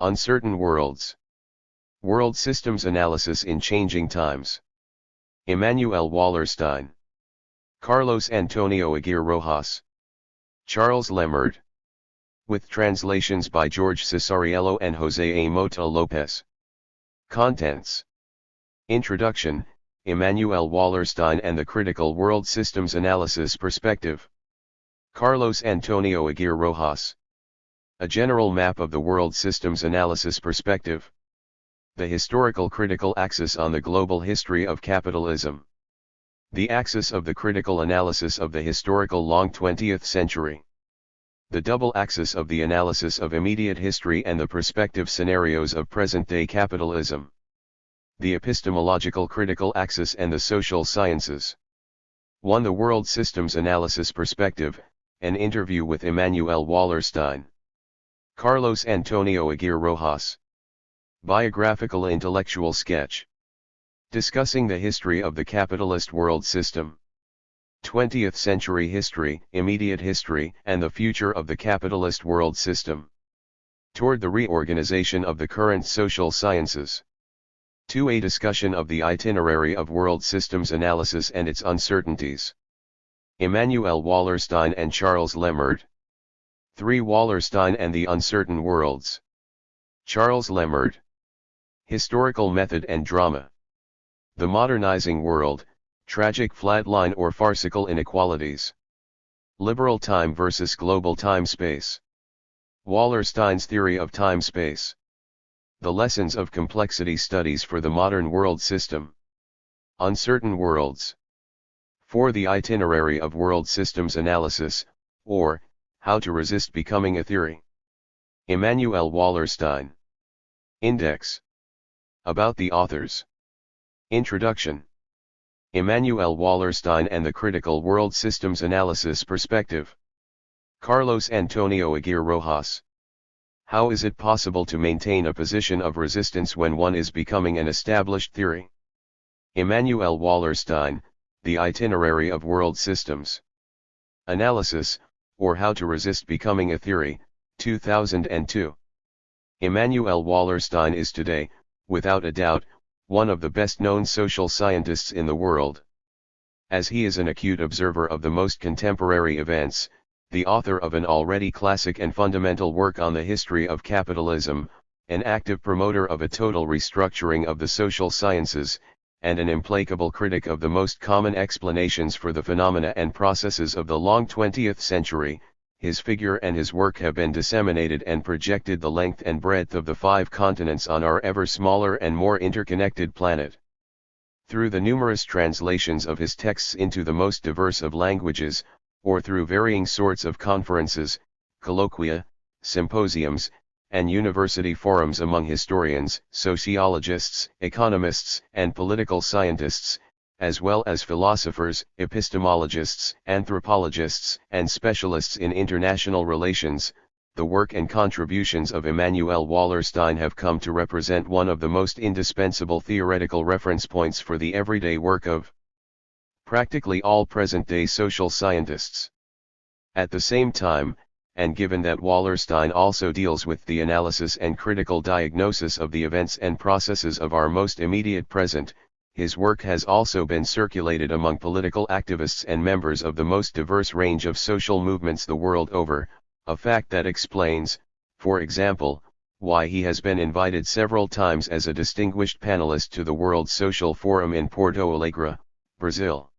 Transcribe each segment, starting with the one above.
Uncertain Worlds. World Systems Analysis in Changing Times. Immanuel Wallerstein. Carlos Antonio Aguirre Rojas. Charles Lemerd. With translations by George Cesariello and Jose A. Mota Lopez. Contents. Introduction, Immanuel Wallerstein and the Critical World Systems Analysis Perspective. Carlos Antonio Aguirre Rojas. A general map of the World Systems Analysis Perspective. The historical critical axis on the global history of capitalism. The axis of the critical analysis of the historical long 20th century. The double axis of the analysis of immediate history and the prospective scenarios of present-day capitalism. The epistemological critical axis and the social sciences. 1. The World Systems Analysis Perspective, an interview with Immanuel Wallerstein. Carlos Antonio Aguirre Rojas. Biographical intellectual sketch. Discussing the history of the capitalist world system. 20th century history, immediate history, and the future of the capitalist world system. Toward the reorganization of the current social sciences. 2. A discussion of the itinerary of world systems analysis and its uncertainties. Immanuel Wallerstein and Charles Lemerd. 3. Wallerstein and the Uncertain Worlds. Charles Lemerd. Historical Method and Drama. The Modernizing World, Tragic Flatline or Farcical Inequalities. Liberal Time versus Global Time-Space. Wallerstein's Theory of Time-Space. The Lessons of Complexity Studies for the Modern World System. Uncertain Worlds. 4. The Itinerary of World Systems Analysis, or, How to Resist Becoming a Theory. Immanuel Wallerstein. Index. About the authors. Introduction. Immanuel Wallerstein and the Critical World Systems Analysis Perspective. Carlos Antonio Aguirre Rojas. How is it possible to maintain a position of resistance when one is becoming an established theory? Immanuel Wallerstein, The Itinerary of World Systems Analysis, or How to Resist Becoming a Theory, 2002. Immanuel Wallerstein is today, without a doubt, one of the best-known social scientists in the world. As he is an acute observer of the most contemporary events, the author of an already classic and fundamental work on the history of capitalism, an active promoter of a total restructuring of the social sciences, and an implacable critic of the most common explanations for the phenomena and processes of the long 20th century, his figure and his work have been disseminated and projected the length and breadth of the 5 continents on our ever smaller and more interconnected planet. Through the numerous translations of his texts into the most diverse of languages, or through varying sorts of conferences, colloquia, symposiums, and university forums among historians, sociologists, economists, and political scientists, as well as philosophers, epistemologists, anthropologists, and specialists in international relations, the work and contributions of Immanuel Wallerstein have come to represent one of the most indispensable theoretical reference points for the everyday work of practically all present-day social scientists. At the same time, and given that Wallerstein also deals with the analysis and critical diagnosis of the events and processes of our most immediate present, his work has also been circulated among political activists and members of the most diverse range of social movements the world over, a fact that explains, for example, why he has been invited several times as a distinguished panelist to the World Social Forum in Porto Alegre, Brazil.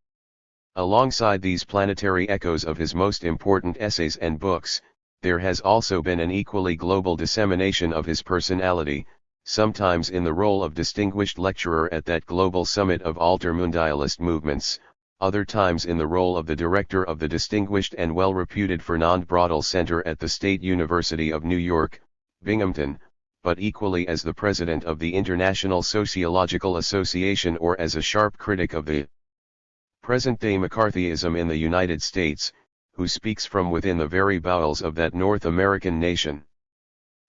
Alongside these planetary echoes of his most important essays and books, there has also been an equally global dissemination of his personality, sometimes in the role of distinguished lecturer at that global summit of altermundialist movements, other times in the role of the director of the distinguished and well-reputed Fernand Braudel Center at the State University of New York, Binghamton, but equally as the president of the International Sociological Association or as a sharp critic of the present-day McCarthyism in the United States, who speaks from within the very bowels of that North American nation.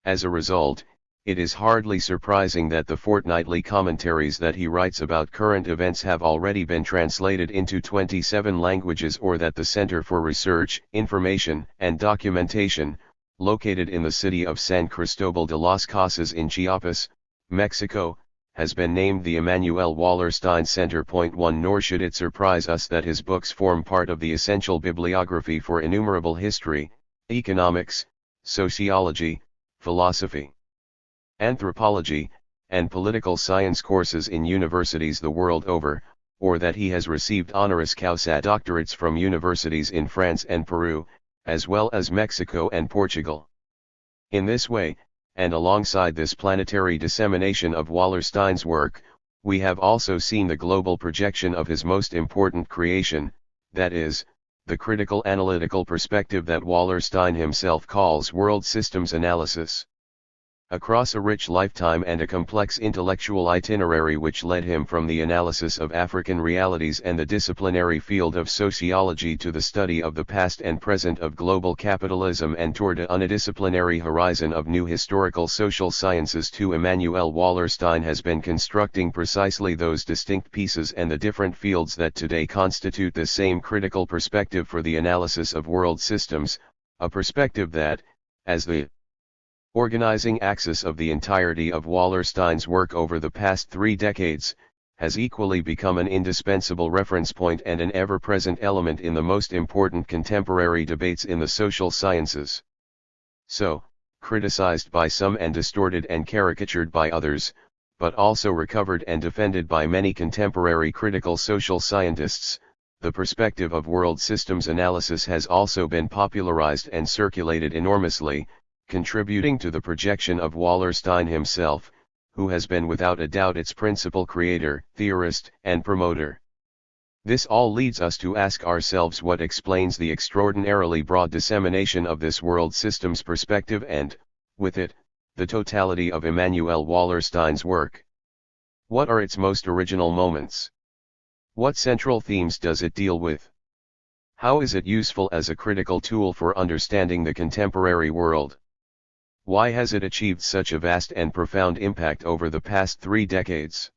As a result, it is hardly surprising that the fortnightly commentaries that he writes about current events have already been translated into 27 languages or that the Center for Research, Information, and Documentation, located in the city of San Cristobal de las Casas in Chiapas, Mexico, has been named the Immanuel Wallerstein Center. 1 Nor should it surprise us that his books form part of the essential bibliography for innumerable history, economics, sociology, philosophy, anthropology, and political science courses in universities the world over, or that he has received honoris causa doctorates from universities in France and Peru, as well as Mexico and Portugal. In this way, and alongside this planetary dissemination of Wallerstein's work, we have also seen the global projection of his most important creation, that is, the critical analytical perspective that Wallerstein himself calls world systems analysis. Across a rich lifetime and a complex intellectual itinerary which led him from the analysis of African realities and the disciplinary field of sociology to the study of the past and present of global capitalism and toward an unidisciplinary horizon of new historical social sciences, Immanuel Wallerstein has been constructing precisely those distinct pieces and the different fields that today constitute the same critical perspective for the analysis of world systems, a perspective that, as the organizing axis of the entirety of Wallerstein's work over the past 3 decades, has equally become an indispensable reference point and an ever-present element in the most important contemporary debates in the social sciences. So, criticized by some and distorted and caricatured by others, but also recovered and defended by many contemporary critical social scientists, the perspective of world systems analysis has also been popularized and circulated enormously, contributing to the projection of Wallerstein himself, who has been without a doubt its principal creator, theorist, and promoter. This all leads us to ask ourselves what explains the extraordinarily broad dissemination of this world systems perspective and, with it, the totality of Immanuel Wallerstein's work. What are its most original moments? What central themes does it deal with? How is it useful as a critical tool for understanding the contemporary world? Why has it achieved such a vast and profound impact over the past 3 decades?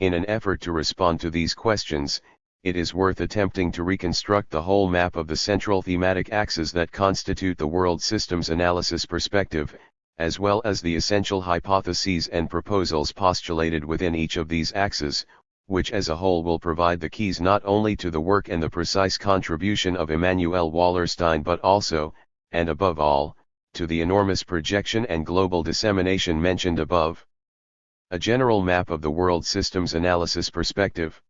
In an effort to respond to these questions, it is worth attempting to reconstruct the whole map of the central thematic axes that constitute the world systems analysis perspective, as well as the essential hypotheses and proposals postulated within each of these axes, which as a whole will provide the keys not only to the work and the precise contribution of Immanuel Wallerstein but also, and above all, to the enormous projection and global dissemination mentioned above. A general map of the world systems analysis perspective.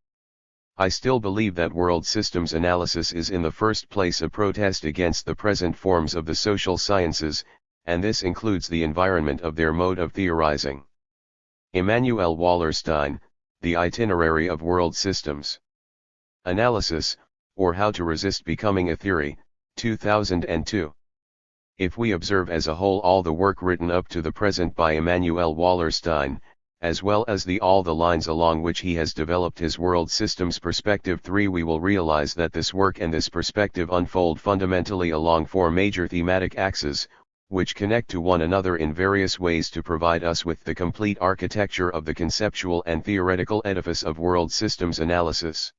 I still believe that world systems analysis is in the first place a protest against the present forms of the social sciences, and this includes the environment of their mode of theorizing. Immanuel Wallerstein, The Itinerary of World Systems Analysis, or How to Resist Becoming a Theory, 2002. If we observe as a whole all the work written up to the present by Immanuel Wallerstein, as well as all the lines along which he has developed his world systems perspective 3, we will realize that this work and this perspective unfold fundamentally along 4 major thematic axes, which connect to one another in various ways to provide us with the complete architecture of the conceptual and theoretical edifice of world systems analysis.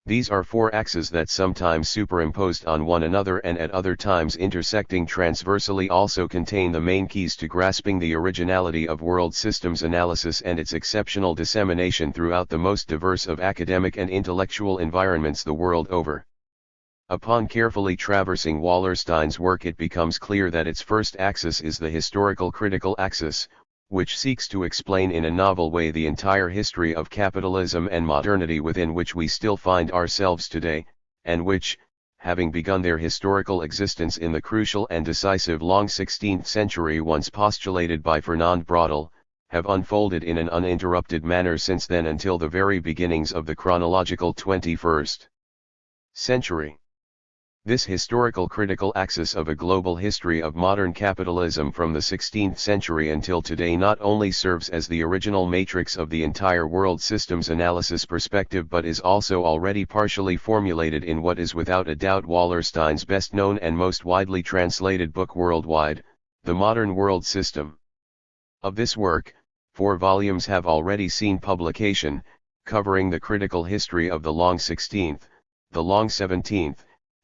These are 4 axes that sometimes superimposed on one another and at other times intersecting transversally also contain the main keys to grasping the originality of world systems analysis and its exceptional dissemination throughout the most diverse of academic and intellectual environments the world over. Upon carefully traversing Wallerstein's work, it becomes clear that its first axis is the historical critical axis, which seeks to explain in a novel way the entire history of capitalism and modernity within which we still find ourselves today, and which, having begun their historical existence in the crucial and decisive long 16th century once postulated by Fernand Braudel, have unfolded in an uninterrupted manner since then until the very beginnings of the chronological 21st century. This historical critical axis of a global history of modern capitalism from the 16th century until today not only serves as the original matrix of the entire world systems analysis perspective but is also already partially formulated in what is without a doubt Wallerstein's best known and most widely translated book worldwide, The Modern World System. Of this work, 4 volumes have already seen publication, covering the critical history of the long 16th, the long 17th,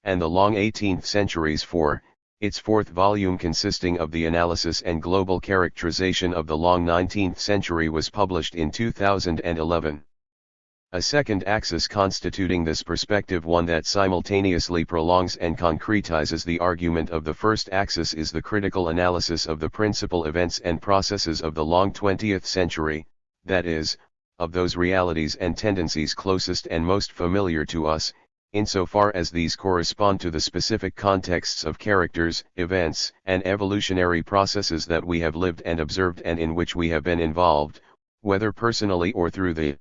and the long 18th centuries. 4. Its fourth volume, consisting of the analysis and global characterization of the long 19th century, was published in 2011. A second axis constituting this perspective, one that simultaneously prolongs and concretizes the argument of the first axis, is the critical analysis of the principal events and processes of the long 20th century, that is, of those realities and tendencies closest and most familiar to us, insofar as these correspond to the specific contexts of characters, events, and evolutionary processes that we have lived and observed and in which we have been involved, whether personally or through the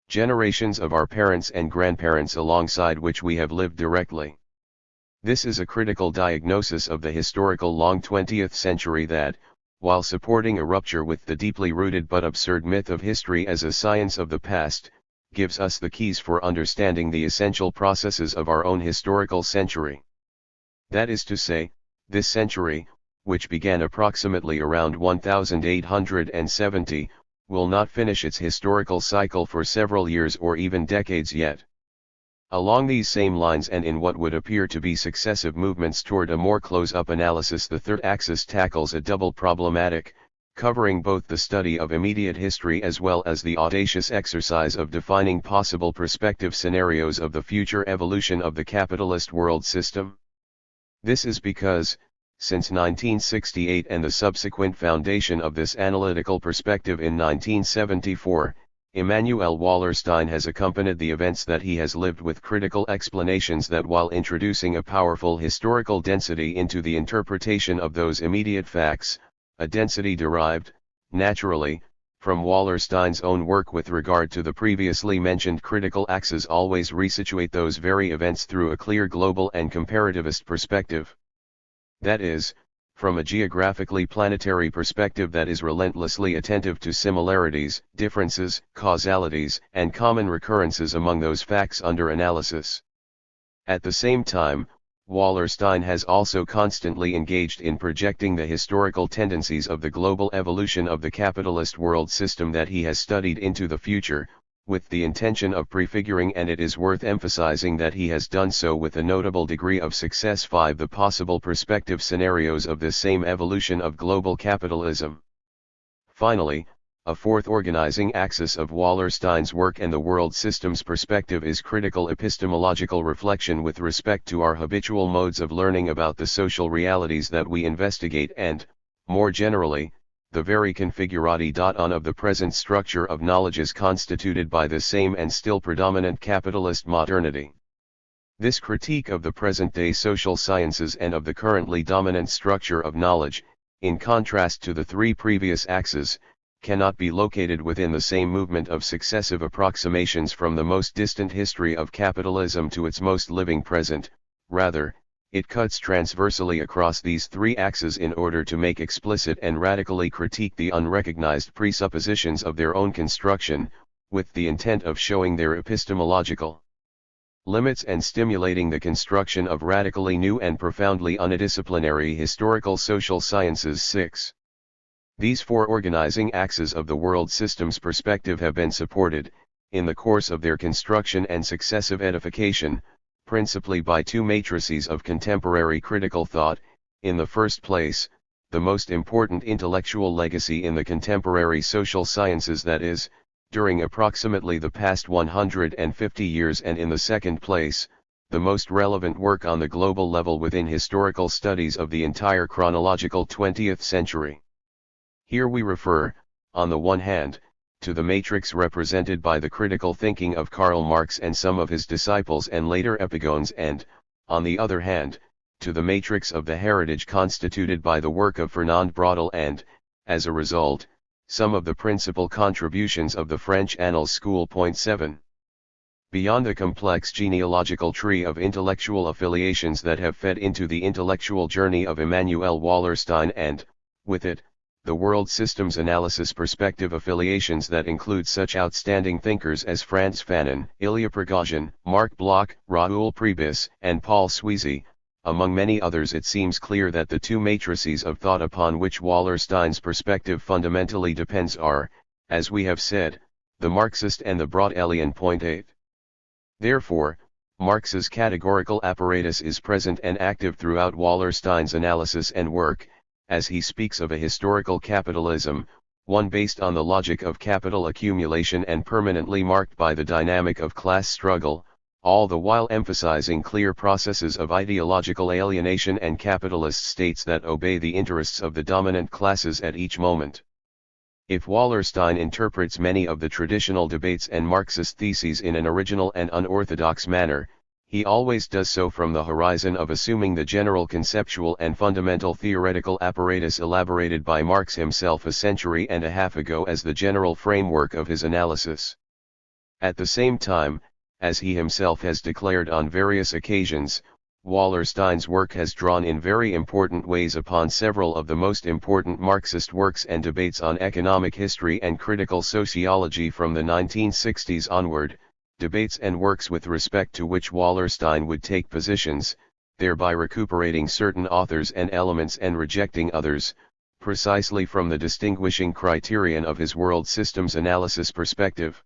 generations of our parents and grandparents alongside which we have lived directly. This is a critical diagnosis of the historical long 20th century that, while supporting a rupture with the deeply rooted but absurd myth of history as a science of the past, gives us the keys for understanding the essential processes of our own historical century. That is to say, this century, which began approximately around 1870, will not finish its historical cycle for several years or even decades yet. Along these same lines, and in what would appear to be successive movements toward a more close-up analysis, the third axis tackles a double problematic, covering both the study of immediate history as well as the audacious exercise of defining possible prospective scenarios of the future evolution of the capitalist world system. This is because, since 1968 and the subsequent foundation of this analytical perspective in 1974, Immanuel Wallerstein has accompanied the events that he has lived with critical explanations that, while introducing a powerful historical density into the interpretation of those immediate facts, a density derived, naturally, from Wallerstein's own work with regard to the previously mentioned critical axes, always resituate those very events through a clear global and comparativist perspective. That is, from a geographically planetary perspective that is relentlessly attentive to similarities, differences, causalities, and common recurrences among those facts under analysis. At the same time, Wallerstein has also constantly engaged in projecting the historical tendencies of the global evolution of the capitalist world system that he has studied into the future, with the intention of prefiguring, and it is worth emphasizing that he has done so with a notable degree of success, 5 the possible prospective scenarios of this same evolution of global capitalism. Finally, a fourth organizing axis of Wallerstein's work and the world system's perspective is critical epistemological reflection with respect to our habitual modes of learning about the social realities that we investigate and, more generally, the very configurati on of the present structure of knowledge is constituted by the same and still predominant capitalist modernity. This critique of the present-day social sciences and of the currently dominant structure of knowledge, in contrast to the three previous axes, cannot be located within the same movement of successive approximations from the most distant history of capitalism to its most living present. Rather, it cuts transversely across these three axes in order to make explicit and radically critique the unrecognized presuppositions of their own construction, with the intent of showing their epistemological limits and stimulating the construction of radically new and profoundly unidisciplinary historical social sciences. 6. These four organizing axes of the world system's perspective have been supported, in the course of their construction and successive edification, principally by two matrices of contemporary critical thought. In the first place, the most important intellectual legacy in the contemporary social sciences, that is, during approximately the past 150 years, and in the second place, the most relevant work on the global level within historical studies of the entire chronological 20th century. Here we refer, on the one hand, to the matrix represented by the critical thinking of Karl Marx and some of his disciples and later epigones, and, on the other hand, to the matrix of the heritage constituted by the work of Fernand Braudel and, as a result, some of the principal contributions of the French Annals School. 7. Beyond the complex genealogical tree of intellectual affiliations that have fed into the intellectual journey of Immanuel Wallerstein and, with it, the world system's analysis perspective affiliations that include such outstanding thinkers as Frantz Fanon, Ilya Prigozhin, Marc Bloch, Raoul Prebys, and Paul Sweezy, among many others, it seems clear that the two matrices of thought upon which Wallerstein's perspective fundamentally depends are, as we have said, the Marxist and the Braudelian. 8. Therefore, Marx's categorical apparatus is present and active throughout Wallerstein's analysis and work, as he speaks of a historical capitalism, one based on the logic of capital accumulation and permanently marked by the dynamic of class struggle, all the while emphasizing clear processes of ideological alienation and capitalist states that obey the interests of the dominant classes at each moment. If Wallerstein interprets many of the traditional debates and Marxist theses in an original and unorthodox manner, he always does so from the horizon of assuming the general conceptual and fundamental theoretical apparatus elaborated by Marx himself a century and a half ago as the general framework of his analysis. At the same time, as he himself has declared on various occasions, Wallerstein's work has drawn in very important ways upon several of the most important Marxist works and debates on economic history and critical sociology from the 1960s onward, debates and works with respect to which Wallerstein would take positions, thereby recuperating certain authors and elements and rejecting others, precisely from the distinguishing criterion of his world systems analysis perspective.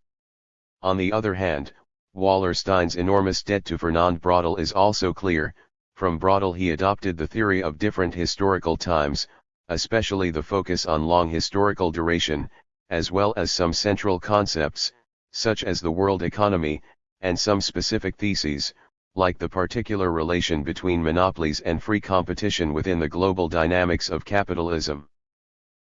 On the other hand, Wallerstein's enormous debt to Fernand Braudel is also clear. From Braudel he adopted the theory of different historical times, especially the focus on long historical duration, as well as some central concepts, such as the world economy, and some specific theses, like the particular relation between monopolies and free competition within the global dynamics of capitalism.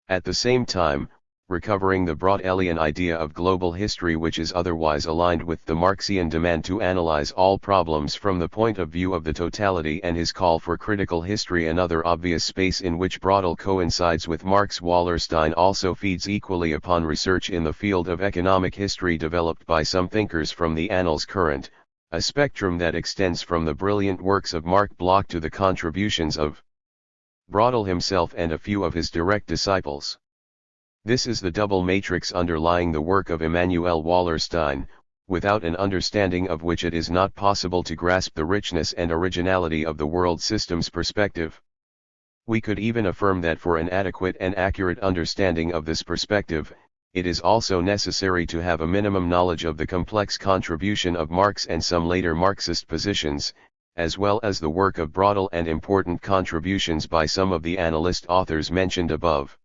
At the same time, recovering the Braudelian idea of global history which is otherwise aligned with the Marxian demand to analyze all problems from the point of view of the totality and his call for critical history, another obvious space in which Braudel coincides with Marx. Wallerstein also feeds equally upon research in the field of economic history developed by some thinkers from the Annals current, a spectrum that extends from the brilliant works of Marc Bloch to the contributions of Braudel himself and a few of his direct disciples. This is the double matrix underlying the work of Immanuel Wallerstein, without an understanding of which it is not possible to grasp the richness and originality of the world system's perspective. We could even affirm that for an adequate and accurate understanding of this perspective, it is also necessary to have a minimum knowledge of the complex contribution of Marx and some later Marxist positions, as well as the work of Braudel and important contributions by some of the analyst authors mentioned above.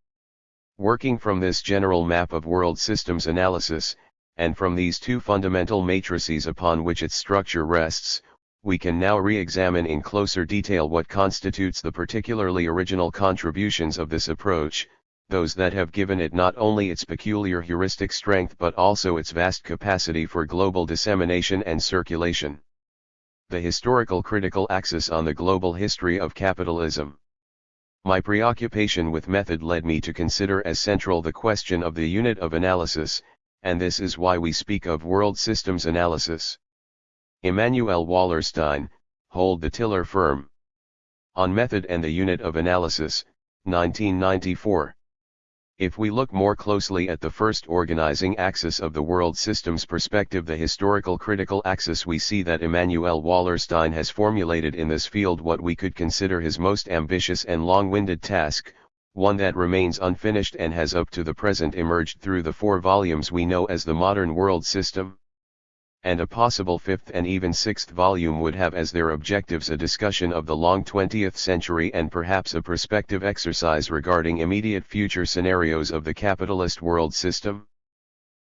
Working from this general map of world systems analysis, and from these two fundamental matrices upon which its structure rests, we can now re-examine in closer detail what constitutes the particularly original contributions of this approach, those that have given it not only its peculiar heuristic strength but also its vast capacity for global dissemination and circulation. The historical critical axis on the global history of capitalism. My preoccupation with method led me to consider as central the question of the unit of analysis, and this is why we speak of world systems analysis. Immanuel Wallerstein, Hold the Tiller Firm. On Method and the Unit of Analysis, 1994. If we look more closely at the first organizing axis of the world systems perspective, the historical critical axis, we see that Immanuel Wallerstein has formulated in this field what we could consider his most ambitious and long-winded task, one that remains unfinished and has up to the present emerged through the 4 volumes we know as the modern world system. And a possible 5th and even 6th volume would have as their objectives a discussion of the long 20th century and perhaps a prospective exercise regarding immediate future scenarios of the capitalist world system.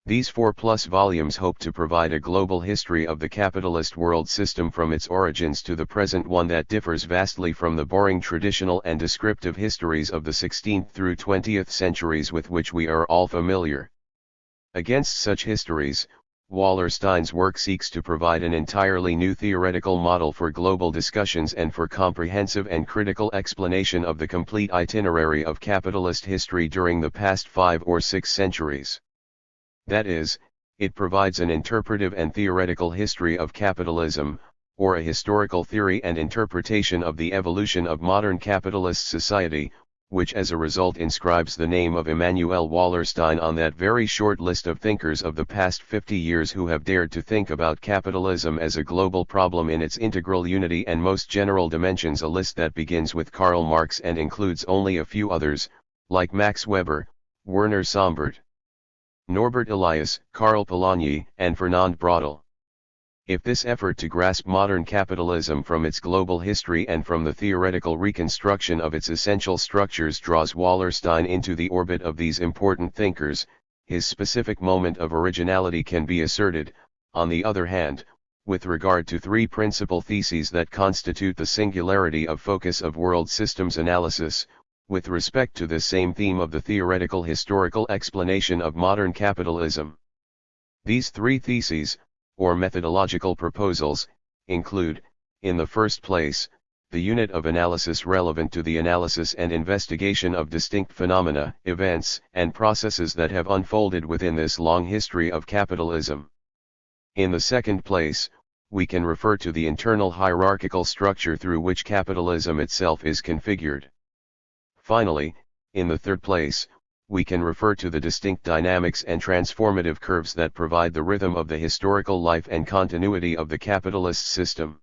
These 4+ volumes hope to provide a global history of the capitalist world system from its origins to the present, one that differs vastly from the boring traditional and descriptive histories of the 16th through 20th centuries with which we are all familiar. Against such histories, Wallerstein's work seeks to provide an entirely new theoretical model for global discussions and for comprehensive and critical explanation of the complete itinerary of capitalist history during the past 5 or 6 centuries. That is, it provides an interpretive and theoretical history of capitalism, or a historical theory and interpretation of the evolution of modern capitalist society, which as a result inscribes the name of Immanuel Wallerstein on that very short list of thinkers of the past 50 years who have dared to think about capitalism as a global problem in its integral unity and most general dimensions, a list that begins with Karl Marx and includes only a few others, like Max Weber, Werner Sombart, Norbert Elias, Karl Polanyi, and Fernand Braudel. If this effort to grasp modern capitalism from its global history and from the theoretical reconstruction of its essential structures draws Wallerstein into the orbit of these important thinkers, his specific moment of originality can be asserted, on the other hand, with regard to three principal theses that constitute the singularity of focus of world systems analysis, with respect to this same theme of the theoretical historical explanation of modern capitalism. These three theses, or methodological proposals, include, in the first place, the unit of analysis relevant to the analysis and investigation of distinct phenomena, events, and processes that have unfolded within this long history of capitalism. In the second place, we can refer to the internal hierarchical structure through which capitalism itself is configured. Finally, in the third place, we can refer to the distinct dynamics and transformative curves that provide the rhythm of the historical life and continuity of the capitalist system.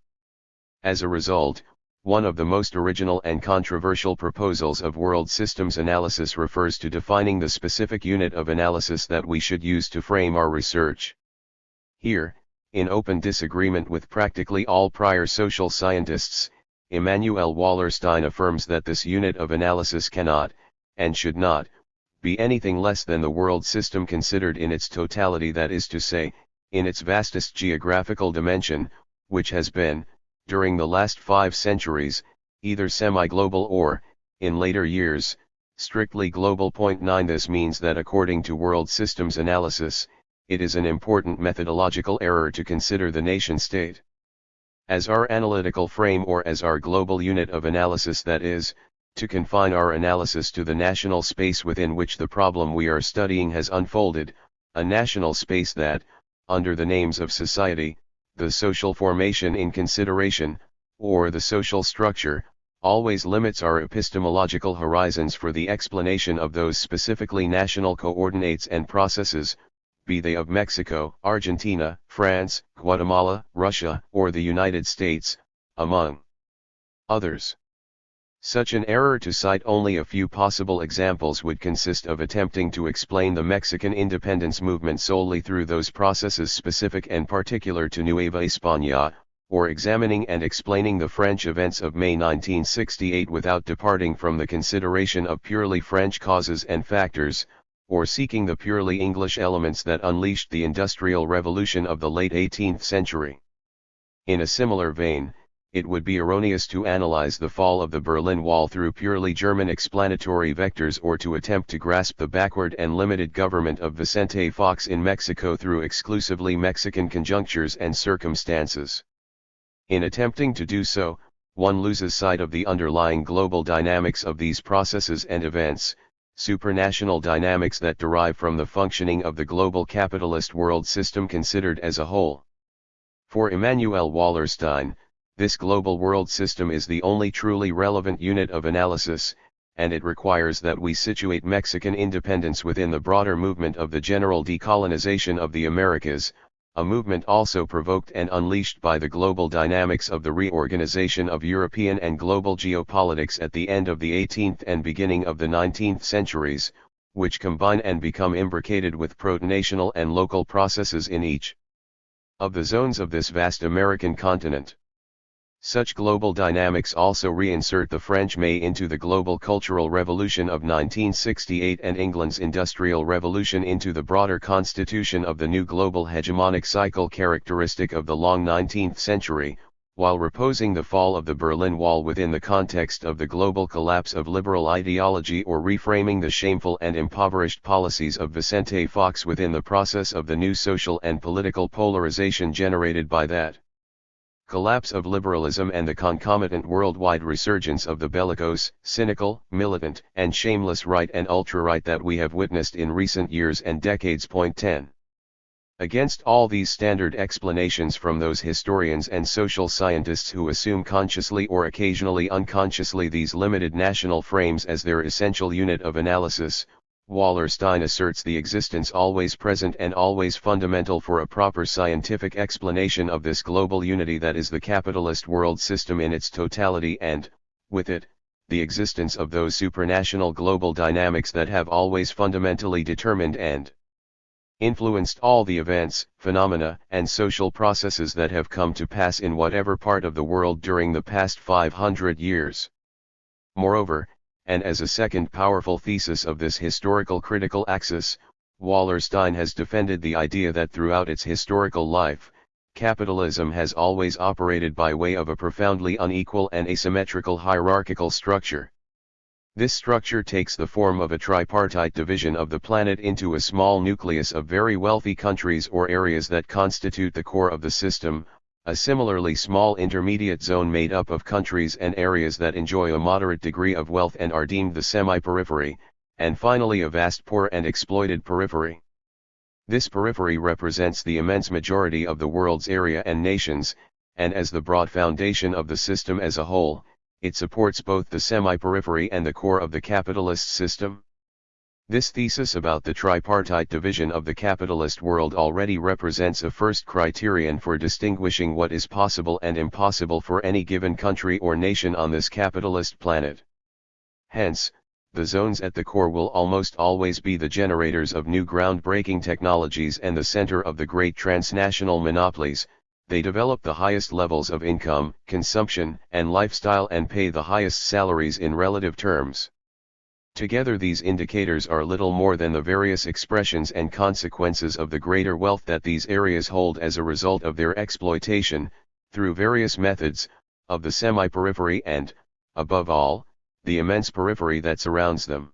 As a result, one of the most original and controversial proposals of world systems analysis refers to defining the specific unit of analysis that we should use to frame our research. Here, in open disagreement with practically all prior social scientists, Immanuel Wallerstein affirms that this unit of analysis cannot, and should not, be anything less than the world system considered in its totality, that is to say, in its vastest geographical dimension, which has been, during the last 5 centuries, either semi-global or, in later years, strictly global. 9 This means that according to world systems analysis, it is an important methodological error to consider the nation-state as our analytical frame or as our global unit of analysis, that is, to confine our analysis to the national space within which the problem we are studying has unfolded, a national space that, under the names of society, the social formation in consideration, or the social structure, always limits our epistemological horizons for the explanation of those specifically national coordinates and processes, be they of Mexico, Argentina, France, Guatemala, Russia, or the United States, among others. Such an error, to cite only a few possible examples, would consist of attempting to explain the Mexican independence movement solely through those processes specific and particular to Nueva España, or examining and explaining the French events of May 1968 without departing from the consideration of purely French causes and factors, or seeking the purely English elements that unleashed the Industrial Revolution of the late 18th century. In a similar vein, it would be erroneous to analyze the fall of the Berlin Wall through purely German explanatory vectors, or to attempt to grasp the backward and limited government of Vicente Fox in Mexico through exclusively Mexican conjunctures and circumstances. In attempting to do so, one loses sight of the underlying global dynamics of these processes and events, supranational dynamics that derive from the functioning of the global capitalist world system considered as a whole. For Immanuel Wallerstein, this global world system is the only truly relevant unit of analysis, and it requires that we situate Mexican independence within the broader movement of the general decolonization of the Americas, a movement also provoked and unleashed by the global dynamics of the reorganization of European and global geopolitics at the end of the 18th and beginning of the 19th centuries, which combine and become imbricated with protonational and local processes in each of the zones of this vast American continent. Such global dynamics also reinsert the French May into the global cultural revolution of 1968 and England's industrial revolution into the broader constitution of the new global hegemonic cycle characteristic of the long 19th century, while reposing the fall of the Berlin Wall within the context of the global collapse of liberal ideology, or reframing the shameful and impoverished policies of Vicente Fox within the process of the new social and political polarization generated by that collapse of liberalism and the concomitant worldwide resurgence of the bellicose, cynical, militant, and shameless right and ultra-right that we have witnessed in recent years and decades. 10. Against all these standard explanations from those historians and social scientists who assume consciously or occasionally unconsciously these limited national frames as their essential unit of analysis, Wallerstein asserts the existence always present and always fundamental for a proper scientific explanation of this global unity that is the capitalist world system in its totality, and, with it, the existence of those supranational global dynamics that have always fundamentally determined and influenced all the events, phenomena, and social processes that have come to pass in whatever part of the world during the past 500 years. Moreover, and as a second powerful thesis of this historical critical axis, Wallenstein has defended the idea that throughout its historical life, capitalism has always operated by way of a profoundly unequal and asymmetrical hierarchical structure. This structure takes the form of a tripartite division of the planet into a small nucleus of very wealthy countries or areas that constitute the core of the system, a similarly small intermediate zone made up of countries and areas that enjoy a moderate degree of wealth and are deemed the semi-periphery, and finally a vast poor and exploited periphery. This periphery represents the immense majority of the world's area and nations, and as the broad foundation of the system as a whole, it supports both the semi-periphery and the core of the capitalist system. This thesis about the tripartite division of the capitalist world already represents a first criterion for distinguishing what is possible and impossible for any given country or nation on this capitalist planet. Hence, the zones at the core will almost always be the generators of new groundbreaking technologies and the center of the great transnational monopolies. They develop the highest levels of income, consumption, and lifestyle and pay the highest salaries in relative terms. Together these indicators are little more than the various expressions and consequences of the greater wealth that these areas hold as a result of their exploitation, through various methods, of the semi-periphery and, above all, the immense periphery that surrounds them.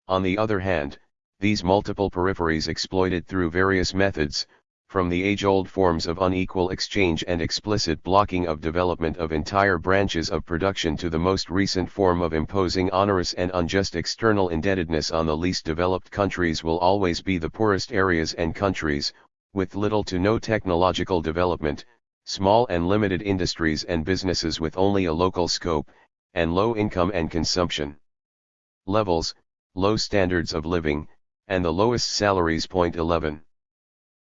On the other hand, these multiple peripheries exploited through various methods, from the age-old forms of unequal exchange and explicit blocking of development of entire branches of production to the most recent form of imposing onerous and unjust external indebtedness on the least developed countries, will always be the poorest areas and countries, with little to no technological development, small and limited industries and businesses with only a local scope, and low income and consumption levels, low standards of living, and the lowest salaries. 11.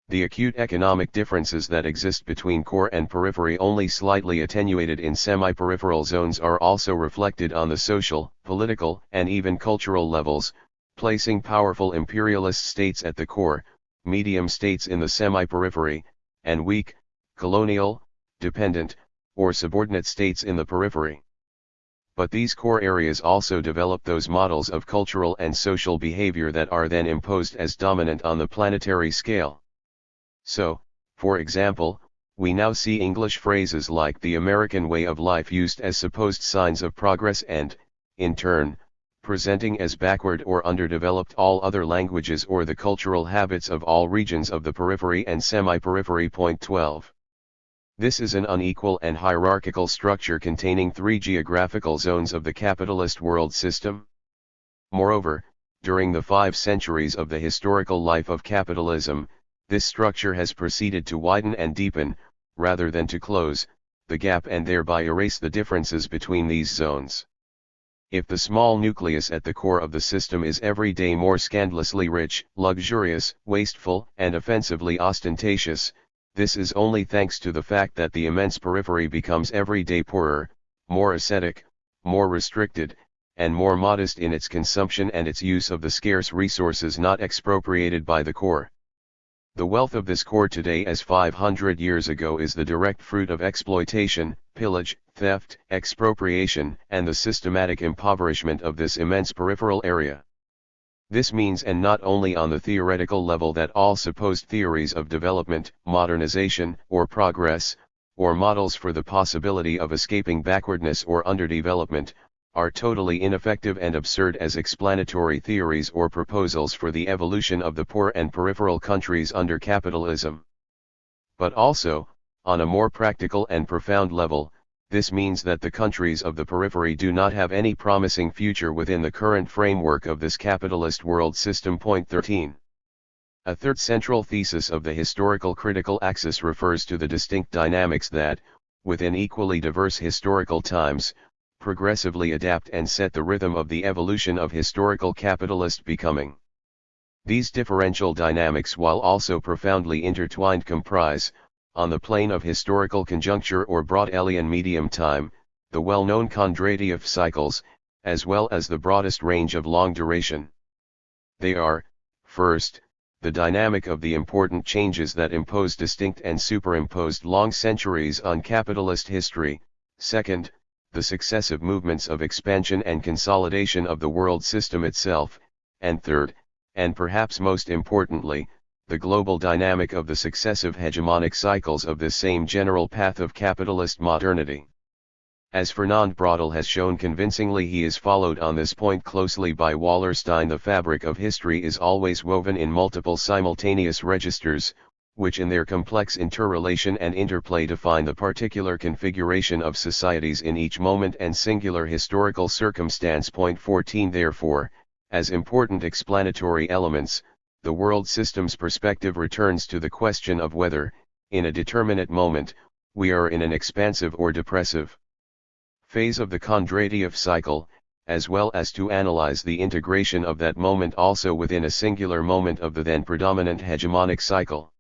The acute economic differences that exist between core and periphery, only slightly attenuated in semi-peripheral zones, are also reflected on the social, political, and even cultural levels, placing powerful imperialist states at the core, medium states in the semi-periphery, and weak, colonial, dependent, or subordinate states in the periphery. But these core areas also develop those models of cultural and social behavior that are then imposed as dominant on the planetary scale. So, for example, we now see English phrases like the American way of life used as supposed signs of progress and, in turn, presenting as backward or underdeveloped all other languages or the cultural habits of all regions of the periphery and semi-periphery. 12. This is an unequal and hierarchical structure containing 3 geographical zones of the capitalist world system. Moreover, during the 5 centuries of the historical life of capitalism, this structure has proceeded to widen and deepen, rather than to close, the gap and thereby erase the differences between these zones. If the small nucleus at the core of the system is every day more scandalously rich, luxurious, wasteful, and offensively ostentatious, this is only thanks to the fact that the immense periphery becomes every day poorer, more ascetic, more restricted, and more modest in its consumption and its use of the scarce resources not expropriated by the core. The wealth of this core today as 500 years ago is the direct fruit of exploitation, pillage, theft, expropriation, and the systematic impoverishment of this immense peripheral area. This means, and not only on the theoretical level, that all supposed theories of development, modernization, or progress, or models for the possibility of escaping backwardness or underdevelopment, are totally ineffective and absurd as explanatory theories or proposals for the evolution of the poor and peripheral countries under capitalism. But also, on a more practical and profound level, this means that the countries of the periphery do not have any promising future within the current framework of this capitalist world system. 13. A third central thesis of the historical critical axis refers to the distinct dynamics that, within equally diverse historical times, progressively adapt and set the rhythm of the evolution of historical capitalist becoming. These differential dynamics, while also profoundly intertwined, comprise, on the plane of historical conjuncture or broad alien medium time, the well-known Kondratiev cycles, as well as the broadest range of long duration. They are, first, the dynamic of the important changes that impose distinct and superimposed long centuries on capitalist history; second, the successive movements of expansion and consolidation of the world system itself; and third, and perhaps most importantly, the global dynamic of the successive hegemonic cycles of this same general path of capitalist modernity. As Fernand Braudel has shown convincingly, he is followed on this point closely by Wallerstein. The fabric of history is always woven in multiple simultaneous registers, which in their complex interrelation and interplay define the particular configuration of societies in each moment and singular historical circumstance. Point 14. Therefore, as important explanatory elements, the world system's perspective returns to the question of whether, in a determinate moment, we are in an expansive or depressive phase of the Kondratiev cycle, as well as to analyze the integration of that moment also within a singular moment of the then predominant hegemonic cycle.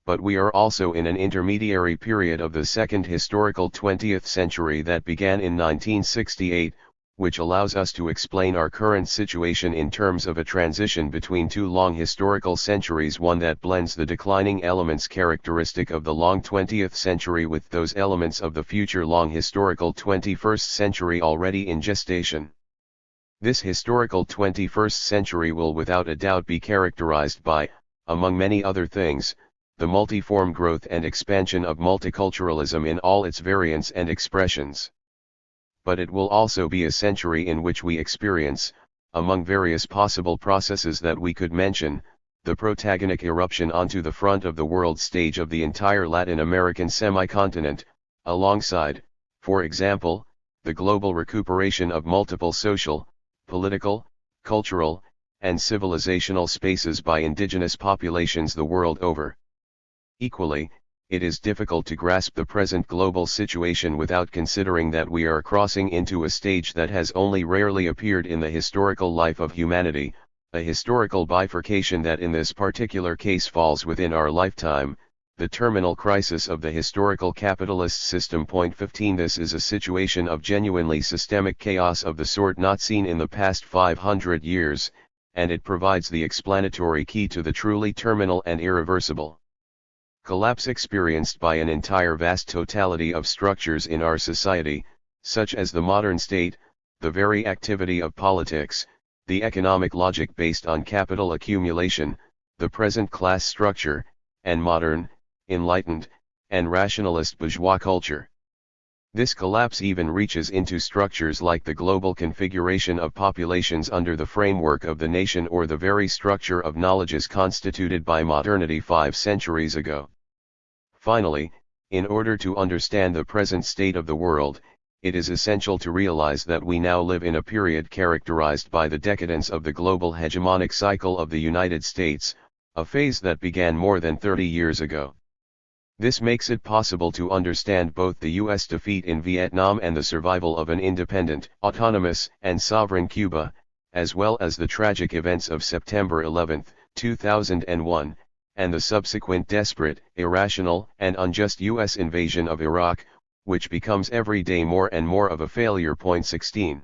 But we are also in an intermediary period of the second historical 20th century that began in 1968, which allows us to explain our current situation in terms of a transition between two long historical centuries, one that blends the declining elements characteristic of the long 20th century with those elements of the future long historical 21st century already in gestation. This historical 21st century will without a doubt be characterized by, among many other things, the multiform growth and expansion of multiculturalism in all its variants and expressions. But it will also be a century in which we experience, among various possible processes that we could mention, the protagonic eruption onto the front of the world stage of the entire Latin American semi-continent, alongside, for example, the global recuperation of multiple social, political, cultural, and civilizational spaces by indigenous populations the world over. Equally, it is difficult to grasp the present global situation without considering that we are crossing into a stage that has only rarely appeared in the historical life of humanity, a historical bifurcation that in this particular case falls within our lifetime, the terminal crisis of the historical capitalist system. Point 15. This is a situation of genuinely systemic chaos of the sort not seen in the past 500 years, and it provides the explanatory key to the truly terminal and irreversible collapse experienced by an entire vast totality of structures in our society, such as the modern state, the very activity of politics, the economic logic based on capital accumulation, the present class structure, and modern, enlightened, and rationalist bourgeois culture. This collapse even reaches into structures like the global configuration of populations under the framework of the nation or the very structure of knowledges constituted by modernity 5 centuries ago. Finally, in order to understand the present state of the world, it is essential to realize that we now live in a period characterized by the decadence of the global hegemonic cycle of the United States, a phase that began more than 30 years ago. This makes it possible to understand both the U.S. defeat in Vietnam and the survival of an independent, autonomous, and sovereign Cuba, as well as the tragic events of September 11, 2001, and the subsequent desperate, irrational, and unjust U.S. invasion of Iraq, which becomes every day more and more of a failure. Point 16.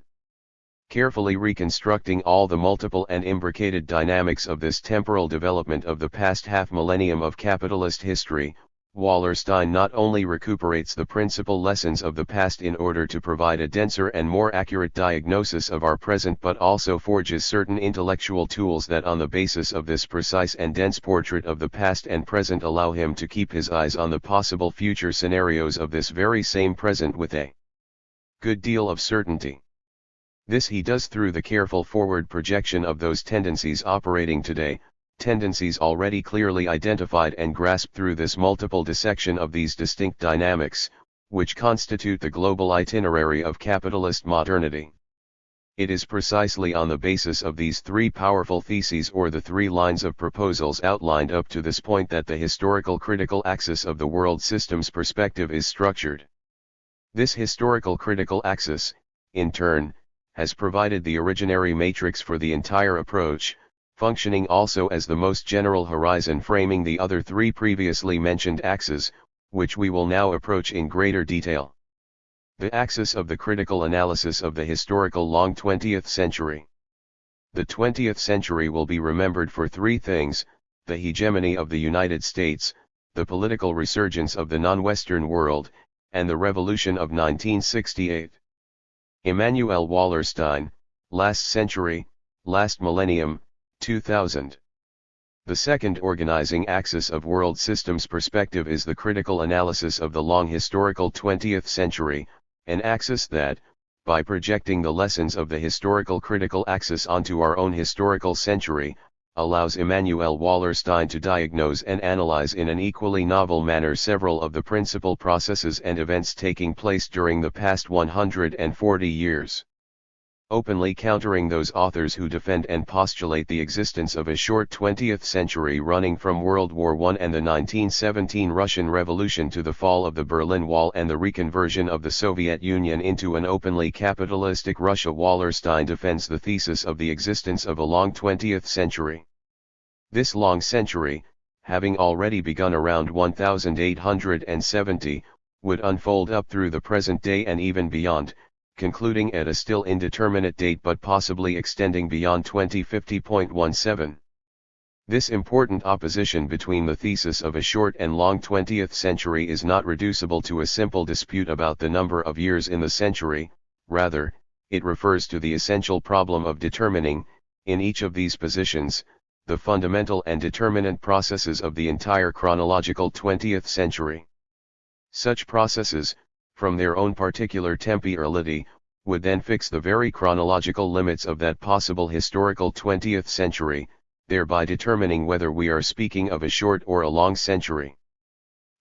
Carefully reconstructing all the multiple and imbricated dynamics of this temporal development of the past half-millennium of capitalist history, Wallerstein not only recuperates the principal lessons of the past in order to provide a denser and more accurate diagnosis of our present, but also forges certain intellectual tools that on the basis of this precise and dense portrait of the past and present allow him to keep his eyes on the possible future scenarios of this very same present with a good deal of certainty. This he does through the careful forward projection of those tendencies operating today, tendencies already clearly identified and grasped through this multiple dissection of these distinct dynamics, which constitute the global itinerary of capitalist modernity. It is precisely on the basis of these three powerful theses or the three lines of proposals outlined up to this point that the historical critical axis of the world system's perspective is structured. This historical critical axis, in turn, has provided the originary matrix for the entire approach, functioning also as the most general horizon framing the other three previously mentioned axes, which we will now approach in greater detail. The axis of the critical analysis of the historical long 20th century. The 20th century will be remembered for three things: the hegemony of the United States, the political resurgence of the non-Western world, and the Revolution of 1968. Immanuel Wallerstein, Last Century, Last Millennium, 2000. The second organizing axis of world systems perspective is the critical analysis of the long historical 20th century, an axis that, by projecting the lessons of the historical critical axis onto our own historical century, allows Immanuel Wallerstein to diagnose and analyze in an equally novel manner several of the principal processes and events taking place during the past 140 years. Openly countering those authors who defend and postulate the existence of a short 20th century running from World War I and the 1917 Russian Revolution to the fall of the Berlin Wall and the reconversion of the Soviet Union into an openly capitalistic Russia. Wallerstein defends the thesis of the existence of a long 20th century. This long century, having already begun around 1870, would unfold up through the present day and even beyond, concluding at a still indeterminate date but possibly extending beyond 2050.17. This important opposition between the thesis of a short and long 20th century is not reducible to a simple dispute about the number of years in the century, rather, it refers to the essential problem of determining, in each of these positions, the fundamental and determinant processes of the entire chronological 20th century. Such processes, from their own particular temporality, would then fix the very chronological limits of that possible historical 20th century, thereby determining whether we are speaking of a short or a long century.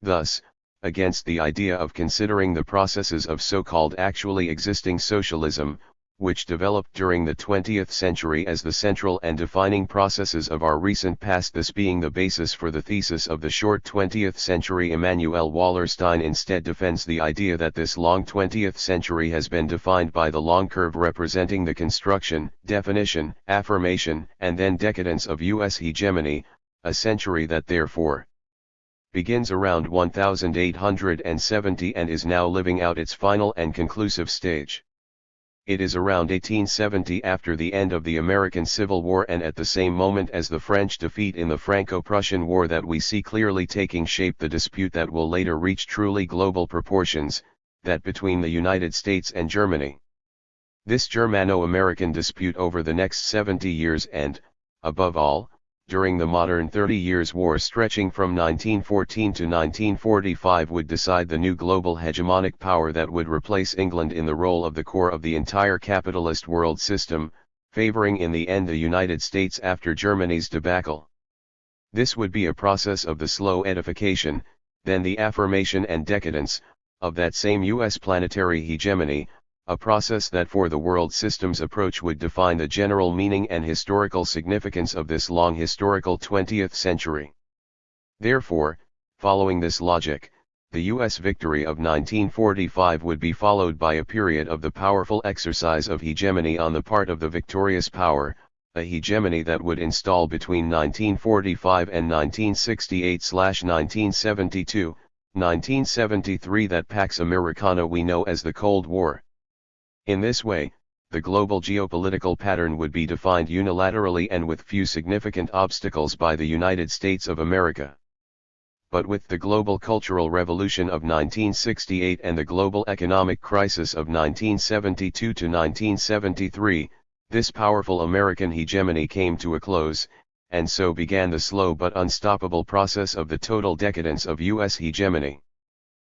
Thus, against the idea of considering the processes of so-called actually existing socialism, which developed during the 20th century as the central and defining processes of our recent past, this being the basis for the thesis of the short 20th century, Immanuel Wallerstein instead defends the idea that this long 20th century has been defined by the long curve representing the construction, definition, affirmation, and then decadence of U.S. hegemony, a century that therefore begins around 1870 and is now living out its final and conclusive stage. It is around 1870, after the end of the American Civil War and at the same moment as the French defeat in the Franco-Prussian War, that we see clearly taking shape the dispute that will later reach truly global proportions, that between the United States and Germany. This Germano-American dispute over the next 70 years and, above all, during the modern 30 Years' War stretching from 1914 to 1945 would decide the new global hegemonic power that would replace England in the role of the core of the entire capitalist world system, favoring in the end the United States after Germany's debacle. This would be a process of the slow edification, then the affirmation and decadence, of that same U.S. planetary hegemony, a process that for the world systems approach would define the general meaning and historical significance of this long historical 20th century. Therefore, following this logic, the U.S. victory of 1945 would be followed by a period of the powerful exercise of hegemony on the part of the victorious power, a hegemony that would install between 1945 and 1968/1972, 1973 that Pax Americana we know as the Cold War. In this way, the global geopolitical pattern would be defined unilaterally and with few significant obstacles by the United States of America. But with the global cultural revolution of 1968 and the global economic crisis of 1972 to 1973, this powerful American hegemony came to a close, and so began the slow but unstoppable process of the total decadence of U.S. hegemony.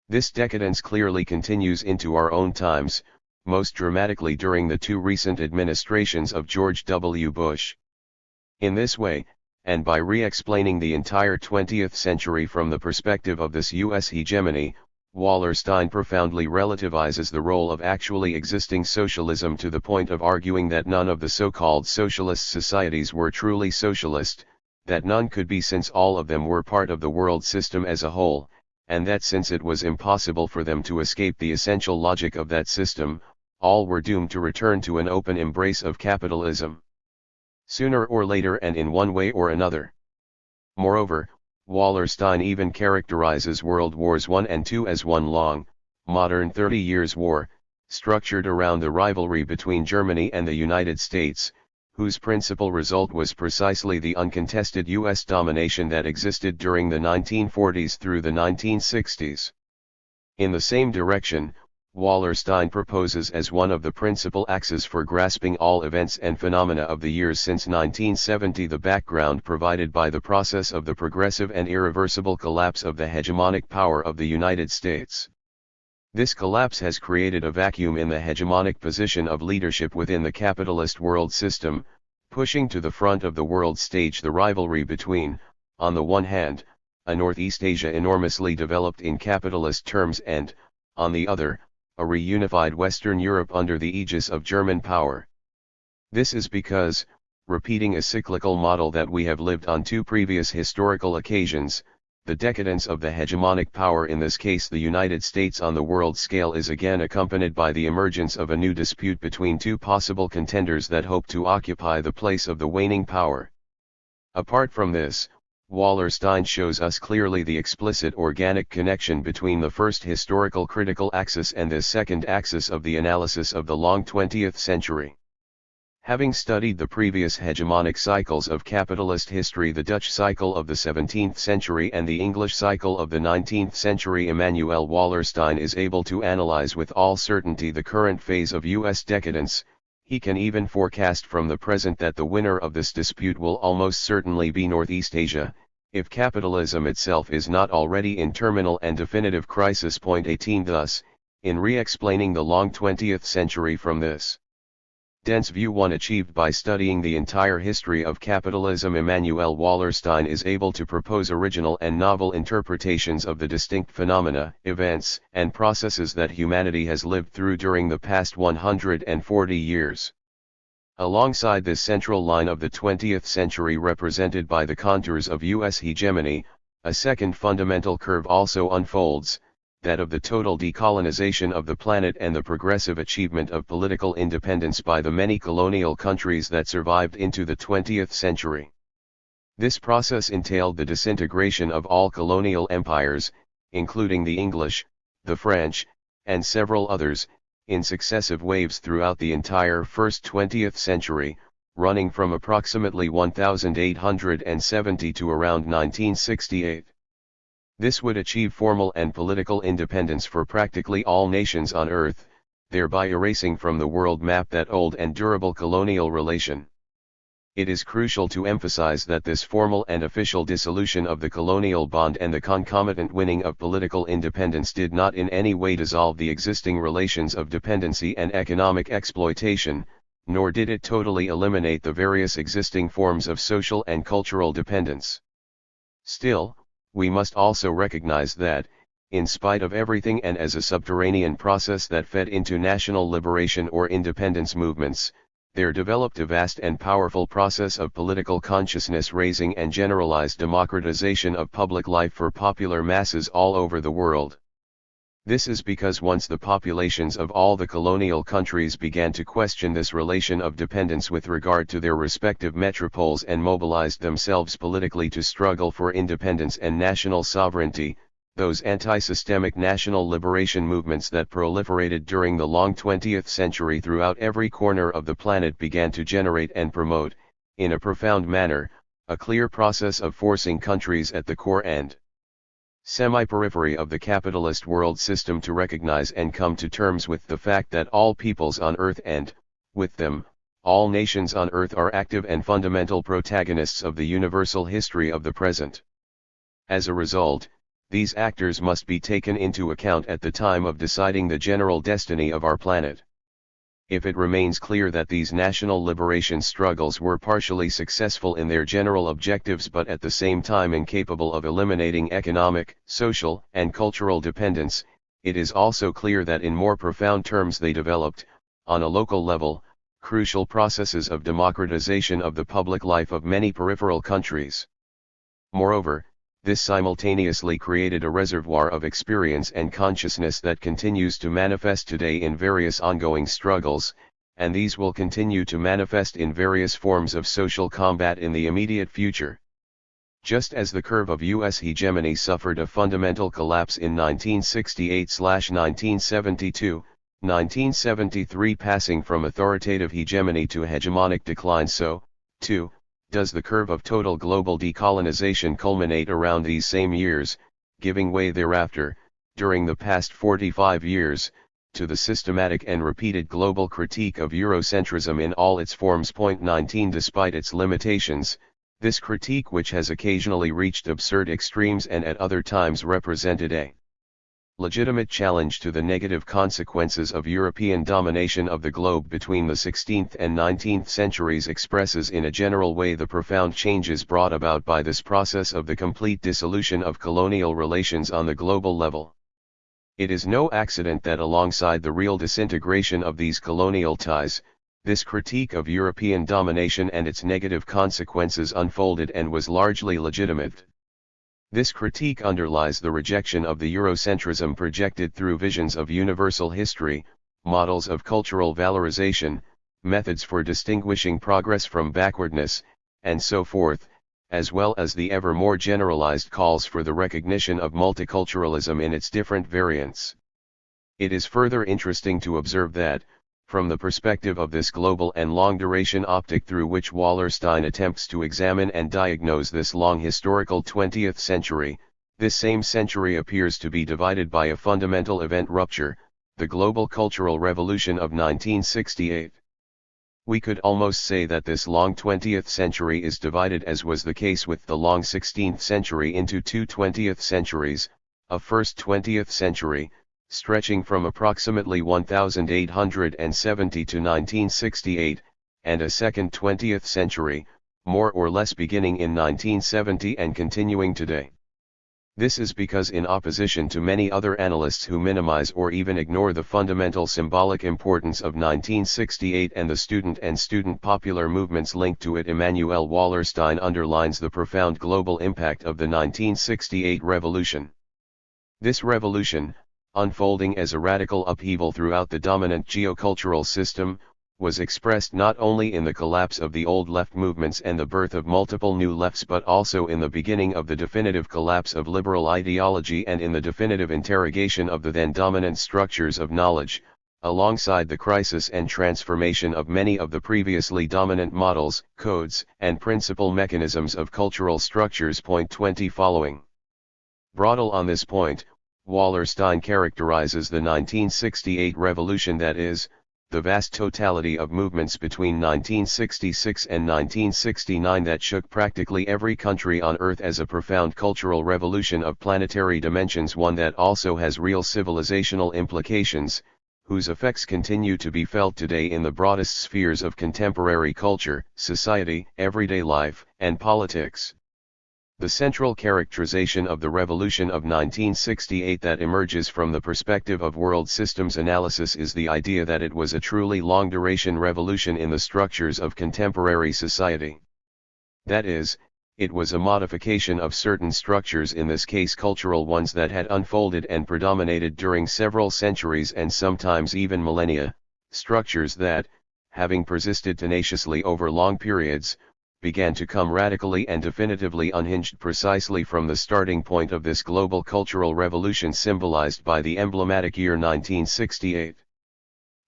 This decadence clearly continues into our own times, most dramatically during the two recent administrations of George W. Bush. In this way, and by re-explaining the entire 20th century from the perspective of this U.S. hegemony, Wallerstein profoundly relativizes the role of actually existing socialism to the point of arguing that none of the so-called socialist societies were truly socialist, that none could be since all of them were part of the world system as a whole, and that since it was impossible for them to escape the essential logic of that system, all were doomed to return to an open embrace of capitalism, sooner or later and in one way or another. Moreover, Wallerstein even characterizes World Wars I and II as one long, modern 30 Years' War, structured around the rivalry between Germany and the United States, whose principal result was precisely the uncontested U.S. domination that existed during the 1940s through the 1960s. In the same direction, Wallenstein proposes as one of the principal axes for grasping all events and phenomena of the years since 1970 the background provided by the process of the progressive and irreversible collapse of the hegemonic power of the United States. This collapse has created a vacuum in the hegemonic position of leadership within the capitalist world system, pushing to the front of the world stage the rivalry between, on the one hand, a Northeast Asia enormously developed in capitalist terms and, on the other, a reunified Western Europe under the aegis of German power. This is because, repeating a cyclical model that we have lived on two previous historical occasions, the decadence of the hegemonic power, in this case the United States on the world scale, is again accompanied by the emergence of a new dispute between two possible contenders that hope to occupy the place of the waning power. Apart from this, Wallenstein shows us clearly the explicit organic connection between the first historical critical axis and this second axis of the analysis of the long 20th century. Having studied the previous hegemonic cycles of capitalist history, the Dutch cycle of the 17th century and the English cycle of the 19th century, Immanuel Wallenstein is able to analyze with all certainty the current phase of U.S. decadence. He can even forecast from the present that the winner of this dispute will almost certainly be Northeast Asia, if capitalism itself is not already in terminal and definitive crisis. Point 18. Thus, in re-explaining the long 20th century from this dense view, one achieved by studying the entire history of capitalism, Immanuel Wallenstein is able to propose original and novel interpretations of the distinct phenomena, events, and processes that humanity has lived through during the past 140 years. Alongside this central line of the 20th century represented by the contours of U.S. hegemony, a second fundamental curve also unfolds, that of the total decolonization of the planet and the progressive achievement of political independence by the many colonial countries that survived into the 20th century. This process entailed the disintegration of all colonial empires, including the English, the French, and several others, in successive waves throughout the entire first 20th century, running from approximately 1870 to around 1968. This would achieve formal and political independence for practically all nations on Earth, thereby erasing from the world map that old and durable colonial relation. It is crucial to emphasize that this formal and official dissolution of the colonial bond and the concomitant winning of political independence did not in any way dissolve the existing relations of dependency and economic exploitation, nor did it totally eliminate the various existing forms of social and cultural dependence. Still, we must also recognize that, in spite of everything and as a subterranean process that fed into national liberation or independence movements, there developed a vast and powerful process of political consciousness raising and generalized democratization of public life for popular masses all over the world. This is because once the populations of all the colonial countries began to question this relation of dependence with regard to their respective metropoles and mobilized themselves politically to struggle for independence and national sovereignty, those anti-systemic national liberation movements that proliferated during the long 20th century throughout every corner of the planet began to generate and promote, in a profound manner, a clear process of forcing countries at the core and semi-periphery of the capitalist world system to recognize and come to terms with the fact that all peoples on Earth and, with them, all nations on Earth are active and fundamental protagonists of the universal history of the present. As a result, these actors must be taken into account at the time of deciding the general destiny of our planet. If it remains clear that these national liberation struggles were partially successful in their general objectives but at the same time incapable of eliminating economic, social, and cultural dependence, it is also clear that in more profound terms they developed, on a local level, crucial processes of democratization of the public life of many peripheral countries. Moreover, this simultaneously created a reservoir of experience and consciousness that continues to manifest today in various ongoing struggles, and these will continue to manifest in various forms of social combat in the immediate future. Just as the curve of U.S. hegemony suffered a fundamental collapse in 1968-1972, 1973 passing from authoritative hegemony to hegemonic decline. So, too, does the curve of total global decolonization culminate around these same years, giving way thereafter, during the past 45 years, to the systematic and repeated global critique of Eurocentrism in all its forms. 19 Despite its limitations, this critique, which has occasionally reached absurd extremes and at other times represented a legitimate challenge to the negative consequences of European domination of the globe between the 16th and 19th centuries, expresses in a general way the profound changes brought about by this process of the complete dissolution of colonial relations on the global level. It is no accident that alongside the real disintegration of these colonial ties, this critique of European domination and its negative consequences unfolded and was largely legitimate. This critique underlies the rejection of the Eurocentrism projected through visions of universal history, models of cultural valorization, methods for distinguishing progress from backwardness, and so forth, as well as the ever more generalized calls for the recognition of multiculturalism in its different variants. It is further interesting to observe that, from the perspective of this global and long-duration optic through which Wallerstein attempts to examine and diagnose this long historical 20th century, this same century appears to be divided by a fundamental event rupture, the global cultural revolution of 1968. We could almost say that this long 20th century is divided, as was the case with the long 16th century, into two 20th centuries, a first 20th century, stretching from approximately 1870 to 1968, and a second 20th century, more or less beginning in 1970 and continuing today. This is because, in opposition to many other analysts who minimize or even ignore the fundamental symbolic importance of 1968 and the student and student popular movements linked to it, Immanuel Wallerstein underlines the profound global impact of the 1968 revolution. This revolution, unfolding as a radical upheaval throughout the dominant geocultural system, was expressed not only in the collapse of the old left movements and the birth of multiple new lefts, but also in the beginning of the definitive collapse of liberal ideology and in the definitive interrogation of the then dominant structures of knowledge, alongside the crisis and transformation of many of the previously dominant models, codes, and principal mechanisms of cultural structures. 20 Following Broadel on this point, Wallerstein characterizes the 1968 revolution, that is, the vast totality of movements between 1966 and 1969 that shook practically every country on Earth, as a profound cultural revolution of planetary dimensions, one that also has real civilizational implications, whose effects continue to be felt today in the broadest spheres of contemporary culture, society, everyday life, and politics. The central characterization of the revolution of 1968 that emerges from the perspective of world systems analysis is the idea that it was a truly long-duration revolution in the structures of contemporary society. That is, it was a modification of certain structures, in this case cultural ones, that had unfolded and predominated during several centuries and sometimes even millennia, structures that, having persisted tenaciously over long periods, began to come radically and definitively unhinged precisely from the starting point of this global cultural revolution symbolized by the emblematic year 1968.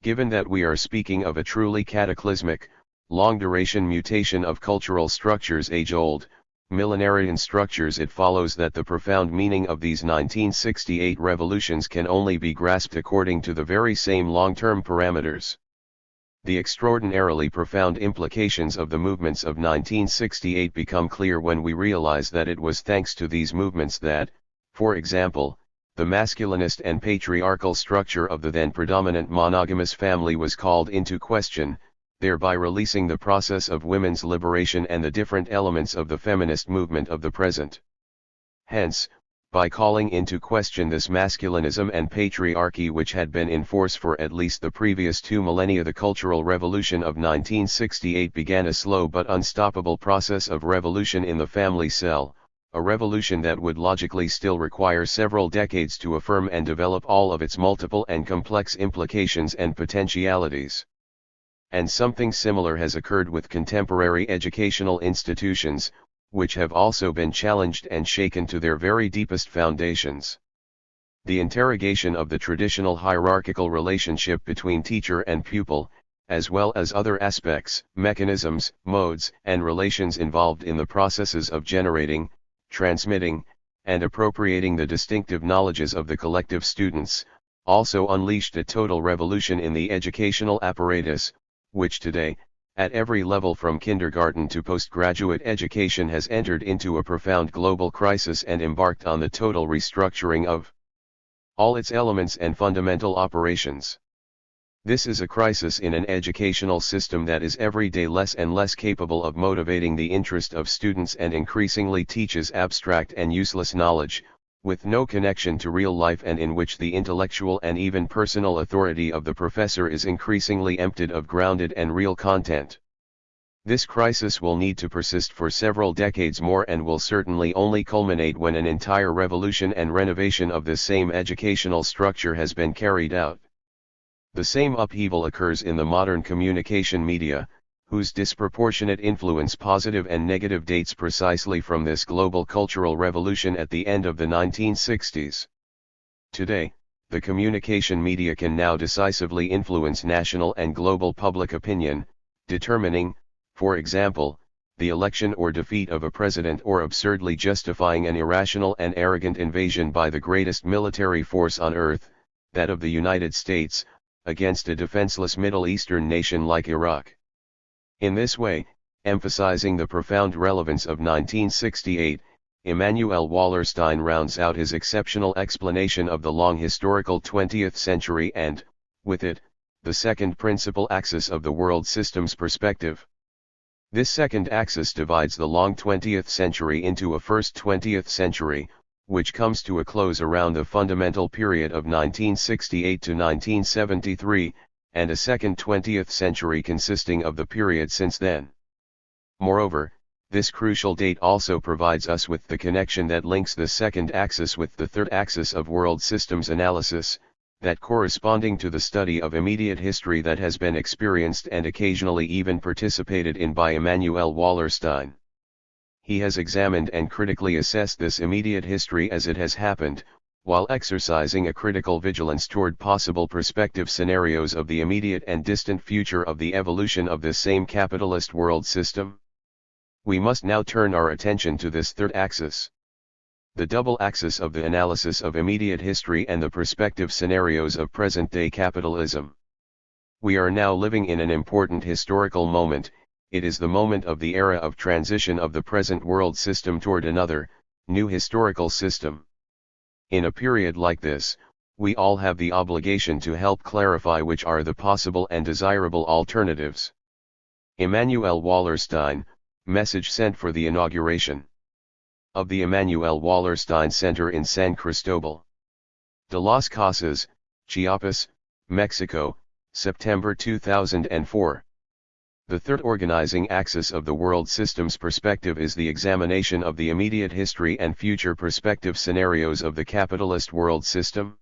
Given that we are speaking of a truly cataclysmic, long-duration mutation of cultural structures, age-old, millenarian structures, it follows that the profound meaning of these 1968 revolutions can only be grasped according to the very same long-term parameters. The extraordinarily profound implications of the movements of 1968 become clear when we realize that it was thanks to these movements that, for example, the masculinist and patriarchal structure of the then predominant monogamous family was called into question, thereby releasing the process of women's liberation and the different elements of the feminist movement of the present. Hence, by calling into question this masculinism and patriarchy which had been in force for at least the previous 2 millennia, the Cultural Revolution of 1968 began a slow but unstoppable process of revolution in the family cell, a revolution that would logically still require several decades to affirm and develop all of its multiple and complex implications and potentialities. And something similar has occurred with contemporary educational institutions, which have also been challenged and shaken to their very deepest foundations. the interrogation of the traditional hierarchical relationship between teacher and pupil, as well as other aspects, mechanisms, modes, and relations involved in the processes of generating, transmitting, and appropriating the distinctive knowledges of the collective students, also unleashed a total revolution in the educational apparatus, which today, at every level from kindergarten to postgraduate education, has entered into a profound global crisis and embarked on the total restructuring of all its elements and fundamental operations. This is a crisis in an educational system that is every day less and less capable of motivating the interest of students and increasingly teaches abstract and useless knowledge, with no connection to real life, and in which the intellectual and even personal authority of the professor is increasingly emptied of grounded and real content. This crisis will need to persist for several decades more and will certainly only culminate when an entire revolution and renovation of this same educational structure has been carried out. The same upheaval occurs in the modern communication media, whose disproportionate influence, positive and negative, dates precisely from this global cultural revolution at the end of the 1960s. Today, the communication media can now decisively influence national and global public opinion, determining, for example, the election or defeat of a president, or absurdly justifying an irrational and arrogant invasion by the greatest military force on earth, that of the United States, against a defenseless Middle Eastern nation like Iraq. In this way, emphasizing the profound relevance of 1968, Immanuel Wallerstein rounds out his exceptional explanation of the long historical 20th century and, with it, the second principal axis of the world system's perspective. This second axis divides the long 20th century into a first 20th century, which comes to a close around the fundamental period of 1968 to 1973, and a second 20th century consisting of the period since then. Moreover, this crucial date also provides us with the connection that links the second axis with the third axis of world systems analysis, that corresponding to the study of immediate history that has been experienced and occasionally even participated in by Immanuel Wallerstein. He has examined and critically assessed this immediate history as it has happened, while exercising a critical vigilance toward possible prospective scenarios of the immediate and distant future of the evolution of this same capitalist world system. We must now turn our attention to this third axis, the double axis of the analysis of immediate history and the prospective scenarios of present-day capitalism. We are now living in an important historical moment. It is the moment of the era of transition of the present world system toward another, new historical system. In a period like this, we all have the obligation to help clarify which are the possible and desirable alternatives. Immanuel Wallerstein, message sent for the inauguration of the Immanuel Wallerstein Center in San Cristobal de las Casas, Chiapas, Mexico, September 2004. The third organizing axis of the world system's perspective is the examination of the immediate history and future prospective scenarios of the capitalist world system.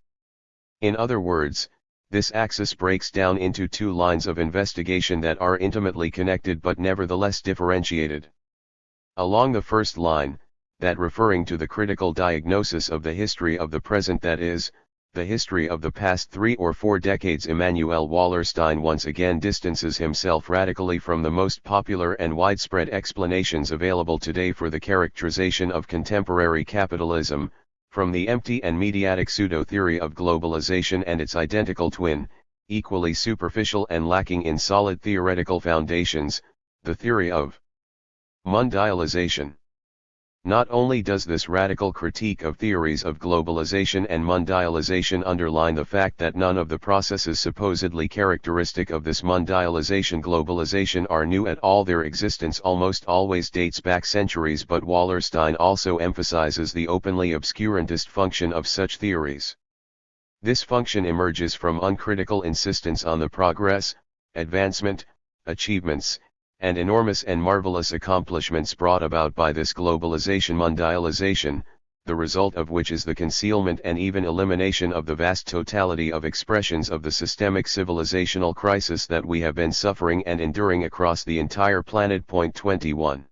In other words, this axis breaks down into two lines of investigation that are intimately connected but nevertheless differentiated. Along the first line, that referring to the critical diagnosis of the history of the present, that is, the history of the past 3 or 4 decades, Immanuel Wallerstein once again distances himself radically from the most popular and widespread explanations available today for the characterization of contemporary capitalism, from the empty and mediatic pseudo-theory of globalization and its identical twin, equally superficial and lacking in solid theoretical foundations, the theory of mondialization. Not only does this radical critique of theories of globalization and mondialization underline the fact that none of the processes supposedly characteristic of this mondialization-globalization are new at all, their existence almost always dates back centuries, but Wallerstein also emphasizes the openly obscurantist function of such theories. This function emerges from uncritical insistence on the progress, advancement, achievements, and enormous and marvelous accomplishments brought about by this globalization-mondialization, the result of which is the concealment and even elimination of the vast totality of expressions of the systemic civilizational crisis that we have been suffering and enduring across the entire planet. 21.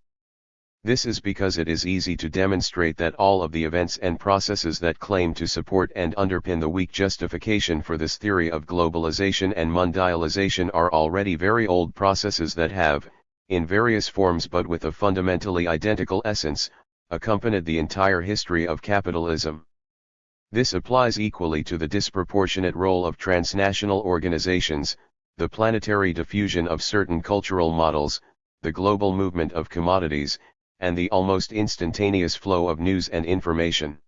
This is because it is easy to demonstrate that all of the events and processes that claim to support and underpin the weak justification for this theory of globalization and mondialization are already very old processes that have, in various forms but with a fundamentally identical essence, accompanied the entire history of capitalism. This applies equally to the disproportionate role of transnational organizations, the planetary diffusion of certain cultural models, the global movement of commodities, and the almost instantaneous flow of news and information.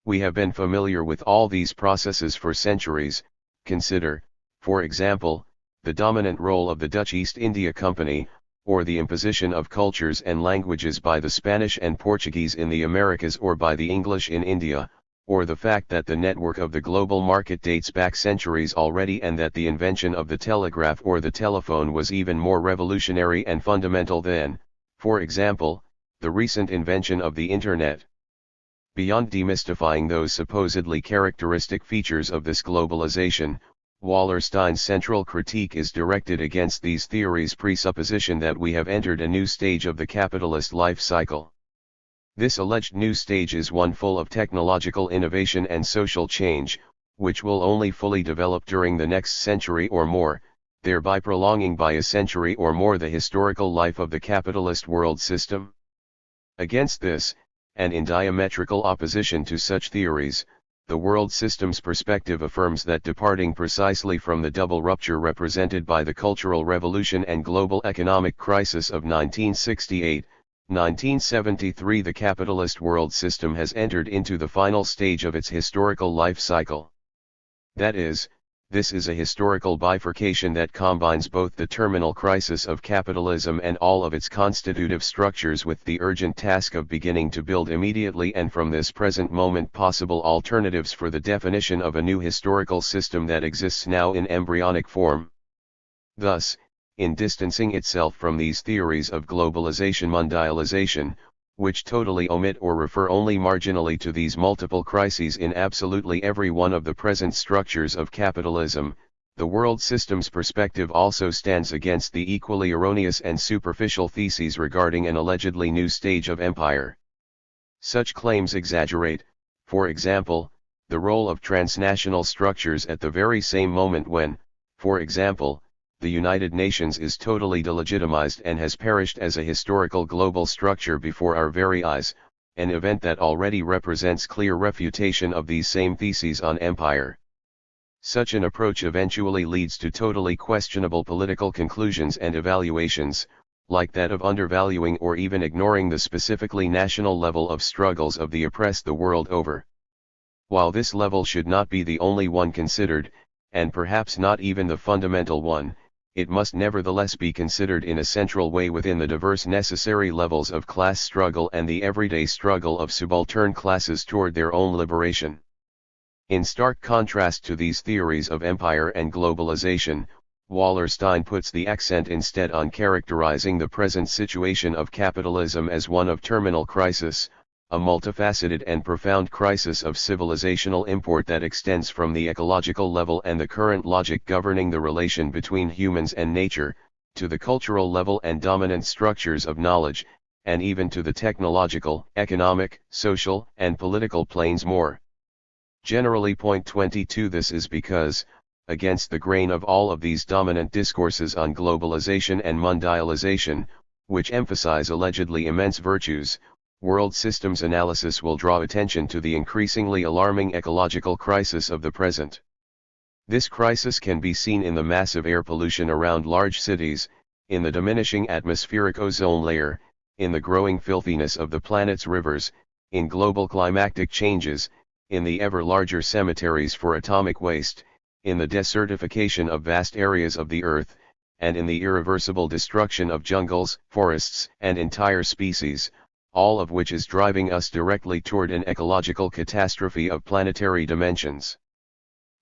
We have been familiar with all these processes for centuries. Consider, for example, the dominant role of the Dutch East India Company, or the imposition of cultures and languages by the Spanish and Portuguese in the Americas or by the English in India, or the fact that the network of the global market dates back centuries already and that the invention of the telegraph or the telephone was even more revolutionary and fundamental than, for example, the recent invention of the Internet. Beyond demystifying those supposedly characteristic features of this globalization, Wallerstein's central critique is directed against these theories' presupposition that we have entered a new stage of the capitalist life cycle. This alleged new stage is one full of technological innovation and social change, which will only fully develop during the next century or more, thereby prolonging by a century or more the historical life of the capitalist world system. Against this, and in diametrical opposition to such theories, the world system's perspective affirms that departing precisely from the double rupture represented by the Cultural Revolution and global economic crisis of 1968-1973, the capitalist world system has entered into the final stage of its historical life cycle. That is, this is a historical bifurcation that combines both the terminal crisis of capitalism and all of its constitutive structures with the urgent task of beginning to build immediately and from this present moment possible alternatives for the definition of a new historical system that exists now in embryonic form. Thus, in distancing itself from these theories of globalization mondialization, which totally omit or refer only marginally to these multiple crises in absolutely every one of the present structures of capitalism, the world system's perspective also stands against the equally erroneous and superficial theses regarding an allegedly new stage of empire. Such claims exaggerate, for example, the role of transnational structures at the very same moment when, for example, the United Nations is totally delegitimized and has perished as a historical global structure before our very eyes, an event that already represents clear refutation of these same theses on empire. Such an approach eventually leads to totally questionable political conclusions and evaluations, like that of undervaluing or even ignoring the specifically national level of struggles of the oppressed the world over. While this level should not be the only one considered, and perhaps not even the fundamental one, it must nevertheless be considered in a central way within the diverse necessary levels of class struggle and the everyday struggle of subaltern classes toward their own liberation. In stark contrast to these theories of empire and globalization, Wallerstein puts the accent instead on characterizing the present situation of capitalism as one of terminal crisis, a multifaceted and profound crisis of civilizational import that extends from the ecological level and the current logic governing the relation between humans and nature, to the cultural level and dominant structures of knowledge, and even to the technological, economic, social, and political planes more generally. Point 22. This is because, against the grain of all of these dominant discourses on globalization and mondialization, which emphasize allegedly immense virtues, world systems analysis will draw attention to the increasingly alarming ecological crisis of the present. This crisis can be seen in the massive air pollution around large cities, in the diminishing atmospheric ozone layer, in the growing filthiness of the planet's rivers, in global climatic changes, in the ever larger cemeteries for atomic waste, in the desertification of vast areas of the earth, and in the irreversible destruction of jungles, forests, and entire species, all of which is driving us directly toward an ecological catastrophe of planetary dimensions.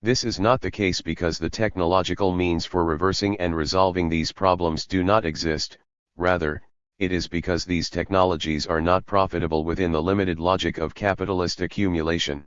This is not the case because the technological means for reversing and resolving these problems do not exist, rather, it is because these technologies are not profitable within the limited logic of capitalist accumulation.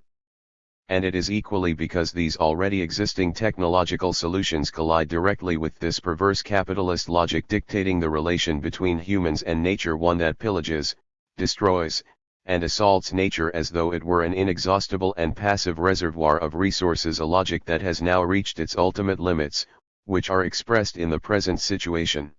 and it is equally because these already existing technological solutions collide directly with this perverse capitalist logic dictating the relation between humans and nature, one that pillages, destroys, and assaults nature as though it were an inexhaustible and passive reservoir of resources, a logic that has now reached its ultimate limits, which are expressed in the present situation.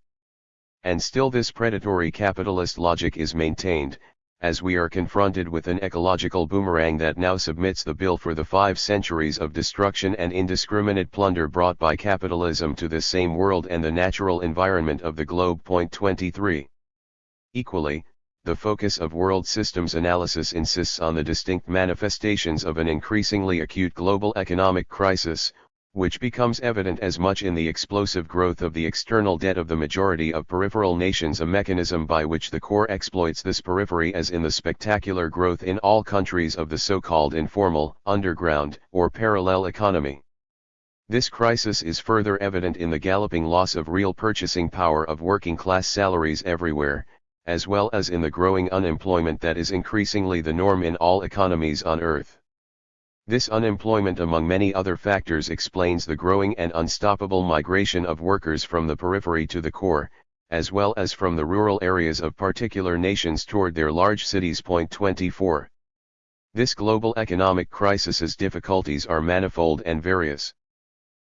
And still this predatory capitalist logic is maintained, as we are confronted with an ecological boomerang that now submits the bill for the 5 centuries of destruction and indiscriminate plunder brought by capitalism to this same world and the natural environment of the globe. 23. Equally, the focus of world systems analysis insists on the distinct manifestations of an increasingly acute global economic crisis, which becomes evident as much in the explosive growth of the external debt of the majority of peripheral nations, a mechanism by which the core exploits this periphery, as in the spectacular growth in all countries of the so-called informal, underground, or parallel economy. This crisis is further evident in the galloping loss of real purchasing power of working-class salaries everywhere, as well as in the growing unemployment that is increasingly the norm in all economies on Earth. This unemployment, among many other factors, explains the growing and unstoppable migration of workers from the periphery to the core, as well as from the rural areas of particular nations toward their large cities. 24. This global economic crisis's difficulties are manifold and various.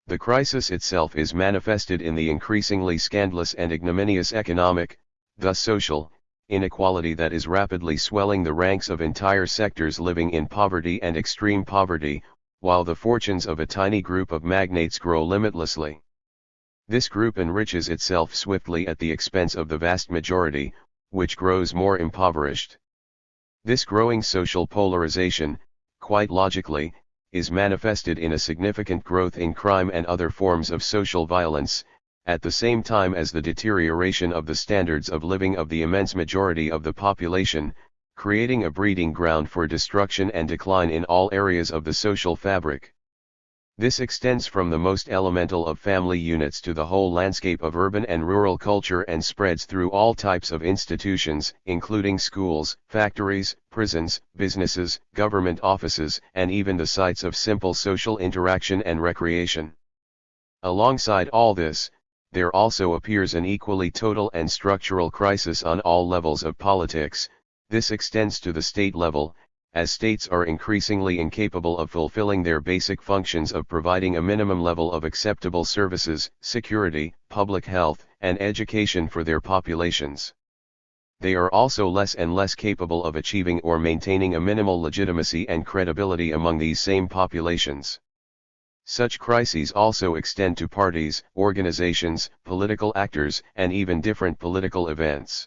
The crisis itself is manifested in the increasingly scandalous and ignominious economic, thus social, inequality that is rapidly swelling the ranks of entire sectors living in poverty and extreme poverty, while the fortunes of a tiny group of magnates grow limitlessly. This group enriches itself swiftly at the expense of the vast majority, which grows more impoverished. This growing social polarization, quite logically, is manifested in a significant growth in crime and other forms of social violence, at the same time as the deterioration of the standards of living of the immense majority of the population, creating a breeding ground for destruction and decline in all areas of the social fabric. This extends from the most elemental of family units to the whole landscape of urban and rural culture and spreads through all types of institutions, including schools, factories, prisons, businesses, government offices, and even the sites of simple social interaction and recreation. Alongside all this, there also appears an equally total and structural crisis on all levels of politics. This extends to the state level, as states are increasingly incapable of fulfilling their basic functions of providing a minimum level of acceptable services, security, public health, and education for their populations. They are also less and less capable of achieving or maintaining a minimal legitimacy and credibility among these same populations. Such crises also extend to parties, organizations, political actors, and even different political events.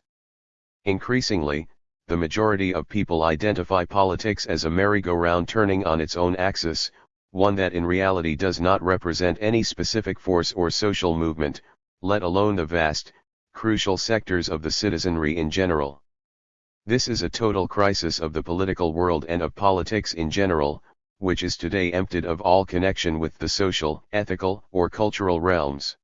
Increasingly, the majority of people identify politics as a merry-go-round turning on its own axis, one that in reality does not represent any specific force or social movement, let alone the vast, crucial sectors of the citizenry in general. This is a total crisis of the political world and of politics in general, which is today emptied of all connection with the social, ethical, or cultural realms.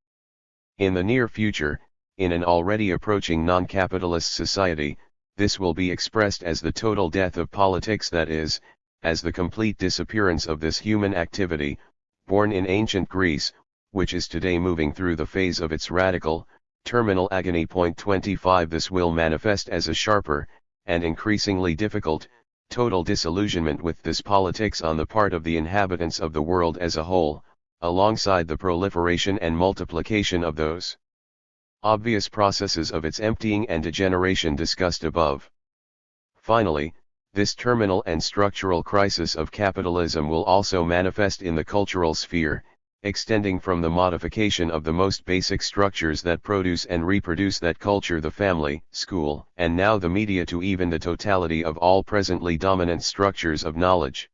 In the near future, in an already approaching non-capitalist society, this will be expressed as the total death of politics, that is, as the complete disappearance of this human activity, born in ancient Greece, which is today moving through the phase of its radical, terminal agony. 25. This will manifest as a sharper, and increasingly difficult, total disillusionment with this politics on the part of the inhabitants of the world as a whole, alongside the proliferation and multiplication of those obvious processes of its emptying and degeneration discussed above. Finally, this terminal and structural crisis of capitalism will also manifest in the cultural sphere, extending from the modification of the most basic structures that produce and reproduce that culture, the family, school, and now the media, to even the totality of all presently dominant structures of knowledge.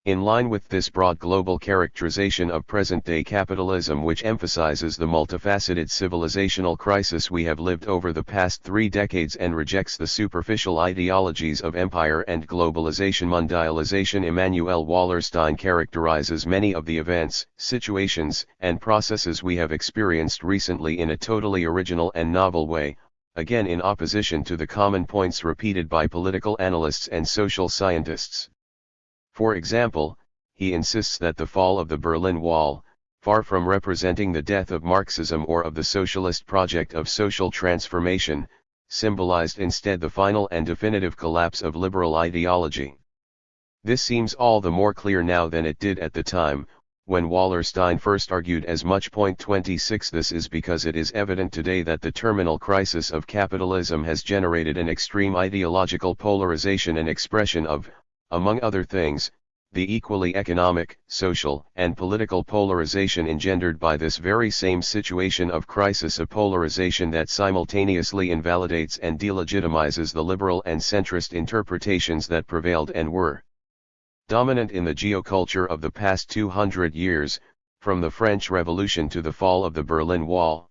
In line with this broad global characterization of present-day capitalism, which emphasizes the multifaceted civilizational crisis we have lived over the past 3 decades and rejects the superficial ideologies of empire and globalization mondialization, Immanuel Wallenstein characterizes many of the events, situations, and processes we have experienced recently in a totally original and novel way, again in opposition to the common points repeated by political analysts and social scientists. For example, he insists that the fall of the Berlin Wall, far from representing the death of Marxism or of the socialist project of social transformation, symbolized instead the final and definitive collapse of liberal ideology. This seems all the more clear now than it did at the time, when Wallerstein first argued as much. 26 This is because it is evident today that the terminal crisis of capitalism has generated an extreme ideological polarization and expression of, among other things, the equally economic, social, and political polarization engendered by this very same situation of crisis, a polarization that simultaneously invalidates and delegitimizes the liberal and centrist interpretations that prevailed and were dominant in the geoculture of the past 200 years, from the French Revolution to the fall of the Berlin Wall.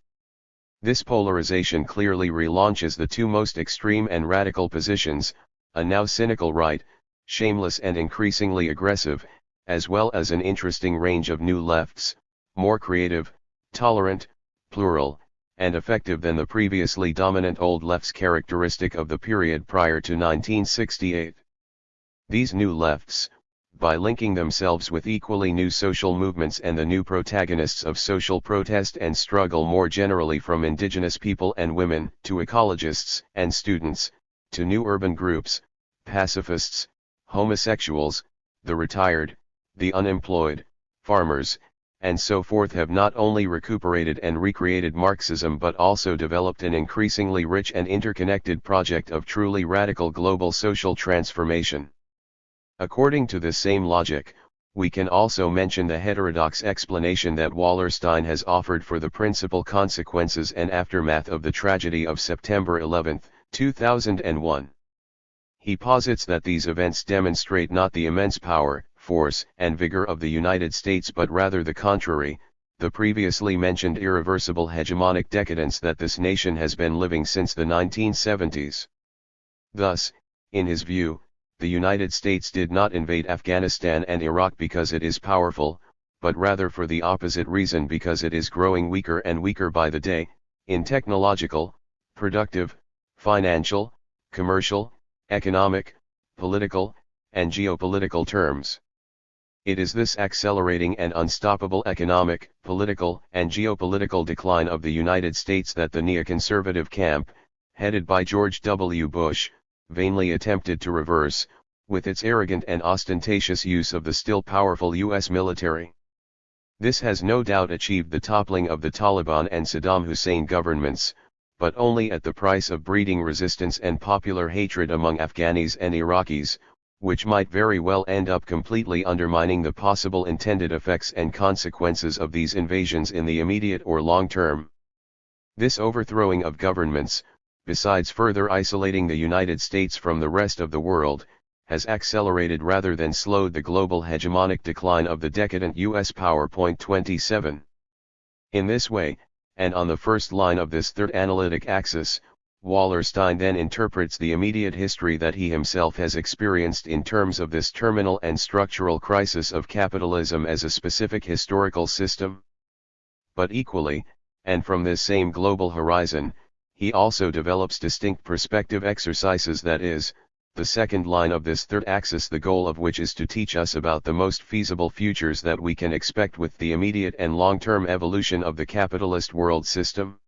This polarization clearly relaunches the two most extreme and radical positions, a now cynical right, shameless and increasingly aggressive, as well as an interesting range of new lefts, more creative, tolerant, plural, and effective than the previously dominant old lefts characteristic of the period prior to 1968. These new lefts, by linking themselves with equally new social movements and the new protagonists of social protest and struggle more generally, from indigenous people and women, to ecologists and students, to new urban groups, pacifists, homosexuals, the retired, the unemployed, farmers, and so forth, have not only recuperated and recreated Marxism but also developed an increasingly rich and interconnected project of truly radical global social transformation. According to this same logic, we can also mention the heterodox explanation that Wallerstein has offered for the principal consequences and aftermath of the tragedy of September 11, 2001. He posits that these events demonstrate not the immense power, force, and vigor of the United States but rather the contrary, the previously mentioned irreversible hegemonic decadence that this nation has been living since the 1970s. Thus, in his view, the United States did not invade Afghanistan and Iraq because it is powerful, but rather for the opposite reason, because it is growing weaker and weaker by the day, in technological, productive, financial, commercial, economic, political, and geopolitical terms. It is this accelerating and unstoppable economic, political, and geopolitical decline of the United States that the neoconservative camp, headed by George W. Bush, vainly attempted to reverse, with its arrogant and ostentatious use of the still powerful U.S. military. This has no doubt achieved the toppling of the Taliban and Saddam Hussein governments, but only at the price of breeding resistance and popular hatred among Afghanis and Iraqis, which might very well end up completely undermining the possible intended effects and consequences of these invasions in the immediate or long term. This overthrowing of governments, besides further isolating the United States from the rest of the world, has accelerated rather than slowed the global hegemonic decline of the decadent U.S. power. 27. In this way, and on the first line of this third analytic axis, Wallerstein then interprets the immediate history that he himself has experienced in terms of this terminal and structural crisis of capitalism as a specific historical system. But equally, and from this same global horizon, he also develops distinct perspective exercises, that is, the second line of this third axis, the goal of which is to teach us about the most feasible futures that we can expect with the immediate and long-term evolution of the capitalist world system.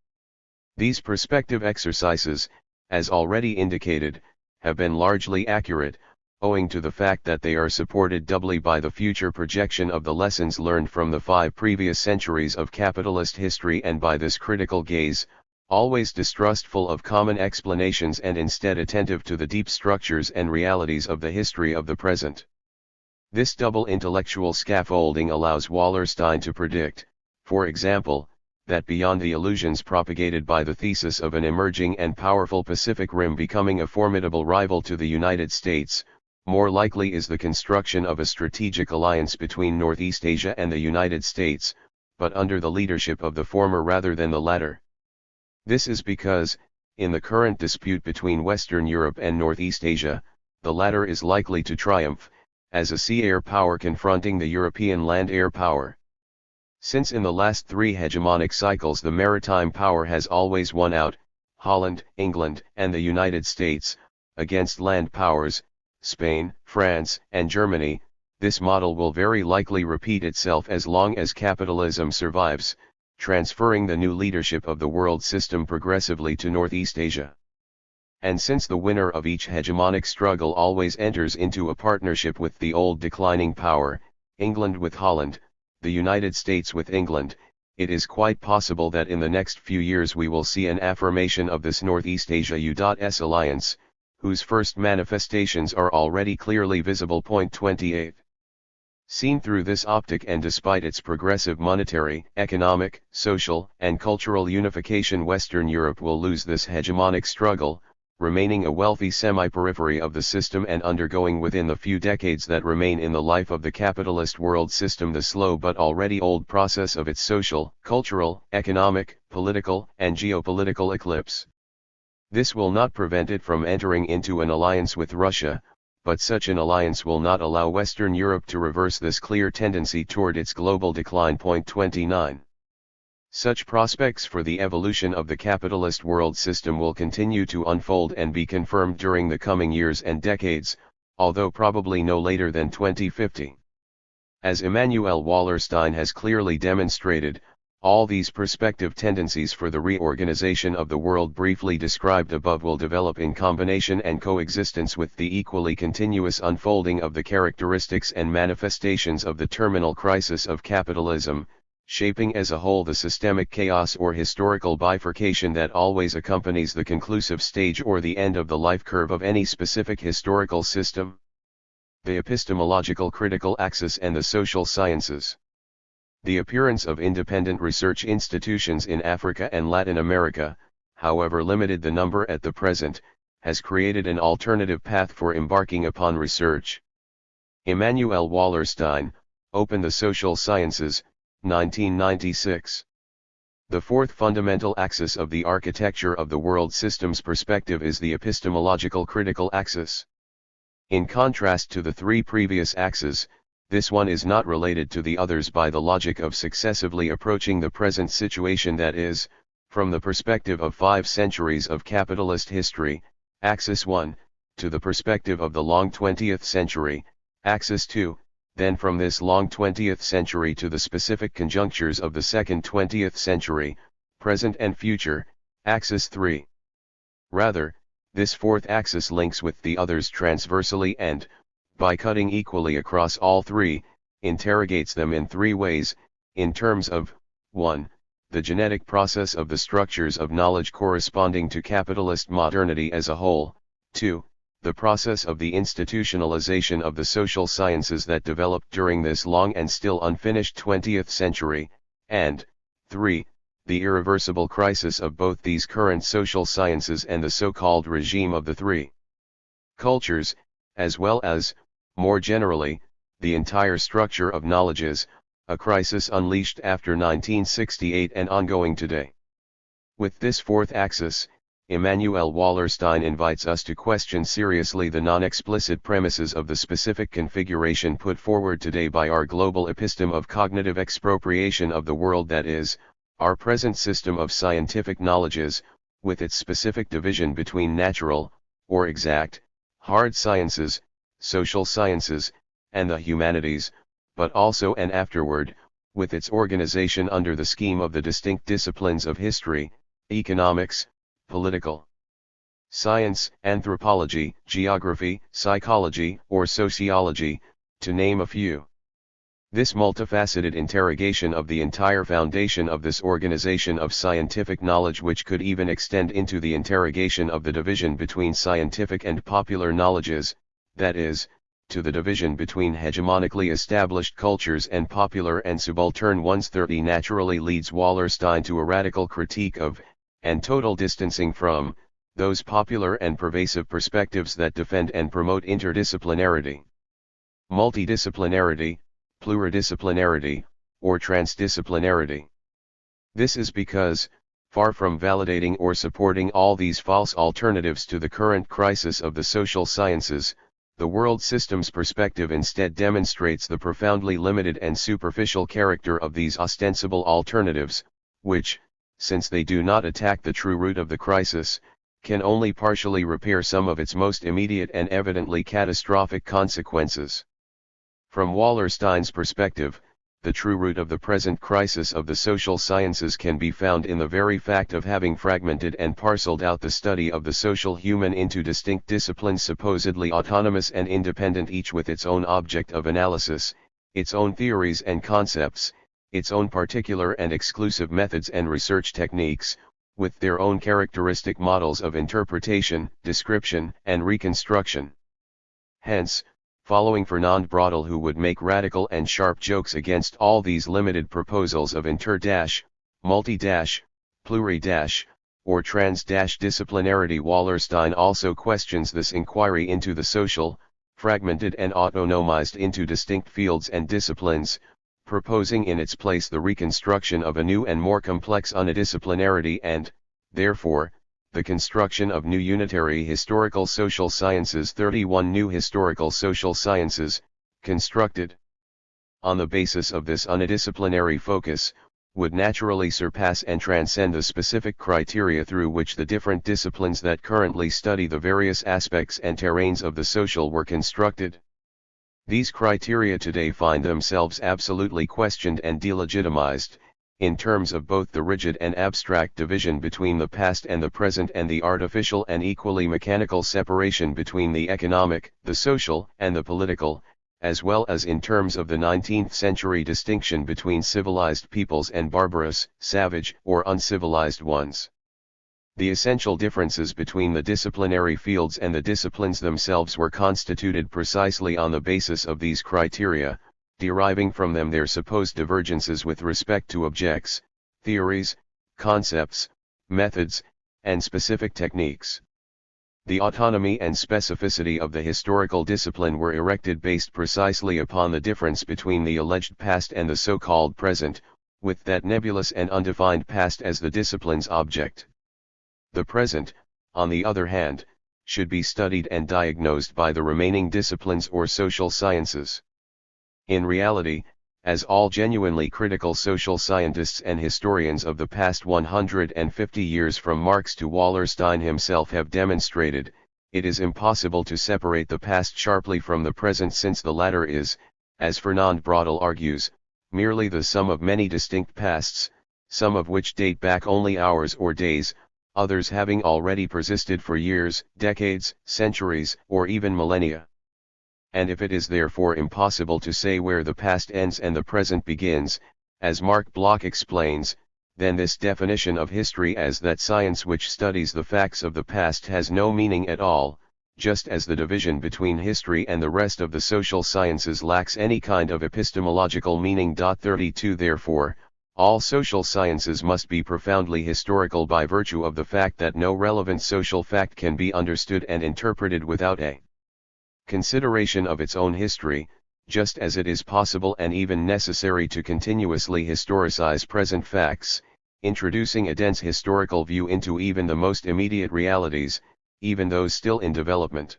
These perspective exercises, as already indicated, have been largely accurate, owing to the fact that they are supported doubly by the future projection of the lessons learned from the 5 previous centuries of capitalist history and by this critical gaze, always distrustful of common explanations and instead attentive to the deep structures and realities of the history of the present. This double intellectual scaffolding allows Wallerstein to predict, for example, that beyond the illusions propagated by the thesis of an emerging and powerful Pacific Rim becoming a formidable rival to the United States, more likely is the construction of a strategic alliance between Northeast Asia and the United States, but under the leadership of the former rather than the latter. This is because, in the current dispute between Western Europe and Northeast Asia, the latter is likely to triumph, as a sea-air power confronting the European land-air power. Since in the last 3 hegemonic cycles the maritime power has always won out, Holland, England, and the United States, against land powers, Spain, France, and Germany, This model will very likely repeat itself as long as capitalism survives, transferring the new leadership of the world system progressively to Northeast Asia. And since the winner of each hegemonic struggle always enters into a partnership with the old declining power, England with Holland, the United States with England, it is quite possible that in the next few years we will see an affirmation of this Northeast Asia U.S. alliance, whose first manifestations are already clearly visible. 28. Seen through this optic and despite its progressive monetary, economic, social, and cultural unification, Western Europe will lose this hegemonic struggle, remaining a wealthy semi-periphery of the system and undergoing within the few decades that remain in the life of the capitalist world system the slow but already old process of its social, cultural, economic, political, and geopolitical eclipse. This will not prevent it from entering into an alliance with Russia, but such an alliance will not allow Western Europe to reverse this clear tendency toward its global decline. 29. Such prospects for the evolution of the capitalist world system will continue to unfold and be confirmed during the coming years and decades, although probably no later than 2050. As Immanuel Wallerstein has clearly demonstrated, all these prospective tendencies for the reorganization of the world briefly described above will develop in combination and coexistence with the equally continuous unfolding of the characteristics and manifestations of the terminal crisis of capitalism, shaping as a whole the systemic chaos or historical bifurcation that always accompanies the conclusive stage or the end of the life curve of any specific historical system. The epistemological critical axis and the social sciences. The appearance of independent research institutions in Africa and Latin America, however limited the number at the present, has created an alternative path for embarking upon research. Immanuel Wallerstein, Open the Social Sciences, 1996. The fourth fundamental axis of the architecture of the world system's perspective is the epistemological critical axis. In contrast to the three previous axes, this one is not related to the others by the logic of successively approaching the present situation, that is, from the perspective of 5 centuries of capitalist history, Axis 1, to the perspective of the long 20th century, Axis 2, then from this long 20th century to the specific conjunctures of the second 20th century, present and future, Axis 3. Rather, this fourth axis links with the others transversally and, by cutting equally across all three, interrogates them in 3 ways, in terms of, 1. The genetic process of the structures of knowledge corresponding to capitalist modernity as a whole, 2. The process of the institutionalization of the social sciences that developed during this long and still unfinished 20th century, and, 3. The irreversible crisis of both these current social sciences and the so-called regime of the 3 cultures, as well as, more generally, the entire structure of knowledge is, a crisis unleashed after 1968 and ongoing today. With this fourth axis, Immanuel Wallerstein invites us to question seriously the non-explicit premises of the specific configuration put forward today by our global episteme of cognitive expropriation of the world, that is, our present system of scientific knowledges, with its specific division between natural, or exact, hard sciences, social sciences, and the humanities, but also and afterward, with its organization under the scheme of the distinct disciplines of history, economics, political science, anthropology, geography, psychology, or sociology, to name a few. This multifaceted interrogation of the entire foundation of this organization of scientific knowledge, which could even extend into the interrogation of the division between scientific and popular knowledges, that is, to the division between hegemonically established cultures and popular and subaltern ones, 30 naturally leads Wallerstein to a radical critique of, and total distancing from, those popular and pervasive perspectives that defend and promote interdisciplinarity, multidisciplinarity, pluridisciplinarity, or transdisciplinarity. This is because, far from validating or supporting all these false alternatives to the current crisis of the social sciences, the world system's perspective instead demonstrates the profoundly limited and superficial character of these ostensible alternatives, which, since they do not attack the true root of the crisis, can only partially repair some of its most immediate and evidently catastrophic consequences. From Wallerstein's perspective, the true root of the present crisis of the social sciences can be found in the very fact of having fragmented and parceled out the study of the social human into distinct disciplines supposedly autonomous and independent, each with its own object of analysis, its own theories and concepts, its own particular and exclusive methods and research techniques, with their own characteristic models of interpretation, description, and reconstruction. Hence, following Fernand Braudel, who would make radical and sharp jokes against all these limited proposals of multi- or trans-disciplinarity, Wallerstein also questions this inquiry into the social, fragmented and autonomized into distinct fields and disciplines, proposing in its place the reconstruction of a new and more complex unidisciplinarity and, therefore, the construction of new unitary historical social sciences, 31 new historical social sciences, constructed on the basis of this unidisciplinary focus, would naturally surpass and transcend the specific criteria through which the different disciplines that currently study the various aspects and terrains of the social were constructed. These criteria today find themselves absolutely questioned and delegitimized, in terms of both the rigid and abstract division between the past and the present and the artificial and equally mechanical separation between the economic, the social, and the political, as well as in terms of the 19th century distinction between civilized peoples and barbarous, savage, or uncivilized ones. The essential differences between the disciplinary fields and the disciplines themselves were constituted precisely on the basis of these criteria, deriving from them their supposed divergences with respect to objects, theories, concepts, methods, and specific techniques. The autonomy and specificity of the historical discipline were erected based precisely upon the difference between the alleged past and the so-called present, with that nebulous and undefined past as the discipline's object. The present, on the other hand, should be studied and diagnosed by the remaining disciplines or social sciences. In reality, as all genuinely critical social scientists and historians of the past 150 years from Marx to Wallerstein himself have demonstrated, it is impossible to separate the past sharply from the present, since the latter is, as Fernand Braudel argues, merely the sum of many distinct pasts, some of which date back only hours or days, others having already persisted for years, decades, centuries, or even millennia. And if it is therefore impossible to say where the past ends and the present begins, as Marc Bloch explains, then this definition of history as that science which studies the facts of the past has no meaning at all, just as the division between history and the rest of the social sciences lacks any kind of epistemological meaning. 32 Therefore, all social sciences must be profoundly historical by virtue of the fact that no relevant social fact can be understood and interpreted without a consideration of its own history, just as it is possible and even necessary to continuously historicize present facts, introducing a dense historical view into even the most immediate realities, even those still in development.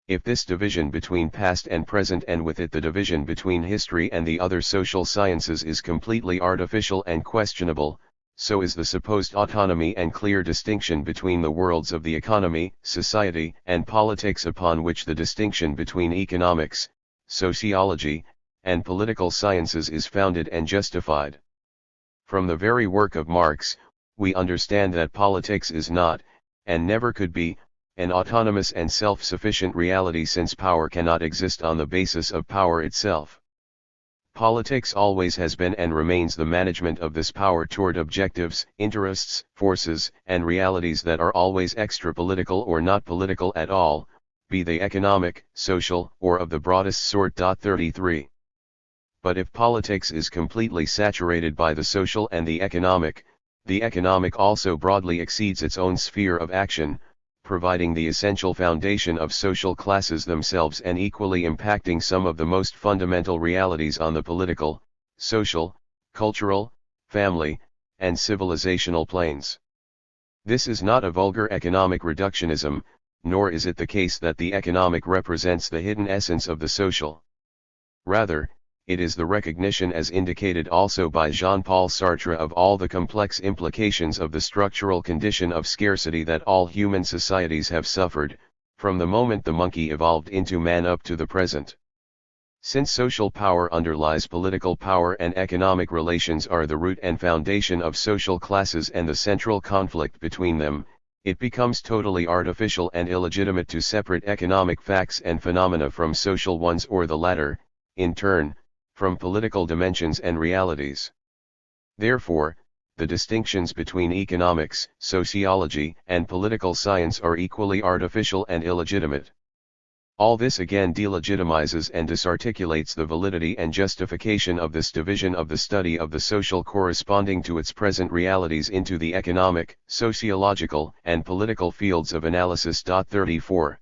If this division between past and present, and with it the division between history and the other social sciences, is completely artificial and questionable, so is the supposed autonomy and clear distinction between the worlds of the economy, society, and politics, upon which the distinction between economics, sociology, and political sciences is founded and justified. From the very work of Marx, we understand that politics is not, and never could be, an autonomous and self-sufficient reality, since power cannot exist on the basis of power itself. Politics always has been and remains the management of this power toward objectives, interests, forces, and realities that are always extra-political or not political at all, be they economic, social, or of the broadest sort. 33. But if politics is completely saturated by the social and the economic also broadly exceeds its own sphere of action, providing the essential foundation of social classes themselves and equally impacting some of the most fundamental realities on the political, social, cultural, family, and civilizational planes. This is not a vulgar economic reductionism, nor is it the case that the economic represents the hidden essence of the social. Rather, it is the recognition, as indicated also by Jean-Paul Sartre, of all the complex implications of the structural condition of scarcity that all human societies have suffered, from the moment the monkey evolved into man up to the present. Since social power underlies political power and economic relations are the root and foundation of social classes and the central conflict between them, it becomes totally artificial and illegitimate to separate economic facts and phenomena from social ones or the latter, in turn, from political dimensions and realities. Therefore, the distinctions between economics, sociology, and political science are equally artificial and illegitimate. All this again delegitimizes and disarticulates the validity and justification of this division of the study of the social corresponding to its present realities into the economic, sociological, and political fields of analysis. 34.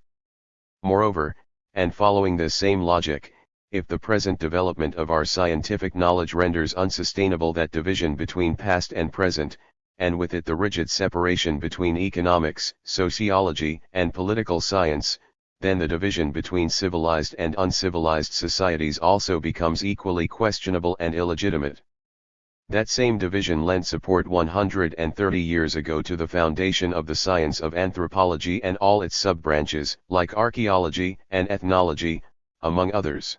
Moreover, and following this same logic, if the present development of our scientific knowledge renders unsustainable that division between past and present, and with it the rigid separation between economics, sociology, and political science, then the division between civilized and uncivilized societies also becomes equally questionable and illegitimate. That same division lent support 130 years ago to the foundation of the science of anthropology and all its sub-branches, like archaeology and ethnology, among others.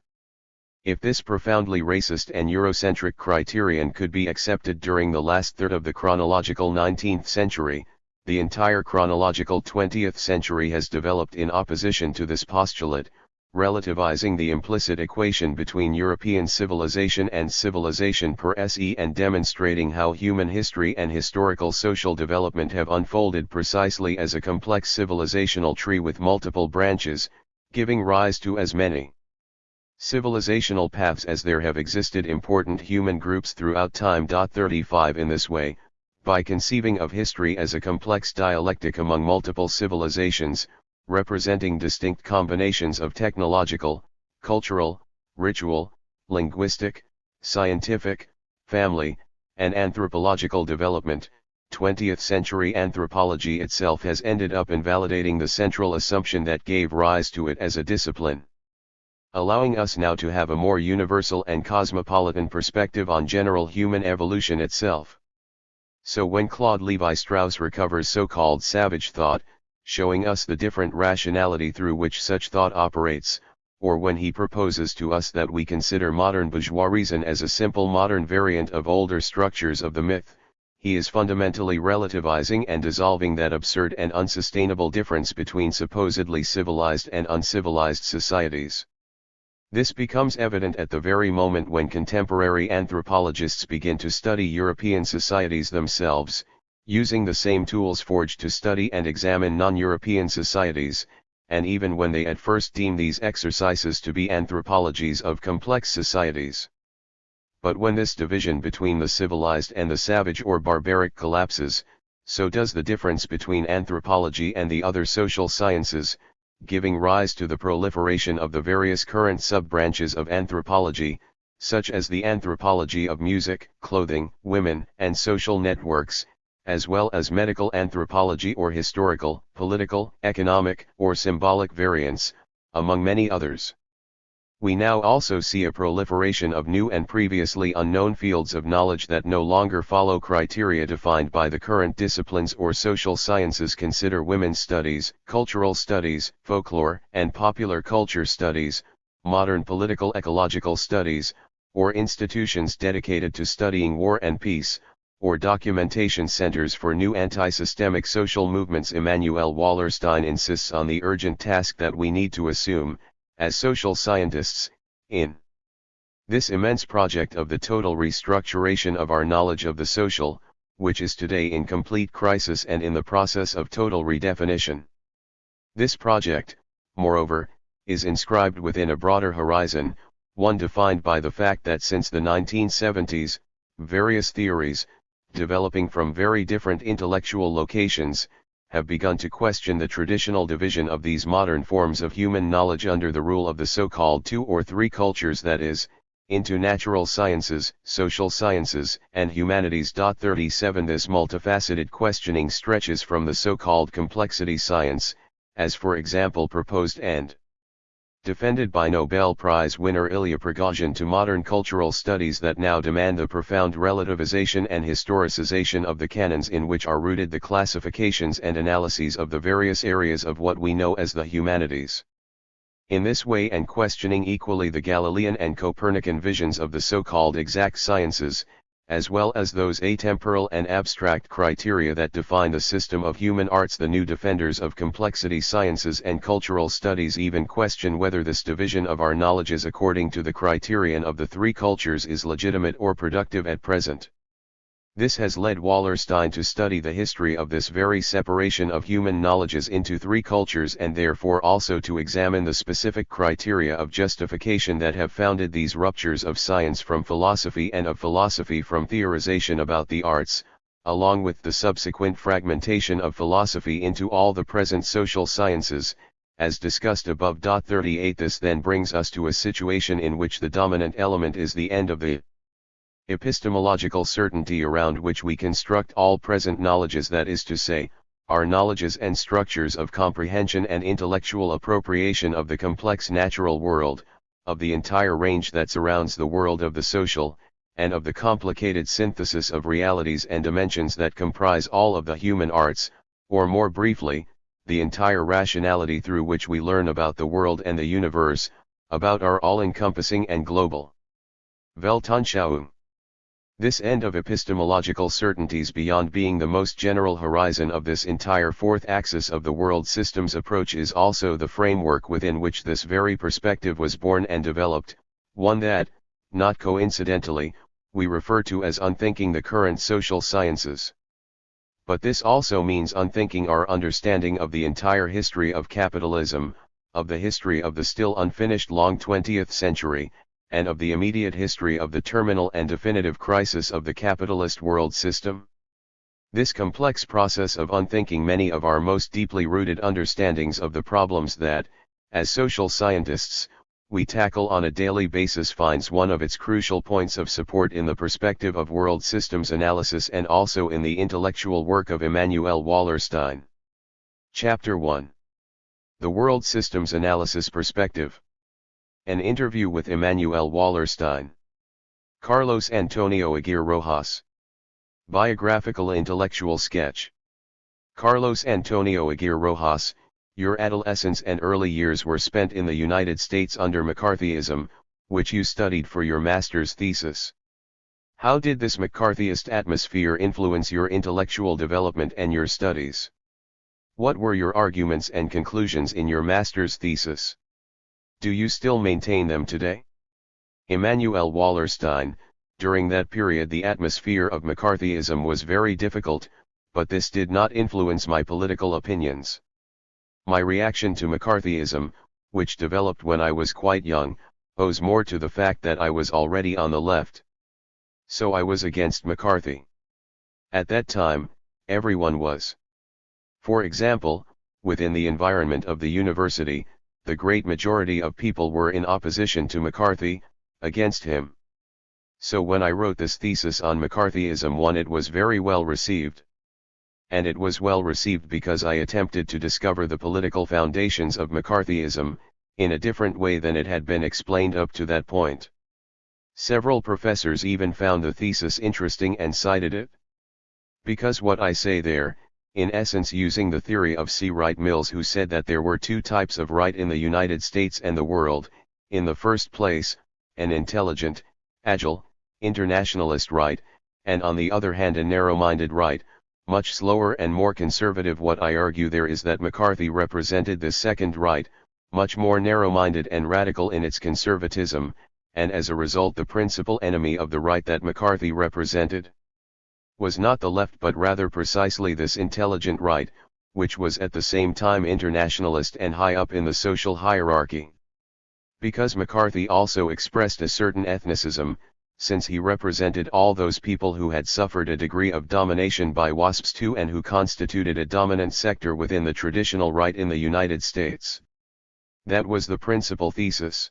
If this profoundly racist and Eurocentric criterion could be accepted during the last third of the chronological 19th century, the entire chronological 20th century has developed in opposition to this postulate, relativizing the implicit equation between European civilization and civilization per se and demonstrating how human history and historical social development have unfolded precisely as a complex civilizational tree with multiple branches, giving rise to as many civilizational paths as there have existed important human groups throughout time. 35 In this way, by conceiving of history as a complex dialectic among multiple civilizations, representing distinct combinations of technological, cultural, ritual, linguistic, scientific, family, and anthropological development, 20th century anthropology itself has ended up invalidating the central assumption that gave rise to it as a discipline, allowing us now to have a more universal and cosmopolitan perspective on general human evolution itself. So when Claude Lévi-Strauss recovers so-called savage thought, showing us the different rationality through which such thought operates, or when he proposes to us that we consider modern bourgeois reason as a simple modern variant of older structures of the myth, he is fundamentally relativizing and dissolving that absurd and unsustainable difference between supposedly civilized and uncivilized societies. This becomes evident at the very moment when contemporary anthropologists begin to study European societies themselves, using the same tools forged to study and examine non-European societies, and even when they at first deem these exercises to be anthropologies of complex societies. But when this division between the civilized and the savage or barbaric collapses, so does the difference between anthropology and the other social sciences, giving rise to the proliferation of the various current sub-branches of anthropology, such as the anthropology of music, clothing, women, and social networks, as well as medical anthropology or historical, political, economic, or symbolic variants, among many others. We now also see a proliferation of new and previously unknown fields of knowledge that no longer follow criteria defined by the current disciplines or social sciences. Consider women's studies, cultural studies, folklore and popular culture studies, modern political ecological studies, or institutions dedicated to studying war and peace, or documentation centers for new anti-systemic social movements. Immanuel Wallerstein insists on the urgent task that we need to assume, as social scientists, in this immense project of the total restructuration of our knowledge of the social, which is today in complete crisis and in the process of total redefinition. This project, moreover, is inscribed within a broader horizon, one defined by the fact that since the 1970s, various theories, developing from very different intellectual locations, have begun to question the traditional division of these modern forms of human knowledge under the rule of the so-called 2 or 3 cultures, that is, into natural sciences, social sciences, and humanities. 37 This multifaceted questioning stretches from the so-called complexity science, as for example proposed and defended by Nobel Prize winner Ilya Prigozhin, to modern cultural studies that now demand the profound relativization and historicization of the canons in which are rooted the classifications and analyses of the various areas of what we know as the humanities. In this way, and questioning equally the Galilean and Copernican visions of the so-called exact sciences, as well as those atemporal and abstract criteria that define the system of human arts, the new defenders of complexity sciences and cultural studies even question whether this division of our knowledges according to the criterion of the three cultures is legitimate or productive at present. This has led Wallerstein to study the history of this very separation of human knowledges into three cultures, and therefore also to examine the specific criteria of justification that have founded these ruptures of science from philosophy and of philosophy from theorization about the arts, along with the subsequent fragmentation of philosophy into all the present social sciences, as discussed above. 38 This then brings us to a situation in which the dominant element is the end of the epistemological certainty around which we construct all present knowledges, that is to say, our knowledges and structures of comprehension and intellectual appropriation of the complex natural world, of the entire range that surrounds the world of the social, and of the complicated synthesis of realities and dimensions that comprise all of the human arts, or more briefly, the entire rationality through which we learn about the world and the universe, about our all-encompassing and global Weltanschauung. This end of epistemological certainties beyond being the most general horizon of this entire fourth axis of the world systems approach is also the framework within which this very perspective was born and developed, one that, not coincidentally, we refer to as unthinking the current social sciences. But this also means unthinking our understanding of the entire history of capitalism, of the history of the still unfinished long 20th century, and of the immediate history of the terminal and definitive crisis of the capitalist world system. This complex process of unthinking many of our most deeply rooted understandings of the problems that, as social scientists, we tackle on a daily basis finds one of its crucial points of support in the perspective of world systems analysis and also in the intellectual work of Immanuel Wallerstein. Chapter 1. The World Systems Analysis Perspective. An interview with Immanuel Wallerstein. Carlos Antonio Aguirre Rojas. Biographical intellectual sketch. Carlos Antonio Aguirre Rojas, your adolescence and early years were spent in the United States under McCarthyism, which you studied for your master's thesis. How did this McCarthyist atmosphere influence your intellectual development and your studies? What were your arguments and conclusions in your master's thesis? Do you still maintain them today? Immanuel Wallerstein, during that period the atmosphere of McCarthyism was very difficult, but this did not influence my political opinions. My reaction to McCarthyism, which developed when I was quite young, owes more to the fact that I was already on the left. So I was against McCarthy. At that time, everyone was. For example, within the environment of the university, the great majority of people were in opposition to McCarthy, against him. So when I wrote this thesis on McCarthyism, it was very well received. And it was well received because I attempted to discover the political foundations of McCarthyism, in a different way than it had been explained up to that point. Several professors even found the thesis interesting and cited it. Because what I say there, in essence using the theory of C. Wright Mills, who said that there were two types of right in the United States and the world, in the first place, an intelligent, agile, internationalist right, and on the other hand a narrow-minded right, much slower and more conservative. What I argue there is that McCarthy represented the second right, much more narrow-minded and radical in its conservatism, and as a result the principal enemy of the right that McCarthy represented was not the left but rather precisely this intelligent right, which was at the same time internationalist and high up in the social hierarchy. Because McCarthy also expressed a certain ethnicism, since he represented all those people who had suffered a degree of domination by WASPs too and who constituted a dominant sector within the traditional right in the United States. That was the principal thesis.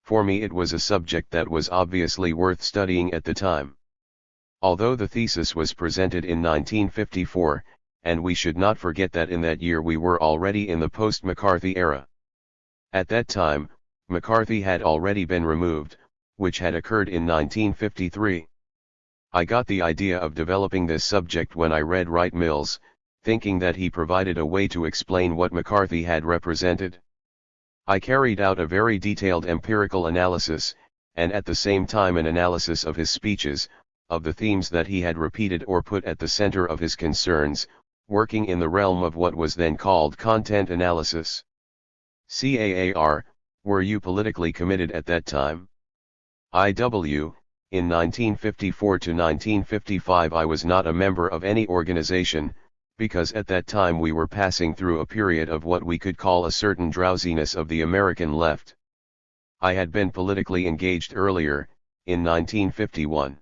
For me it was a subject that was obviously worth studying at the time. Although the thesis was presented in 1954, and we should not forget that in that year we were already in the post-McCarthy era. At that time, McCarthy had already been removed, which had occurred in 1953. I got the idea of developing this subject when I read Wright Mills, thinking that he provided a way to explain what McCarthy had represented. I carried out a very detailed empirical analysis, and at the same time an analysis of his speeches, of the themes that he had repeated or put at the center of his concerns, working in the realm of what was then called content analysis. CAAR, were you politically committed at that time? IW, in 1954 to 1955 I was not a member of any organization, because at that time we were passing through a period of what we could call a certain drowsiness of the American left. I had been politically engaged earlier, in 1951.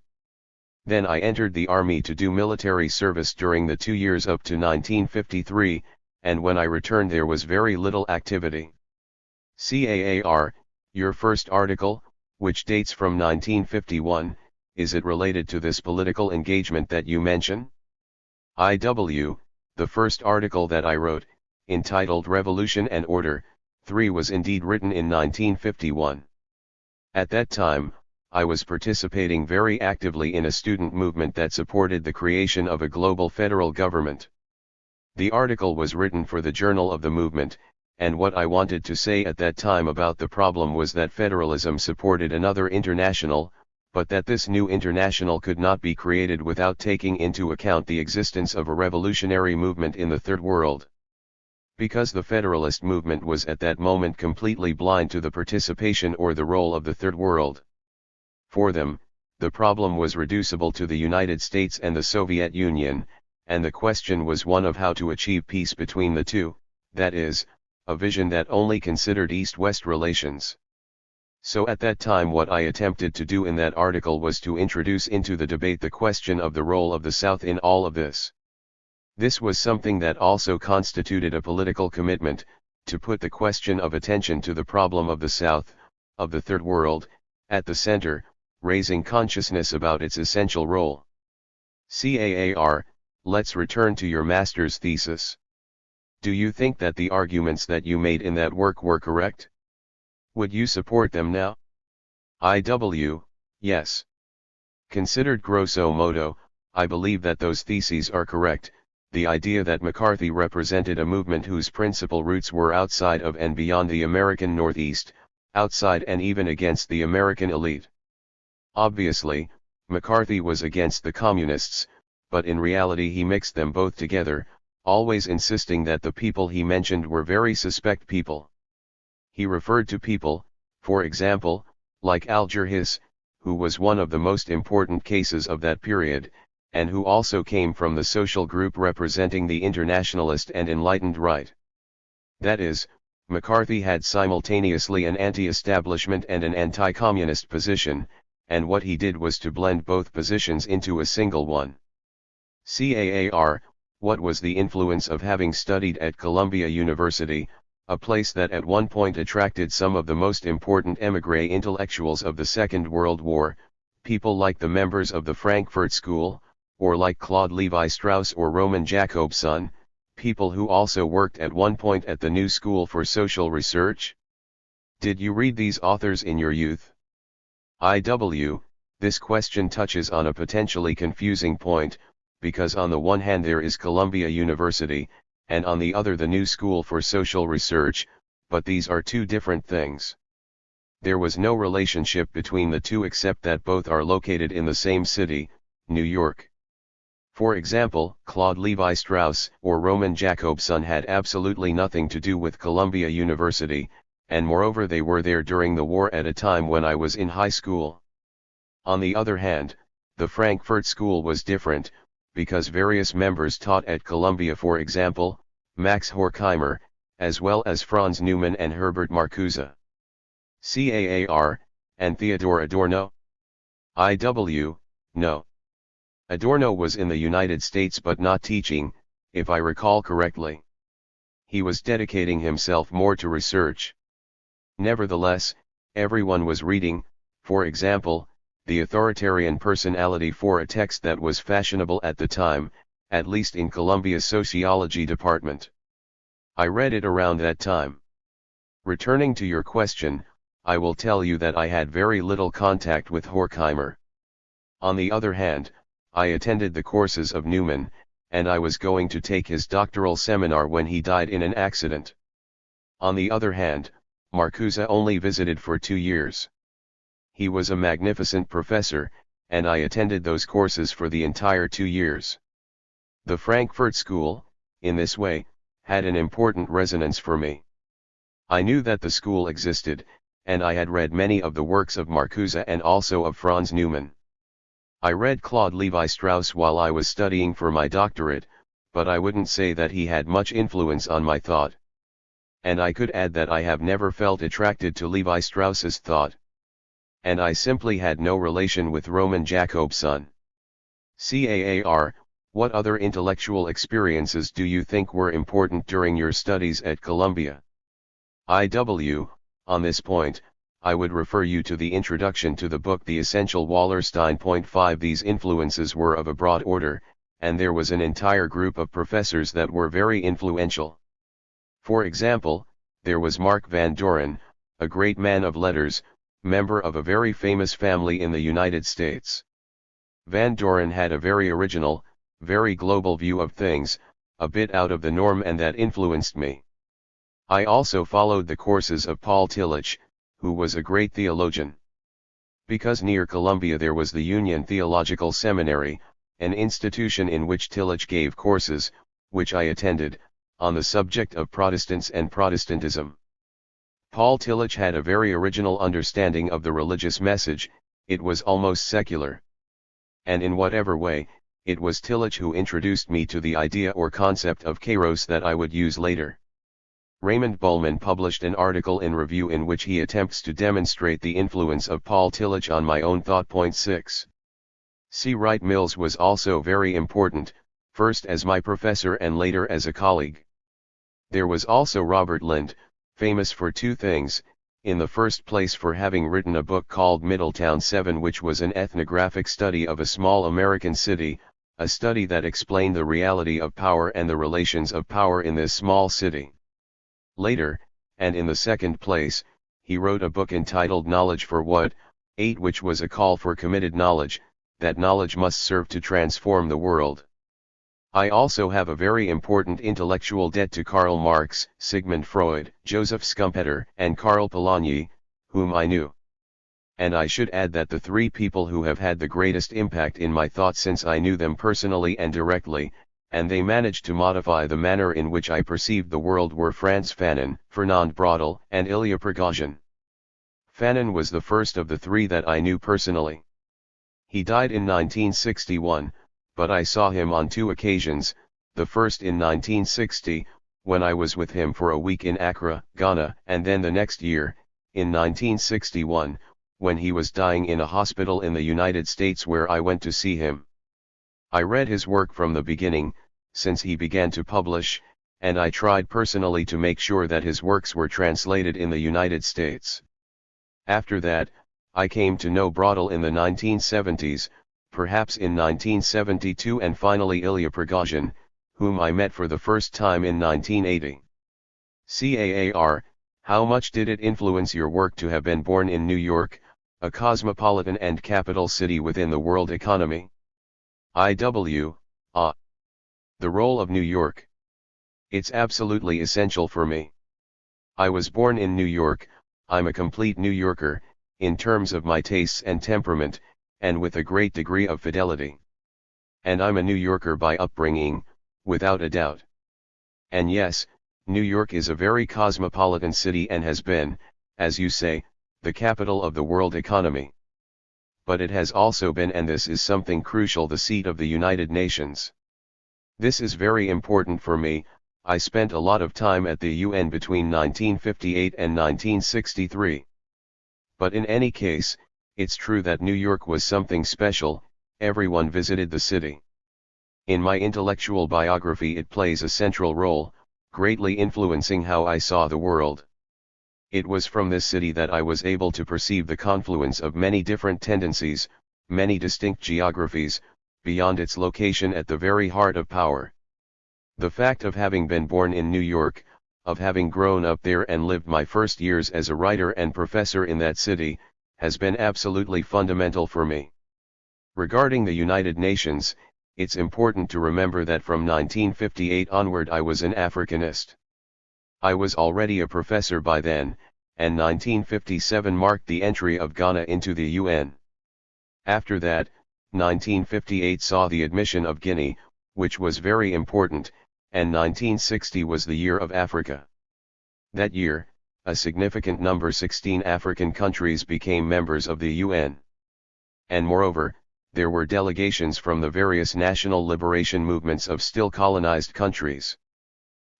Then I entered the army to do military service during the 2 years up to 1953, and when I returned there was very little activity. CAAR, your first article, which dates from 1951, is it related to this political engagement that you mention? IW, the first article that I wrote, entitled Revolution and Order, 3 was indeed written in 1951. At that time, I was participating very actively in a student movement that supported the creation of a global federal government. The article was written for the journal of the movement, and what I wanted to say at that time about the problem was that federalism supported another international, but that this new international could not be created without taking into account the existence of a revolutionary movement in the Third World. Because the Federalist movement was at that moment completely blind to the participation or the role of the Third World. For them, the problem was reducible to the United States and the Soviet Union, and the question was one of how to achieve peace between the two, that is, a vision that only considered East-West relations. So at that time what I attempted to do in that article was to introduce into the debate the question of the role of the South in all of this. This was something that also constituted a political commitment, to put the question of attention to the problem of the South, of the Third World, at the center, raising consciousness about its essential role. CAAR, let's return to your master's thesis. Do you think that the arguments that you made in that work were correct? Would you support them now? IW, yes. Considered grosso modo, I believe that those theses are correct. The idea that McCarthy represented a movement whose principal roots were outside of and beyond the American Northeast, outside and even against the American elite. Obviously, McCarthy was against the communists, but in reality he mixed them both together, always insisting that the people he mentioned were very suspect people. He referred to people, for example, like Alger Hiss, who was one of the most important cases of that period, and who also came from the social group representing the internationalist and enlightened right. That is, McCarthy had simultaneously an anti-establishment and an anti-communist position, and what he did was to blend both positions into a single one. CAAR, what was the influence of having studied at Columbia University, a place that at one point attracted some of the most important émigré intellectuals of the Second World War, people like the members of the Frankfurt School, or like Claude Lévi-Strauss or Roman Jakobson, people who also worked at one point at the New School for Social Research? Did you read these authors in your youth? IW, this question touches on a potentially confusing point, because on the one hand there is Columbia University, and on the other the New School for Social Research, but these are two different things. There was no relationship between the two except that both are located in the same city, New York. For example, Claude Lévi-Strauss or Roman Jakobson had absolutely nothing to do with Columbia University, and moreover they were there during the war at a time when I was in high school. On the other hand, the Frankfurt School was different, because various members taught at Columbia, for example, Max Horkheimer, as well as Franz Neumann and Herbert Marcuse. CAAR, and Theodore Adorno? IW, no. Adorno was in the United States but not teaching, if I recall correctly. He was dedicating himself more to research. Nevertheless, everyone was reading, for example, The Authoritarian Personality for a text that was fashionable at the time, at least in Columbia's sociology department. I read it around that time. Returning to your question, I will tell you that I had very little contact with Horkheimer. On the other hand, I attended the courses of Neumann, and I was going to take his doctoral seminar when he died in an accident. On the other hand, Marcuse only visited for 2 years. He was a magnificent professor, and I attended those courses for the entire 2 years. The Frankfurt School, in this way, had an important resonance for me. I knew that the school existed, and I had read many of the works of Marcuse and also of Franz Neumann. I read Claude Lévi-Strauss while I was studying for my doctorate, but I wouldn't say that he had much influence on my thought. And I could add that I have never felt attracted to Lévi-Strauss's thought. And I simply had no relation with Roman Jakobson. CAAR, what other intellectual experiences do you think were important during your studies at Columbia? On this point, I would refer you to the introduction to the book The Essential Wallerstein. 5 These influences were of a broad order, and there was an entire group of professors that were very influential. For example, there was Mark Van Doren, a great man of letters, member of a very famous family in the United States. Van Doren had a very original, very global view of things, a bit out of the norm, and that influenced me. I also followed the courses of Paul Tillich, who was a great theologian. Because near Columbia there was the Union Theological Seminary, an institution in which Tillich gave courses, which I attended, on the subject of Protestants and Protestantism. Paul Tillich had a very original understanding of the religious message, it was almost secular. And in whatever way, it was Tillich who introduced me to the idea or concept of kairos that I would use later. Raymond Bullman published an article in Review in which he attempts to demonstrate the influence of Paul Tillich on my own thought. 6. C. Wright Mills was also very important, first as my professor and later as a colleague. There was also Robert Lind, famous for 2 things, in the first place for having written a book called Middletown 7, which was an ethnographic study of a small American city, a study that explained the reality of power and the relations of power in this small city. Later, and in the second place, he wrote a book entitled Knowledge for What? 8, which was a call for committed knowledge, that knowledge must serve to transform the world. I also have a very important intellectual debt to Karl Marx, Sigmund Freud, Joseph Schumpeter, and Karl Polanyi, whom I knew. And I should add that the 3 people who have had the greatest impact in my thought since I knew them personally and directly, and they managed to modify the manner in which I perceived the world, were Franz Fanon, Fernand Braudel, and Ilya Prigogine. Fanon was the first of the 3 that I knew personally. He died in 1961, but I saw him on 2 occasions, the first in 1960, when I was with him for a week in Accra, Ghana, and then the next year, in 1961, when he was dying in a hospital in the United States, where I went to see him. I read his work from the beginning, since he began to publish, and I tried personally to make sure that his works were translated in the United States. After that, I came to know Braudel in the 1970s, perhaps in 1972, and finally Ilya Prigogine, whom I met for the first time in 1980. CAAR, how much did it influence your work to have been born in New York, a cosmopolitan and capital city within the world economy? The role of New York. It's absolutely essential for me. I was born in New York, I'm a complete New Yorker, in terms of my tastes and temperament, and with a great degree of fidelity. And I'm a New Yorker by upbringing, without a doubt. And yes, New York is a very cosmopolitan city and has been, as you say, the capital of the world economy. But it has also been, and this is something crucial, the seat of the United Nations. This is very important for me. I spent a lot of time at the UN between 1958 and 1963. But in any case, it's true that New York was something special, everyone visited the city. In my intellectual biography it plays a central role, greatly influencing how I saw the world. It was from this city that I was able to perceive the confluence of many different tendencies, many distinct geographies, beyond its location at the very heart of power. The fact of having been born in New York, of having grown up there and lived my first years as a writer and professor in that city, has been absolutely fundamental for me. Regarding the United Nations, it's important to remember that from 1958 onward I was an Africanist. I was already a professor by then, and 1957 marked the entry of Ghana into the UN. After that, 1958 saw the admission of Guinea, which was very important, and 1960 was the year of Africa. That year, a significant number 16 African countries became members of the UN. And moreover, there were delegations from the various national liberation movements of still colonized countries.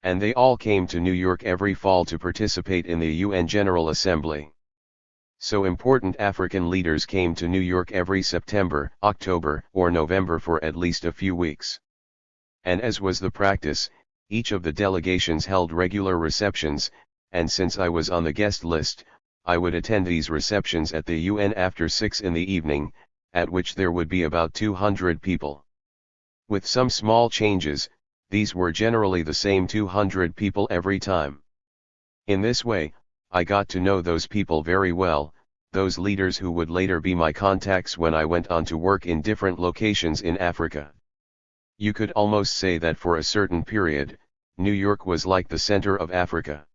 And they all came to New York every fall to participate in the UN General Assembly. So important African leaders came to New York every September, October, or November for at least a few weeks. And as was the practice, each of the delegations held regular receptions, and since I was on the guest list, I would attend these receptions at the UN after 6 in the evening, at which there would be about 200 people. With some small changes, these were generally the same 200 people every time. In this way, I got to know those people very well, those leaders who would later be my contacts when I went on to work in different locations in Africa. You could almost say that for a certain period, New York was like the center of Africa.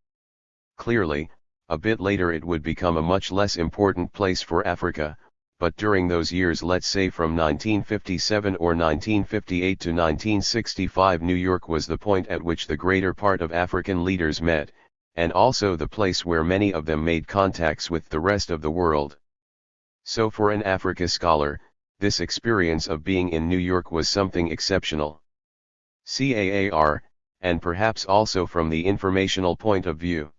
Clearly, a bit later it would become a much less important place for Africa, but during those years, let's say from 1957 or 1958 to 1965, New York was the point at which the greater part of African leaders met, and also the place where many of them made contacts with the rest of the world. So for an Africa scholar, this experience of being in New York was something exceptional. CAAR, and perhaps also from the informational point of view.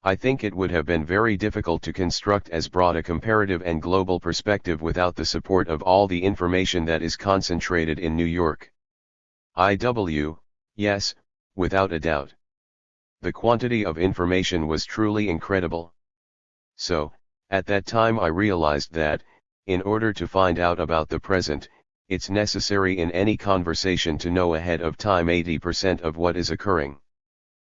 I think it would have been very difficult to construct as broad a comparative and global perspective without the support of all the information that is concentrated in New York. Yes, without a doubt. The quantity of information was truly incredible. So, at that time I realized that, in order to find out about the present, it's necessary in any conversation to know ahead of time 80% of what is occurring.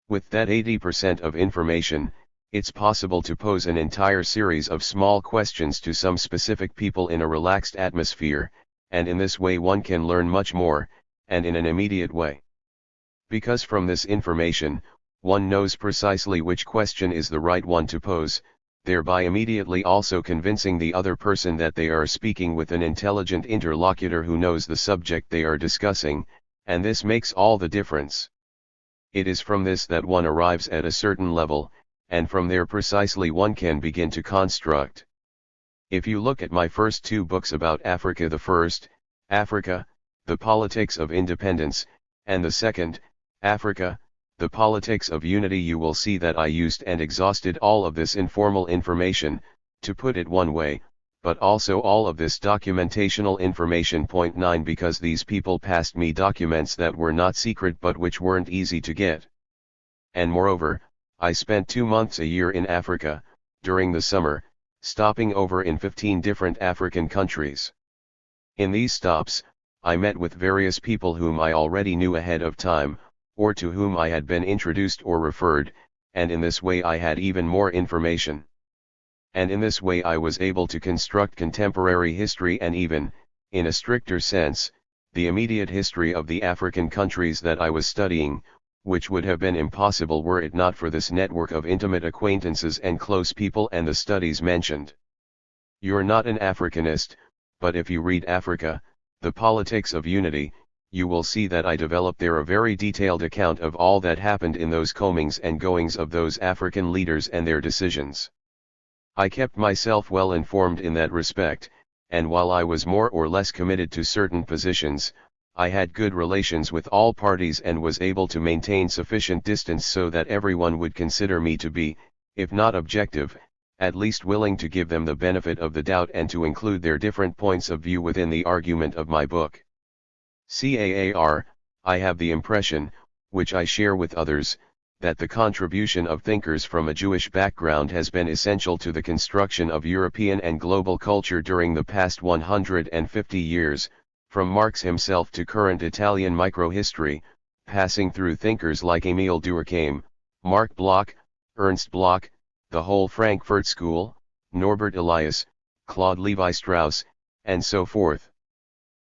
With that 80% of information, it's possible to pose an entire series of small questions to some specific people in a relaxed atmosphere, and in this way one can learn much more, and in an immediate way. Because from this information, one knows precisely which question is the right one to pose, thereby immediately also convincing the other person that they are speaking with an intelligent interlocutor who knows the subject they are discussing, and this makes all the difference. It is from this that one arrives at a certain level, and from there precisely one can begin to construct. If you look at my first 2 books about Africa, the first, Africa, the Politics of Independence, and the second, Africa, the Politics of Unity, you will see that I used and exhausted all of this informal information, to put it one way, but also all of this documentational information. Point 9 Because these people passed me documents that were not secret but which weren't easy to get. And moreover, I spent 2 months a year in Africa, during the summer, stopping over in 15 different African countries. In these stops, I met with various people whom I already knew ahead of time, or to whom I had been introduced or referred, and in this way I had even more information. And in this way I was able to construct contemporary history and even, in a stricter sense, the immediate history of the African countries that I was studying, which would have been impossible were it not for this network of intimate acquaintances and close people and the studies mentioned. You're not an Africanist, but if you read Africa, the Politics of Unity, you will see that I developed there a very detailed account of all that happened in those comings and goings of those African leaders and their decisions. I kept myself well informed in that respect, and while I was more or less committed to certain positions, I had good relations with all parties and was able to maintain sufficient distance so that everyone would consider me to be, if not objective, at least willing to give them the benefit of the doubt and to include their different points of view within the argument of my book. CAAR, I have the impression, which I share with others, that the contribution of thinkers from a Jewish background has been essential to the construction of European and global culture during the past 150 years, from Marx himself to current Italian microhistory, passing through thinkers like Émile Durkheim, Marc Bloch, Ernst Bloch, the whole Frankfurt School, Norbert Elias, Claude Lévi-Strauss, and so forth.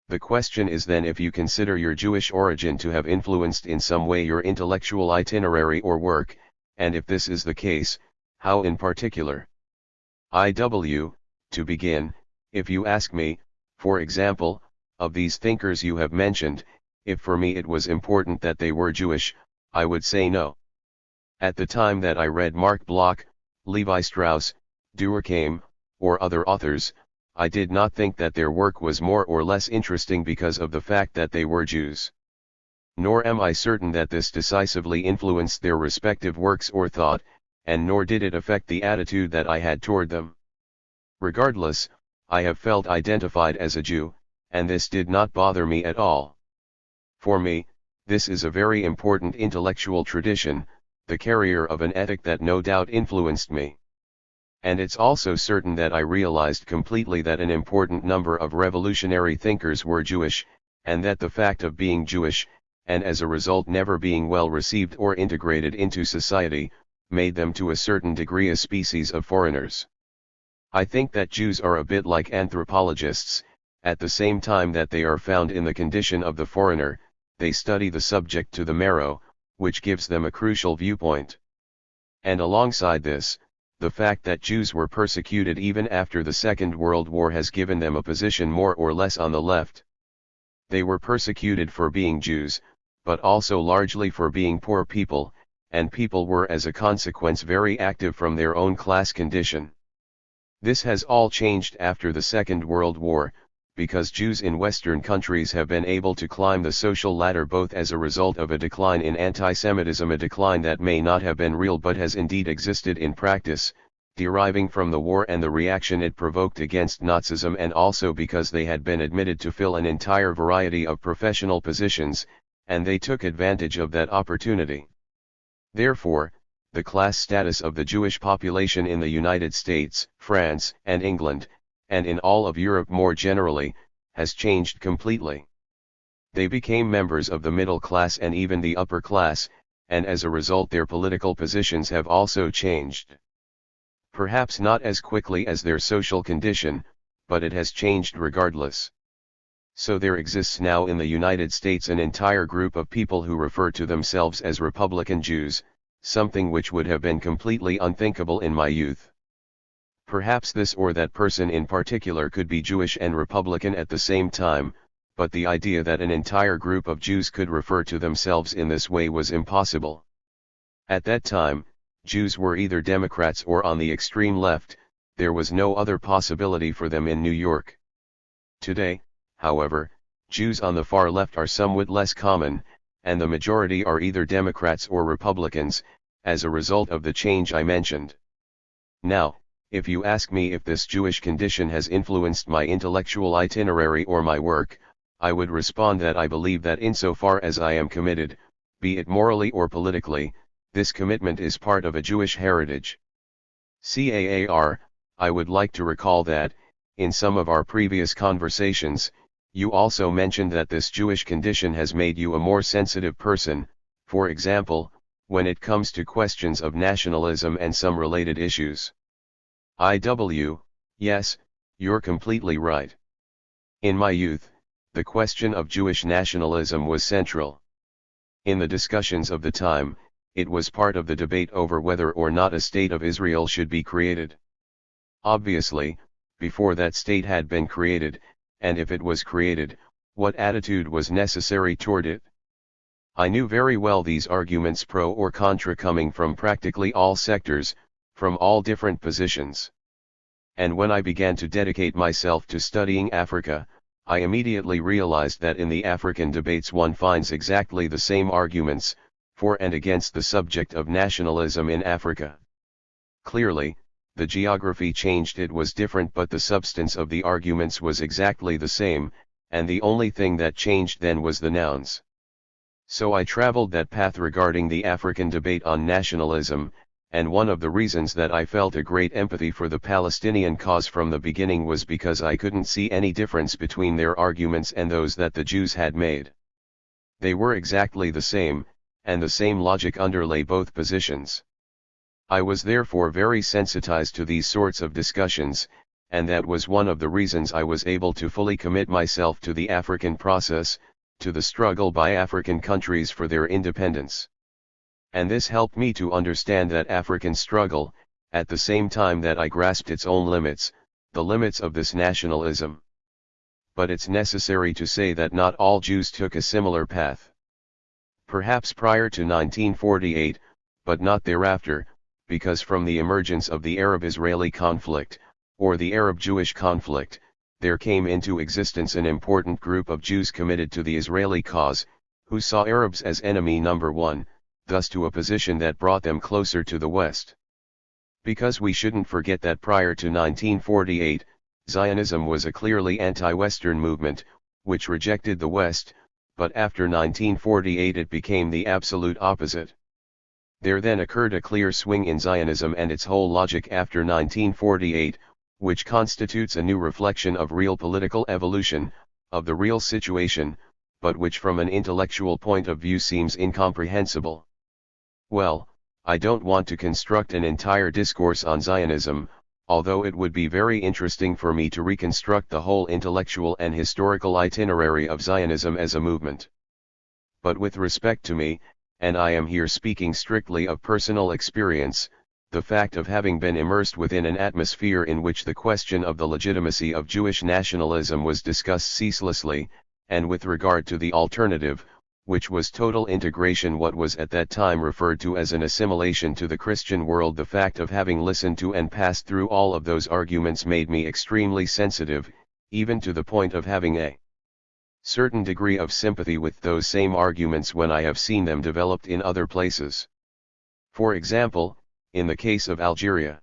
The question is then if you consider your Jewish origin to have influenced in some way your intellectual itinerary or work, and if this is the case, How in particular? To begin, if you ask me, for example, of these thinkers you have mentioned, if for me it was important that they were Jewish, I would say no. At the time that I read Mark Bloch, Levi Strauss, Durkheim, or other authors, I did not think that their work was more or less interesting because of the fact that they were Jews. Nor am I certain that this decisively influenced their respective works or thought, and nor did it affect the attitude that I had toward them. Regardless, I have felt identified as a Jew, and this did not bother me at all. For me, this is a very important intellectual tradition, the carrier of an ethic that no doubt influenced me. And it's also certain that I realized completely that an important number of revolutionary thinkers were Jewish, and that the fact of being Jewish, and as a result never being well received or integrated into society, made them to a certain degree a species of foreigners. I think that Jews are a bit like anthropologists, at the same time that they are found in the condition of the foreigner, they study the subject to the marrow, which gives them a crucial viewpoint. And alongside this, the fact that Jews were persecuted even after the Second World War has given them a position more or less on the left. They were persecuted for being Jews, but also largely for being poor people, and people were as a consequence very active from their own class condition. This has all changed after the Second World War, because Jews in Western countries have been able to climb the social ladder both as a result of a decline in anti-Semitism, a decline that may not have been real but has indeed existed in practice, deriving from the war and the reaction it provoked against Nazism, and also because they had been admitted to fill an entire variety of professional positions, and they took advantage of that opportunity. Therefore, the class status of the Jewish population in the United States, France, and England, and in all of Europe more generally, has changed completely. They became members of the middle class and even the upper class, and as a result their political positions have also changed. Perhaps not as quickly as their social condition, but it has changed regardless. So there exists now in the United States an entire group of people who refer to themselves as Republican Jews, something which would have been completely unthinkable in my youth. Perhaps this or that person in particular could be Jewish and Republican at the same time, but the idea that an entire group of Jews could refer to themselves in this way was impossible. At that time, Jews were either Democrats or on the extreme left, there was no other possibility for them in New York. Today, however, Jews on the far left are somewhat less common, and the majority are either Democrats or Republicans, as a result of the change I mentioned. Now, if you ask me if this Jewish condition has influenced my intellectual itinerary or my work, I would respond that I believe that insofar as I am committed, be it morally or politically, this commitment is part of a Jewish heritage. CAAR, I would like to recall that, in some of our previous conversations, you also mentioned that this Jewish condition has made you a more sensitive person, for example, when it comes to questions of nationalism and some related issues. Yes, you're completely right. In my youth, the question of Jewish nationalism was central. In the discussions of the time, it was part of the debate over whether or not a state of Israel should be created. Obviously, before that state had been created, and if it was created, what attitude was necessary toward it? I knew very well these arguments pro or contra coming from practically all sectors, from all different positions. And when I began to dedicate myself to studying Africa, I immediately realized that in the African debates one finds exactly the same arguments, for and against the subject of nationalism in Africa. Clearly, the geography changed, it was different, but the substance of the arguments was exactly the same, and the only thing that changed then was the nouns. So I traveled that path regarding the African debate on nationalism, and one of the reasons that I felt a great empathy for the Palestinian cause from the beginning was because I couldn't see any difference between their arguments and those that the Jews had made. They were exactly the same, and the same logic underlay both positions. I was therefore very sensitized to these sorts of discussions, and that was one of the reasons I was able to fully commit myself to the African process, to the struggle by African countries for their independence. And this helped me to understand that African struggle, at the same time that I grasped its own limits, the limits of this nationalism. But it's necessary to say that not all Jews took a similar path. Perhaps prior to 1948, but not thereafter, because from the emergence of the Arab-Israeli conflict, or the Arab-Jewish conflict, there came into existence an important group of Jews committed to the Israeli cause, who saw Arabs as enemy number one, thus to a position that brought them closer to the West. Because we shouldn't forget that prior to 1948, Zionism was a clearly anti-Western movement, which rejected the West, but after 1948 it became the absolute opposite. There then occurred a clear swing in Zionism and its whole logic after 1948, which constitutes a new reflection of real political evolution, of the real situation, but which from an intellectual point of view seems incomprehensible. Well, I don't want to construct an entire discourse on Zionism, although it would be very interesting for me to reconstruct the whole intellectual and historical itinerary of Zionism as a movement. But with respect to me, and I am here speaking strictly of personal experience, the fact of having been immersed within an atmosphere in which the question of the legitimacy of Jewish nationalism was discussed ceaselessly, and with regard to the alternative, which was total integration, what was at that time referred to as an assimilation to the Christian world, the fact of having listened to and passed through all of those arguments made me extremely sensitive, even to the point of having a certain degree of sympathy with those same arguments when I have seen them developed in other places. For example, in the case of Algeria.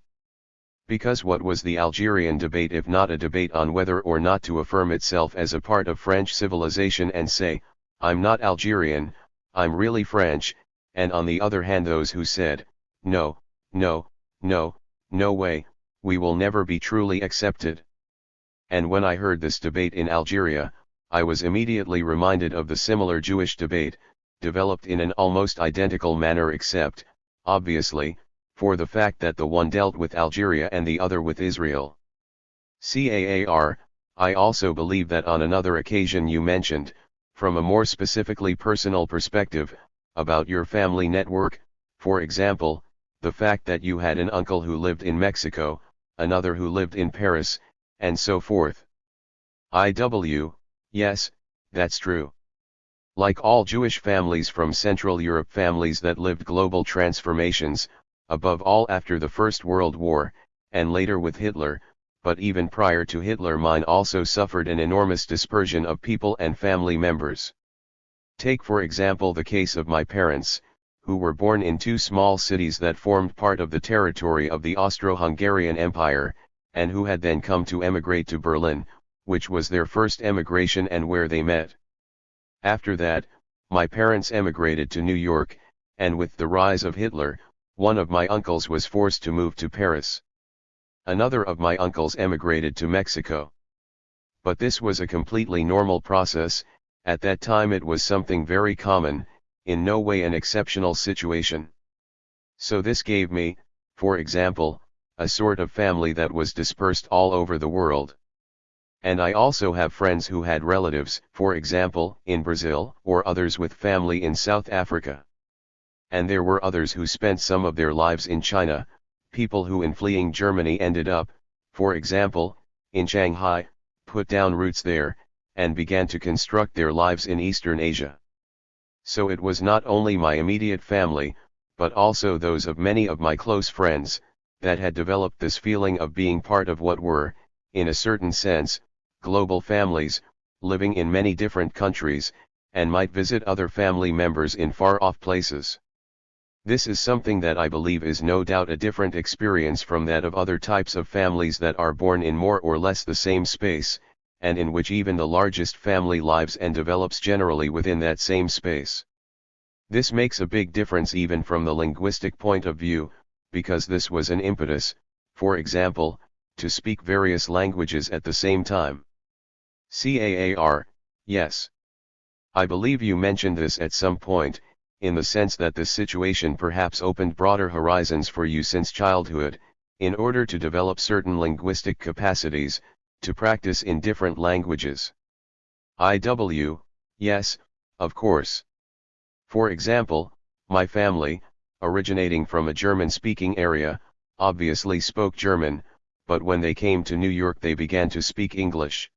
Because what was the Algerian debate if not a debate on whether or not to affirm itself as a part of French civilization and say, I'm not Algerian, I'm really French, and on the other hand those who said, no, no, no, no way, we will never be truly accepted. And when I heard this debate in Algeria, I was immediately reminded of the similar Jewish debate, developed in an almost identical manner except, obviously, for the fact that the one dealt with Algeria and the other with Israel. CAAR, I also believe that on another occasion you mentioned, from a more specifically personal perspective, about your family network, for example, the fact that you had an uncle who lived in Mexico, another who lived in Paris, and so forth. Yes, that's true. Like all Jewish families from Central Europe, families that lived global transformations, above all after the First World War, and later with Hitler, but even prior to Hitler mine also suffered an enormous dispersion of people and family members. Take for example the case of my parents, who were born in two small cities that formed part of the territory of the Austro-Hungarian Empire, and who had then come to emigrate to Berlin, which was their first emigration and where they met. After that, my parents emigrated to New York, and with the rise of Hitler, one of my uncles was forced to move to Paris. Another of my uncles emigrated to Mexico. But this was a completely normal process, at that time it was something very common, in no way an exceptional situation. So this gave me, for example, a sort of family that was dispersed all over the world. And I also have friends who had relatives, for example, in Brazil, or others with family in South Africa. And there were others who spent some of their lives in China, people who in fleeing Germany ended up, for example, in Shanghai, put down roots there, and began to construct their lives in Eastern Asia. So it was not only my immediate family, but also those of many of my close friends, that had developed this feeling of being part of what were, in a certain sense, global families, living in many different countries, and might visit other family members in far-off places. This is something that I believe is no doubt a different experience from that of other types of families that are born in more or less the same space, and in which even the largest family lives and develops generally within that same space. This makes a big difference even from the linguistic point of view, because this was an impetus, for example, to speak various languages at the same time. CAAR, yes. I believe you mentioned this at some point, in the sense that this situation perhaps opened broader horizons for you since childhood, in order to develop certain linguistic capacities, to practice in different languages. Yes, of course. For example, my family, originating from a German-speaking area, obviously spoke German, but when they came to New York they began to speak English.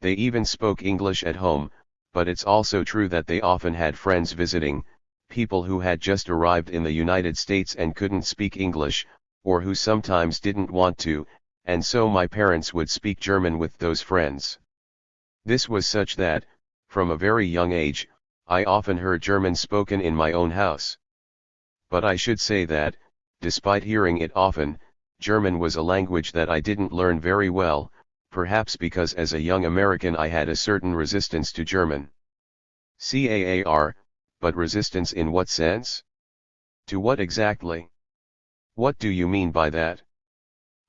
They even spoke English at home, but it's also true that they often had friends visiting, people who had just arrived in the United States and couldn't speak English, or who sometimes didn't want to, and so my parents would speak German with those friends. This was such that, from a very young age, I often heard German spoken in my own house. But I should say that, despite hearing it often, German was a language that I didn't learn very well, perhaps because as a young American I had a certain resistance to German. CAAR, but resistance in what sense? To what exactly? What do you mean by that?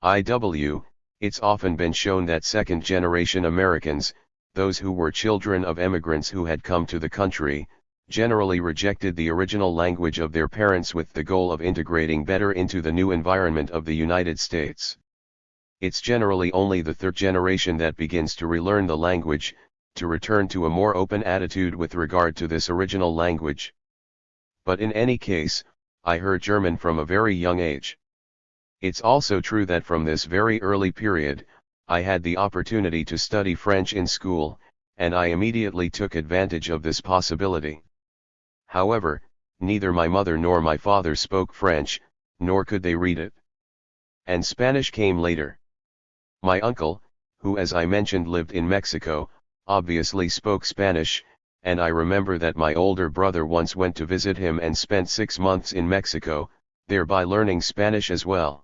It's often been shown that second-generation Americans, those who were children of immigrants who had come to the country, generally rejected the original language of their parents with the goal of integrating better into the new environment of the United States. It's generally only the third generation that begins to relearn the language, to return to a more open attitude with regard to this original language. But in any case, I heard German from a very young age. It's also true that from this very early period, I had the opportunity to study French in school, and I immediately took advantage of this possibility. However, neither my mother nor my father spoke French, nor could they read it. And Spanish came later. My uncle, who as I mentioned lived in Mexico, obviously spoke Spanish, and I remember that my older brother once went to visit him and spent 6 months in Mexico, thereby learning Spanish as well.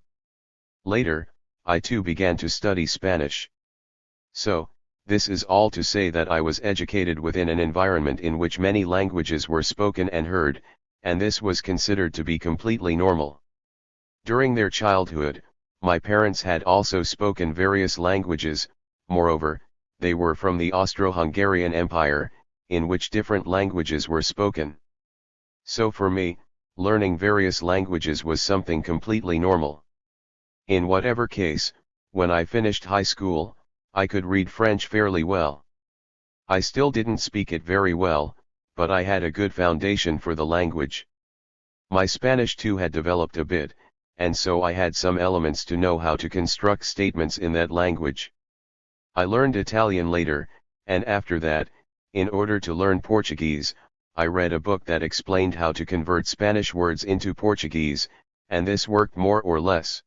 Later, I too began to study Spanish. So, this is all to say that I was educated within an environment in which many languages were spoken and heard, and this was considered to be completely normal. During their childhood, my parents had also spoken various languages, moreover, they were from the Austro-Hungarian Empire, in which different languages were spoken. So for me, learning various languages was something completely normal. In whatever case, when I finished high school, I could read French fairly well. I still didn't speak it very well, but I had a good foundation for the language. My Spanish too had developed a bit, and so I had some elements to know how to construct statements in that language. I learned Italian later, and after that, in order to learn Portuguese, I read a book that explained how to convert Spanish words into Portuguese, and this worked more or less.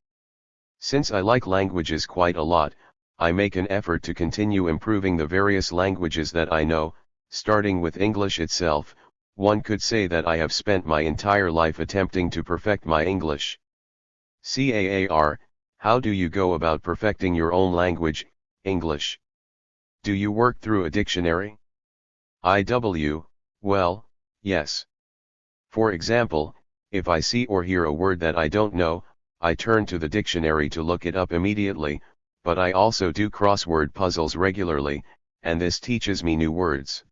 Since I like languages quite a lot, I make an effort to continue improving the various languages that I know, starting with English itself. One could say that I have spent my entire life attempting to perfect my English. CAAR, how do you go about perfecting your own language, English? Do you work through a dictionary? Well, yes. For example, if I see or hear a word that I don't know, I turn to the dictionary to look it up immediately, but I also do crossword puzzles regularly, and this teaches me new words.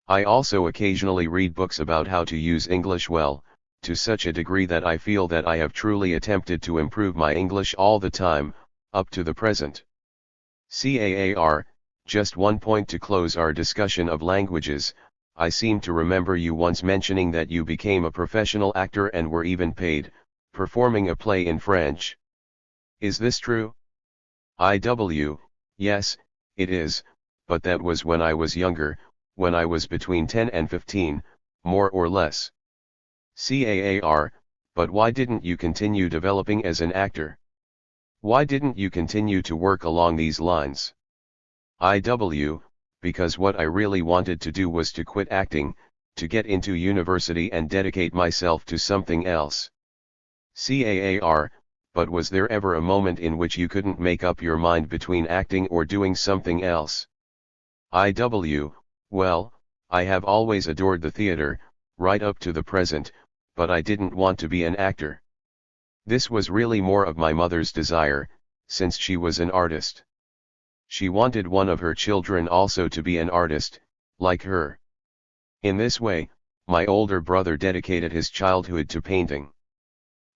I also occasionally read books about how to use English well, to such a degree that I feel that I have truly attempted to improve my English all the time, up to the present. CAAR, just one point to close our discussion of languages. I seem to remember you once mentioning that you became a professional actor and were even paid, performing a play in French. Is this true? Yes, it is, but that was when I was younger, when I was between 10 and 15, more or less. CAAR, but why didn't you continue developing as an actor? Why didn't you continue to work along these lines? Because what I really wanted to do was to quit acting, to get into university and dedicate myself to something else. CAAR, but was there ever a moment in which you couldn't make up your mind between acting or doing something else? Well, I have always adored the theater, right up to the present, but I didn't want to be an actor. This was really more of my mother's desire, since she was an artist. She wanted one of her children also to be an artist, like her. In this way, my older brother dedicated his childhood to painting.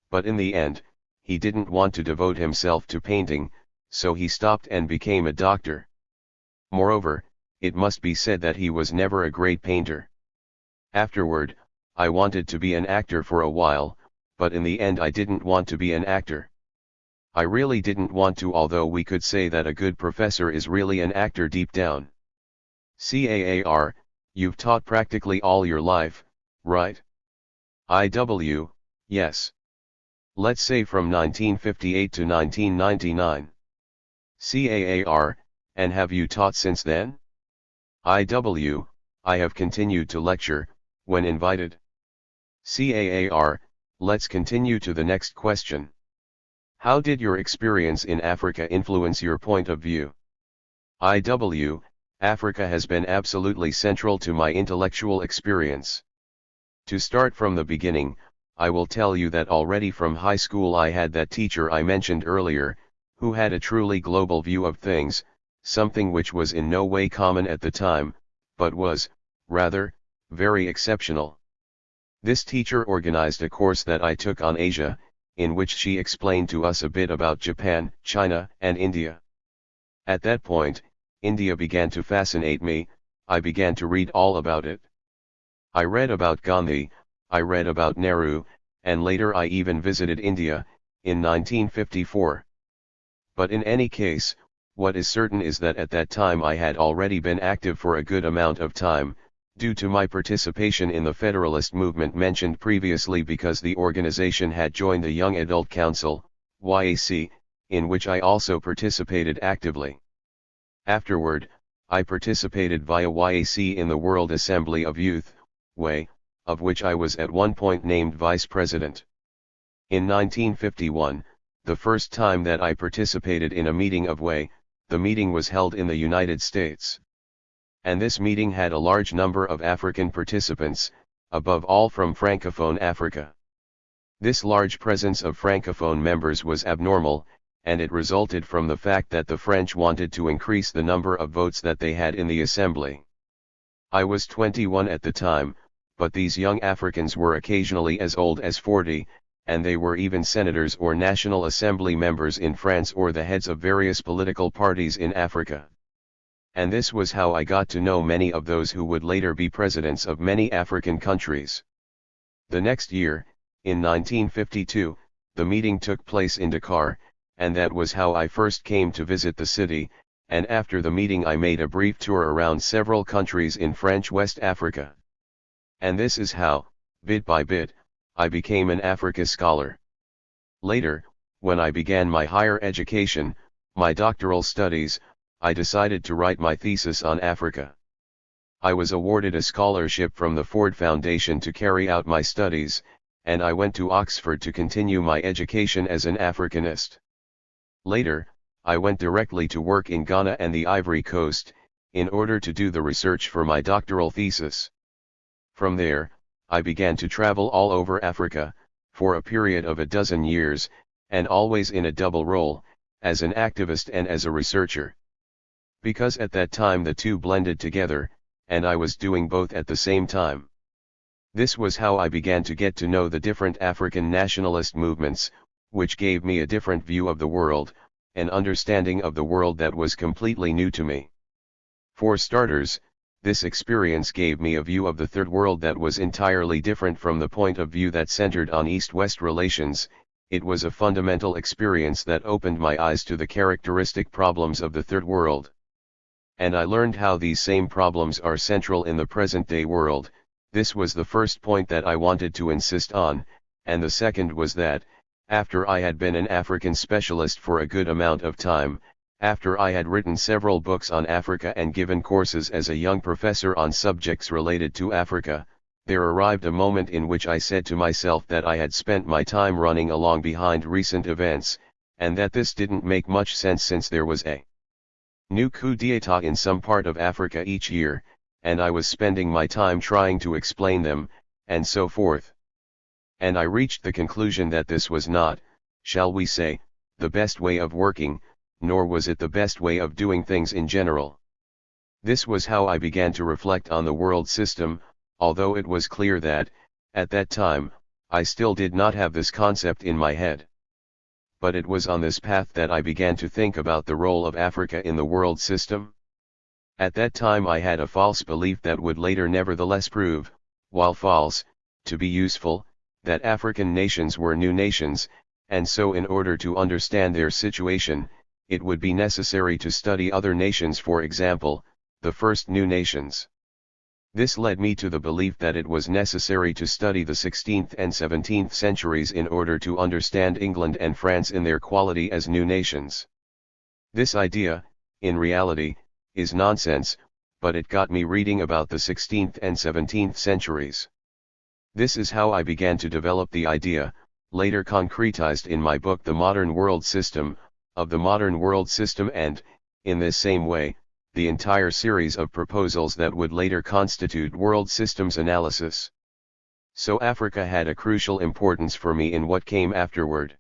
But in the end, he didn't want to devote himself to painting, so he stopped and became a doctor. Moreover, it must be said that he was never a great painter. Afterward, I wanted to be an actor for a while, but in the end I didn't want to be an actor. I really didn't want to, although we could say that a good professor is really an actor deep down. CAAR, you've taught practically all your life, right? IW, yes. Let's say from 1958 to 1999. CAAR, and have you taught since then? IW, I have continued to lecture, when invited. CAAR, let's continue to the next question. How did your experience in Africa influence your point of view? IW, Africa has been absolutely central to my intellectual experience. To start from the beginning, I will tell you that already from high school I had that teacher I mentioned earlier, who had a truly global view of things, something which was in no way common at the time, but was, rather, very exceptional. This teacher organized a course that I took on Asia, in which she explained to us a bit about Japan, China, and India. At that point, India began to fascinate me. I began to read all about it. I read about Gandhi, I read about Nehru, and later I even visited India, in 1954. But in any case, what is certain is that at that time I had already been active for a good amount of time, due to my participation in the Federalist movement mentioned previously, because the organization had joined the Young Adult Council, YAC, in which I also participated actively. Afterward, I participated via YAC in the World Assembly of Youth, WAY, of which I was at one point named vice president. In 1951, the first time that I participated in a meeting of WAY, the meeting was held in the United States. And this meeting had a large number of African participants, above all from Francophone Africa. This large presence of Francophone members was abnormal, and it resulted from the fact that the French wanted to increase the number of votes that they had in the assembly. I was 21 at the time, but these young Africans were occasionally as old as 40, and they were even senators or National Assembly members in France or the heads of various political parties in Africa. And this was how I got to know many of those who would later be presidents of many African countries. The next year, in 1952, the meeting took place in Dakar, and that was how I first came to visit the city, and after the meeting I made a brief tour around several countries in French West Africa. And this is how, bit by bit, I became an Africa scholar. Later, when I began my higher education, my doctoral studies, I decided to write my thesis on Africa. I was awarded a scholarship from the Ford Foundation to carry out my studies, and I went to Oxford to continue my education as an Africanist. Later, I went directly to work in Ghana and the Ivory Coast, in order to do the research for my doctoral thesis. From there, I began to travel all over Africa, for a period of a dozen years, and always in a double role, as an activist and as a researcher. Because at that time the two blended together, and I was doing both at the same time. This was how I began to get to know the different African nationalist movements, which gave me a different view of the world, an understanding of the world that was completely new to me. For starters, this experience gave me a view of the Third World that was entirely different from the point of view that centered on East-West relations. It was a fundamental experience that opened my eyes to the characteristic problems of the Third World. And I learned how these same problems are central in the present-day world. This was the first point that I wanted to insist on, and the second was that, after I had been an African specialist for a good amount of time, after I had written several books on Africa and given courses as a young professor on subjects related to Africa, there arrived a moment in which I said to myself that I had spent my time running along behind recent events, and that this didn't make much sense since there was a new coup d'état in some part of Africa each year, and I was spending my time trying to explain them, and so forth. And I reached the conclusion that this was not, shall we say, the best way of working, nor was it the best way of doing things in general. This was how I began to reflect on the world system, although it was clear that, at that time, I still did not have this concept in my head. But it was on this path that I began to think about the role of Africa in the world system. At that time I had a false belief that would later nevertheless prove, while false, to be useful, that African nations were new nations, and so in order to understand their situation, it would be necessary to study other nations, for example, the first new nations. This led me to the belief that it was necessary to study the 16th and 17th centuries in order to understand England and France in their quality as new nations. This idea, in reality, is nonsense, but it got me reading about the 16th and 17th centuries. This is how I began to develop the idea, later concretized in my book The Modern World System, of the modern world system and, in this same way, the entire series of proposals that would later constitute world systems analysis. So Africa had a crucial importance for me in what came afterward.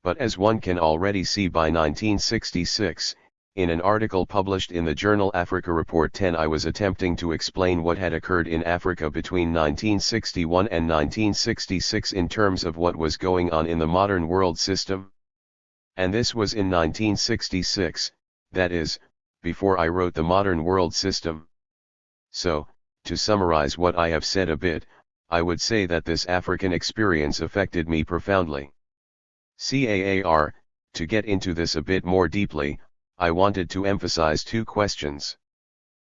But as one can already see by 1966, in an article published in the journal Africa Report 10, I was attempting to explain what had occurred in Africa between 1961 and 1966 in terms of what was going on in the modern world system. And this was in 1966, that is, before I wrote The Modern World System. So, to summarize what I have said a bit, I would say that this African experience affected me profoundly. CAAR, to get into this a bit more deeply, I wanted to emphasize two questions.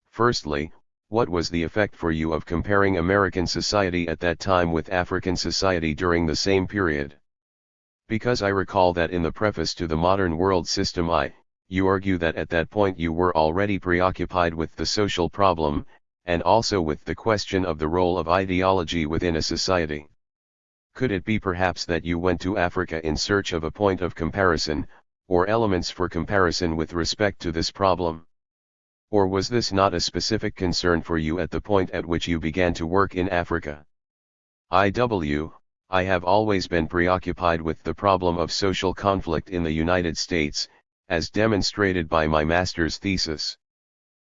Firstly, what was the effect for you of comparing American society at that time with African society during the same period? Because I recall that in the preface to The Modern World System you argue that at that point you were already preoccupied with the social problem, and also with the question of the role of ideology within a society. Could it be perhaps that you went to Africa in search of a point of comparison, or elements for comparison with respect to this problem? Or was this not a specific concern for you at the point at which you began to work in Africa? I have always been preoccupied with the problem of social conflict in the United States, as demonstrated by my master's thesis.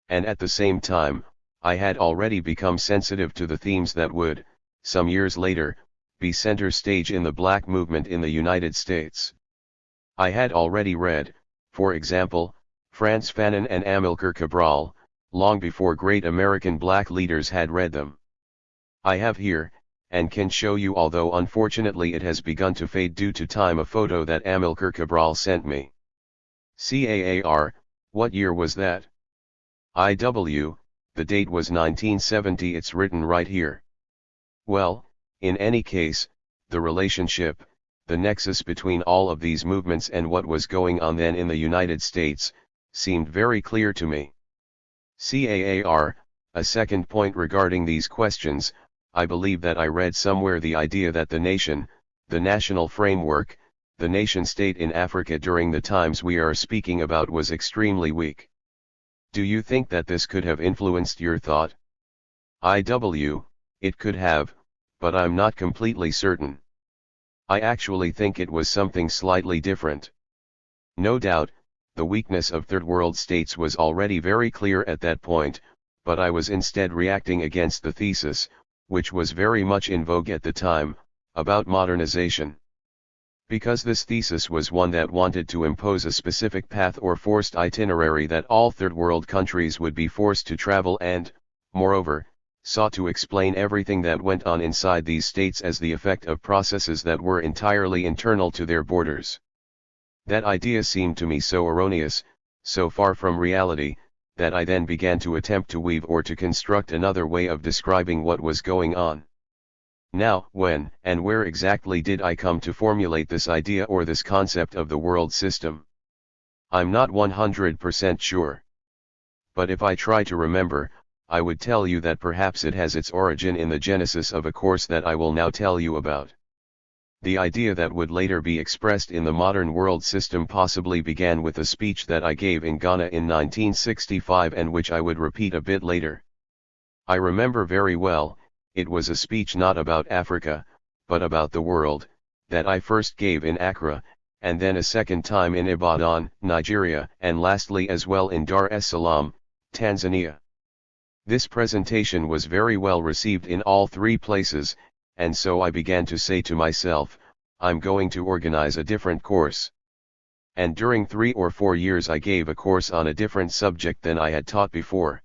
And at the same time, I had already become sensitive to the themes that would, some years later, be center stage in the black movement in the United States. I had already read, for example, Frantz Fanon and Amilcar Cabral, long before great American black leaders had read them. I have here, and can show you, although unfortunately it has begun to fade due to time, a photo that Amilcar Cabral sent me. CAAR, what year was that? The date was 1970, it's written right here. Well, in any case, the relationship, the nexus between all of these movements and what was going on then in the United States, seemed very clear to me. CAAR, a second point regarding these questions, I believe that I read somewhere the idea that the nation, the national framework, the nation-state in Africa during the times we are speaking about was extremely weak. Do you think that this could have influenced your thought? It could have, but I'm not completely certain. I actually think it was something slightly different. No doubt, the weakness of third world states was already very clear at that point, but I was instead reacting against the thesis, which was very much in vogue at the time, about modernization. Because this thesis was one that wanted to impose a specific path or forced itinerary that all third world countries would be forced to travel and, moreover, sought to explain everything that went on inside these states as the effect of processes that were entirely internal to their borders. That idea seemed to me so erroneous, so far from reality, that I then began to attempt to weave or to construct another way of describing what was going on. Now, when and where exactly did I come to formulate this idea or this concept of the world system? I'm not 100% sure. But if I try to remember, I would tell you that perhaps it has its origin in the genesis of a course that I will now tell you about. The idea that would later be expressed in the modern world system possibly began with a speech that I gave in Ghana in 1965 and which I would repeat a bit later. I remember very well, it was a speech not about Africa, but about the world, that I first gave in Accra, and then a second time in Ibadan, Nigeria, and lastly as well in Dar es Salaam, Tanzania. This presentation was very well received in all three places, and so I began to say to myself, I'm going to organize a different course. And during 3 or 4 years I gave a course on a different subject than I had taught before.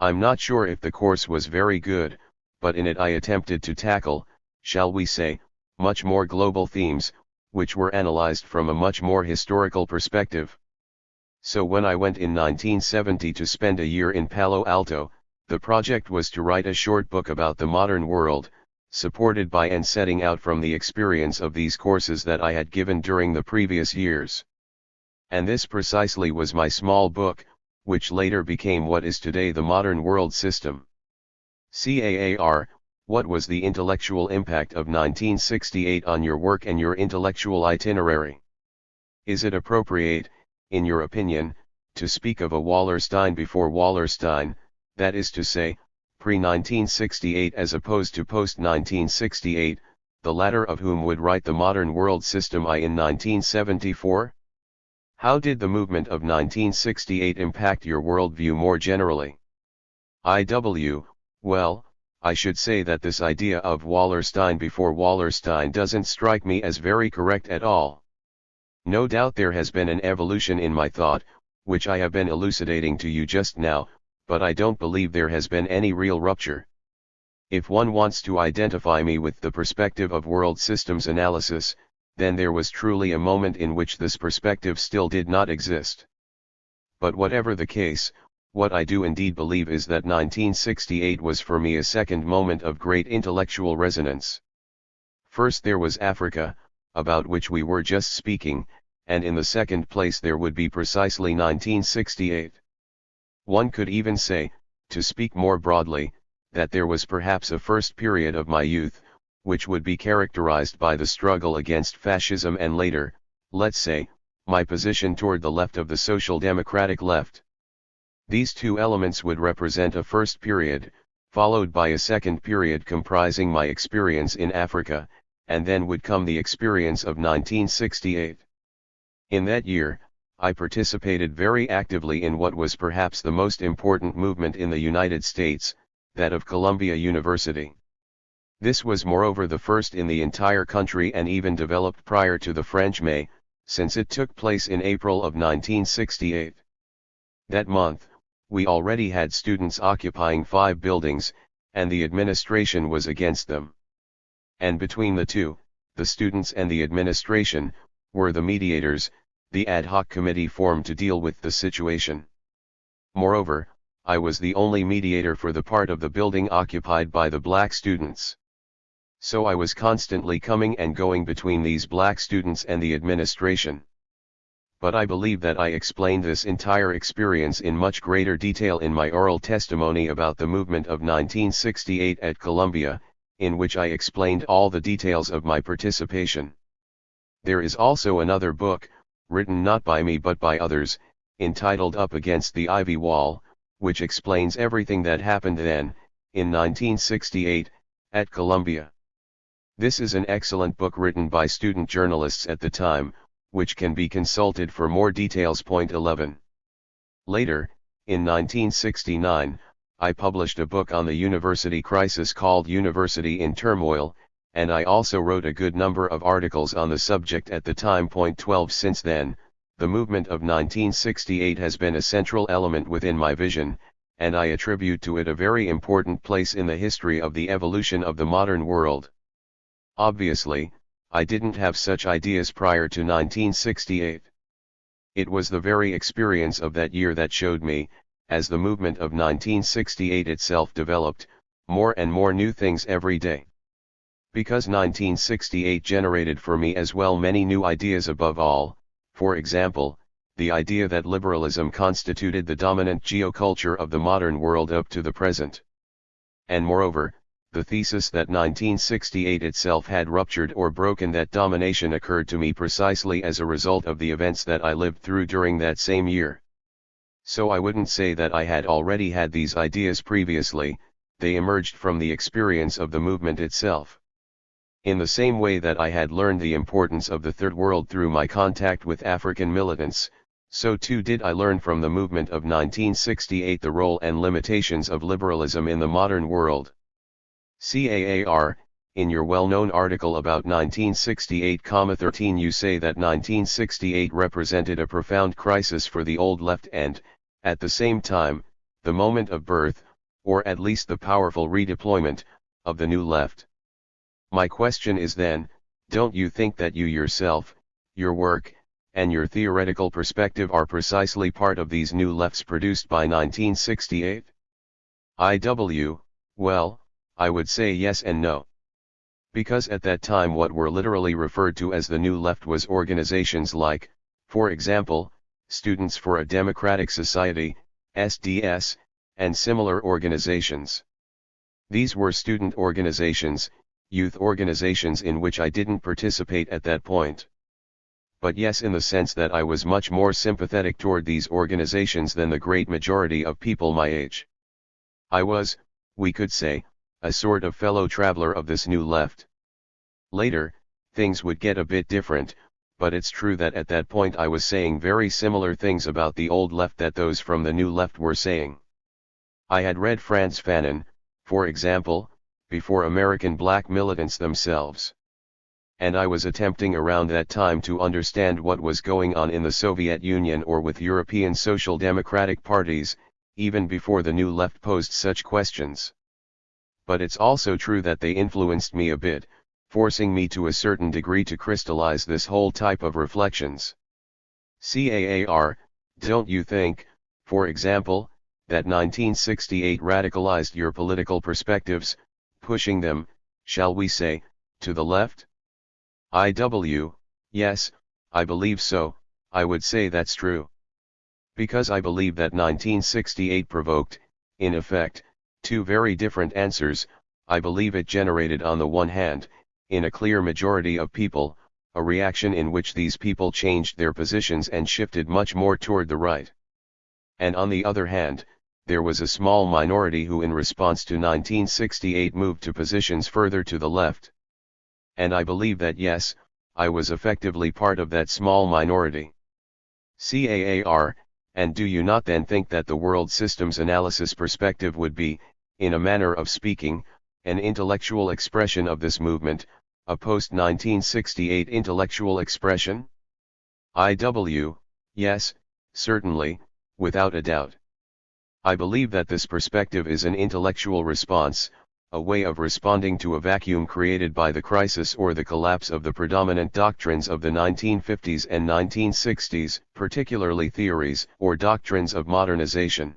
I'm not sure if the course was very good, but in it I attempted to tackle, shall we say, much more global themes, which were analyzed from a much more historical perspective. So when I went in 1970 to spend a year in Palo Alto, the project was to write a short book about the modern world, supported by and setting out from the experience of these courses that I had given during the previous years. And this precisely was my small book, which later became what is today the modern world system. CAAR, what was the intellectual impact of 1968 on your work and your intellectual itinerary? Is it appropriate, in your opinion, to speak of a Wallenstein before Wallenstein, that is to say, pre-1968 as opposed to post-1968, the latter of whom would write the modern world system in 1974? How did the movement of 1968 impact your worldview more generally? Well, I should say that this idea of Wallenstein before Wallenstein doesn't strike me as very correct at all. No doubt there has been an evolution in my thought, which I have been elucidating to you just now, but I don't believe there has been any real rupture. If one wants to identify me with the perspective of world systems analysis, then there was truly a moment in which this perspective still did not exist. But whatever the case, what I do indeed believe is that 1968 was for me a second moment of great intellectual resonance. First there was Africa, about which we were just speaking, and in the second place there would be precisely 1968. One could even say, to speak more broadly, that there was perhaps a first period of my youth, which would be characterized by the struggle against fascism and later, let's say, my position toward the left of the social democratic left. These two elements would represent a first period, followed by a second period comprising my experience in Africa, and then would come the experience of 1968. In that year, I participated very actively in what was perhaps the most important movement in the United States, that of Columbia University. This was moreover the first in the entire country and even developed prior to the French May, since it took place in April of 1968. That month, we already had students occupying 5 buildings, and the administration was against them. And between the two, the students and the administration, were the mediators, the ad hoc committee formed to deal with the situation. Moreover, I was the only mediator for the part of the building occupied by the black students. So I was constantly coming and going between these black students and the administration. But I believe that I explained this entire experience in much greater detail in my oral testimony about the movement of 1968 at Columbia, in which I explained all the details of my participation. There is also another book, written not by me but by others, entitled Up Against the Ivy Wall, which explains everything that happened then, in 1968, at Columbia. This is an excellent book written by student journalists at the time, which can be consulted for more details. Point 11. Later, in 1969, I published a book on the university crisis called University in Turmoil, and I also wrote a good number of articles on the subject at the time. Point 12. Since then, the movement of 1968 has been a central element within my vision, and I attribute to it a very important place in the history of the evolution of the modern world. Obviously, I didn't have such ideas prior to 1968. It was the very experience of that year that showed me, as the movement of 1968 itself developed, more and more new things every day. Because 1968 generated for me as well many new ideas, above all, for example, the idea that liberalism constituted the dominant geoculture of the modern world up to the present. And moreover, the thesis that 1968 itself had ruptured or broken that domination occurred to me precisely as a result of the events that I lived through during that same year. So I wouldn't say that I had already had these ideas previously, they emerged from the experience of the movement itself. In the same way that I had learned the importance of the Third World through my contact with African militants, so too did I learn from the movement of 1968 the role and limitations of liberalism in the modern world. CAAR, in your well-known article about 1968,13 you say that 1968 represented a profound crisis for the old left and, at the same time, the moment of birth, or at least the powerful redeployment, of the new left. My question is then, Don't you think that you yourself, your work, and your theoretical perspective are precisely part of these new lefts produced by 1968? Well, I would say yes and no. Because at that time what were literally referred to as the New Left was organizations like, for example, Students for a Democratic Society, SDS, and similar organizations. These were student organizations, youth organizations in which I didn't participate at that point. But yes, in the sense that I was much more sympathetic toward these organizations than the great majority of people my age. I was, we could say, a sort of fellow traveler of this new left. Later, things would get a bit different, but it's true that at that point I was saying very similar things about the old left that those from the new left were saying. I had read Frantz Fanon, for example, before American black militants themselves. And I was attempting around that time to understand what was going on in the Soviet Union or with European social democratic parties, even before the new left posed such questions. But it's also true that they influenced me a bit, forcing me to a certain degree to crystallize this whole type of reflections. CAAR, don't you think, for example, that 1968 radicalized your political perspectives, pushing them, shall we say, to the left? Yes, I believe so. I would say that's true. Because I believe that 1968 provoked, in effect, two very different answers. I believe it generated on the one hand, in a clear majority of people, a reaction in which these people changed their positions and shifted much more toward the right. And on the other hand, there was a small minority who in response to 1968 moved to positions further to the left. And I believe that yes, I was effectively part of that small minority. CAAR, and do you not then think that the world systems analysis perspective would be, in a manner of speaking, an intellectual expression of this movement, a post-1968 intellectual expression? Yes, certainly, without a doubt. I believe that this perspective is an intellectual response, a way of responding to a vacuum created by the crisis or the collapse of the predominant doctrines of the 1950s and 1960s, particularly theories or doctrines of modernization.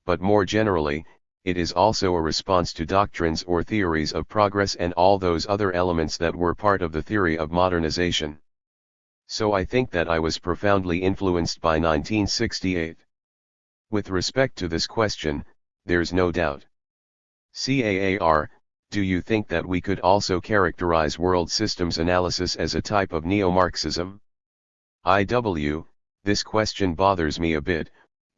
But more generally, it is also a response to doctrines or theories of progress and all those other elements that were part of the theory of modernization. So I think that I was profoundly influenced by 1968. With respect to this question, there's no doubt. CAAR, do you think that we could also characterize world systems analysis as a type of neo-Marxism? This question bothers me a bit,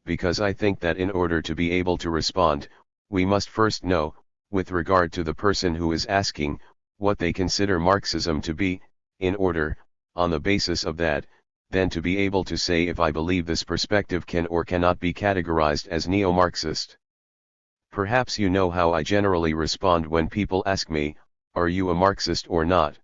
because I think that in order to be able to respond, we must first know, with regard to the person who is asking, what they consider Marxism to be, in order, on the basis of that, then to be able to say if I believe this perspective can or cannot be categorized as neo-Marxist. Perhaps you know how I generally respond when people ask me, are you a Marxist or not?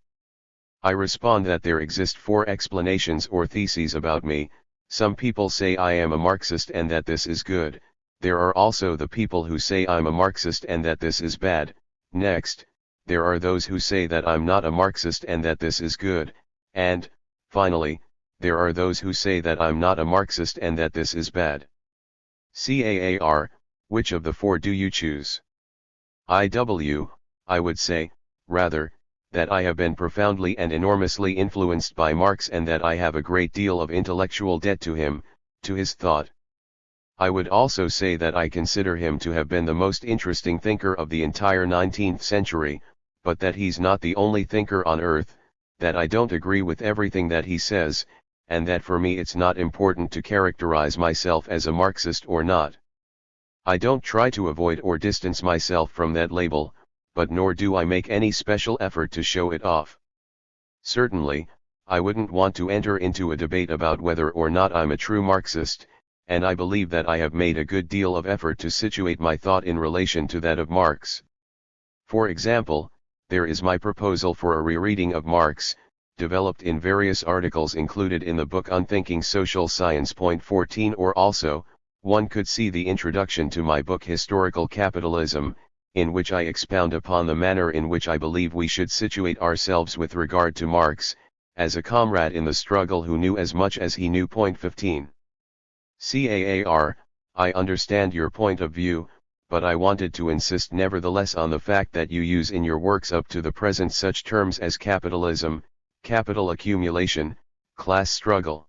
I respond that there exist four explanations or theses about me. Some people say I am a Marxist and that this is good. There are also the people who say I'm a Marxist and that this is bad. Next, there are those who say that I'm not a Marxist and that this is good. And, finally, there are those who say that I'm not a Marxist and that this is bad. CAAR, which of the four do you choose? I would say, rather, that I have been profoundly and enormously influenced by Marx and that I have a great deal of intellectual debt to him, to his thought. I would also say that I consider him to have been the most interesting thinker of the entire 19th century, but that he's not the only thinker on earth, that I don't agree with everything that he says, and that for me it's not important to characterize myself as a Marxist or not. I don't try to avoid or distance myself from that label, but nor do I make any special effort to show it off. Certainly, I wouldn't want to enter into a debate about whether or not I'm a true Marxist, and I believe that I have made a good deal of effort to situate my thought in relation to that of Marx. For example, there is my proposal for a rereading of Marx, developed in various articles included in the book Unthinking Social Science. Point 14, or also, one could see the introduction to my book Historical Capitalism, in which I expound upon the manner in which I believe we should situate ourselves with regard to Marx, as a comrade in the struggle who knew as much as he knew. 15. CAAR, I understand your point of view, but I wanted to insist nevertheless on the fact that you use in your works up to the present such terms as capitalism, capital accumulation, class struggle.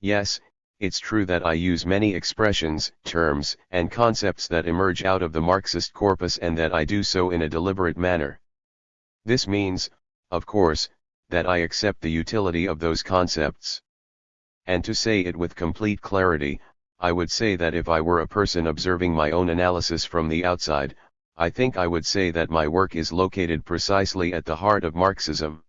Yes, it's true that I use many expressions, terms, and concepts that emerge out of the Marxist corpus, and that I do so in a deliberate manner. This means, of course, that I accept the utility of those concepts. And to say it with complete clarity, I would say that if I were a person observing my own analysis from the outside, I think I would say that my work is located precisely at the heart of Marxism.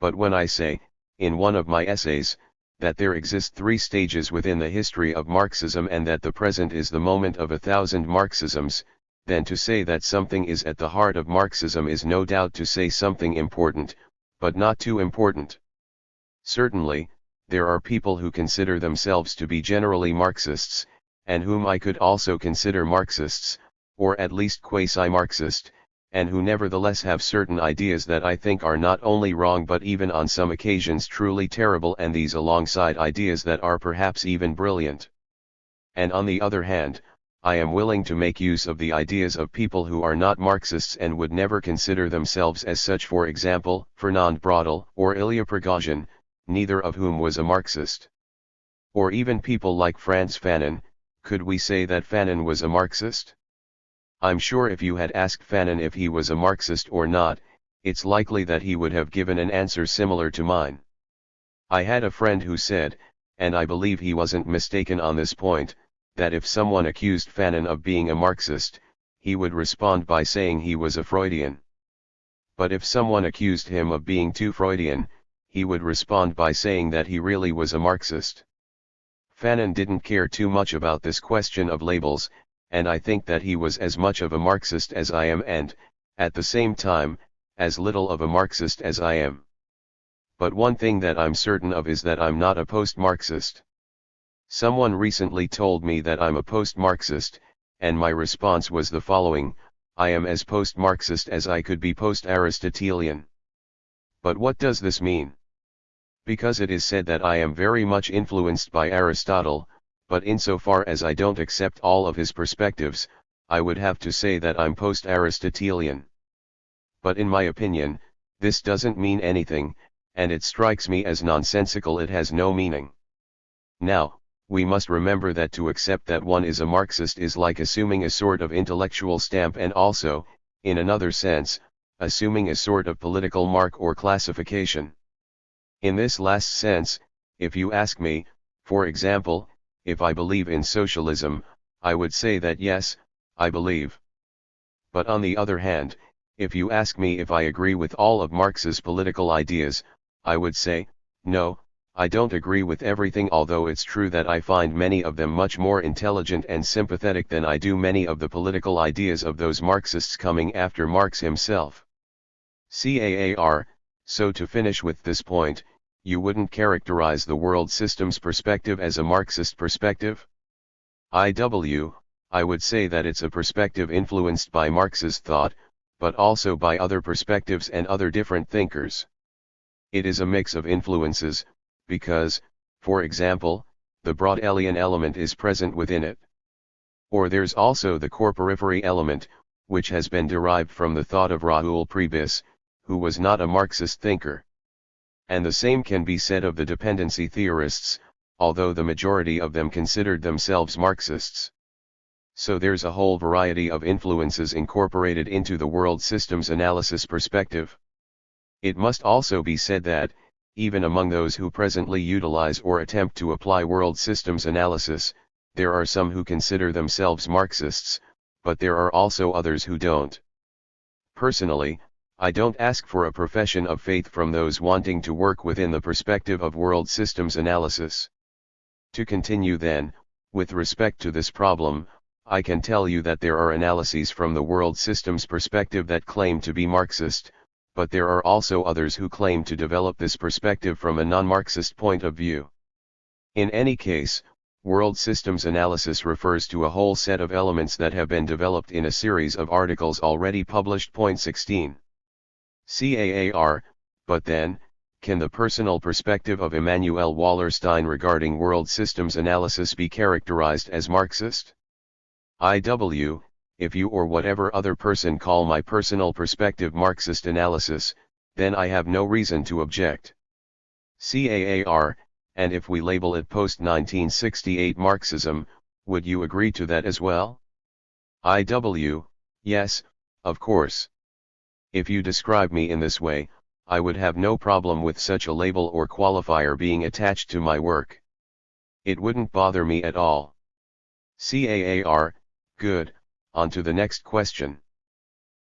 But when I say, in one of my essays, that there exist 3 stages within the history of Marxism and that the present is the moment of 1,000 Marxisms, then to say that something is at the heart of Marxism is no doubt to say something important, but not too important. Certainly, there are people who consider themselves to be generally Marxists, and whom I could also consider Marxists, or at least quasi-Marxist, and who nevertheless have certain ideas that I think are not only wrong but even on some occasions truly terrible, and these alongside ideas that are perhaps even brilliant. And on the other hand, I am willing to make use of the ideas of people who are not Marxists and would never consider themselves as such, for example, Fernand Braudel or Ilya Prigozhin, neither of whom was a Marxist. Or even people like Franz Fanon. Could we say that Fanon was a Marxist? I'm sure if you had asked Fanon if he was a Marxist or not, it's likely that he would have given an answer similar to mine. I had a friend who said, and I believe he wasn't mistaken on this point, that if someone accused Fanon of being a Marxist, he would respond by saying he was a Freudian. But if someone accused him of being too Freudian, he would respond by saying that he really was a Marxist. Fanon didn't care too much about this question of labels, and I think that he was as much of a Marxist as I am and, at the same time, as little of a Marxist as I am. But one thing that I'm certain of is that I'm not a post-Marxist. Someone recently told me that I'm a post-Marxist, and my response was the following: I am as post-Marxist as I could be post-Aristotelian. But what does this mean? Because it is said that I am very much influenced by Aristotle, but insofar as I don't accept all of his perspectives, I would have to say that I'm post-Aristotelian. But in my opinion, this doesn't mean anything, and it strikes me as nonsensical. It has no meaning. Now, we must remember that to accept that one is a Marxist is like assuming a sort of intellectual stamp, and also, in another sense, assuming a sort of political mark or classification. In this last sense, if you ask me, for example, if I believe in socialism, I would say that yes, I believe. But on the other hand, if you ask me if I agree with all of Marx's political ideas, I would say, no, I don't agree with everything, although it's true that I find many of them much more intelligent and sympathetic than I do many of the political ideas of those Marxists coming after Marx himself. CAAR, so to finish with this point, you wouldn't characterize the world system's perspective as a Marxist perspective? I would say that it's a perspective influenced by Marx's thought, but also by other perspectives and other different thinkers. It is a mix of influences, because, for example, the Braudelian element is present within it. Or there's also the corporifery element, which has been derived from the thought of Raoul Prebys, who was not a Marxist thinker. And the same can be said of the dependency theorists, although the majority of them considered themselves Marxists. So there's a whole variety of influences incorporated into the world systems analysis perspective. It must also be said that, even among those who presently utilize or attempt to apply world systems analysis, there are some who consider themselves Marxists, but there are also others who don't. Personally, I don't ask for a profession of faith from those wanting to work within the perspective of world systems analysis. To continue then, with respect to this problem, I can tell you that there are analyses from the world systems perspective that claim to be Marxist, but there are also others who claim to develop this perspective from a non-Marxist point of view. In any case, World systems analysis refers to a whole set of elements that have been developed in a series of articles already published. Point 16. CAAR, but then, can the personal perspective of Immanuel Wallerstein regarding world systems analysis be characterized as Marxist? IW, if you or whatever other person call my personal perspective Marxist analysis, then I have no reason to object. CAAR, and if we label it post-1968 Marxism, would you agree to that as well? IW, yes, of course. If you describe me in this way, I would have no problem with such a label or qualifier being attached to my work. It wouldn't bother me at all. CAAR, good, on to the next question.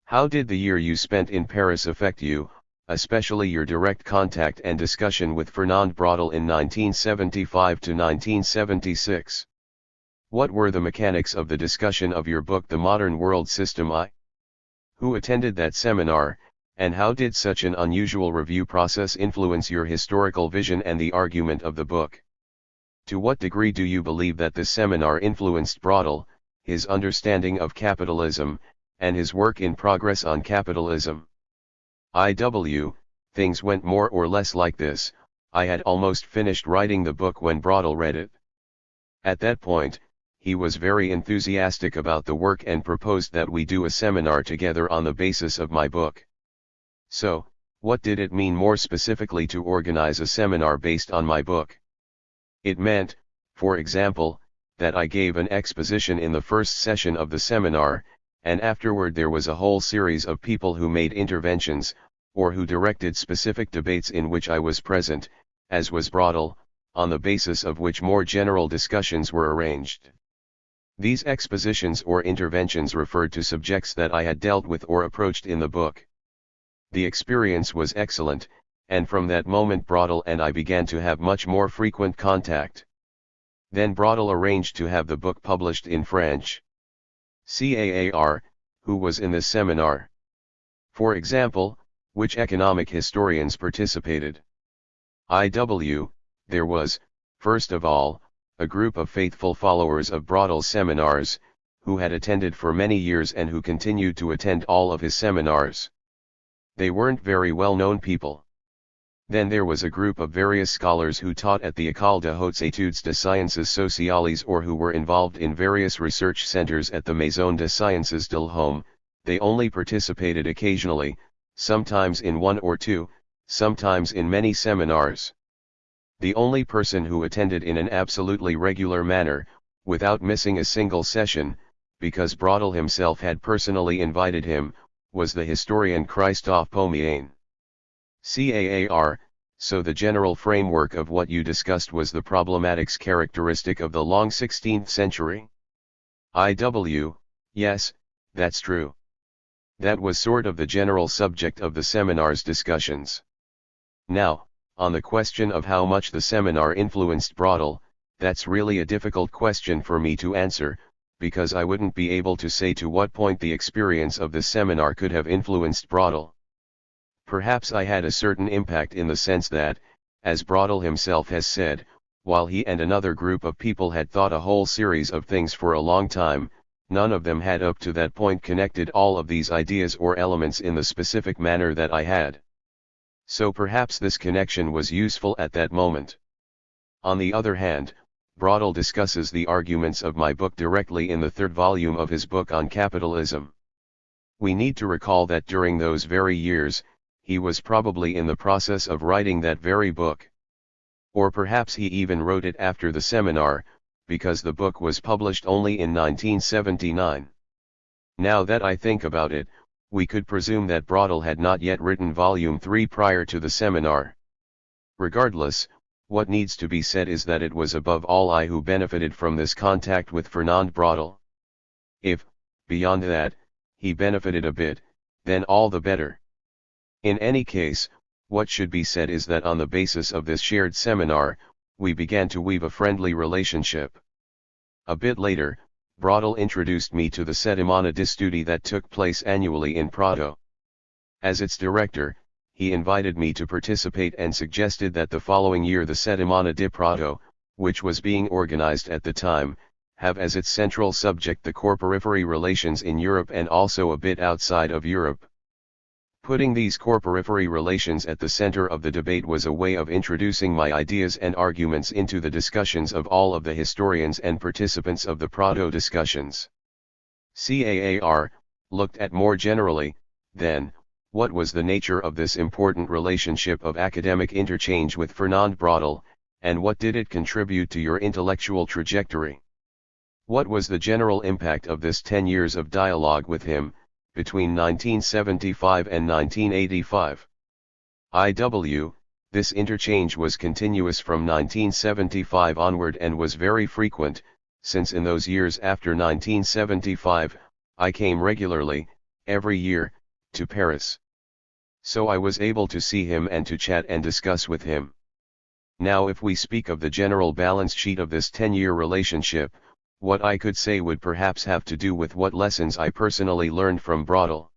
How did the year you spent in Paris affect you, especially your direct contact and discussion with Fernand Braudel in 1975 to 1976? What were the mechanics of the discussion of your book The Modern World System I? Who attended that seminar, and how did such an unusual review process influence your historical vision and the argument of the book? To what degree do you believe that this seminar influenced Braudel, his understanding of capitalism, and his work in Progress on Capitalism? IW, things went more or less like this. I had almost finished writing the book when Braudel read it. At that point, he was very enthusiastic about the work and proposed that we do a seminar together on the basis of my book. So, what did it mean more specifically to organize a seminar based on my book? It meant, for example, that I gave an exposition in the first session of the seminar, and afterward there was a whole series of people who made interventions, or who directed specific debates in which I was present, as was Braudel, on the basis of which more general discussions were arranged. These expositions or interventions referred to subjects that I had dealt with or approached in the book. The experience was excellent, and from that moment Braudel and I began to have much more frequent contact. Then Braudel arranged to have the book published in French. CAAR, who was in this seminar? For example, which economic historians participated? IW, there was, first of all, a group of faithful followers of Braudel's seminars, who had attended for many years and who continued to attend all of his seminars. They weren't very well-known people. Then there was a group of various scholars who taught at the École de Hautes Études de Sciences Sociales or who were involved in various research centers at the Maison des Sciences de l'Homme. They only participated occasionally, sometimes in one or two, sometimes in many seminars. The only person who attended in an absolutely regular manner, without missing a single session, because Braudel himself had personally invited him, was the historian Christophe Pommier. CAAR, so the general framework of what you discussed was the problematics characteristic of the long 16th century? IW, yes, that's true. That was sort of the general subject of the seminar's discussions. Now, on the question of how much the seminar influenced Braudel, that's really a difficult question for me to answer, because I wouldn't be able to say to what point the experience of this seminar could have influenced Braudel. Perhaps I had a certain impact in the sense that, as Braudel himself has said, while he and another group of people had thought a whole series of things for a long time, none of them had up to that point connected all of these ideas or elements in the specific manner that I had. So perhaps this connection was useful at that moment. On the other hand, Braudel discusses the arguments of my book directly in the third volume of his book on capitalism. We need to recall that during those very years, he was probably in the process of writing that very book. Or perhaps he even wrote it after the seminar, because the book was published only in 1979. Now that I think about it, we could presume that Braudel had not yet written Volume 3 prior to the seminar. Regardless, what needs to be said is that it was above all I who benefited from this contact with Fernand Braudel. If, beyond that, he benefited a bit, then all the better. In any case, what should be said is that on the basis of this shared seminar, we began to weave a friendly relationship. A bit later, Braudel introduced me to the Settimana di Studi that took place annually in Prato. As its director, he invited me to participate and suggested that the following year the Settimana di Prato, which was being organized at the time, have as its central subject the core-periphery relations in Europe and also a bit outside of Europe. Putting these core-periphery relations at the center of the debate was a way of introducing my ideas and arguments into the discussions of all of the historians and participants of the proto-discussions. CAAR looked at more generally, then, what was the nature of this important relationship of academic interchange with Fernand Braudel, and what did it contribute to your intellectual trajectory? What was the general impact of this 10 years of dialogue with him, between 1975 and 1985? This interchange was continuous from 1975 onward and was very frequent, since in those years after 1975, I came regularly, every year, to Paris. So I was able to see him and to chat and discuss with him. Now if we speak of the general balance sheet of this 10-year relationship, what I could say would perhaps have to do with what lessons I personally learned from Braudel.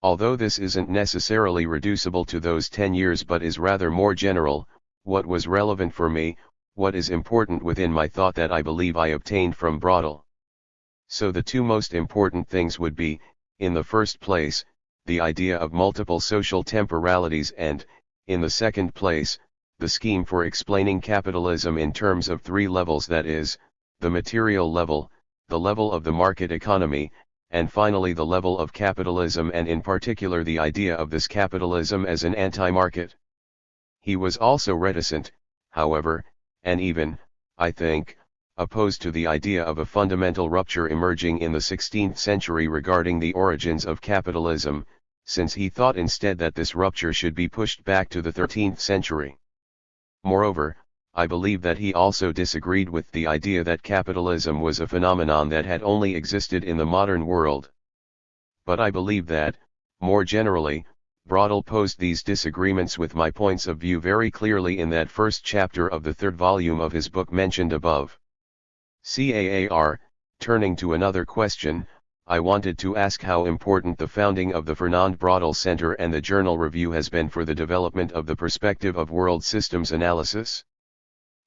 Although this isn't necessarily reducible to those 10 years but is rather more general, what was relevant for me, what is important within my thought that I believe I obtained from Braudel. So the two most important things would be, in the first place, the idea of multiple social temporalities and, in the second place, the scheme for explaining capitalism in terms of three levels, that is, the material level, the level of the market economy, and finally the level of capitalism, and in particular the idea of this capitalism as an anti-market. He was also reticent, however, and even, I think, opposed to the idea of a fundamental rupture emerging in the 16th century regarding the origins of capitalism, since he thought instead that this rupture should be pushed back to the 13th century. Moreover, I believe that he also disagreed with the idea that capitalism was a phenomenon that had only existed in the modern world. But I believe that, more generally, Braudel posed these disagreements with my points of view very clearly in that first chapter of the third volume of his book mentioned above. CAAR, turning to another question, I wanted to ask how important the founding of the Fernand Braudel Center and the Journal Review has been for the development of the perspective of world systems analysis.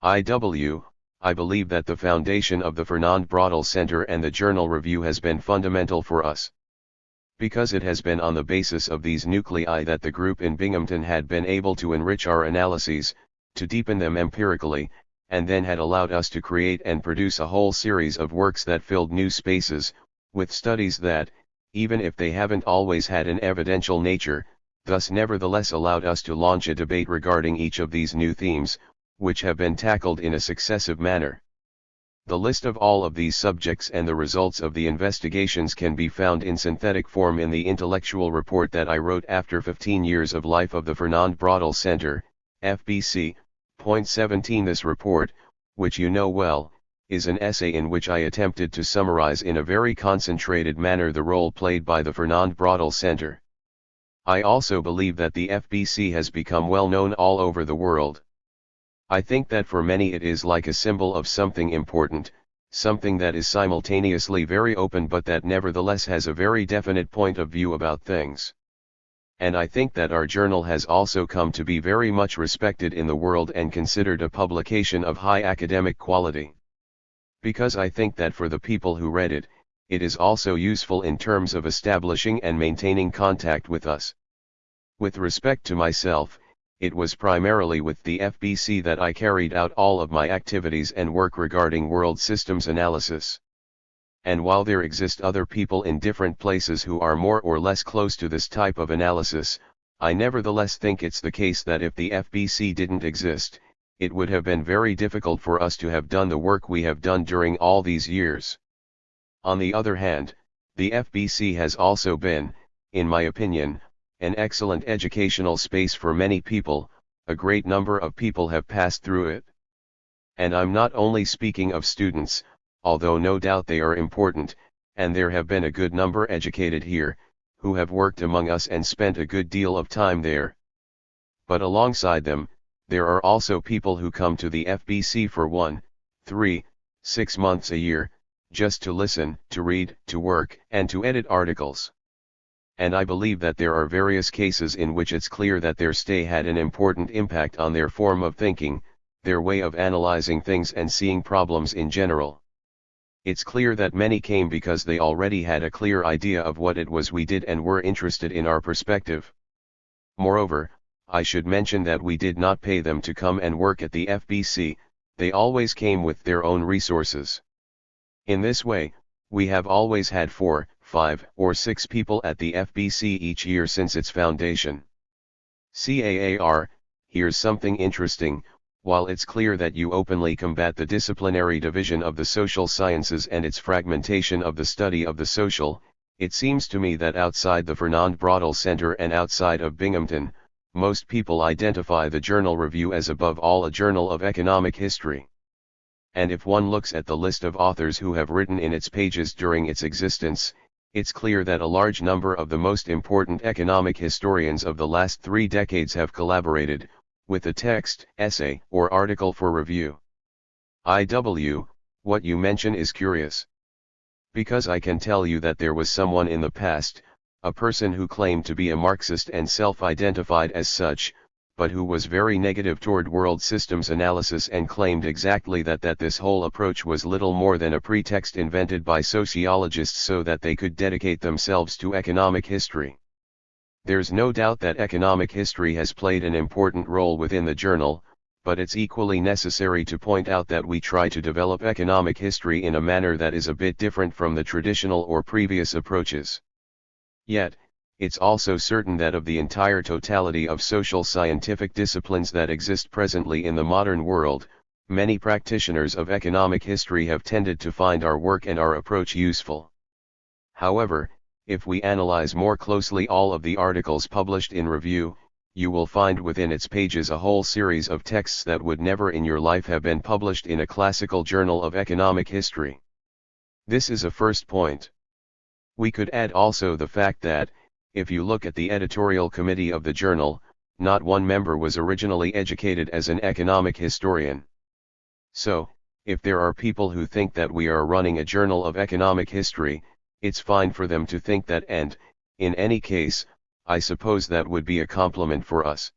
I believe that the foundation of the Fernand Braudel Center and the Journal Review has been fundamental for us. Because it has been on the basis of these nuclei that the group in Binghamton had been able to enrich our analyses, to deepen them empirically, and then had allowed us to create and produce a whole series of works that filled new spaces, with studies that, even if they haven't always had an evidential nature, thus nevertheless allowed us to launch a debate regarding each of these new themes, which have been tackled in a successive manner. The list of all of these subjects and the results of the investigations can be found in synthetic form in the intellectual report that I wrote after 15 years of life of the Fernand Braudel Center, FBC. Point 17. This report, which you know well, is an essay in which I attempted to summarize in a very concentrated manner the role played by the Fernand Braudel Center. I also believe that the FBC has become well known all over the world. I think that for many it is like a symbol of something important, something that is simultaneously very open but that nevertheless has a very definite point of view about things. And I think that our journal has also come to be very much respected in the world and considered a publication of high academic quality. Because I think that for the people who read it, it is also useful in terms of establishing and maintaining contact with us. With respect to myself, it was primarily with the FBC that I carried out all of my activities and work regarding world systems analysis. And while there exist other people in different places who are more or less close to this type of analysis, I nevertheless think it's the case that if the FBC didn't exist, it would have been very difficult for us to have done the work we have done during all these years. On the other hand, the FBC has also been, in my opinion, an excellent educational space for many people. A great number of people have passed through it. And I'm not only speaking of students, although no doubt they are important, and there have been a good number educated here, who have worked among us and spent a good deal of time there. But alongside them, there are also people who come to the FBC for 1, 3, 6 months a year, just to listen, to read, to work, and to edit articles. And I believe that there are various cases in which it's clear that their stay had an important impact on their form of thinking, their way of analyzing things and seeing problems in general. It's clear that many came because they already had a clear idea of what it was we did and were interested in our perspective. Moreover, I should mention that we did not pay them to come and work at the FBC, they always came with their own resources. In this way, we have always had 4, 5, or 6 people at the FBC each year since its foundation. CAAR, here's something interesting. While it's clear that you openly combat the disciplinary division of the social sciences and its fragmentation of the study of the social, it seems to me that outside the Fernand Braudel Center and outside of Binghamton, most people identify the Journal Review as above all a journal of economic history. And if one looks at the list of authors who have written in its pages during its existence, it's clear that a large number of the most important economic historians of the last 3 decades have collaborated with a text, essay, or article for review. What you mention is curious. Because I can tell you that there was someone in the past, a person who claimed to be a Marxist and self-identified as such, but who was very negative toward world systems analysis and claimed exactly that this whole approach was little more than a pretext invented by sociologists so that they could dedicate themselves to economic history. There's no doubt that economic history has played an important role within the journal, but it's equally necessary to point out that we try to develop economic history in a manner that is a bit different from the traditional or previous approaches. Yet, it's also certain that of the entire totality of social scientific disciplines that exist presently in the modern world, many practitioners of economic history have tended to find our work and our approach useful. However, if we analyze more closely all of the articles published in review, you will find within its pages a whole series of texts that would never in your life have been published in a classical journal of economic history. This is a first point. We could add also the fact that, if you look at the editorial committee of the journal, not one member was originally educated as an economic historian. So, if there are people who think that we are running a journal of economic history, it's fine for them to think that, and, in any case, I suppose that would be a compliment for us.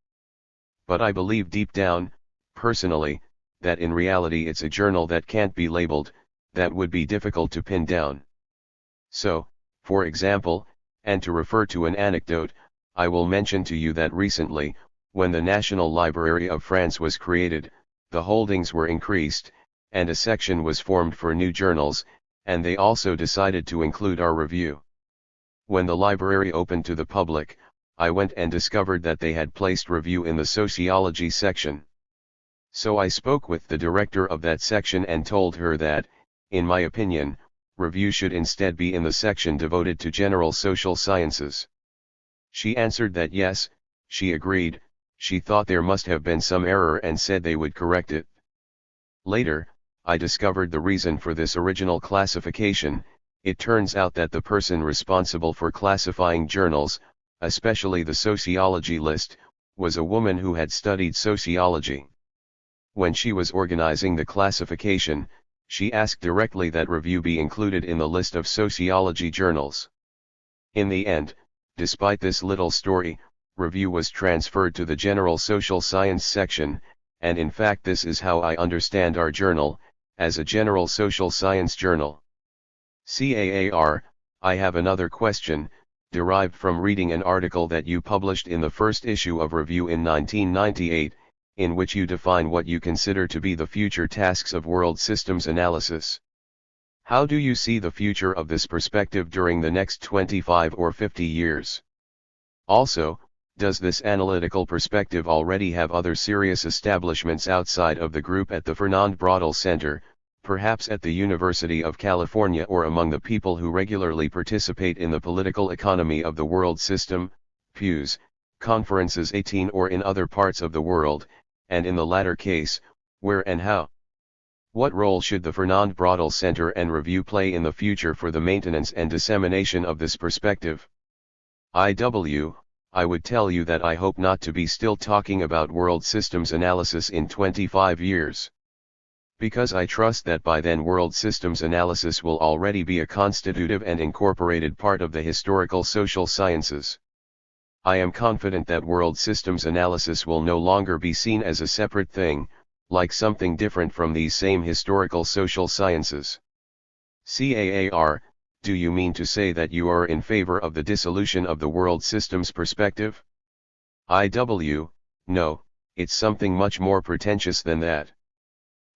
But I believe deep down, personally, that in reality it's a journal that can't be labeled, that would be difficult to pin down. So, for example, and to refer to an anecdote, I will mention to you that recently, when the National Library of France was created, the holdings were increased, and a section was formed for new journals, and they also decided to include our review. When the library opened to the public, I went and discovered that they had placed review in the sociology section. So I spoke with the director of that section and told her that, in my opinion, review should instead be in the section devoted to general social sciences. She answered that yes, she agreed, she thought there must have been some error and said they would correct it. Later, I discovered the reason for this original classification. It turns out that the person responsible for classifying journals, especially the sociology list, was a woman who had studied sociology. When she was organizing the classification, she asked directly that review be included in the list of sociology journals. In the end, despite this little story, review was transferred to the general social science section, and in fact this is how I understand our journal, as a general social science journal. CAAR, I have another question, derived from reading an article that you published in the first issue of Review in 1998, in which you define what you consider to be the future tasks of world systems analysis. How do you see the future of this perspective during the next 25 or 50 years? Also, does this analytical perspective already have other serious establishments outside of the group at the Fernand Braudel Center, perhaps at the University of California or among the people who regularly participate in the political economy of the world system, Pews, conferences 18 or in other parts of the world, and in the latter case, where and how? What role should the Fernand Braudel Center and Review play in the future for the maintenance and dissemination of this perspective? I would tell you that I hope not to be still talking about world systems analysis in 25 years. Because I trust that by then world systems analysis will already be a constitutive and incorporated part of the historical social sciences. I am confident that world systems analysis will no longer be seen as a separate thing, like something different from these same historical social sciences. CAAR, do you mean to say that you are in favor of the dissolution of the world system's perspective? No, it's something much more pretentious than that.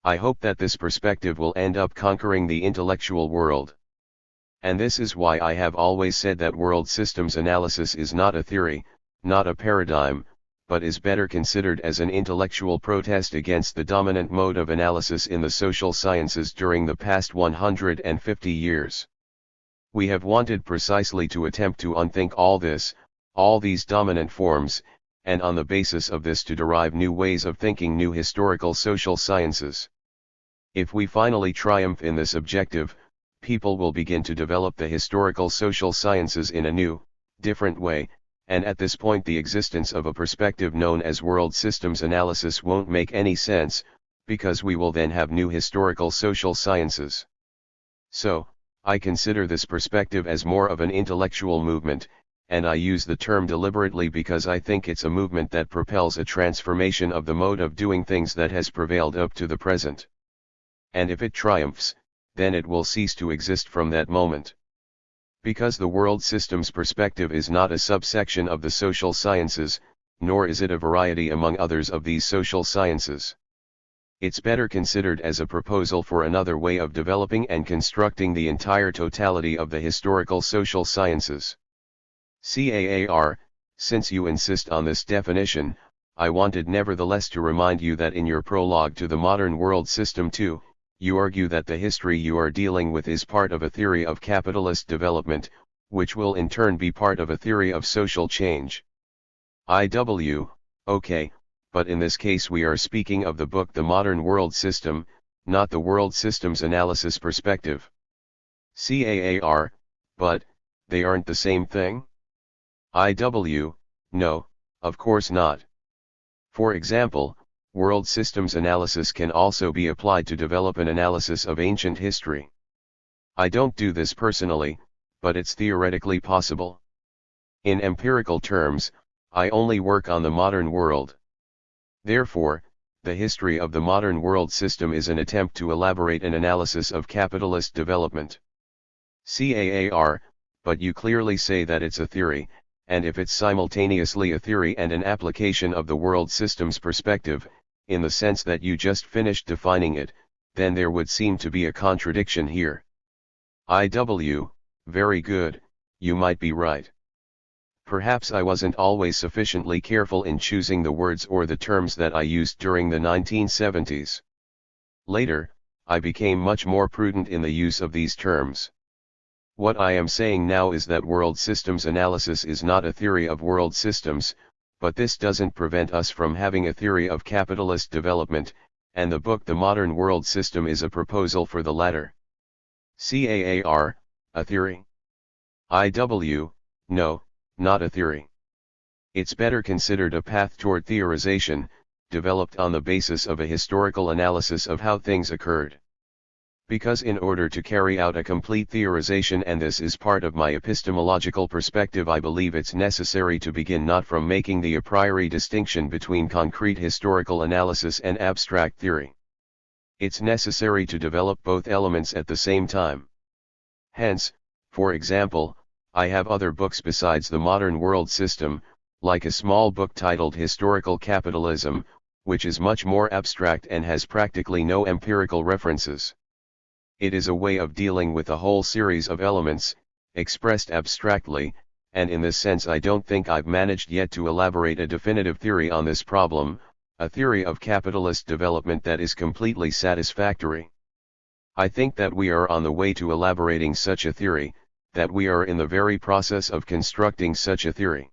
I hope that this perspective will end up conquering the intellectual world. And this is why I have always said that world systems analysis is not a theory, not a paradigm, but is better considered as an intellectual protest against the dominant mode of analysis in the social sciences during the past 150 years. We have wanted precisely to attempt to unthink all this, all these dominant forms, and on the basis of this to derive new ways of thinking new historical social sciences. If we finally triumph in this objective, people will begin to develop the historical social sciences in a new, different way, and at this point the existence of a perspective known as world systems analysis won't make any sense, because we will then have new historical social sciences. So, I consider this perspective as more of an intellectual movement, and I use the term deliberately because I think it's a movement that propels a transformation of the mode of doing things that has prevailed up to the present. And if it triumphs, then it will cease to exist from that moment. Because the world systems perspective is not a subsection of the social sciences, nor is it a variety among others of these social sciences. It's better considered as a proposal for another way of developing and constructing the entire totality of the historical social sciences. CAAR, since you insist on this definition, I wanted nevertheless to remind you that in your prologue to the modern world system too, you argue that the history you are dealing with is part of a theory of capitalist development, which will in turn be part of a theory of social change. Okay, but in this case we are speaking of the book The Modern World System, not the world systems analysis perspective. CAAR, but, they aren't the same thing? No, of course not. For example, world systems analysis can also be applied to develop an analysis of ancient history. I don't do this personally, but it's theoretically possible. In empirical terms, I only work on the modern world. Therefore, the history of the modern world system is an attempt to elaborate an analysis of capitalist development. CAAR, but you clearly say that it's a theory, and if it's simultaneously a theory and an application of the world system's perspective, in the sense that you just finished defining it, then there would seem to be a contradiction here. Very good, you might be right. Perhaps I wasn't always sufficiently careful in choosing the words or the terms that I used during the 1970s. Later, I became much more prudent in the use of these terms. What I am saying now is that world systems analysis is not a theory of world systems, but this doesn't prevent us from having a theory of capitalist development, and the book The Modern World System is a proposal for the latter. CAAR, a theory? No, not a theory. It's better considered a path toward theorization, developed on the basis of a historical analysis of how things occurred. Because in order to carry out a complete theorization, and this is part of my epistemological perspective, I believe it's necessary to begin not from making the a priori distinction between concrete historical analysis and abstract theory. It's necessary to develop both elements at the same time. Hence, for example, I have other books besides The Modern World System, like a small book titled Historical Capitalism, which is much more abstract and has practically no empirical references. It is a way of dealing with a whole series of elements, expressed abstractly, and in this sense I don't think I've managed yet to elaborate a definitive theory on this problem, a theory of capitalist development that is completely satisfactory. I think that we are on the way to elaborating such a theory, that we are in the very process of constructing such a theory.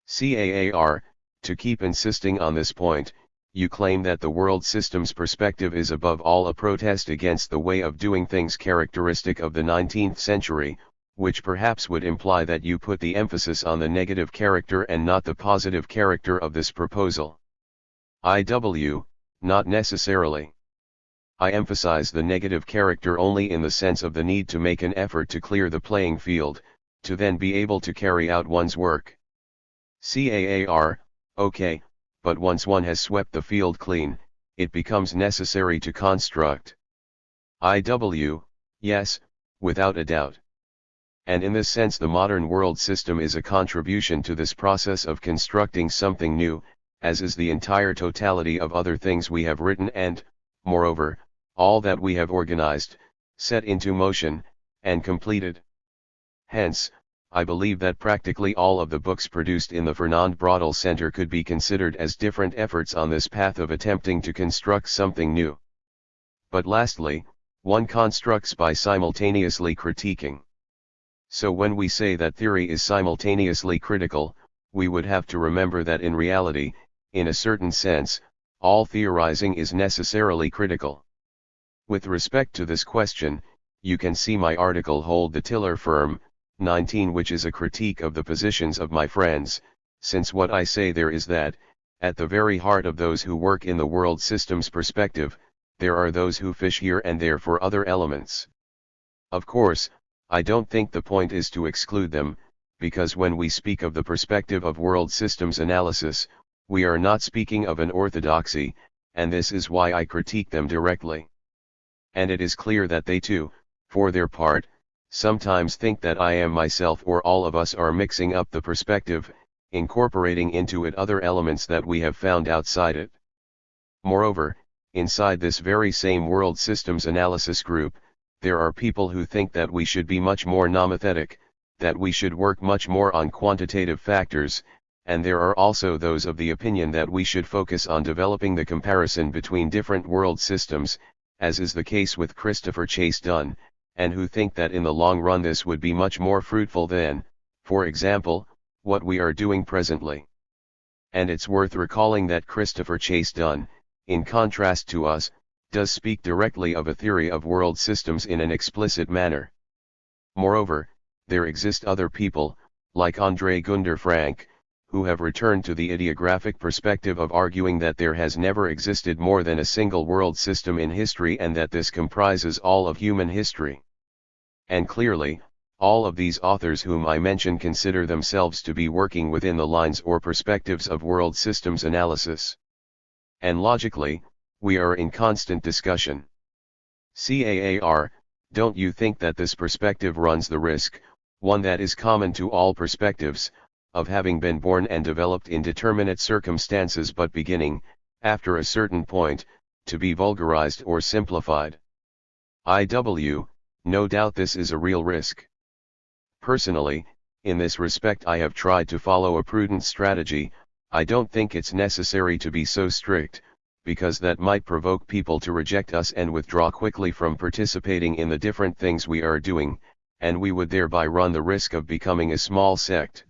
CAAR, to keep insisting on this point, you claim that the world system's perspective is above all a protest against the way of doing things characteristic of the 19th century, which perhaps would imply that you put the emphasis on the negative character and not the positive character of this proposal. Not necessarily. I emphasize the negative character only in the sense of the need to make an effort to clear the playing field, to then be able to carry out one's work. CAAR, okay, but once one has swept the field clean, it becomes necessary to construct. Yes, without a doubt. And in this sense the modern world system is a contribution to this process of constructing something new, as is the entire totality of other things we have written and, moreover, all that we have organized, set into motion, and completed. Hence, I believe that practically all of the books produced in the Fernand Braudel Center could be considered as different efforts on this path of attempting to construct something new. But lastly, one constructs by simultaneously critiquing. So when we say that theory is simultaneously critical, we would have to remember that in reality, in a certain sense, all theorizing is necessarily critical. With respect to this question, you can see my article Hold the Tiller Firm, 19, which is a critique of the positions of my friends, since what I say there is that, at the very heart of those who work in the world system's perspective, there are those who fish here and there for other elements. Of course, I don't think the point is to exclude them, because when we speak of the perspective of world systems analysis, we are not speaking of an orthodoxy, and this is why I critique them directly. And it is clear that they too, for their part, sometimes think that I am myself or all of us are mixing up the perspective, incorporating into it other elements that we have found outside it. Moreover, inside this very same world systems analysis group, there are people who think that we should be much more nomothetic, that we should work much more on quantitative factors, and there are also those of the opinion that we should focus on developing the comparison between different world systems, as is the case with Christopher Chase Dunn, and who think that in the long run this would be much more fruitful than, for example, what we are doing presently. And it's worth recalling that Christopher Chase Dunn, in contrast to us, does speak directly of a theory of world systems in an explicit manner. Moreover, there exist other people, like André Gunder Frank, who have returned to the ideographic perspective of arguing that there has never existed more than a single world system in history and that this comprises all of human history. And clearly, all of these authors whom I mention consider themselves to be working within the lines or perspectives of world systems analysis. And logically, we are in constant discussion. CAAR, don't you think that this perspective runs the risk, one that is common to all perspectives, of having been born and developed in determinate circumstances but beginning, after a certain point, to be vulgarized or simplified? No doubt this is a real risk. Personally, in this respect I have tried to follow a prudent strategy. I don't think it's necessary to be so strict, because that might provoke people to reject us and withdraw quickly from participating in the different things we are doing, and we would thereby run the risk of becoming a small sect.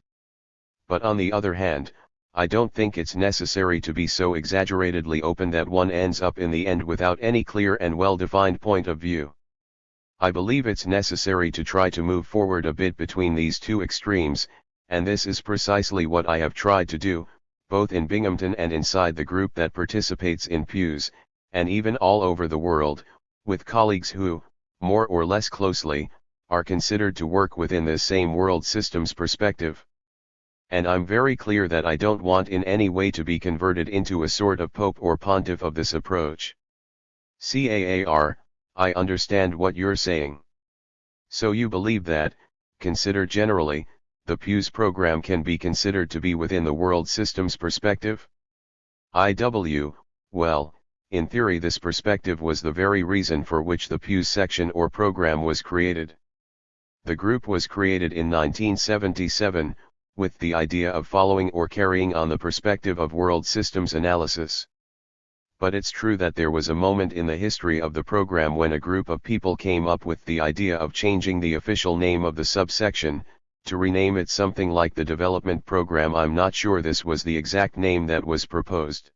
But on the other hand, I don't think it's necessary to be so exaggeratedly open that one ends up in the end without any clear and well-defined point of view. I believe it's necessary to try to move forward a bit between these two extremes, and this is precisely what I have tried to do, both in Binghamton and inside the group that participates in Pews, and even all over the world, with colleagues who, more or less closely, are considered to work within this same world systems perspective. And I'm very clear that I don't want in any way to be converted into a sort of pope or pontiff of this approach. CAAR, I understand what you're saying. So you believe that, considered generally, the Pews program can be considered to be within the world system's perspective? Well, in theory this perspective was the very reason for which the Pews section or program was created. The group was created in 1977, with the idea of following or carrying on the perspective of world systems analysis. But it's true that there was a moment in the history of the program when a group of people came up with the idea of changing the official name of the subsection, to rename it something like the Development Program. I'm not sure this was the exact name that was proposed.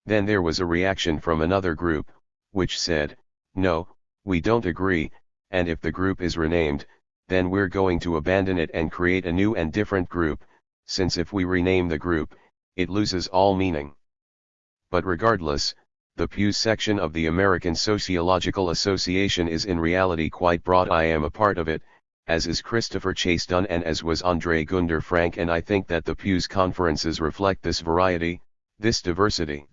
Then there was a reaction from another group, which said, no, we don't agree, and if the group is renamed, then we're going to abandon it and create a new and different group, since if we rename the group, it loses all meaning. But regardless, the Pews section of the American Sociological Association is in reality quite broad. I am a part of it, as is Christopher Chase Dunn and as was André Gunder Frank, and I think that the Pews conferences reflect this variety, this diversity.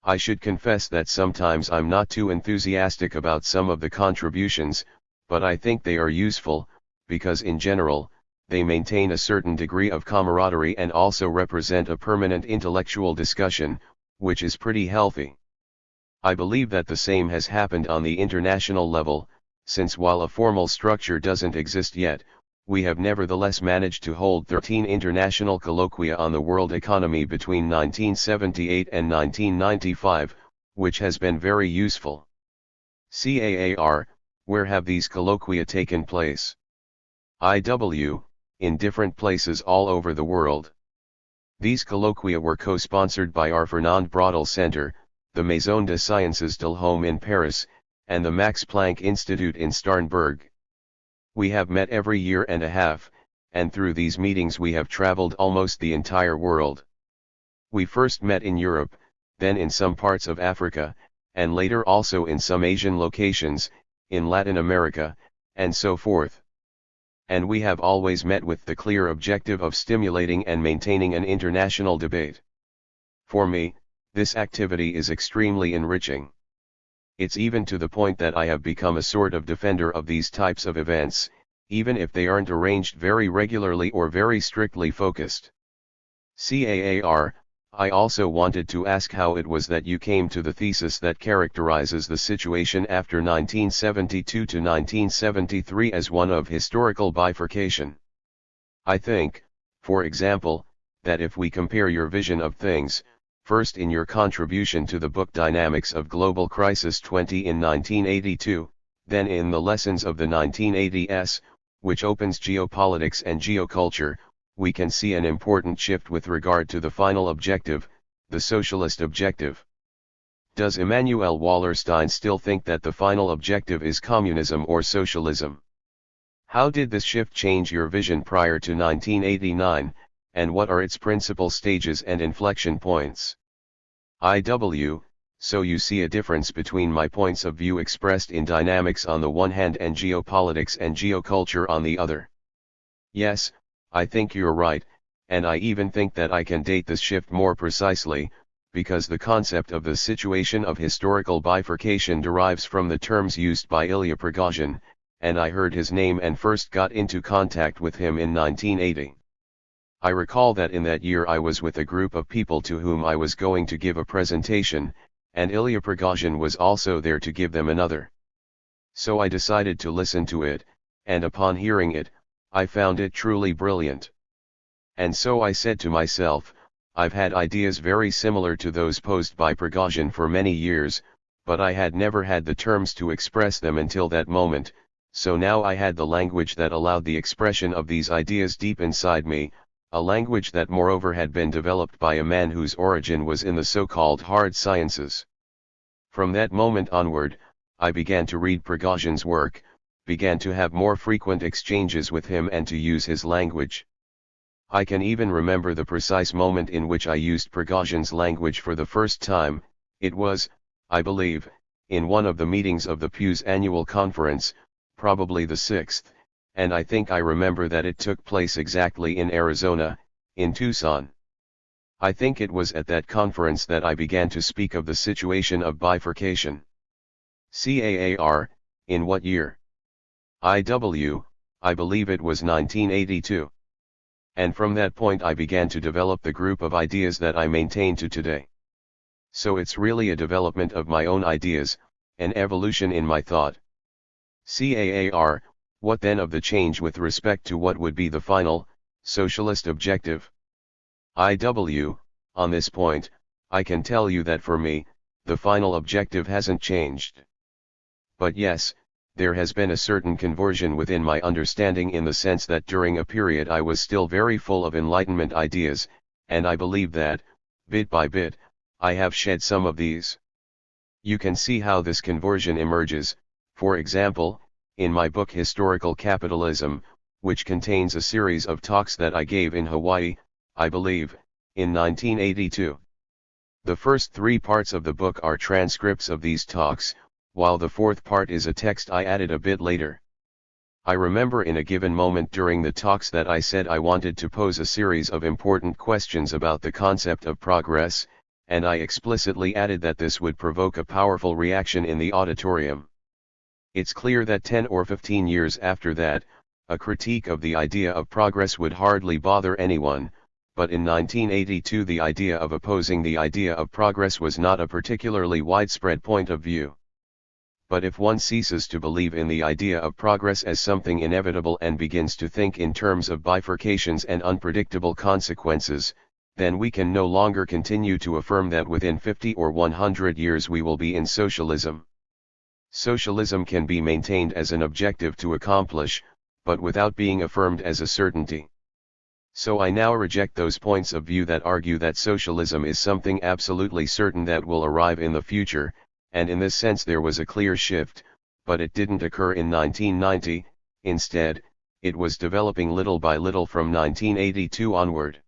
I should confess that sometimes I'm not too enthusiastic about some of the contributions, but I think they are useful, because in general, they maintain a certain degree of camaraderie and also represent a permanent intellectual discussion, which is pretty healthy. I believe that the same has happened on the international level, since while a formal structure doesn't exist yet, we have nevertheless managed to hold 13 international colloquia on the world economy between 1978 and 1995, which has been very useful. CAAR, where have these colloquia taken place? IW, in different places all over the world. These colloquia were co-sponsored by our Fernand Braudel Center, the Maison des Sciences de l'Homme in Paris, and the Max Planck Institute in Starnberg. We have met every year and a half, and through these meetings we have traveled almost the entire world. We first met in Europe, then in some parts of Africa, and later also in some Asian locations, in Latin America, and so forth. And we have always met with the clear objective of stimulating and maintaining an international debate. For me, this activity is extremely enriching. It's even to the point that I have become a sort of defender of these types of events, even if they aren't arranged very regularly or very strictly focused. CAAR, I also wanted to ask how it was that you came to the thesis that characterizes the situation after 1972 to 1973 as one of historical bifurcation. I think, for example, that if we compare your vision of things, first in your contribution to the book Dynamics of Global Crisis 20 in 1982, then in the Lessons of the 1980s, which opens geopolitics and geoculture, we can see an important shift with regard to the final objective, the socialist objective. Does Immanuel Wallerstein still think that the final objective is communism or socialism? How did this shift change your vision prior to 1989, and what are its principal stages and inflection points? IW, so you see a difference between my points of view expressed in dynamics on the one hand and geopolitics and geoculture on the other. Yes, I think you're right, and I even think that I can date this shift more precisely, because the concept of the situation of historical bifurcation derives from the terms used by Ilya Prigozhin, and I heard his name and first got into contact with him in 1980. I recall that in that year I was with a group of people to whom I was going to give a presentation, and Ilya Prigozhin was also there to give them another. So I decided to listen to it, and upon hearing it, I found it truly brilliant. And so I said to myself, I've had ideas very similar to those posed by Prigozhin for many years, but I had never had the terms to express them until that moment, so now I had the language that allowed the expression of these ideas deep inside me, a language that moreover had been developed by a man whose origin was in the so-called hard sciences. From that moment onward, I began to read Prigozhin's work, began to have more frequent exchanges with him and to use his language. I can even remember the precise moment in which I used Prigozhin's language for the first time. It was, I believe, in one of the meetings of the Pew's annual conference, probably the 6th, and I think I remember that it took place exactly in Arizona, in Tucson. I think it was at that conference that I began to speak of the situation of bifurcation. CAAR, in what year? IW, I believe it was 1982. And from that point I began to develop the group of ideas that I maintain to today. So it's really a development of my own ideas, an evolution in my thought. CAAR, what then of the change with respect to what would be the final, socialist objective? IW, on this point, I can tell you that for me, the final objective hasn't changed. But yes, there has been a certain conversion within my understanding in the sense that during a period I was still very full of Enlightenment ideas, and I believe that, bit by bit, I have shed some of these. You can see how this conversion emerges, for example, in my book Historical Capitalism, which contains a series of talks that I gave in Hawaii, I believe, in 1982. The first 3 parts of the book are transcripts of these talks, while the 4th part is a text I added a bit later. I remember in a given moment during the talks that I said I wanted to pose a series of important questions about the concept of progress, and I explicitly added that this would provoke a powerful reaction in the auditorium. It's clear that 10 or 15 years after that, a critique of the idea of progress would hardly bother anyone, but in 1982 the idea of opposing the idea of progress was not a particularly widespread point of view. But if one ceases to believe in the idea of progress as something inevitable and begins to think in terms of bifurcations and unpredictable consequences, then we can no longer continue to affirm that within 50 or 100 years we will be in socialism. Socialism can be maintained as an objective to accomplish, but without being affirmed as a certainty. So I now reject those points of view that argue that socialism is something absolutely certain that will arrive in the future, and in this sense there was a clear shift, but it didn't occur in 1990, instead, it was developing little by little from 1982 onward.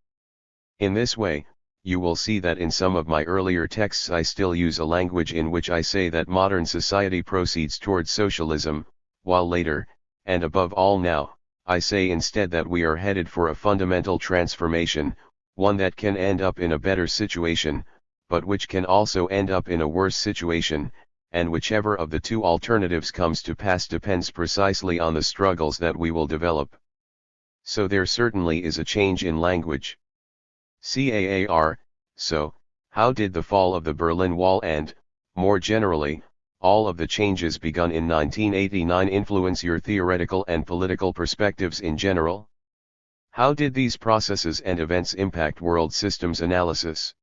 In this way, you will see that in some of my earlier texts I still use a language in which I say that modern society proceeds towards socialism, while later, and above all now, I say instead that we are headed for a fundamental transformation, one that can end up in a better situation, but which can also end up in a worse situation, and whichever of the two alternatives comes to pass depends precisely on the struggles that we will develop. So there certainly is a change in language. CAAR, so, how did the fall of the Berlin Wall and, more generally, all of the changes begun in 1989 influence your theoretical and political perspectives in general? How did these processes and events impact world systems analysis?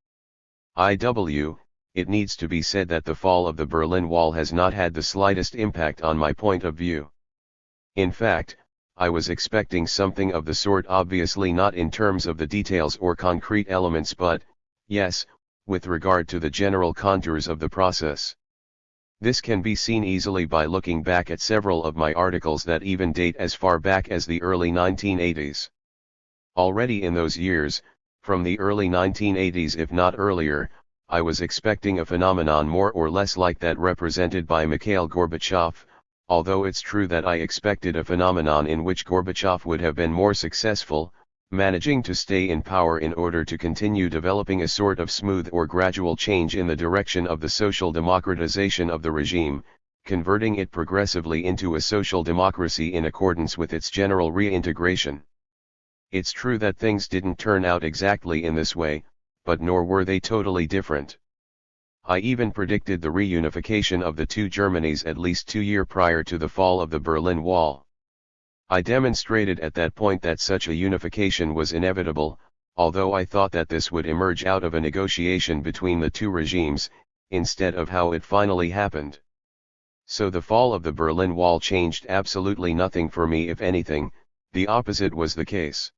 It needs to be said that the fall of the Berlin Wall has not had the slightest impact on my point of view. In fact, I was expecting something of the sort, obviously not in terms of the details or concrete elements, but, yes, with regard to the general contours of the process. This can be seen easily by looking back at several of my articles that even date as far back as the early 1980s. Already in those years, from the early 1980s if not earlier, I was expecting a phenomenon more or less like that represented by Mikhail Gorbachev, although it's true that I expected a phenomenon in which Gorbachev would have been more successful, managing to stay in power in order to continue developing a sort of smooth or gradual change in the direction of the social democratization of the regime, converting it progressively into a social democracy in accordance with its general reintegration. It's true that things didn't turn out exactly in this way, but nor were they totally different. I even predicted the reunification of the two Germanys at least 2 years prior to the fall of the Berlin Wall. I demonstrated at that point that such a unification was inevitable, although I thought that this would emerge out of a negotiation between the two regimes, instead of how it finally happened. So the fall of the Berlin Wall changed absolutely nothing for me. If anything, the opposite was the case.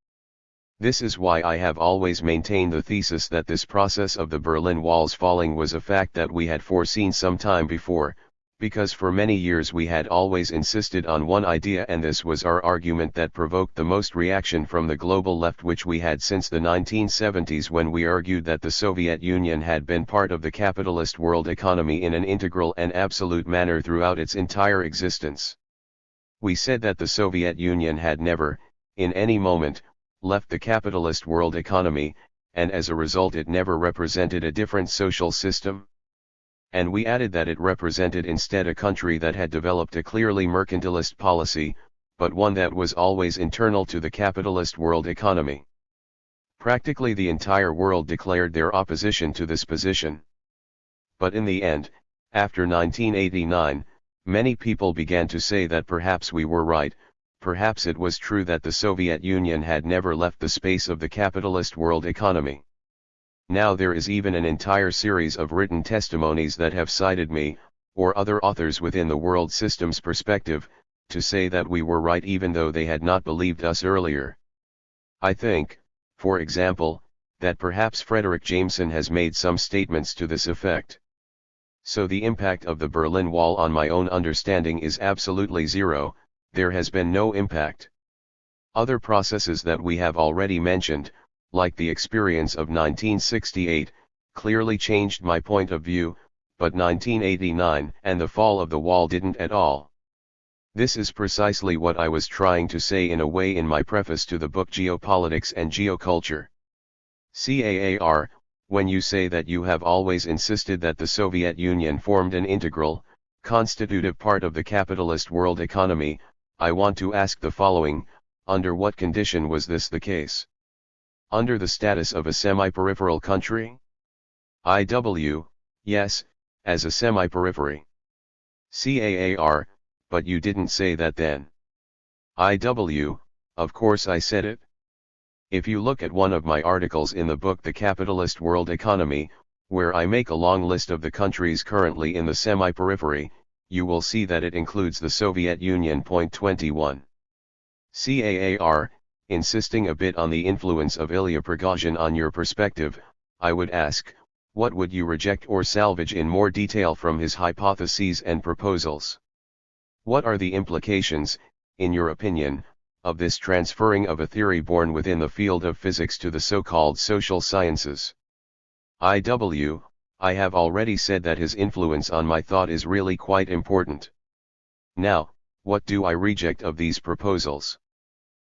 This is why I have always maintained the thesis that this process of the Berlin Wall's falling was a fact that we had foreseen some time before, because for many years we had always insisted on one idea, and this was our argument that provoked the most reaction from the global left, which we had since the 1970s, when we argued that the Soviet Union had been part of the capitalist world economy in an integral and absolute manner throughout its entire existence. We said that the Soviet Union had never, in any moment, left the capitalist world economy, and as a result it never represented a different social system. And we added that it represented instead a country that had developed a clearly mercantilist policy, but one that was always internal to the capitalist world economy. Practically the entire world declared their opposition to this position. But in the end, after 1989, many people began to say that perhaps we were right. Perhaps it was true that the Soviet Union had never left the space of the capitalist world economy. Now there is even an entire series of written testimonies that have cited me, or other authors within the world system's perspective, to say that we were right even though they had not believed us earlier. I think, for example, that perhaps Frederick Jameson has made some statements to this effect. So the impact of the Berlin Wall on my own understanding is absolutely zero. There has been no impact. Other processes that we have already mentioned, like the experience of 1968, clearly changed my point of view, but 1989 and the fall of the wall didn't at all. This is precisely what I was trying to say in a way in my preface to the book Geopolitics and Geoculture. CAAR, when you say that you have always insisted that the Soviet Union formed an integral, constitutive part of the capitalist world economy, I want to ask the following: under what condition was this the case? Under the status of a semi-peripheral country? IW, yes, as a semi-periphery. CAAR, but you didn't say that then. IW, of course I said it. If you look at one of my articles in the book The Capitalist World Economy, where I make a long list of the countries currently in the semi-periphery, you will see that it includes the Soviet Union. 21. CAAR, insisting a bit on the influence of Ilya Prigozhin on your perspective, I would ask, what would you reject or salvage in more detail from his hypotheses and proposals? What are the implications, in your opinion, of this transferring of a theory born within the field of physics to the so-called social sciences? I have already said that his influence on my thought is really quite important. Now, what do I reject of these proposals?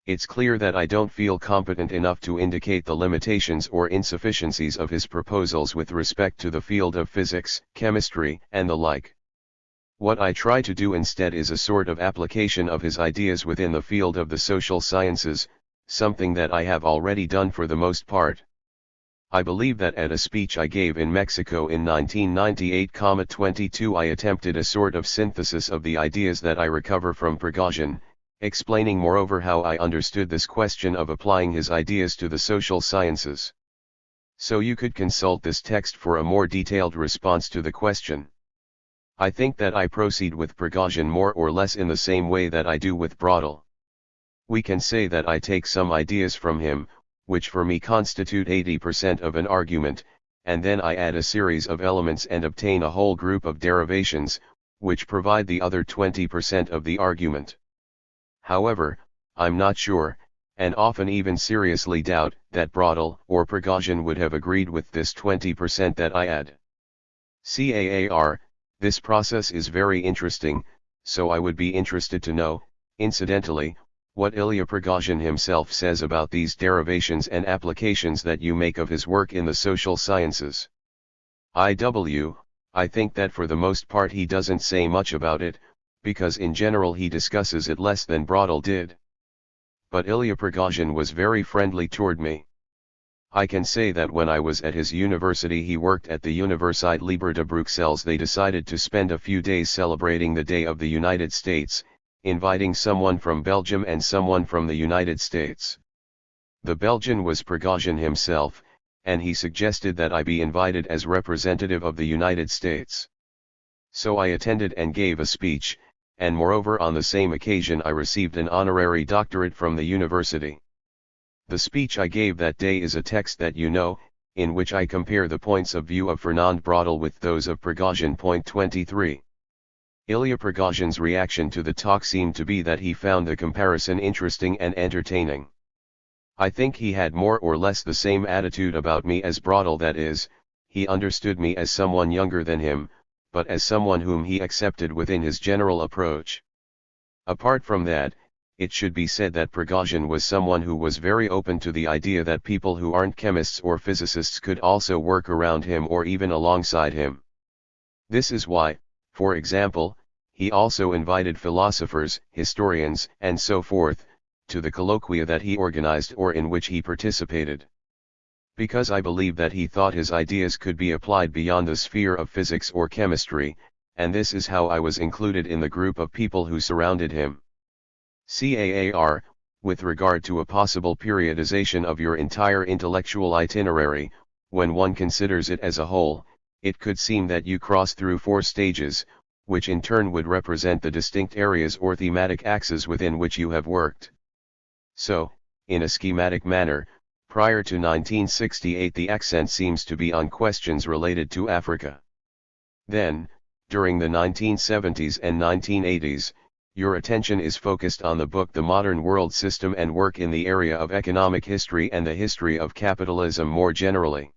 It's clear that I don't feel competent enough to indicate the limitations or insufficiencies of his proposals with respect to the field of physics, chemistry, and the like. What I try to do instead is a sort of application of his ideas within the field of the social sciences, something that I have already done for the most part. I believe that at a speech I gave in Mexico in 1998-22 I attempted a sort of synthesis of the ideas that I recover from Prigozhin, explaining moreover how I understood this question of applying his ideas to the social sciences. So you could consult this text for a more detailed response to the question. I think that I proceed with Prigozhin more or less in the same way that I do with Brodel. We can say that I take some ideas from him, which for me constitute 80% of an argument, and then I add a series of elements and obtain a whole group of derivations, which provide the other 20% of the argument. However, I'm not sure, and often even seriously doubt, that Brodel or Prigozhin would have agreed with this 20% that I add. CAAR, this process is very interesting, so I would be interested to know, incidentally, what Ilya Prigozhin himself says about these derivations and applications that you make of his work in the social sciences. I think that for the most part he doesn't say much about it, because in general he discusses it less than Brodel did. But Ilya Prigozhin was very friendly toward me. I can say that when I was at his university he worked at the Universiteit Libre de Bruxelles. They decided to spend a few days celebrating the Day of the United States, inviting someone from Belgium and someone from the United States. The Belgian was Prigozhin himself, and he suggested that I be invited as representative of the United States. So I attended and gave a speech, and moreover on the same occasion I received an honorary doctorate from the university. The speech I gave that day is a text that you know, in which I compare the points of view of Fernand Brodel with those of Prigozhin. 23. Ilya Prigozhin's reaction to the talk seemed to be that he found the comparison interesting and entertaining. I think he had more or less the same attitude about me as Brodel, that is, he understood me as someone younger than him, but as someone whom he accepted within his general approach. Apart from that, it should be said that Prigozhin was someone who was very open to the idea that people who aren't chemists or physicists could also work around him or even alongside him. This is why, for example, he also invited philosophers, historians, and so forth, to the colloquia that he organized or in which he participated. Because I believe that he thought his ideas could be applied beyond the sphere of physics or chemistry, and this is how I was included in the group of people who surrounded him. CAAR, with regard to a possible periodization of your entire intellectual itinerary, when one considers it as a whole, it could seem that you cross through 4 stages, which in turn would represent the distinct areas or thematic axes within which you have worked. So, in a schematic manner, prior to 1968 the accent seems to be on questions related to Africa. Then, during the 1970s and 1980s, your attention is focused on the book The Modern World System and work in the area of economic history and the history of capitalism more generally.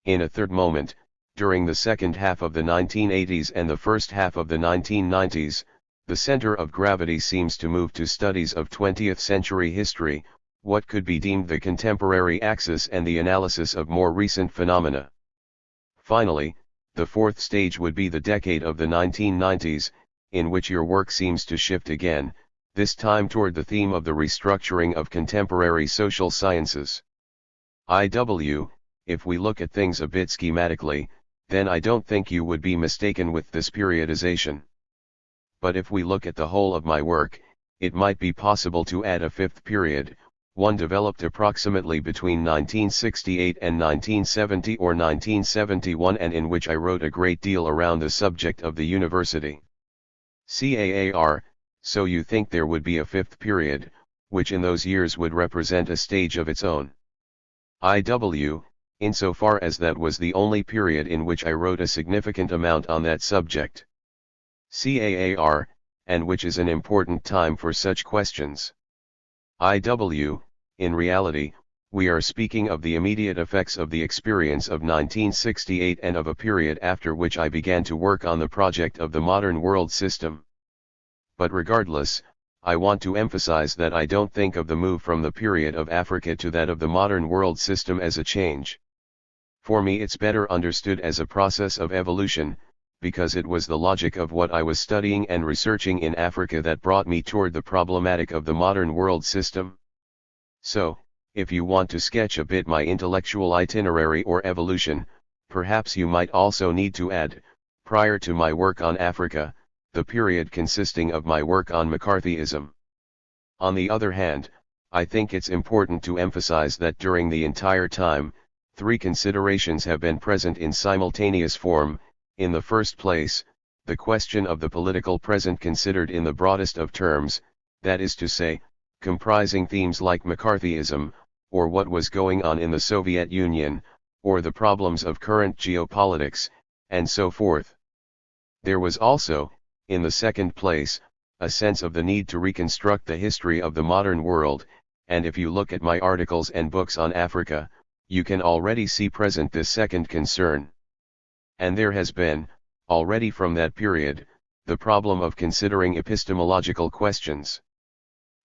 In a third moment, during the second half of the 1980s and the first half of the 1990s, the center of gravity seems to move to studies of 20th century history, what could be deemed the contemporary axis and the analysis of more recent phenomena. Finally, the fourth stage would be the decade of the 1990s, in which your work seems to shift again, this time toward the theme of the restructuring of contemporary social sciences. If we look at things a bit schematically, then I don't think you would be mistaken with this periodization. But if we look at the whole of my work, it might be possible to add a fifth period, one developed approximately between 1968 and 1970 or 1971, and in which I wrote a great deal around the subject of the university. CAAR, so you think there would be a fifth period, which in those years would represent a stage of its own. Insofar as that was the only period in which I wrote a significant amount on that subject. CAAR, and which is an important time for such questions. In reality, we are speaking of the immediate effects of the experience of 1968 and of a period after which I began to work on the project of the modern world system. But regardless, I want to emphasize that I don't think of the move from the period of Africa to that of the modern world system as a change. For me, it's better understood as a process of evolution, because it was the logic of what I was studying and researching in Africa that brought me toward the problematic of the modern world system. So, if you want to sketch a bit my intellectual itinerary or evolution, perhaps you might also need to add, prior to my work on Africa, the period consisting of my work on McCarthyism. On the other hand, I think it's important to emphasize that during the entire time, three considerations have been present in simultaneous form. In the first place, the question of the political present considered in the broadest of terms, that is to say, comprising themes like McCarthyism, or what was going on in the Soviet Union, or the problems of current geopolitics, and so forth. There was also, in the second place, a sense of the need to reconstruct the history of the modern world, and if you look at my articles and books on Africa, you can already see present this second concern. And there has been, already from that period, the problem of considering epistemological questions.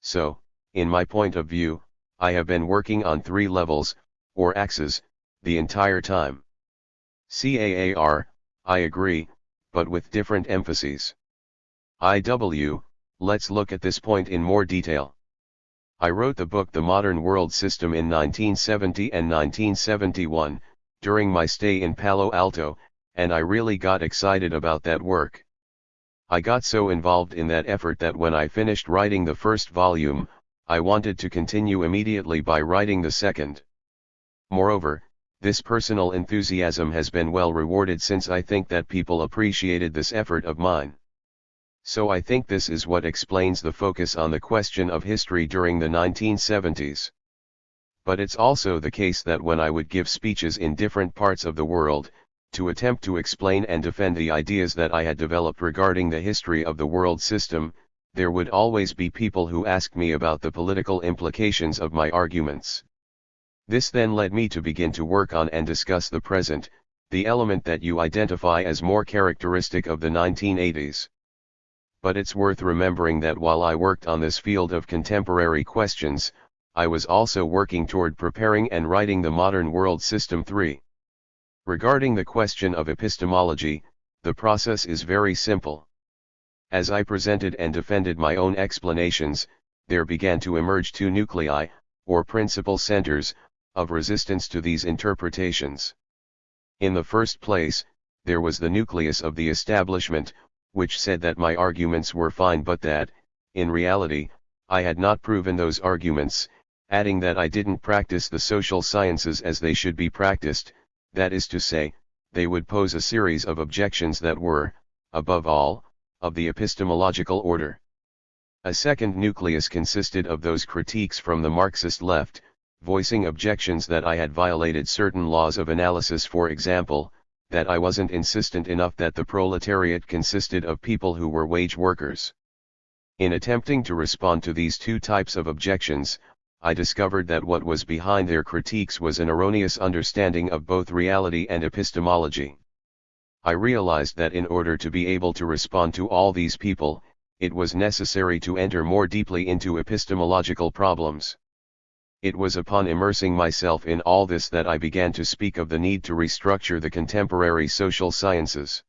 So, in my point of view, I have been working on three levels, or axes, the entire time. CAAR, I agree, but with different emphases. Let's look at this point in more detail. I wrote the book The Modern World System in 1970 and 1971, during my stay in Palo Alto, and I really got excited about that work. I got so involved in that effort that when I finished writing the first volume, I wanted to continue immediately by writing the second. Moreover, this personal enthusiasm has been well rewarded since I think that people appreciated this effort of mine. So I think this is what explains the focus on the question of history during the 1970s. But it's also the case that when I would give speeches in different parts of the world, to attempt to explain and defend the ideas that I had developed regarding the history of the world system, there would always be people who asked me about the political implications of my arguments. This then led me to begin to work on and discuss the present, the element that you identify as more characteristic of the 1980s. But it's worth remembering that while I worked on this field of contemporary questions, I was also working toward preparing and writing the Modern World System 3. Regarding the question of epistemology, the process is very simple. As I presented and defended my own explanations, there began to emerge two nuclei, or principal centers, of resistance to these interpretations. In the first place, there was the nucleus of the establishment, which said that my arguments were fine but that, in reality, I had not proven those arguments, adding that I didn't practice the social sciences as they should be practiced, that is to say, they would pose a series of objections that were, above all, of the epistemological order. A second nucleus consisted of those critiques from the Marxist left, voicing objections that I had violated certain laws of analysis, for example, that I wasn't insistent enough that the proletariat consisted of people who were wage workers. In attempting to respond to these two types of objections, I discovered that what was behind their critiques was an erroneous understanding of both reality and epistemology. I realized that in order to be able to respond to all these people, it was necessary to enter more deeply into epistemological problems. It was upon immersing myself in all this that I began to speak of the need to restructure the contemporary social sciences.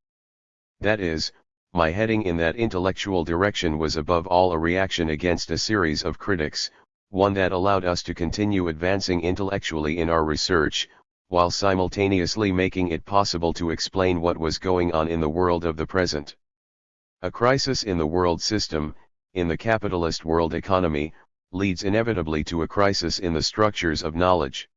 That is, my heading in that intellectual direction was above all a reaction against a series of critics, one that allowed us to continue advancing intellectually in our research, while simultaneously making it possible to explain what was going on in the world of the present. A crisis in the world system, in the capitalist world economy, leads inevitably to a crisis in the structures of knowledge.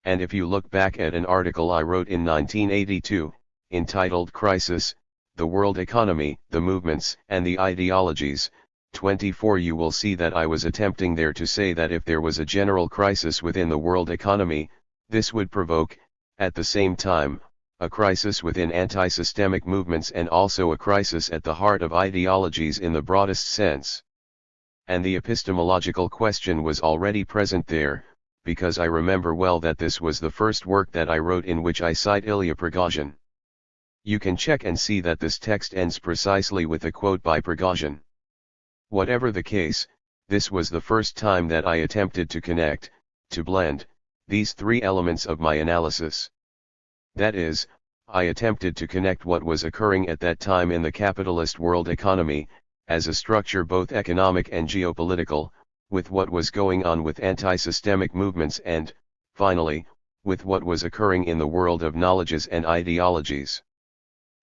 And if you look back at an article I wrote in 1982, entitled Crisis, the World Economy, the Movements and the Ideologies, 24, you will see that I was attempting there to say that if there was a general crisis within the world economy, this would provoke, at the same time, a crisis within anti-systemic movements and also a crisis at the heart of ideologies in the broadest sense. And the epistemological question was already present there, because I remember well that this was the first work that I wrote in which I cite Ilya Prigozhin. You can check and see that this text ends precisely with a quote by Prigozhin. Whatever the case, this was the first time that I attempted to connect, to blend, these three elements of my analysis. That is, I attempted to connect what was occurring at that time in the capitalist world economy, as a structure both economic and geopolitical, with what was going on with anti-systemic movements and, finally, with what was occurring in the world of knowledges and ideologies.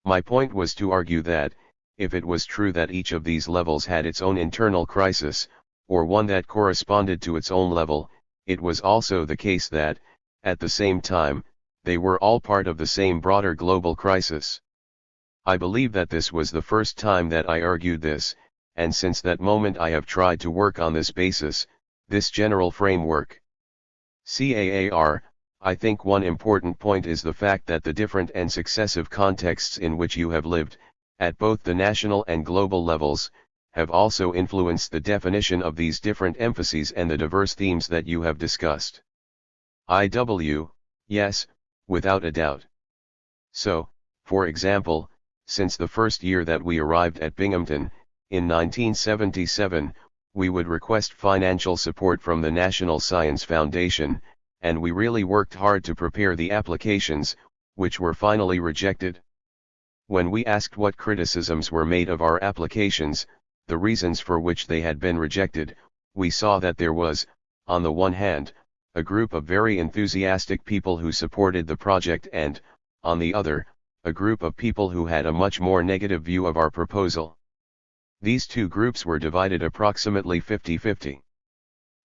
My point was to argue that, if it was true that each of these levels had its own internal crisis, or one that corresponded to its own level, it was also the case that, at the same time, they were all part of the same broader global crisis. I believe that this was the first time that I argued this, and since that moment I have tried to work on this basis, this general framework. CAAR, I think one important point is the fact that the different and successive contexts in which you have lived, at both the national and global levels, have also influenced the definition of these different emphases and the diverse themes that you have discussed. Yes, without a doubt. So, for example, since the first year that we arrived at Binghamton, in 1977, we would request financial support from the National Science Foundation, and we really worked hard to prepare the applications, which were finally rejected. When we asked what criticisms were made of our applications, the reasons for which they had been rejected, we saw that there was, on the one hand, a group of very enthusiastic people who supported the project and, on the other, a group of people who had a much more negative view of our proposal. These two groups were divided approximately 50-50.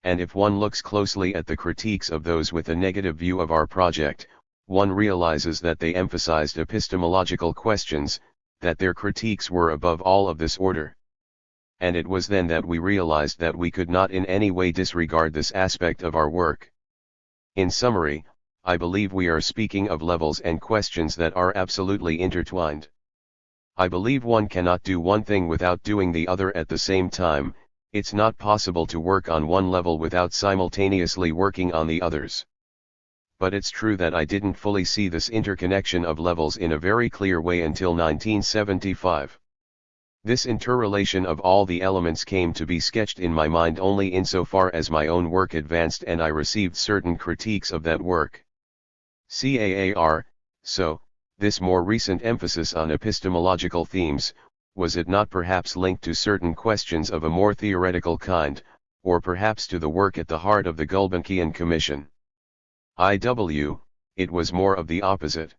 And if one looks closely at the critiques of those with a negative view of our project, one realizes that they emphasized epistemological questions, that their critiques were above all of this order. And it was then that we realized that we could not in any way disregard this aspect of our work. In summary, I believe we are speaking of levels and questions that are absolutely intertwined. I believe one cannot do one thing without doing the other at the same time. It's not possible to work on one level without simultaneously working on the others. But it's true that I didn't fully see this interconnection of levels in a very clear way until 1975. This interrelation of all the elements came to be sketched in my mind only insofar as my own work advanced and I received certain critiques of that work. CAAR, so, this more recent emphasis on epistemological themes, was it not perhaps linked to certain questions of a more theoretical kind, or perhaps to the work at the heart of the Gulbenkian Commission? It was more of the opposite.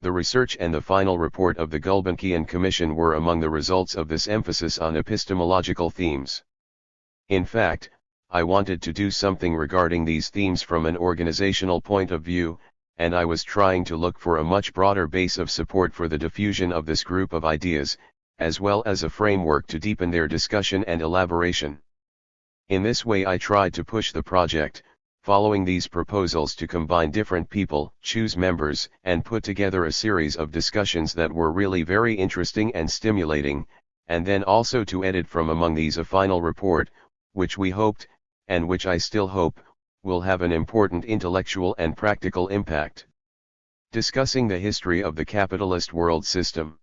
The research and the final report of the Gulbenkian Commission were among the results of this emphasis on epistemological themes. In fact, I wanted to do something regarding these themes from an organizational point of view, and I was trying to look for a much broader base of support for the diffusion of this group of ideas, as well as a framework to deepen their discussion and elaboration. In this way I tried to push the project, following these proposals to combine different people, choose members, and put together a series of discussions that were really very interesting and stimulating, and then also to edit from among these a final report, which we hoped, and which I still hope, will have an important intellectual and practical impact. Discussing the history of the capitalist world system.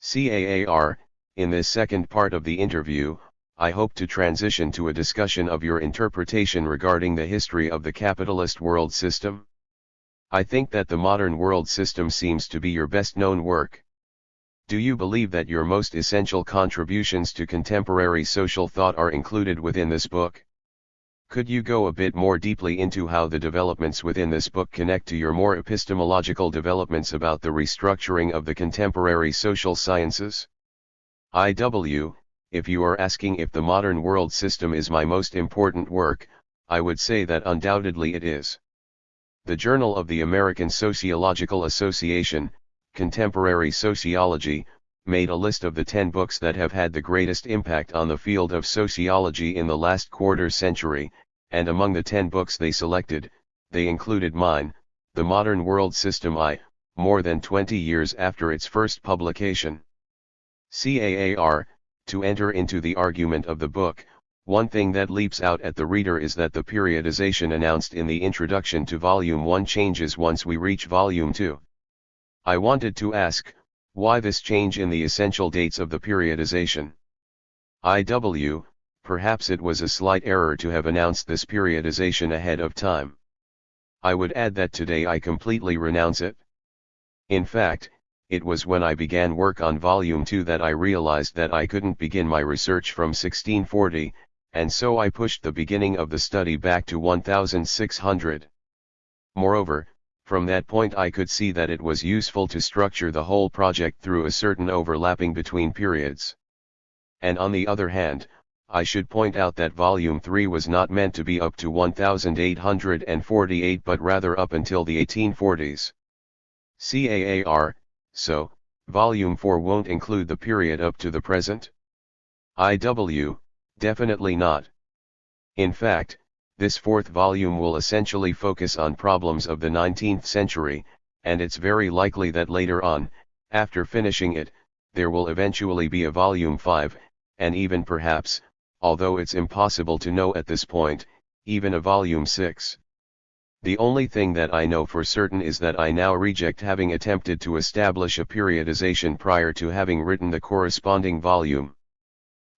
CAAR, in this second part of the interview, I hope to transition to a discussion of your interpretation regarding the history of the capitalist world system. I think that the modern world system seems to be your best known work. Do you believe that your most essential contributions to contemporary social thought are included within this book? Could you go a bit more deeply into how the developments within this book connect to your more epistemological developments about the restructuring of the contemporary social sciences? If you are asking if the modern world system is my most important work, I would say that undoubtedly it is. The Journal of the American Sociological Association, Contemporary Sociology, made a list of the 10 books that have had the greatest impact on the field of sociology in the last quarter century, and among the 10 books they selected, they included mine, The Modern World System more than 20 years after its first publication. CAAR, to enter into the argument of the book, one thing that leaps out at the reader is that the periodization announced in the introduction to Volume 1 changes once we reach Volume 2. I wanted to ask, why this change in the essential dates of the periodization? Perhaps it was a slight error to have announced this periodization ahead of time. I would add that today I completely renounce it. In fact, it was when I began work on Volume 2 that I realized that I couldn't begin my research from 1640, and so I pushed the beginning of the study back to 1600. Moreover, from that point I could see that it was useful to structure the whole project through a certain overlapping between periods. And on the other hand, I should point out that Volume 3 was not meant to be up to 1848 but rather up until the 1840s. CAAR, so, Volume 4 won't include the period up to the present? Definitely not. In fact, this fourth volume will essentially focus on problems of the 19th century, and it's very likely that later on, after finishing it, there will eventually be a Volume 5, and even perhaps, although it's impossible to know at this point, even a Volume 6. The only thing that I know for certain is that I now reject having attempted to establish a periodization prior to having written the corresponding volume.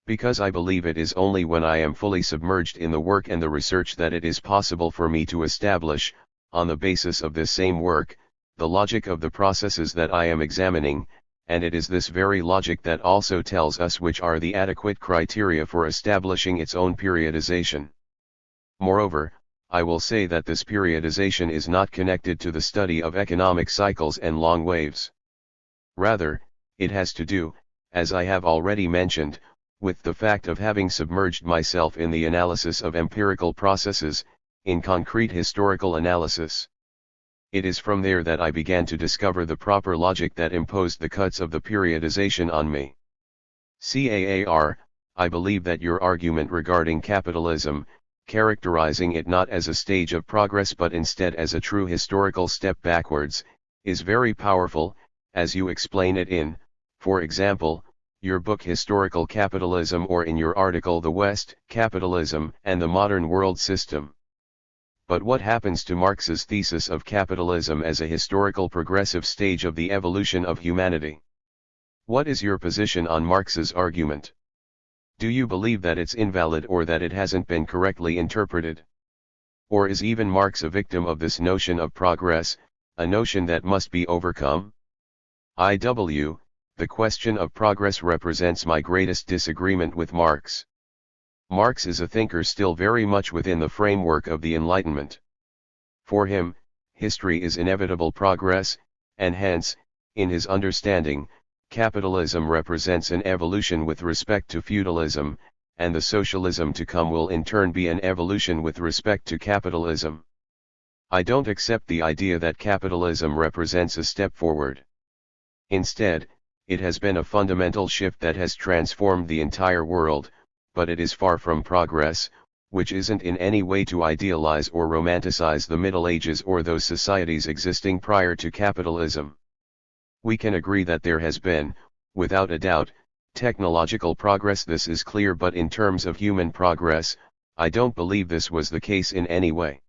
Because I believe it is only when I am fully submerged in the work and the research that it is possible for me to establish, on the basis of this same work, the logic of the processes that I am examining, and it is this very logic that also tells us which are the adequate criteria for establishing its own periodization. Moreover, I will say that this periodization is not connected to the study of economic cycles and long waves. Rather, it has to do, as I have already mentioned, with the fact of having submerged myself in the analysis of empirical processes, in concrete historical analysis. It is from there that I began to discover the proper logic that imposed the cuts of the periodization on me. CAAR, I believe that your argument regarding capitalism, characterizing it not as a stage of progress but instead as a true historical step backwards, is very powerful, as you explain it in, for example, your book Historical Capitalism or in your article The West, Capitalism and the Modern World System. But what happens to Marx's thesis of capitalism as a historical progressive stage of the evolution of humanity? What is your position on Marx's argument? Do you believe that it's invalid or that it hasn't been correctly interpreted? Or is even Marx a victim of this notion of progress, a notion that must be overcome? The question of progress represents my greatest disagreement with Marx. Marx is a thinker still very much within the framework of the Enlightenment. For him, history is inevitable progress, and hence, in his understanding, capitalism represents an evolution with respect to feudalism, and the socialism to come will in turn be an evolution with respect to capitalism. I don't accept the idea that capitalism represents a step forward. Instead, it has been a fundamental shift that has transformed the entire world, but it is far from progress, which isn't in any way to idealize or romanticize the Middle Ages or those societies existing prior to capitalism. We can agree that there has been, without a doubt, technological progress, this is clear, but in terms of human progress, I don't believe this was the case in any way.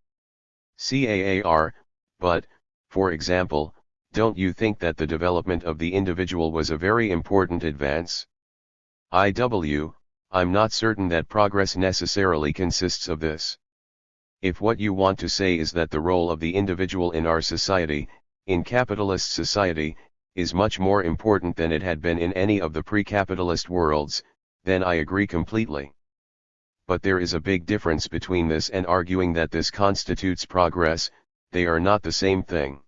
CAAR, but, for example, don't you think that the development of the individual was a very important advance? I'm not certain that progress necessarily consists of this. If what you want to say is that the role of the individual in our society, in capitalist society, is much more important than it had been in any of the pre-capitalist worlds, then I agree completely. But there is a big difference between this and arguing that this constitutes progress. They are not the same thing.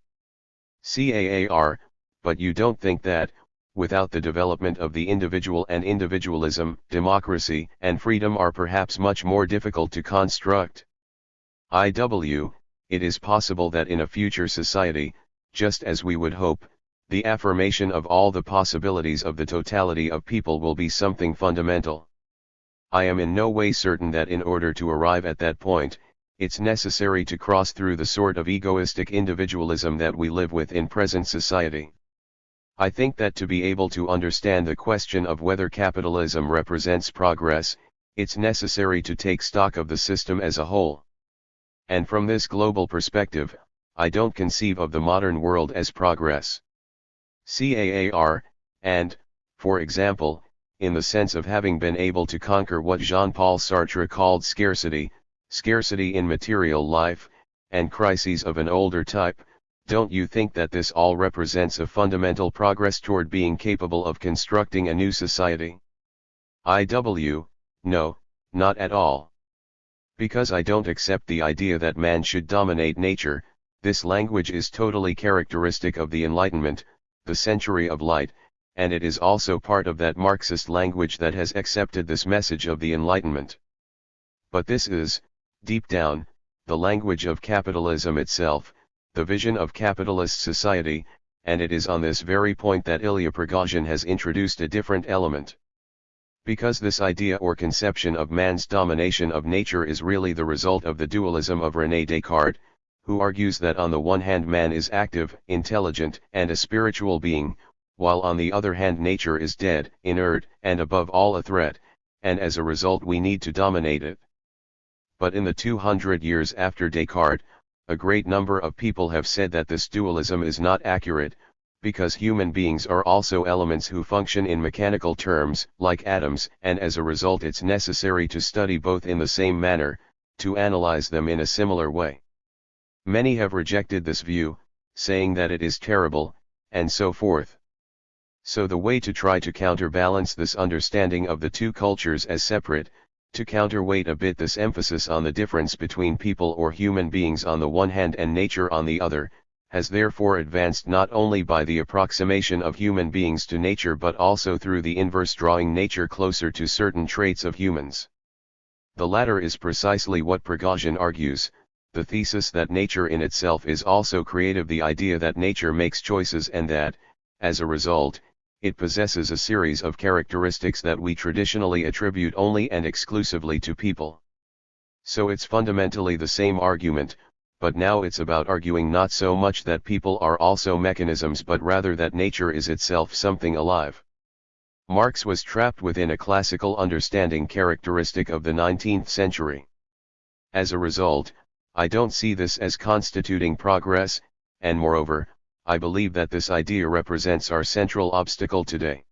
CAAR, but you don't think that, without the development of the individual and individualism, democracy and freedom are perhaps much more difficult to construct? It is possible that in a future society, just as we would hope, the affirmation of all the possibilities of the totality of people will be something fundamental. I am in no way certain that in order to arrive at that point, it's necessary to cross through the sort of egoistic individualism that we live with in present society. I think that to be able to understand the question of whether capitalism represents progress, it's necessary to take stock of the system as a whole. And from this global perspective, I don't conceive of the modern world as progress. CAAR, and, for example, in the sense of having been able to conquer what Jean-Paul Sartre called scarcity in material life, and crises of an older type, don't you think that this all represents a fundamental progress toward being capable of constructing a new society? No, not at all. Because I don't accept the idea that man should dominate nature. This language is totally characteristic of the Enlightenment, the century of light, and it is also part of that Marxist language that has accepted this message of the Enlightenment. But this is, deep down, the language of capitalism itself, the vision of capitalist society, and it is on this very point that Ilya Prigozhin has introduced a different element. Because this idea or conception of man's domination of nature is really the result of the dualism of René Descartes, who argues that on the one hand man is active, intelligent, and a spiritual being, while on the other hand nature is dead, inert, and above all a threat, and as a result we need to dominate it. But in the 200 years after Descartes, a great number of people have said that this dualism is not accurate, because human beings are also elements who function in mechanical terms, like atoms, and as a result it's necessary to study both in the same manner, to analyze them in a similar way. Many have rejected this view, saying that it is terrible, and so forth. So the way to try to counterbalance this understanding of the two cultures as separate, to counterweight a bit this emphasis on the difference between people or human beings on the one hand and nature on the other, has therefore advanced not only by the approximation of human beings to nature but also through the inverse drawing nature closer to certain traits of humans. The latter is precisely what Prigozhin argues, the thesis that nature in itself is also creative, the idea that nature makes choices and that, as a result, it possesses a series of characteristics that we traditionally attribute only and exclusively to people. So it's fundamentally the same argument, but now it's about arguing not so much that people are also mechanisms but rather that nature is itself something alive. Marx was trapped within a classical understanding characteristic of the 19th century. As a result, I don't see this as constituting progress, and moreover, I believe that this idea represents our central obstacle today.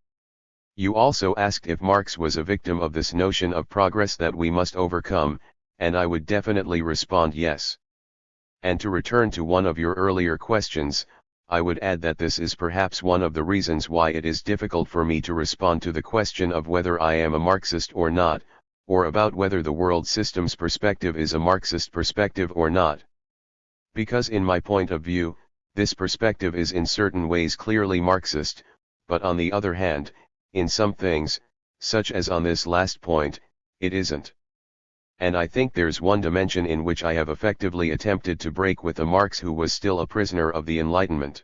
You also asked if Marx was a victim of this notion of progress that we must overcome, and I would definitely respond yes. And to return to one of your earlier questions, I would add that this is perhaps one of the reasons why it is difficult for me to respond to the question of whether I am a Marxist or not, or about whether the world system's perspective is a Marxist perspective or not. Because in my point of view, this perspective is in certain ways clearly Marxist, but on the other hand, in some things, such as on this last point, it isn't. And I think there's one dimension in which I have effectively attempted to break with a Marx who was still a prisoner of the Enlightenment.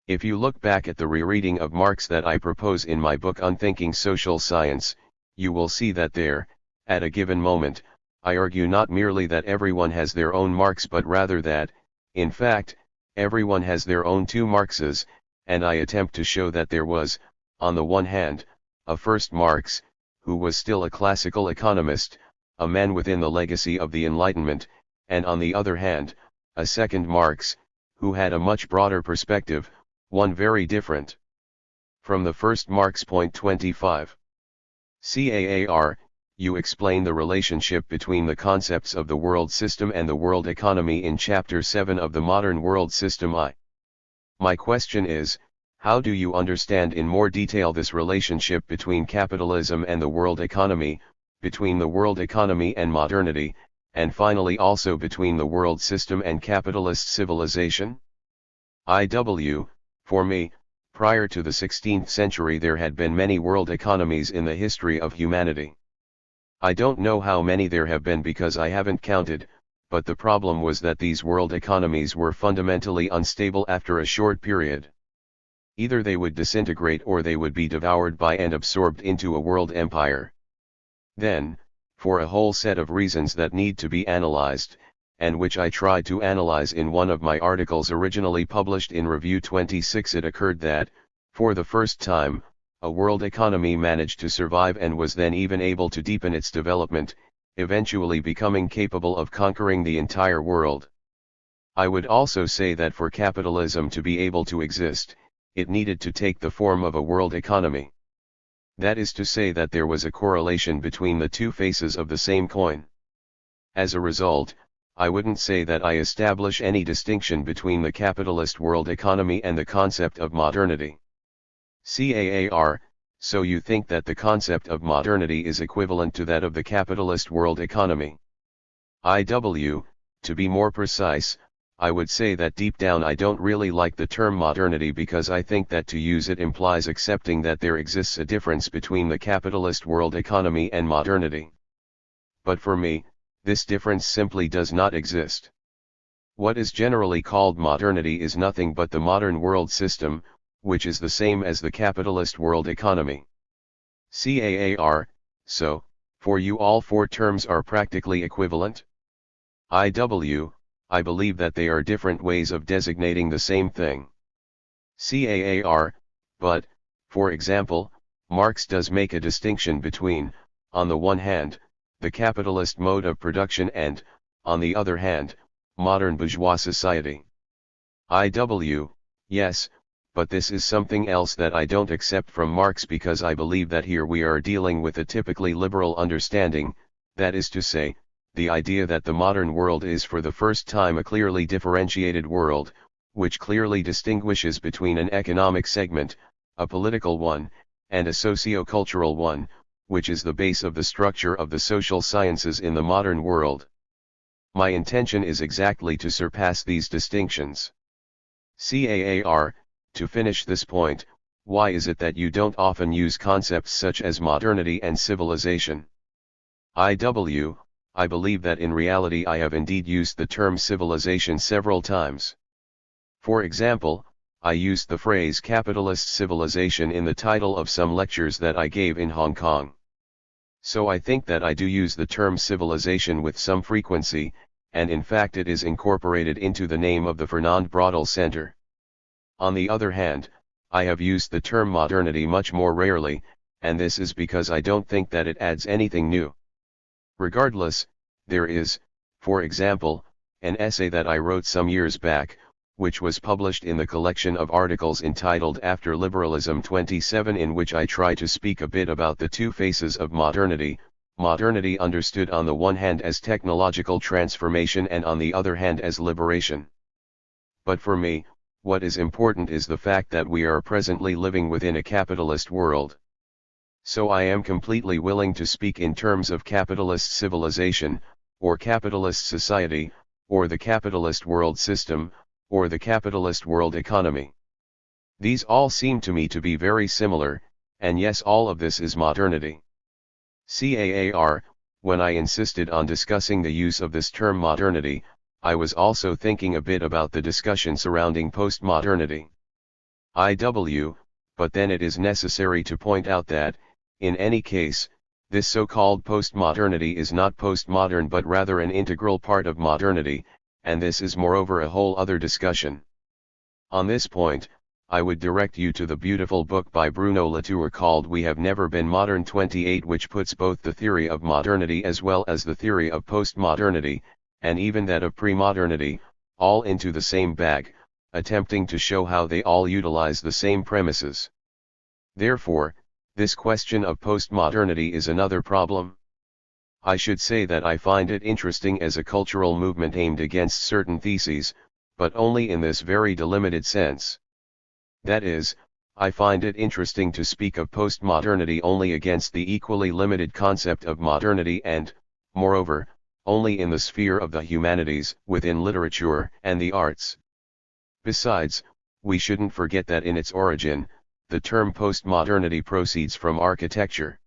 If you look back at the rereading of Marx that I propose in my book Unthinking Social Science, you will see that there, at a given moment, I argue not merely that everyone has their own Marx but rather that, in fact, everyone has their own two Marxes, and I attempt to show that there was, on the one hand, a first Marx, who was still a classical economist, a man within the legacy of the Enlightenment, and on the other hand, a second Marx, who had a much broader perspective, one very different from the first Marx. Point 25. CAAR, you explain the relationship between the concepts of the world system and the world economy in Chapter 7 of the Modern World System I. My question is, how do you understand in more detail this relationship between capitalism and the world economy, between the world economy and modernity, and finally also between the world system and capitalist civilization? For me, prior to the 16th century there had been many world economies in the history of humanity. I don't know how many there have been because I haven't counted, but the problem was that these world economies were fundamentally unstable after a short period. Either they would disintegrate or they would be devoured by and absorbed into a world empire. Then, for a whole set of reasons that need to be analyzed, and which I tried to analyze in one of my articles originally published in Review 26, it occurred that, for the first time, a world economy managed to survive and was then even able to deepen its development, eventually becoming capable of conquering the entire world. I would also say that for capitalism to be able to exist, it needed to take the form of a world economy. That is to say that there was a correlation between the two faces of the same coin. As a result, I wouldn't say that I establish any distinction between the capitalist world economy and the concept of modernity. CAAR, so you think that the concept of modernity is equivalent to that of the capitalist world economy? To be more precise, I would say that deep down I don't really like the term modernity because I think that to use it implies accepting that there exists a difference between the capitalist world economy and modernity. But for me, this difference simply does not exist. What is generally called modernity is nothing but the modern world system, which is the same as the capitalist world economy. CAAR, so, for you all four terms are practically equivalent? I believe that they are different ways of designating the same thing. CAAR, but, for example, Marx does make a distinction between, on the one hand, the capitalist mode of production and, on the other hand, modern bourgeois society. Yes, but this is something else that I don't accept from Marx because I believe that here we are dealing with a typically liberal understanding, that is to say, the idea that the modern world is for the first time a clearly differentiated world, which clearly distinguishes between an economic segment, a political one, and a socio-cultural one, which is the base of the structure of the social sciences in the modern world. My intention is exactly to surpass these distinctions. CAAR, to finish this point, why is it that you don't often use concepts such as modernity and civilization? I believe that in reality I have indeed used the term civilization several times. For example, I used the phrase capitalist civilization in the title of some lectures that I gave in Hong Kong. So I think that I do use the term civilization with some frequency, and in fact it is incorporated into the name of the Fernand Braudel Center. On the other hand, I have used the term modernity much more rarely, and this is because I don't think that it adds anything new. Regardless, there is, for example, an essay that I wrote some years back, which was published in the collection of articles entitled After Liberalism 27, in which I try to speak a bit about the two faces of modernity, modernity understood on the one hand as technological transformation and on the other hand as liberation. But for me, what is important is the fact that we are presently living within a capitalist world. So I am completely willing to speak in terms of capitalist civilization, or capitalist society, or the capitalist world system, or the capitalist world economy. These all seem to me to be very similar, and yes, all of this is modernity. CAAR, when I insisted on discussing the use of this term modernity, I was also thinking a bit about the discussion surrounding postmodernity. But then it is necessary to point out that, in any case, this so-called postmodernity is not postmodern but rather an integral part of modernity, and this is moreover a whole other discussion. On this point, I would direct you to the beautiful book by Bruno Latour called We Have Never Been Modern 28, which puts both the theory of modernity as well as the theory of postmodernity, and even that of pre-modernity, all into the same bag, attempting to show how they all utilize the same premises. Therefore, This question of postmodernity is another problem. I should say that I find it interesting as a cultural movement aimed against certain theses, but only in this very delimited sense. That is, I find it interesting to speak of postmodernity only against the equally limited concept of modernity and, moreover, only in the sphere of the humanities, within literature and the arts. Besides, we shouldn't forget that in its origin, the term postmodernity proceeds from architecture.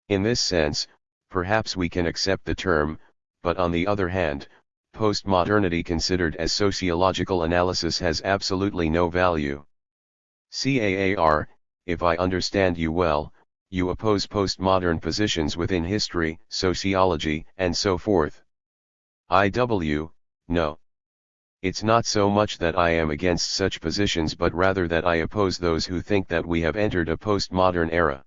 In this sense, perhaps we can accept the term, but on the other hand, postmodernity considered as sociological analysis has absolutely no value. CAAR, if I understand you well, you oppose postmodern positions within history, sociology, and so forth. No. It's not so much that I am against such positions but rather that I oppose those who think that we have entered a postmodern era.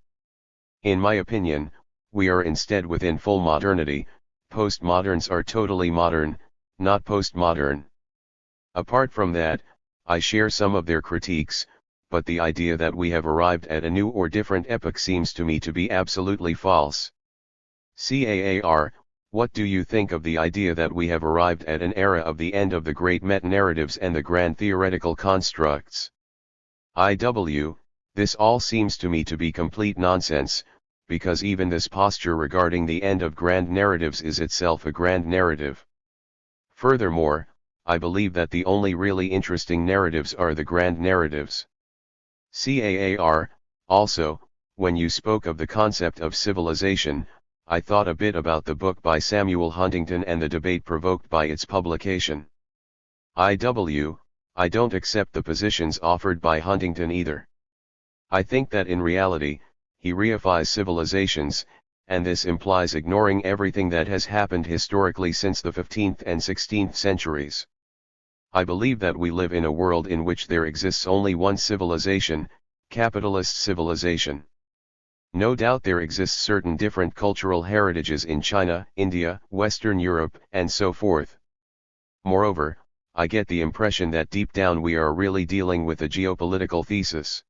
In my opinion, we are instead within full modernity. Postmoderns are totally modern, not postmodern. Apart from that, I share some of their critiques, but the idea that we have arrived at a new or different epoch seems to me to be absolutely false. CAAR, what do you think of the idea that we have arrived at an era of the end of the great meta-narratives and the grand theoretical constructs? This all seems to me to be complete nonsense, because even this posture regarding the end of grand narratives is itself a grand narrative. Furthermore, I believe that the only really interesting narratives are the grand narratives. CAAR, also, when you spoke of the concept of civilization, I thought a bit about the book by Samuel Huntington and the debate provoked by its publication. I don't accept the positions offered by Huntington either. I think that in reality, he reifies civilizations, and this implies ignoring everything that has happened historically since the 15th and 16th centuries. I believe that we live in a world in which there exists only one civilization, capitalist civilization. No doubt there exists certain different cultural heritages in China, India, Western Europe, and so forth. Moreover, I get the impression that deep down we are really dealing with a geopolitical thesis.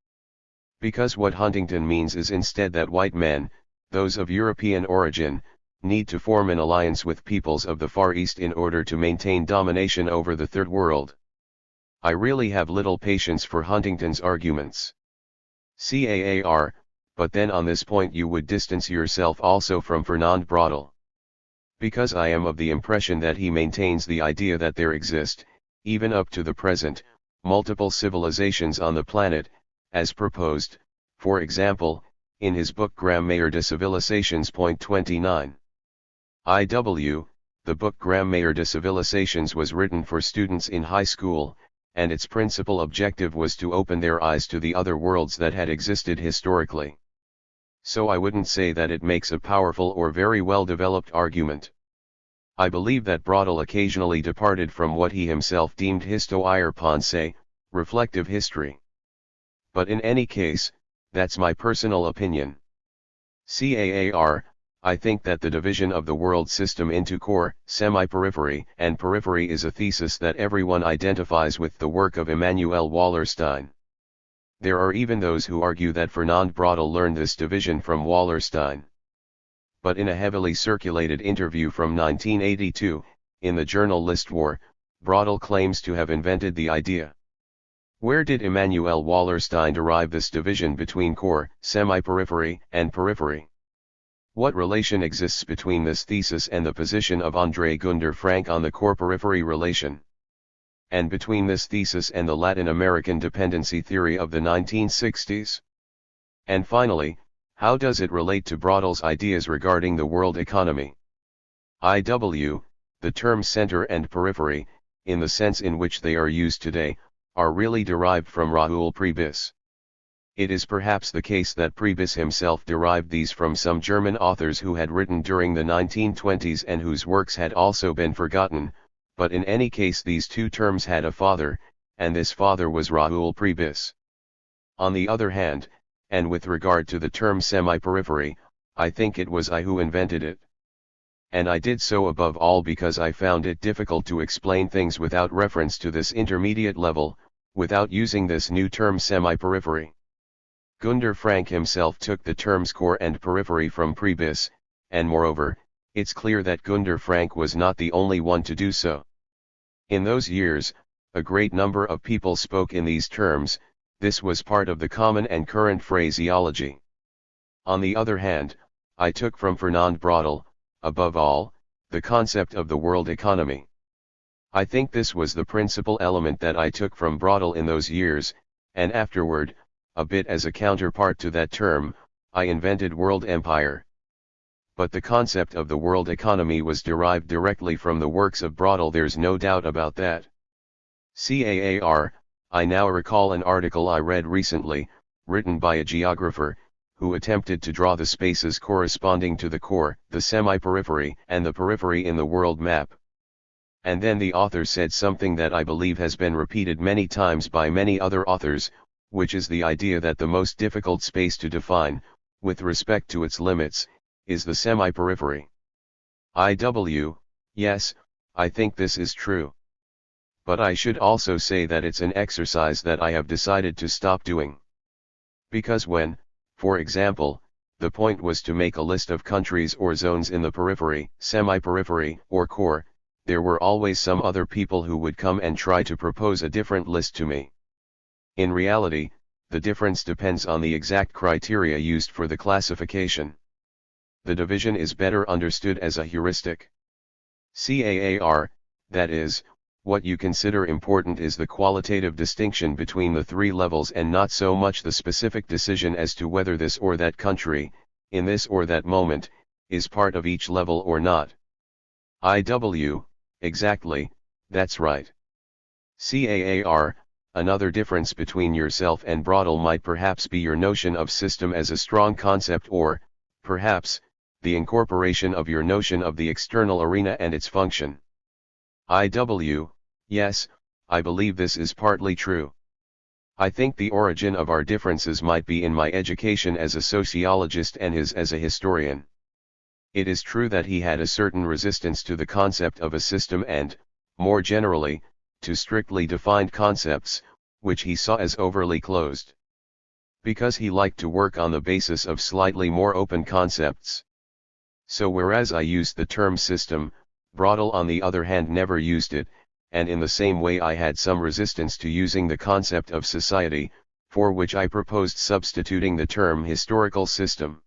Because what Huntington means is instead that white men, those of European origin, need to form an alliance with peoples of the Far East in order to maintain domination over the Third World. I really have little patience for Huntington's arguments. CAAR, but then on this point you would distance yourself also from Fernand Braudel. Because I am of the impression that he maintains the idea that there exist, even up to the present, multiple civilizations on the planet, as proposed, for example, in his book Grammaire de Civilisations. Point 29. The book Grammaire de Civilisations was written for students in high school, and its principal objective was to open their eyes to the other worlds that had existed historically. So I wouldn't say that it makes a powerful or very well-developed argument. I believe that Braudel occasionally departed from what he himself deemed histo-pensée, reflective history. But in any case, that's my personal opinion. CAAR, I think that the division of the world system into core, semi-periphery, and periphery is a thesis that everyone identifies with the work of Immanuel Wallerstein. There are even those who argue that Fernand Braudel learned this division from Wallerstein. But in a heavily circulated interview from 1982, in the journal L'Histoire, Braudel claims to have invented the idea. Where did Immanuel Wallerstein derive this division between core, semi-periphery, and periphery? What relation exists between this thesis and the position of André Gunder Frank on the core-periphery relation? And between this thesis and the Latin American dependency theory of the 1960s? And finally, how does it relate to Braudel's ideas regarding the world economy? The terms center and periphery, in the sense in which they are used today, are really derived from Raoul Prebys. It is perhaps the case that Prebys himself derived these from some German authors who had written during the 1920s and whose works had also been forgotten, but in any case these two terms had a father, and this father was Raoul Prebys. On the other hand, and with regard to the term semi-periphery, I think it was I who invented it. And I did so above all because I found it difficult to explain things without reference to this intermediate level, without using this new term semi-periphery. Günter Frank himself took the terms core and periphery from Prebys, and moreover, it's clear that Günter Frank was not the only one to do so. In those years, a great number of people spoke in these terms. This was part of the common and current phraseology. On the other hand, I took from Fernand Braudel, above all, the concept of the world economy. I think this was the principal element that I took from Braudel in those years, and afterward, a bit as a counterpart to that term, I invented world empire. But the concept of the world economy was derived directly from the works of Braudel, there's no doubt about that. CAAR, I now recall an article I read recently, written by a geographer, who attempted to draw the spaces corresponding to the core, the semi-periphery, and the periphery in the world map. And then the author said something that I believe has been repeated many times by many other authors, which is the idea that the most difficult space to define, with respect to its limits, is the semi-periphery. Yes, I think this is true. But I should also say that it's an exercise that I have decided to stop doing. Because when, for example, the point was to make a list of countries or zones in the periphery, semi-periphery, or core, there were always some other people who would come and try to propose a different list to me. In reality, the difference depends on the exact criteria used for the classification. The division is better understood as a heuristic. CAAR, that is, what you consider important is the qualitative distinction between the three levels and not so much the specific decision as to whether this or that country, in this or that moment, is part of each level or not. Exactly, that's right. CAAR, another difference between yourself and Braudel might perhaps be your notion of system as a strong concept, or, perhaps, the incorporation of your notion of the external arena and its function. Yes, I believe this is partly true. I think the origin of our differences might be in my education as a sociologist and his as a historian. It is true that he had a certain resistance to the concept of a system and, more generally, to strictly defined concepts, which he saw as overly closed. Because he liked to work on the basis of slightly more open concepts. So whereas I used the term system, Braudel on the other hand never used it, and in the same way I had some resistance to using the concept of society, for which I proposed substituting the term historical system.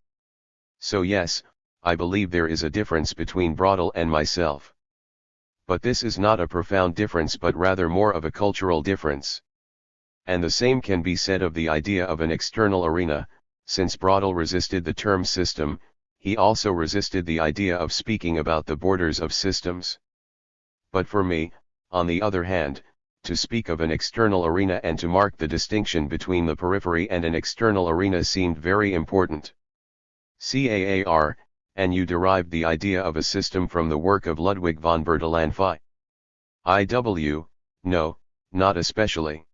So yes, I believe there is a difference between Braudel and myself. But this is not a profound difference but rather more of a cultural difference. And the same can be said of the idea of an external arena. Since Braudel resisted the term system, he also resisted the idea of speaking about the borders of systems. But for me, on the other hand, to speak of an external arena and to mark the distinction between the periphery and an external arena seemed very important. CAAR, and you derived the idea of a system from the work of Ludwig von Bertalanffy. No, not especially.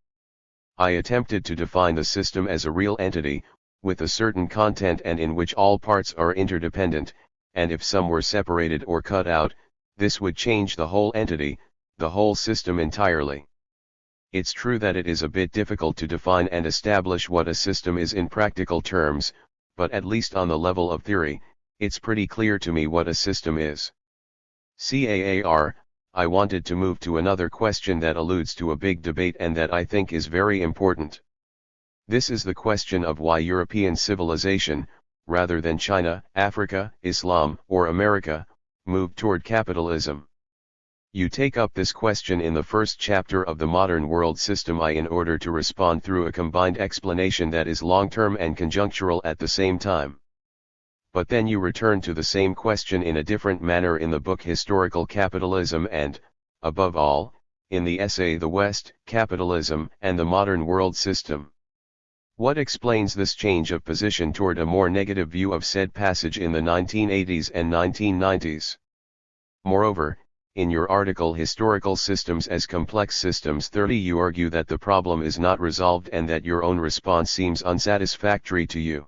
I attempted to define the system as a real entity, with a certain content and in which all parts are interdependent, and if some were separated or cut out, this would change the whole entity, the whole system entirely. It's true that it is a bit difficult to define and establish what a system is in practical terms, but at least on the level of theory, it's pretty clear to me what a system is. CAAR, I wanted to move to another question that alludes to a big debate and that I think is very important. This is the question of why European civilization, rather than China, Africa, Islam, or America, moved toward capitalism. You take up this question in the first chapter of the Modern World System in order to respond through a combined explanation that is long-term and conjunctural at the same time. But then you return to the same question in a different manner in the book Historical Capitalism and, above all, in the essay The West, Capitalism and the Modern World System. What explains this change of position toward a more negative view of said passage in the 1980s and 1990s? Moreover, in your article Historical Systems as Complex Systems 30 you argue that the problem is not resolved and that your own response seems unsatisfactory to you.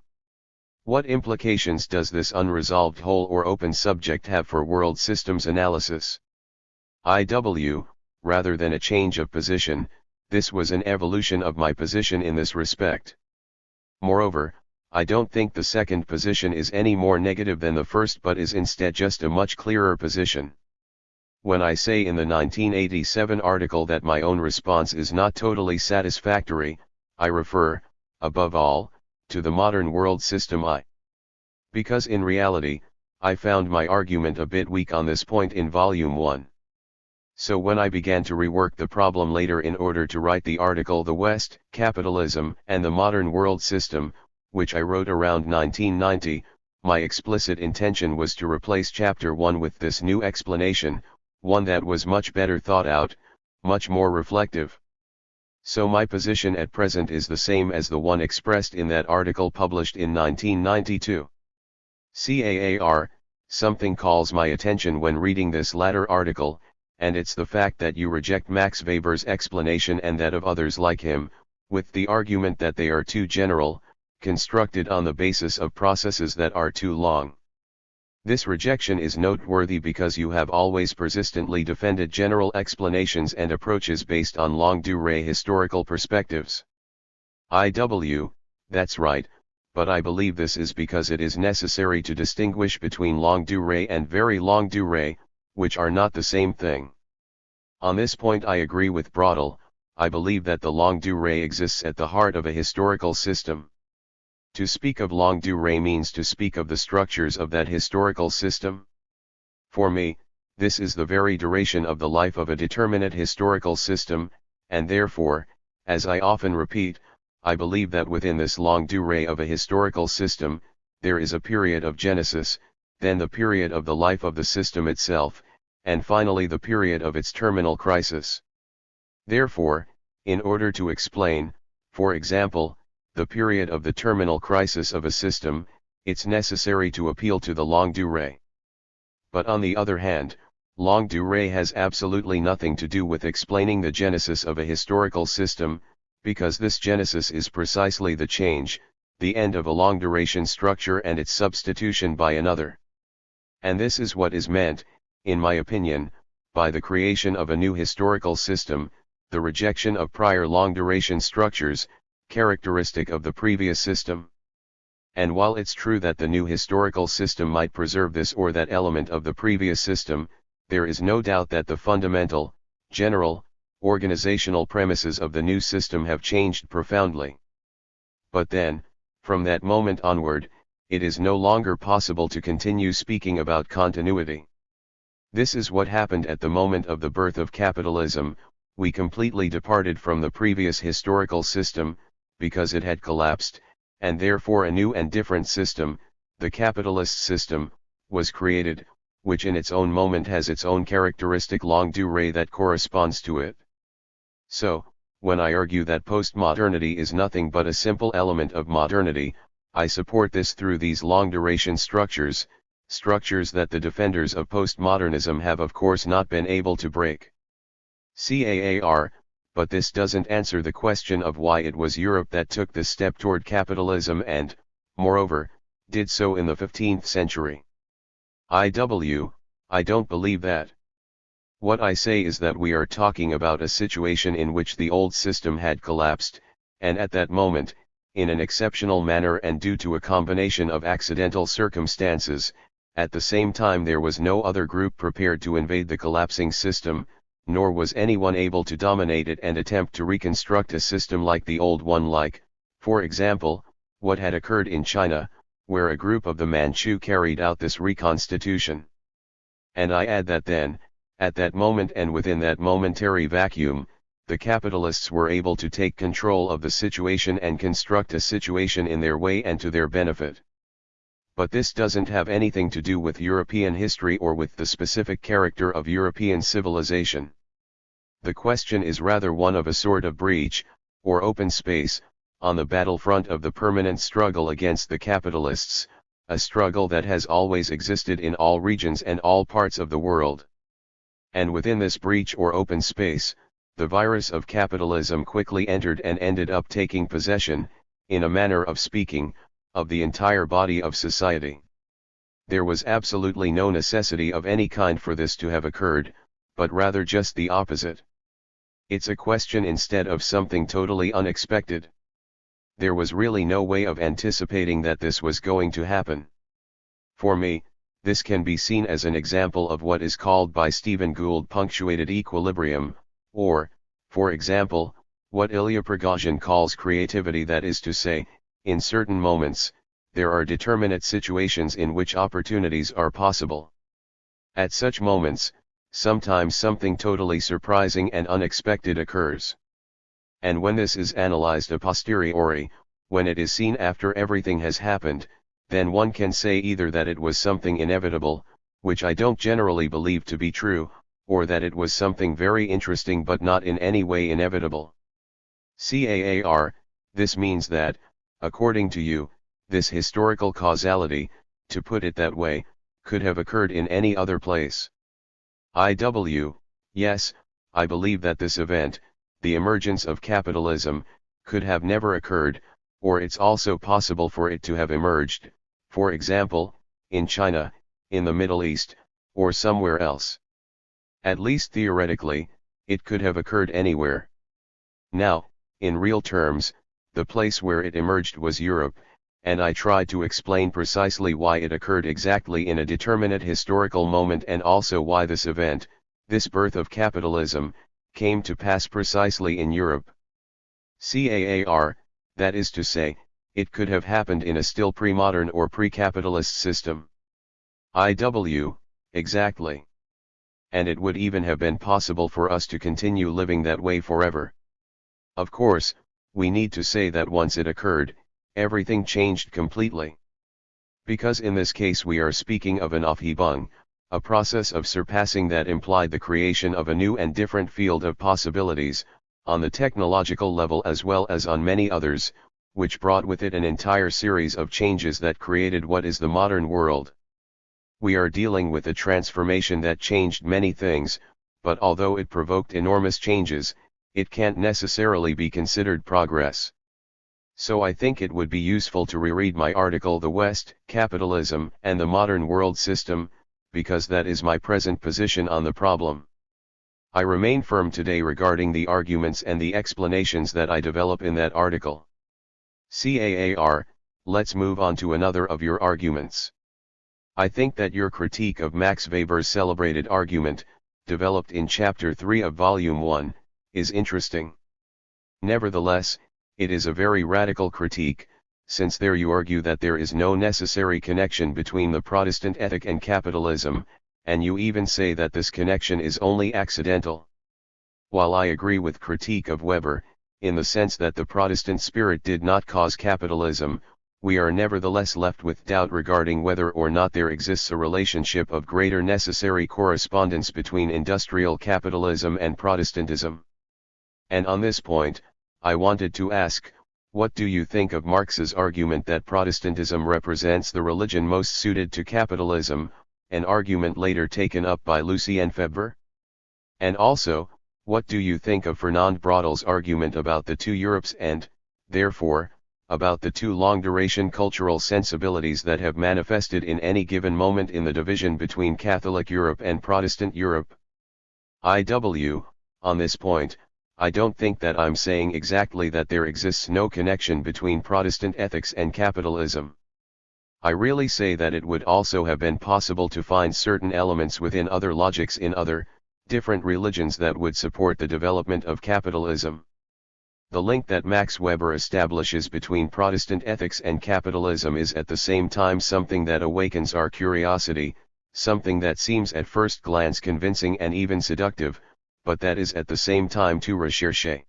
What implications does this unresolved whole or open subject have for world systems analysis? Rather than a change of position, this was an evolution of my position in this respect. Moreover, I don't think the second position is any more negative than the first, but is instead just a much clearer position. When I say in the 1987 article that my own response is not totally satisfactory, I refer, above all, to the modern world system because in reality, I found my argument a bit weak on this point in Volume 1. So when I began to rework the problem later in order to write the article The West, Capitalism, and the Modern World System, which I wrote around 1990, my explicit intention was to replace Chapter 1 with this new explanation, one that was much better thought out, much more reflective. So my position at present is the same as the one expressed in that article published in 1992. CAAR, something calls my attention when reading this latter article, and it's the fact that you reject Max Weber's explanation and that of others like him, with the argument that they are too general, constructed on the basis of processes that are too long. This rejection is noteworthy because you have always persistently defended general explanations and approaches based on longue durée historical perspectives. That's right, but I believe this is because it is necessary to distinguish between longue durée and very longue durée, which are not the same thing. On this point I agree with Brodel. I believe that the longue durée exists at the heart of a historical system. To speak of longue durée means to speak of the structures of that historical system. For me, this is the very duration of the life of a determinate historical system, and therefore, as I often repeat, I believe that within this longue durée of a historical system, there is a period of genesis, then the period of the life of the system itself, and finally the period of its terminal crisis. Therefore, in order to explain, for example, the period of the terminal crisis of a system, it's necessary to appeal to the longue durée. But on the other hand, longue durée has absolutely nothing to do with explaining the genesis of a historical system, because this genesis is precisely the change, the end of a long duration structure and its substitution by another. And this is what is meant, in my opinion, by the creation of a new historical system, the rejection of prior long duration structures, characteristic of the previous system. And while it's true that the new historical system might preserve this or that element of the previous system, there is no doubt that the fundamental, general, organizational premises of the new system have changed profoundly. But then, from that moment onward, it is no longer possible to continue speaking about continuity. This is what happened at the moment of the birth of capitalism. We completely departed from the previous historical system, because it had collapsed, and therefore a new and different system, the capitalist system, was created, which in its own moment has its own characteristic longue durée that corresponds to it. So, when I argue that postmodernity is nothing but a simple element of modernity, I support this through these long duration structures, structures that the defenders of postmodernism have of course not been able to break. CAAR, but this doesn't answer the question of why it was Europe that took this step toward capitalism and, moreover, did so in the 15th century. I don't believe that. What I say is that we are talking about a situation in which the old system had collapsed, and at that moment, in an exceptional manner and due to a combination of accidental circumstances, at the same time there was no other group prepared to invade the collapsing system, nor was anyone able to dominate it and attempt to reconstruct a system like the old one, like, for example, what had occurred in China, where a group of the Manchu carried out this reconstitution. And I add that then, at that moment and within that momentary vacuum, the capitalists were able to take control of the situation and construct a situation in their way and to their benefit. But this doesn't have anything to do with European history or with the specific character of European civilization. The question is rather one of a sort of breach, or open space, on the battlefront of the permanent struggle against the capitalists, a struggle that has always existed in all regions and all parts of the world. And within this breach or open space, the virus of capitalism quickly entered and ended up taking possession, in a manner of speaking, of the entire body of society. There was absolutely no necessity of any kind for this to have occurred, but rather just the opposite. It's a question instead of something totally unexpected. there was really no way of anticipating that this was going to happen. For me, this can be seen as an example of what is called by Stephen Gould punctuated equilibrium, or, for example, what Ilya Prigozhin calls creativity, that is to say, in certain moments, there are determinate situations in which opportunities are possible. At such moments, sometimes something totally surprising and unexpected occurs. And when this is analyzed a posteriori, when it is seen after everything has happened, then one can say either that it was something inevitable, which I don't generally believe to be true, or that it was something very interesting but not in any way inevitable. CAAR, this means that, according to you, this historical causality, to put it that way, could have occurred in any other place. Yes, I believe that this event, the emergence of capitalism, could have never occurred, or it's also possible for it to have emerged, for example, in China, in the Middle East, or somewhere else. At least theoretically, it could have occurred anywhere. Now, in real terms, the place where it emerged was Europe, and I tried to explain precisely why it occurred exactly in a determinate historical moment, and also why this event, this birth of capitalism, came to pass precisely in Europe. CAAR, that is to say, it could have happened in a still pre-modern or pre-capitalist system. Exactly. And it would even have been possible for us to continue living that way forever. Of course, we need to say that once it occurred, everything changed completely. Because in this case we are speaking of an Aufhebung, a process of surpassing that implied the creation of a new and different field of possibilities, on the technological level as well as on many others, which brought with it an entire series of changes that created what is the modern world. We are dealing with a transformation that changed many things, but although it provoked enormous changes, it can't necessarily be considered progress. So I think it would be useful to reread my article The West, Capitalism and the Modern World System, because that is my present position on the problem. I remain firm today regarding the arguments and the explanations that I develop in that article. CAAR, let's move on to another of your arguments. I think that your critique of Max Weber's celebrated argument, developed in Chapter 3 of Volume 1, is interesting. Nevertheless, it is a very radical critique, since there you argue that there is no necessary connection between the Protestant ethic and capitalism, and you even say that this connection is only accidental. While I agree with critique of Weber, in the sense that the Protestant spirit did not cause capitalism, we are nevertheless left with doubt regarding whether or not there exists a relationship of greater necessary correspondence between industrial capitalism and Protestantism. And on this point, I wanted to ask, what do you think of Marx's argument that Protestantism represents the religion most suited to capitalism, an argument later taken up by Lucien Febvre? And also, what do you think of Fernand Braudel's argument about the two Europes and, therefore, about the two long-duration cultural sensibilities that have manifested in any given moment in the division between Catholic Europe and Protestant Europe? On this point, I don't think that I'm saying exactly that there exists no connection between Protestant ethics and capitalism. I really say that it would also have been possible to find certain elements within other logics in other, different religions that would support the development of capitalism. The link that Max Weber establishes between Protestant ethics and capitalism is at the same time something that awakens our curiosity, something that seems at first glance convincing and even seductive, but that is at the same time too recherché.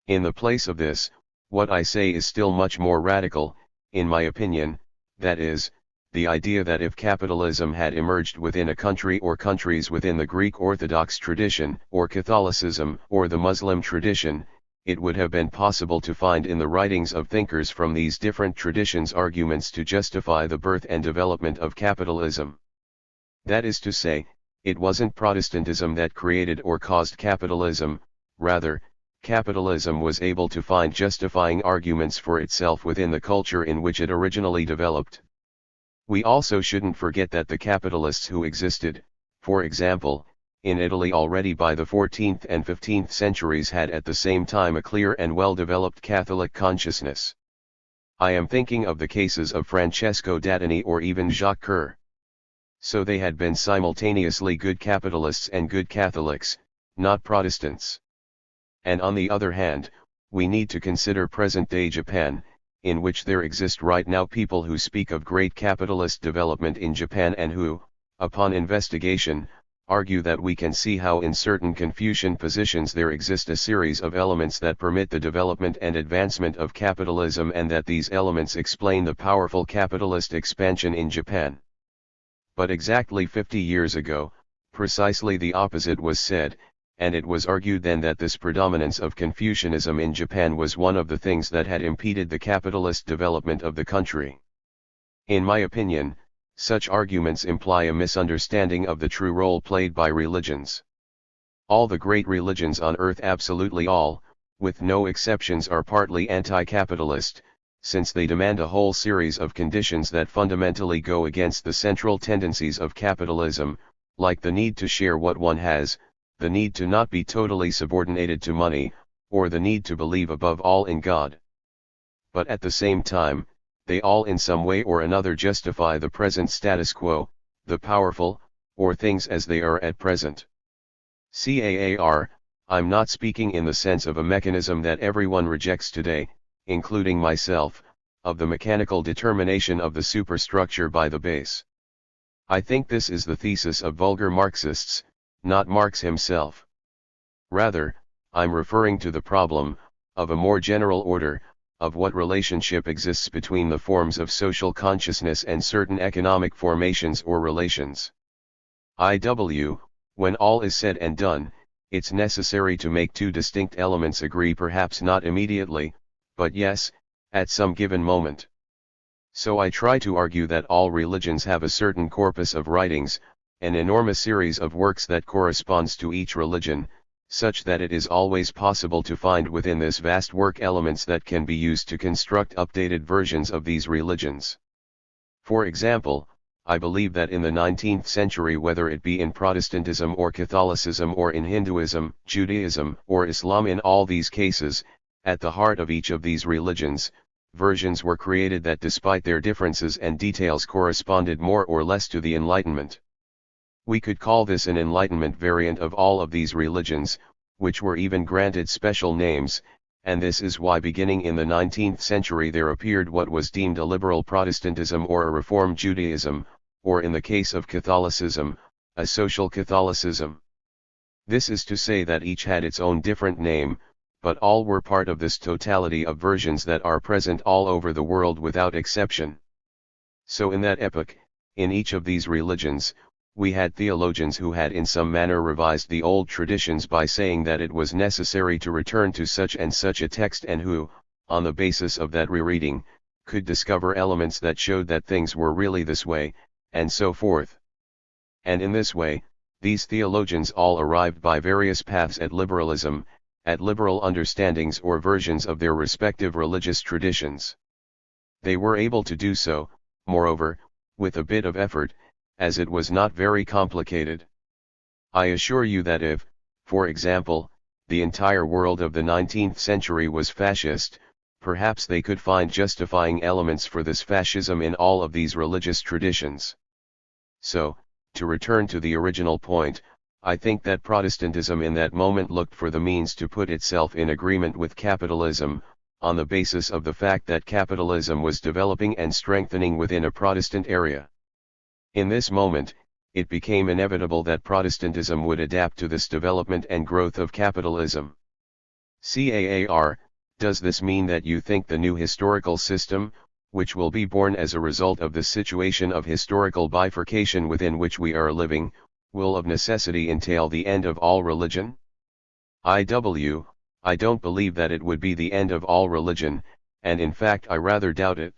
In the place of this, what I say is still much more radical, in my opinion, that is, the idea that if capitalism had emerged within a country or countries within the Greek Orthodox tradition, or Catholicism, or the Muslim tradition, it would have been possible to find in the writings of thinkers from these different traditions arguments to justify the birth and development of capitalism. That is to say, it wasn't Protestantism that created or caused capitalism, rather, capitalism was able to find justifying arguments for itself within the culture in which it originally developed. We also shouldn't forget that the capitalists who existed, for example, in Italy already by the 14th and 15th centuries had at the same time a clear and well-developed Catholic consciousness. I am thinking of the cases of Francesco d'Attoni or even Jacques Coeur. So they had been simultaneously good capitalists and good Catholics, not Protestants. And on the other hand, we need to consider present-day Japan, in which there exist right now people who speak of great capitalist development in Japan and who, upon investigation, argue that we can see how in certain Confucian positions there exist a series of elements that permit the development and advancement of capitalism and that these elements explain the powerful capitalist expansion in Japan. But exactly 50 years ago, precisely the opposite was said, and it was argued then that this predominance of Confucianism in Japan was one of the things that had impeded the capitalist development of the country. In my opinion, such arguments imply a misunderstanding of the true role played by religions. All the great religions on earth, absolutely all, with no exceptions, are partly anti-capitalist, since they demand a whole series of conditions that fundamentally go against the central tendencies of capitalism, like the need to share what one has, the need to not be totally subordinated to money, or the need to believe above all in God. But at the same time, they all in some way or another justify the present status quo, the powerful, or things as they are at present. CAAR, I'm not speaking in the sense of a mechanism that everyone rejects today, including myself, of the mechanical determination of the superstructure by the base. I think this is the thesis of vulgar Marxists, not Marx himself. Rather, I'm referring to the problem, of a more general order, of what relationship exists between the forms of social consciousness and certain economic formations or relations. When all is said and done, it's necessary to make two distinct elements agree, perhaps not immediately, but yes, at some given moment. So I try to argue that all religions have a certain corpus of writings, an enormous series of works that corresponds to each religion, such that it is always possible to find within this vast work elements that can be used to construct updated versions of these religions. For example, I believe that in the 19th century, whether it be in Protestantism or Catholicism or in Hinduism, Judaism or Islam, in all these cases, at the heart of each of these religions, versions were created that despite their differences and details corresponded more or less to the Enlightenment. We could call this an Enlightenment variant of all of these religions, which were even granted special names, and this is why beginning in the 19th century there appeared what was deemed a liberal Protestantism or a Reformed Judaism, or in the case of Catholicism, a social Catholicism. This is to say that each had its own different name, but all were part of this totality of versions that are present all over the world without exception. So in that epoch, in each of these religions, we had theologians who had in some manner revised the old traditions by saying that it was necessary to return to such and such a text, and who, on the basis of that rereading, could discover elements that showed that things were really this way, and so forth. And in this way, these theologians all arrived by various paths at liberalism, at liberal understandings or versions of their respective religious traditions. They were able to do so, moreover, with a bit of effort, as it was not very complicated. I assure you that if, for example, the entire world of the 19th century was fascist, perhaps they could find justifying elements for this fascism in all of these religious traditions. So, to return to the original point, I think that Protestantism in that moment looked for the means to put itself in agreement with capitalism, on the basis of the fact that capitalism was developing and strengthening within a Protestant area. In this moment, it became inevitable that Protestantism would adapt to this development and growth of capitalism. CAAR, does this mean that you think the new historical system, which will be born as a result of the situation of historical bifurcation within which we are living, will of necessity entail the end of all religion? I don't believe that it would be the end of all religion, and in fact I rather doubt it.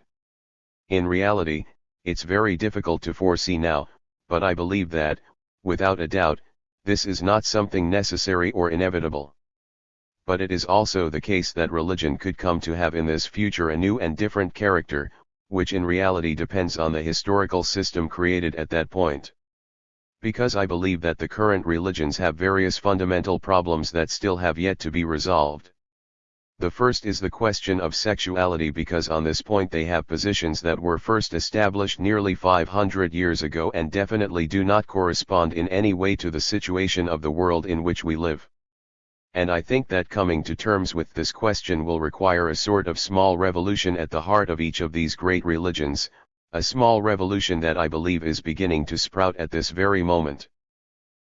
In reality, it's very difficult to foresee now, but I believe that, without a doubt, this is not something necessary or inevitable. But it is also the case that religion could come to have in this future a new and different character, which in reality depends on the historical system created at that point. Because I believe that the current religions have various fundamental problems that still have yet to be resolved. The first is the question of sexuality, because on this point they have positions that were first established nearly 500 years ago and definitely do not correspond in any way to the situation of the world in which we live. And I think that coming to terms with this question will require a sort of small revolution at the heart of each of these great religions, a small revolution that I believe is beginning to sprout at this very moment.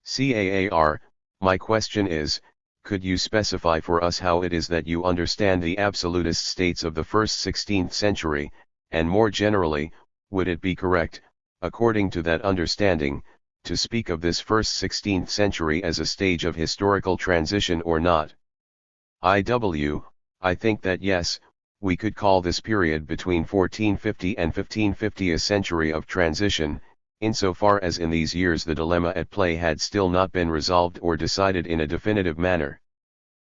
CAAR, my question is, could you specify for us how it is that you understand the absolutist states of the first 16th century, and more generally, would it be correct, according to that understanding, to speak of this first 16th century as a stage of historical transition or not? I think that yes, we could call this period between 1450 and 1550 a century of transition, insofar as in these years the dilemma at play had still not been resolved or decided in a definitive manner.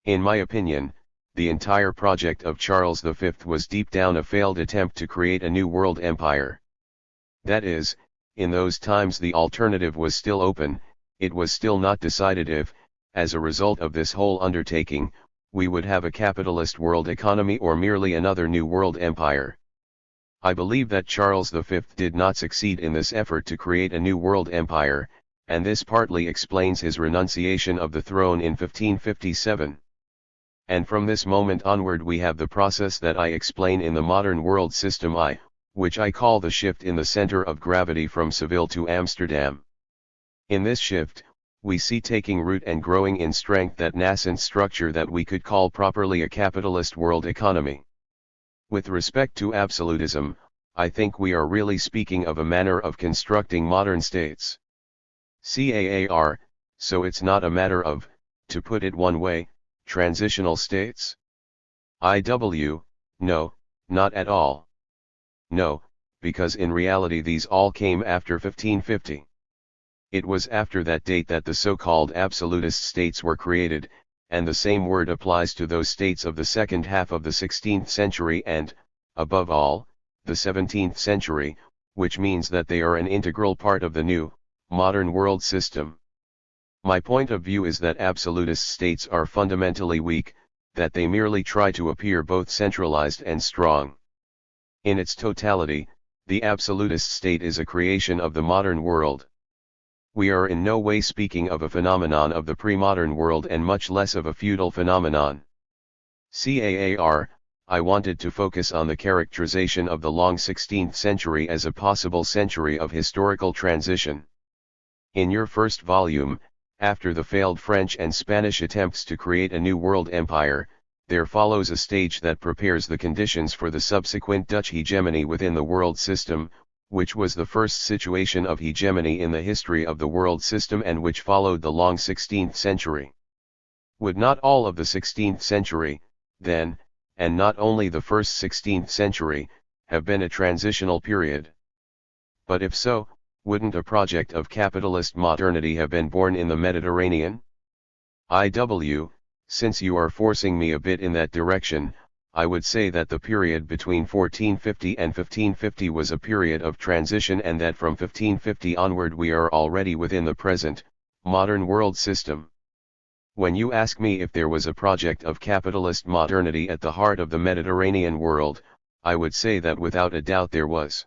In my opinion, the entire project of Charles V was deep down a failed attempt to create a new world empire. That is, in those times the alternative was still open, it was still not decided if, as a result of this whole undertaking, we would have a capitalist world economy or merely another new world empire. I believe that Charles V did not succeed in this effort to create a new world empire, and this partly explains his renunciation of the throne in 1557. And from this moment onward we have the process that I explain in the modern world system which I call the shift in the center of gravity from Seville to Amsterdam. In this shift, we see taking root and growing in strength that nascent structure that we could call properly a capitalist world economy. With respect to absolutism, I think we are really speaking of a manner of constructing modern states. CAAR, so it's not a matter of, to put it one way, transitional states? No, not at all. No, because in reality these all came after 1550. It was after that date that the so-called absolutist states were created, and the same word applies to those states of the second half of the 16th century and, above all, the 17th century, which means that they are an integral part of the new, modern world system. My point of view is that absolutist states are fundamentally weak, that they merely try to appear both centralized and strong. In its totality, the absolutist state is a creation of the modern world. We are in no way speaking of a phenomenon of the pre-modern world and much less of a feudal phenomenon. CAAR, I wanted to focus on the characterization of the long 16th century as a possible century of historical transition. In your first volume, after the failed French and Spanish attempts to create a new world empire, there follows a stage that prepares the conditions for the subsequent Dutch hegemony within the world system, which was the first situation of hegemony in the history of the world system and which followed the long 16th century. Would not all of the 16th century, then, and not only the first 16th century, have been a transitional period? But if so, wouldn't a project of capitalist modernity have been born in the Mediterranean? Since you are forcing me a bit in that direction, I would say that the period between 1450 and 1550 was a period of transition and that from 1550 onward we are already within the present, modern world system. When you ask me if there was a project of capitalist modernity at the heart of the Mediterranean world, I would say that without a doubt there was.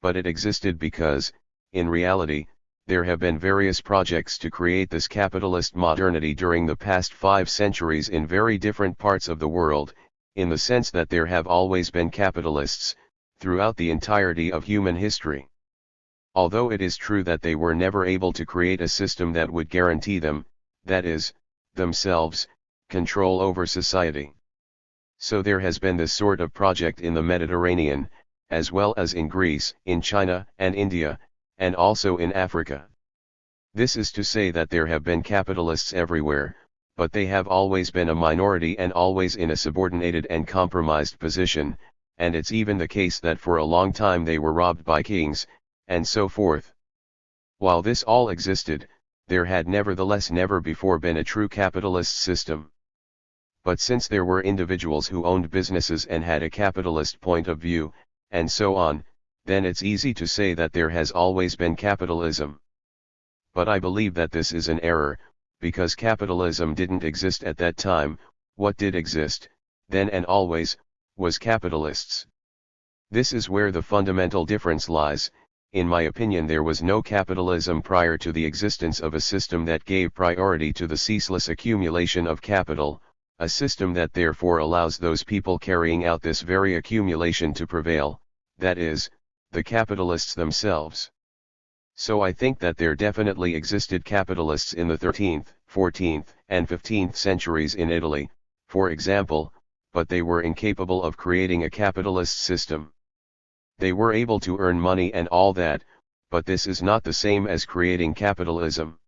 But it existed because, in reality, there have been various projects to create this capitalist modernity during the past 5 centuries in very different parts of the world, in the sense that there have always been capitalists, throughout the entirety of human history. Although it is true that they were never able to create a system that would guarantee them, that is, themselves, control over society. So there has been this sort of project in the Mediterranean, as well as in Greece, in China and India, and also in Africa. This is to say that there have been capitalists everywhere, but they have always been a minority and always in a subordinated and compromised position, and it's even the case that for a long time they were robbed by kings, and so forth. While this all existed, there had nevertheless never before been a true capitalist system. But since there were individuals who owned businesses and had a capitalist point of view, and so on, then it's easy to say that there has always been capitalism. But I believe that this is an error, because capitalism didn't exist at that time. What did exist? then and always, was capitalists. This is where the fundamental difference lies. In my opinion, there was no capitalism prior to the existence of a system that gave priority to the ceaseless accumulation of capital, a system that therefore allows those people carrying out this very accumulation to prevail, that is, the capitalists themselves. So I think that there definitely existed capitalists in the 13th, 14th, and 15th centuries in Italy, for example, but they were incapable of creating a capitalist system. They were able to earn money and all that, but this is not the same as creating capitalism.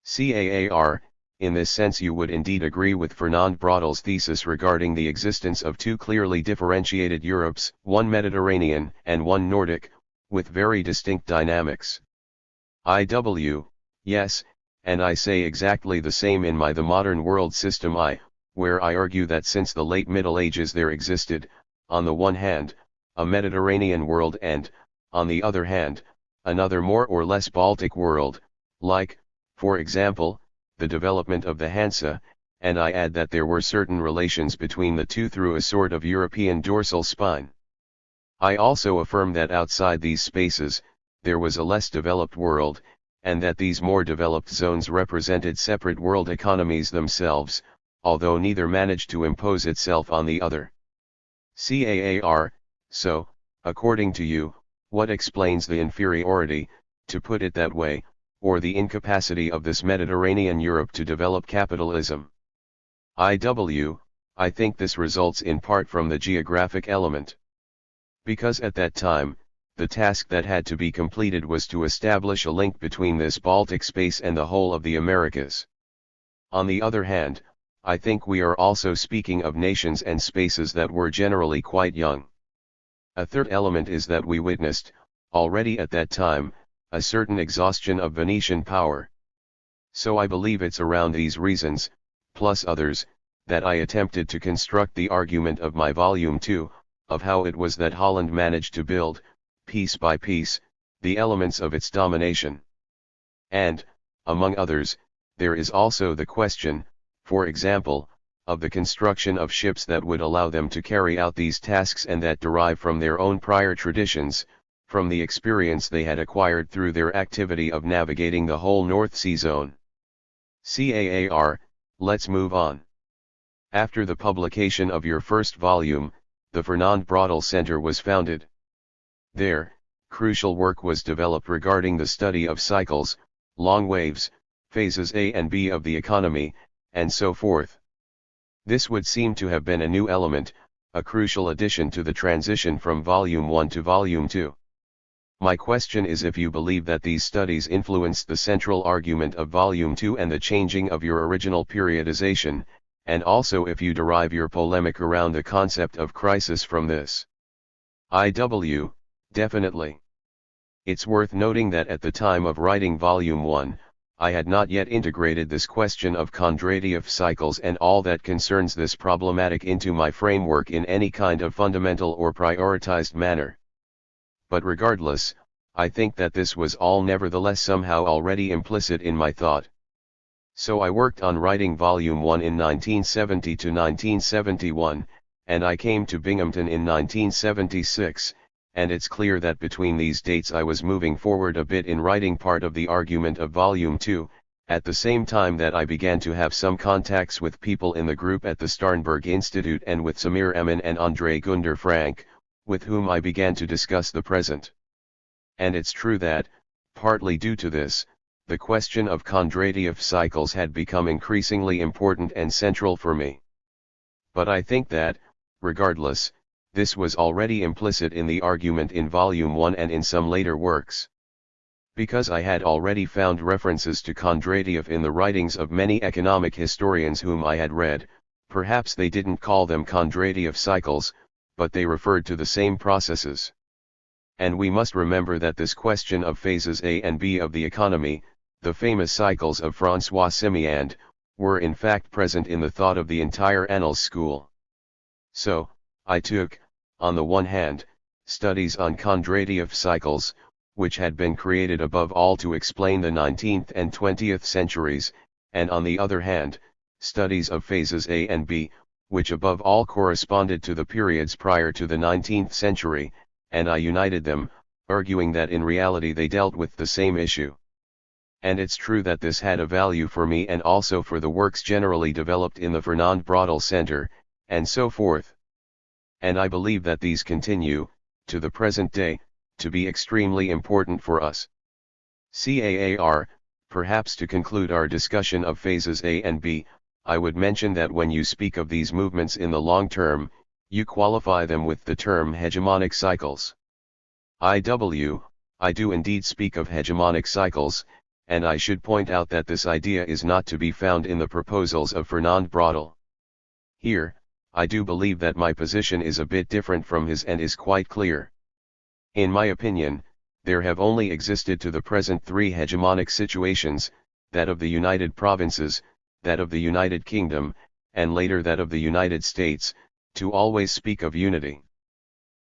CAAR, in this sense you would indeed agree with Fernand Braudel's thesis regarding the existence of two clearly differentiated Europes, one Mediterranean and one Nordic, with very distinct dynamics. Yes, and I say exactly the same in my The Modern World System where I argue that since the late Middle Ages there existed, on the one hand, a Mediterranean world and, on the other hand, another more or less Baltic world, like, for example, the development of the Hansa, and I add that there were certain relations between the two through a sort of European dorsal spine. I also affirm that outside these spaces, there was a less developed world, and that these more developed zones represented separate world economies themselves, although neither managed to impose itself on the other. CAAR. So, according to you, what explains the inferiority, to put it that way, or the incapacity of this Mediterranean Europe to develop capitalism? I think this results in part from the geographic element. Because at that time, the task that had to be completed was to establish a link between this Baltic space and the whole of the Americas. On the other hand, I think we are also speaking of nations and spaces that were generally quite young. A third element is that we witnessed, already at that time, a certain exhaustion of Venetian power. So I believe it's around these reasons, plus others, that I attempted to construct the argument of my volume 2, of how it was that Holland managed to build, piece by piece, the elements of its domination. And, among others, there is also the question, for example, of the construction of ships that would allow them to carry out these tasks and that derive from their own prior traditions, from the experience they had acquired through their activity of navigating the whole North Sea zone. CAAR, let's move on. After the publication of your first volume, the Fernand Braudel Center was founded. There, crucial work was developed regarding the study of cycles, long waves, phases A and B of the economy, and so forth. This would seem to have been a new element, a crucial addition to the transition from Volume 1 to Volume 2. My question is if you believe that these studies influenced the central argument of Volume 2 and the changing of your original periodization, and also if you derive your polemic around the concept of crisis from this. Definitely. It's worth noting that at the time of writing Volume 1, I had not yet integrated this question of Kondratiev cycles and all that concerns this problematic into my framework in any kind of fundamental or prioritized manner. But regardless, I think that this was all nevertheless somehow already implicit in my thought. So I worked on writing Volume 1 in 1970 to 1971, and I came to Binghamton in 1976. And it's clear that between these dates I was moving forward a bit in writing part of the argument of Volume 2, at the same time that I began to have some contacts with people in the group at the Starnberg Institute and with Samir Emin and André Gunder Frank, with whom I began to discuss the present. And it's true that, partly due to this, the question of Kondratiev cycles had become increasingly important and central for me. But I think that, regardless, this was already implicit in the argument in Volume 1 and in some later works. Because I had already found references to Kondratiev in the writings of many economic historians whom I had read, perhaps they didn't call them Kondratiev cycles, but they referred to the same processes. And we must remember that this question of phases A and B of the economy, the famous cycles of François Simiand, were in fact present in the thought of the entire Annals school. So, I took, on the one hand, studies on Kondratiev cycles, which had been created above all to explain the 19th and 20th centuries, and on the other hand, studies of phases A and B, which above all corresponded to the periods prior to the 19th century, and I united them, arguing that in reality they dealt with the same issue. And it's true that this had a value for me and also for the works generally developed in the Fernand Braudel Center, and so forth. And I believe that these continue, to the present day, to be extremely important for us. CAAR, perhaps to conclude our discussion of phases A and B, I would mention that when you speak of these movements in the long term, you qualify them with the term hegemonic cycles. I do indeed speak of hegemonic cycles, and I should point out that this idea is not to be found in the proposals of Fernand Braudel. Here, I do believe that my position is a bit different from his and is quite clear. In my opinion, there have only existed to the present three hegemonic situations, that of the United Provinces, that of the United Kingdom, and later that of the United States, to always speak of unity.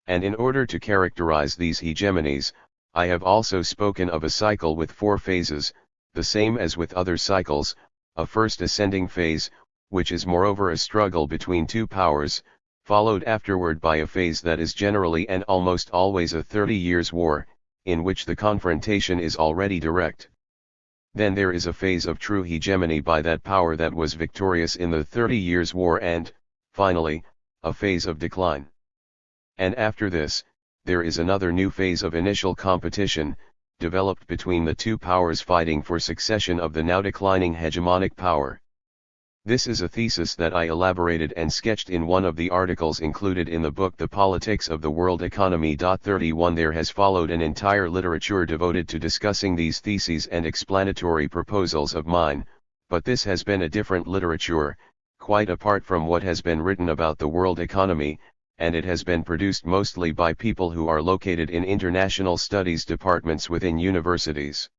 And in order to characterize these hegemonies, I have also spoken of a cycle with four phases, the same as with other cycles, a first ascending phase, which is moreover a struggle between two powers, followed afterward by a phase that is generally and almost always a 30 years war, in which the confrontation is already direct. Then there is a phase of true hegemony by that power that was victorious in the 30 years war and, finally, a phase of decline. And after this, there is another new phase of initial competition, developed between the two powers fighting for succession of the now declining hegemonic power. This is a thesis that I elaborated and sketched in one of the articles included in the book The Politics of the World Economy. 31 There has followed an entire literature devoted to discussing these theses and explanatory proposals of mine, but this has been a different literature, quite apart from what has been written about the world economy, and it has been produced mostly by people who are located in international studies departments within universities.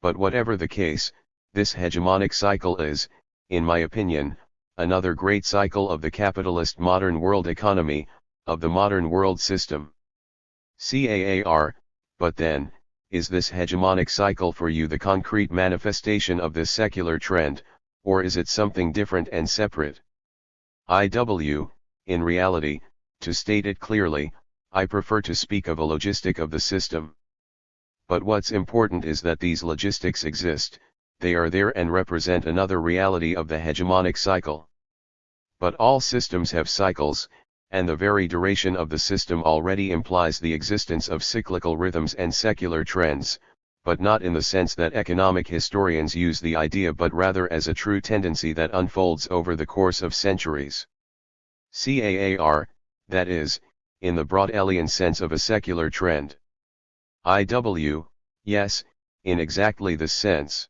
But whatever the case, this hegemonic cycle is, in my opinion, another great cycle of the capitalist modern world economy, of the modern world system. CAAR, but then, is this hegemonic cycle for you the concrete manifestation of this secular trend, or is it something different and separate? In reality, to state it clearly, I prefer to speak of a logistic of the system. But what's important is that these logistics exist, they are there and represent another reality of the hegemonic cycle. But all systems have cycles, and the very duration of the system already implies the existence of cyclical rhythms and secular trends, but not in the sense that economic historians use the idea but rather as a true tendency that unfolds over the course of centuries. CAAR, that is, in the broad alien sense of a secular trend. Yes, in exactly this sense.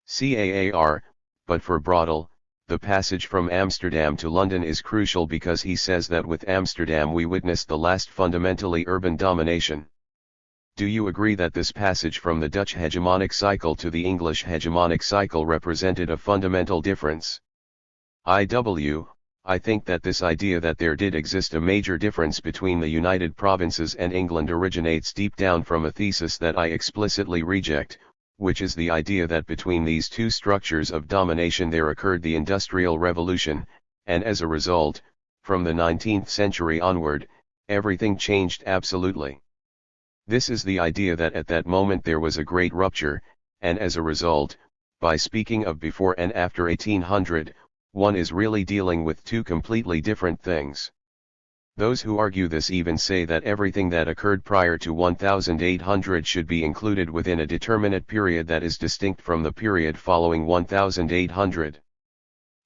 CAAR, but for Braudel, the passage from Amsterdam to London is crucial because he says that with Amsterdam we witnessed the last fundamentally urban domination. Do you agree that this passage from the Dutch hegemonic cycle to the English hegemonic cycle represented a fundamental difference? I think that this idea that there did exist a major difference between the United Provinces and England originates deep down from a thesis that I explicitly reject, which is the idea that between these two structures of domination there occurred the Industrial Revolution, and as a result, from the 19th century onward, everything changed absolutely. This is the idea that at that moment there was a great rupture, and as a result, by speaking of before and after 1800, one is really dealing with two completely different things. Those who argue this even say that everything that occurred prior to 1800 should be included within a determinate period that is distinct from the period following 1800.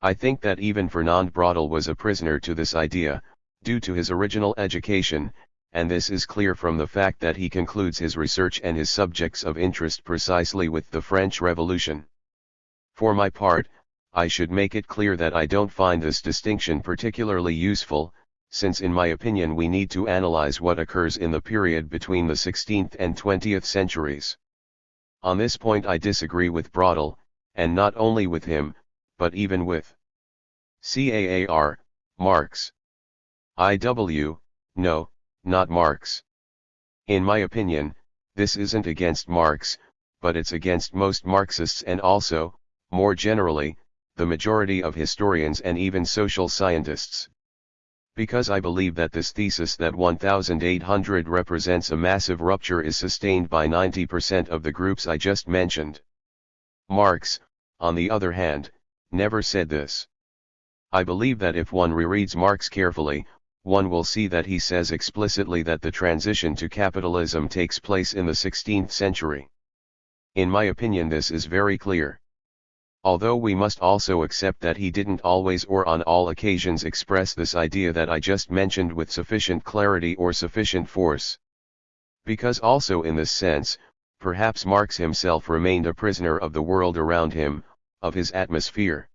I think that even Fernand Braudel was a prisoner to this idea, due to his original education, and this is clear from the fact that he concludes his research and his subjects of interest precisely with the French Revolution. For my part, I should make it clear that I don't find this distinction particularly useful, since in my opinion we need to analyze what occurs in the period between the 16th and 20th centuries. On this point I disagree with Braudel, and not only with him, but even with CAAR, Marx. No, not Marx. In my opinion, this isn't against Marx, but it's against most Marxists and also, more generally, the majority of historians and even social scientists. Because I believe that this thesis that 1800 represents a massive rupture is sustained by 90% of the groups I just mentioned. Marx, on the other hand, never said this. I believe that if one rereads Marx carefully, one will see that he says explicitly that the transition to capitalism takes place in the 16th century. In my opinion, this is very clear. Although we must also accept that he didn't always or on all occasions express this idea that I just mentioned with sufficient clarity or sufficient force. Because also in this sense, perhaps Marx himself remained a prisoner of the world around him, of his atmosphere.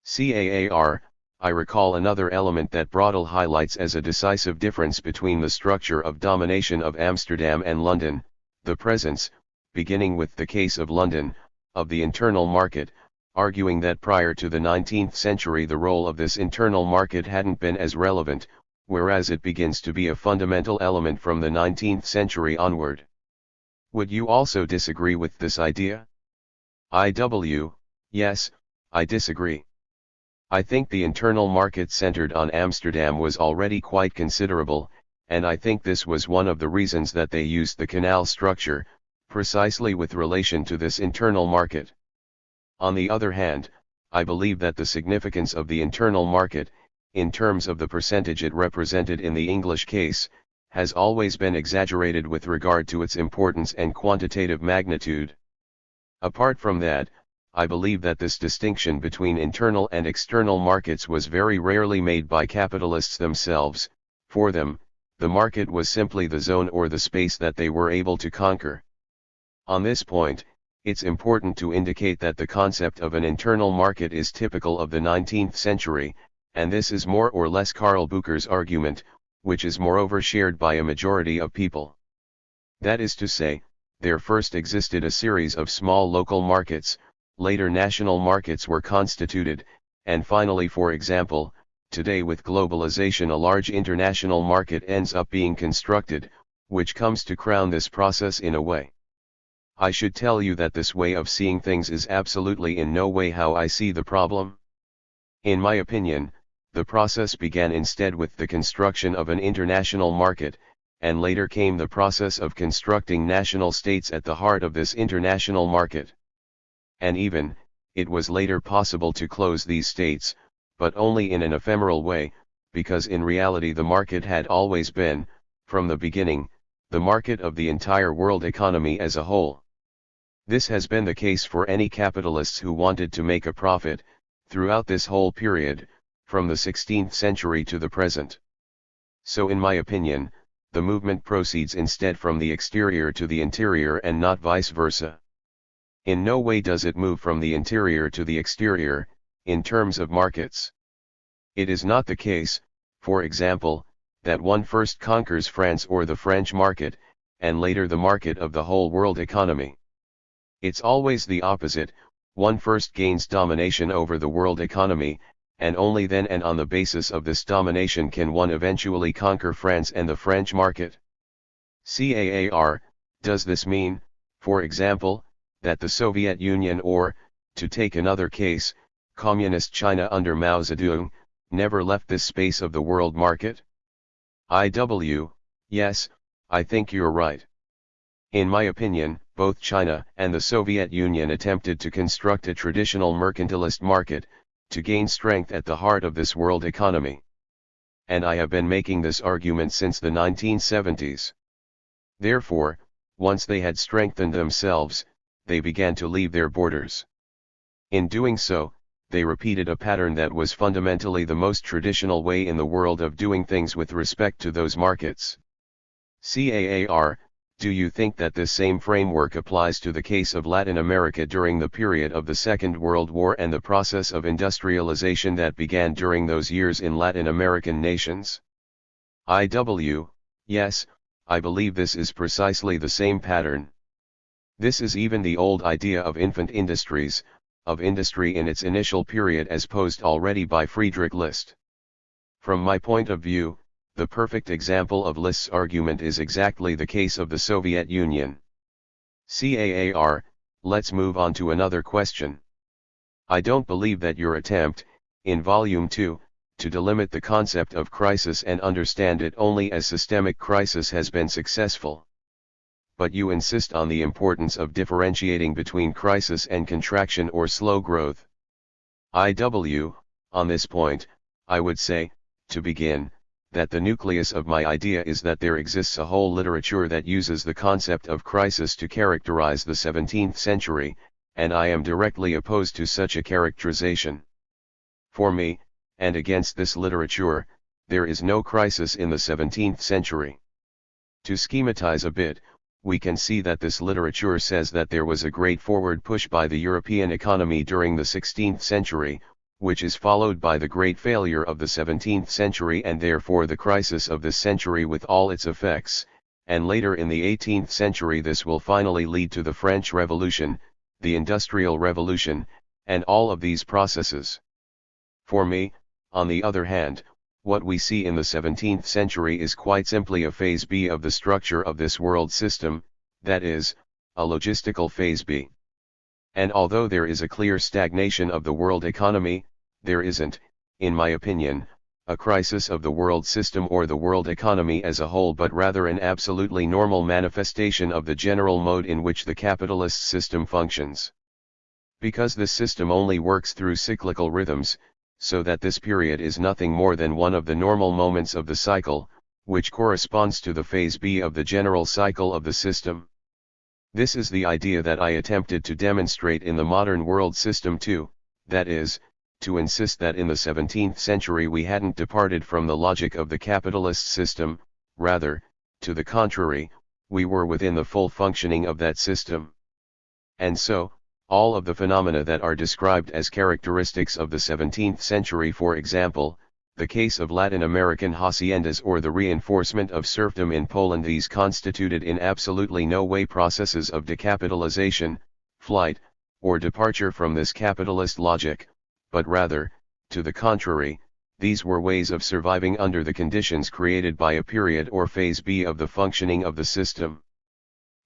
CAAR, I recall another element that Brodel highlights as a decisive difference between the structure of domination of Amsterdam and London, the presence, beginning with the case of London, of the internal market, arguing that prior to the 19th century the role of this internal market hadn't been as relevant, whereas it begins to be a fundamental element from the 19th century onward. Would you also disagree with this idea? Yes, I disagree. I think the internal market centered on Amsterdam was already quite considerable, and I think this was one of the reasons that they used the canal structure, precisely with relation to this internal market. On the other hand, I believe that the significance of the internal market, in terms of the percentage it represented in the English case, has always been exaggerated with regard to its importance and quantitative magnitude. Apart from that, I believe that this distinction between internal and external markets was very rarely made by capitalists themselves. For them, the market was simply the zone or the space that they were able to conquer. On this point, it's important to indicate that the concept of an internal market is typical of the 19th century, and this is more or less Karl Bucher's argument, which is moreover shared by a majority of people. That is to say, there first existed a series of small local markets, later national markets were constituted, and finally, for example, today with globalization a large international market ends up being constructed, which comes to crown this process in a way. I should tell you that this way of seeing things is absolutely in no way how I see the problem. In my opinion, the process began instead with the construction of an international market, and later came the process of constructing national states at the heart of this international market. And even, it was later possible to close these states, but only in an ephemeral way, because in reality the market had always been, from the beginning, the market of the entire world economy as a whole. This has been the case for any capitalists who wanted to make a profit, throughout this whole period, from the 16th century to the present. So in my opinion, the movement proceeds instead from the exterior to the interior and not vice versa. In no way does it move from the interior to the exterior, in terms of markets. It is not the case, for example, that one first conquers France or the French market, and later the market of the whole world economy. It's always the opposite, one first gains domination over the world economy, and only then and on the basis of this domination can one eventually conquer France and the French market. CAAR, does this mean, for example, that the Soviet Union or, to take another case, Communist China under Mao Zedong, never left this space of the world market? Yes, I think you're right. In my opinion, both China and the Soviet Union attempted to construct a traditional mercantilist market, to gain strength at the heart of this world economy. And I have been making this argument since the 1970s. Therefore, once they had strengthened themselves, they began to leave their borders. In doing so, they repeated a pattern that was fundamentally the most traditional way in the world of doing things with respect to those markets. CAAR, do you think that this same framework applies to the case of Latin America during the period of the Second World War and the process of industrialization that began during those years in Latin American nations? Yes, I believe this is precisely the same pattern. This is even the old idea of infant industries, of industry in its initial period as posed already by Friedrich List. From my point of view, the perfect example of List's argument is exactly the case of the Soviet Union. CAAR, let's move on to another question. I don't believe that your attempt, in Volume 2, to delimit the concept of crisis and understand it only as systemic crisis has been successful. But you insist on the importance of differentiating between crisis and contraction or slow growth. On this point, I would say, to begin, that the nucleus of my idea is that there exists a whole literature that uses the concept of crisis to characterize the 17th century, and I am directly opposed to such a characterization. For me, and against this literature, there is no crisis in the 17th century. To schematize a bit, we can see that this literature says that there was a great forward push by the European economy during the 16th century, which is followed by the great failure of the 17th century and therefore the crisis of this century with all its effects, and later in the 18th century this will finally lead to the French Revolution, the Industrial Revolution, and all of these processes. For me, on the other hand, what we see in the 17th century is quite simply a phase B of the structure of this world system, that is, a logistical phase B. And although there is a clear stagnation of the world economy, there isn't, in my opinion, a crisis of the world system or the world economy as a whole, but rather an absolutely normal manifestation of the general mode in which the capitalist system functions. Because this system only works through cyclical rhythms, so that this period is nothing more than one of the normal moments of the cycle, which corresponds to the phase B of the general cycle of the system. This is the idea that I attempted to demonstrate in the modern world system too, that is, to insist that in the 17th century we hadn't departed from the logic of the capitalist system, rather, to the contrary, we were within the full functioning of that system. And so, all of the phenomena that are described as characteristics of the 17th century, for example, the case of Latin American haciendas or the reinforcement of serfdom in Poland, these constituted in absolutely no way processes of decapitalization, flight, or departure from this capitalist logic, but rather, to the contrary, these were ways of surviving under the conditions created by a period or phase B of the functioning of the system.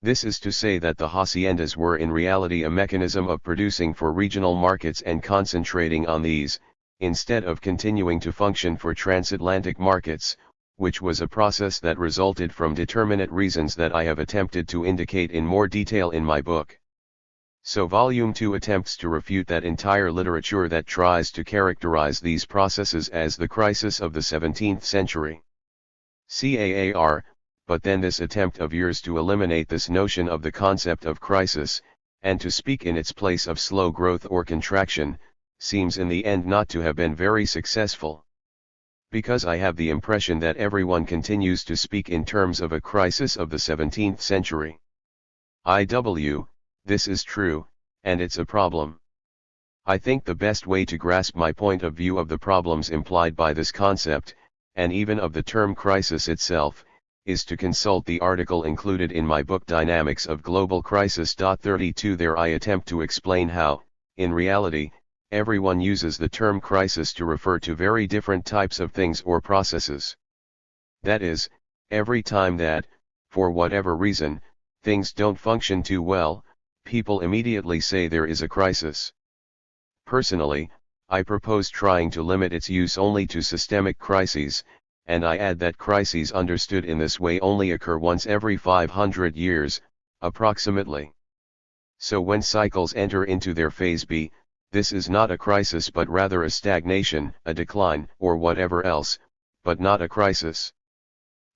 This is to say that the haciendas were in reality a mechanism of producing for regional markets and concentrating on these, instead of continuing to function for transatlantic markets, which was a process that resulted from determinate reasons that I have attempted to indicate in more detail in my book. So Volume 2 attempts to refute that entire literature that tries to characterize these processes as the crisis of the 17th century. CAAR, but then this attempt of yours to eliminate this notion of the concept of crisis, and to speak in its place of slow growth or contraction, seems in the end not to have been very successful. Because I have the impression that everyone continues to speak in terms of a crisis of the 17th century. This is true, and it's a problem. I think the best way to grasp my point of view of the problems implied by this concept, and even of the term crisis itself, is to consult the article included in my book Dynamics of Global Crisis. 32 There I attempt to explain how, in reality, everyone uses the term crisis to refer to very different types of things or processes. That is, every time that, for whatever reason, things don't function too well, people immediately say there is a crisis. Personally, I propose trying to limit its use only to systemic crises, and I add that crises understood in this way only occur once every 500 years, approximately. So when cycles enter into their phase B, this is not a crisis but rather a stagnation, a decline, or whatever else, but not a crisis.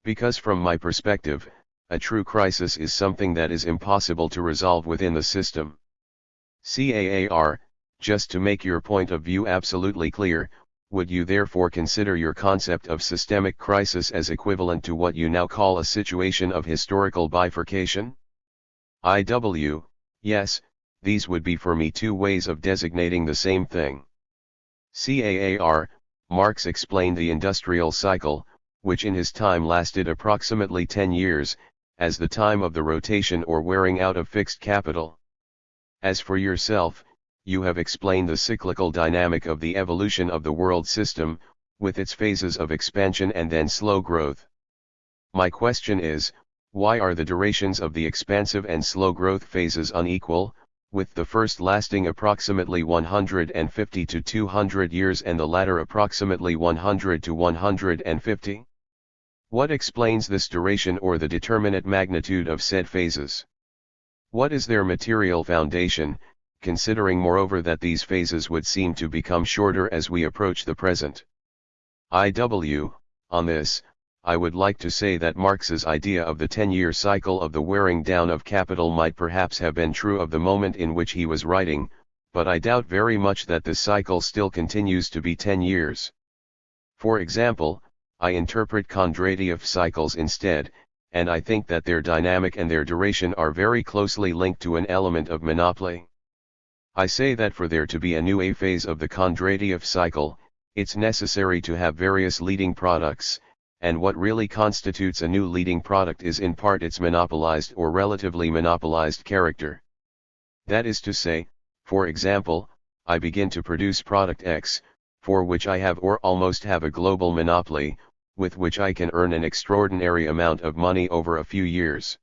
Because from my perspective, a true crisis is something that is impossible to resolve within the system. CAAR, just to make your point of view absolutely clear, would you therefore consider your concept of systemic crisis as equivalent to what you now call a situation of historical bifurcation? Yes, these would be for me two ways of designating the same thing. CAAR, Marx explained the industrial cycle, which in his time lasted approximately 10 years, as the time of the rotation or wearing out of fixed capital. As for yourself, you have explained the cyclical dynamic of the evolution of the world system, with its phases of expansion and then slow growth. My question is, why are the durations of the expansive and slow growth phases unequal, with the first lasting approximately 150 to 200 years and the latter approximately 100 to 150? What explains this duration or the determinate magnitude of said phases? What is their material foundation, considering moreover that these phases would seem to become shorter as we approach the present? On this, I would like to say that Marx's idea of the 10-year cycle of the wearing down of capital might perhaps have been true of the moment in which he was writing, but I doubt very much that this cycle still continues to be 10 years. For example, I interpret Kondratiev cycles instead, and I think that their dynamic and their duration are very closely linked to an element of monopoly. I say that for there to be a new A phase of the Kondratiev cycle, it's necessary to have various leading products, and what really constitutes a new leading product is in part its monopolized or relatively monopolized character. That is to say, for example, I begin to produce product X, for which I have or almost have a global monopoly, with which I can earn an extraordinary amount of money over a few years.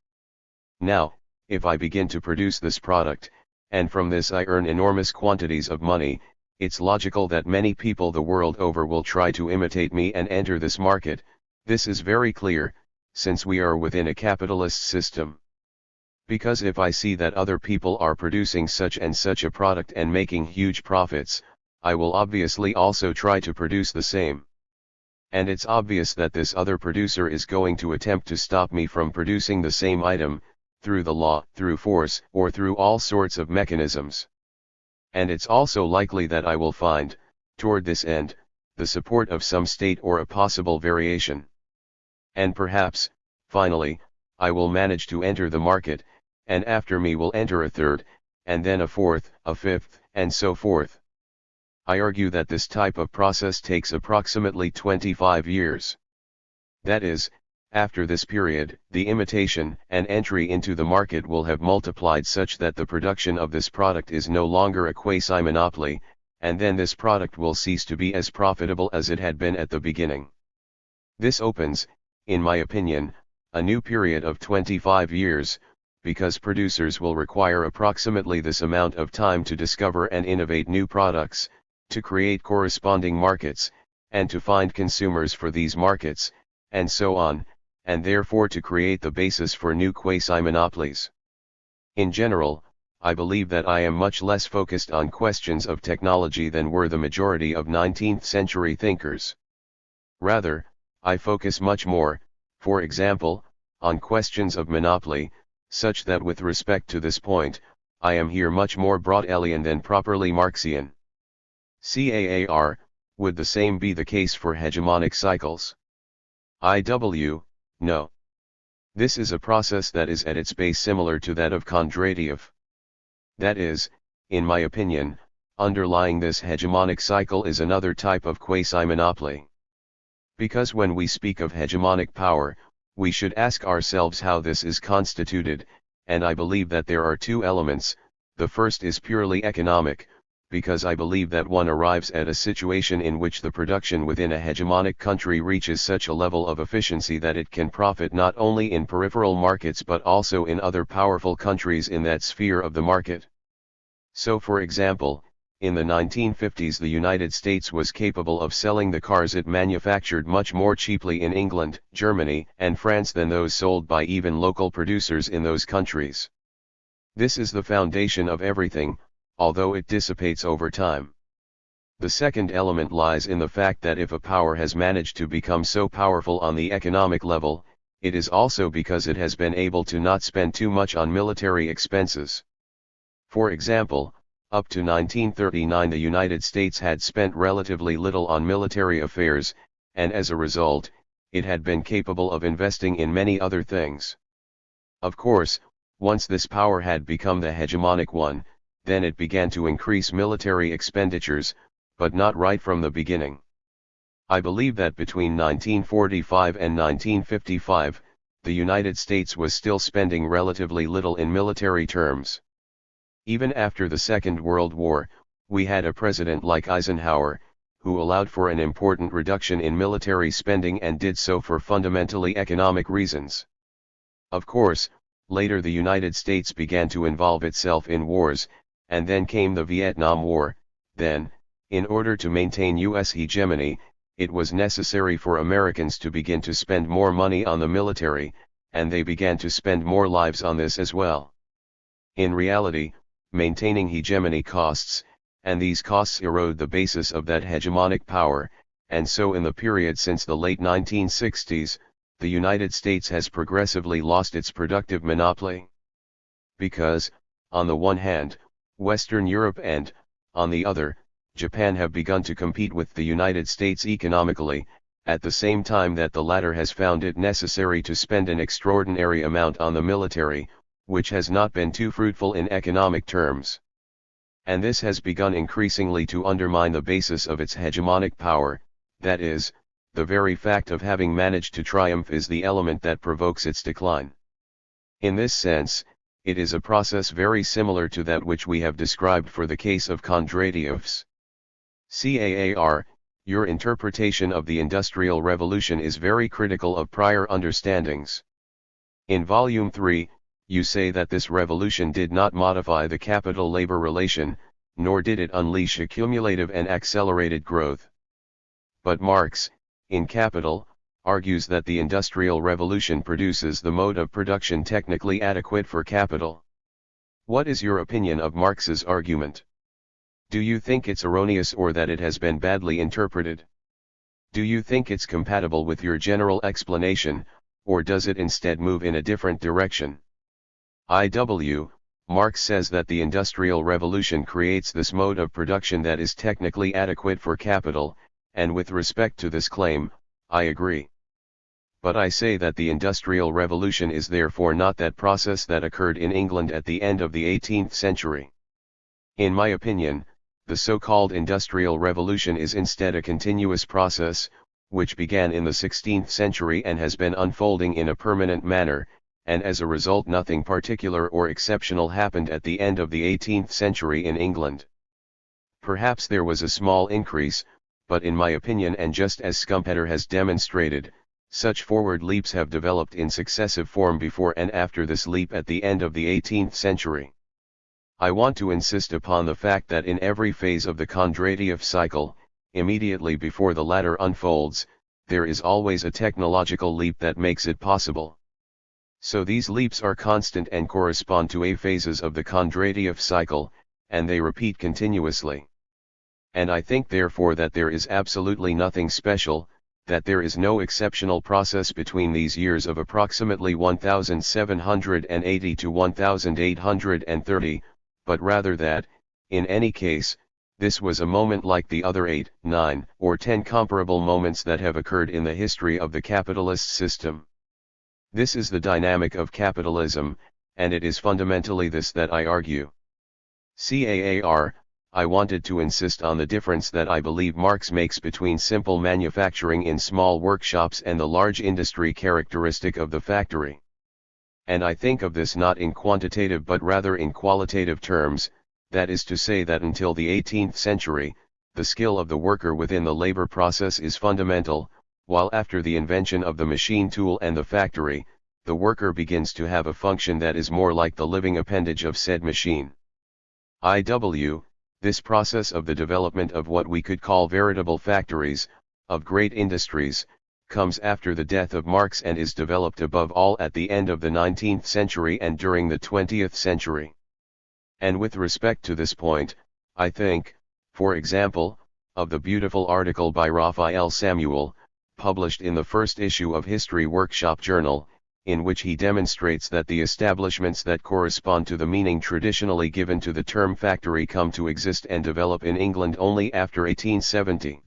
Now, if I begin to produce this product, and from this I earn enormous quantities of money, it's logical that many people the world over will try to imitate me and enter this market. This is very clear, since we are within a capitalist system. Because if I see that other people are producing such and such a product and making huge profits, I will obviously also try to produce the same. And it's obvious that this other producer is going to attempt to stop me from producing the same item, through the law, through force, or through all sorts of mechanisms. And it's also likely that I will find, toward this end, the support of some state or a possible variation. And perhaps, finally, I will manage to enter the market, and after me will enter a third, and then a fourth, a fifth, and so forth. I argue that this type of process takes approximately 25 years. That is, after this period, the imitation and entry into the market will have multiplied such that the production of this product is no longer a quasi-monopoly, and then this product will cease to be as profitable as it had been at the beginning. This opens, in my opinion, a new period of 25 years, because producers will require approximately this amount of time to discover and innovate new products, to create corresponding markets, and to find consumers for these markets, and so on, and therefore to create the basis for new quasi-monopolies. In general, I believe that I am much less focused on questions of technology than were the majority of 19th century thinkers. Rather, I focus much more, for example, on questions of monopoly, such that with respect to this point, I am here much more Broadelian than properly Marxian. CAAR, would the same be the case for hegemonic cycles? No. This is a process that is at its base similar to that of Kondratiev. That is, in my opinion, underlying this hegemonic cycle is another type of quasi-monopoly. Because when we speak of hegemonic power, we should ask ourselves how this is constituted, and I believe that there are two elements. The first is purely economic, because I believe that one arrives at a situation in which the production within a hegemonic country reaches such a level of efficiency that it can profit not only in peripheral markets but also in other powerful countries in that sphere of the market. So for example, in the 1950s the United States was capable of selling the cars it manufactured much more cheaply in England, Germany, and France than those sold by even local producers in those countries. This is the foundation of everything, although it dissipates over time. The second element lies in the fact that if a power has managed to become so powerful on the economic level, it is also because it has been able to not spend too much on military expenses. For example, up to 1939 the United States had spent relatively little on military affairs, and as a result, it had been capable of investing in many other things. Of course, once this power had become the hegemonic one, then it began to increase military expenditures, but not right from the beginning. I believe that between 1945 and 1955, the United States was still spending relatively little in military terms. Even after the Second World War, we had a president like Eisenhower, who allowed for an important reduction in military spending and did so for fundamentally economic reasons. Of course, later the United States began to involve itself in wars, and then came the Vietnam War. Then, in order to maintain US hegemony, it was necessary for Americans to begin to spend more money on the military, and they began to spend more lives on this as well. In reality, maintaining hegemony costs, and these costs erode the basis of that hegemonic power, and so in the period since the late 1960s, the United States has progressively lost its productive monopoly. Because, on the one hand, Western Europe and, on the other, Japan have begun to compete with the United States economically, at the same time that the latter has found it necessary to spend an extraordinary amount on the military, which has not been too fruitful in economic terms. And this has begun increasingly to undermine the basis of its hegemonic power, that is, the very fact of having managed to triumph is the element that provokes its decline. In this sense, it is a process very similar to that which we have described for the case of Kondratiev's. CAAR, your interpretation of the Industrial Revolution is very critical of prior understandings. In Volume 3, you say that this revolution did not modify the capital-labor relation, nor did it unleash accumulative and accelerated growth. But Marx, in Capital, argues that the Industrial Revolution produces the mode of production technically adequate for capital. What is your opinion of Marx's argument? Do you think it's erroneous or that it has been badly interpreted? Do you think it's compatible with your general explanation, or does it instead move in a different direction? Marx says that the Industrial Revolution creates this mode of production that is technically adequate for capital, and with respect to this claim, I agree. But I say that the Industrial Revolution is therefore not that process that occurred in England at the end of the 18th century. In my opinion, the so-called Industrial Revolution is instead a continuous process, which began in the 16th century and has been unfolding in a permanent manner, and as a result nothing particular or exceptional happened at the end of the 18th century in England. Perhaps there was a small increase, but in my opinion and just as Schumpeter has demonstrated, such forward leaps have developed in successive form before and after this leap at the end of the 18th century. I want to insist upon the fact that in every phase of the Kondratiev cycle, immediately before the latter unfolds, there is always a technological leap that makes it possible. So these leaps are constant and correspond to A phases of the Kondratiev cycle, and they repeat continuously. And I think therefore that there is absolutely nothing special, that there is no exceptional process between these years of approximately 1780 to 1830, but rather that, in any case, this was a moment like the other 8, 9, or 10 comparable moments that have occurred in the history of the capitalist system. This is the dynamic of capitalism, and it is fundamentally this that I argue. CAAR, I wanted to insist on the difference that I believe Marx makes between simple manufacturing in small workshops and the large industry characteristic of the factory. And I think of this not in quantitative but rather in qualitative terms, that is to say that until the 18th century, the skill of the worker within the labor process is fundamental, while after the invention of the machine tool and the factory, the worker begins to have a function that is more like the living appendage of said machine. This process of the development of what we could call veritable factories, of great industries, comes after the death of Marx and is developed above all at the end of the 19th century and during the 20th century. And with respect to this point, I think, for example, of the beautiful article by Raphael Samuel, published in the first issue of History Workshop Journal, in which he demonstrates that the establishments that correspond to the meaning traditionally given to the term factory come to exist and develop in England only after 1870.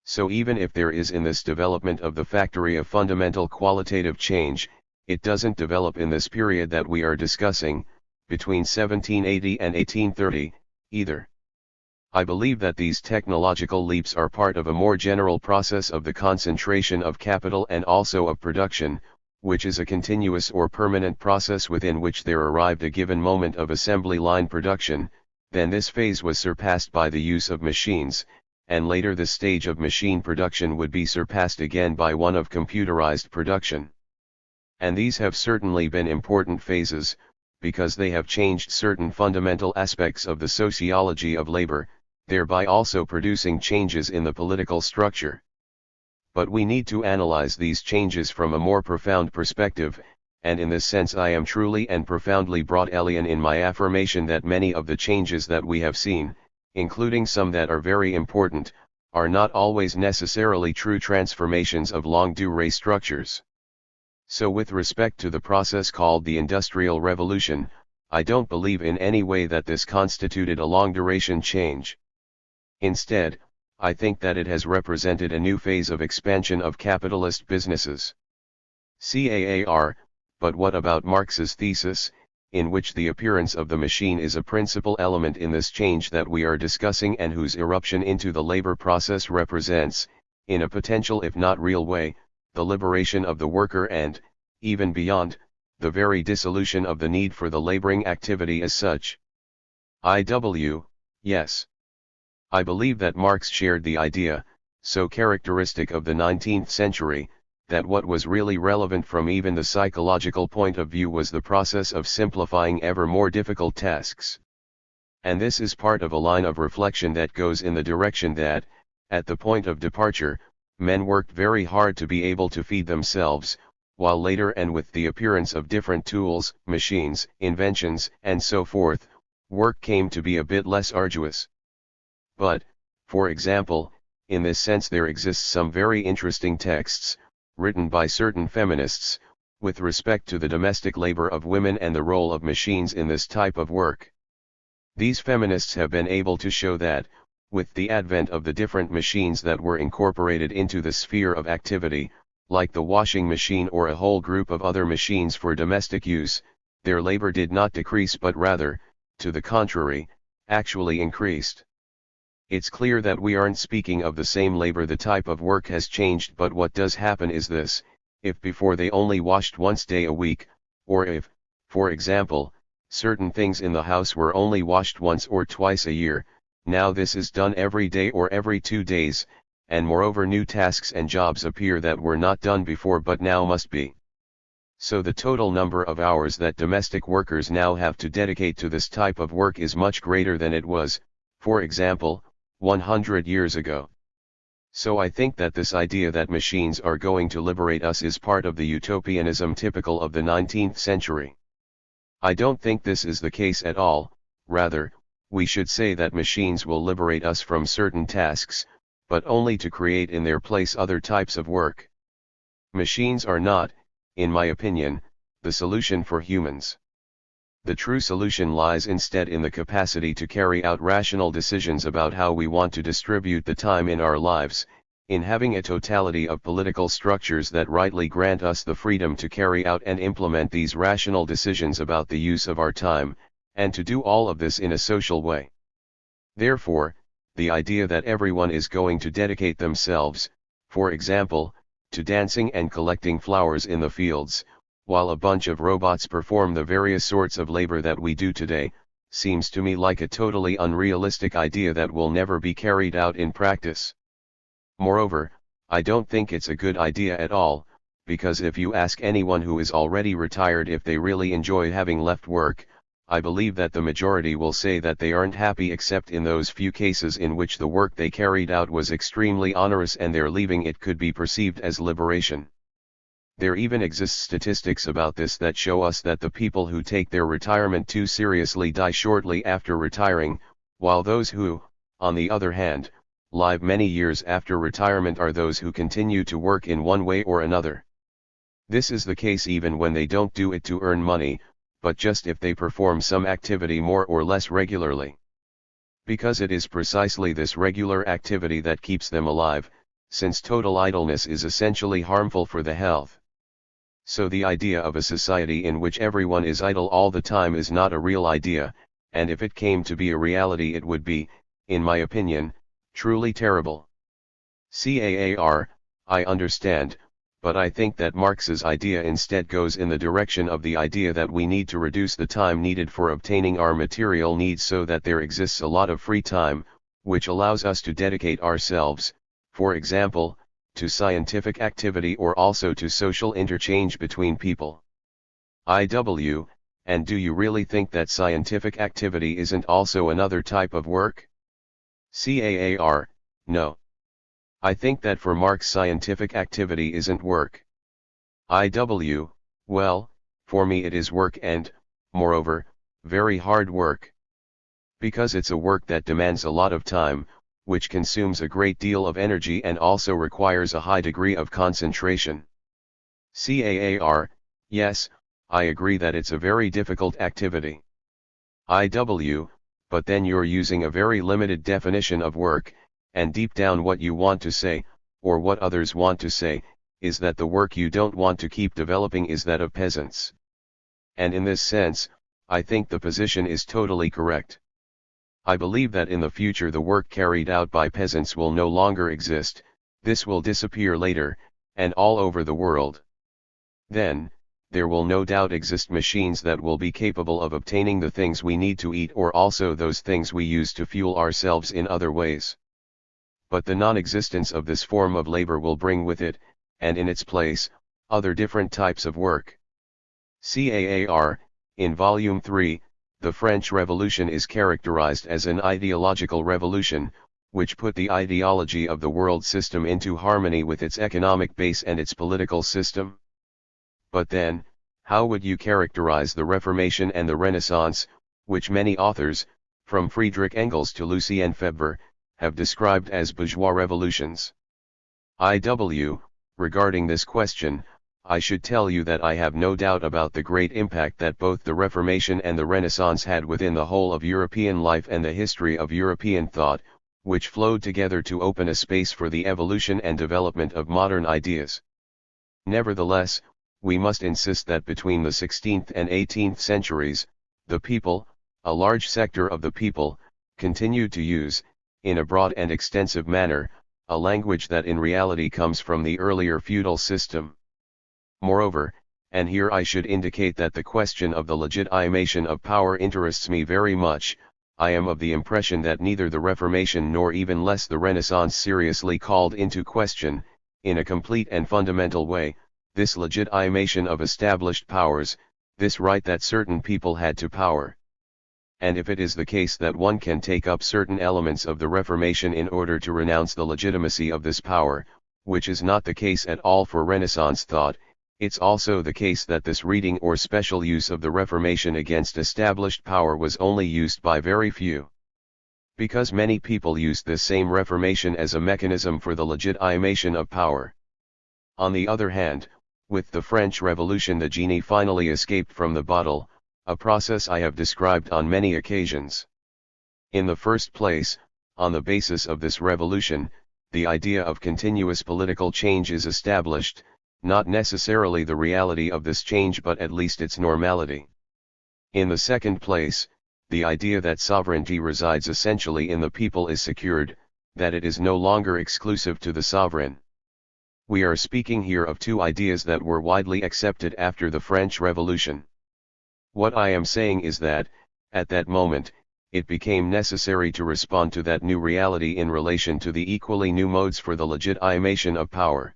So even if there is in this development of the factory a fundamental qualitative change, it doesn't develop in this period that we are discussing, between 1780 and 1830, either. I believe that these technological leaps are part of a more general process of the concentration of capital and also of production, which is a continuous or permanent process within which there arrived a given moment of assembly line production. Then this phase was surpassed by the use of machines, and later this stage of machine production would be surpassed again by one of computerized production. And these have certainly been important phases, because they have changed certain fundamental aspects of the sociology of labor, thereby also producing changes in the political structure. But we need to analyze these changes from a more profound perspective, and in this sense I am truly and profoundly Broadelian in my affirmation that many of the changes that we have seen, including some that are very important, are not always necessarily true transformations of long-durée structures. So with respect to the process called the Industrial Revolution, I don't believe in any way that this constituted a long-duration change. Instead, I think that it has represented a new phase of expansion of capitalist businesses. CAAR, but what about Marx's thesis, in which the appearance of the machine is a principal element in this change that we are discussing and whose eruption into the labor process represents, in a potential if not real way, the liberation of the worker and, even beyond, the very dissolution of the need for the laboring activity as such? Yes. I believe that Marx shared the idea, so characteristic of the 19th century, that what was really relevant from even the psychological point of view was the process of simplifying ever more difficult tasks. And this is part of a line of reflection that goes in the direction that, at the point of departure, men worked very hard to be able to feed themselves, while later and with the appearance of different tools, machines, inventions, and so forth, work came to be a bit less arduous. But, for example, in this sense there exists some very interesting texts, written by certain feminists, with respect to the domestic labor of women and the role of machines in this type of work. These feminists have been able to show that, with the advent of the different machines that were incorporated into the sphere of activity, like the washing machine or a whole group of other machines for domestic use, their labor did not decrease but rather, to the contrary, actually increased. It's clear that we aren't speaking of the same labor. The type of work has changed, but what does happen is this: if before they only washed once a week, or if, for example, certain things in the house were only washed once or twice a year, now this is done every day or every 2 days, and moreover new tasks and jobs appear that were not done before but now must be. So the total number of hours that domestic workers now have to dedicate to this type of work is much greater than it was, for example, 100 years ago. So I think that this idea that machines are going to liberate us is part of the utopianism typical of the 19th century. I don't think this is the case at all. Rather, we should say that machines will liberate us from certain tasks, but only to create in their place other types of work. Machines are not, in my opinion, the solution for humans. The true solution lies instead in the capacity to carry out rational decisions about how we want to distribute the time in our lives, in having a totality of political structures that rightly grant us the freedom to carry out and implement these rational decisions about the use of our time, and to do all of this in a social way. Therefore, the idea that everyone is going to dedicate themselves, for example, to dancing and collecting flowers in the fields, while a bunch of robots perform the various sorts of labor that we do today, seems to me like a totally unrealistic idea that will never be carried out in practice. Moreover, I don't think it's a good idea at all, because if you ask anyone who is already retired if they really enjoy having left work, I believe that the majority will say that they aren't happy except in those few cases in which the work they carried out was extremely onerous and their leaving it could be perceived as liberation. There even exists statistics about this that show us that the people who take their retirement too seriously die shortly after retiring, while those who, on the other hand, live many years after retirement are those who continue to work in one way or another. This is the case even when they don't do it to earn money, but just if they perform some activity more or less regularly. Because it is precisely this regular activity that keeps them alive, since total idleness is essentially harmful for the health. So the idea of a society in which everyone is idle all the time is not a real idea, and if it came to be a reality it would be, in my opinion, truly terrible. CAAR, I understand, but I think that Marx's idea instead goes in the direction of the idea that we need to reduce the time needed for obtaining our material needs so that there exists a lot of free time, which allows us to dedicate ourselves, for example, to scientific activity or also to social interchange between people. And do you really think that scientific activity isn't also another type of work? CAAR, no. I think that for Marx scientific activity isn't work. IW, well, for me it is work and, moreover, very hard work. Because it's a work that demands a lot of time, which consumes a great deal of energy and also requires a high degree of concentration. CAAR, yes, I agree that it's a very difficult activity. IW, but then you're using a very limited definition of work, and deep down what you want to say, or what others want to say, is that the work you don't want to keep developing is that of peasants. And in this sense, I think the position is totally correct. I believe that in the future the work carried out by peasants will no longer exist, this will disappear later, and all over the world. Then, there will no doubt exist machines that will be capable of obtaining the things we need to eat or also those things we use to fuel ourselves in other ways. But the non-existence of this form of labor will bring with it, and in its place, other different types of work. CAAR, in Volume 3, the French Revolution is characterized as an ideological revolution, which put the ideology of the world system into harmony with its economic base and its political system. But then, how would you characterize the Reformation and the Renaissance, which many authors, from Friedrich Engels to Lucien Febvre, have described as bourgeois revolutions? IW, regarding this question, I should tell you that I have no doubt about the great impact that both the Reformation and the Renaissance had within the whole of European life and the history of European thought, which flowed together to open a space for the evolution and development of modern ideas. Nevertheless, we must insist that between the 16th and 18th centuries, the people, a large sector of the people, continued to use, in a broad and extensive manner, a language that in reality comes from the earlier feudal system. Moreover, and here I should indicate that the question of the legitimation of power interests me very much, I am of the impression that neither the Reformation nor even less the Renaissance seriously called into question, in a complete and fundamental way, this legitimation of established powers, this right that certain people had to power. And if it is the case that one can take up certain elements of the Reformation in order to renounce the legitimacy of this power, which is not the case at all for Renaissance thought, it's also the case that this reading or special use of the Reformation against established power was only used by very few. Because many people used this same Reformation as a mechanism for the legitimation of power. On the other hand, with the French Revolution the genie finally escaped from the bottle, a process I have described on many occasions. In the first place, on the basis of this revolution, the idea of continuous political change is established, not necessarily the reality of this change but at least its normality. In the second place, the idea that sovereignty resides essentially in the people is secured, that it is no longer exclusive to the sovereign. We are speaking here of two ideas that were widely accepted after the French Revolution. What I am saying is that, at that moment, it became necessary to respond to that new reality in relation to the equally new modes for the legitimation of power.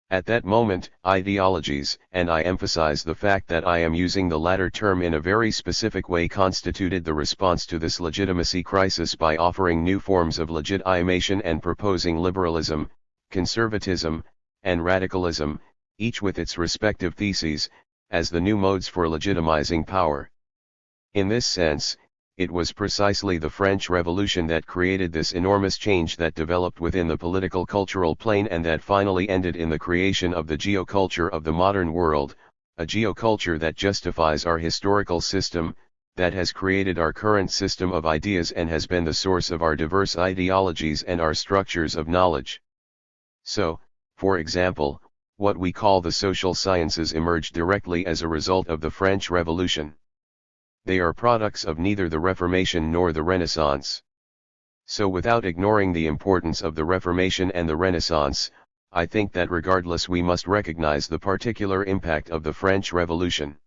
At that moment, ideologies, and I emphasize the fact that I am using the latter term in a very specific way, constituted the response to this legitimacy crisis by offering new forms of legitimation and proposing liberalism, conservatism, and radicalism, each with its respective theses, as the new modes for legitimizing power. In this sense, it was precisely the French Revolution that created this enormous change that developed within the political cultural plane and that finally ended in the creation of the geoculture of the modern world, a geoculture that justifies our historical system, that has created our current system of ideas and has been the source of our diverse ideologies and our structures of knowledge. So, for example, what we call the social sciences emerged directly as a result of the French Revolution. They are products of neither the Reformation nor the Renaissance. So without ignoring the importance of the Reformation and the Renaissance, I think that regardless we must recognize the particular impact of the French Revolution.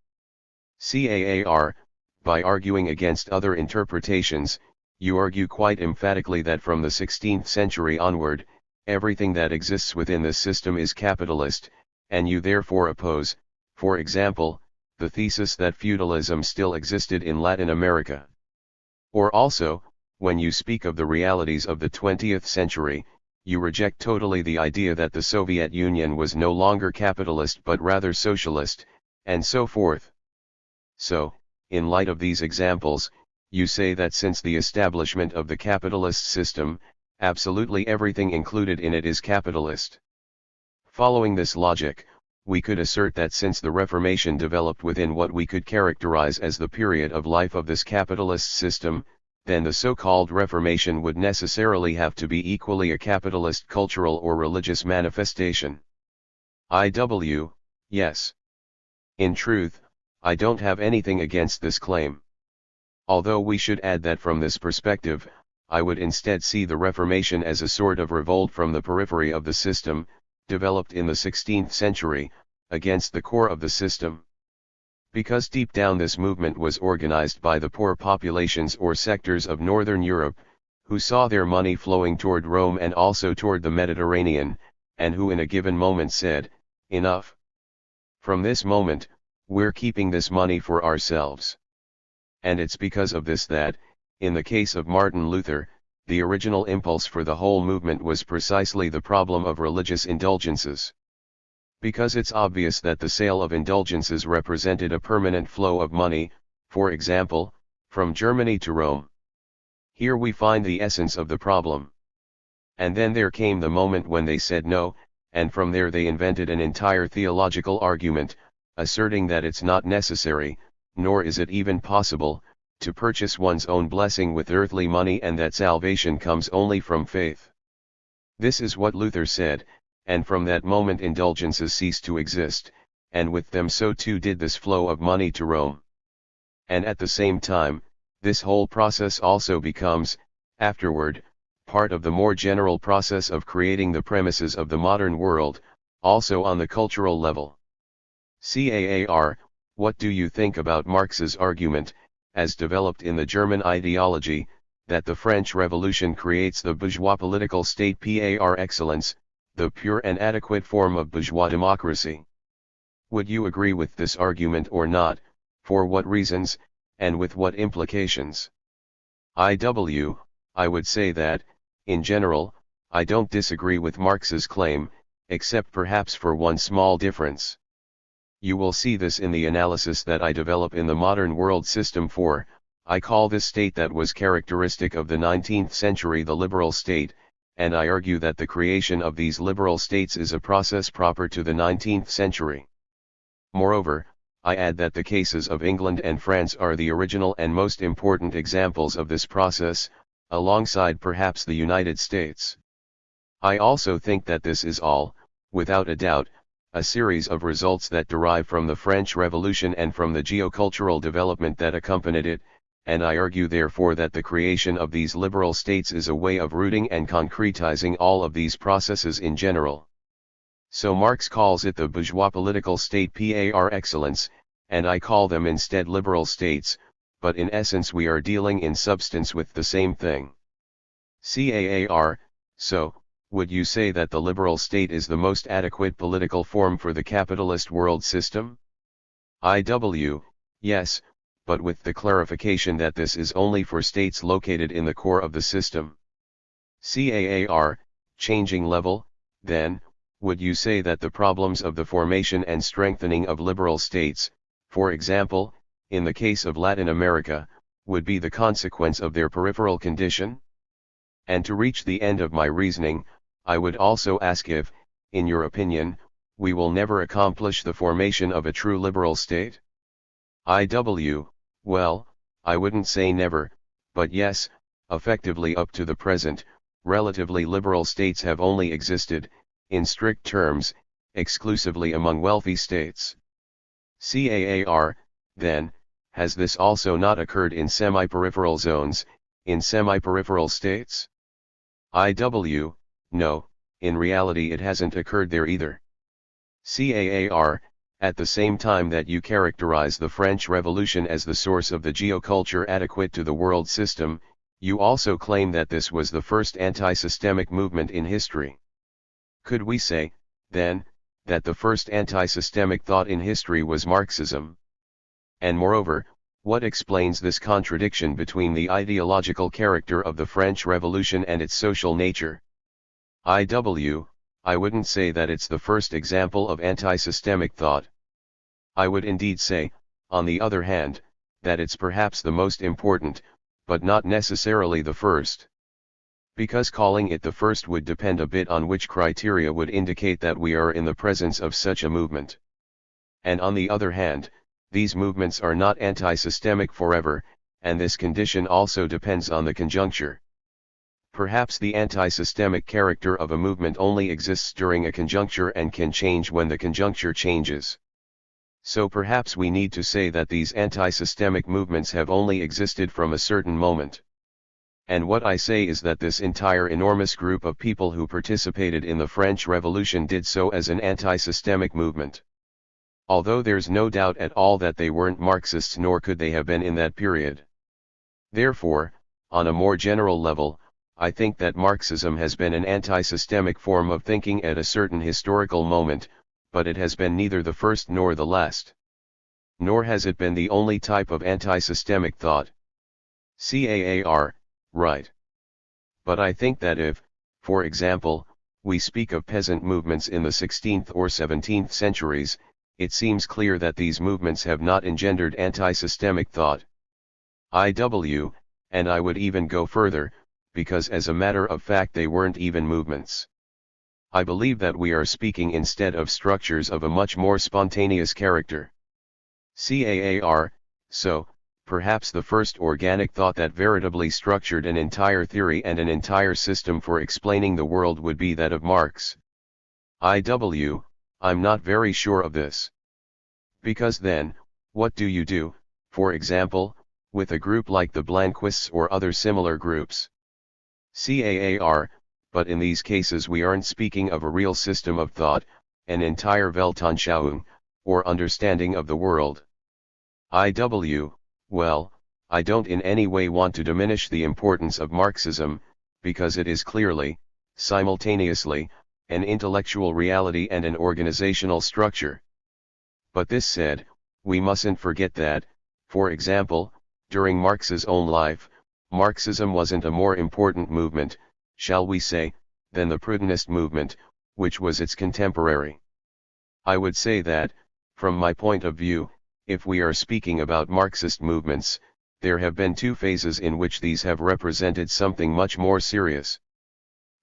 CAAR, by arguing against other interpretations, you argue quite emphatically that from the 16th century onward, everything that exists within this system is capitalist, and you therefore oppose, for example, the thesis that feudalism still existed in Latin America. Or also, when you speak of the realities of the 20th century, you reject totally the idea that the Soviet Union was no longer capitalist but rather socialist, and so forth. So, in light of these examples, you say that since the establishment of the capitalist system, absolutely everything included in it is capitalist. Following this logic, we could assert that since the Reformation developed within what we could characterize as the period of life of this capitalist system, then the so-called Reformation would necessarily have to be equally a capitalist cultural or religious manifestation. Yes. In truth, I don't have anything against this claim. Although we should add that from this perspective, I would instead see the Reformation as a sort of revolt from the periphery of the system, developed in the 16th century, against the core of the system. Because deep down this movement was organized by the poor populations or sectors of Northern Europe, who saw their money flowing toward Rome and also toward the Mediterranean, and who in a given moment said, "Enough. From this moment, we're keeping this money for ourselves." And it's because of this that, in the case of Martin Luther, the original impulse for the whole movement was precisely the problem of religious indulgences. Because it's obvious that the sale of indulgences represented a permanent flow of money, for example, from Germany to Rome. Here we find the essence of the problem. And then there came the moment when they said no, and from there they invented an entire theological argument, asserting that it's not necessary, nor is it even possible, to purchase one's own blessing with earthly money and that salvation comes only from faith. This is what Luther said, and from that moment indulgences ceased to exist, and with them so too did this flow of money to Rome. And at the same time, this whole process also becomes, afterward, part of the more general process of creating the premises of the modern world, also on the cultural level. CAAR, what do you think about Marx's argument, as developed in the German ideology, that the French Revolution creates the bourgeois political state par excellence, the pure and adequate form of bourgeois democracy? Would you agree with this argument or not, for what reasons, and with what implications? I would say that, in general, I don't disagree with Marx's claim, except perhaps for one small difference. You will see this in the analysis that I develop in the modern world system, for I call this state that was characteristic of the 19th century the liberal state, and I argue that the creation of these liberal states is a process proper to the 19th century. Moreover, I add that the cases of England and France are the original and most important examples of this process, alongside perhaps the United States. I also think that this is all, without a doubt, a series of results that derive from the French Revolution and from the geocultural development that accompanied it, and I argue therefore that the creation of these liberal states is a way of rooting and concretizing all of these processes in general. So Marx calls it the bourgeois political state par excellence, and I call them instead liberal states, but in essence we are dealing in substance with the same thing. CAAR, so, would you say that the liberal state is the most adequate political form for the capitalist world system? Yes, but with the clarification that this is only for states located in the core of the system. CAAR, changing level, then, would you say that the problems of the formation and strengthening of liberal states, for example, in the case of Latin America, would be the consequence of their peripheral condition? And to reach the end of my reasoning, I would also ask if, in your opinion, we will never accomplish the formation of a true liberal state? Well, I wouldn't say never, but yes, effectively up to the present, relatively liberal states have only existed, in strict terms, exclusively among wealthy states. CAAR, then, has this also not occurred in semi-peripheral zones, in semi-peripheral states? No, in reality it hasn't occurred there either. CAAR, at the same time that you characterize the French Revolution as the source of the geoculture adequate to the world system, you also claim that this was the first anti-systemic movement in history. Could we say, then, that the first anti-systemic thought in history was Marxism? And moreover, what explains this contradiction between the ideological character of the French Revolution and its social nature? I wouldn't say that it's the first example of anti-systemic thought. I would indeed say, on the other hand, that it's perhaps the most important, but not necessarily the first. Because calling it the first would depend a bit on which criteria would indicate that we are in the presence of such a movement. And on the other hand, these movements are not anti-systemic forever, and this condition also depends on the conjuncture. Perhaps the anti-systemic character of a movement only exists during a conjuncture and can change when the conjuncture changes. So perhaps we need to say that these anti-systemic movements have only existed from a certain moment. And what I say is that this entire enormous group of people who participated in the French Revolution did so as an anti-systemic movement. Although there's no doubt at all that they weren't Marxists, nor could they have been in that period. Therefore, on a more general level, I think that Marxism has been an anti-systemic form of thinking at a certain historical moment, but it has been neither the first nor the last. Nor has it been the only type of anti-systemic thought. CAAR, right. But I think that if, for example, we speak of peasant movements in the 16th or 17th centuries, it seems clear that these movements have not engendered anti-systemic thought. And I would even go further, because as a matter of fact they weren't even movements. I believe that we are speaking instead of structures of a much more spontaneous character. CAAR, so, perhaps the first organic thought that veritably structured an entire theory and an entire system for explaining the world would be that of Marx. I'm not very sure of this. Because then, what do you do, for example, with a group like the Blanquists or other similar groups? CAAR, but in these cases we aren't speaking of a real system of thought, an entire Weltanschauung, or understanding of the world. Well, I don't in any way want to diminish the importance of Marxism, because it is clearly, simultaneously, an intellectual reality and an organizational structure. But this said, we mustn't forget that, for example, during Marx's own life, Marxism wasn't a more important movement, shall we say, than the Proudhonist movement, which was its contemporary. I would say that, from my point of view, if we are speaking about Marxist movements, there have been two phases in which these have represented something much more serious.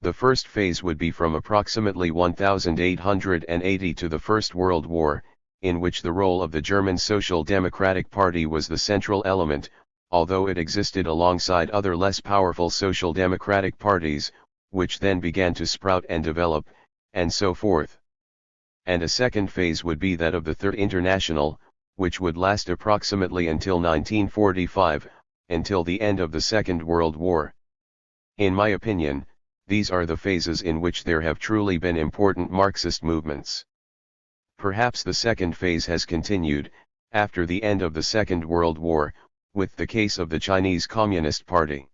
The first phase would be from approximately 1880 to the First World War, in which the role of the German Social Democratic Party was the central element, although it existed alongside other less powerful social democratic parties, which then began to sprout and develop, and so forth. And a second phase would be that of the Third International, which would last approximately until 1945, until the end of the Second World War. In my opinion, these are the phases in which there have truly been important Marxist movements. Perhaps the second phase has continued, after the end of the Second World War, with the case of the Chinese Communist Party.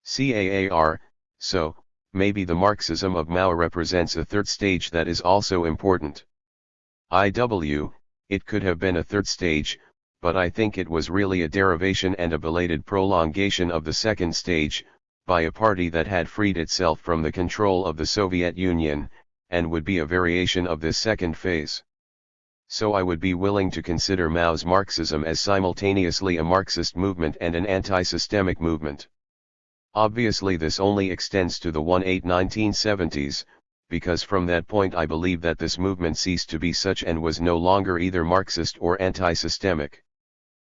CAAR, so, maybe the Marxism of Mao represents a third stage that is also important. It could have been a third stage, but I think it was really a derivation and a belated prolongation of the second stage, by a party that had freed itself from the control of the Soviet Union, and would be a variation of this second phase. So I would be willing to consider Mao's Marxism as simultaneously a Marxist movement and an anti-systemic movement. Obviously this only extends to the 1970s, because from that point I believe that this movement ceased to be such and was no longer either Marxist or anti-systemic.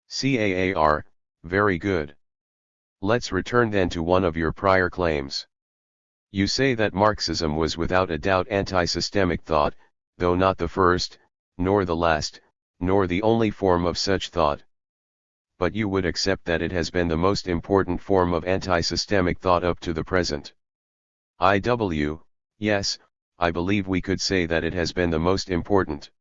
CAAR, very good. Let's return then to one of your prior claims. You say that Marxism was without a doubt anti-systemic thought, though not the first, nor the last, nor the only form of such thought. But you would accept that it has been the most important form of anti-systemic thought up to the present. Yes, I believe we could say that it has been the most important.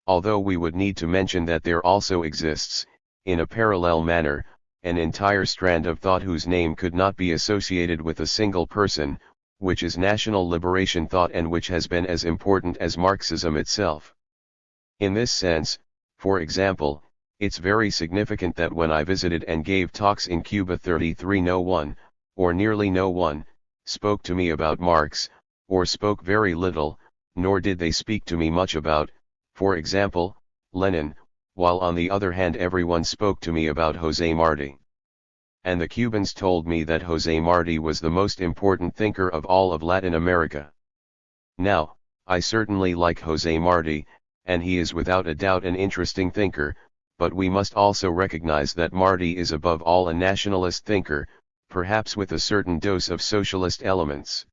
Although we would need to mention that there also exists, in a parallel manner, an entire strand of thought whose name could not be associated with a single person, which is national liberation thought and which has been as important as Marxism itself. In this sense, for example, It's very significant that when I visited and gave talks in Cuba 33 no one, or nearly no one, spoke to me about Marx, or spoke very little, nor did they speak to me much about, for example, Lenin, while on the other hand everyone spoke to me about José Martí. And the Cubans told me that José Martí was the most important thinker of all of Latin America. Now, I certainly like José Martí, and he is without a doubt an interesting thinker, but we must also recognize that Martí is above all a nationalist thinker, perhaps with a certain dose of socialist elements.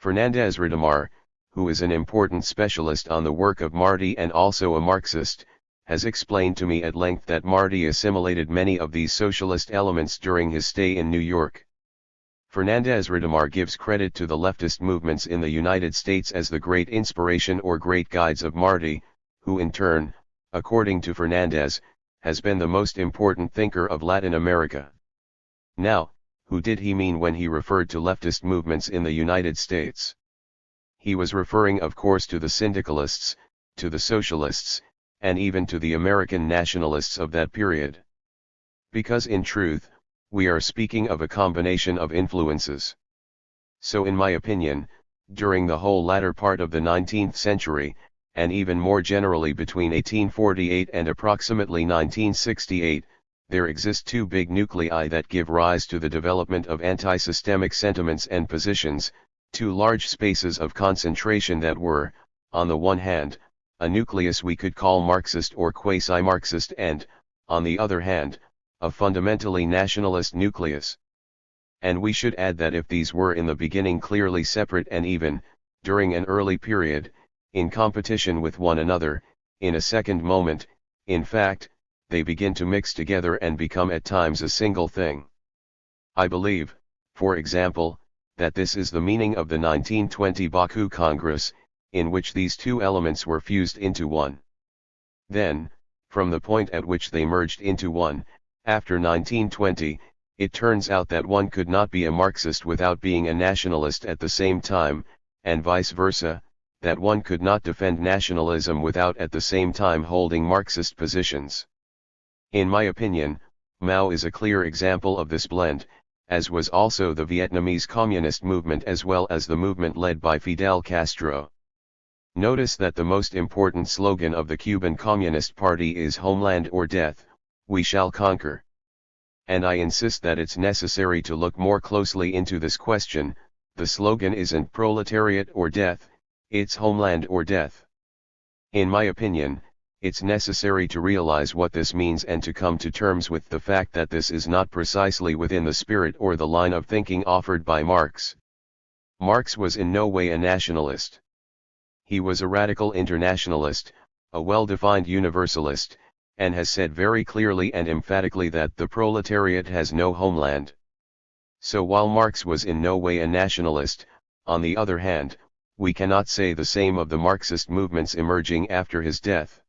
Fernández Redomar, who is an important specialist on the work of Martí and also a Marxist, has explained to me at length that Martí assimilated many of these socialist elements during his stay in New York. Fernández Redomar gives credit to the leftist movements in the United States as the great inspiration or great guides of Martí, who in turn, according to Fernández, has been the most important thinker of Latin America. Now, who did he mean when he referred to leftist movements in the United States? He was referring of course to the syndicalists, to the socialists, and even to the American nationalists of that period. Because in truth, we are speaking of a combination of influences. So in my opinion, during the whole latter part of the 19th century, and even more generally between 1848 and approximately 1968, there exist two big nuclei that give rise to the development of anti-systemic sentiments and positions, two large spaces of concentration that were, on the one hand, a nucleus we could call Marxist or quasi-Marxist and, on the other hand, a fundamentally nationalist nucleus. And we should add that if these were in the beginning clearly separate and even, during an early period, in competition with one another, in a second moment, in fact, they begin to mix together and become at times a single thing. I believe, for example, that this is the meaning of the 1920 Baku Congress, in which these two elements were fused into one. Then, from the point at which they merged into one, after 1920, it turns out that one could not be a Marxist without being a nationalist at the same time, and vice versa, that one could not defend nationalism without at the same time holding Marxist positions. In my opinion, Mao is a clear example of this blend, as was also the Vietnamese Communist movement as well as the movement led by Fidel Castro. Notice that the most important slogan of the Cuban Communist Party is "Homeland or Death, we shall conquer." And I insist that it's necessary to look more closely into this question. The slogan isn't proletariat or death, it's homeland or death. In my opinion, it's necessary to realize what this means and to come to terms with the fact that this is not precisely within the spirit or the line of thinking offered by Marx. Marx was in no way a nationalist. He was a radical internationalist, a well-defined universalist, and has said very clearly and emphatically that the proletariat has no homeland. So while Marx was in no way a nationalist, on the other hand, we cannot say the same of the Marxist movements emerging after his death.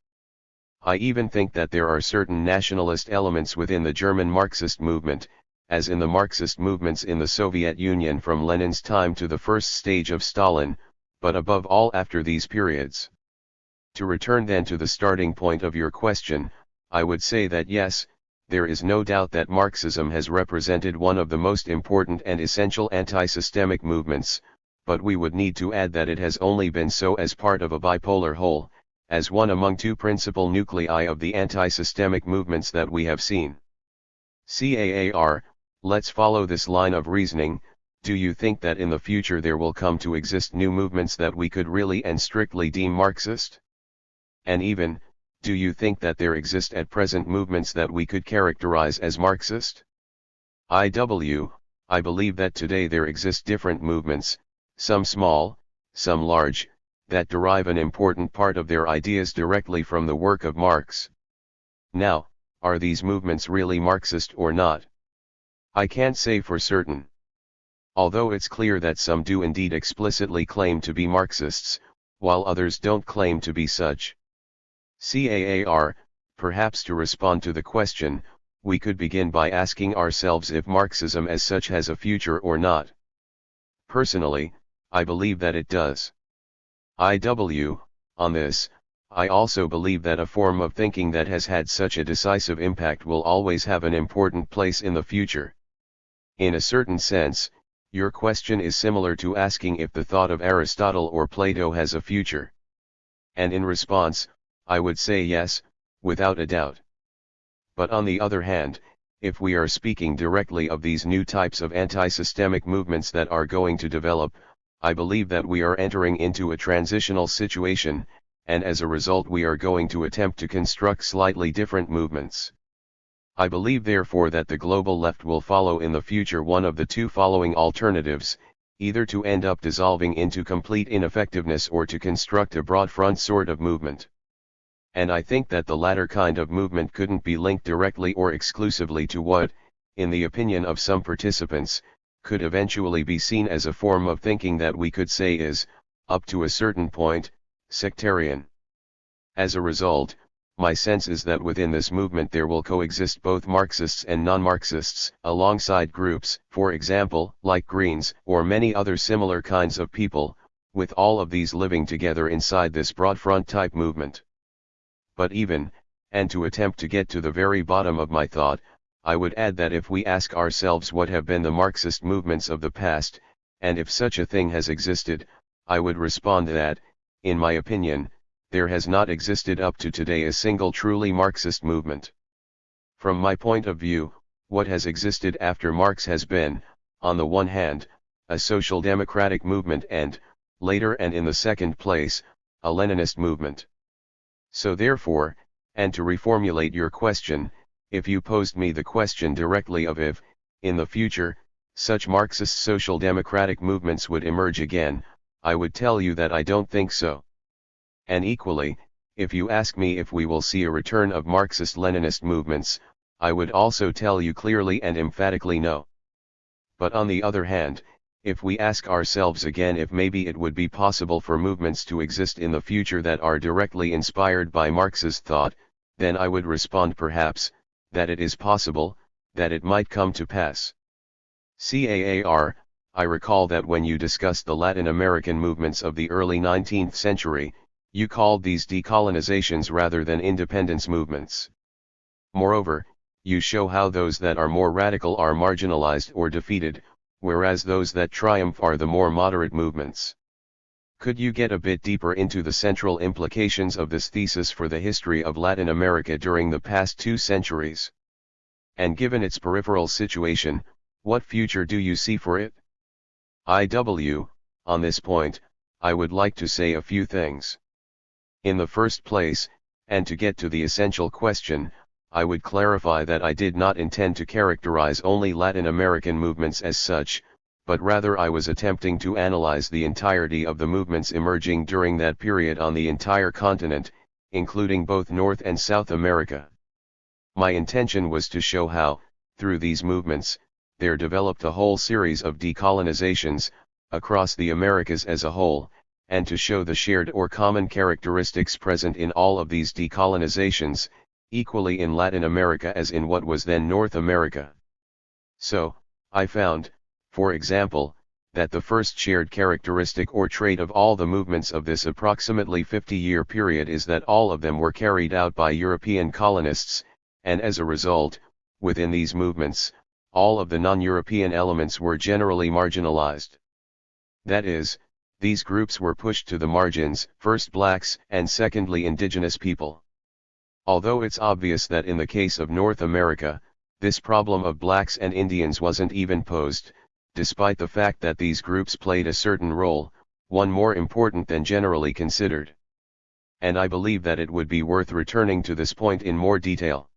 I even think that there are certain nationalist elements within the German Marxist movement, as in the Marxist movements in the Soviet Union from Lenin's time to the first stage of Stalin, but above all after these periods. To return then to the starting point of your question, I would say that yes, there is no doubt that Marxism has represented one of the most important and essential anti-systemic movements, but we would need to add that it has only been so as part of a bipolar whole, as one among two principal nuclei of the anti-systemic movements that we have seen. CAAR, let's follow this line of reasoning. Do you think that in the future there will come to exist new movements that we could really and strictly deem Marxist? And even, do you think that there exist at present movements that we could characterize as Marxist? I believe that today there exist different movements, some small, some large, that derive an important part of their ideas directly from the work of Marx. Now, are these movements really Marxist or not? I can't say for certain. Although it's clear that some do indeed explicitly claim to be Marxists, while others don't claim to be such. CAAR, perhaps to respond to the question, we could begin by asking ourselves if Marxism as such has a future or not. Personally, I believe that it does. On this, I also believe that a form of thinking that has had such a decisive impact will always have an important place in the future. In a certain sense, your question is similar to asking if the thought of Aristotle or Plato has a future. And in response, I would say yes, without a doubt. But on the other hand, if we are speaking directly of these new types of anti-systemic movements that are going to develop, I believe that we are entering into a transitional situation, and as a result we are going to attempt to construct slightly different movements. I believe therefore that the global left will follow in the future one of the two following alternatives, either to end up dissolving into complete ineffectiveness or to construct a broad front sort of movement. And I think that the latter kind of movement couldn't be linked directly or exclusively to what, in the opinion of some participants, could eventually be seen as a form of thinking that we could say is, up to a certain point, sectarian. As a result, my sense is that within this movement there will coexist both Marxists and non-Marxists, alongside groups, for example, like Greens, or many other similar kinds of people, with all of these living together inside this broad front type movement. But even, and to attempt to get to the very bottom of my thought, I would add that if we ask ourselves what have been the Marxist movements of the past, and if such a thing has existed, I would respond that, in my opinion, there has not existed up to today a single truly Marxist movement. From my point of view, what has existed after Marx has been, on the one hand, a social democratic movement and, later and in the second place, a Leninist movement. So therefore, and to reformulate your question, if you posed me the question directly of if, in the future, such Marxist social democratic movements would emerge again, I would tell you that I don't think so. And equally, if you ask me if we will see a return of Marxist-Leninist movements, I would also tell you clearly and emphatically no. But on the other hand, if we ask ourselves again if maybe it would be possible for movements to exist in the future that are directly inspired by Marxist thought, then I would respond perhaps, that it is possible, that it might come to pass. CAAR, I recall that when you discussed the Latin American movements of the early 19th century, you called these decolonizations rather than independence movements. Moreover, you show how those that are more radical are marginalized or defeated, whereas those that triumph are the more moderate movements. Could you get a bit deeper into the central implications of this thesis for the history of Latin America during the past 2 centuries? And given its peripheral situation, what future do you see for it? On this point, I would like to say a few things. In the first place, and to get to the essential question, I would clarify that I did not intend to characterize only Latin American movements as such, but rather I was attempting to analyze the entirety of the movements emerging during that period on the entire continent, including both North and South America. My intention was to show how, through these movements, there developed a whole series of decolonizations, across the Americas as a whole, and to show the shared or common characteristics present in all of these decolonizations, equally in Latin America as in what was then North America. So, I found, for example, that the first shared characteristic or trait of all the movements of this approximately 50-year period is that all of them were carried out by European colonists, and as a result, within these movements, all of the non-European elements were generally marginalized. That is, these groups were pushed to the margins, first blacks and secondly indigenous people. Although it's obvious that in the case of North America, this problem of blacks and Indians wasn't even posed, despite the fact that these groups played a certain role, one more important than generally considered. And I believe that it would be worth returning to this point in more detail.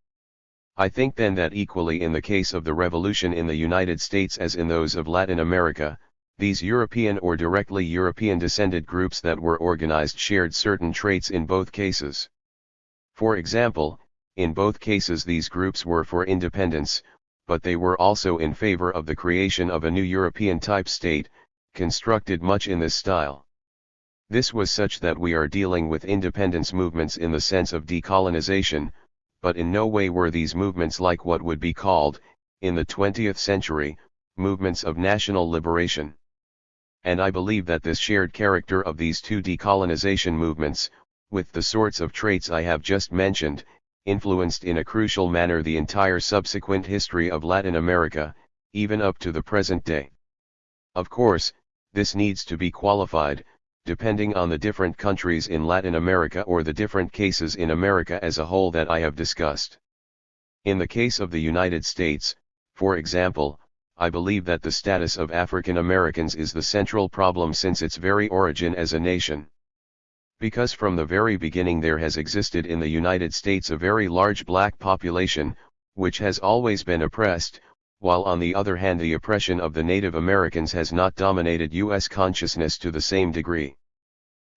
I think then that equally in the case of the revolution in the United States as in those of Latin America, these European or directly European descended groups that were organized shared certain traits in both cases. For example, in both cases these groups were for independence, but they were also in favor of the creation of a new European-type state, constructed much in this style. This was such that we are dealing with independence movements in the sense of decolonization, but in no way were these movements like what would be called, in the 20th century, movements of national liberation. And I believe that this shared character of these two decolonization movements, with the sorts of traits I have just mentioned, influenced in a crucial manner the entire subsequent history of Latin America, even up to the present day. Of course, this needs to be qualified, depending on the different countries in Latin America or the different cases in America as a whole that I have discussed. In the case of the United States, for example, I believe that the status of African Americans is the central problem since its very origin as a nation. Because from the very beginning there has existed in the United States a very large black population, which has always been oppressed, while on the other hand the oppression of the Native Americans has not dominated U.S. consciousness to the same degree.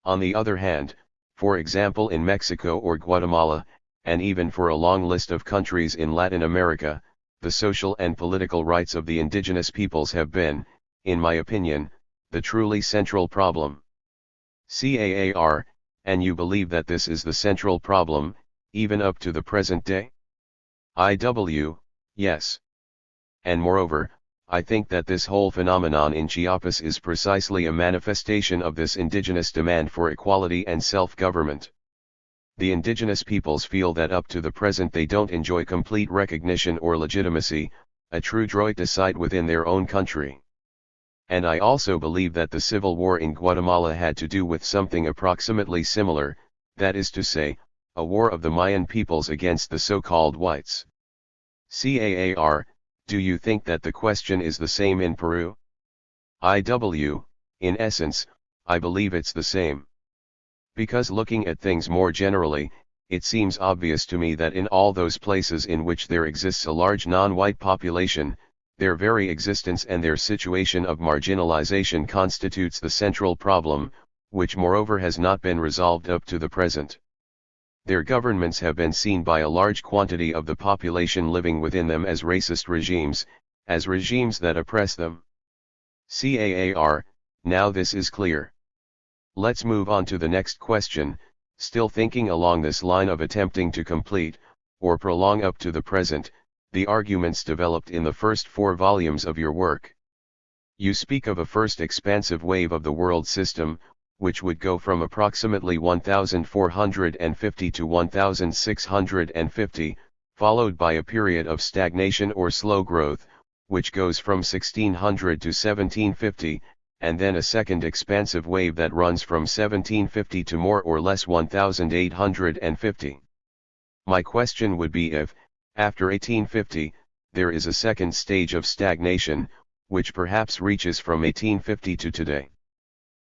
On the other hand, for example in Mexico or Guatemala, and even for a long list of countries in Latin America, the social and political rights of the indigenous peoples have been, in my opinion, the truly central problem. CAAR, and you believe that this is the central problem, even up to the present day? IW, yes. And moreover, I think that this whole phenomenon in Chiapas is precisely a manifestation of this indigenous demand for equality and self-government. The indigenous peoples feel that up to the present they don't enjoy complete recognition or legitimacy, a true droit decide within their own country. And I also believe that the civil war in Guatemala had to do with something approximately similar, that is to say, a war of the Mayan peoples against the so-called whites. CAAR, do you think that the question is the same in Peru? IW, in essence, I believe it's the same. Because looking at things more generally, it seems obvious to me that in all those places in which there exists a large non-white population, their very existence and their situation of marginalization constitutes the central problem, which moreover has not been resolved up to the present. Their governments have been seen by a large quantity of the population living within them as racist regimes, as regimes that oppress them. CAAR, now this is clear. Let's move on to the next question, still thinking along this line of attempting to complete, or prolong up to the present, the arguments developed in the first 4 volumes of your work. You speak of a first expansive wave of the world system, which would go from approximately 1450 to 1650, followed by a period of stagnation or slow growth, which goes from 1600 to 1750, and then a second expansive wave that runs from 1750 to more or less 1850. My question would be if, after 1850, there is a second stage of stagnation, which perhaps reaches from 1850 to today.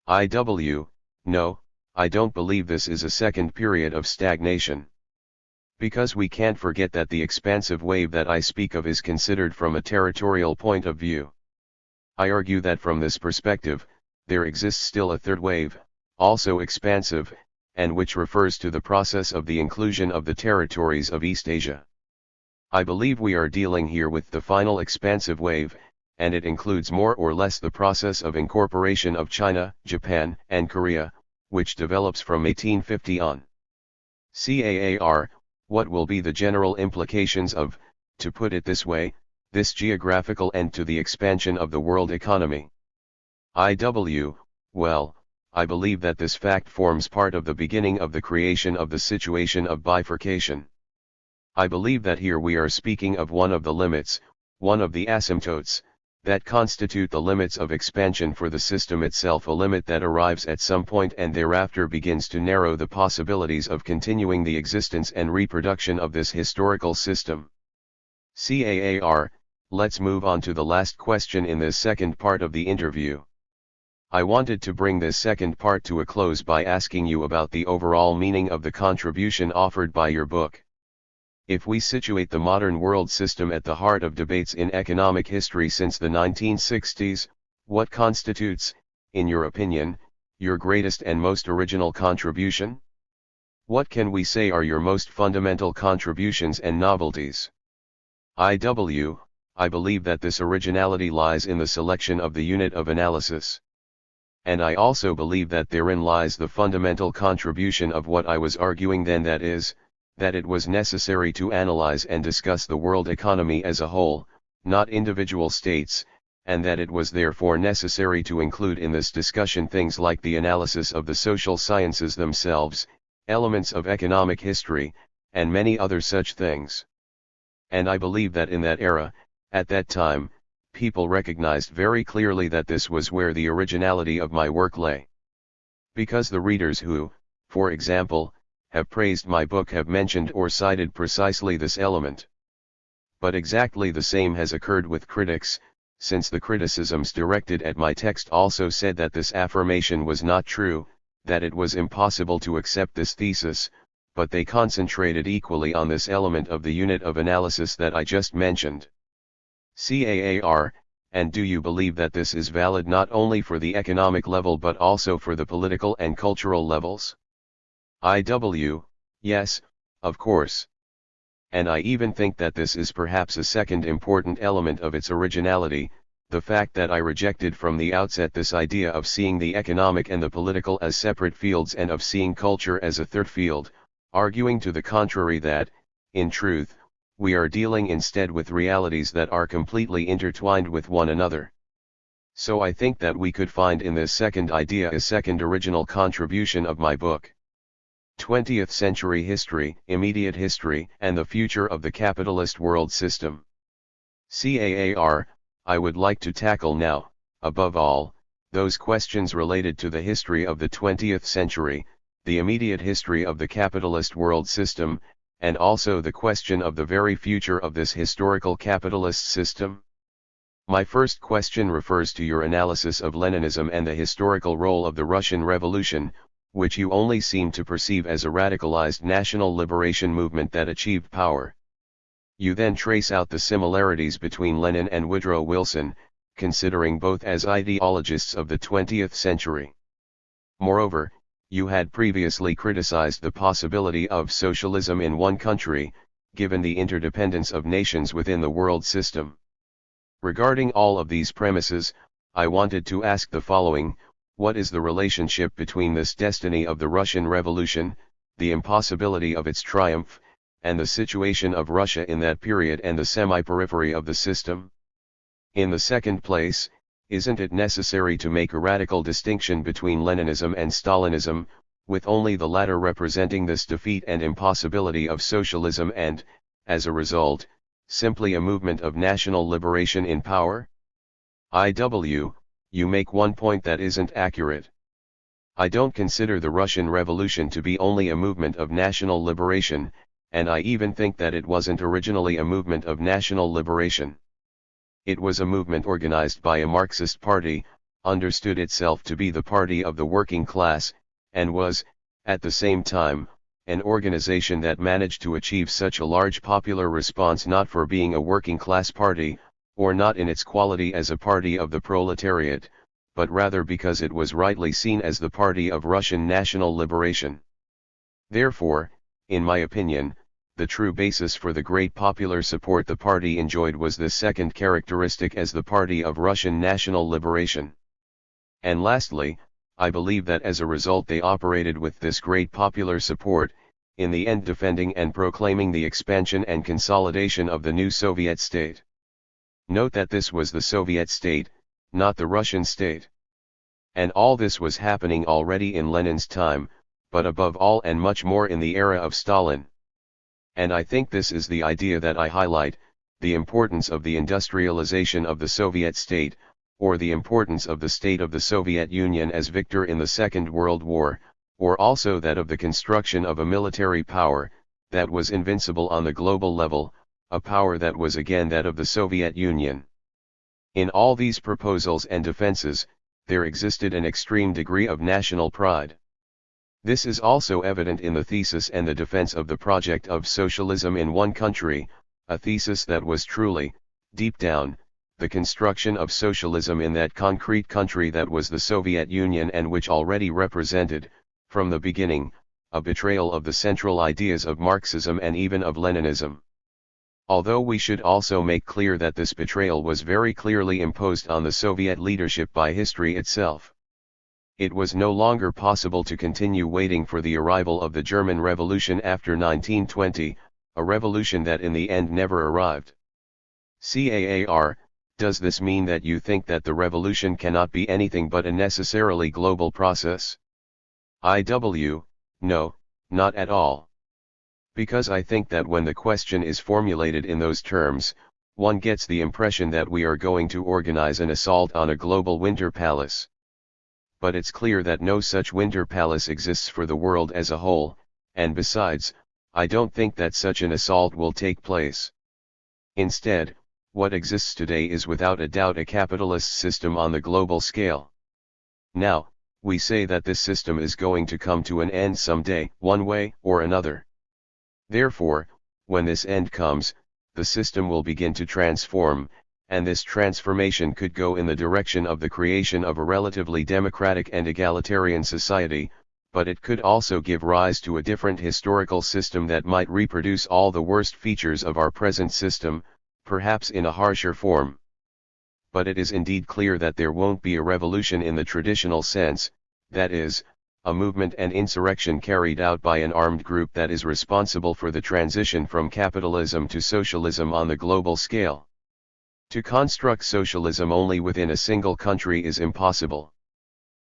IW, no, I don't believe this is a second period of stagnation. Because we can't forget that the expansive wave that I speak of is considered from a territorial point of view. I argue that from this perspective, there exists still a third wave, also expansive, and which refers to the process of the inclusion of the territories of East Asia. I believe we are dealing here with the final expansive wave, and it includes more or less the process of incorporation of China, Japan, and Korea, which develops from 1850 on. CAAR, what will be the general implications of, to put it this way, this geographical end to the expansion of the world economy? IW, well, I believe that this fact forms part of the beginning of the creation of the situation of bifurcation. I believe that here we are speaking of one of the limits, one of the asymptotes, that constitute the limits of expansion for the system itself, a limit that arrives at some point and thereafter begins to narrow the possibilities of continuing the existence and reproduction of this historical system. CAAR, let's move on to the last question in this second part of the interview. I wanted to bring this second part to a close by asking you about the overall meaning of the contribution offered by your book. If we situate the modern world system at the heart of debates in economic history since the 1960s, what constitutes, in your opinion, your greatest and most original contribution? What can we say are your most fundamental contributions and novelties? IW, I believe that this originality lies in the selection of the unit of analysis. And I also believe that therein lies the fundamental contribution of what I was arguing then, that is, that it was necessary to analyze and discuss the world economy as a whole, not individual states, and that it was therefore necessary to include in this discussion things like the analysis of the social sciences themselves, elements of economic history, and many other such things. And I believe that in that era, at that time, people recognized very clearly that this was where the originality of my work lay. Because the readers who, for example, have praised my book have mentioned or cited precisely this element. But exactly the same has occurred with critics, since the criticisms directed at my text also said that this affirmation was not true, that it was impossible to accept this thesis, but they concentrated equally on this element of the unit of analysis that I just mentioned. CAAR, and do you believe that this is valid not only for the economic level but also for the political and cultural levels? IW, yes, of course. And I even think that this is perhaps a second important element of its originality, the fact that I rejected from the outset this idea of seeing the economic and the political as separate fields and of seeing culture as a third field, arguing to the contrary that, in truth, we are dealing instead with realities that are completely intertwined with one another. So I think that we could find in this second idea a second original contribution of my book. 20th Century History, Immediate History, and the Future of the Capitalist World System. CAAR, I would like to tackle now, above all, those questions related to the history of the 20th century, the immediate history of the capitalist world system, and also the question of the very future of this historical capitalist system. My first question refers to your analysis of Leninism and the historical role of the Russian Revolution, which you only seem to perceive as a radicalized national liberation movement that achieved power. You then trace out the similarities between Lenin and Woodrow Wilson, considering both as ideologists of the 20th century. Moreover, you had previously criticized the possibility of socialism in one country, given the interdependence of nations within the world system. Regarding all of these premises, I wanted to ask the following: what is the relationship between this destiny of the Russian Revolution, the impossibility of its triumph, and the situation of Russia in that period and the semi-periphery of the system? In the second place, isn't it necessary to make a radical distinction between Leninism and Stalinism, with only the latter representing this defeat and impossibility of socialism and, as a result, simply a movement of national liberation in power? IW, you make one point that isn't accurate. I don't consider the Russian Revolution to be only a movement of national liberation, and I even think that it wasn't originally a movement of national liberation. It was a movement organized by a Marxist party, understood itself to be the party of the working class, and was, at the same time, an organization that managed to achieve such a large popular response not for being a working class party, or not in its quality as a party of the proletariat, but rather because it was rightly seen as the party of Russian national liberation. Therefore, in my opinion, the true basis for the great popular support the party enjoyed was this second characteristic as the party of Russian national liberation. And lastly, I believe that as a result they operated with this great popular support, in the end defending and proclaiming the expansion and consolidation of the new Soviet state. Note that this was the Soviet state, not the Russian state. And all this was happening already in Lenin's time, but above all and much more in the era of Stalin. And I think this is the idea that I highlight, the importance of the industrialization of the Soviet state, or the importance of the state of the Soviet Union as victor in the Second World War, or also that of the construction of a military power, that was invincible on the global level, a power that was again that of the Soviet Union. In all these proposals and defenses, there existed an extreme degree of national pride. This is also evident in the thesis and the defense of the project of socialism in one country, a thesis that was truly, deep down, the construction of socialism in that concrete country that was the Soviet Union and which already represented, from the beginning, a betrayal of the central ideas of Marxism and even of Leninism. Although we should also make clear that this betrayal was very clearly imposed on the Soviet leadership by history itself. It was no longer possible to continue waiting for the arrival of the German Revolution after 1920, a revolution that in the end never arrived. CAAR, does this mean that you think that the revolution cannot be anything but a necessarily global process? IW, no, Not at all. Because I think that when the question is formulated in those terms, one gets the impression that we are going to organize an assault on a global winter palace. But it's clear that no such winter palace exists for the world as a whole, and besides, I don't think that such an assault will take place. Instead, what exists today is without a doubt a capitalist system on the global scale. Now, we say that this system is going to come to an end someday, one way or another. Therefore, when this end comes, the system will begin to transform, and this transformation could go in the direction of the creation of a relatively democratic and egalitarian society, but it could also give rise to a different historical system that might reproduce all the worst features of our present system, perhaps in a harsher form. But it is indeed clear that there won't be a revolution in the traditional sense, that is, a movement and insurrection carried out by an armed group that is responsible for the transition from capitalism to socialism on the global scale. To construct socialism only within a single country is impossible.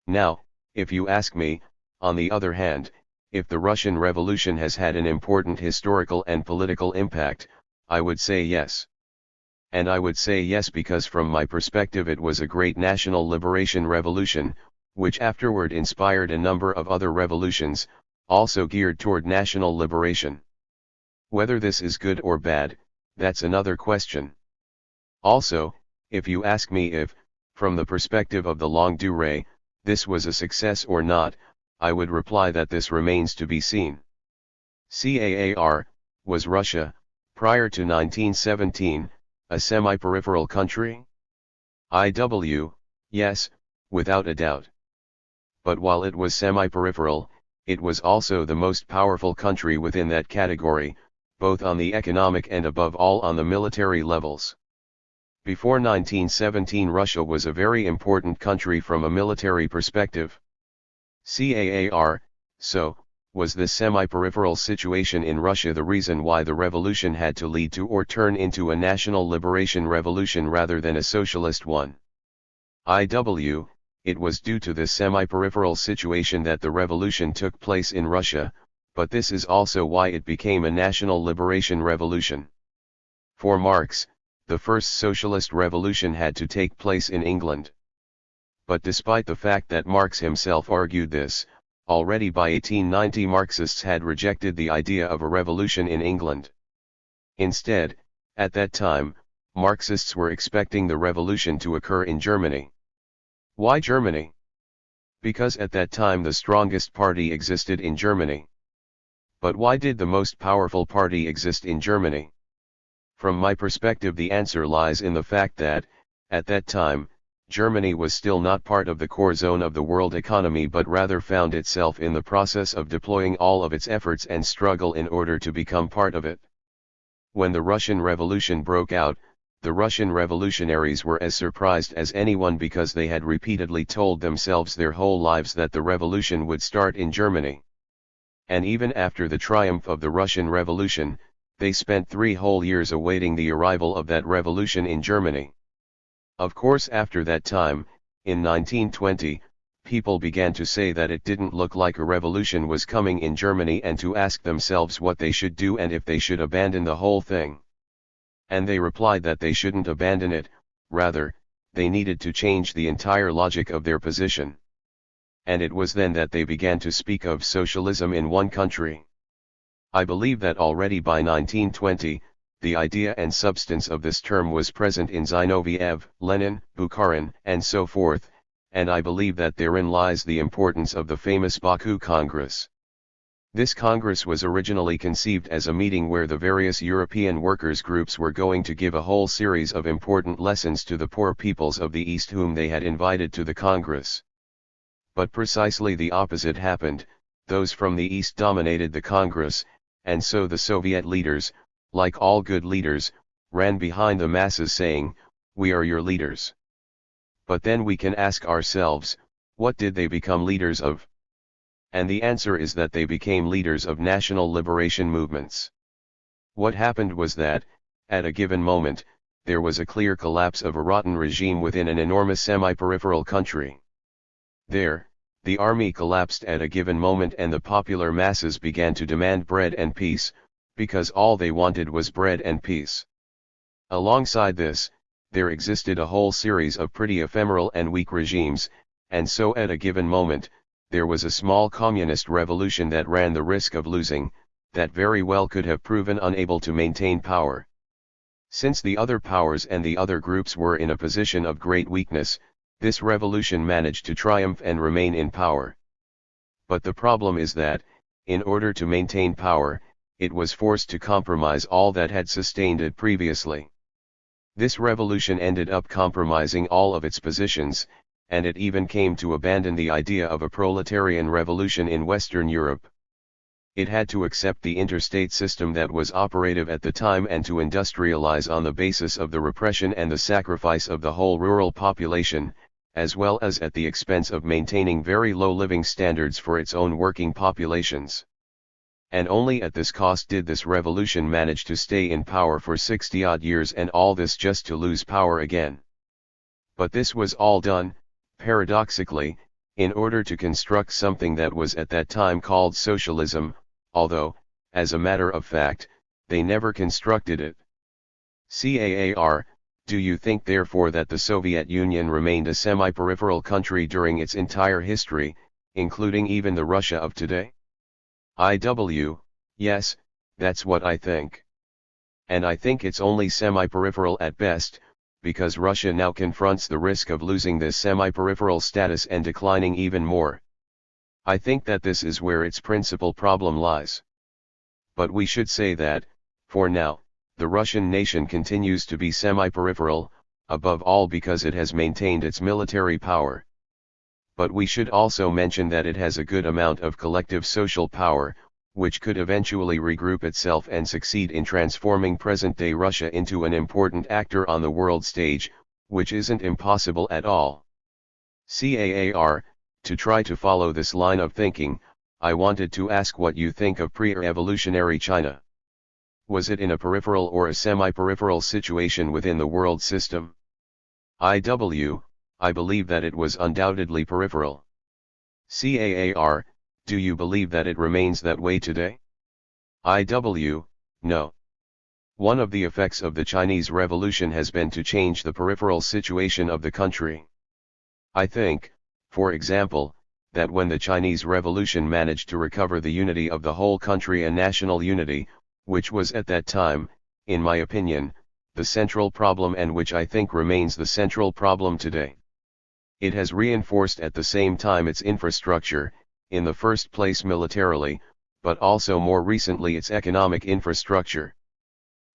Now, if you ask me, on the other hand, if the Russian Revolution has had an important historical and political impact, I would say yes. And I would say yes because from my perspective it was a great national liberation revolution, which afterward inspired a number of other revolutions, also geared toward national liberation. Whether this is good or bad, that's another question. Also, if you ask me if, from the perspective of the longue durée, this was a success or not, I would reply that this remains to be seen. CAAR, was Russia, prior to 1917, a semi-peripheral country? Yes, without a doubt. But while it was semi-peripheral, it was also the most powerful country within that category, both on the economic and above all on the military levels. Before 1917 Russia was a very important country from a military perspective. CAAR, so, was this semi-peripheral situation in Russia the reason why the revolution had to lead to or turn into a national liberation revolution rather than a socialist one? It was due to this semi-peripheral situation that the revolution took place in Russia, but this is also why it became a national liberation revolution. For Marx, the first socialist revolution had to take place in England. But despite the fact that Marx himself argued this, already by 1890 Marxists had rejected the idea of a revolution in England. Instead, at that time, Marxists were expecting the revolution to occur in Germany. Why Germany? Because at that time the strongest party existed in Germany. But why did the most powerful party exist in Germany? From my perspective the answer lies in the fact that, at that time, Germany was still not part of the core zone of the world economy but rather found itself in the process of deploying all of its efforts and struggle in order to become part of it. When the Russian Revolution broke out, the Russian revolutionaries were as surprised as anyone because they had repeatedly told themselves their whole lives that the revolution would start in Germany. And even after the triumph of the Russian Revolution, they spent 3 whole years awaiting the arrival of that revolution in Germany. Of course after that time, in 1920, people began to say that it didn't look like a revolution was coming in Germany and to ask themselves what they should do and if they should abandon the whole thing. And they replied that they shouldn't abandon it, rather, they needed to change the entire logic of their position. And it was then that they began to speak of socialism in one country. I believe that already by 1920, the idea and substance of this term was present in Zinoviev, Lenin, Bukharin, and so forth, and I believe that therein lies the importance of the famous Baku Congress. This Congress was originally conceived as a meeting where the various European workers' groups were going to give a whole series of important lessons to the poor peoples of the East whom they had invited to the Congress. But precisely the opposite happened, those from the East dominated the Congress, and so the Soviet leaders, like all good leaders, ran behind the masses saying, "We are your leaders." But then we can ask ourselves, what did they become leaders of? And the answer is that they became leaders of national liberation movements. What happened was that, at a given moment, there was a clear collapse of a rotten regime within an enormous semi-peripheral country. There the army collapsed at a given moment and the popular masses began to demand bread and peace, because all they wanted was bread and peace. Alongside this, there existed a whole series of pretty ephemeral and weak regimes, and so at a given moment, there was a small communist revolution that ran the risk of losing, that very well could have proven unable to maintain power. Since the other powers and the other groups were in a position of great weakness, this revolution managed to triumph and remain in power. But the problem is that, in order to maintain power, it was forced to compromise all that had sustained it previously. This revolution ended up compromising all of its positions, and it even came to abandon the idea of a proletarian revolution in Western Europe. It had to accept the interstate system that was operative at the time and to industrialize on the basis of the repression and the sacrifice of the whole rural population, as well as at the expense of maintaining very low living standards for its own working populations. And only at this cost did this revolution manage to stay in power for 60-odd years, and all this just to lose power again. But this was all done, paradoxically, in order to construct something that was at that time called socialism, although, as a matter of fact, they never constructed it. CAAR, do you think therefore that the Soviet Union remained a semi-peripheral country during its entire history, including even the Russia of today? Yes, that's what I think. And I think it's only semi-peripheral at best, because Russia now confronts the risk of losing this semi-peripheral status and declining even more. I think that this is where its principal problem lies. But we should say that, for now, the Russian nation continues to be semi-peripheral, above all because it has maintained its military power. But we should also mention that it has a good amount of collective social power, which could eventually regroup itself and succeed in transforming present-day Russia into an important actor on the world stage, which isn't impossible at all. CAAR, to try to follow this line of thinking, I wanted to ask what you think of pre-evolutionary China. Was it in a peripheral or a semi-peripheral situation within the world system? I believe that it was undoubtedly peripheral. CAAR, do you believe that it remains that way today? No. One of the effects of the Chinese Revolution has been to change the peripheral situation of the country. I think, for example, that when the Chinese Revolution managed to recover the unity of the whole country and national unity, which was at that time, in my opinion, the central problem and which I think remains the central problem today. It has reinforced at the same time its infrastructure, in the first place militarily, but also more recently its economic infrastructure.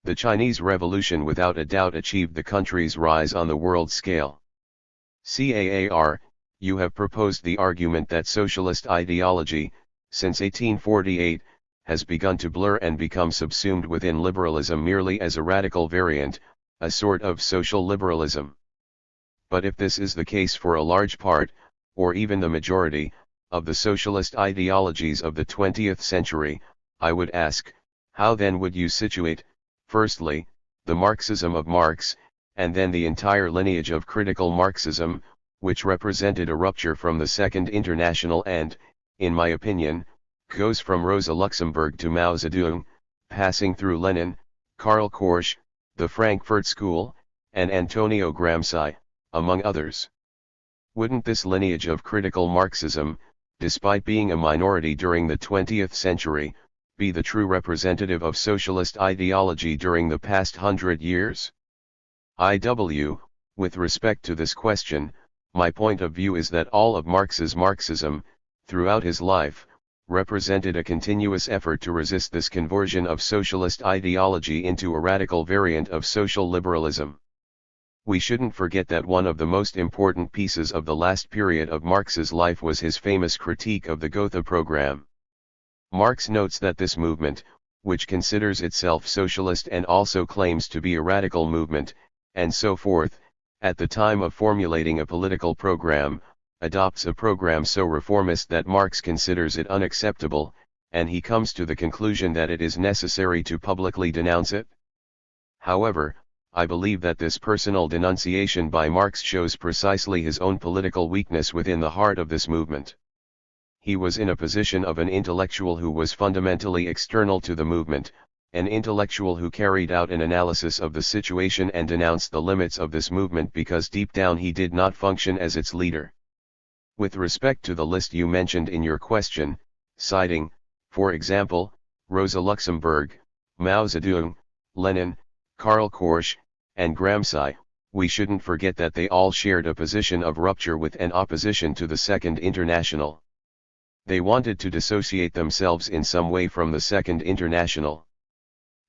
The Chinese Revolution without a doubt achieved the country's rise on the world scale. CAAR, you have proposed the argument that socialist ideology, since 1848, has begun to blur and become subsumed within liberalism merely as a radical variant, a sort of social liberalism. But if this is the case for a large part, or even the majority, of the socialist ideologies of the 20th century, I would ask, how then would you situate, firstly, the Marxism of Marx, and then the entire lineage of critical Marxism, which represented a rupture from the Second International and, in my opinion, goes from Rosa Luxemburg to Mao Zedong, passing through Lenin, Karl Korsch, the Frankfurt School, and Antonio Gramsci, among others. Wouldn't this lineage of critical Marxism, despite being a minority during the 20th century, be the true representative of socialist ideology during the past 100 years? With respect to this question, my point of view is that all of Marx's Marxism, throughout his life, represented a continuous effort to resist this conversion of socialist ideology into a radical variant of social liberalism. We shouldn't forget that one of the most important pieces of the last period of Marx's life was his famous critique of the Gotha program. Marx notes that this movement, which considers itself socialist and also claims to be a radical movement, and so forth, at the time of formulating a political program, adopts a program so reformist that Marx considers it unacceptable, and he comes to the conclusion that it is necessary to publicly denounce it. However, I believe that this personal denunciation by Marx shows precisely his own political weakness within the heart of this movement. he was in a position of an intellectual who was fundamentally external to the movement, an intellectual who carried out an analysis of the situation and denounced the limits of this movement because deep down he did not function as its leader. With respect to the list you mentioned in your question, citing, for example, Rosa Luxemburg, Mao Zedong, Lenin, Karl Korsch, and Gramsci, we shouldn't forget that they all shared a position of rupture with and opposition to the Second International. They wanted to dissociate themselves in some way from the Second International.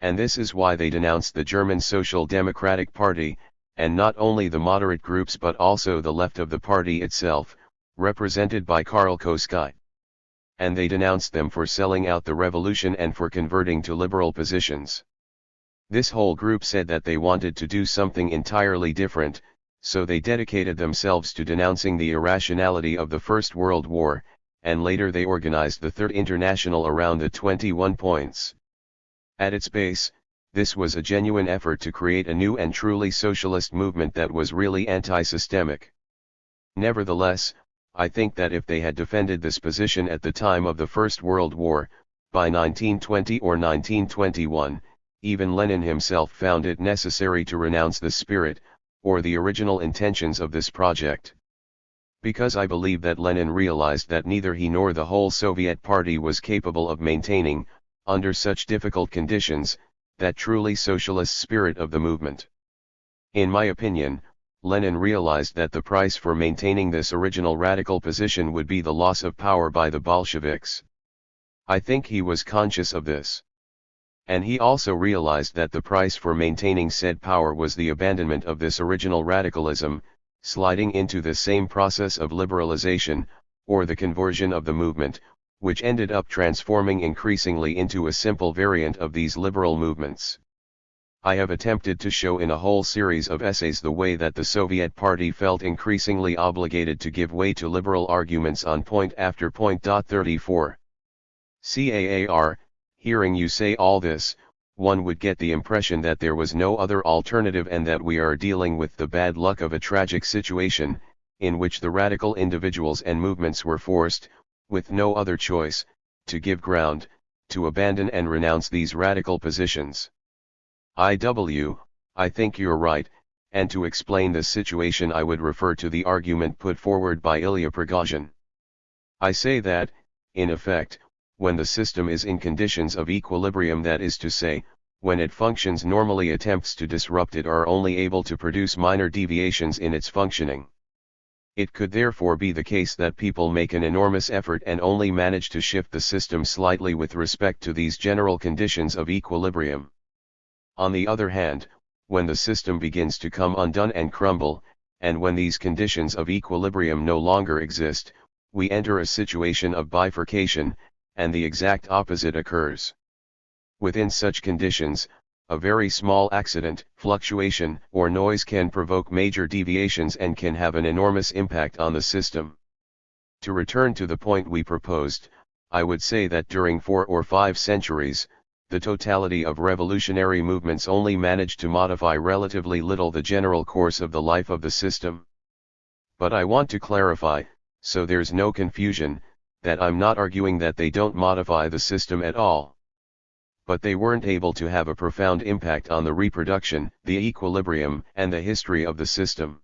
And this is why they denounced the German Social Democratic Party, and not only the moderate groups but also the left of the party itself, represented by Karl Koski. And they denounced them for selling out the revolution and for converting to liberal positions. This whole group said that they wanted to do something entirely different, so they dedicated themselves to denouncing the irrationality of the First World War, and later they organized the Third International around the 21 points. At its base, this was a genuine effort to create a new and truly socialist movement that was really anti-systemic. Nevertheless, I think that if they had defended this position at the time of the First World War, by 1920 or 1921, even Lenin himself found it necessary to renounce the spirit, or the original intentions of this project. Because I believe that Lenin realized that neither he nor the whole Soviet Party was capable of maintaining, under such difficult conditions, that truly socialist spirit of the movement. In my opinion, Lenin realized that the price for maintaining this original radical position would be the loss of power by the Bolsheviks. I think he was conscious of this. And he also realized that the price for maintaining said power was the abandonment of this original radicalism, sliding into the same process of liberalization, or the conversion of the movement, which ended up transforming increasingly into a simple variant of these liberal movements. I have attempted to show in a whole series of essays the way that the Soviet Party felt increasingly obligated to give way to liberal arguments on point after point. 34. CAAR, hearing you say all this, one would get the impression that there was no other alternative and that we are dealing with the bad luck of a tragic situation, in which the radical individuals and movements were forced, with no other choice, to give ground, to abandon and renounce these radical positions. I think you're right, and to explain this situation I would refer to the argument put forward by Ilya Prigozhin. I say that, in effect, when the system is in conditions of equilibrium, that is to say, when it functions normally, attempts to disrupt it are only able to produce minor deviations in its functioning. It could therefore be the case that people make an enormous effort and only manage to shift the system slightly with respect to these general conditions of equilibrium. On the other hand, when the system begins to come undone and crumble, and when these conditions of equilibrium no longer exist, we enter a situation of bifurcation, and the exact opposite occurs. Within such conditions, a very small accident, fluctuation, or noise can provoke major deviations and can have an enormous impact on the system. To return to the point we proposed, I would say that during 4 or 5 centuries, the totality of revolutionary movements only managed to modify relatively little the general course of the life of the system. But I want to clarify, so there's no confusion, that I'm not arguing that they don't modify the system at all. But they weren't able to have a profound impact on the reproduction, the equilibrium, and the history of the system.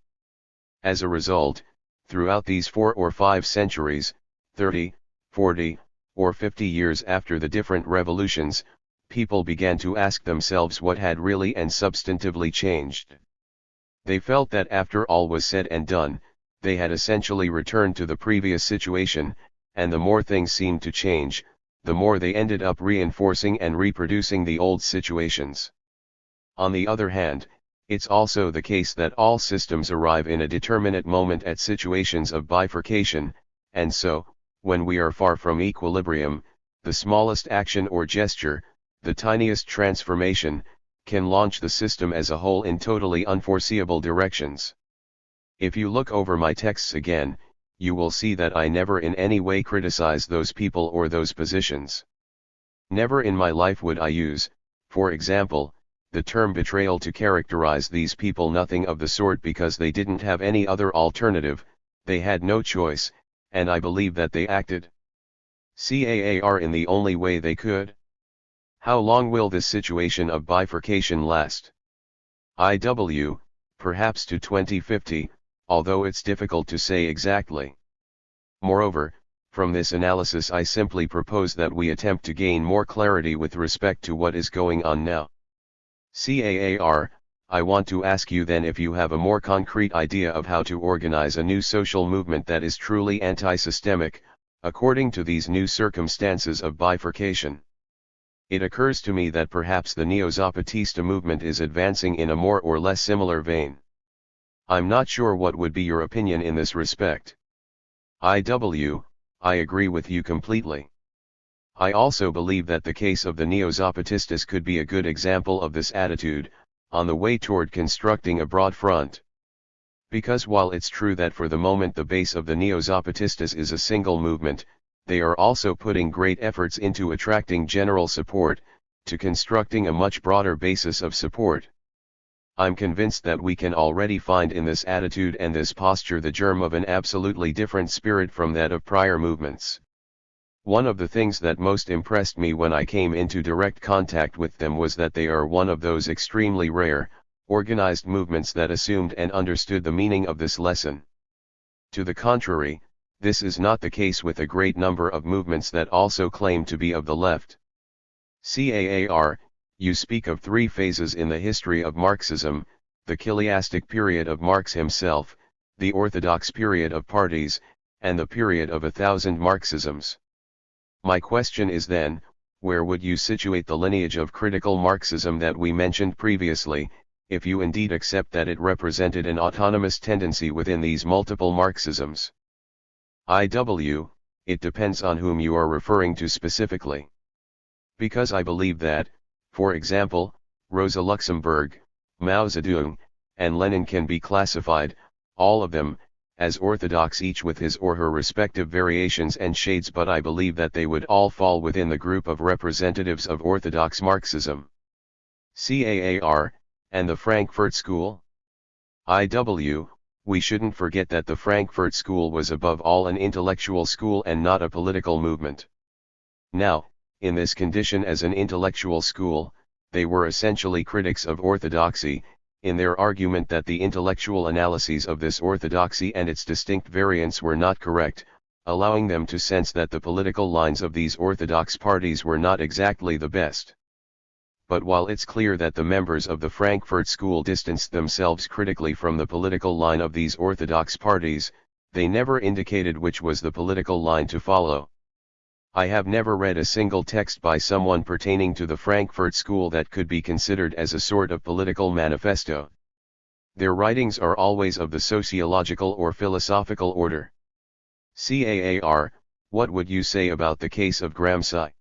As a result, throughout these 4 or 5 centuries, 30, 40, or 50 years after the different revolutions, people began to ask themselves what had really and substantively changed. They felt that after all was said and done, they had essentially returned to the previous situation, and the more things seemed to change, the more they ended up reinforcing and reproducing the old situations. On the other hand, it's also the case that all systems arrive in a determinate moment at situations of bifurcation, and so, when we are far from equilibrium, the smallest action or gesture, the tiniest transformation, can launch the system as a whole in totally unforeseeable directions. If you look over my texts again, you will see that I never in any way criticize those people or those positions. Never in my life would I use, for example, the term betrayal to characterize these people. Nothing of the sort, because they didn't have any other alternative, they had no choice, and I believe that they acted CAAR in the only way they could? How long will this situation of bifurcation last? Perhaps to 2050, although it's difficult to say exactly. Moreover, from this analysis I simply propose that we attempt to gain more clarity with respect to what is going on now. CAAR, I want to ask you then if you have a more concrete idea of how to organize a new social movement that is truly anti-systemic, according to these new circumstances of bifurcation. It occurs to me that perhaps the Neo-Zapatista movement is advancing in a more or less similar vein. I'm not sure what would be your opinion in this respect. I agree with you completely. I also believe that the case of the Neo-Zapatistas could be a good example of this attitude, on the way toward constructing a broad front. Because while it's true that for the moment the base of the Neo-Zapatistas is a single movement, they are also putting great efforts into attracting general support, to constructing a much broader basis of support. I'm convinced that we can already find in this attitude and this posture the germ of an absolutely different spirit from that of prior movements. One of the things that most impressed me when I came into direct contact with them was that they are one of those extremely rare, organized movements that assumed and understood the meaning of this lesson. To the contrary, this is not the case with a great number of movements that also claim to be of the left. CAAR, you speak of three phases in the history of Marxism: the chiliastic period of Marx himself, the orthodox period of parties, and the period of 1,000 Marxisms. My question is then, where would you situate the lineage of critical Marxism that we mentioned previously, if you indeed accept that it represented an autonomous tendency within these multiple Marxisms? It depends on whom you are referring to specifically. Because I believe that, for example, Rosa Luxemburg, Mao Zedong, and Lenin can be classified, all of them, as orthodox, each with his or her respective variations and shades, but I believe that they would all fall within the group of representatives of orthodox Marxism. CAAR, and the Frankfurt School? We shouldn't forget that the Frankfurt School was above all an intellectual school and not a political movement. Now, in this condition as an intellectual school, they were essentially critics of orthodoxy, in their argument that the intellectual analyses of this orthodoxy and its distinct variants were not correct, allowing them to sense that the political lines of these orthodox parties were not exactly the best. But while it's clear that the members of the Frankfurt School distanced themselves critically from the political line of these orthodox parties, they never indicated which was the political line to follow. I have never read a single text by someone pertaining to the Frankfurt School that could be considered as a sort of political manifesto. Their writings are always of the sociological or philosophical order. CAAR, what would you say about the case of Gramsci?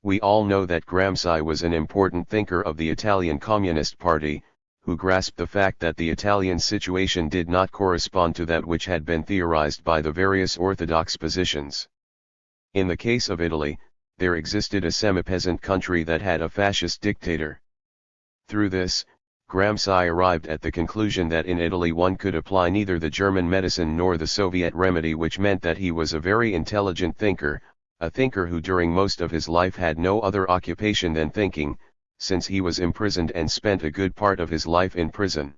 We all know that Gramsci was an important thinker of the Italian Communist Party, who grasped the fact that the Italian situation did not correspond to that which had been theorized by the various orthodox positions. In the case of Italy, there existed a semi-peasant country that had a fascist dictator. Through this, Gramsci arrived at the conclusion that in Italy one could apply neither the German medicine nor the Soviet remedy, which meant that he was a very intelligent thinker, a thinker who during most of his life had no other occupation than thinking, since he was imprisoned and spent a good part of his life in prison.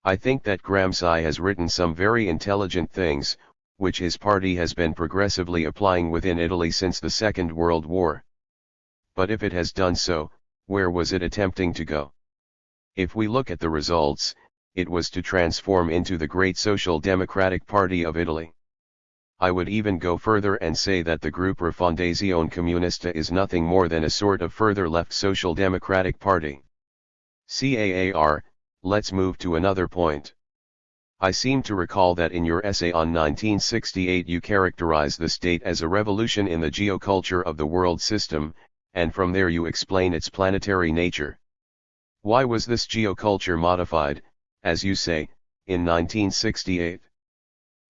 I think that Gramsci has written some very intelligent things, which his party has been progressively applying within Italy since the Second World War. But if it has done so, where was it attempting to go? If we look at the results, it was to transform into the great Social Democratic Party of Italy. I would even go further and say that the group Rifondazione Comunista is nothing more than a sort of further left social democratic party. CAAR, let's move to another point. I seem to recall that in your essay on 1968 you characterize the state as a revolution in the geoculture of the world system, and from there you explain its planetary nature. Why was this geoculture modified, as you say, in 1968?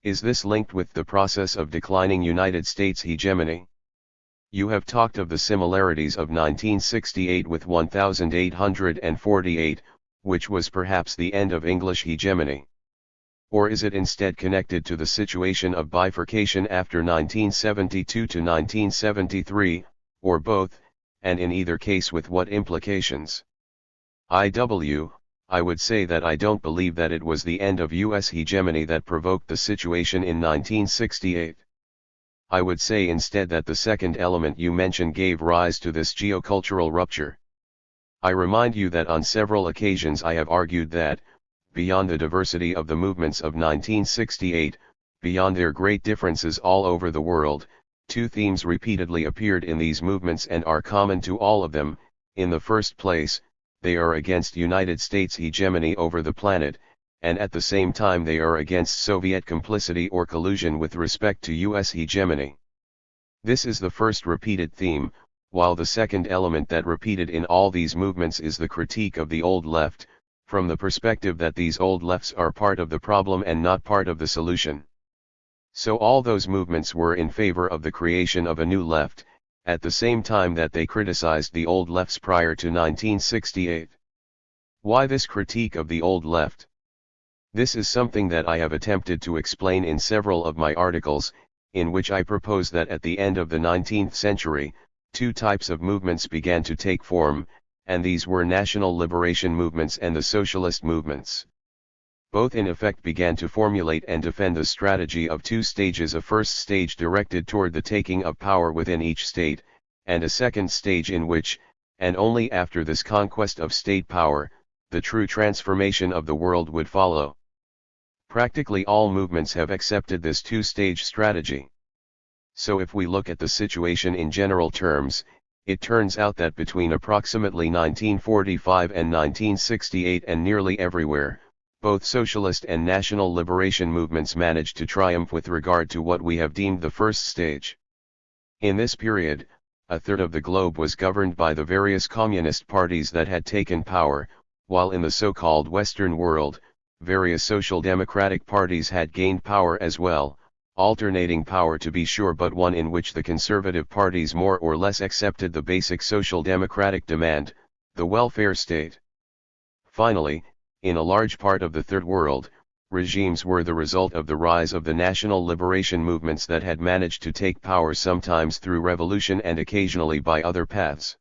Is this linked with the process of declining United States hegemony? You have talked of the similarities of 1968 with 1848, which was perhaps the end of English hegemony. Or is it instead connected to the situation of bifurcation after 1972 to 1973, or both, and in either case with what implications? I would say that I don't believe that it was the end of US hegemony that provoked the situation in 1968. I would say instead that the second element you mentioned gave rise to this geocultural rupture. I remind you that on several occasions I have argued that, beyond the diversity of the movements of 1968, beyond their great differences all over the world, two themes repeatedly appeared in these movements and are common to all of them. In the first place, they are against United States hegemony over the planet, and at the same time they are against Soviet complicity or collusion with respect to US hegemony. This is the first repeated theme, while the second element that repeated in all these movements is the critique of the old left, from the perspective that these old lefts are part of the problem and not part of the solution. So all those movements were in favor of the creation of a new left, at the same time that they criticized the old lefts prior to 1968. Why this critique of the old left? This is something that I have attempted to explain in several of my articles, in which I propose that at the end of the 19th century, two types of movements began to take form, and these were national liberation movements and the socialist movements. Both in effect began to formulate and defend the strategy of two stages: a first stage directed toward the taking of power within each state, and a second stage in which, and only after this conquest of state power, the true transformation of the world would follow. Practically all movements have accepted this two-stage strategy. So if we look at the situation in general terms, it turns out that between approximately 1945 and 1968 and nearly everywhere, both socialist and national liberation movements managed to triumph with regard to what we have deemed the first stage. In this period, a third of the globe was governed by the various communist parties that had taken power, while in the so-called Western world, various social democratic parties had gained power as well, alternating power to be sure, but one in which the conservative parties more or less accepted the basic social democratic demand, the welfare state. Finally, in a large part of the Third World, regimes were the result of the rise of the national liberation movements that had managed to take power sometimes through revolution and occasionally by other paths.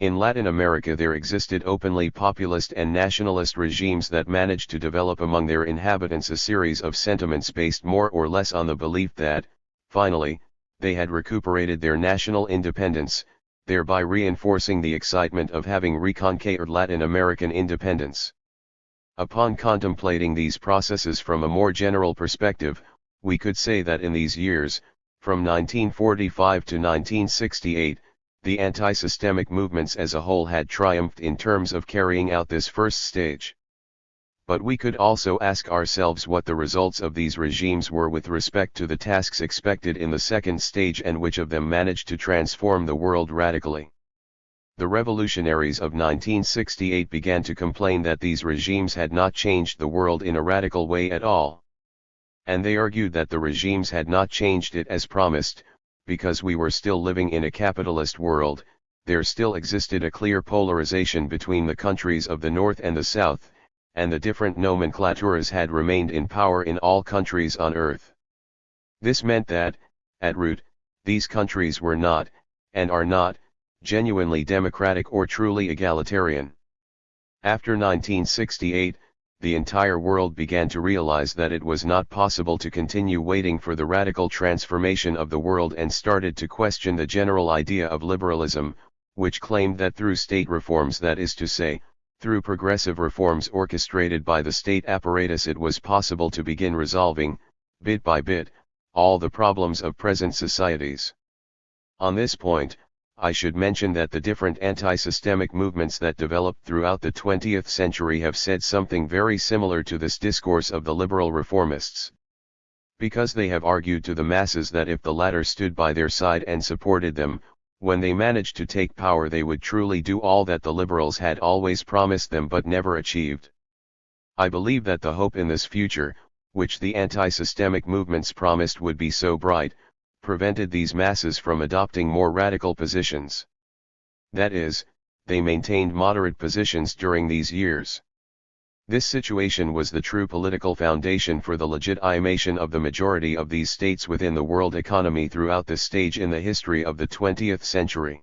In Latin America there existed openly populist and nationalist regimes that managed to develop among their inhabitants a series of sentiments based more or less on the belief that, finally, they had recuperated their national independence, thereby reinforcing the excitement of having reconquered Latin American independence. Upon contemplating these processes from a more general perspective, we could say that in these years, from 1945 to 1968, the anti-systemic movements as a whole had triumphed in terms of carrying out this first stage. But we could also ask ourselves what the results of these regimes were with respect to the tasks expected in the second stage, and which of them managed to transform the world radically. The revolutionaries of 1968 began to complain that these regimes had not changed the world in a radical way at all. And they argued that the regimes had not changed it as promised, because we were still living in a capitalist world. There still existed a clear polarization between the countries of the North and the South, and the different nomenclaturas had remained in power in all countries on earth. This meant that, at root, these countries were not, and are not, genuinely democratic or truly egalitarian. After 1968, the entire world began to realize that it was not possible to continue waiting for the radical transformation of the world, and started to question the general idea of liberalism, which claimed that through state reforms, that is to say, through progressive reforms orchestrated by the state apparatus, it was possible to begin resolving, bit by bit, all the problems of present societies. On this point, I should mention that the different anti-systemic movements that developed throughout the 20th century have said something very similar to this discourse of the liberal reformists. Because they have argued to the masses that if the latter stood by their side and supported them, when they managed to take power they would truly do all that the liberals had always promised them but never achieved. I believe that the hope in this future, which the anti-systemic movements promised would be so bright, prevented these masses from adopting more radical positions. That is, they maintained moderate positions during these years. This situation was the true political foundation for the legitimation of the majority of these states within the world economy throughout this stage in the history of the 20th century.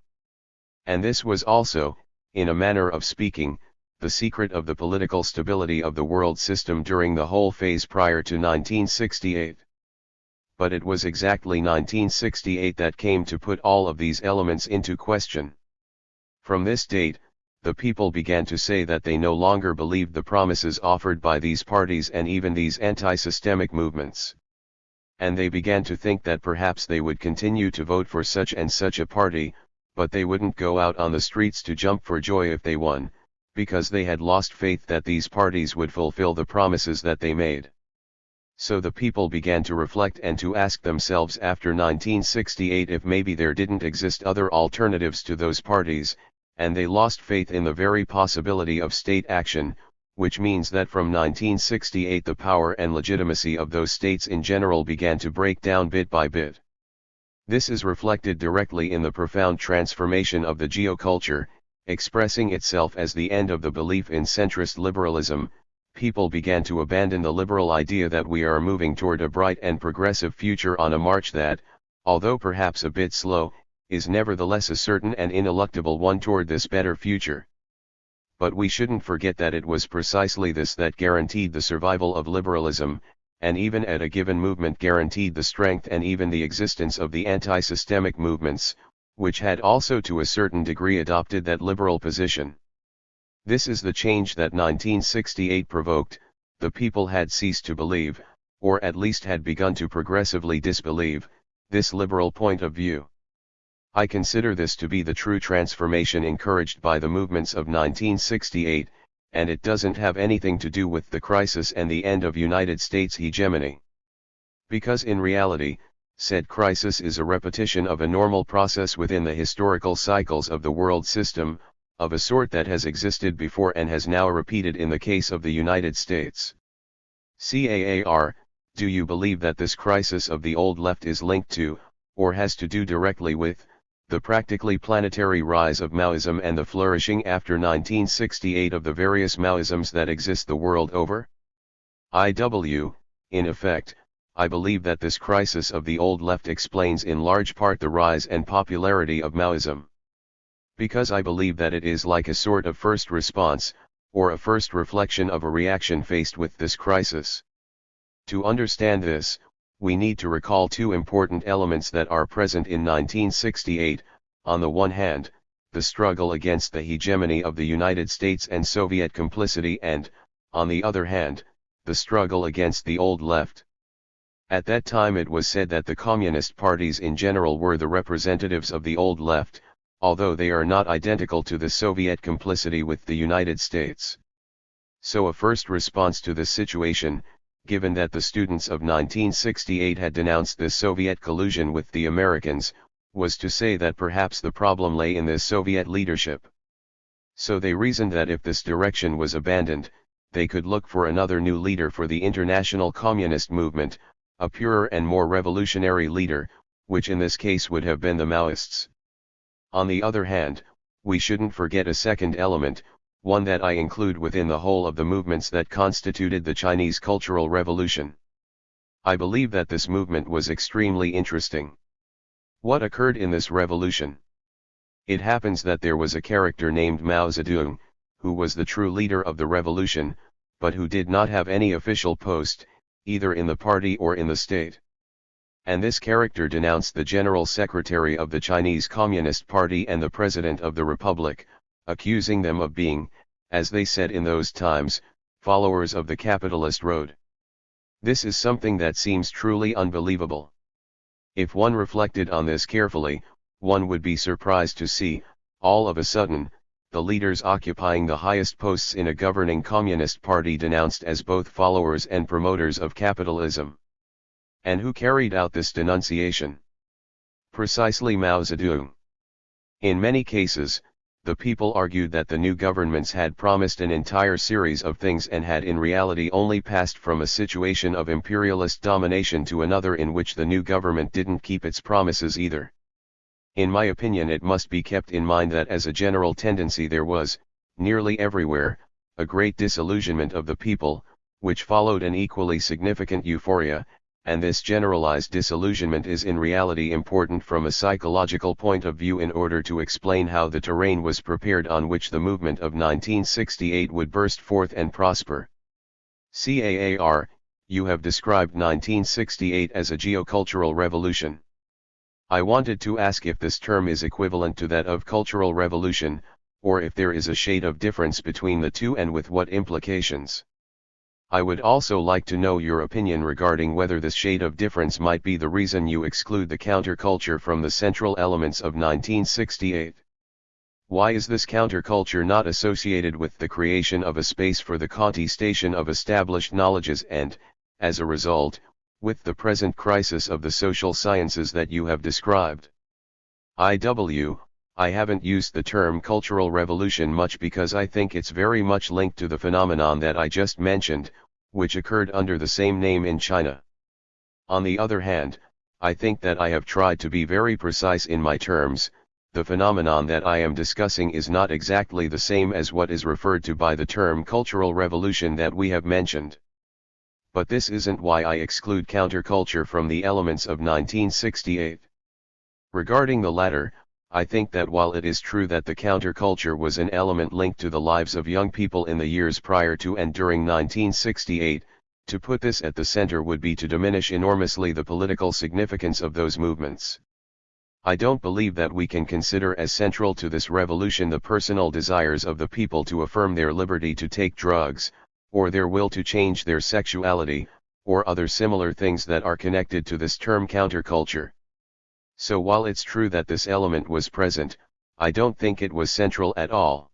And this was also, in a manner of speaking, the secret of the political stability of the world system during the whole phase prior to 1968. But it was exactly 1968 that came to put all of these elements into question. From this date, the people began to say that they no longer believed the promises offered by these parties and even these anti-systemic movements. And they began to think that perhaps they would continue to vote for such and such a party, but they wouldn't go out on the streets to jump for joy if they won, because they had lost faith that these parties would fulfill the promises that they made. So the people began to reflect and to ask themselves after 1968 if maybe there didn't exist other alternatives to those parties, and they lost faith in the very possibility of state action, which means that from 1968 the power and legitimacy of those states in general began to break down bit by bit. This is reflected directly in the profound transformation of the geoculture, expressing itself as the end of the belief in centrist liberalism. People began to abandon the liberal idea that we are moving toward a bright and progressive future on a march that, although perhaps a bit slow, is nevertheless a certain and ineluctable one toward this better future. But we shouldn't forget that it was precisely this that guaranteed the survival of liberalism, and even at a given movement guaranteed the strength and even the existence of the anti-systemic movements, which had also to a certain degree adopted that liberal position. This is the change that 1968 provoked. The people had ceased to believe, or at least had begun to progressively disbelieve, this liberal point of view. I consider this to be the true transformation encouraged by the movements of 1968, and it doesn't have anything to do with the crisis and the end of United States hegemony. Because in reality, said crisis is a repetition of a normal process within the historical cycles of the world system, of a sort that has existed before and has now repeated in the case of the United States. CAAR, do you believe that this crisis of the old left is linked to, or has to do directly with, the practically planetary rise of Maoism and the flourishing after 1968 of the various Maoisms that exist the world over? In effect, I believe that this crisis of the old left explains in large part the rise and popularity of Maoism. Because I believe that it is like a sort of first response, or a first reflection of a reaction faced with this crisis. To understand this, we need to recall two important elements that are present in 1968, on the one hand, the struggle against the hegemony of the United States and Soviet complicity and, on the other hand, the struggle against the old left. At that time it was said that the communist parties in general were the representatives of the old left, although they are not identical to the Soviet complicity with the United States. So a first response to this situation, given that the students of 1968 had denounced this Soviet collusion with the Americans, was to say that perhaps the problem lay in this Soviet leadership. So they reasoned that if this direction was abandoned, they could look for another new leader for the international communist movement, a purer and more revolutionary leader, which in this case would have been the Maoists. On the other hand, we shouldn't forget a second element, one that I include within the whole of the movements that constituted the Chinese Cultural Revolution. I believe that this movement was extremely interesting. What occurred in this revolution? It happens that there was a character named Mao Zedong, who was the true leader of the revolution, but who did not have any official post, either in the party or in the state. And this character denounced the General Secretary of the Chinese Communist Party and the President of the Republic, accusing them of being, as they said in those times, followers of the capitalist road. This is something that seems truly unbelievable. If one reflected on this carefully, one would be surprised to see, all of a sudden, the leaders occupying the highest posts in a governing communist party denounced as both followers and promoters of capitalism. And who carried out this denunciation? Precisely Mao Zedong. In many cases, the people argued that the new governments had promised an entire series of things and had in reality only passed from a situation of imperialist domination to another in which the new government didn't keep its promises either. In my opinion, it must be kept in mind that as a general tendency there was, nearly everywhere, a great disillusionment of the people, which followed an equally significant euphoria, and this generalized disillusionment is in reality important from a psychological point of view in order to explain how the terrain was prepared on which the movement of 1968 would burst forth and prosper. CAAR, you have described 1968 as a geocultural revolution. I wanted to ask if this term is equivalent to that of cultural revolution, or if there is a shade of difference between the two and with what implications. I would also like to know your opinion regarding whether this shade of difference might be the reason you exclude the counterculture from the central elements of 1968. Why is this counterculture not associated with the creation of a space for the contestation of established knowledges and, as a result, with the present crisis of the social sciences that you have described? I haven't used the term cultural revolution much because I think it's very much linked to the phenomenon that I just mentioned, which occurred under the same name in China. On the other hand, I think that I have tried to be very precise in my terms. The phenomenon that I am discussing is not exactly the same as what is referred to by the term cultural revolution that we have mentioned. But this isn't why I exclude counterculture from the elements of 1968. Regarding the latter, I think that while it is true that the counterculture was an element linked to the lives of young people in the years prior to and during 1968, to put this at the center would be to diminish enormously the political significance of those movements. I don't believe that we can consider as central to this revolution the personal desires of the people to affirm their liberty to take drugs, or their will to change their sexuality, or other similar things that are connected to this term counterculture. So while it's true that this element was present, I don't think it was central at all.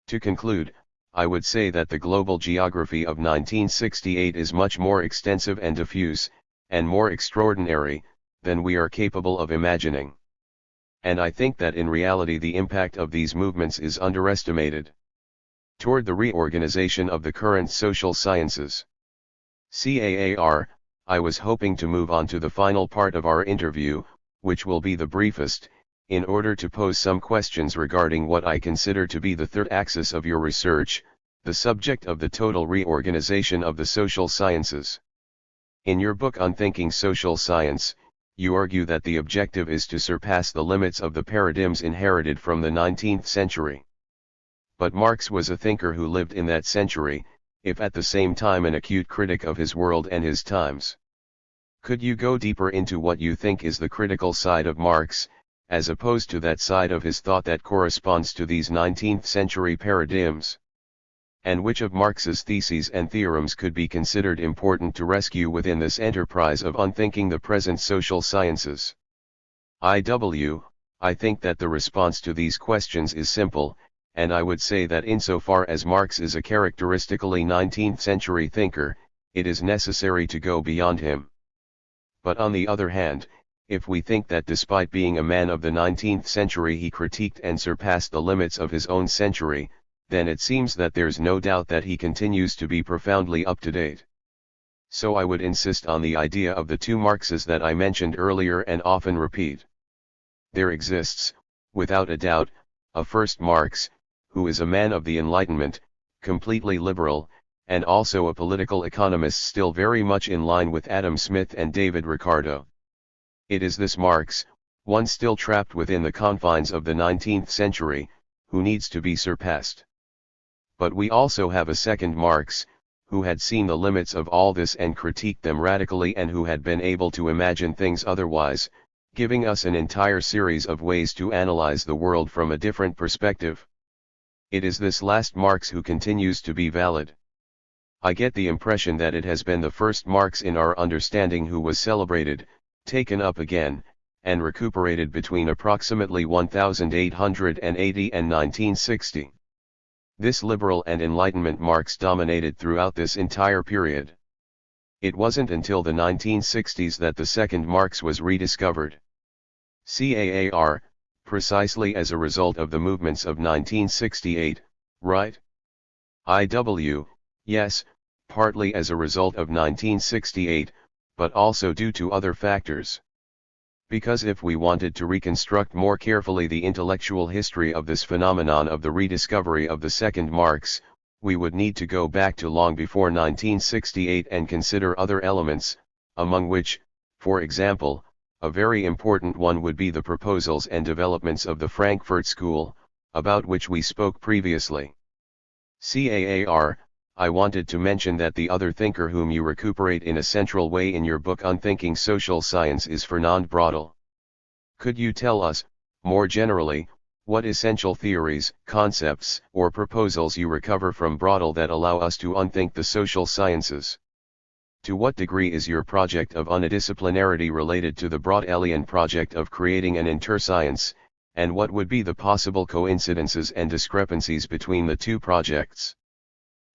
To conclude, I would say that the global geography of 1968 is much more extensive and diffuse, and more extraordinary, than we are capable of imagining. And I think that in reality the impact of these movements is underestimated. Toward the reorganization of the current social sciences. CAAR, I was hoping to move on to the final part of our interview, which will be the briefest, in order to pose some questions regarding what I consider to be the third axis of your research, the subject of the total reorganization of the social sciences. In your book Unthinking Social Science, you argue that the objective is to surpass the limits of the paradigms inherited from the 19th century. But Marx was a thinker who lived in that century, if at the same time an acute critic of his world and his times. Could you go deeper into what you think is the critical side of Marx, as opposed to that side of his thought that corresponds to these 19th century paradigms? And which of Marx's theses and theorems could be considered important to rescue within this enterprise of unthinking the present social sciences? I think that the response to these questions is simple, and I would say that insofar as Marx is a characteristically 19th century thinker, it is necessary to go beyond him. But on the other hand, if we think that despite being a man of the 19th century he critiqued and surpassed the limits of his own century, then it seems that there's no doubt that he continues to be profoundly up to date. So I would insist on the idea of the two Marxes that I mentioned earlier and often repeat. There exists, without a doubt, a first Marx, who is a man of the Enlightenment, completely liberal, and also a political economist still very much in line with Adam Smith and David Ricardo. It is this Marx, one still trapped within the confines of the 19th century, who needs to be surpassed. But we also have a second Marx, who had seen the limits of all this and critiqued them radically and who had been able to imagine things otherwise, giving us an entire series of ways to analyze the world from a different perspective. It is this last Marx who continues to be valid. I get the impression that it has been the first Marx in our understanding who was celebrated, taken up again, and recuperated between approximately 1880 and 1960. This liberal and Enlightenment Marx dominated throughout this entire period. It wasn't until the 1960s that the second Marx was rediscovered. CAAR, precisely as a result of the movements of 1968, right? Yes, partly as a result of 1968, but also due to other factors. Because if we wanted to reconstruct more carefully the intellectual history of this phenomenon of the rediscovery of the second Marx, we would need to go back to long before 1968 and consider other elements, among which, for example, a very important one would be the proposals and developments of the Frankfurt School, about which we spoke previously. CAAR, I wanted to mention that the other thinker whom you recuperate in a central way in your book Unthinking Social Science is Fernand Braudel. Could you tell us, more generally, what essential theories, concepts, or proposals you recover from Braudel that allow us to unthink the social sciences? To what degree is your project of unidisciplinarity related to the Braudelian project of creating an interscience, and what would be the possible coincidences and discrepancies between the two projects?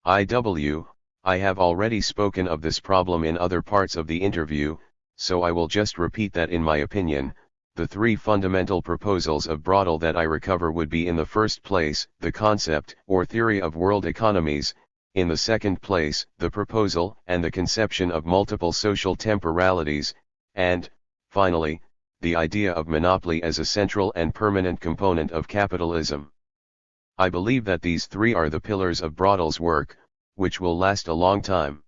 I have already spoken of this problem in other parts of the interview, so I will just repeat that in my opinion, the three fundamental proposals of Braudel that I recover would be in the first place, the concept or theory of world economies, in the second place, the proposal and the conception of multiple social temporalities, and, finally, the idea of monopoly as a central and permanent component of capitalism. I believe that these three are the pillars of Braudel's work, which will last a long time.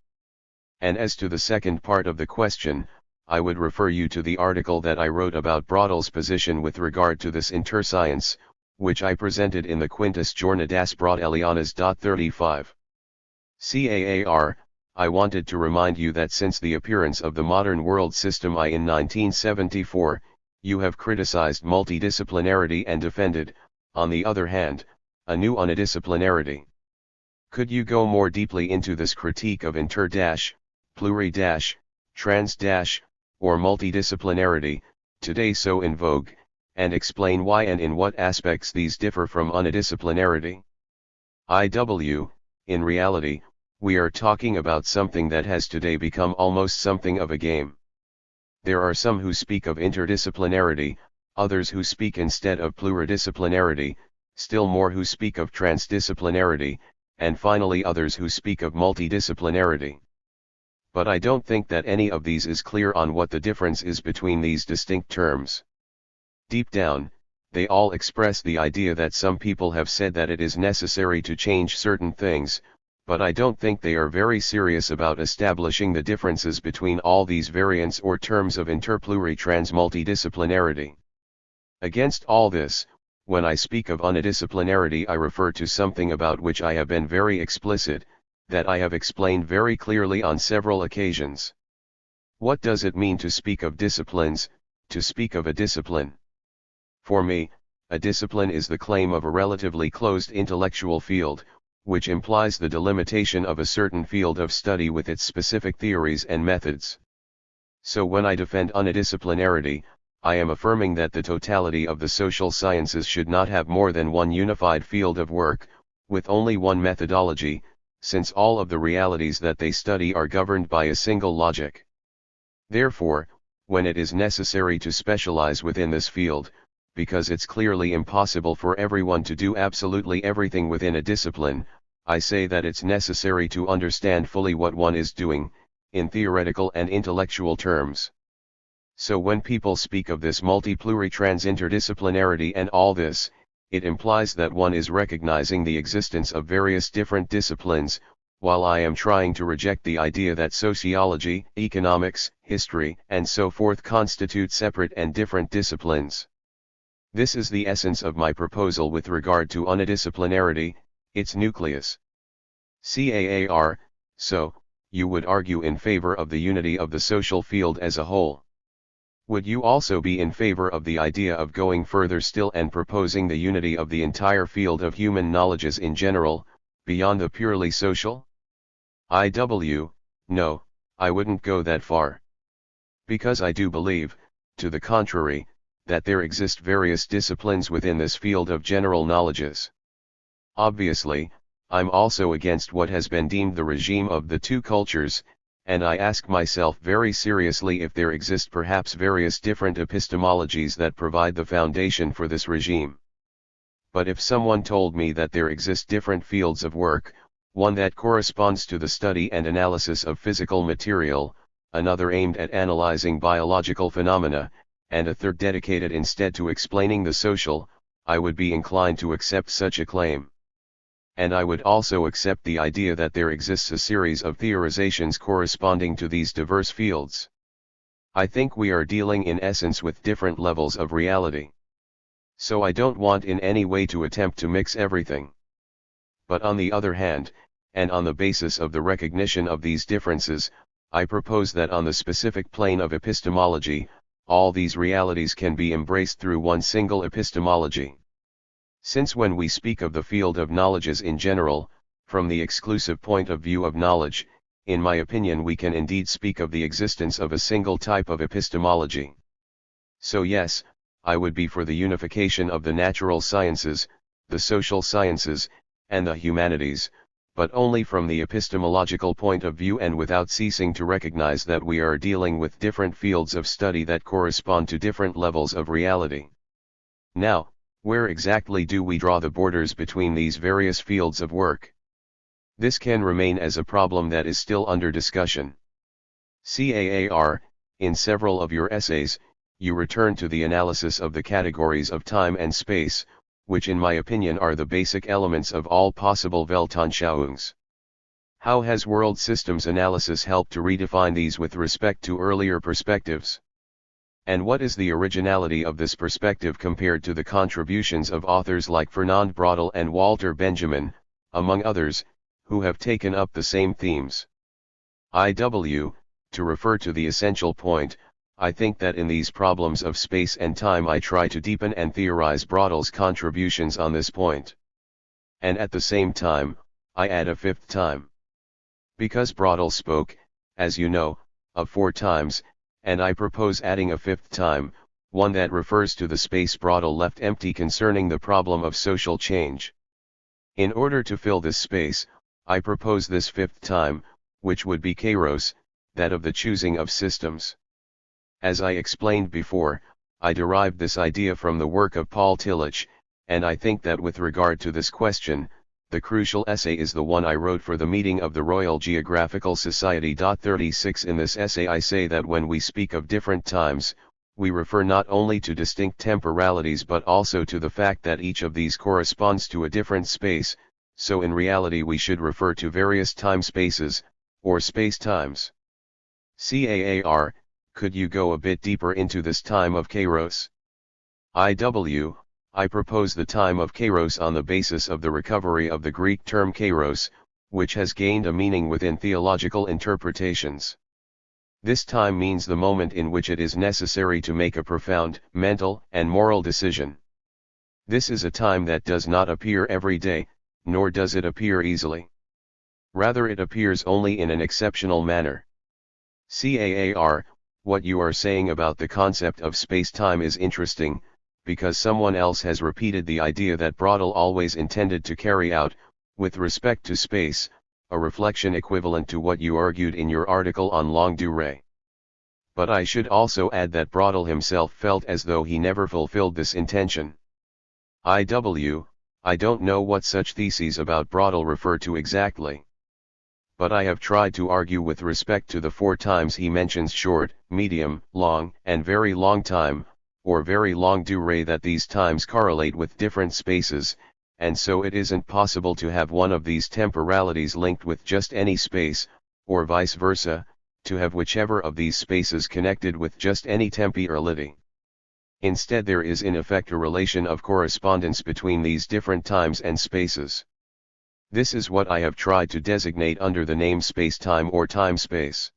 And as to the second part of the question, I would refer you to the article that I wrote about Braudel's position with regard to this interscience, which I presented in the Quintus Jornadas Braudelianas. 35. CAAR, I wanted to remind you that since the appearance of the modern world system in 1974, you have criticized multidisciplinarity and defended, on the other hand, a new unidisciplinarity. Could you go more deeply into this critique of pluri-, trans- or multidisciplinarity, today so in vogue, and explain why and in what aspects these differ from unidisciplinarity? In reality, we are talking about something that has today become almost something of a game. There are some who speak of interdisciplinarity, others who speak instead of pluridisciplinarity, still more who speak of transdisciplinarity, and finally others who speak of multidisciplinarity. But I don't think that any of these is clear on what the difference is between these distinct terms. Deep down, they all express the idea that some people have said that it is necessary to change certain things, but I don't think they are very serious about establishing the differences between all these variants or terms of interpluri-trans-multidisciplinarity. Against all this, when I speak of unidisciplinarity, I refer to something about which I have been very explicit, that I have explained very clearly on several occasions. What does it mean to speak of disciplines, to speak of a discipline? For me, a discipline is the claim of a relatively closed intellectual field, which implies the delimitation of a certain field of study with its specific theories and methods. So when I defend unidisciplinarity, I am affirming that the totality of the social sciences should not have more than one unified field of work, with only one methodology, since all of the realities that they study are governed by a single logic. Therefore, when it is necessary to specialize within this field, because it's clearly impossible for everyone to do absolutely everything within a discipline, I say that it's necessary to understand fully what one is doing, in theoretical and intellectual terms. So when people speak of this multi-pluri-trans-interdisciplinarity and all this, it implies that one is recognizing the existence of various different disciplines, while I am trying to reject the idea that sociology, economics, history, and so forth constitute separate and different disciplines. This is the essence of my proposal with regard to unidisciplinarity, its nucleus. CAAR, so, you would argue in favor of the unity of the social field as a whole. Would you also be in favor of the idea of going further still and proposing the unity of the entire field of human knowledges in general, beyond the purely social? No, I wouldn't go that far. Because I do believe, to the contrary, that there exist various disciplines within this field of general knowledges. Obviously, I'm also against what has been deemed the regime of the two cultures, and I ask myself very seriously if there exist perhaps various different epistemologies that provide the foundation for this regime. But if someone told me that there exist different fields of work, one that corresponds to the study and analysis of physical material, another aimed at analyzing biological phenomena, and a third dedicated instead to explaining the social, I would be inclined to accept such a claim. and I would also accept the idea that there exists a series of theorizations corresponding to these diverse fields. I think we are dealing in essence with different levels of reality. So I don't want in any way to attempt to mix everything. But on the other hand, and on the basis of the recognition of these differences, I propose that on the specific plane of epistemology, all these realities can be embraced through one single epistemology. Since when we speak of the field of knowledges in general, from the exclusive point of view of knowledge, in my opinion we can indeed speak of the existence of a single type of epistemology. So yes, I would be for the unification of the natural sciences, the social sciences, and the humanities, but only from the epistemological point of view and without ceasing to recognize that we are dealing with different fields of study that correspond to different levels of reality. Now, where exactly do we draw the borders between these various fields of work? This can remain as a problem that is still under discussion. CAAR, in several of your essays, you return to the analysis of the categories of time and space, which in my opinion are the basic elements of all possible Weltanschauungs. How has world systems analysis helped to redefine these with respect to earlier perspectives? And what is the originality of this perspective compared to the contributions of authors like Fernand Braudel and Walter Benjamin, among others, who have taken up the same themes? To refer to the essential point, I think that in these problems of space and time I try to deepen and theorize Braudel's contributions on this point. And at the same time, I add a fifth time. Because Braudel spoke, as you know, of 4 times, and I propose adding a 5th time, one that refers to the space Braudel left empty concerning the problem of social change. In order to fill this space, I propose this 5th time, which would be kairos, that of the choosing of systems. As I explained before, I derived this idea from the work of Paul Tillich, and I think that with regard to this question, the crucial essay is the one I wrote for the meeting of the Royal Geographical Society. 36 In this essay I say that when we speak of different times, we refer not only to distinct temporalities but also to the fact that each of these corresponds to a different space, so in reality we should refer to various time spaces, or space-times. CAAR, could you go a bit deeper into this time of kairos? I propose the time of kairos on the basis of the recovery of the Greek term kairos, which has gained a meaning within theological interpretations. This time means the moment in which it is necessary to make a profound, mental, and moral decision. This is a time that does not appear every day, nor does it appear easily. Rather it appears only in an exceptional manner. CAAR, what you are saying about the concept of space-time is interesting, because someone else has repeated the idea that Braudel always intended to carry out, with respect to space, a reflection equivalent to what you argued in your article on longue durée. But I should also add that Braudel himself felt as though he never fulfilled this intention. I don't know what such theses about Braudel refer to exactly. But I have tried to argue with respect to the 4 times he mentions short, medium, long, and very long time, or very long durée, that these times correlate with different spaces, and so it isn't possible to have one of these temporalities linked with just any space, or vice versa, to have whichever of these spaces connected with just any temporality. Instead there is in effect a relation of correspondence between these different times and spaces. This is what I have tried to designate under the name space-time or time-space.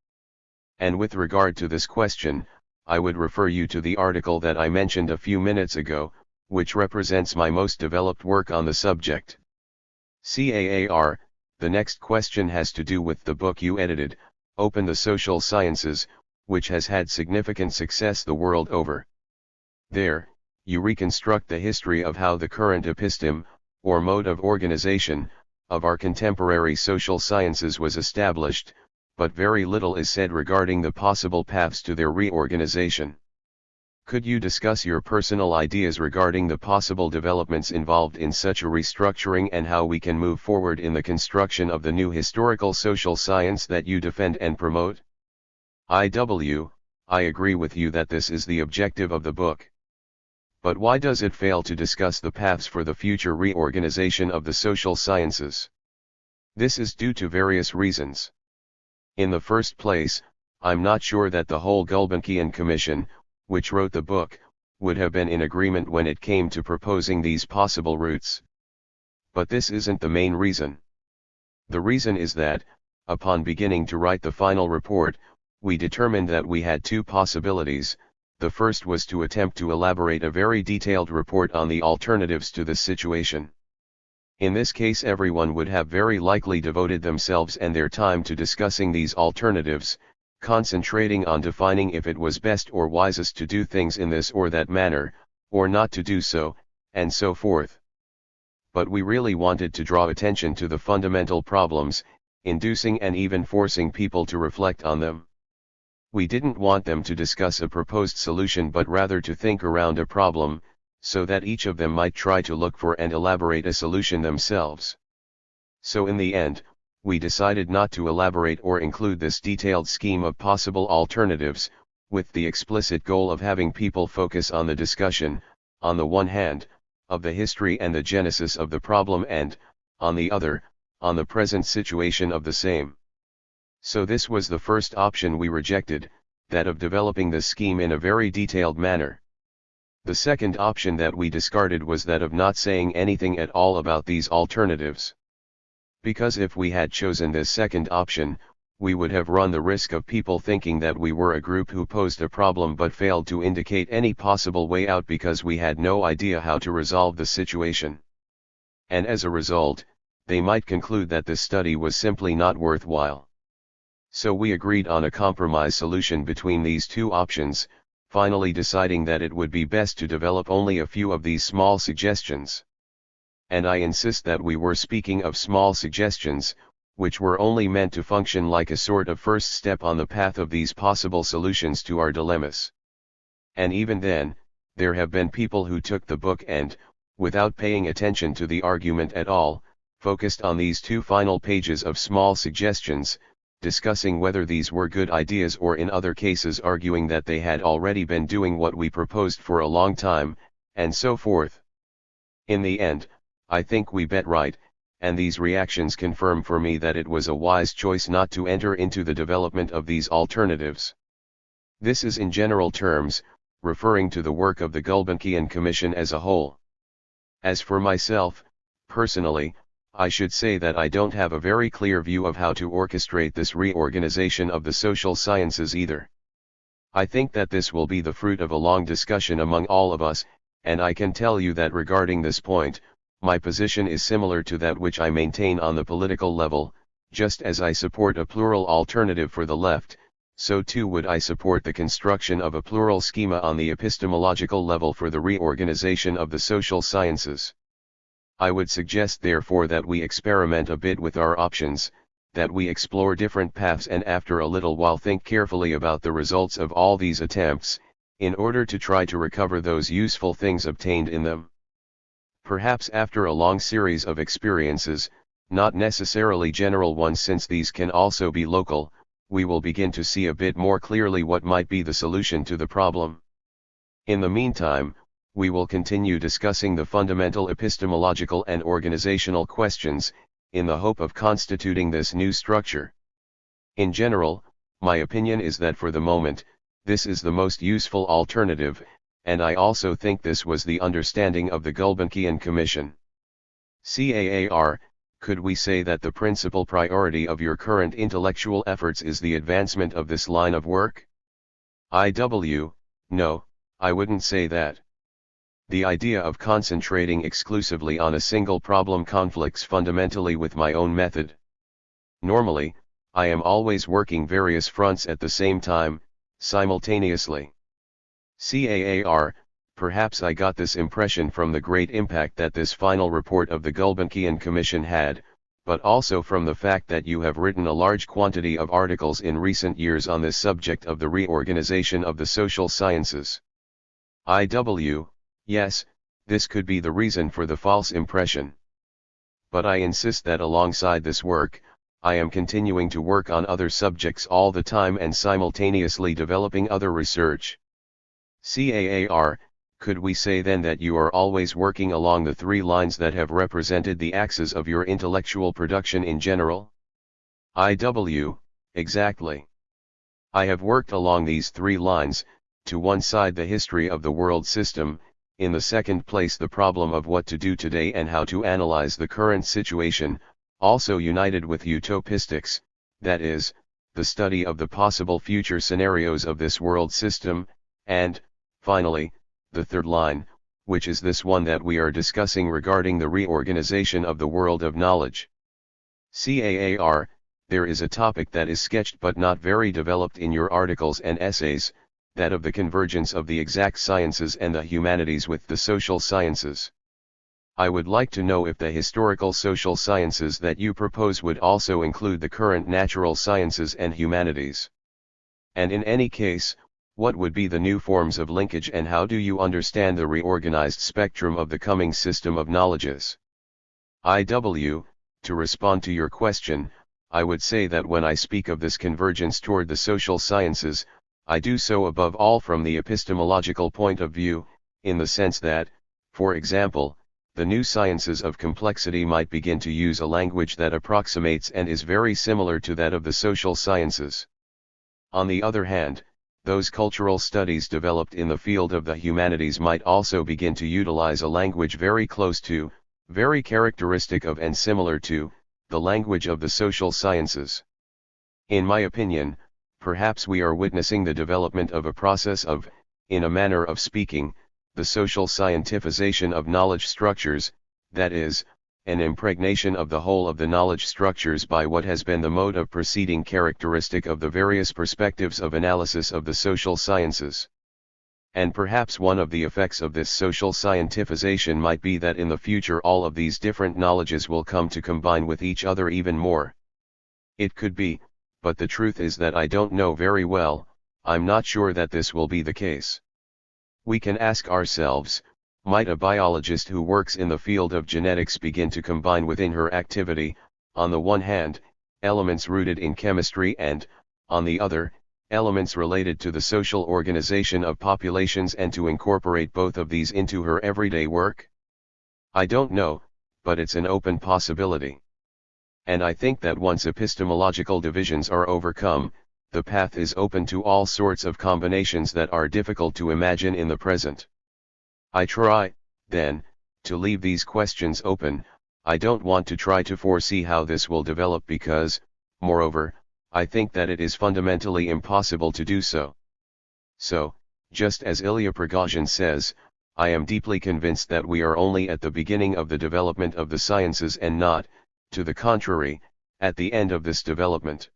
And with regard to this question, I would refer you to the article that I mentioned a few minutes ago, which represents my most developed work on the subject. CAAR, the next question has to do with the book you edited, Open the Social Sciences, which has had significant success the world over. There, you reconstruct the history of how the current episteme, or mode of organization, of our contemporary social sciences was established, but very little is said regarding the possible paths to their reorganization. Could you discuss your personal ideas regarding the possible developments involved in such a restructuring and how we can move forward in the construction of the new historical social science that you defend and promote? I agree with you that this is the objective of the book. But why does it fail to discuss the paths for the future reorganization of the social sciences? This is due to various reasons. In the first place, I'm not sure that the whole Gulbenkian Commission, which wrote the book, would have been in agreement when it came to proposing these possible routes. But this isn't the main reason. The reason is that, upon beginning to write the final report, we determined that we had two possibilities. The first was to attempt to elaborate a very detailed report on the alternatives to this situation. In this case, everyone would have very likely devoted themselves and their time to discussing these alternatives, concentrating on defining if it was best or wisest to do things in this or that manner, or not to do so, and so forth. But we really wanted to draw attention to the fundamental problems, inducing and even forcing people to reflect on them. We didn't want them to discuss a proposed solution but rather to think around a problem, so that each of them might try to look for and elaborate a solution themselves. So in the end, we decided not to elaborate or include this detailed scheme of possible alternatives, with the explicit goal of having people focus on the discussion, on the one hand, of the history and the genesis of the problem and, on the other, on the present situation of the same. So this was the first option we rejected, that of developing the scheme in a very detailed manner. The second option that we discarded was that of not saying anything at all about these alternatives. Because if we had chosen this second option, we would have run the risk of people thinking that we were a group who posed a problem but failed to indicate any possible way out because we had no idea how to resolve the situation. And as a result, they might conclude that this study was simply not worthwhile. So we agreed on a compromise solution between these two options, finally deciding that it would be best to develop only a few of these small suggestions. And I insist that we were speaking of small suggestions, which were only meant to function like a sort of first step on the path of these possible solutions to our dilemmas. And even then, there have been people who took the book and, without paying attention to the argument at all, focused on these two final pages of small suggestions, discussing whether these were good ideas or in other cases arguing that they had already been doing what we proposed for a long time, and so forth. In the end, I think we bet right, and these reactions confirm for me that it was a wise choice not to enter into the development of these alternatives. This is in general terms, referring to the work of the Gulbenkian Commission as a whole. As for myself, personally, I should say that I don't have a very clear view of how to orchestrate this reorganization of the social sciences either. I think that this will be the fruit of a long discussion among all of us, and I can tell you that regarding this point, my position is similar to that which I maintain on the political level. Just as I support a plural alternative for the left, so too would I support the construction of a plural schema on the epistemological level for the reorganization of the social sciences. I would suggest therefore that we experiment a bit with our options, that we explore different paths and after a little while think carefully about the results of all these attempts, in order to try to recover those useful things obtained in them. Perhaps after a long series of experiences, not necessarily general ones since these can also be local, we will begin to see a bit more clearly what might be the solution to the problem. In the meantime, we will continue discussing the fundamental epistemological and organizational questions, in the hope of constituting this new structure. In general, my opinion is that for the moment, this is the most useful alternative, and I also think this was the understanding of the Gulbenkian Commission. CAAR, could we say that the principal priority of your current intellectual efforts is the advancement of this line of work? No, I wouldn't say that. The idea of concentrating exclusively on a single problem conflicts fundamentally with my own method. Normally, I am always working various fronts at the same time, simultaneously. CAAR, perhaps I got this impression from the great impact that this final report of the Gulbenkian Commission had, but also from the fact that you have written a large quantity of articles in recent years on this subject of the reorganization of the social sciences. Yes, this could be the reason for the false impression. But I insist that alongside this work, I am continuing to work on other subjects all the time and simultaneously developing other research. CAAR, Could we say then that you are always working along the three lines that have represented the axis of your intellectual production in general? Exactly. I have worked along these three lines, to one side the history of the world system, in the second place the problem of what to do today and how to analyze the current situation, also united with utopistics, that is, the study of the possible future scenarios of this world system, and, finally, the third line, which is this one that we are discussing regarding the reorganization of the world of knowledge. CAAR, there is a topic that is sketched but not very developed in your articles and essays, that of the convergence of the exact sciences and the humanities with the social sciences. I would like to know if the historical social sciences that you propose would also include the current natural sciences and humanities. And in any case, what would be the new forms of linkage and how do you understand the reorganized spectrum of the coming system of knowledges? To respond to your question, I would say that when I speak of this convergence toward the social sciences, I do so above all from the epistemological point of view, in the sense that, for example, the new sciences of complexity might begin to use a language that approximates and is very similar to that of the social sciences. On the other hand, those cultural studies developed in the field of the humanities might also begin to utilize a language very close to, very characteristic of and similar to, the language of the social sciences. In my opinion, perhaps we are witnessing the development of a process of, in a manner of speaking, the social scientificization of knowledge structures, that is, an impregnation of the whole of the knowledge structures by what has been the mode of proceeding characteristic of the various perspectives of analysis of the social sciences. And perhaps one of the effects of this social scientificization might be that in the future all of these different knowledges will come to combine with each other even more. It could be, but the truth is that I don't know very well. I'm not sure that this will be the case. We can ask ourselves, might a biologist who works in the field of genetics begin to combine within her activity, on the one hand, elements rooted in chemistry and, on the other, elements related to the social organization of populations and to incorporate both of these into her everyday work? I don't know, but it's an open possibility. And I think that once epistemological divisions are overcome, the path is open to all sorts of combinations that are difficult to imagine in the present. I try, then, to leave these questions open. I don't want to try to foresee how this will develop because, moreover, I think that it is fundamentally impossible to do so. So, just as Ilya Prigozhin says, I am deeply convinced that we are only at the beginning of the development of the sciences and not, to the contrary, at the end of this development.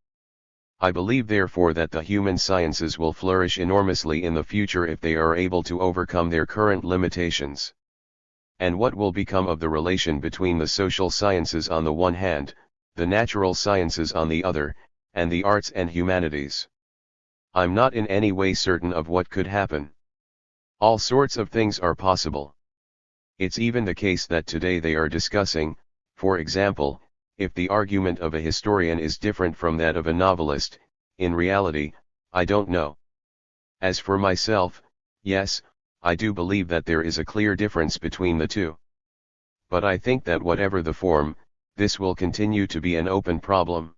I believe therefore that the human sciences will flourish enormously in the future if they are able to overcome their current limitations. And what will become of the relation between the social sciences on the one hand, the natural sciences on the other, and the arts and humanities? I'm not in any way certain of what could happen. All sorts of things are possible. It's even the case that today they are discussing, for example, if the argument of a historian is different from that of a novelist. In reality, I don't know. As for myself, yes, I do believe that there is a clear difference between the two. But I think that whatever the form, this will continue to be an open problem.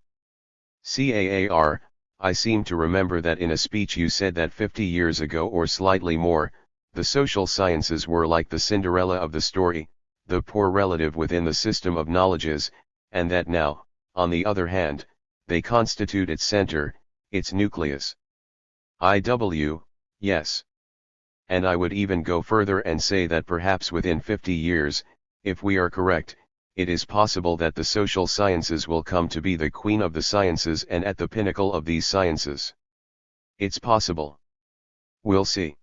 CAAR, I seem to remember that in a speech you said that 50 years ago or slightly more, the social sciences were like the Cinderella of the story, the poor relative within the system of knowledges, and that now, on the other hand, they constitute its center, its nucleus. Yes. And I would even go further and say that perhaps within 50 years, if we are correct, it is possible that the social sciences will come to be the queen of the sciences and at the pinnacle of these sciences. It's possible. We'll see.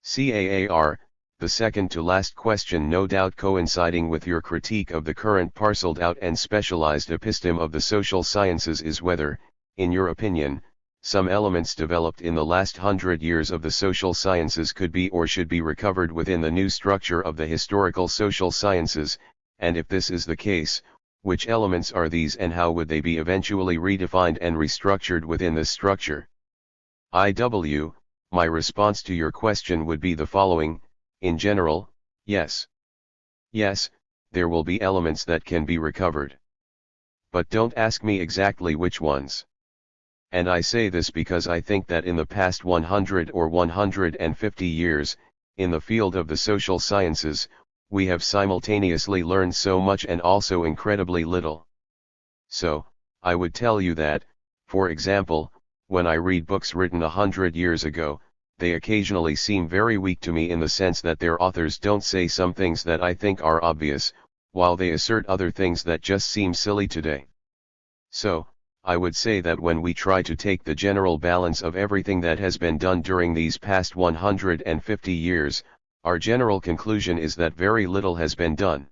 CAAR, the second to last question no doubt coinciding with your critique of the current parceled out and specialized episteme of the social sciences is whether, in your opinion, some elements developed in the last 100 years of the social sciences could be or should be recovered within the new structure of the historical social sciences, and if this is the case, which elements are these and how would they be eventually redefined and restructured within this structure? My response to your question would be the following. In general, yes. Yes, there will be elements that can be recovered. But don't ask me exactly which ones. And I say this because I think that in the past 100 or 150 years, in the field of the social sciences, we have simultaneously learned so much and also incredibly little. So, I would tell you that, for example, when I read books written 100 years ago, they occasionally seem very weak to me in the sense that their authors don't say some things that I think are obvious, while they assert other things that just seem silly today. So, I would say that when we try to take the general balance of everything that has been done during these past 150 years, our general conclusion is that very little has been done.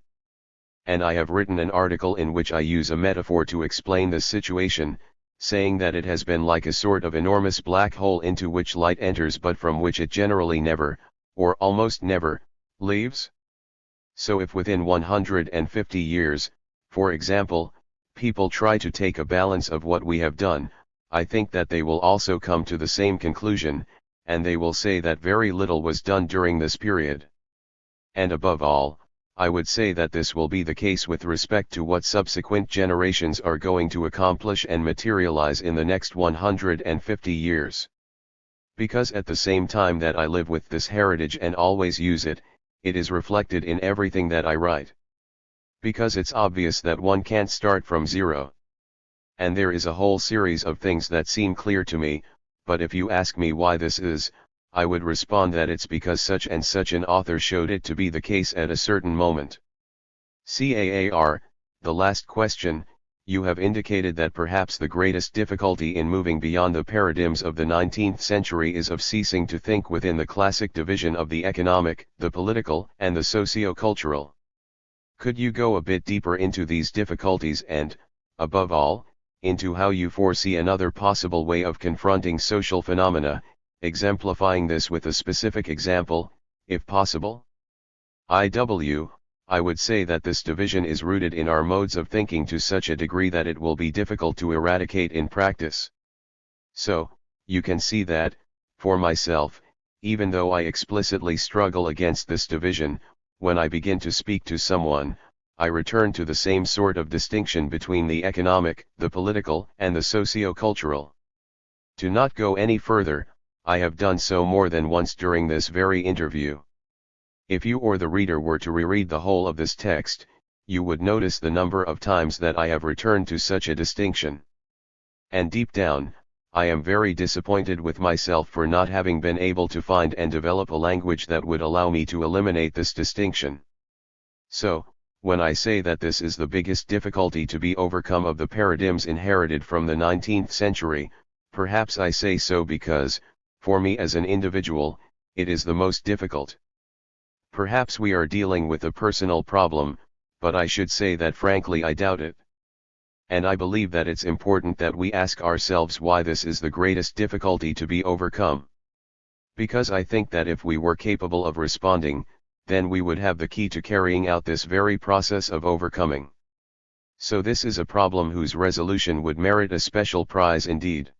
And I have written an article in which I use a metaphor to explain this situation, saying that it has been like a sort of enormous black hole into which light enters but from which it generally never, or almost never, leaves. So if within 150 years, for example, people try to take a balance of what we have done, I think that they will also come to the same conclusion, and they will say that very little was done during this period. And above all, I would say that this will be the case with respect to what subsequent generations are going to accomplish and materialize in the next 150 years. Because at the same time that I live with this heritage and always use it, it is reflected in everything that I write. Because it's obvious that one can't start from zero. And there is a whole series of things that seem clear to me, but if you ask me why this is, I would respond that it's because such and such an author showed it to be the case at a certain moment. CAAR, the last question, you have indicated that perhaps the greatest difficulty in moving beyond the paradigms of the 19th century is of ceasing to think within the classic division of the economic, the political, and the socio-cultural. Could you go a bit deeper into these difficulties and, above all, into how you foresee another possible way of confronting social phenomena, exemplifying this with a specific example, if possible? I would say that this division is rooted in our modes of thinking to such a degree that it will be difficult to eradicate in practice. So, you can see that, for myself, even though I explicitly struggle against this division, when I begin to speak to someone, I return to the same sort of distinction between the economic, the political, and the socio-cultural. To not go any further, I have done so more than once during this very interview. If you or the reader were to reread the whole of this text, you would notice the number of times that I have returned to such a distinction. And deep down, I am very disappointed with myself for not having been able to find and develop a language that would allow me to eliminate this distinction. So, when I say that this is the biggest difficulty to be overcome of the paradigms inherited from the 19th century, perhaps I say so because, for me as an individual, it is the most difficult. Perhaps we are dealing with a personal problem, but I should say that frankly I doubt it. And I believe that it's important that we ask ourselves why this is the greatest difficulty to be overcome. Because I think that if we were capable of responding, then we would have the key to carrying out this very process of overcoming. So this is a problem whose resolution would merit a special prize indeed.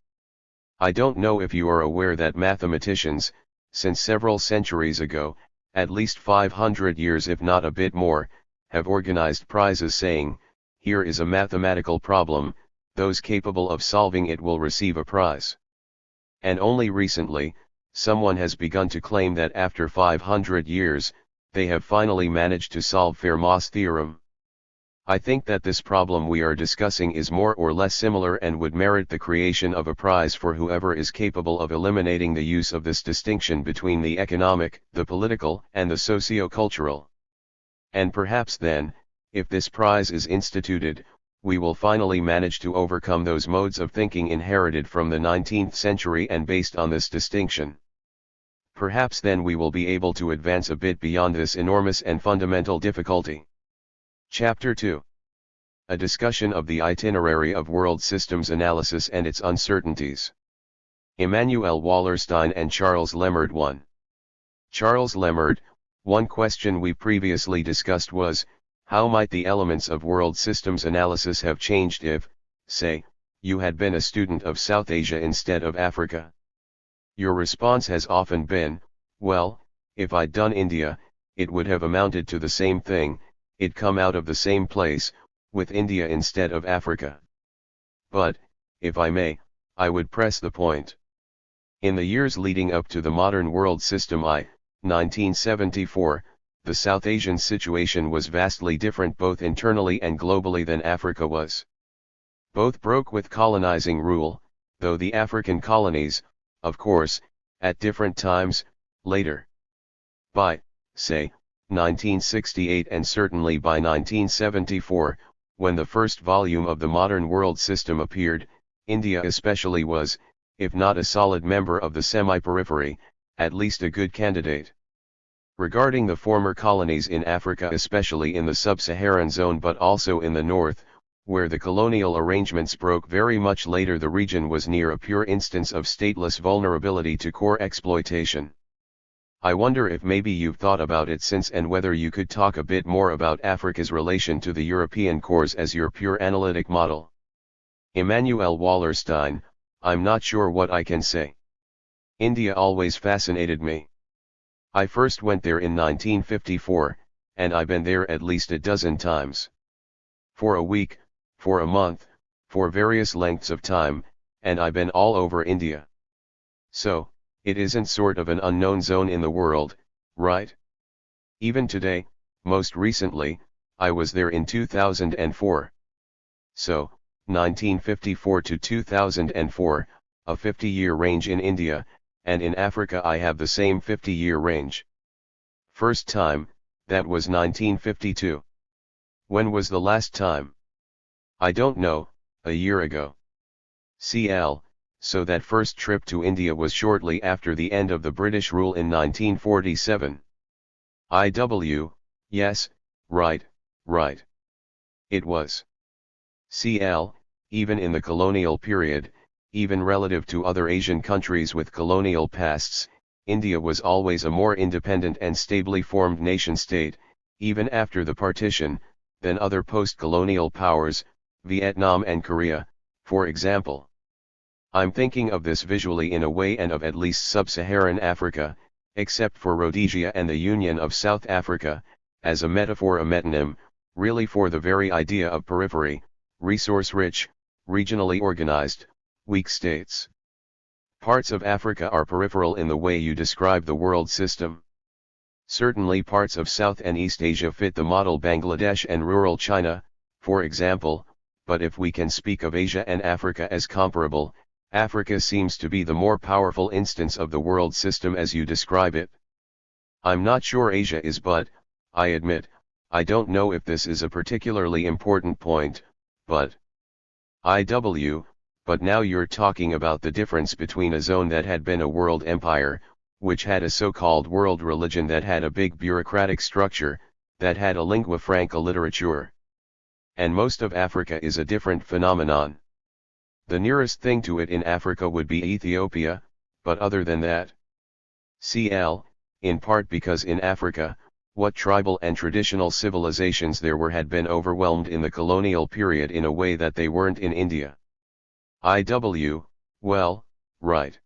I don't know if you are aware that mathematicians, since several centuries ago, at least 500 years if not a bit more, have organized prizes saying, here is a mathematical problem, those capable of solving it will receive a prize. And only recently, someone has begun to claim that after 500 years, they have finally managed to solve Fermat's theorem. I think that this problem we are discussing is more or less similar and would merit the creation of a prize for whoever is capable of eliminating the use of this distinction between the economic, the political, and the socio-cultural. And perhaps then, if this prize is instituted, we will finally manage to overcome those modes of thinking inherited from the 19th century and based on this distinction. Perhaps then we will be able to advance a bit beyond this enormous and fundamental difficulty. Chapter 2. A discussion of the itinerary of world systems analysis and its uncertainties. Immanuel Wallenstein and Charles Lemard 1. Charles Lemard, one question we previously discussed was, how might the elements of world systems analysis have changed if, say, you had been a student of South Asia instead of Africa? Your response has often been, well, if I'd done India, it would have amounted to the same thing, it'd come out of the same place, with India instead of Africa. But, if I may, I would press the point. In the years leading up to the modern world system 1974, the South Asian situation was vastly different both internally and globally than Africa was. Both broke with colonizing rule, though the African colonies, of course, at different times, later. By, say, 1968 and certainly by 1974, when the first volume of the modern world system appeared, India especially was, if not a solid member of the semi-periphery, at least a good candidate. Regarding the former colonies in Africa, especially in the sub-Saharan zone but also in the north, where the colonial arrangements broke very much later, the region was near a pure instance of stateless vulnerability to core exploitation. I wonder if maybe you've thought about it since and whether you could talk a bit more about Africa's relation to the European cores as your pure analytic model. Immanuel Wallenstein, I'm not sure what I can say. India always fascinated me. I first went there in 1954, and I've been there at least a dozen times. For a week, for a month, for various lengths of time, and I've been all over India. So, it isn't sort of an unknown zone in the world, right? Even today, most recently, I was there in 2004. So, 1954 to 2004, a 50-year range in India, and in Africa I have the same 50-year range. First time, that was 1952. When was the last time? I don't know, a year ago. CL, so that first trip to India was shortly after the end of the British rule in 1947. IW, yes, right. It was. CL, even in the colonial period, even relative to other Asian countries with colonial pasts, India was always a more independent and stably formed nation-state, even after the partition, than other post-colonial powers, Vietnam and Korea, for example. I'm thinking of this visually in a way and of at least sub-Saharan Africa, except for Rhodesia and the Union of South Africa, as a metaphor, a metonym, really for the very idea of periphery, resource-rich, regionally organized, weak states. Parts of Africa are peripheral in the way you describe the world system. Certainly parts of South and East Asia fit the model, Bangladesh and rural China, for example, but if we can speak of Asia and Africa as comparable, Africa seems to be the more powerful instance of the world system as you describe it. I'm not sure Asia is, but, I admit, I don't know if this is a particularly important point, but but now you're talking about the difference between a zone that had been a world empire, which had a so-called world religion, that had a big bureaucratic structure, that had a lingua franca literature. And most of Africa is a different phenomenon. The nearest thing to it in Africa would be Ethiopia, but other than that, CL, in part because in Africa, what tribal and traditional civilizations there were had been overwhelmed in the colonial period in a way that they weren't in India. IW, well, right.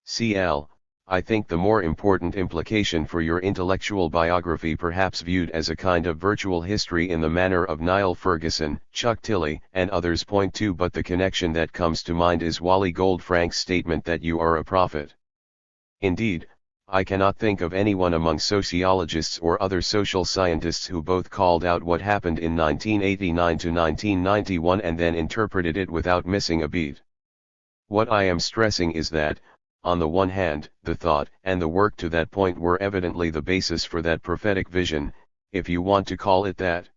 CL, I think the more important implication for your intellectual biography, perhaps viewed as a kind of virtual history in the manner of Niall Ferguson, Chuck Tilley, and others point to, but the connection that comes to mind is Wally Goldfrank's statement that you are a prophet. Indeed, I cannot think of anyone among sociologists or other social scientists who both called out what happened in 1989 to 1991 and then interpreted it without missing a beat. What I am stressing is that, on the one hand, the thought and the work to that point were evidently the basis for that prophetic vision, if you want to call it that.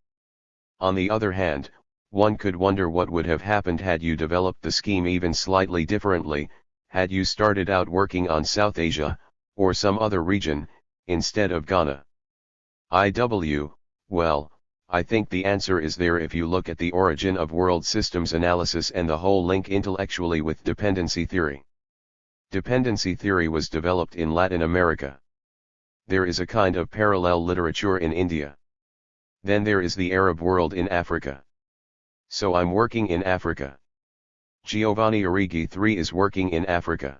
On the other hand, one could wonder what would have happened had you developed the scheme even slightly differently, had you started out working on South Asia, or some other region, instead of Ghana. IW, well, I think the answer is there if you look at the origin of world systems analysis and the whole link intellectually with dependency theory. Dependency theory was developed in Latin America. There is a kind of parallel literature in India. Then there is the Arab world in Africa. So I'm working in Africa. Giovanni Arrighi III is working in Africa.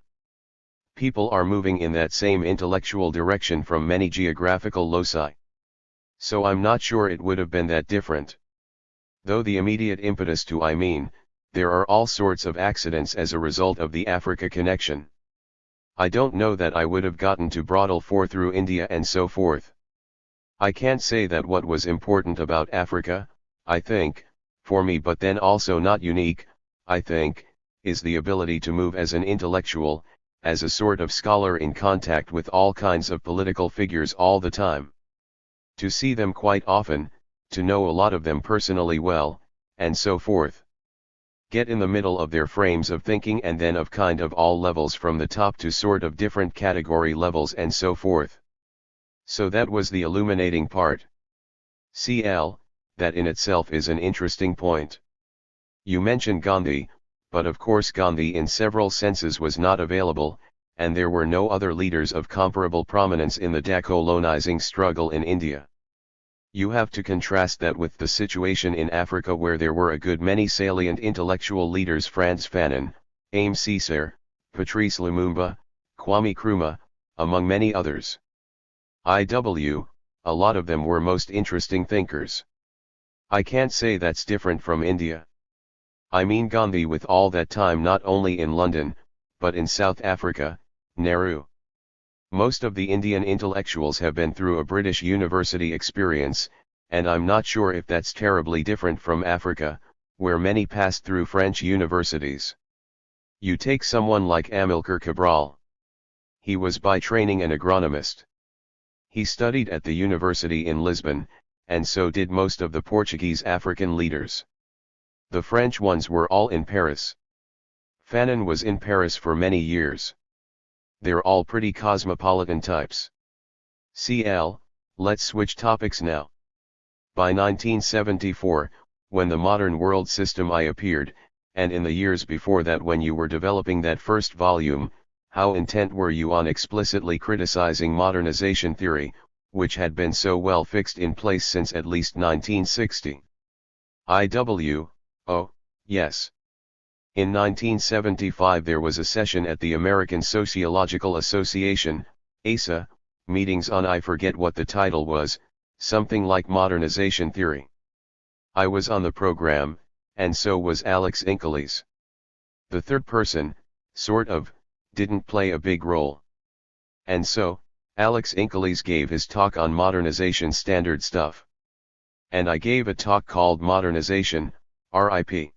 People are moving in that same intellectual direction from many geographical loci. So I'm not sure it would have been that different. Though the immediate impetus to there are all sorts of accidents as a result of the Africa connection. I don't know that I would have gotten to Brodel 4 through India and so forth. I can't say that what was important about Africa, I think, for me but then also not unique, I think, is the ability to move as an intellectual, as a sort of scholar in contact with all kinds of political figures all the time. To see them quite often, to know a lot of them personally well, and so forth. Get in the middle of their frames of thinking and then of kind of all levels from the top to sort of different category levels and so forth. So that was the illuminating part. CL, that in itself is an interesting point. You mentioned Gandhi, but of course Gandhi in several senses was not available, and there were no other leaders of comparable prominence in the decolonizing struggle in India. You have to contrast that with the situation in Africa where there were a good many salient intellectual leaders: Frantz Fanon, Aimé Césaire, Patrice Lumumba, Kwame Nkrumah, among many others. A lot of them were most interesting thinkers. I can't say that's different from India. I mean Gandhi with all that time not only in London, but in South Africa, Nehru. Most of the Indian intellectuals have been through a British university experience, and I'm not sure if that's terribly different from Africa, where many passed through French universities. You take someone like Amilcar Cabral. He was by training an agronomist. He studied at the university in Lisbon, and so did most of the Portuguese African leaders. The French ones were all in Paris. Fanon was in Paris for many years. They're all pretty cosmopolitan types. CL, let's switch topics now. By 1974, when the modern world system appeared, and in the years before that when you were developing that first volume, how intent were you on explicitly criticizing modernization theory, which had been so well fixed in place since at least 1960? Oh, yes. In 1975 there was a session at the American Sociological Association, ASA, meetings on I forget what the title was, something like modernization theory. I was on the program, and so was Alex Inkeles. The third person, sort of, didn't play a big role. And so, Alex Inkeles gave his talk on modernization standard stuff. And I gave a talk called Modernization, RIP.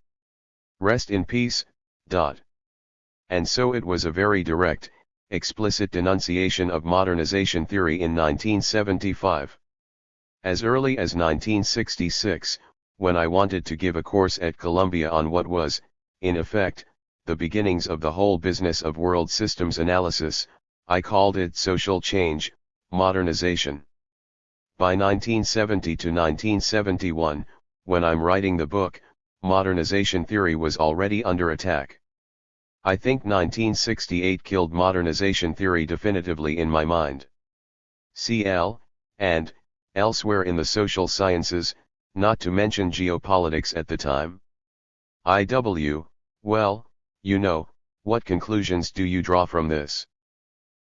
Rest in peace. And so it was a very direct, explicit denunciation of modernization theory in 1975. As early as 1966, when I wanted to give a course at Columbia on what was, in effect, the beginnings of the whole business of world systems analysis, I called it social change, modernization. By 1970 to 1971, when I'm writing the book, modernization theory was already under attack. I think 1968 killed modernization theory definitively in my mind. CL, and, elsewhere in the social sciences, not to mention geopolitics at the time. Well, you know, what conclusions do you draw from this?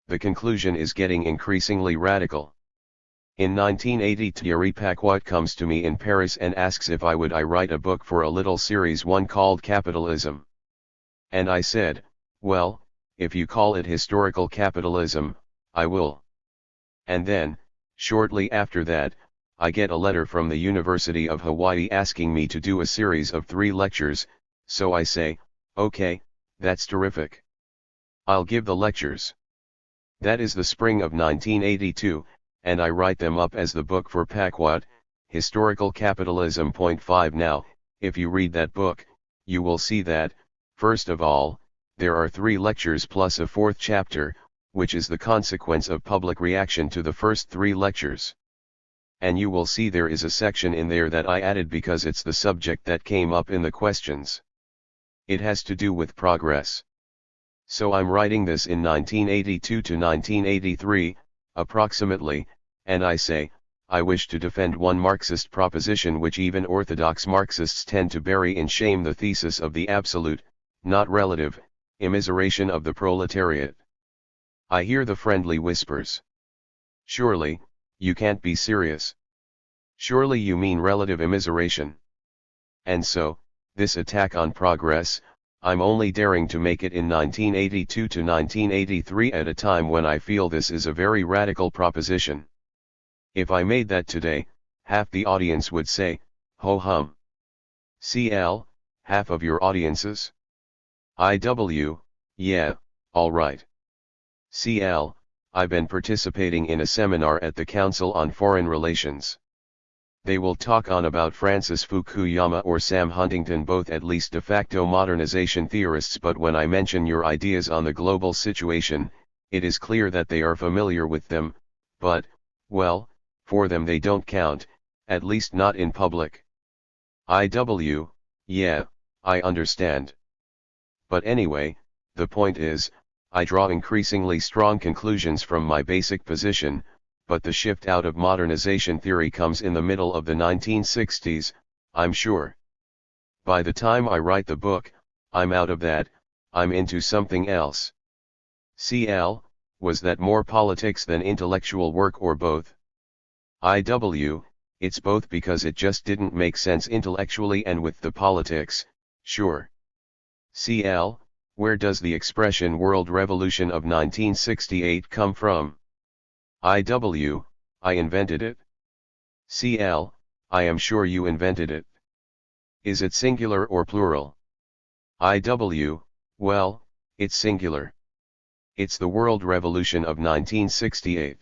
The conclusion is getting increasingly radical. In 1980 Thierry Paquot comes to me in Paris and asks if I would write a book for a little series one called Capitalism. And I said, well, if you call it historical capitalism, I will. And then, shortly after that, I get a letter from the University of Hawaii asking me to do a series of 3 lectures, so I say, okay, that's terrific. I'll give the lectures. That is the spring of 1982, and I write them up as the book for Paquot, Historical Capitalism. 5 Now, if you read that book, you will see that, first of all, there are 3 lectures plus a 4th chapter, which is the consequence of public reaction to the first 3 lectures. And you will see there is a section in there that I added because it's the subject that came up in the questions. It has to do with progress. So I'm writing this in 1982 to 1983, approximately, and I say, I wish to defend one Marxist proposition which even orthodox Marxists tend to bury in shame: the thesis of the absolute, not relative, immiseration of the proletariat. I hear the friendly whispers. Surely, you can't be serious. Surely you mean relative immiseration. And so, this attack on progress, I'm only daring to make it in 1982 to 1983 at a time when I feel this is a very radical proposition. If I made that today, half the audience would say, ho hum. CL, half of your audiences? IW, yeah, alright. CL, I've been participating in a seminar at the Council on Foreign Relations. They will talk on about Francis Fukuyama or Sam Huntington, both at least de facto modernization theorists, but when I mention your ideas on the global situation, it is clear that they are familiar with them, but, well, for them they don't count, at least not in public. IW, yeah, I understand. But anyway, the point is, I draw increasingly strong conclusions from my basic position, but the shift out of modernization theory comes in the middle of the 1960s, I'm sure. By the time I write the book, I'm out of that, I'm into something else. CL, was that more politics than intellectual work or both? IW, it's both, because it just didn't make sense intellectually and with the politics, sure. CL, where does the expression world revolution of 1968 come from? IW, I invented it. CL, I am sure you invented it. Is it singular or plural? IW, well, it's singular. It's the world revolution of 1968.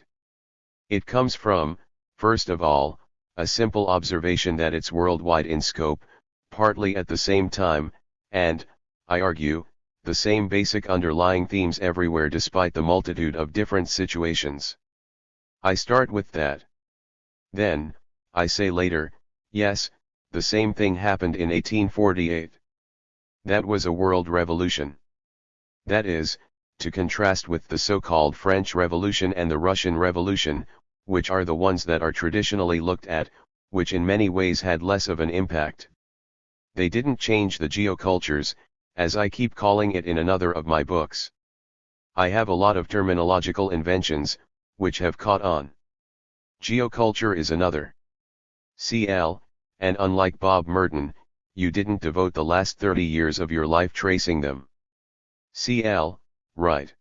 It comes from, first of all, a simple observation that it's worldwide in scope, partly at the same time, and, I argue, the same basic underlying themes everywhere despite the multitude of different situations. I start with that. Then, I say later, yes, the same thing happened in 1848. That was a world revolution. That is, to contrast with the so-called French Revolution and the Russian Revolution, which are the ones that are traditionally looked at, which in many ways had less of an impact. They didn't change the geocultures, as I keep calling it in another of my books. I have a lot of terminological inventions, which have caught on. Geoculture is another. CL, and unlike Bob Merton, you didn't devote the last 30 years of your life tracing them. CL, right.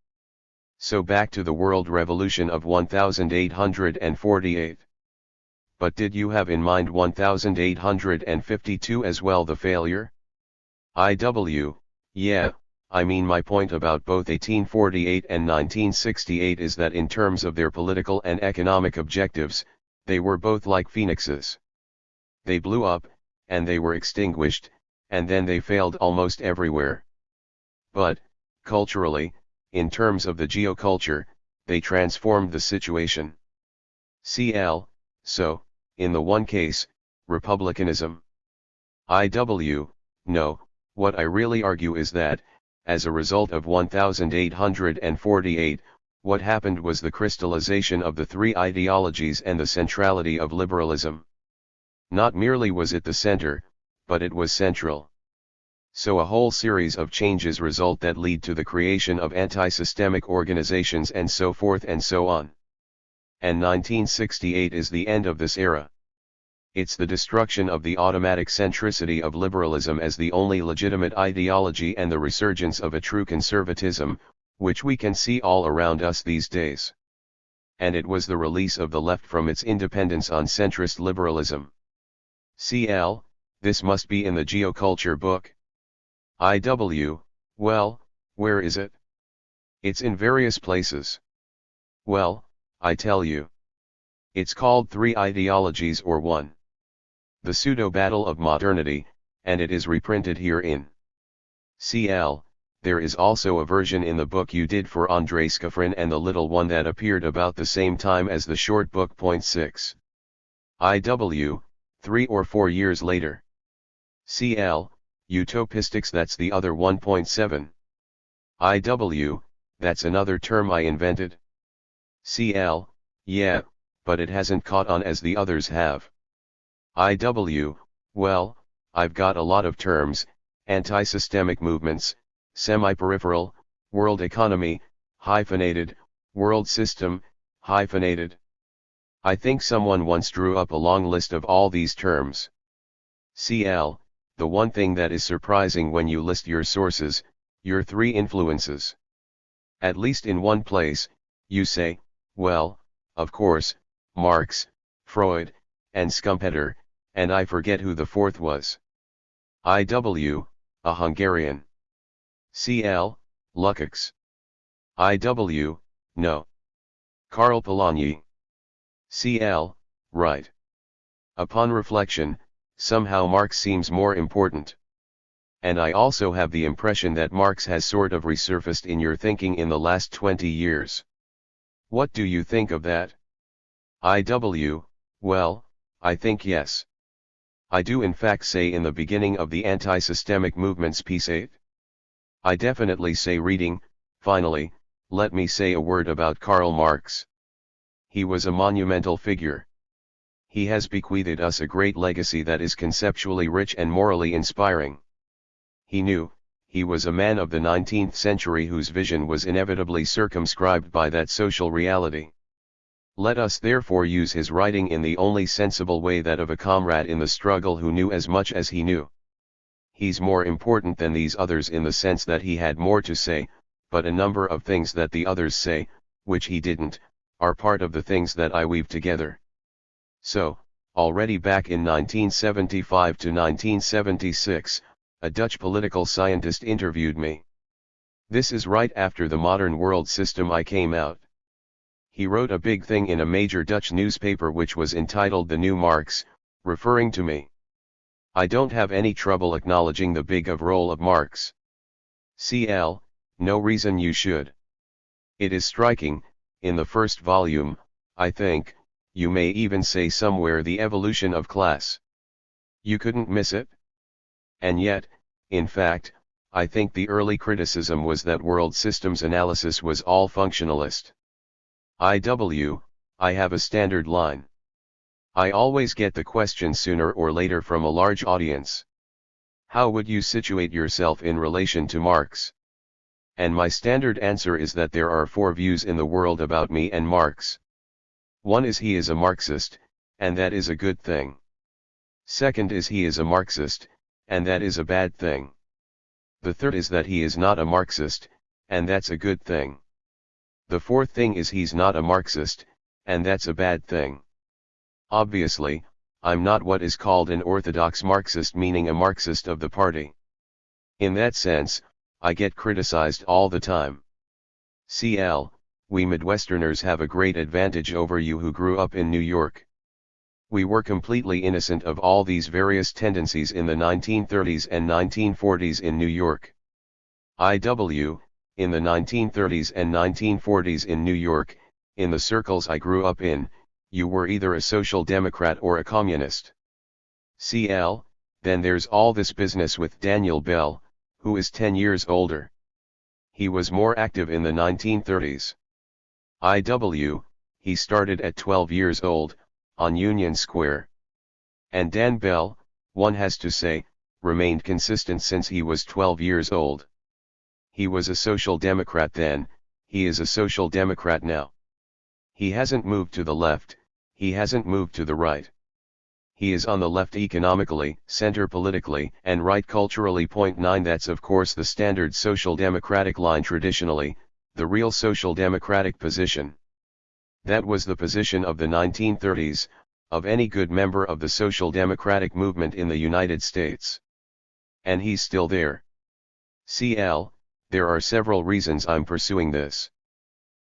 So back to the world revolution of 1848. But did you have in mind 1852 as well, the failure? IW, yeah, I mean, my point about both 1848 and 1968 is that in terms of their political and economic objectives, they were both like phoenixes. They blew up, and they were extinguished, and then they failed almost everywhere. But, culturally, in terms of the geoculture, they transformed the situation. CL, so, in the one case, republicanism. IW, no, what I really argue is that, as a result of 1848, what happened was the crystallization of the three ideologies and the centrality of liberalism. Not merely was it the center, but it was central. So a whole series of changes result that lead to the creation of anti-systemic organizations and so forth and so on. And 1968 is the end of this era. It's the destruction of the automatic centricity of liberalism as the only legitimate ideology and the resurgence of a true conservatism, which we can see all around us these days. And it was the release of the left from its independence on centrist liberalism. CL, this must be in the geoculture book. IW, well, where is it? It's in various places. Well, I tell you. It's called Three Ideologies or One. The Pseudo-Battle of Modernity, and it is reprinted herein. CL, there is also a version in the book you did for Andrei Skafrin and the little one that appeared about the same time as the short book. 6. IW, 3 or 4 years later. CL, utopistics, that's the other 1.7. IW, that's another term I invented. CL, yeah, but it hasn't caught on as the others have. IW, well, I've got a lot of terms: anti-systemic movements, semi-peripheral, world economy, hyphenated, World system, hyphenated. I think someone once drew up a long list of all these terms. CL, the one thing that is surprising when you list your sources, your three influences. At least in one place, you say, well, of course, Marx, Freud, and Schumpeter, and I forget who the fourth was. IW, a Hungarian. CL, Lukács. IW, no. Karl Polanyi. CL, right. Upon reflection, somehow Marx seems more important. And I also have the impression that Marx has sort of resurfaced in your thinking in the last 20 years. What do you think of that? IW, well, I think yes. I do in fact say in the beginning of the anti-systemic movement's piece 8. I definitely say reading. Finally, let me say a word about Karl Marx. He was a monumental figure. He has bequeathed us a great legacy that is conceptually rich and morally inspiring. He was a man of the 19th century whose vision was inevitably circumscribed by that social reality. Let us therefore use his writing in the only sensible way, that of a comrade in the struggle who knew as much as he knew. He's more important than these others in the sense that he had more to say, but a number of things that the others say, which he didn't, are part of the things that I weave together. So, already back in 1975 to 1976, a Dutch political scientist interviewed me. This is right after the modern world system I came out. He wrote a big thing in a major Dutch newspaper which was entitled The New Marx, referring to me. I don't have any trouble acknowledging the big role of Marx. CL, no reason you should. It is striking, in the first volume, I think, you may even say somewhere, the evolution of class. You couldn't miss it? And yet, in fact, I think the early criticism was that world systems analysis was all functionalist. I have a standard line. I always get the question sooner or later from a large audience. How would you situate yourself in relation to Marx? And my standard answer is that there are four views in the world about me and Marx. One is he is a Marxist, and that is a good thing. Second is he is a Marxist, and that is a bad thing. The third is that he is not a Marxist, and that's a good thing. The fourth thing is he's not a Marxist, and that's a bad thing. Obviously, I'm not what is called an orthodox Marxist, meaning a Marxist of the party. In that sense, I get criticized all the time. CL, we Midwesterners have a great advantage over you who grew up in New York. We were completely innocent of all these various tendencies in the 1930s and 1940s in New York. In the 1930s and 1940s in New York, in the circles I grew up in, you were either a social democrat or a communist. CL, then there's all this business with Daniel Bell, who is 10 years older. He was more active in the 1930s. He started at 12 years old, on Union Square. And Dan Bell, one has to say, remained consistent since he was 12 years old. He was a social democrat then, he is a social democrat now. He hasn't moved to the left, he hasn't moved to the right. He is on the left economically, center politically, and right culturally. Point 9. That's of course the standard social democratic line traditionally, the real social democratic position. That was the position of the 1930s, of any good member of the social democratic movement in the United States. And he's still there. CL, there are several reasons I'm pursuing this.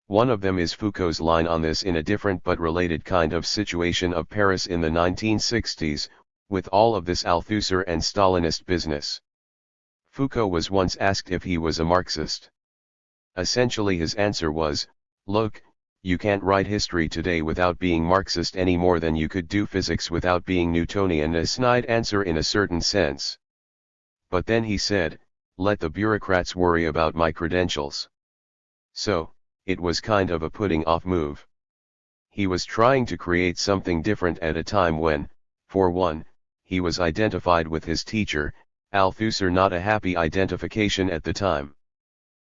One of them is Foucault's line on this in a different but related kind of situation of Paris in the 1960s, with all of this Althusser and Stalinist business. Foucault was once asked if he was a Marxist. Essentially his answer was, look, you can't write history today without being Marxist any more than you could do physics without being Newtonian. A snide answer in a certain sense. But then he said, let the bureaucrats worry about my credentials. So, it was kind of a putting off move. He was trying to create something different at a time when, for one, he was identified with his teacher, Althusser, not a happy identification at the time.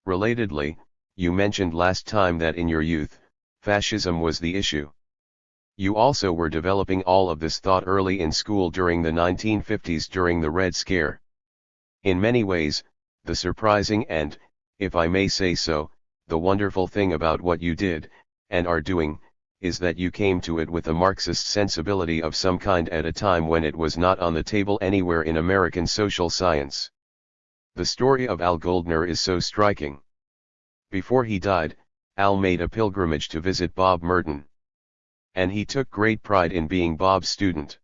Relatedly, you mentioned last time that in your youth, fascism was the issue. You also were developing all of this thought early in school during the 1950s during the Red Scare. In many ways, the surprising and, if I may say so, the wonderful thing about what you did, and are doing, is that you came to it with a Marxist sensibility of some kind at a time when it was not on the table anywhere in American social science. The story of Al Goldner is so striking. Before he died, Al made a pilgrimage to visit Bob Merton. And he took great pride in being Bob's student.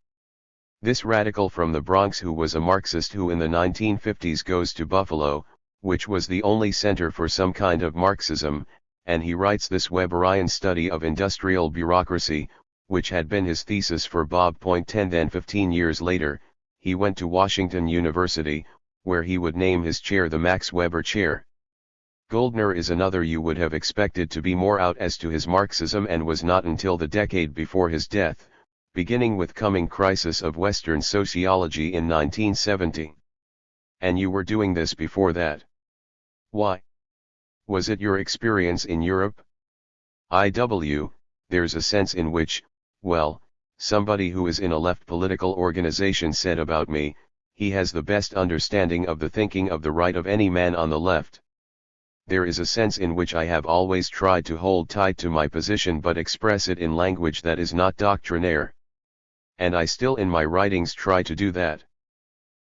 This radical from the Bronx who was a Marxist who in the 1950s goes to Buffalo, which was the only center for some kind of Marxism, and he writes this Weberian study of industrial bureaucracy, which had been his thesis for Bob. 10 Then 15 years later, he went to Washington University, where he would name his chair the Max Weber Chair. Goldner is another you would have expected to be more out as to his Marxism and was not until the decade before his death, beginning with Coming Crisis of Western Sociology in 1970. And you were doing this before that. Why? Was it your experience in Europe? There's a sense in which, well, somebody who is in a left political organization said about me, he has the best understanding of the thinking of the right of any man on the left. There is a sense in which I have always tried to hold tight to my position but express it in language that is not doctrinaire. And I still in my writings try to do that.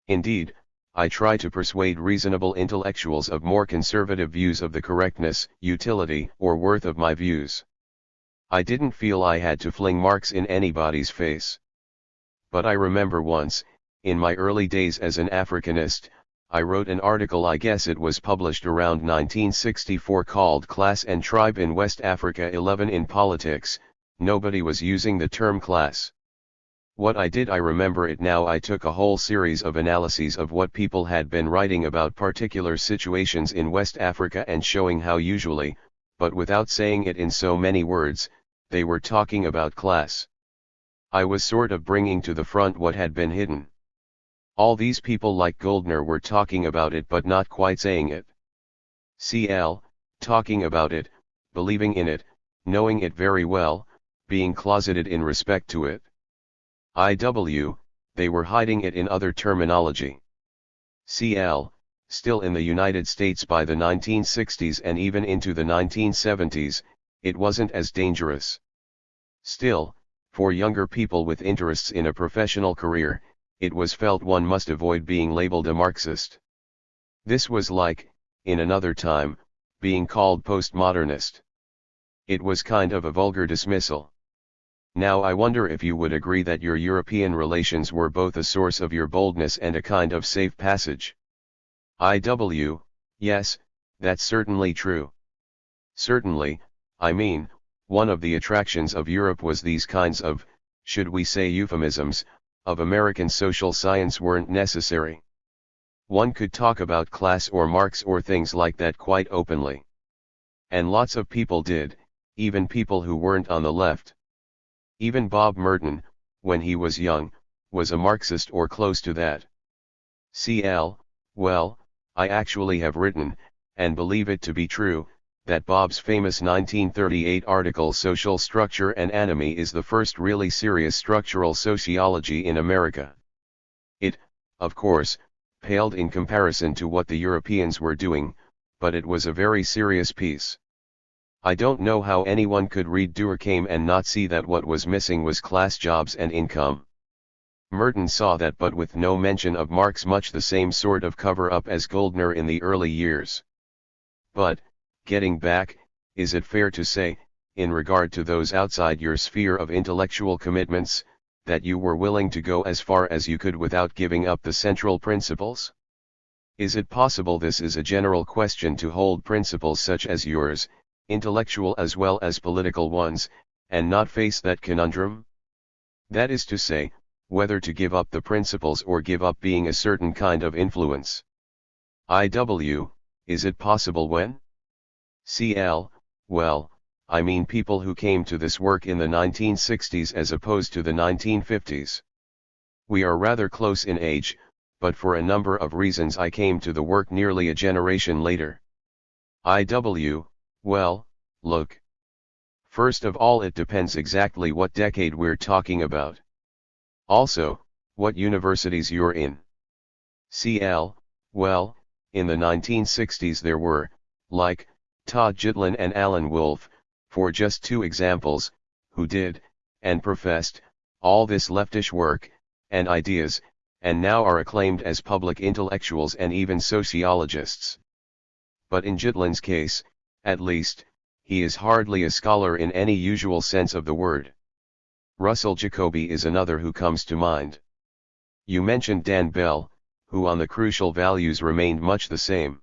Indeed, I try to persuade reasonable intellectuals of more conservative views of the correctness, utility, or worth of my views. I didn't feel I had to fling Marx in anybody's face. But I remember once, in my early days as an Africanist, I wrote an article, I guess it was published around 1964, called Class and Tribe in West Africa 11 in Politics. Nobody was using the term class. What I did, I remember it now, I took a whole series of analyses of what people had been writing about particular situations in West Africa and showing how usually, but without saying it in so many words, they were talking about class. I was sort of bringing to the front what had been hidden. All these people like Goldner were talking about it but not quite saying it. CL, talking about it, believing in it, knowing it very well, being closeted in respect to it. They were hiding it in other terminology. CL, still in the United States by the 1960s and even into the 1970s, it wasn't as dangerous. Still, for younger people with interests in a professional career, it was felt one must avoid being labeled a Marxist. This was like, in another time, being called postmodernist. It was kind of a vulgar dismissal. Now I wonder if you would agree that your European relations were both a source of your boldness and a kind of safe passage. Yes, that's certainly true. Certainly, I mean, one of the attractions of Europe was these kinds of, should we say euphemisms, of American social science weren't necessary. One could talk about class or Marx or things like that quite openly. And lots of people did, even people who weren't on the left. Even Bob Merton, when he was young, was a Marxist or close to that. Well, I actually have written, and believe it to be true, that Bob's famous 1938 article Social Structure and Anatomy is the first really serious structural sociology in America. It, of course, paled in comparison to what the Europeans were doing, but it was a very serious piece. I don't know how anyone could read Durkheim and not see that what was missing was class, jobs and income. Merton saw that, but with no mention of Marx, much the same sort of cover-up as Goldner in the early years. But, getting back, is it fair to say, in regard to those outside your sphere of intellectual commitments, that you were willing to go as far as you could without giving up the central principles? Is it possible, this is a general question, to hold principles such as yours, intellectual as well as political ones, and not face that conundrum? That is to say, whether to give up the principles or give up being a certain kind of influence. Is it possible when? Well, I mean people who came to this work in the 1960s as opposed to the 1950s. We are rather close in age, but for a number of reasons I came to the work nearly a generation later. Well, look. First of all, it depends exactly what decade we're talking about. Also, what universities you're in. CL, well, in the 1960s there were, like, Todd Gitlin and Alan Wolfe, for just two examples, who did, and professed, all this leftish work, and ideas, and now are acclaimed as public intellectuals and even sociologists. But in Gitlin's case, at least, he is hardly a scholar in any usual sense of the word. Russell Jacoby is another who comes to mind. You mentioned Dan Bell, who on the crucial values remained much the same.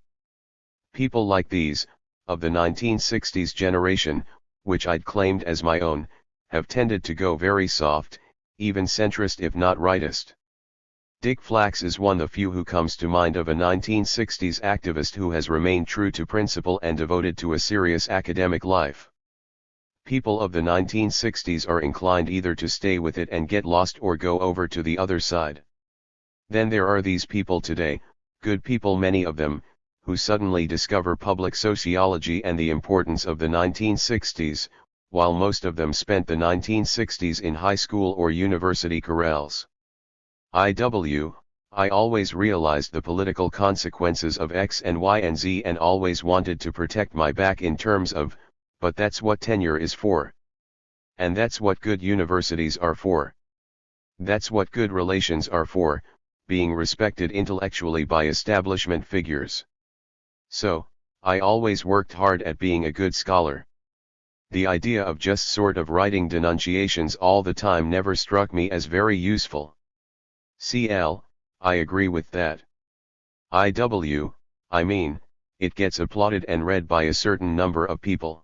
People like these, of the 1960s generation, which I'd claimed as my own, have tended to go very soft, even centrist if not rightist. Dick Flax is one of the few who comes to mind of a 1960s activist who has remained true to principle and devoted to a serious academic life. People of the 1960s are inclined either to stay with it and get lost or go over to the other side. Then there are these people today, good people many of them, who suddenly discover public sociology and the importance of the 1960s, while most of them spent the 1960s in high school or university corrals. I always realized the political consequences of X and Y and Z and always wanted to protect my back in terms of, but that's what tenure is for. And that's what good universities are for. That's what good relations are for, being respected intellectually by establishment figures. So, I always worked hard at being a good scholar. The idea of just sort of writing denunciations all the time never struck me as very useful. CL, I agree with that. I mean, it gets applauded and read by a certain number of people.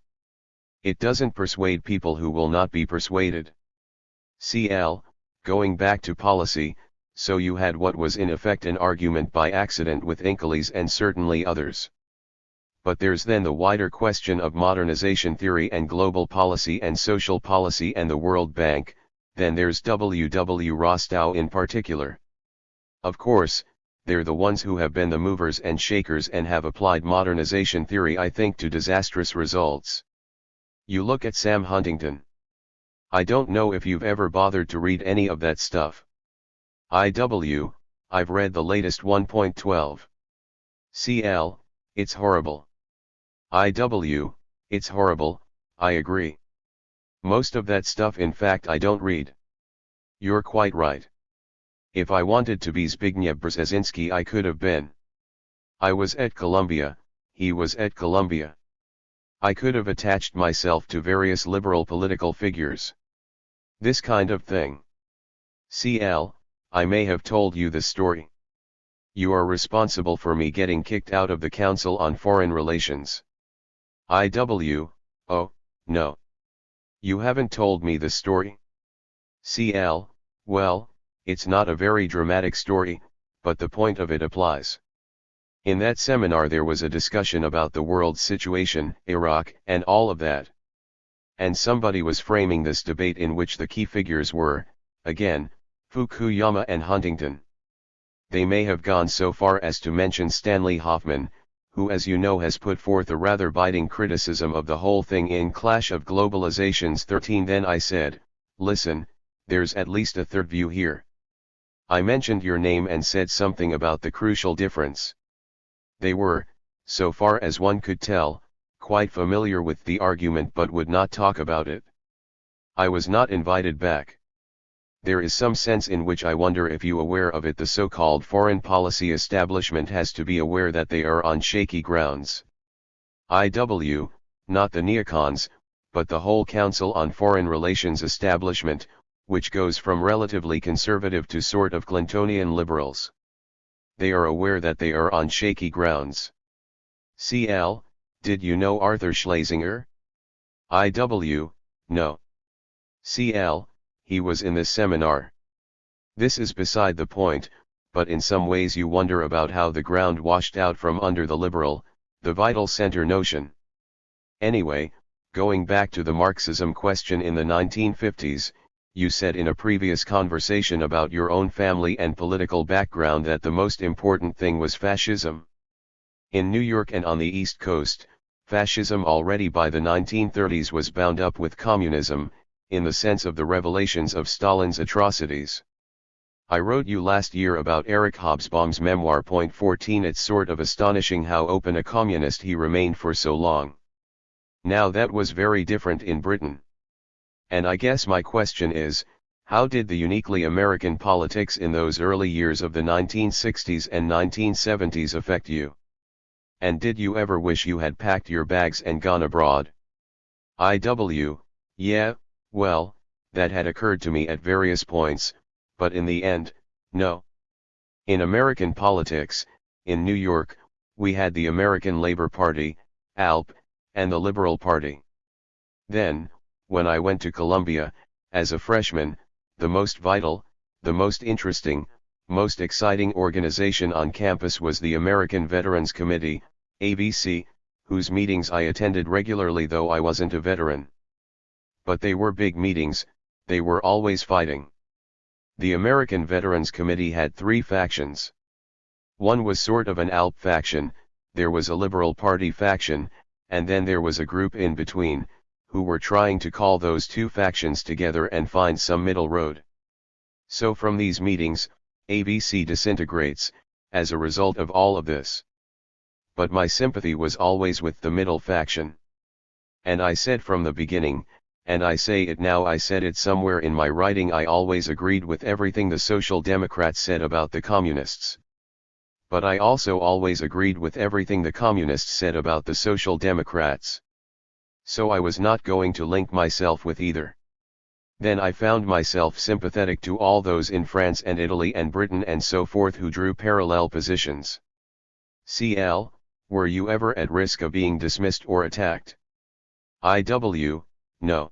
It doesn't persuade people who will not be persuaded. CL, going back to policy, so you had what was in effect an argument by accident with Inkeles and certainly others. But there's then the wider question of modernization theory and global policy and social policy and the World Bank, then there's W. Rostow in particular. Of course, they're the ones who have been the movers and shakers and have applied modernization theory, I think, to disastrous results. You look at Sam Huntington. I don't know if you've ever bothered to read any of that stuff. I've read the latest 1.12. CL, it's horrible. It's horrible, I agree. Most of that stuff in fact I don't read. You're quite right. If I wanted to be Zbigniew Brzezinski I could have been. I was at Columbia, he was at Columbia. I could have attached myself to various liberal political figures. This kind of thing. CL, I may have told you this story. You are responsible for me getting kicked out of the Council on Foreign Relations. Oh, no. You haven't told me this story? CL, well, it's not a very dramatic story, but the point of it applies. In that seminar there was a discussion about the world's situation, Iraq, and all of that. And somebody was framing this debate in which the key figures were, again, Fukuyama and Huntington. They may have gone so far as to mention Stanley Hoffman, who as you know has put forth a rather biting criticism of the whole thing in Clash of Globalizations 13. Then I said, listen, there's at least a third view here. I mentioned your name and said something about the crucial difference. They were, so far as one could tell, quite familiar with the argument but would not talk about it. I was not invited back. There is some sense in which I wonder if you aware of it, the so-called foreign policy establishment has to be aware that they are on shaky grounds. Not the neocons, but the whole Council on Foreign Relations establishment, which goes from relatively conservative to sort of Clintonian liberals. They are aware that they are on shaky grounds. CL, did you know Arthur Schlesinger? No. CL, he was in this seminar. This is beside the point, but in some ways you wonder about how the ground washed out from under the liberal, the vital center notion. Anyway, going back to the Marxism question in the 1950s, you said in a previous conversation about your own family and political background that the most important thing was fascism. In New York and on the East Coast, Fascism already by the 1930s was bound up with communism, in the sense of the revelations of Stalin's atrocities. I wrote you last year about Eric Hobsbawm's memoir. Point 14. It's sort of astonishing how open a communist he remained for so long. Now that was very different in Britain. And I guess my question is, how did the uniquely American politics in those early years of the 1960s and 1970s affect you? And did you ever wish you had packed your bags and gone abroad? Yeah, well, that had occurred to me at various points, but in the end, no. In American politics, in New York, we had the American Labor Party, ALP, and the Liberal Party. Then, when I went to Columbia, as a freshman, the most vital, the most interesting, most exciting organization on campus was the American Veterans Committee, ABC, whose meetings I attended regularly though I wasn't a veteran. But they were big meetings, they were always fighting. The American Veterans Committee had three factions. One was sort of an ALP faction, there was a Liberal Party faction, and then there was a group in between, who were trying to call those two factions together and find some middle road. So from these meetings, ABC disintegrates, as a result of all of this. But my sympathy was always with the middle faction. And I said from the beginning, and I say it now, I said it somewhere in my writing, I always agreed with everything the Social Democrats said about the Communists. But I also always agreed with everything the Communists said about the Social Democrats. So I was not going to link myself with either. Then I found myself sympathetic to all those in France and Italy and Britain and so forth who drew parallel positions. CL, were you ever at risk of being dismissed or attacked? No.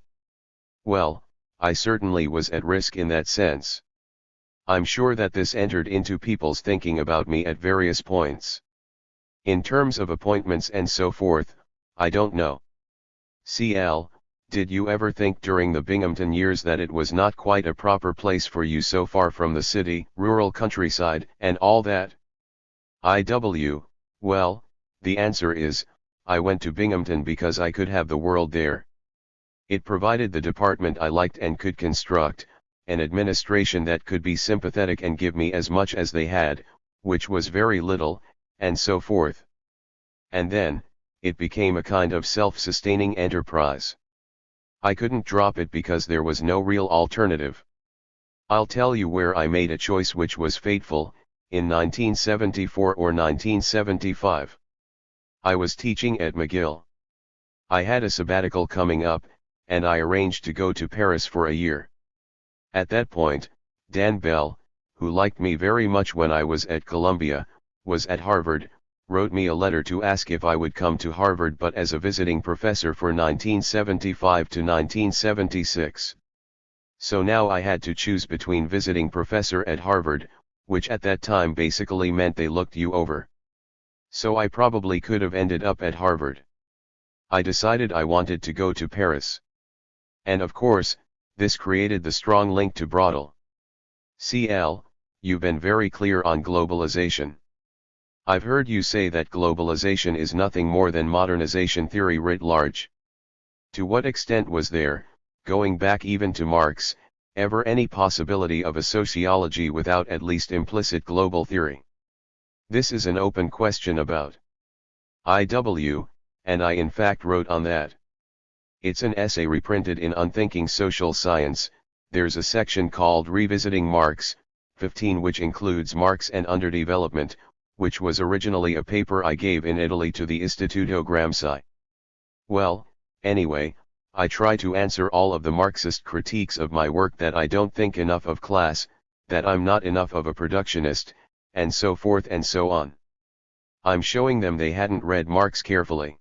Well, I certainly was at risk in that sense. I'm sure that this entered into people's thinking about me at various points. In terms of appointments and so forth, I don't know. CL, did you ever think during the Binghamton years that it was not quite a proper place for you, so far from the city, rural countryside, and all that? Well, the answer is, I went to Binghamton because I could have the world there. It provided the department I liked and could construct, an administration that could be sympathetic and give me as much as they had, which was very little, and so forth. And then, it became a kind of self-sustaining enterprise. I couldn't drop it because there was no real alternative. I'll tell you where I made a choice which was fateful, in 1974 or 1975. I was teaching at McGill. I had a sabbatical coming up, and I arranged to go to Paris for a year. At that point, Dan Bell, who liked me very much when I was at Columbia, was at Harvard, wrote me a letter to ask if I would come to Harvard but as a visiting professor for 1975 to 1976. So now I had to choose between visiting professor at Harvard, which at that time basically meant they looked you over. So I probably could have ended up at Harvard. I decided I wanted to go to Paris. And of course, this created the strong link to Braudel. CL, you've been very clear on globalization. I've heard you say that globalization is nothing more than modernization theory writ large. To what extent was there, going back even to Marx, ever any possibility of a sociology without at least implicit global theory? This is an open question about IW, and I in fact wrote on that. It's an essay reprinted in Unthinking Social Science. There's a section called Revisiting Marx, 15, which includes Marx and Underdevelopment, which was originally a paper I gave in Italy to the Istituto Gramsci. Well, anyway, I try to answer all of the Marxist critiques of my work, that I don't think enough of class, that I'm not enough of a productionist, and so forth and so on. I'm showing them they hadn't read Marx carefully.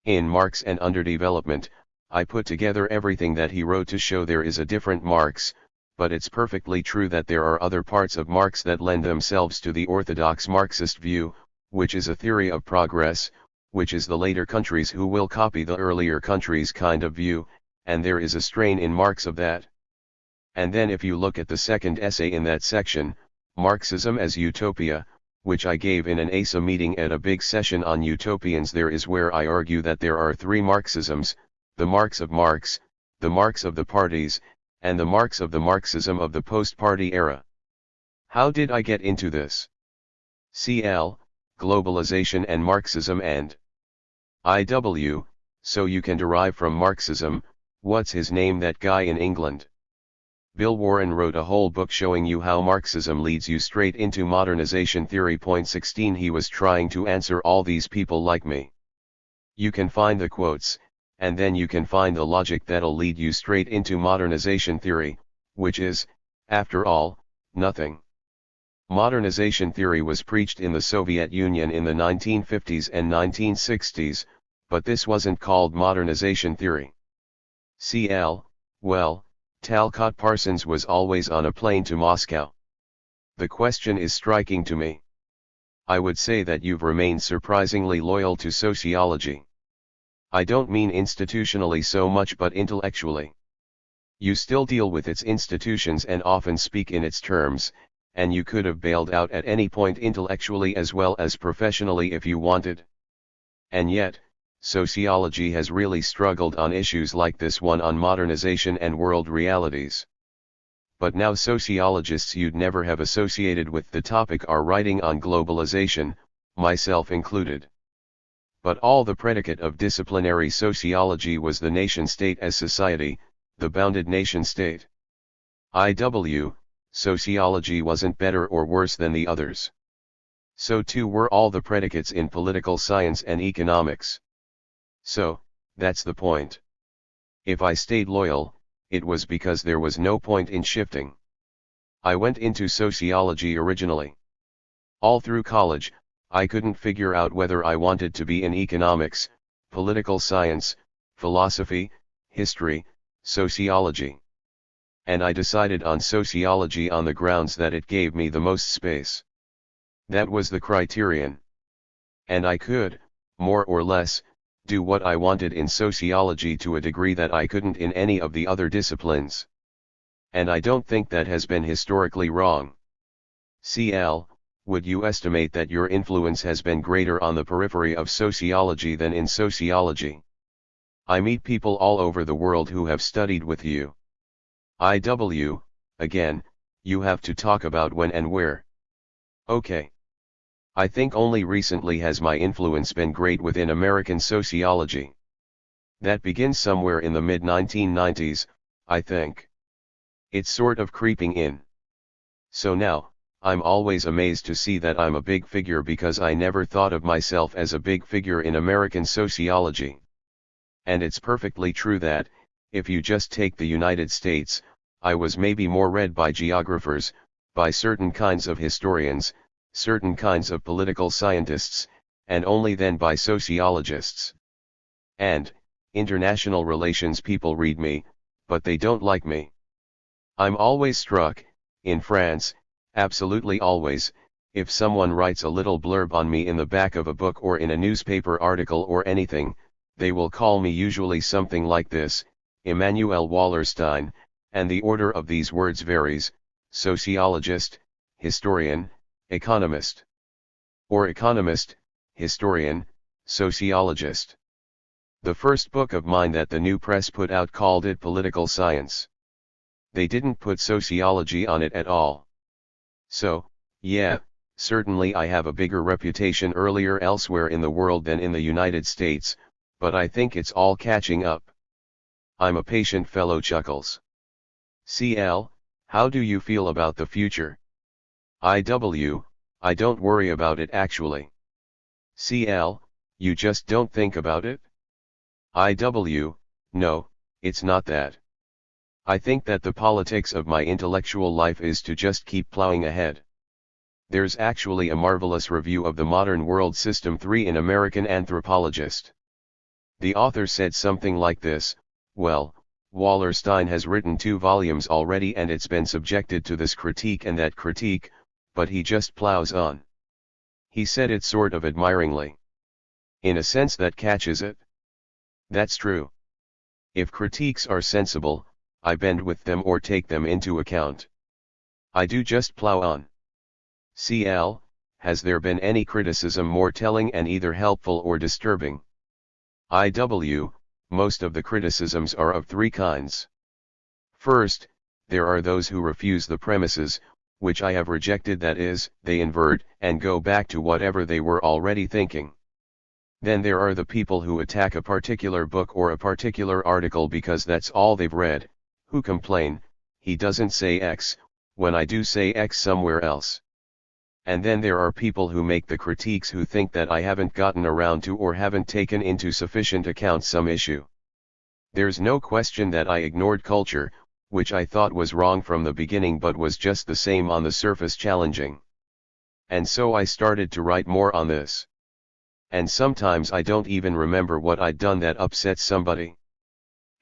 In Marx and Underdevelopment, I put together everything that he wrote to show there is a different Marx, but it's perfectly true that there are other parts of Marx that lend themselves to the orthodox Marxist view, which is a theory of progress, which is the later countries who will copy the earlier countries kind of view, and there is a strain in Marx of that. And then if you look at the second essay in that section, Marxism as Utopia, which I gave in an ASA meeting at a big session on utopians. There is where I argue that there are three Marxisms, the Marx of Marx, the Marx of the parties, and the Marx of the Marxism of the post-party era. How did I get into this? CL, globalization and Marxism and IW, so you can derive from Marxism, what's his name, that guy in England? Bill Warren wrote a whole book showing you how Marxism leads you straight into modernization theory. Point 16. He was trying to answer all these people like me. You can find the quotes, and then you can find the logic that'll lead you straight into modernization theory, which is, after all, nothing. Modernization theory was preached in the Soviet Union in the 1950s and 1960s, but this wasn't called modernization theory. CL, well, Talcott Parsons was always on a plane to Moscow. The question is striking to me. I would say that you've remained surprisingly loyal to sociology. I don't mean institutionally so much but intellectually. You still deal with its institutions and often speak in its terms, and you could have bailed out at any point intellectually as well as professionally if you wanted. And yet, sociology has really struggled on issues like this one on modernization and world realities. But now sociologists you'd never have associated with the topic are writing on globalization, myself included. But all the predicate of disciplinary sociology was the nation-state as society, the bounded nation-state. IW, sociology wasn't better or worse than the others. So too were all the predicates in political science and economics. So, that's the point. If I stayed loyal, it was because there was no point in shifting. I went into sociology originally. All through college, I couldn't figure out whether I wanted to be in economics, political science, philosophy, history, sociology. And I decided on sociology on the grounds that it gave me the most space. That was the criterion. And I could, more or less, do what I wanted in sociology to a degree that I couldn't in any of the other disciplines. And I don't think that has been historically wrong. CL, would you estimate that your influence has been greater on the periphery of sociology than in sociology? I meet people all over the world who have studied with you. IW, again, you have to talk about when and where. Okay. I think only recently has my influence been great within American sociology. That begins somewhere in the mid-1990s, I think. It's sort of creeping in. So now, I'm always amazed to see that I'm a big figure because I never thought of myself as a big figure in American sociology. And it's perfectly true that, if you just take the United States, I was maybe more read by geographers, by certain kinds of historians, certain kinds of political scientists, and only then by sociologists. And, international relations people read me, but they don't like me. I'm always struck, in France, absolutely always, if someone writes a little blurb on me in the back of a book or in a newspaper article or anything, they will call me usually something like this, Immanuel Wallenstein, and the order of these words varies, sociologist, historian, economist. Or economist, historian, sociologist. The first book of mine that the New Press put out called it Political Science. They didn't put sociology on it at all. So, yeah, certainly I have a bigger reputation earlier elsewhere in the world than in the United States, but I think it's all catching up. I'm a patient fellow. Chuckles. CL, how do you feel about the future? IW, I don't worry about it actually. CL, you just don't think about it? IW, no, it's not that. I think that the politics of my intellectual life is to just keep plowing ahead. There's actually a marvelous review of the Modern World System 3 in American Anthropologist. The author said something like this, well, Wallerstein has written 2 volumes already and it's been subjected to this critique and that critique, but he just plows on. He said it sort of admiringly. In a sense that catches it. That's true. If critiques are sensible, I bend with them or take them into account. I do just plow on. CL, has there been any criticism more telling and either helpful or disturbing? IW, most of the criticisms are of three kinds. First, there are those who refuse the premises, which I have rejected, that is, they invert and go back to whatever they were already thinking. Then there are the people who attack a particular book or a particular article because that's all they've read, who complain, he doesn't say X, when I do say X somewhere else. And then there are people who make the critiques who think that I haven't gotten around to or haven't taken into sufficient account some issue. There's no question that I ignored culture, which I thought was wrong from the beginning but was just the same on the surface challenging. And so I started to write more on this. And sometimes I don't even remember what I'd done that upset somebody.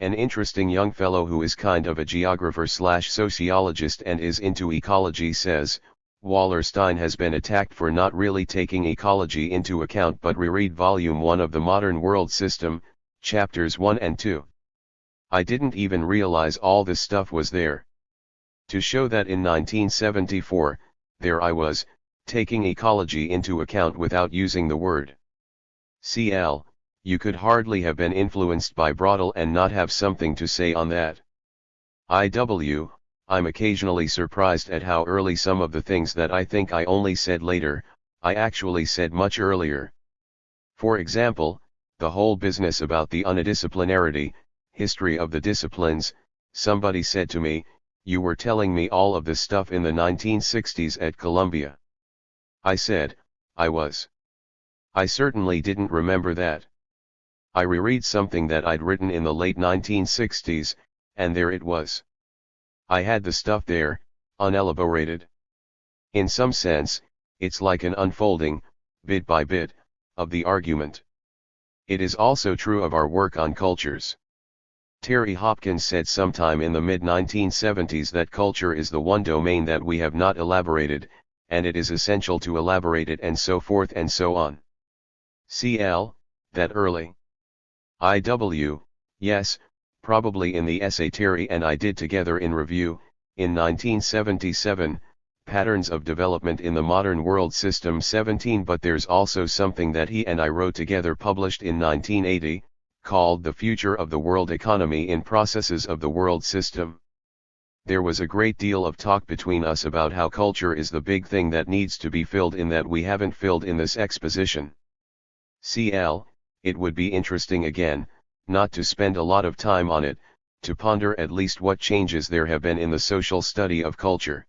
An interesting young fellow who is kind of a geographer/sociologist and is into ecology says, Wallenstein has been attacked for not really taking ecology into account, but reread Volume 1 of the Modern World System, Chapters 1 and 2. I didn't even realize all this stuff was there. To show that in 1974, there I was, taking ecology into account without using the word. CL, you could hardly have been influenced by Braudel and not have something to say on that. IW, I'm occasionally surprised at how early some of the things that I think I only said later, I actually said much earlier. For example, the whole business about the unidisciplinarity, history of the disciplines, somebody said to me, you were telling me all of this stuff in the 1960s at Columbia. I said, I was. I certainly didn't remember that. I reread something that I'd written in the late 1960s, and there it was. I had the stuff there, unelaborated. In some sense, it's like an unfolding, bit by bit, of the argument. It is also true of our work on cultures. Terry Hopkins said sometime in the mid-1970s that culture is the one domain that we have not elaborated, and it is essential to elaborate it, and so forth and so on. CL, that early? IW, yes, probably in the essay Terry and I did together in Review, in 1977, Patterns of Development in the Modern World System 17, but there's also something that he and I wrote together published in 1980, called The Future of the World Economy in Processes of the World System. There was a great deal of talk between us about how culture is the big thing that needs to be filled in that we haven't filled in this exposition. CL, it would be interesting again, not to spend a lot of time on it, to ponder at least what changes there have been in the social study of culture.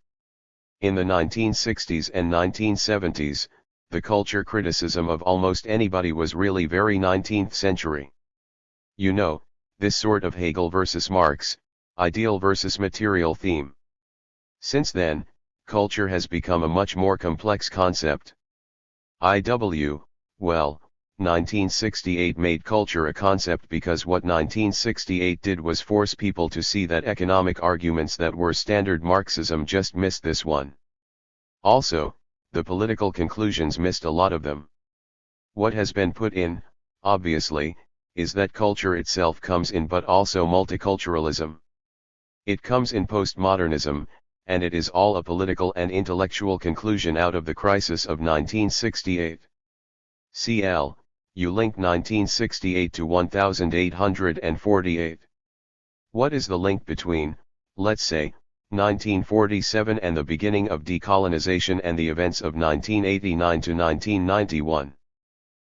In the 1960s and 1970s, the culture criticism of almost anybody was really very 19th century. You know, this sort of Hegel versus Marx, ideal versus material theme. Since then, culture has become a much more complex concept. IW, well, 1968 made culture a concept because what 1968 did was force people to see that economic arguments that were standard Marxism just missed this one. Also, the political conclusions missed a lot of them. What has been put in, obviously, is that culture itself comes in, but also multiculturalism. It comes in postmodernism, and it is all a political and intellectual conclusion out of the crisis of 1968. CL, you link 1968 to 1848. What is the link between, let's say, 1947 and the beginning of decolonization and the events of 1989 to 1991?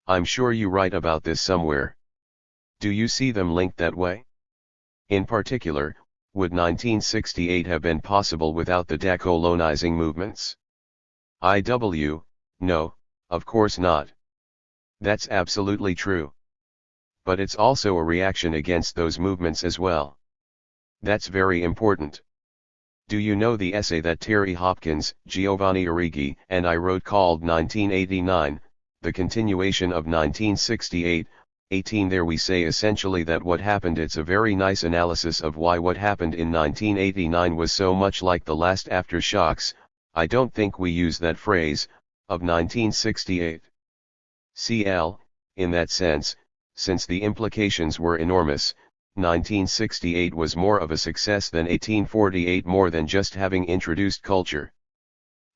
I'm sure you write about this somewhere. Do you see them linked that way? In particular, would 1968 have been possible without the decolonizing movements? IW, no, of course not. That's absolutely true. But it's also a reaction against those movements as well. That's very important. Do you know the essay that Terry Hopkins, Giovanni Arrighi, and I wrote called 1989, the continuation of 1968, 18? There we say essentially that what happened, it's a very nice analysis of why what happened in 1989 was so much like the last aftershocks, I don't think we use that phrase, of 1968. CL, in that sense, since the implications were enormous, 1968 was more of a success than 1848, more than just having introduced culture.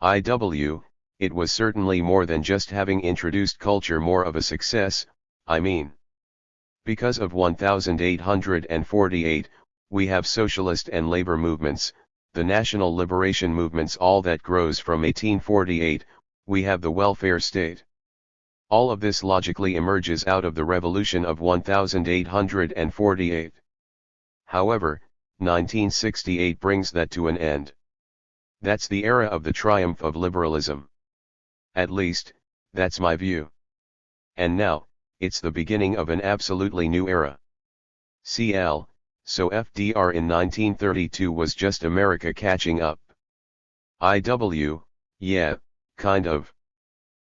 IW, it was certainly more than just having introduced culture more of a success, I mean. Because of 1848, we have socialist and labor movements, the national liberation movements, all that grows from 1848, we have the welfare state. All of this logically emerges out of the revolution of 1848. However, 1968 brings that to an end. That's the era of the triumph of liberalism. At least, that's my view. And now, it's the beginning of an absolutely new era. CL, so FDR in 1932 was just America catching up. IW, yeah, kind of.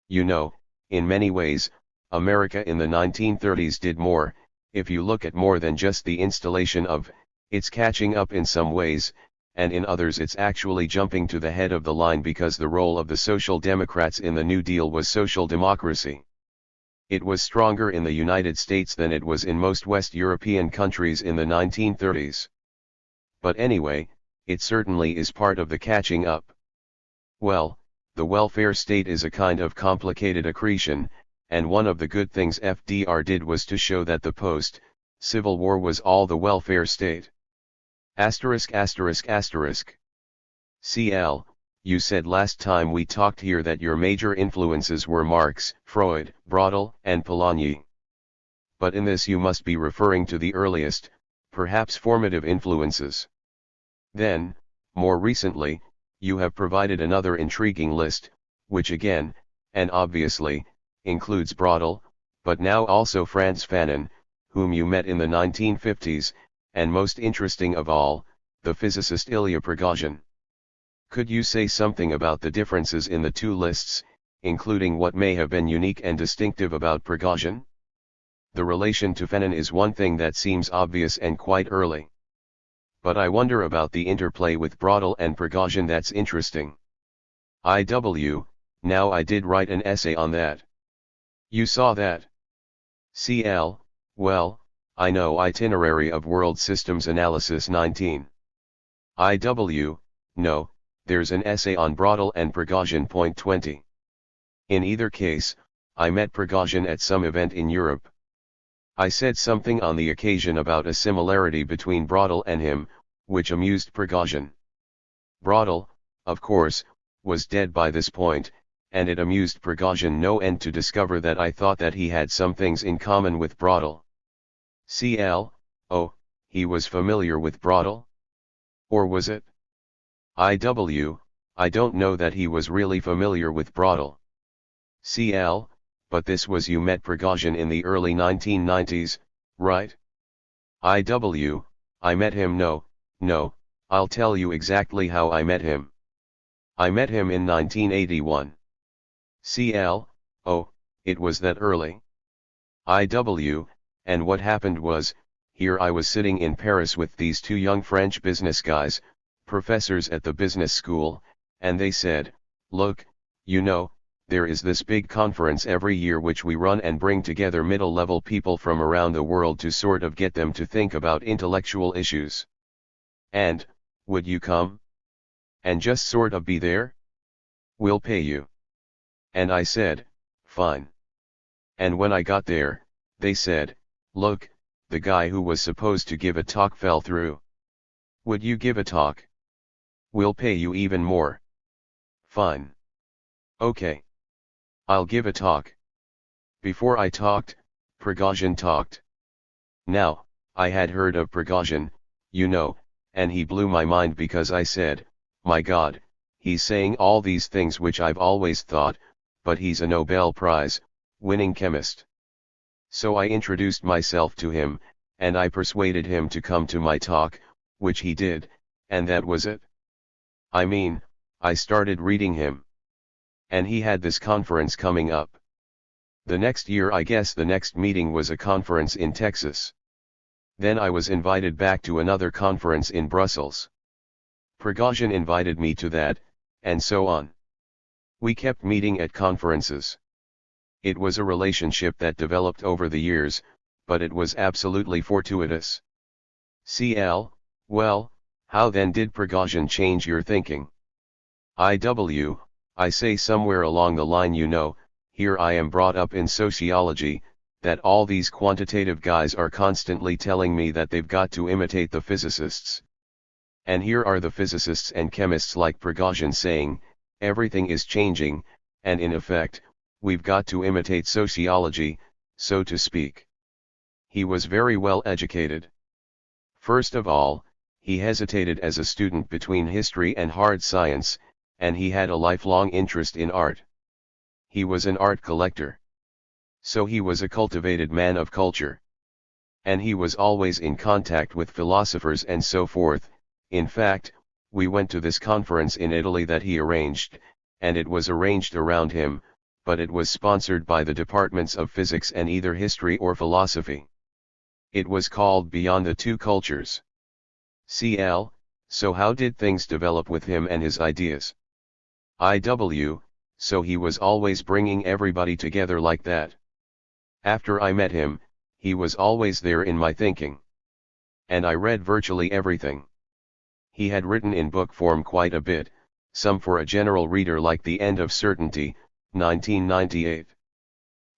You know, in many ways, America in the 1930s did more, if you look at more than just the installation of, it's catching up in some ways, and in others it's actually jumping to the head of the line because the role of the Social Democrats in the New Deal was social democracy. It was stronger in the United States than it was in most West European countries in the 1930s. But anyway, it certainly is part of the catching up. Well, the welfare state is a kind of complicated accretion, and one of the good things FDR did was to show that the post-Civil War was all the welfare state. CL, you said last time we talked here that your major influences were Marx, Freud, Braudel, and Polanyi. But in this you must be referring to the earliest, perhaps formative influences. Then, more recently, you have provided another intriguing list, which again, and obviously, includes Braudel, but now also Frantz Fanon, whom you met in the 1950s, and most interesting of all, the physicist Ilya Prigozhin. Could you say something about the differences in the two lists, including what may have been unique and distinctive about Prigozhin? The relation to Fanon is one thing that seems obvious and quite early. But I wonder about the interplay with Braudel and Prigozhin. That's interesting. IW, now I did write an essay on that. You saw that? CL, well, I know. Itinerary of World Systems Analysis 19. IW, no, there's an essay on Braudel and Prigozhin. Point 20. In either case, I met Prigozhin at some event in Europe. I said something on the occasion about a similarity between Braudel and him, which amused Prigozhin. Braudel, of course, was dead by this point, and it amused Prigozhin no end to discover that I thought that he had some things in common with Braudel. CL, oh, he was familiar with Braudel? Or was it? IW, I don't know that he was really familiar with Braudel. CL, but this was you met Prigozhin in the early 1990s, right? IW, I met him. No, I'll tell you exactly how I met him. I met him in 1981. CL, oh, it was that early? IW, and what happened was, here I was sitting in Paris with these two young French business guys, professors at the business school, and they said, look, you know, there is this big conference every year which we run and bring together middle-level people from around the world to sort of get them to think about intellectual issues. And, would you come? And just sort of be there? We'll pay you. And I said, fine. And when I got there, they said, look, the guy who was supposed to give a talk fell through. Would you give a talk? We'll pay you even more. Fine. Okay. I'll give a talk. Before I talked, Prigozhin talked. Now, I had heard of Prigozhin, you know, and he blew my mind because I said, my God, he's saying all these things which I've always thought, but he's a Nobel Prize-winning chemist. So I introduced myself to him, and I persuaded him to come to my talk, which he did, and that was it. I mean, I started reading him. And he had this conference coming up. The next year, I guess the next meeting was a conference in Texas. Then I was invited back to another conference in Brussels. Prigozhin invited me to that, and so on. We kept meeting at conferences. It was a relationship that developed over the years, but it was absolutely fortuitous. CL, well, how then did Prigozhin change your thinking? IW, I say somewhere along the line, here I am brought up in sociology, that all these quantitative guys are constantly telling me that they've got to imitate the physicists. And here are the physicists and chemists like Prigozhin saying, everything is changing, and in effect, we've got to imitate sociology, so to speak. He was very well educated. First of all, he hesitated as a student between history and hard science, and he had a lifelong interest in art. He was an art collector. So he was a cultivated man of culture. And he was always in contact with philosophers and so forth. In fact, we went to this conference in Italy that he arranged, and it was arranged around him, but it was sponsored by the departments of physics and either history or philosophy. It was called Beyond the Two Cultures. CL, so how did things develop with him and his ideas? IW, so he was always bringing everybody together like that. After I met him, he was always there in my thinking. And I read virtually everything. He had written in book form quite a bit, some for a general reader like The End of Certainty, 1998.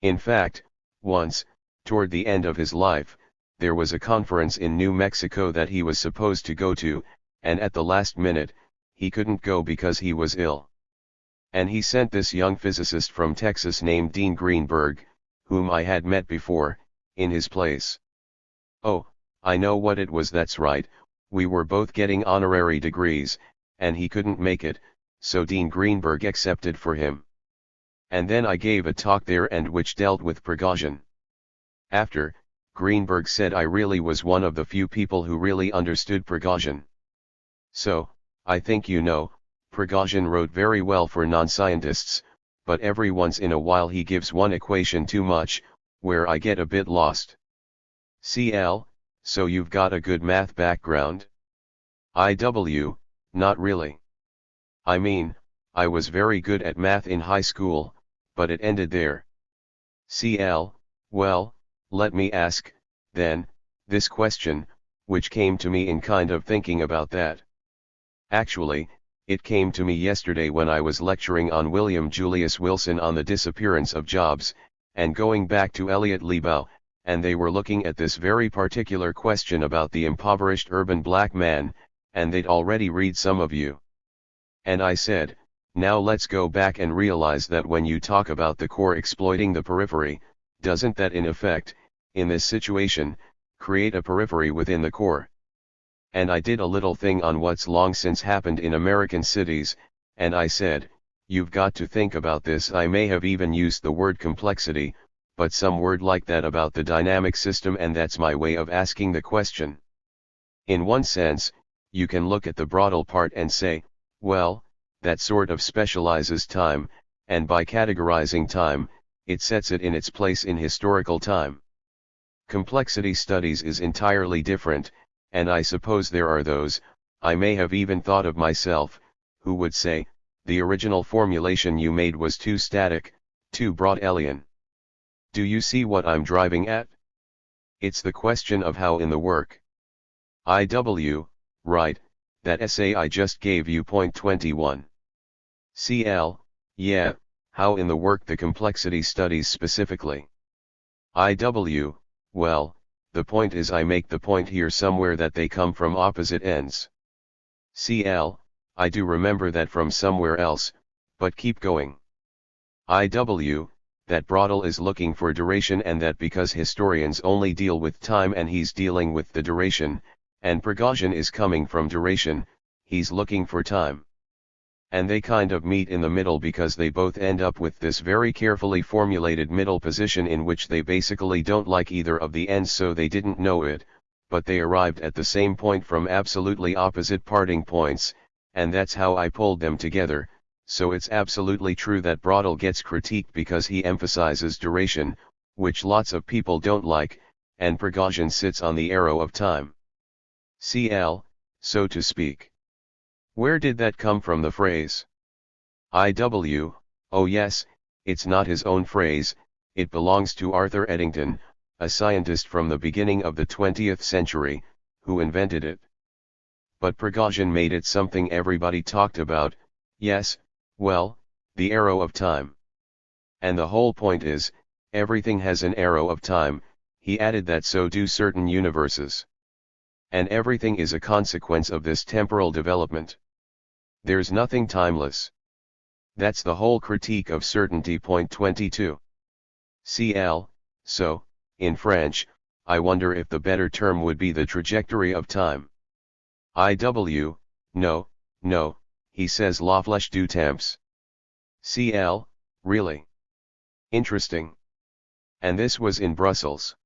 In fact, once, toward the end of his life, there was a conference in New Mexico that he was supposed to go to, and at the last minute, he couldn't go because he was ill. And he sent this young physicist from Texas named Dean Greenberg, whom I had met before, in his place. Oh, I know what it was, that's right, we were both getting honorary degrees, and he couldn't make it, so Dean Greenberg accepted for him. And then I gave a talk there and which dealt with Prigozhin. After, Greenberg said I really was one of the few people who really understood Prigozhin. So, I think Prigozhin wrote very well for non-scientists, but every once in a while he gives one equation too much, where I get a bit lost. CL, so you've got a good math background? IW, not really. I mean, I was very good at math in high school, but it ended there. CL, well, let me ask, then, this question, which came to me in kind of thinking about that. Actually, it came to me yesterday when I was lecturing on William Julius Wilson on the disappearance of jobs, and going back to Elliot Liebau, and they were looking at this very particular question about the impoverished urban black man, and they'd already read some of you. And I said, now let's go back and realize that when you talk about the core exploiting the periphery, doesn't that in effect, in this situation, create a periphery within the core? And I did a little thing on what's long since happened in American cities, and I said, you've got to think about this. I may have even used the word complexity, but some word like that about the dynamic system, and that's my way of asking the question. In one sense, you can look at the Braudel part and say, well, that sort of specializes time, and by categorizing time, it sets it in its place in historical time. Complexity studies is entirely different, and I suppose there are those, I may have even thought of myself, who would say, the original formulation you made was too static, too Braudelian. Do you see what I'm driving at? It's the question of how in the work. IW, right, that essay I just gave you. Point 21. CL, yeah, how in the work the complexity studies specifically. IW, well, the point is I make the point here somewhere that they come from opposite ends. CL, I do remember that from somewhere else, but keep going. IW, that Braudel is looking for duration, and that because historians only deal with time and he's dealing with the duration, and Prigozhin is coming from duration, he's looking for time. And they kind of meet in the middle because they both end up with this very carefully formulated middle position in which they basically don't like either of the ends, so they didn't know it, but they arrived at the same point from absolutely opposite parting points, and that's how I pulled them together. So it's absolutely true that Braudel gets critiqued because he emphasizes duration, which lots of people don't like, and Prigozhin sits on the arrow of time. CL, so to speak. Where did that come from, the phrase? IW, oh yes, it's not his own phrase, it belongs to Arthur Eddington, a scientist from the beginning of the 20th century, who invented it. But Prigozhin made it something everybody talked about. Yes, well, the arrow of time. And the whole point is, everything has an arrow of time, he added that so do certain universes. And everything is a consequence of this temporal development. There's nothing timeless. That's the whole critique of certainty. Point 22. CL, so, in French, I wonder if the better term would be the trajectory of time. IW, no, he says la flèche du temps. CL, really? Interesting. And this was in Brussels.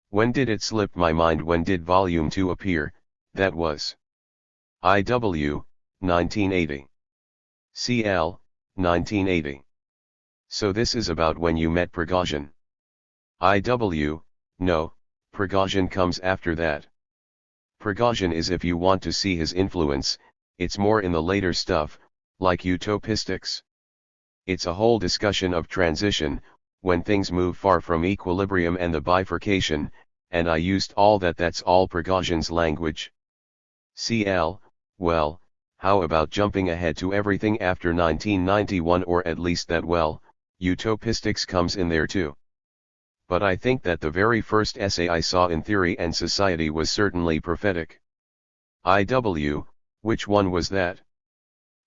When did it slip my mind? When did Volume 2 appear? That was IW, 1980. CL, 1980. So this is about when you met Prigozhin. IW, no, Prigozhin comes after that. Prigozhin is, if you want to see his influence, it's more in the later stuff, like utopistics. It's a whole discussion of transition, when things move far from equilibrium and the bifurcation, and I used all that. That's all Prigozhin's language. CL, well, how about jumping ahead to everything after 1991, or at least that? Well, utopistics comes in there too. But I think that the very first essay I saw in Theory and Society was certainly prophetic. IW, which one was that?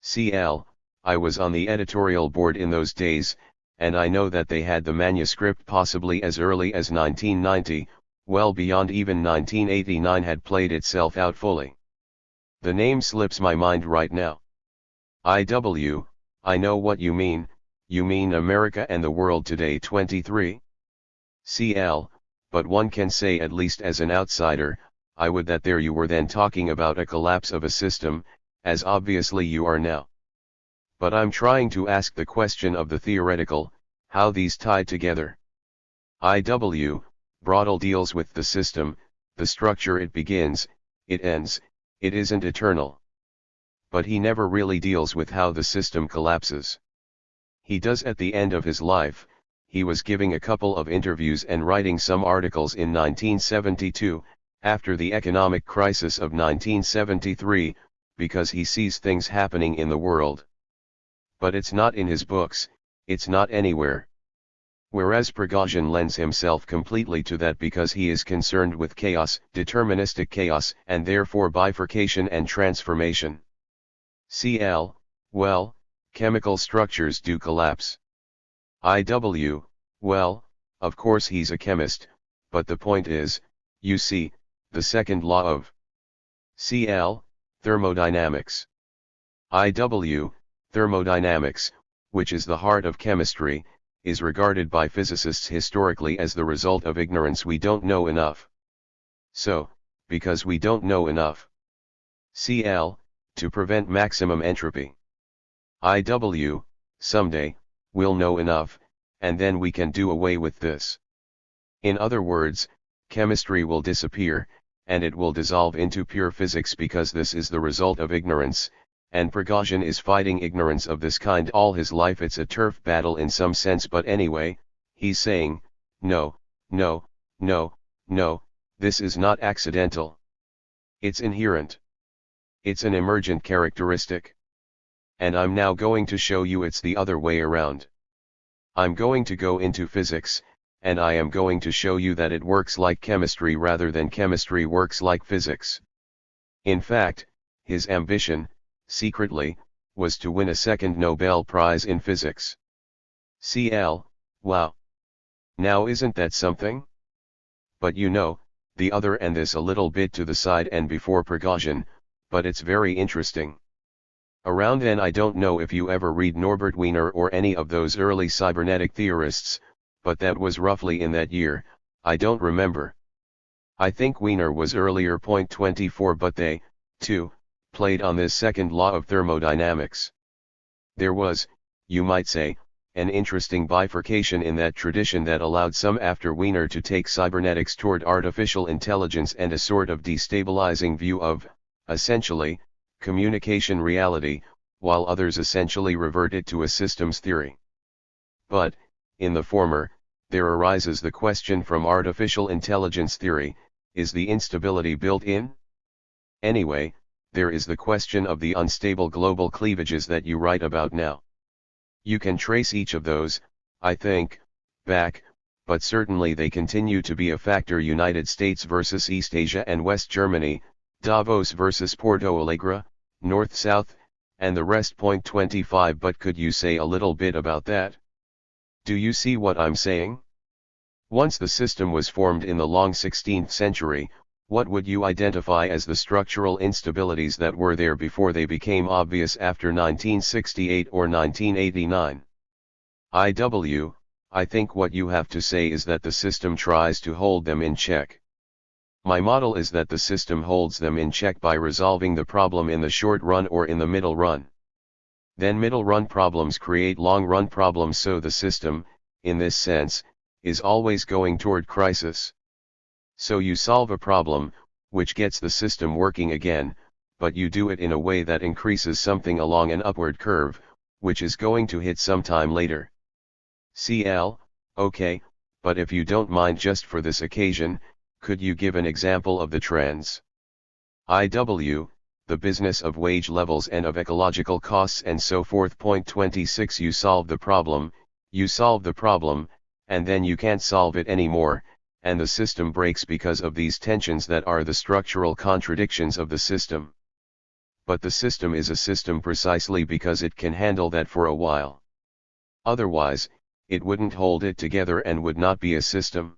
CL, I was on the editorial board in those days, and I know that they had the manuscript possibly as early as 1990, well beyond even 1989 had played itself out fully. The name slips my mind right now. IW, I know what you mean America and the World Today 23? CL, but one can say, at least as an outsider, I would that there you were then talking about a collapse of a system, as obviously you are now. But I'm trying to ask the question of the theoretical, how these tie together. IW, Braudel deals with the system, the structure, it begins, it ends, it isn't eternal. But he never really deals with how the system collapses. He does at the end of his life. He was giving a couple of interviews and writing some articles in 1972, after the economic crisis of 1973, because he sees things happening in the world. But it's not in his books, it's not anywhere. Whereas Prigozhin lends himself completely to that because he is concerned with chaos, deterministic chaos, and therefore bifurcation and transformation. CL, well, chemical structures do collapse. IW, well, of course he's a chemist, but the point is, you see, the second law of CL, thermodynamics. IW, thermodynamics, which is the heart of chemistry, is regarded by physicists historically as the result of ignorance. We don't know enough. So, because we don't know enough, CL, to prevent maximum entropy. IW, someday, we'll know enough, and then we can do away with this. In other words, chemistry will disappear, and it will dissolve into pure physics because this is the result of ignorance, and Prigozhin is fighting ignorance of this kind all his life. It's a turf battle in some sense, but anyway, he's saying, no, this is not accidental. It's inherent. It's an emergent characteristic. And I'm now going to show you it's the other way around. I'm going to go into physics, and I am going to show you that it works like chemistry rather than chemistry works like physics. In fact, his ambition, secretly, was to win a second Nobel Prize in physics. CL, wow. Now isn't that something? But you know, the other, and this a little bit to the side and before Prigozhin, but it's very interesting. Around then, I don't know if you ever read Norbert Wiener or any of those early cybernetic theorists, but that was roughly in that year, I don't remember. I think Wiener was earlier. Point 24, but they, too, played on this second law of thermodynamics. There was, you might say, an interesting bifurcation in that tradition that allowed some after Wiener to take cybernetics toward artificial intelligence and a sort of destabilizing view of, essentially, communication reality, while others essentially reverted to a systems theory. But, in the former, there arises the question from artificial intelligence theory, is the instability built in? Anyway, there is the question of the unstable global cleavages that you write about now. You can trace each of those, I think, back, but certainly they continue to be a factor. United States versus East Asia and West Germany, Davos versus Porto Alegre, North-South, and the rest. 25 But could you say a little bit about that? Do you see what I'm saying? Once the system was formed in the long 16th century, what would you identify as the structural instabilities that were there before they became obvious after 1968 or 1989? I think what you have to say is that the system tries to hold them in check. My model is that the system holds them in check by resolving the problem in the short run or in the middle run. Then middle run problems create long run problems, so the system, in this sense, is always going toward crisis. So you solve a problem, which gets the system working again, but you do it in a way that increases something along an upward curve, which is going to hit sometime later. CL, okay, but if you don't mind, just for this occasion, could you give an example of the trends? The business of wage levels and of ecological costs and so forth. 26 You solve the problem, and then you can't solve it anymore, and the system breaks because of these tensions that are the structural contradictions of the system. But the system is a system precisely because it can handle that for a while. Otherwise, it wouldn't hold it together and would not be a system.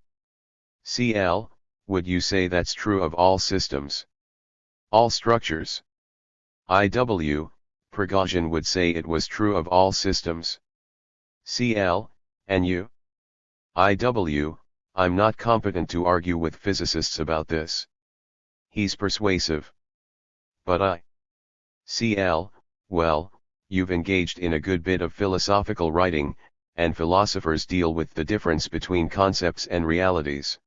CL, would you say that's true of all systems? All structures? Prigozhin would say it was true of all systems. CL, and you? I'm not competent to argue with physicists about this. He's persuasive. But CL, well, you've engaged in a good bit of philosophical writing, and philosophers deal with the difference between concepts and realities.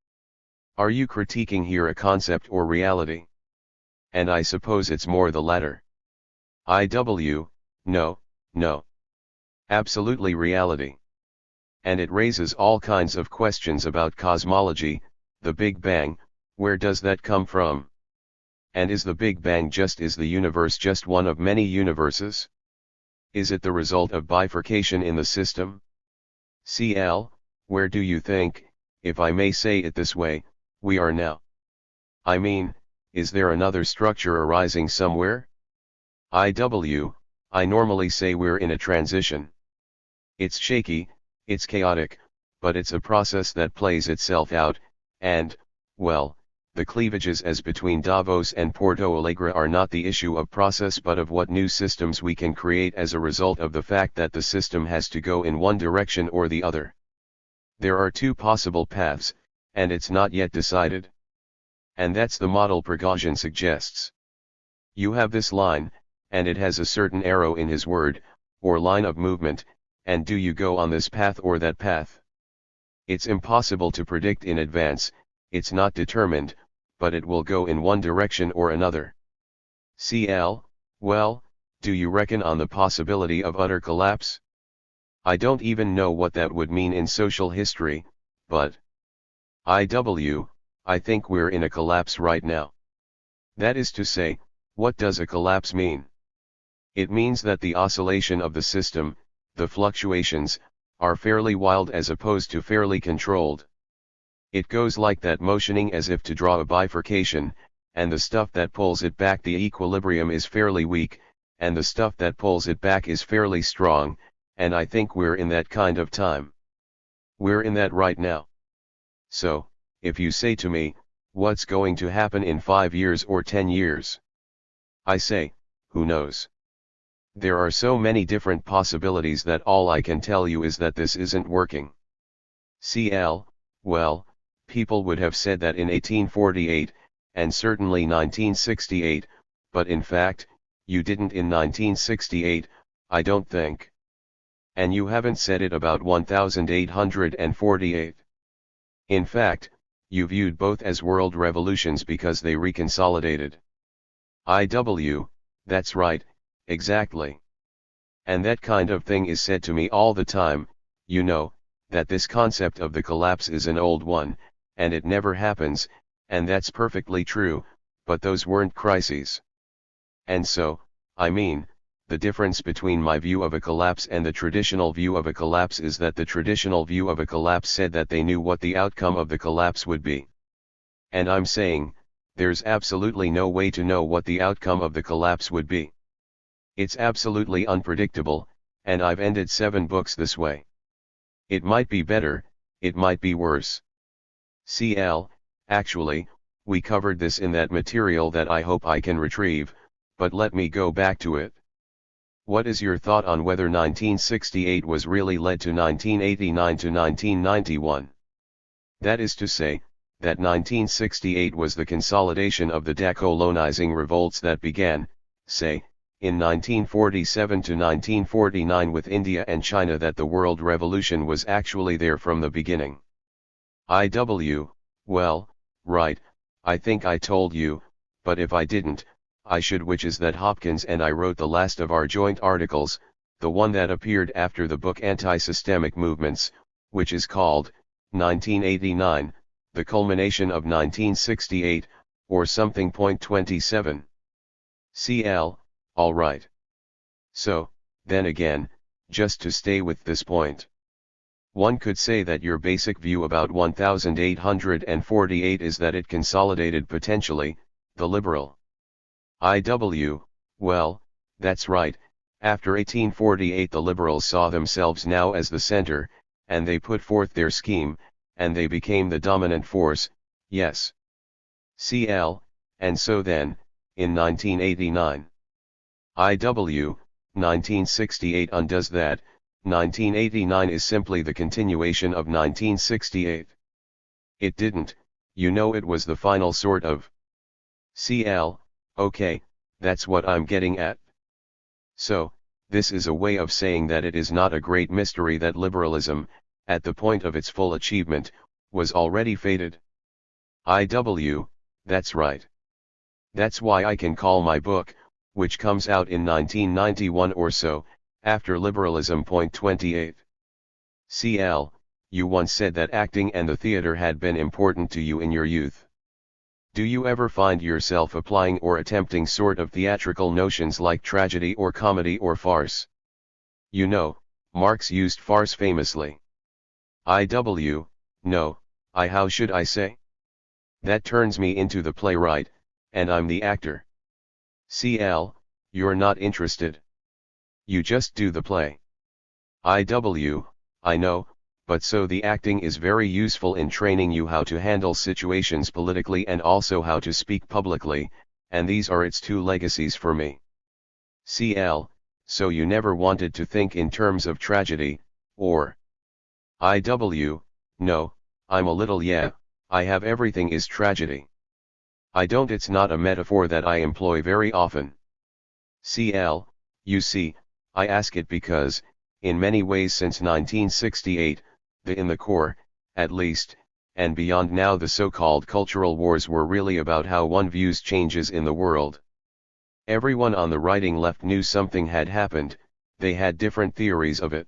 Are you critiquing here a concept or reality? And I suppose it's more the latter. No. Absolutely reality. And it raises all kinds of questions about cosmology, the Big Bang, where does that come from? And is the Big Bang is the universe just one of many universes? Is it the result of bifurcation in the system? CL, where do you think, if I may say it this way, we are now? I mean, is there another structure arising somewhere? I normally say we're in a transition. It's shaky, it's chaotic, but it's a process that plays itself out, and, well, the cleavages as between Davos and Porto Alegre are not the issue of process but of what new systems we can create as a result of the fact that the system has to go in one direction or the other. There are two possible paths, and it's not yet decided. And that's the model Prigozhin suggests. You have this line, and it has a certain arrow in his word, or line of movement, and do you go on this path or that path? It's impossible to predict in advance, it's not determined, but it will go in one direction or another. CL, well, do you reckon on the possibility of utter collapse? I don't even know what that would mean in social history, but I think we're in a collapse right now. That is to say, what does a collapse mean? It means that the oscillation of the system, the fluctuations, are fairly wild as opposed to fairly controlled. It goes like that, motioning as if to draw a bifurcation, and the stuff that pulls it back, the equilibrium, is fairly weak, and the stuff that pulls it back is fairly strong, and I think we're in that kind of time. We're in that right now. So, if you say to me, what's going to happen in 5 years or 10 years? I say, who knows? There are so many different possibilities that all I can tell you is that this isn't working. CL, well, people would have said that in 1848, and certainly 1968, but in fact, you didn't in 1968, I don't think. And you haven't said it about 1848. In fact, you viewed both as world revolutions because they reconsolidated. That's right, exactly. And that kind of thing is said to me all the time, you know, that this concept of the collapse is an old one, and it never happens, and that's perfectly true, but those weren't crises. And so, I mean, the difference between my view of a collapse and the traditional view of a collapse is that the traditional view of a collapse said that they knew what the outcome of the collapse would be. And I'm saying, there's absolutely no way to know what the outcome of the collapse would be. It's absolutely unpredictable, and I've ended 7 books this way. It might be better, it might be worse. Actually, we covered this in that material that I hope I can retrieve, but let me go back to it. What is your thought on whether 1968 was really led to 1989 to 1991? That is to say, that 1968 was the consolidation of the decolonizing revolts that began, say, in 1947 to 1949 with India and China, that the world revolution was actually there from the beginning. Well, right, I think I told you, but if I didn't, I should, which is that Hopkins and I wrote the last of our joint articles, the one that appeared after the book Anti-Systemic Movements, which is called, 1989, the culmination of 1968, or something. 27. All right. So, then again, just to stay with this point, one could say that your basic view about 1848 is that it consolidated potentially, the liberal. Well, that's right, after 1848 the liberals saw themselves now as the center, and they put forth their scheme, and they became the dominant force, yes. And so then, in 1989. 1968 undoes that. 1989 is simply the continuation of 1968. It didn't, it was the final sort of. Okay, that's what I'm getting at. So, this is a way of saying that it is not a great mystery that liberalism, at the point of its full achievement, was already fated. That's right. That's why I can call my book, which comes out in 1991 or so, After Liberalism. 28. You once said that acting and the theater had been important to you in your youth. Do you ever find yourself applying or attempting sort of theatrical notions like tragedy or comedy or farce? Marx used farce famously. No, how should I say? That turns me into the playwright, and I'm the actor. You're not interested. You just do the play. I know, but so the acting is very useful in training you how to handle situations politically and also how to speak publicly, and these are its 2 legacies for me. So you never wanted to think in terms of tragedy, or? No, I'm a little I have everything is tragedy. I don't, it's not a metaphor that I employ very often. You see, I ask it because, in many ways since 1968, in the core, at least, and beyond now the so-called cultural wars were really about how one views changes in the world. Everyone on the writing left knew something had happened, they had different theories of it.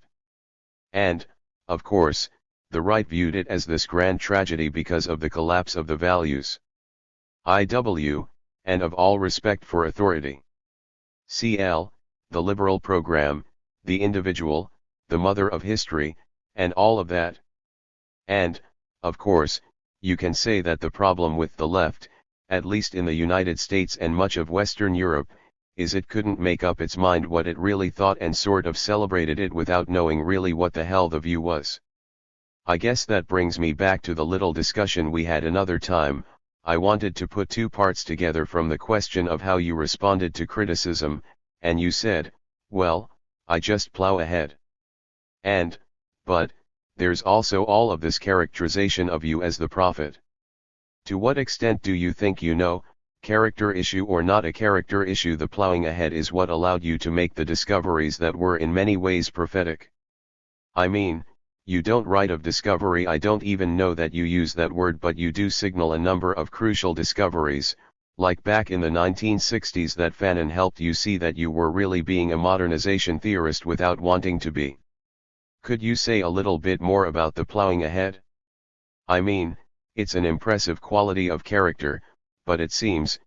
And, of course, the right viewed it as this grand tragedy because of the collapse of the values. And of all respect for authority. The liberal program, the individual, the mother of history, and all of that. And, of course, you can say that the problem with the left, at least in the United States and much of Western Europe, is it couldn't make up its mind what it really thought and sort of celebrated it without knowing really what the hell the view was. I guess that brings me back to the little discussion we had another time. I wanted to put 2 parts together from the question of how you responded to criticism, and you said, well, I just plow ahead. But, there's also all of this characterization of you as the prophet. To what extent do you think character issue or not a character issue, the plowing ahead is what allowed you to make the discoveries that were in many ways prophetic? I mean, you don't write of discovery, I don't even know that you use that word, but you do signal a number of crucial discoveries, like back in the 1960s that Fanon helped you see that you were really being a modernization theorist without wanting to be. Could you say a little bit more about the plowing ahead? I mean, it's an impressive quality of character, but it seems,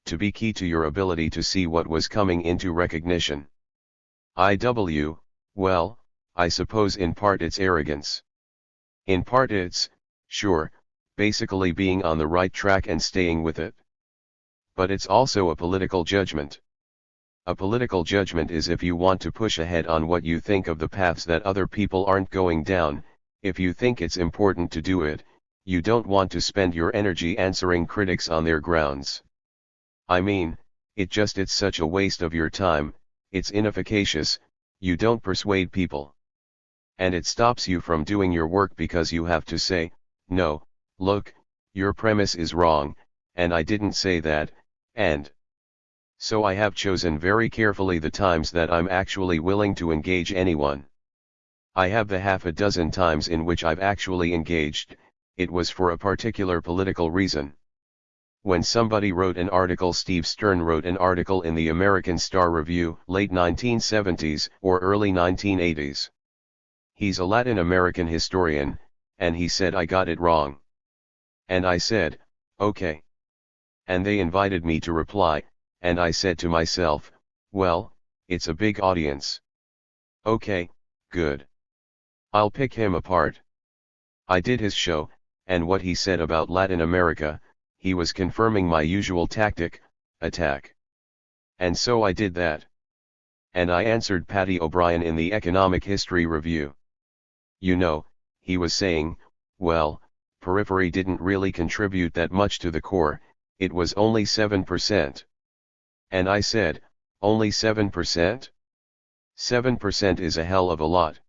to be key to your ability to see what was coming into recognition. Well, I suppose in part it's arrogance. In part it's, sure, basically being on the right track and staying with it. But it's also a political judgment. A political judgment is if you want to push ahead on what you think of the paths that other people aren't going down. If you think it's important to do it, you don't want to spend your energy answering critics on their grounds. I mean, it's such a waste of your time, it's inefficacious, you don't persuade people. And it stops you from doing your work because you have to say, no, look, your premise is wrong, and I didn't say that, and. So I have chosen very carefully the times that I'm actually willing to engage anyone. I have the half a dozen times in which I've actually engaged, it was for a particular political reason. When somebody wrote an article, Steve Stern wrote an article in the American Star Review, late 1970s or early 1980s. He's a Latin American historian, and he said I got it wrong. And I said, okay. And they invited me to reply, and I said to myself, well, it's a big audience. Okay, good. I'll pick him apart. I did his show, and what he said about Latin America, he was confirming my usual tactic, attack. And so I did that. And I answered Patty O'Brien in the Economic History Review. You know, he was saying, well, periphery didn't really contribute that much to the core, it was only 7%. And I said, only 7%? 7% is a hell of a lot.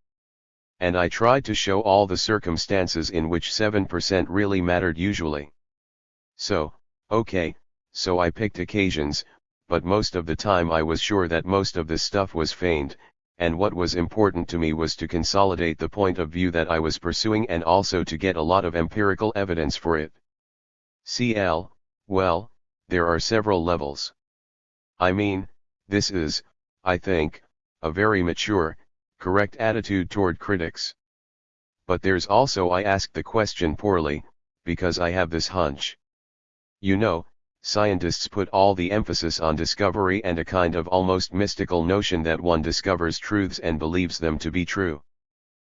And I tried to show all the circumstances in which 7% really mattered usually. So, okay, so I picked occasions, but most of the time I was sure that most of this stuff was feigned, and what was important to me was to consolidate the point of view that I was pursuing and also to get a lot of empirical evidence for it. Well, there are several levels. I mean, this is, I think, a very mature, correct attitude toward critics. But there's also I ask the question poorly, because I have this hunch. You know, scientists put all the emphasis on discovery and a kind of almost mystical notion that one discovers truths and believes them to be true.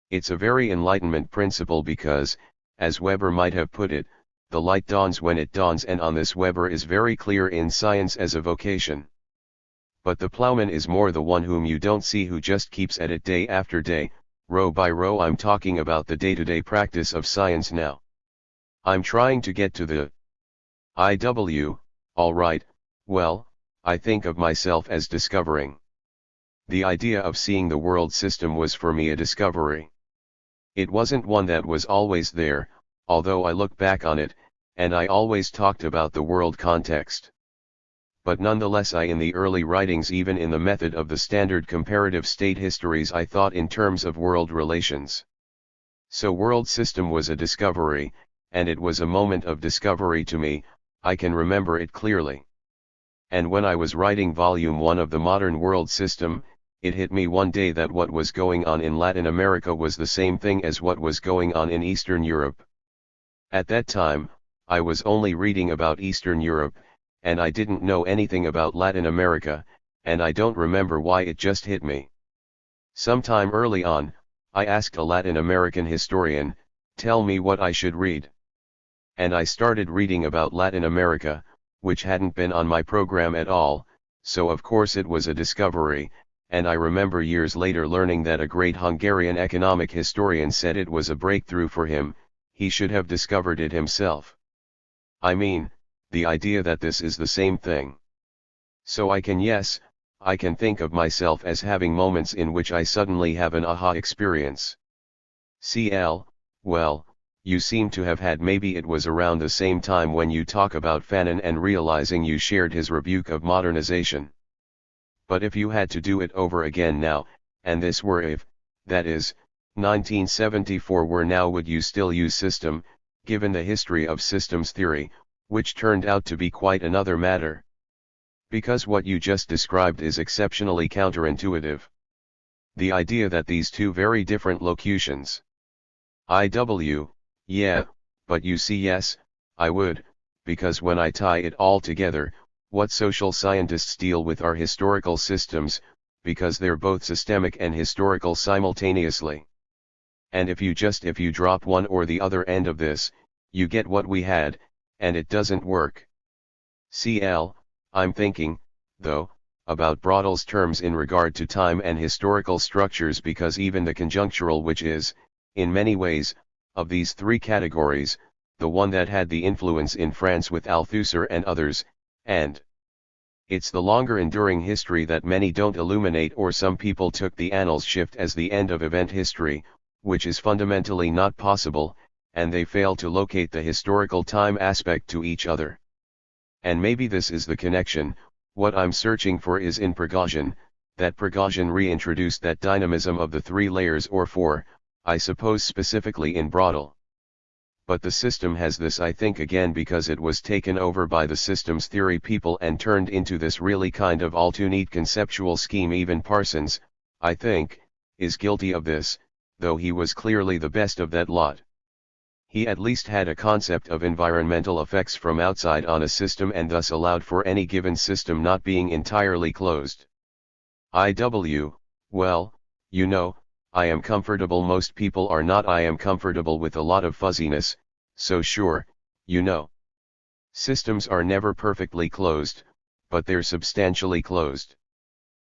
It's a very Enlightenment principle because, as Weber might have put it, the light dawns when it dawns, and on this Weber is very clear in science as a vocation. But the plowman is more the one whom you don't see, who just keeps at it day after day, row by row. I'm talking about the day-to-day practice of science now. I'm trying to get to the all right, well, I think of myself as discovering. The idea of seeing the world system was for me a discovery. It wasn't one that was always there, although I look back on it, and I always talked about the world context. But nonetheless, in the early writings, even in the method of the standard comparative state histories, I thought in terms of world relations. So world system was a discovery, and it was a moment of discovery to me, I can remember it clearly. And when I was writing Volume 1 of the Modern World System, it hit me one day that what was going on in Latin America was the same thing as what was going on in Eastern Europe. At that time, I was only reading about Eastern Europe, and I didn't know anything about Latin America, and I don't remember why it just hit me. Sometime early on, I asked a Latin American historian, tell me what I should read. And I started reading about Latin America, which hadn't been on my program at all, so of course it was a discovery, and I remember years later learning that a great Hungarian economic historian said it was a breakthrough for him, he should have discovered it himself. I mean, the idea that this is the same thing. So I can think of myself as having moments in which I suddenly have an aha experience. Well, you seem to have had, maybe it was around the same time when you talk about Fanon and realizing you shared his rebuke of modernization. But if you had to do it over again now, and this were if, that is, 1974 were now, would you still use system, given the history of systems theory, which turned out to be quite another matter? Because what you just described is exceptionally counterintuitive. The idea that these two very different locutions, yeah, but you see, yes, I would, because when I tie it all together, What social scientists deal with are historical systems, because they're both systemic and historical simultaneously. And if you drop one or the other end of this, you get what we had, and it doesn't work. I'm thinking, though, about Braudle's terms in regard to time and historical structures, because even the conjunctural, which is, in many ways, of these three categories, the one that had the influence in France with Althusser and others, and it's the longer enduring history that many don't illuminate, or some people took the annals shift as the end of event history, which is fundamentally not possible, and they fail to locate the historical time aspect to each other. And maybe this is the connection. What I'm searching for is in Prigozhin, that Prigozhin reintroduced that dynamism of the three layers, or four, I suppose specifically in Braudle. But the system has this, I think, again because it was taken over by the systems theory people and turned into this really kind of all too neat conceptual scheme. Even Parsons, I think, is guilty of this, though he was clearly the best of that lot. He at least had a concept of environmental effects from outside on a system, and thus allowed for any given system not being entirely closed. Well, you know, I am comfortable, most people are not. I am comfortable with a lot of fuzziness, so sure, you know. Systems are never perfectly closed, but they're substantially closed.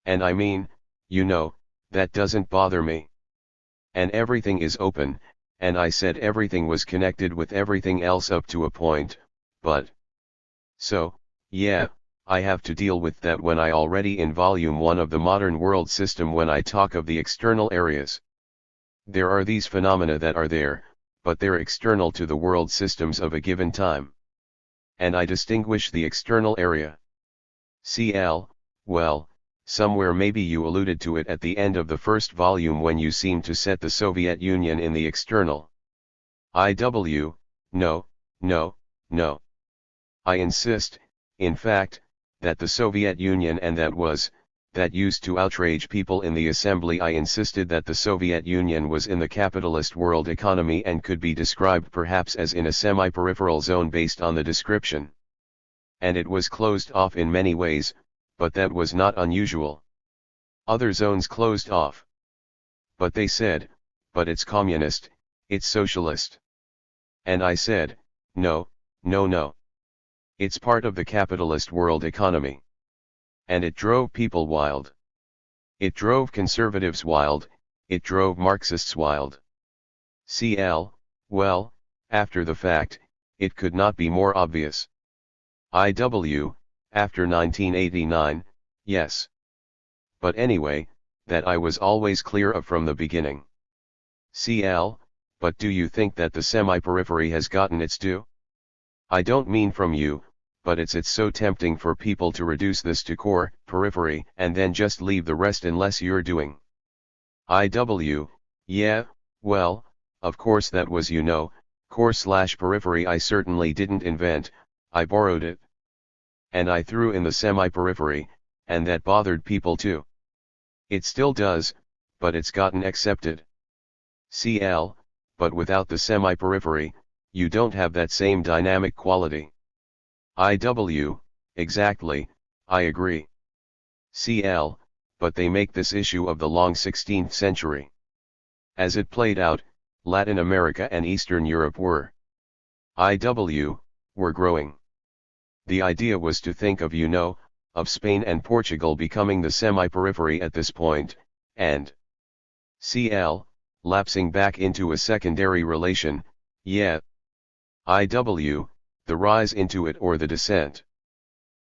And I mean, you know, that doesn't bother me. And everything is open, and I said everything was connected with everything else up to a point, but... So, yeah, I have to deal with that when I already in volume 1 of the modern world system when I talk of the external areas. There are these phenomena that are there, but they're external to the world systems of a given time. And I distinguish the external area. Well, somewhere maybe you alluded to it at the end of the first volume when you seemed to set the Soviet Union in the external. No. I insist, in fact, that the Soviet Union and that used to outrage people in the assembly. I insisted that the Soviet Union was in the capitalist world economy and could be described perhaps as in a semi-peripheral zone based on the description. And it was closed off in many ways, but that was not unusual. Other zones closed off. But they said, but it's communist, it's socialist. And I said, no. It's part of the capitalist world economy. And it drove people wild. It drove conservatives wild, it drove Marxists wild. Well, after the fact, it could not be more obvious. After 1989, yes. But anyway, that I was always clear of from the beginning. But do you think that the semi-periphery has gotten its due? I don't mean from you, but it's so tempting for people to reduce this to core, periphery, and then just leave the rest unless you're doing. Yeah, well, of course that was, you know, core/periphery I certainly didn't invent, I borrowed it. And I threw in the semi-periphery, and that bothered people too. It still does, but it's gotten accepted. But without the semi-periphery, you don't have that same dynamic quality. Exactly, I agree. But they make this issue of the long 16th century. As it played out, Latin America and Eastern Europe were growing. The idea was to think of, you know, of Spain and Portugal becoming the semi-periphery at this point, and lapsing back into a secondary relation, yeah. The rise into it or the descent.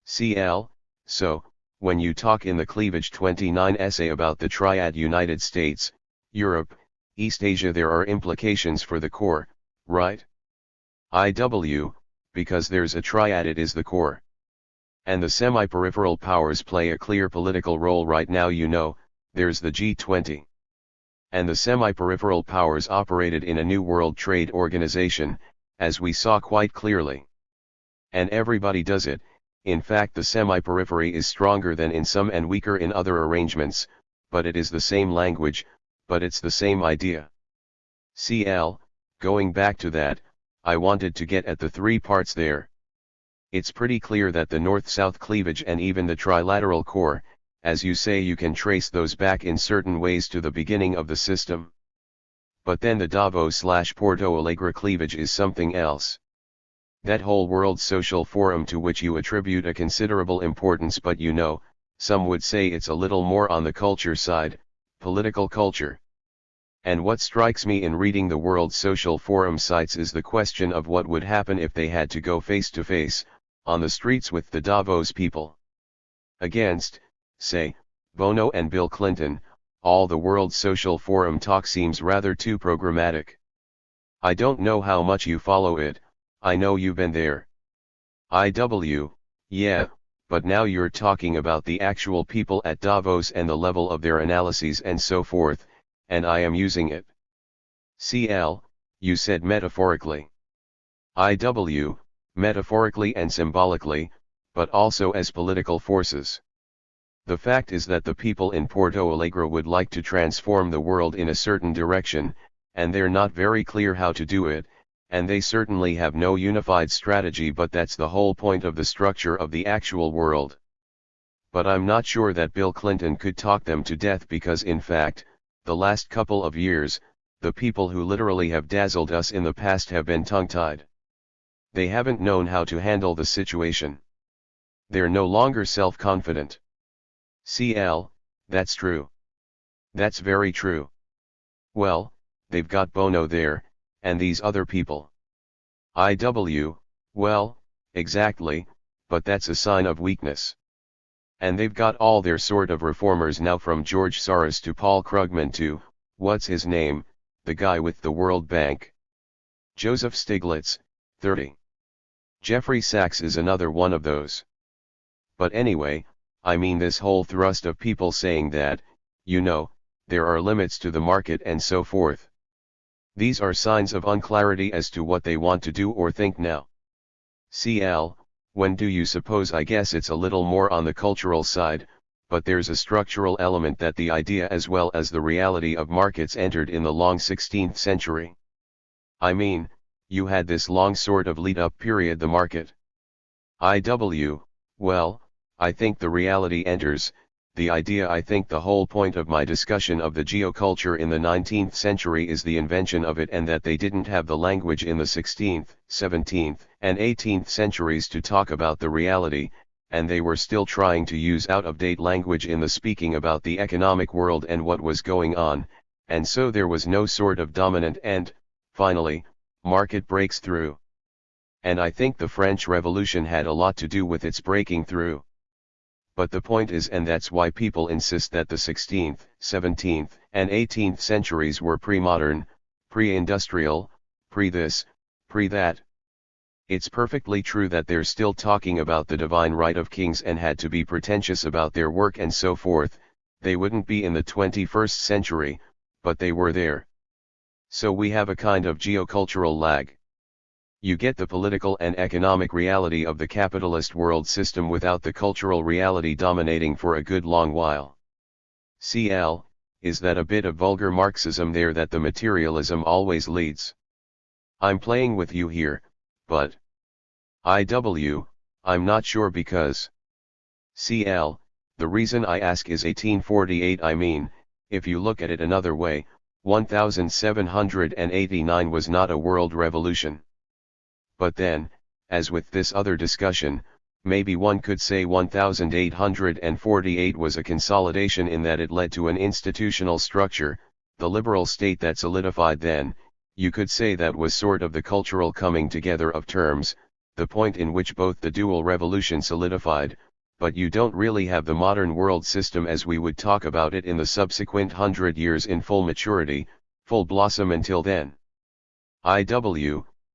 So, when you talk in the Cleavage 29 essay about the triad United States, Europe, East Asia, there are implications for the core, right? Because there's a triad, it is the core. And the semi-peripheral powers play a clear political role right now, you know, there's the G20. And the semi-peripheral powers operated in a new world trade organization, as we saw quite clearly. And everybody does it. In fact, the semi-periphery is stronger than in some and weaker in other arrangements, but it is the same language, but it's the same idea. Going back to that, I wanted to get at the three parts there. It's pretty clear that the North-South cleavage and even the trilateral core, as you say, you can trace those back in certain ways to the beginning of the system. But then the Davos/Porto Alegre cleavage is something else. That whole World Social Forum to which you attribute a considerable importance, but you know, some would say it's a little more on the culture side, political culture. And what strikes me in reading the World Social Forum sites is the question of what would happen if they had to go face to face, on the streets with the Davos people. Against, say, Bono and Bill Clinton, all the World Social Forum talk seems rather too programmatic. I don't know how much you follow it, I know you've been there. Yeah, but now you're talking about the actual people at Davos and the level of their analyses and so forth, and I am using it. CL, you said metaphorically. Metaphorically and symbolically, but also as political forces. The fact is that the people in Porto Alegre would like to transform the world in a certain direction, and they're not very clear how to do it, and they certainly have no unified strategy, but that's the whole point of the structure of the actual world. But I'm not sure that Bill Clinton could talk them to death, because in fact, the last couple of years, the people who literally have dazzled us in the past have been tongue-tied. They haven't known how to handle the situation. They're no longer self-confident. CL, that's true. That's very true. Well, they've got Bono there, and these other people. Well, exactly, but that's a sign of weakness. And they've got all their sort of reformers now, from George Soros to Paul Krugman to, what's his name, the guy with the World Bank. Joseph Stiglitz, 30. Jeffrey Sachs is another one of those. But anyway, I mean this whole thrust of people saying that, you know, there are limits to the market and so forth. These are signs of unclarity as to what they want to do or think now. CL, when do you suppose? I guess it's a little more on the cultural side, but there's a structural element that the idea as well as the reality of markets entered in the long 16th century. I mean, you had this long sort of lead-up period, the market. Well, I think the reality enters, the idea. I think the whole point of my discussion of the geoculture in the 19th century is the invention of it, and that they didn't have the language in the 16th, 17th, and 18th centuries to talk about the reality, and they were still trying to use out-of-date language in the speaking about the economic world and what was going on, and so there was no sort of dominant and, finally, market breaks through. And I think the French Revolution had a lot to do with its breaking through. But the point is, and that's why people insist that the 16th, 17th, and 18th centuries were pre-modern, pre-industrial, pre-this, pre-that. It's perfectly true that they're still talking about the divine right of kings and had to be pretentious about their work and so forth. They wouldn't be in the 21st century, but they were there. So we have a kind of geocultural lag. You get the political and economic reality of the capitalist world system without the cultural reality dominating for a good long while. CL, is that a bit of vulgar Marxism there, that the materialism always leads? I'm playing with you here, but I'm not sure, because CL, the reason I ask is 1848. I mean, if you look at it another way, 1789 was not a world revolution. But then, as with this other discussion, maybe one could say 1848 was a consolidation in that it led to an institutional structure, the liberal state that solidified then. You could say that was sort of the cultural coming together of terms, the point in which both the dual revolution solidified, but you don't really have the modern world system as we would talk about it in the subsequent 100 years in full maturity, full blossom until then.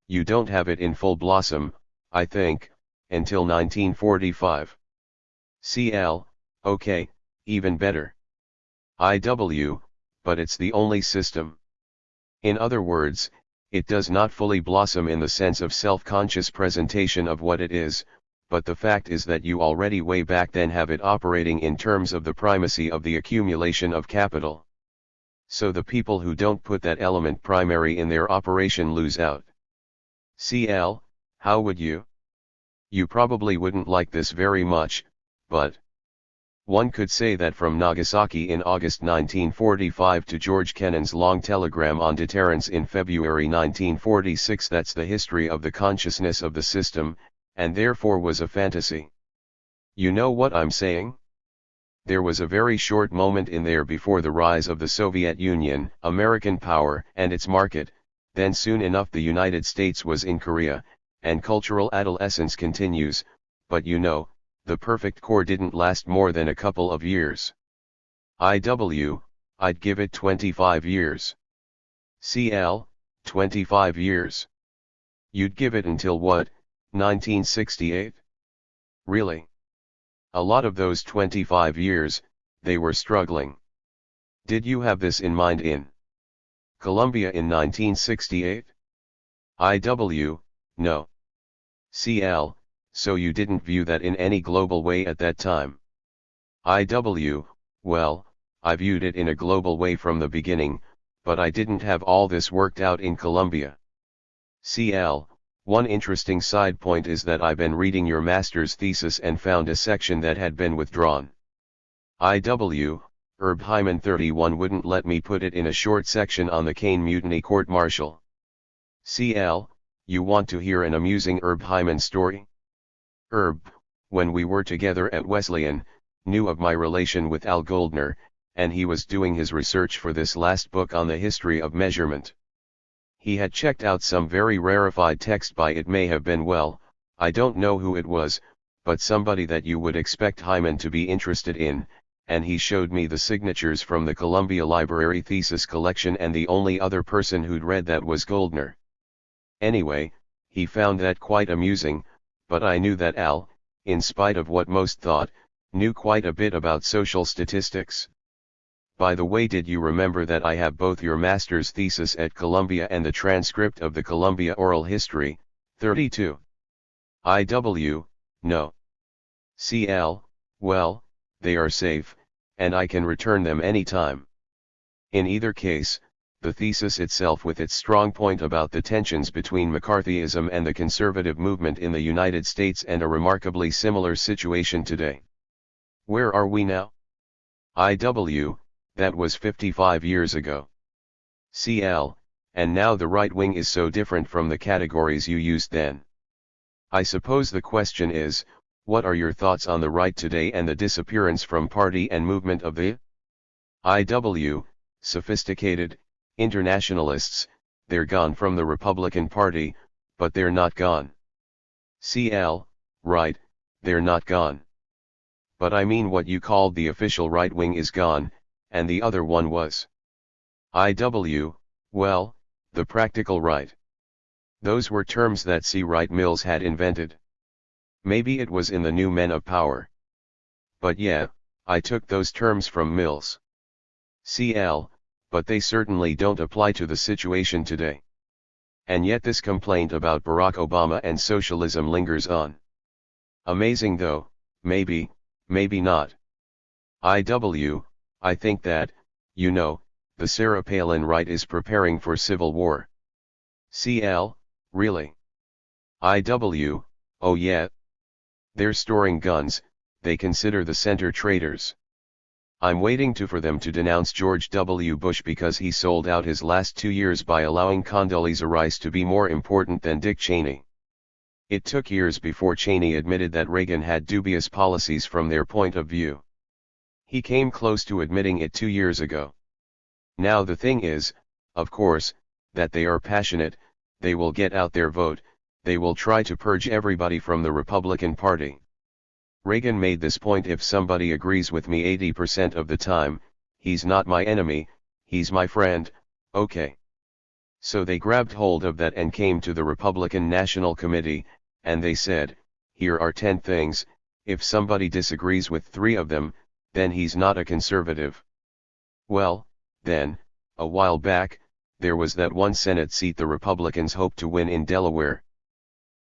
You don't have it in full blossom, I think, until 1945. CL, okay, even better. But it's the only system. In other words, it does not fully blossom in the sense of self-conscious presentation of what it is, but the fact is that you already way back then have it operating in terms of the primacy of the accumulation of capital. So the people who don't put that element primary in their operation lose out. CL, how would you? You probably wouldn't like this very much, but one could say that from Nagasaki in August 1945 to George Kennan's long telegram on deterrence in February 1946, that's the history of the consciousness of the system, and therefore was a fantasy. You know what I'm saying? There was a very short moment in there before the rise of the Soviet Union, American power, and its market, then soon enough the United States was in Korea, and cultural adolescence continues, but you know, the perfect core didn't last more than a couple of years. I'd give it 25 years. CL, 25 years. You'd give it until what, 1968? Really? A lot of those 25 years, they were struggling. Did you have this in mind in Colombia in 1968? No. CL, so you didn't view that in any global way at that time? Well, I viewed it in a global way from the beginning, but I didn't have all this worked out in Colombia. CL, one interesting side point is that I've been reading your master's thesis and found a section that had been withdrawn. Herb Hyman 31 wouldn't let me put it in a short section on the Caine Mutiny court-martial. CL, you want to hear an amusing Herb Hyman story? Herb, when we were together at Wesleyan, knew of my relation with Al Goldner, and he was doing his research for this last book on the history of measurement. He had checked out some very rarefied text by, it may have been, well, I don't know who it was, but somebody that you would expect Hyman to be interested in, and he showed me the signatures from the Columbia Library thesis collection, and the only other person who'd read that was Goldner. Anyway, he found that quite amusing, but I knew that Al, in spite of what most thought, knew quite a bit about social statistics. By the way, did you remember that I have both your master's thesis at Columbia and the transcript of the Columbia Oral History, 32? No. CL, well, they are safe, and I can return them any time. In either case, the thesis itself, with its strong point about the tensions between McCarthyism and the conservative movement in the United States, and a remarkably similar situation today. Where are we now? That was 55 years ago. CL, and now the right wing is so different from the categories you used then. I suppose the question is, what are your thoughts on the right today and the disappearance from party and movement of the sophisticated internationalists? They're gone from the Republican Party, but they're not gone. CL, right, they're not gone. But I mean, what you called the official right wing is gone, and the other one was well, the practical right. Those were terms that C. Wright Mills had invented. Maybe it was in the New Men of Power. But yeah, I took those terms from Mills. CL, but they certainly don't apply to the situation today. And yet this complaint about Barack Obama and socialism lingers on. Amazing though, maybe not. I think that, you know, the Sarah Palin right is preparing for civil war. CL, really? Oh yeah. They're storing guns, they consider the center traitors. I'm waiting for them to denounce George W. Bush because he sold out his last 2 years by allowing Condoleezza Rice to be more important than Dick Cheney. It took years before Cheney admitted that Reagan had dubious policies from their point of view. He came close to admitting it 2 years ago. Now the thing is, of course, that they are passionate, they will get out their vote, they will try to purge everybody from the Republican Party. Reagan made this point: if somebody agrees with me 80% of the time, he's not my enemy, he's my friend, okay. So they grabbed hold of that and came to the Republican National Committee, and they said, here are 10 things, if somebody disagrees with 3 of them, then he's not a conservative. Well, then, a while back, there was that one Senate seat the Republicans hoped to win in Delaware.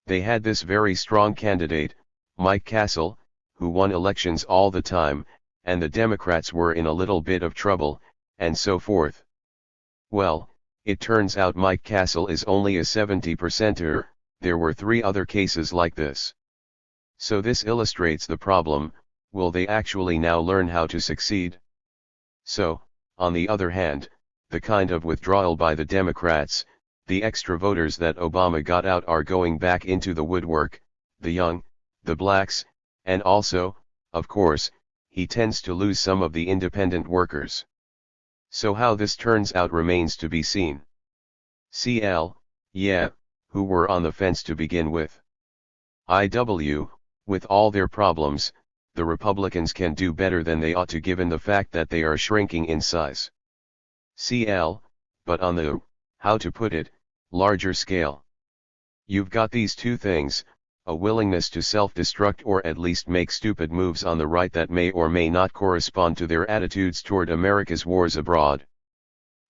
They had this very strong candidate, Mike Castle, who won elections all the time, and the Democrats were in a little bit of trouble, and so forth. Well, it turns out Mike Castle is only a 70%er, there were 3 other cases like this. So this illustrates the problem: will they actually now learn how to succeed? So, on the other hand, the kind of withdrawal by the Democrats, the extra voters that Obama got out, are going back into the woodwork, the young, the blacks, and also, of course, he tends to lose some of the independent workers. So how this turns out remains to be seen. Yeah, who were on the fence to begin with. With all their problems, the Republicans can do better than they ought to, given the fact that they are shrinking in size. But on the, how to put it, larger scale. You've got these two things: a willingness to self-destruct or at least make stupid moves on the right that may or may not correspond to their attitudes toward America's wars abroad.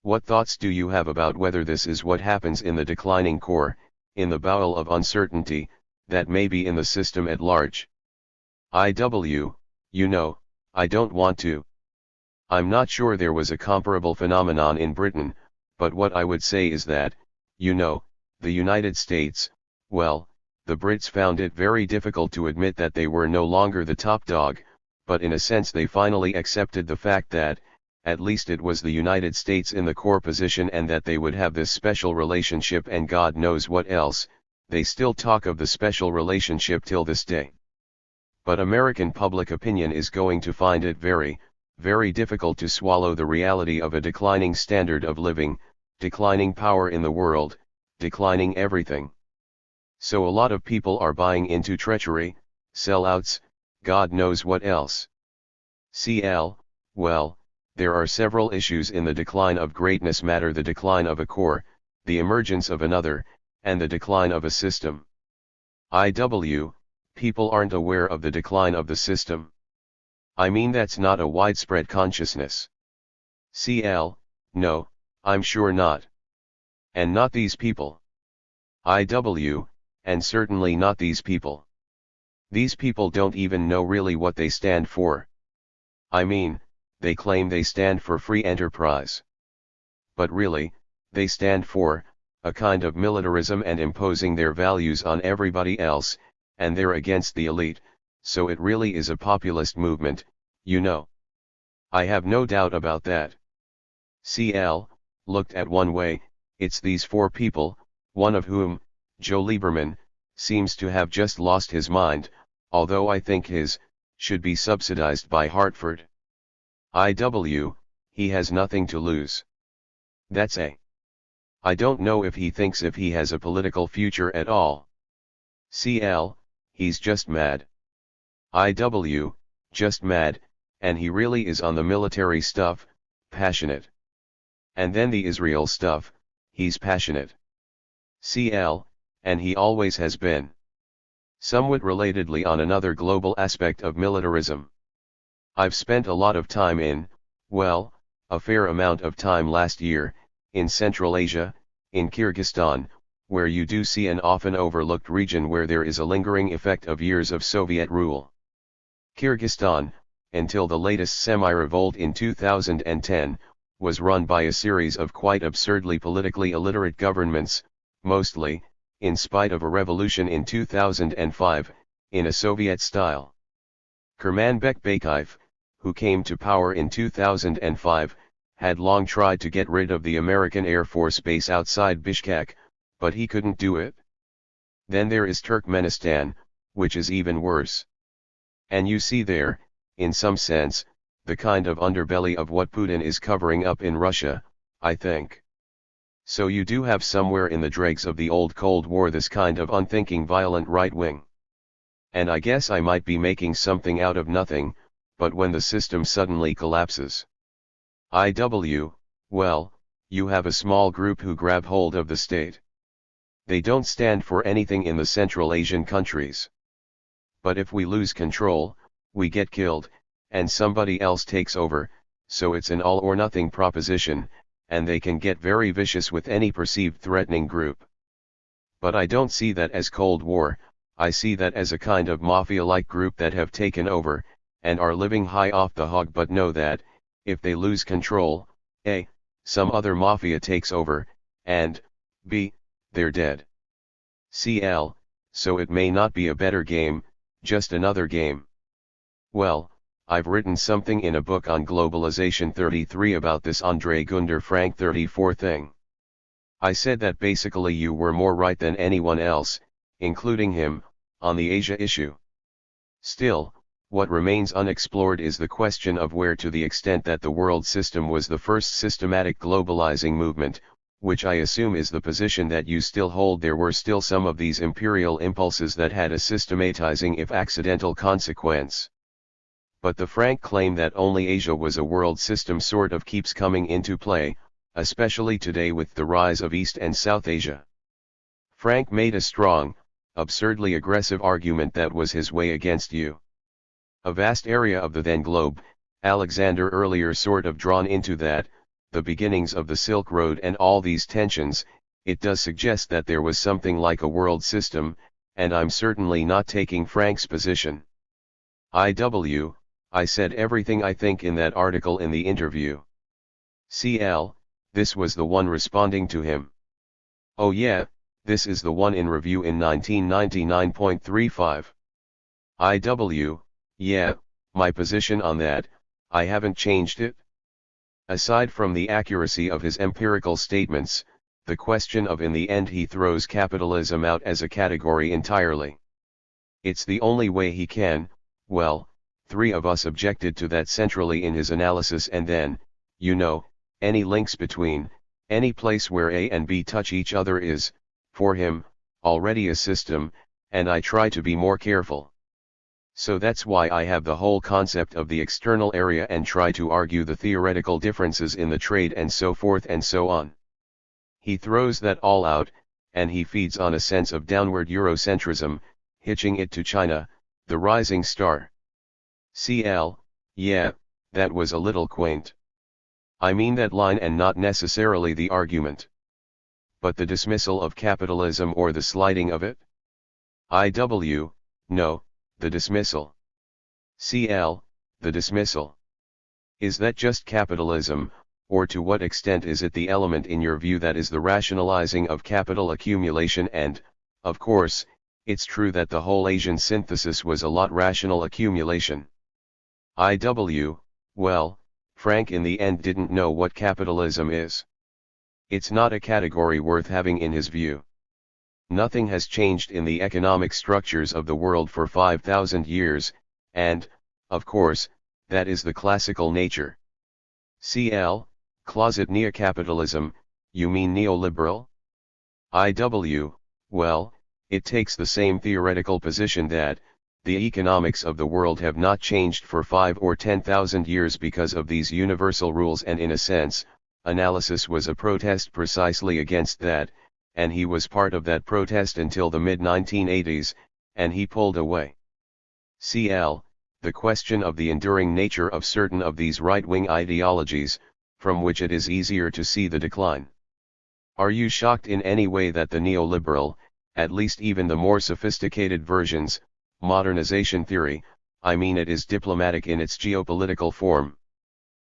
What thoughts do you have about whether this is what happens in the declining core, in the bowel of uncertainty, that may be in the system at large? I don't want to. I'm not sure there was a comparable phenomenon in Britain, but what I would say is that, the United States, well, the Brits found it very difficult to admit that they were no longer the top dog, but in a sense they finally accepted the fact that, at least it was the United States in the core position, and that they would have this special relationship and God knows what else. They still talk of the special relationship till this day. But American public opinion is going to find it very, very difficult to swallow the reality of a declining standard of living, declining power in the world, declining everything. So a lot of people are buying into treachery, sellouts, God knows what else. Well, there are several issues in the decline of greatness matter: the decline of a core, the emergence of another, and the decline of a system. People aren't aware of the decline of the system. I mean, that's not a widespread consciousness. No, I'm sure not. And not these people. And certainly not these people. These people don't even know really what they stand for. I mean, they claim they stand for free enterprise. But really, they stand for a kind of militarism and imposing their values on everybody else, and they're against the elite, so it really is a populist movement, I have no doubt about that. Looked at one way, it's these four people, one of whom, Joe Lieberman, seems to have just lost his mind, although I think his, should be subsidized by Hartford. He has nothing to lose. That's a. I don't know if he thinks if he has a political future at all. He's just mad. Just mad, and he really is on the military stuff, passionate. And then the Israel stuff, he's passionate. And he always has been. Somewhat relatedly, on another global aspect of militarism. I've spent a lot of time a fair amount of time last year, in Central Asia, in Kyrgyzstan, where you do see an often overlooked region where there is a lingering effect of years of Soviet rule. Kyrgyzstan, until the latest semi-revolt in 2010, was run by a series of quite absurdly politically illiterate governments, mostly, in spite of a revolution in 2005, in a Soviet style. Kurmanbek Bakiyev, who came to power in 2005, had long tried to get rid of the American Air Force base outside Bishkek, but he couldn't do it. Then there is Turkmenistan, which is even worse. And you see there, in some sense, the kind of underbelly of what Putin is covering up in Russia, I think. So you do have somewhere in the dregs of the old Cold War this kind of unthinking violent right wing. And I guess I might be making something out of nothing, but when the system suddenly collapses. Well, you have a small group who grab hold of the state. They don't stand for anything in the Central Asian countries. But if we lose control, we get killed, and somebody else takes over, so it's an all or nothing proposition, and they can get very vicious with any perceived threatening group. But I don't see that as Cold War, I see that as a kind of mafia-like group that have taken over, and are living high off the hog, but know that, if they lose control, A, some other mafia takes over, and, B, they're dead. So it may not be a better game, just another game. Well, I've written something in a book on Globalization 33 about this Andre Gunder Frank 34 thing. I said that basically you were more right than anyone else, including him, on the Asia issue. Still, what remains unexplored is the question of where, to the extent that the world system was the first systematic globalizing movement, which I assume is the position that you still hold, there were still some of these imperial impulses that had a systematizing if accidental consequence. But the frank claim that only Asia was a world system sort of keeps coming into play, especially today with the rise of East and South Asia. Frank made a strong, absurdly aggressive argument that was his way against you. A vast area of the then globe, Alexander earlier sort of drawn into that, the beginnings of the Silk Road and all these tensions, it does suggest that there was something like a world system, and I'm certainly not taking Frank's position. I said everything I think in that article in the interview. CL, this was the one responding to him. Oh yeah, this is the one in review in 1999.35. Yeah, my position on that, I haven't changed it. Aside from the accuracy of his empirical statements, the question of in the end he throws capitalism out as a category entirely. It's the only way he can, well, three of us objected to that centrally in his analysis, and then, any links between, any place where A and B touch each other is, for him, already a system, and I try to be more careful. So that's why I have the whole concept of the external area and try to argue the theoretical differences in the trade and so forth and so on. He throws that all out, and he feeds on a sense of downward Eurocentrism, hitching it to China, the rising star. CL, yeah, that was a little quaint. I mean that line and not necessarily the argument. But the dismissal of capitalism or the sliding of it? No, the dismissal. CL, the dismissal. Is that just capitalism, or to what extent is it the element in your view that is the rationalizing of capital accumulation? And, of course, it's true that the whole Asian synthesis was a lot rational accumulation. Well, Frank in the end didn't know what capitalism is. It's not a category worth having in his view. Nothing has changed in the economic structures of the world for 5,000 years, and, of course, that is the classical nature. CL, closet neocapitalism, you mean neoliberal? Well, it takes the same theoretical position that, the economics of the world have not changed for 5 or 10,000 years because of these universal rules, and in a sense, analysis was a protest precisely against that, and he was part of that protest until the mid-1980s, and he pulled away. CL, the question of the enduring nature of certain of these right-wing ideologies, from which it is easier to see the decline. Are you shocked in any way that the neoliberal, at least even the more sophisticated versions, modernization theory, I mean it is diplomatic in its geopolitical form?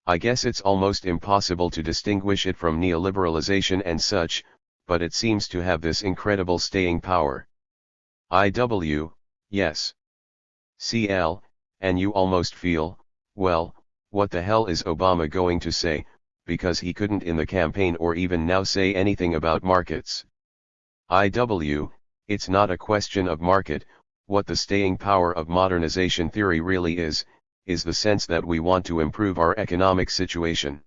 I guess it's almost impossible to distinguish it from neoliberalization and such, but it seems to have this incredible staying power. Yes. CL, and you almost feel, well, what the hell is Obama going to say, because he couldn't in the campaign or even now say anything about markets. It's not a question of market. What the staying power of modernization theory really is the sense that we want to improve our economic situation.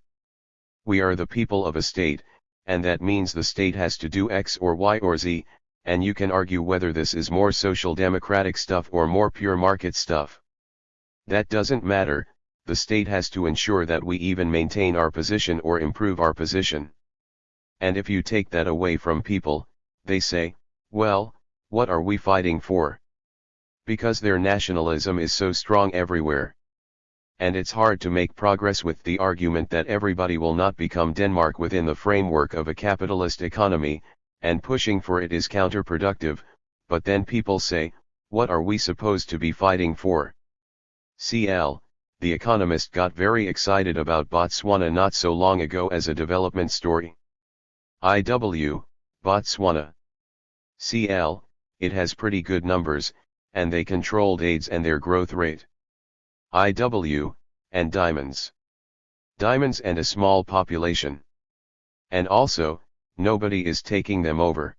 We are the people of a state, and that means the state has to do X or Y or Z, and you can argue whether this is more social democratic stuff or more pure market stuff. That doesn't matter, the state has to ensure that we even maintain our position or improve our position. And if you take that away from people, they say, well, what are we fighting for? Because their nationalism is so strong everywhere. And it's hard to make progress with the argument that everybody will not become Denmark within the framework of a capitalist economy, and pushing for it is counterproductive, but then people say, what are we supposed to be fighting for? CL, The Economist got very excited about Botswana not so long ago as a development story. Botswana. CL, it has pretty good numbers, and they controlled AIDS and their growth rate. IW, and diamonds. Diamonds and a small population. And also, nobody is taking them over.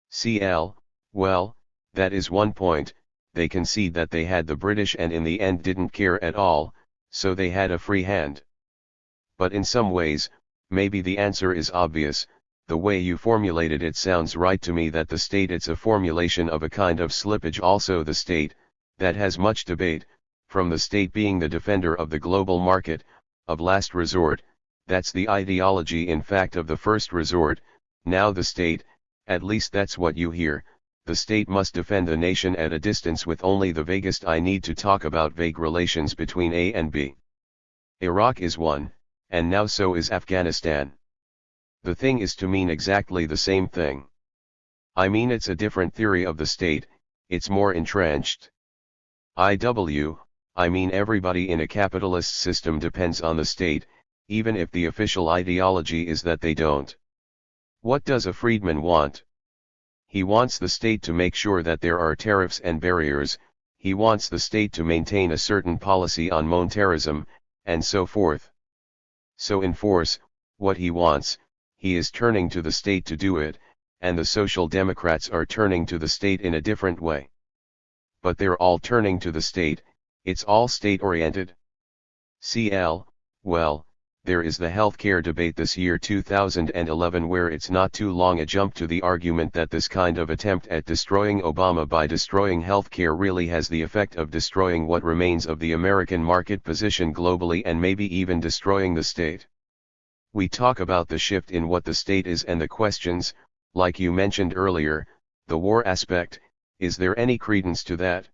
CL, well, that is one point, they concede that they had the British and in the end didn't care at all, so they had a free hand. But in some ways, maybe the answer is obvious. The way you formulated it sounds right to me, that the state, it's a formulation of a kind of slippage. Also the state, that has much debate, from the state being the defender of the global market, of last resort, that's the ideology in fact of the first resort. Now the state, at least that's what you hear, the state must defend the nation at a distance with only the vaguest I need to talk about vague relations between A and B. Iraq is one, and now so is Afghanistan. The thing is to mean exactly the same thing. I mean it's a different theory of the state, it's more entrenched. I mean everybody in a capitalist system depends on the state, even if the official ideology is that they don't. What does a freedman want? He wants the state to make sure that there are tariffs and barriers, he wants the state to maintain a certain policy on monetarism, and so forth. So in force, what he wants, he is turning to the state to do it, and the Social Democrats are turning to the state in a different way. But they're all turning to the state, it's all state-oriented. CL, well, there is the healthcare debate this year 2011, where it's not too long a jump to the argument that this kind of attempt at destroying Obama by destroying healthcare really has the effect of destroying what remains of the American market position globally, and maybe even destroying the state. We talk about the shift in what the state is and the questions, like you mentioned earlier, the war aspect, is there any credence to that?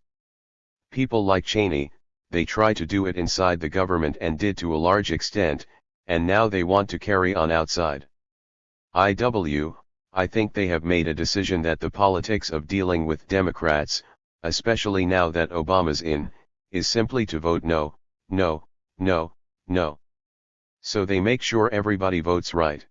People like Cheney, they try to do it inside the government and did to a large extent, and now they want to carry on outside. I think they have made a decision that the politics of dealing with Democrats, especially now that Obama's in, is simply to vote no, no, no, no. So they make sure everybody votes right.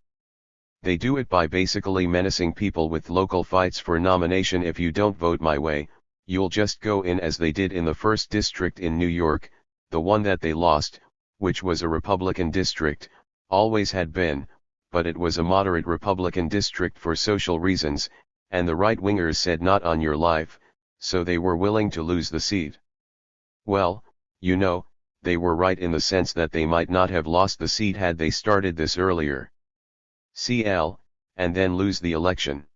They do it by basically menacing people with local fights for nomination. If you don't vote my way, you'll just go in, as they did in the 1st district in New York, the one that they lost, which was a Republican district, always had been, but it was a moderate Republican district for social reasons, and the right-wingers said not on your life, so they were willing to lose the seat. Well, you know, they were right in the sense that they might not have lost the seat had they started this earlier. CL, and then lose the election.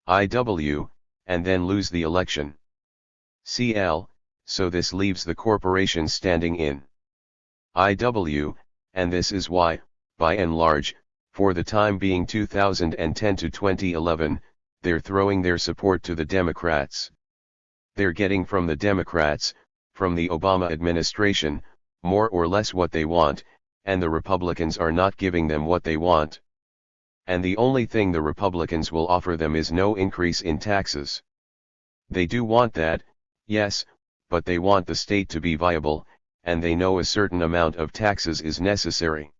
IW, and then lose the election. CL, so this leaves the corporations standing in. IW, and this is why, by and large, for the time being 2010 to 2011, they're throwing their support to the Democrats. They're getting from the Democrats, from the Obama administration, more or less what they want, and the Republicans are not giving them what they want. And the only thing the Republicans will offer them is no increase in taxes. They do want that, yes, but they want the state to be viable, and they know a certain amount of taxes is necessary.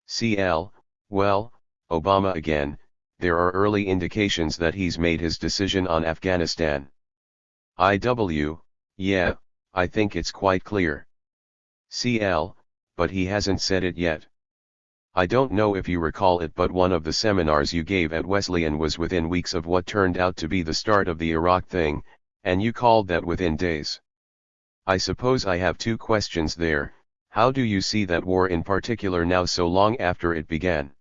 CL, well, Obama again, there are early indications that he's made his decision on Afghanistan. IW, yeah, I think it's quite clear. CL, but he hasn't said it yet. I don't know if you recall it, but one of the seminars you gave at Wesleyan was within weeks of what turned out to be the start of the Iraq thing, and you called that within days. I suppose I have two questions there. How do you see that war in particular now, so long after it began?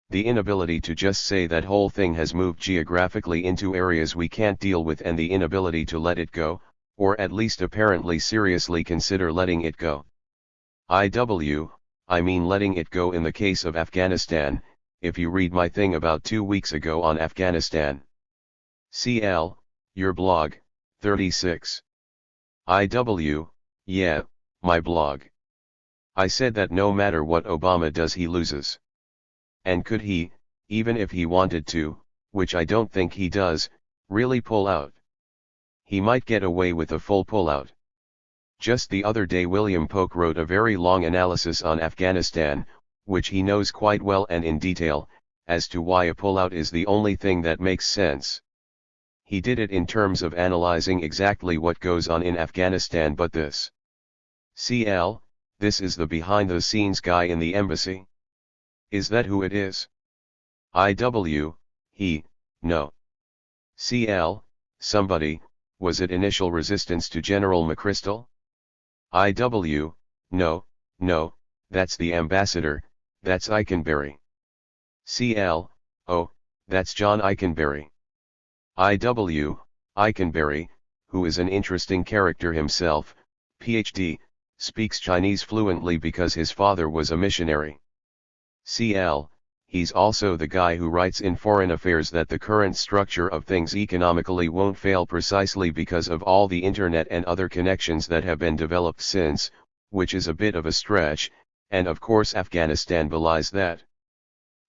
The inability to just say that whole thing has moved geographically into areas we can't deal with, and the inability to let it go, or at least apparently seriously consider letting it go. I mean letting it go in the case of Afghanistan, if you read my thing about 2 weeks ago on Afghanistan. CL, your blog, 36. Yeah, my blog. I said that no matter what Obama does he loses. And could he, even if he wanted to, which I don't think he does, really pull out? He might get away with a full pullout. Just the other day William Polk wrote a very long analysis on Afghanistan, which he knows quite well and in detail, as to why a pullout is the only thing that makes sense. he did it in terms of analyzing exactly what goes on in Afghanistan, but this. CL, this is the behind-the-scenes guy in the embassy? Is that who it is? IW, he, no. CL, somebody, was it initial resistance to General McChrystal? IW, no, that's the ambassador, that's Eikenberry. CL, oh, that's John Eikenberry. IW, Eikenberry, who is an interesting character himself, PhD, speaks Chinese fluently because his father was a missionary. CL, he's also the guy who writes in Foreign Affairs that the current structure of things economically won't fail precisely because of all the internet and other connections that have been developed since, which is a bit of a stretch, and of course Afghanistan belies that.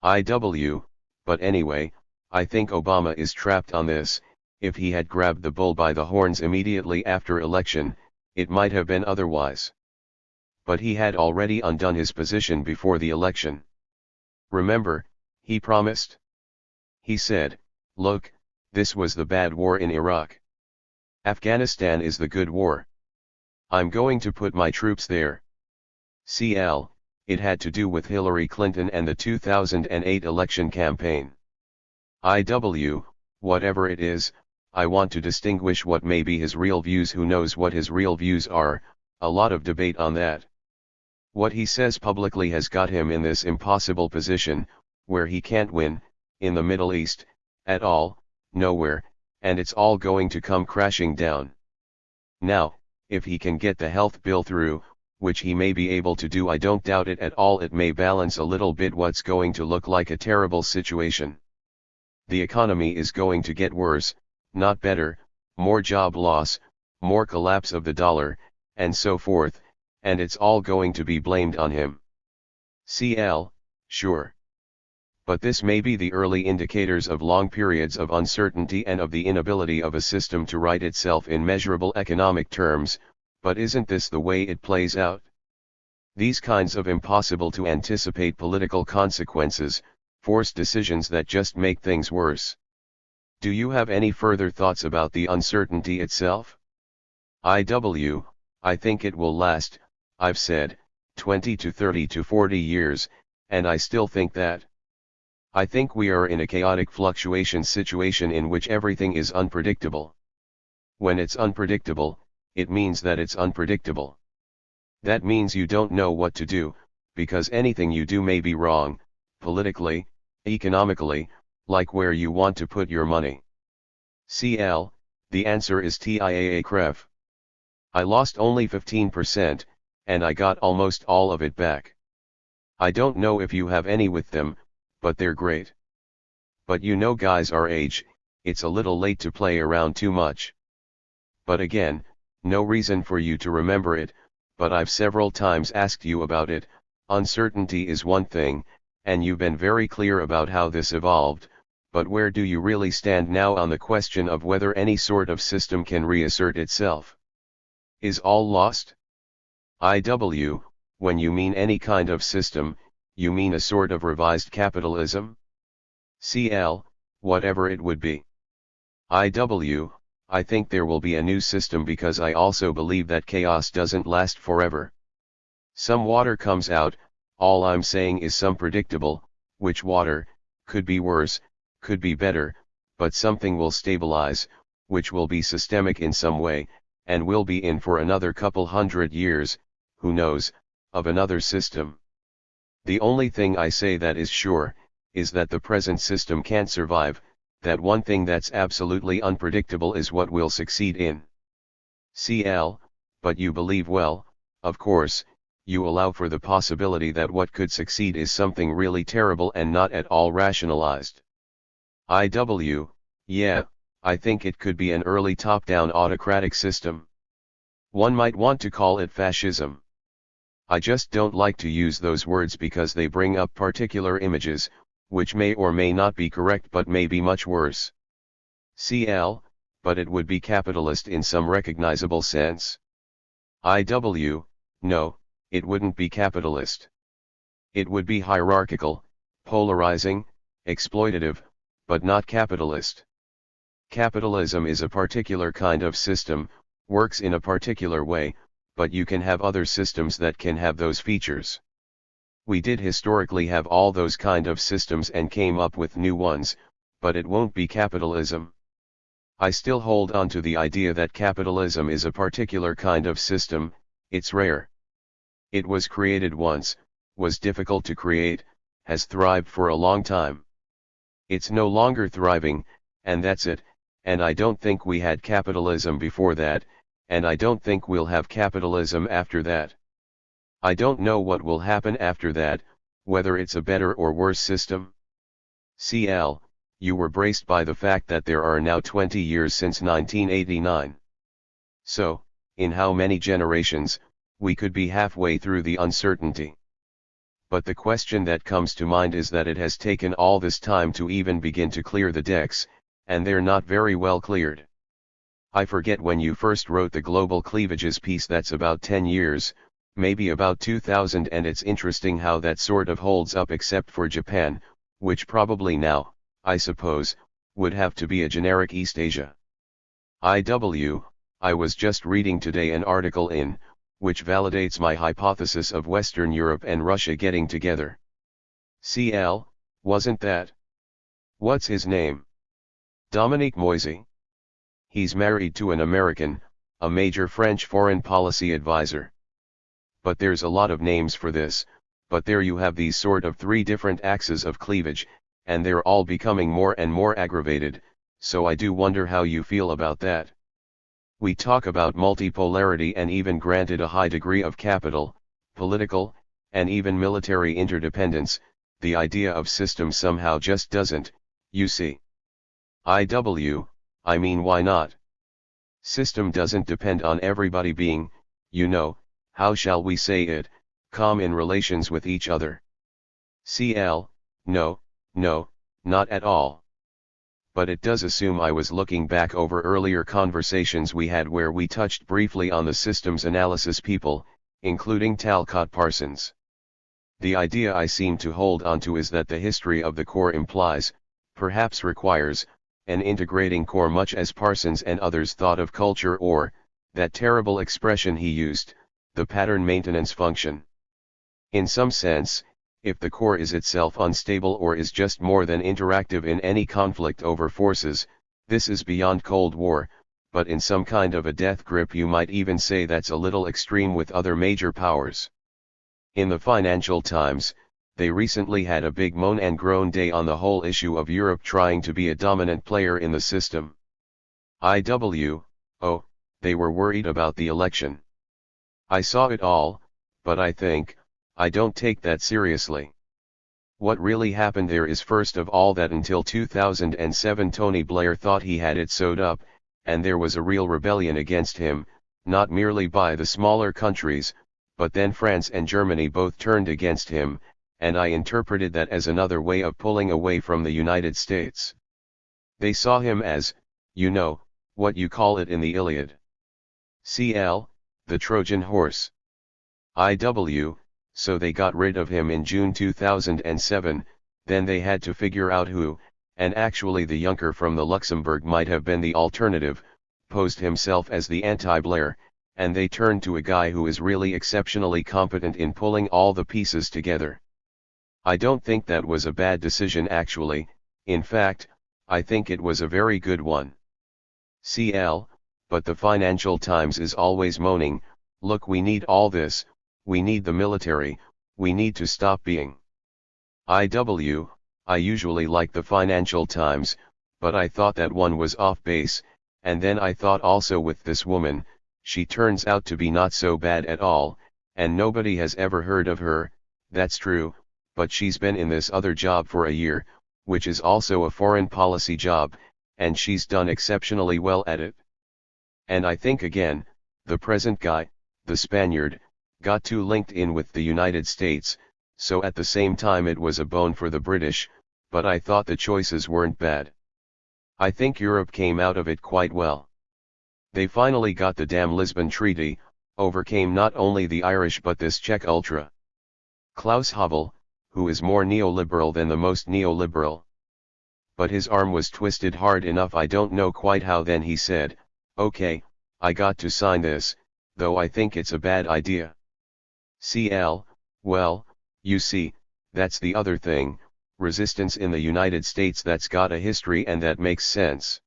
IW, but anyway, I think Obama is trapped on this. If he had grabbed the bull by the horns immediately after election, it might have been otherwise. But he had already undone his position before the election. Remember, he promised? He said, look, this was the bad war in Iraq. Afghanistan is the good war. I'm going to put my troops there. CL, it had to do with Hillary Clinton and the 2008 election campaign. IW, whatever it is, I want to distinguish what may be his real views. Who knows what his real views are? A lot of debate on that. What he says publicly has got him in this impossible position, where he can't win, in the Middle East, at all, nowhere, and it's all going to come crashing down. Now, if he can get the health bill through, which he may be able to do, I don't doubt it at all, it may balance a little bit what's going to look like a terrible situation. The economy is going to get worse, not better, more job loss, more collapse of the dollar, and so forth, and it's all going to be blamed on him. CL, sure. But this may be the early indicators of long periods of uncertainty and of the inability of a system to right itself in measurable economic terms, but isn't this the way it plays out? These kinds of impossible to anticipate political consequences, force decisions that just make things worse. Do you have any further thoughts about the uncertainty itself? IW, I think it will last, I've said, 20 to 30 to 40 years, and I still think that. I think we are in a chaotic fluctuation situation in which everything is unpredictable. When it's unpredictable, it means that it's unpredictable. That means you don't know what to do, because anything you do may be wrong, politically, economically, like where you want to put your money. CL, the answer is TIAA CREF. I lost only 15%, and I got almost all of it back. I don't know if you have any with them, but they're great. But you know, guys our age, it's a little late to play around too much. But again, no reason for you to remember it, but I've several times asked you about it. Uncertainty is one thing, and you've been very clear about how this evolved, but where do you really stand now on the question of whether any sort of system can reassert itself? Is all lost? IW, when you mean any kind of system, you mean a sort of revised capitalism? CL, whatever it would be. IW, I think there will be a new system because I also believe that chaos doesn't last forever. Some water comes out, all I'm saying is some predictable, which water, could be worse, could be better, but something will stabilize, which will be systemic in some way, and will be in for another couple hundred years, who knows, of another system. The only thing I say that is sure, is that the present system can't survive, that one thing that's absolutely unpredictable is what will succeed in. CL, but you believe, well, of course, you allow for the possibility that what could succeed is something really terrible and not at all rationalized. IW, yeah, I think it could be an early top-down autocratic system. One might want to call it fascism. I just don't like to use those words because they bring up particular images, which may or may not be correct but may be much worse. CL, but it would be capitalist in some recognizable sense. IW, no, it wouldn't be capitalist. It would be hierarchical, polarizing, exploitative, but not capitalist. Capitalism is a particular kind of system, works in a particular way, but you can have other systems that can have those features. We did historically have all those kind of systems and came up with new ones, but it won't be capitalism. I still hold on to the idea that capitalism is a particular kind of system, it's rare. It was created once, was difficult to create, has thrived for a long time. It's no longer thriving, and that's it, and I don't think we had capitalism before that, and I don't think we'll have capitalism after that. I don't know what will happen after that, whether it's a better or worse system. CL, you were braced by the fact that there are now 20 years since 1989. So, in how many generations, we could be halfway through the uncertainty. But the question that comes to mind is that it has taken all this time to even begin to clear the decks, and they're not very well cleared. I forget when you first wrote the Global Cleavages piece, that's about 10 years, maybe about 2000, and it's interesting how that sort of holds up except for Japan, which probably now, I suppose, would have to be a generic East Asia. I was just reading today an article in, which validates my hypothesis of Western Europe and Russia getting together. CL, wasn't that? What's his name? Dominique Moisy? He's married to an American, a major French foreign policy advisor. But there's a lot of names for this, but there you have these sort of three different axes of cleavage, and they're all becoming more and more aggravated, so I do wonder how you feel about that. We talk about multipolarity and even granted a high degree of capital, political, and even military interdependence, the idea of system somehow just doesn't, you see. I mean, why not? System doesn't depend on everybody being, how shall we say it, calm in relations with each other. CL, no, not at all. But it does assume. I was looking back over earlier conversations we had where we touched briefly on the systems analysis people, including Talcott Parsons. The idea I seem to hold onto is that the history of the core implies, perhaps requires, an integrating core, much as Parsons and others thought of culture, or, that terrible expression he used, the pattern maintenance function. In some sense, if the core is itself unstable or is just more than interactive in any conflict over forces, this is beyond Cold War, but in some kind of a death grip you might even say that's a little extreme with other major powers. In the Financial Times, they recently had a big moan and groan day on the whole issue of Europe trying to be a dominant player in the system. They were worried about the election. I saw it all, but I don't take that seriously. What really happened there is, first of all, that until 2007 Tony Blair thought he had it sewed up, and there was a real rebellion against him, not merely by the smaller countries, but then France and Germany both turned against him, and I interpreted that as another way of pulling away from the United States. They saw him as, what you call it in the Iliad. CL, the Trojan horse. So they got rid of him in June 2007, then they had to figure out who, and actually the Juncker from the Luxembourg might have been the alternative, posed himself as the anti-Blair, and they turned to a guy who is really exceptionally competent in pulling all the pieces together. I don't think that was a bad decision actually, in fact, I think it was a very good one. CL, but the Financial Times is always moaning, look, we need all this, we need the military, we need to stop being. I usually like the Financial Times, but I thought that one was off base, and then I thought also with this woman, she turns out to be not so bad at all, and nobody has ever heard of her, that's true, but she's been in this other job for a year, which is also a foreign policy job, and she's done exceptionally well at it. And I think again, the present guy, the Spaniard, got too linked in with the United States, so at the same time it was a bone for the British, but I thought the choices weren't bad. I think Europe came out of it quite well. They finally got the damn Lisbon Treaty, overcame not only the Irish but this Czech ultra. Klaus Havel, who is more neoliberal than the most neoliberal. but his arm was twisted hard enough. I don't know quite how. Then he said, "Okay, I got to sign this, though I think it's a bad idea." CL, well, you see, that's the other thing, resistance in the United States that's got a history, and that makes sense.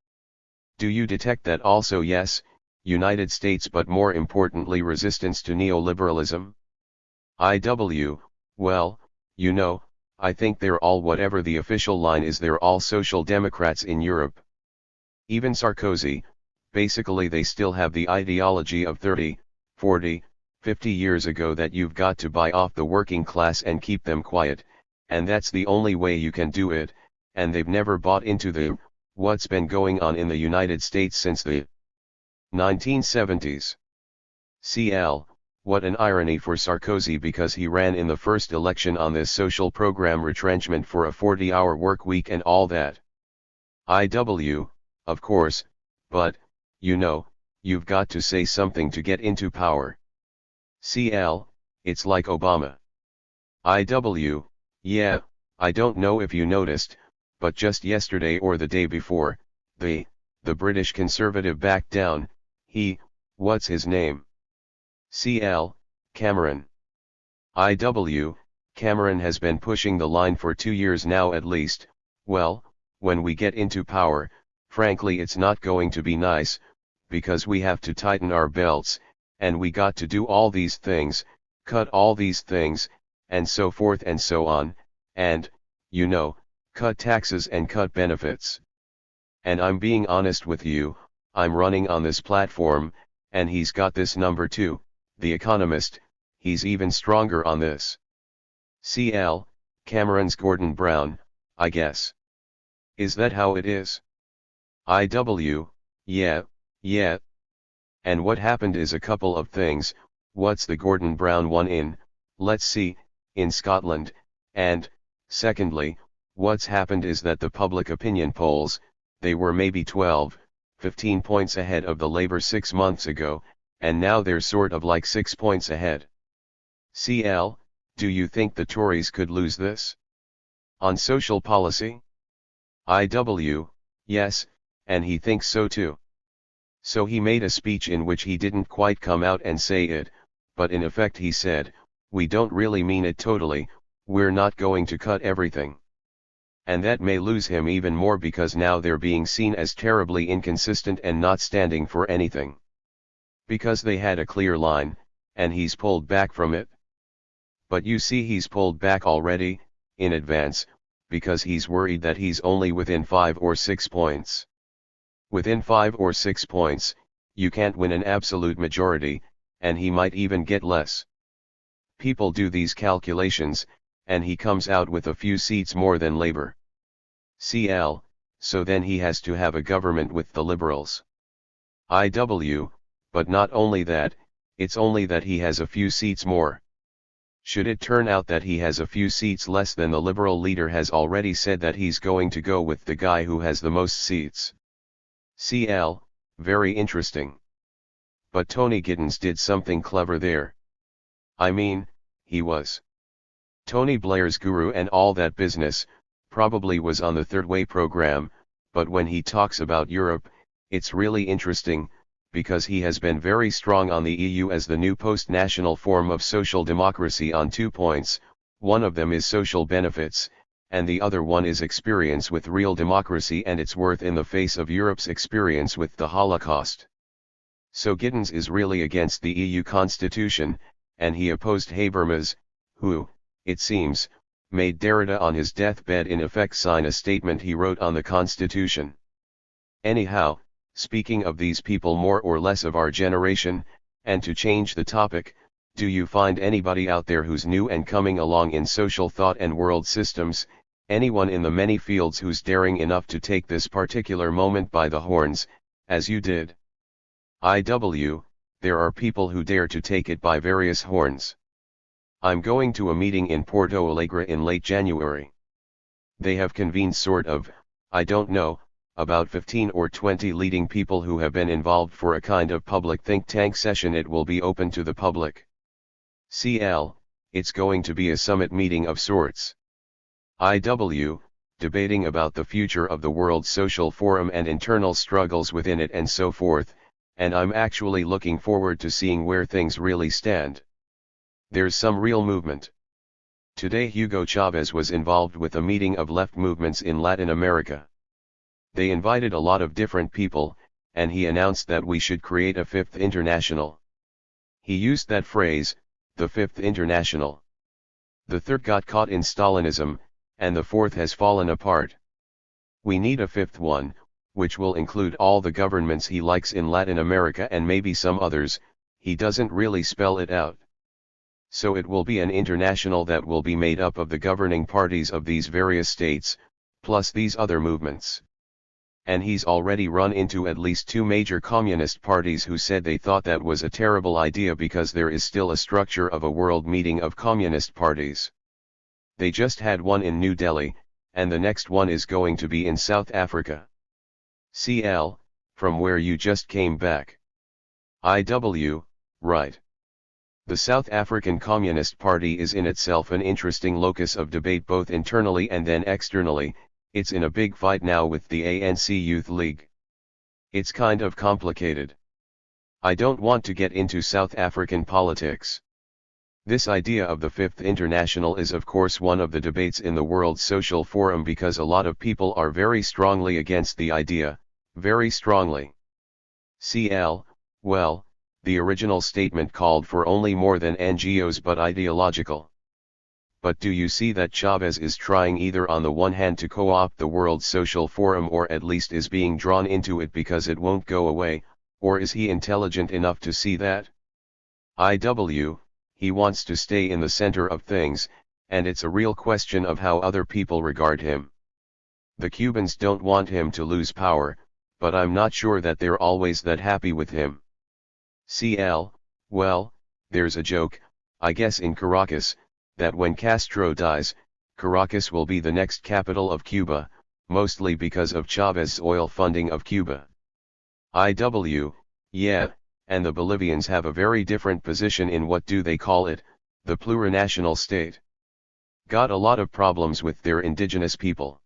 Do you detect that also? Yes, United States, but more importantly resistance to neoliberalism? IW, well, you know, I think they're all, whatever the official line is, they're all social democrats in Europe. Even Sarkozy, basically they still have the ideology of 30, 40, 50 years ago, that you've got to buy off the working class and keep them quiet, and that's the only way you can do it, and they've never bought into what's been going on in the United States since the 1970s. CL, what an irony for Sarkozy, because he ran in the first election on this social program, retrenchment for a 40-hour work week and all that. IW, of course, but, you know, you've got to say something to get into power. CL, it's like Obama. IW, yeah, I don't know if you noticed, but just yesterday or the day before, the British Conservative backed down. What's his name? CL, Cameron. IW, Cameron has been pushing the line for 2 years now at least. Well, when we get into power, frankly it's not going to be nice, because we have to tighten our belts, and we got to do all these things, cut all these things, and so forth and so on, and, you know, cut taxes and cut benefits. And I'm being honest with you, I'm running on this platform, and he's got this number too, The Economist, he's even stronger on this. CL, Cameron's Gordon Brown, I guess. Is that how it is? IW, yeah. And what happened is a couple of things. What's the Gordon Brown one in, let's see, in Scotland, and, secondly, what's happened is that the public opinion polls, they were maybe 12, 15 points ahead of the Labour 6 months ago, and now they're sort of like 6 points ahead. CL, do you think the Tories could lose this? On social policy? IW, yes, and he thinks so too. So he made a speech in which he didn't quite come out and say it, but in effect he said, we don't really mean it totally, we're not going to cut everything. And that may lose him even more, because now they're being seen as terribly inconsistent and not standing for anything. Because they had a clear line, and he's pulled back from it. But you see, he's pulled back already, in advance, because he's worried that he's only within 5 or 6 points. Within 5 or 6 points, you can't win an absolute majority, and he might even get less. People do these calculations, and he comes out with a few seats more than Labour. CL, so then he has to have a government with the Liberals. IW, but not only that, it's only that he has a few seats more. Should it turn out that he has a few seats less, then the Liberal leader has already said that he's going to go with the guy who has the most seats. CL, very interesting. But Tony Giddens did something clever there. I mean, he was Tony Blair's guru and all that business, probably was on the Third Way program, but when he talks about Europe, it's really interesting, because he has been very strong on the EU as the new post-national form of social democracy on 2 points. One of them is social benefits, and the other one is experience with real democracy and its worth in the face of Europe's experience with the Holocaust. So Giddens is really against the EU constitution, and he opposed Habermas, who, it seems, made Derrida on his deathbed in effect sign a statement he wrote on the constitution. Anyhow, speaking of these people more or less of our generation, and to change the topic, do you find anybody out there who's new and coming along in social thought and world systems, anyone in the many fields who's daring enough to take this particular moment by the horns, as you did? IW, there are people who dare to take it by various horns. I'm going to a meeting in Porto Alegre in late January. They have convened sort of, I don't know, about 15 or 20 leading people who have been involved for a kind of public think tank session. It will be open to the public. CL, it's going to be a summit meeting of sorts. IW, debating about the future of the World Social Forum and internal struggles within it and so forth, and I'm actually looking forward to seeing where things really stand. There's some real movement. Today Hugo Chavez was involved with a meeting of left movements in Latin America. They invited a lot of different people, and he announced that we should create a fifth international. He used that phrase, the fifth international. The third got caught in Stalinism, and the fourth has fallen apart. We need a fifth one, which will include all the governments he likes in Latin America and maybe some others. He doesn't really spell it out. So it will be an international that will be made up of the governing parties of these various states, plus these other movements. And he's already run into at least two major communist parties who said they thought that was a terrible idea because there is still a structure of a world meeting of communist parties. They just had one in New Delhi, and the next one is going to be in South Africa. CL, from where you just came back. IW, right. The South African Communist Party is in itself an interesting locus of debate both internally and then externally. It's in a big fight now with the ANC Youth League. It's kind of complicated. I don't want to get into South African politics. This idea of the Fifth International is of course one of the debates in the World Social Forum because a lot of people are very strongly against the idea, very strongly. CL, well, the original statement called for only more than NGOs but ideological. But do you see that Chavez is trying either on the one hand to co-opt the World Social Forum or at least is being drawn into it because it won't go away, or is he intelligent enough to see that? IW, he wants to stay in the center of things, and it's a real question of how other people regard him. The Cubans don't want him to lose power, but I'm not sure that they're always that happy with him. CL, well, there's a joke, I guess in Caracas, that when Castro dies, Caracas will be the next capital of Cuba, mostly because of Chavez's oil funding of Cuba. IW, yeah, and the Bolivians have a very different position in what do they call it, the plurinational state. Got a lot of problems with their indigenous people.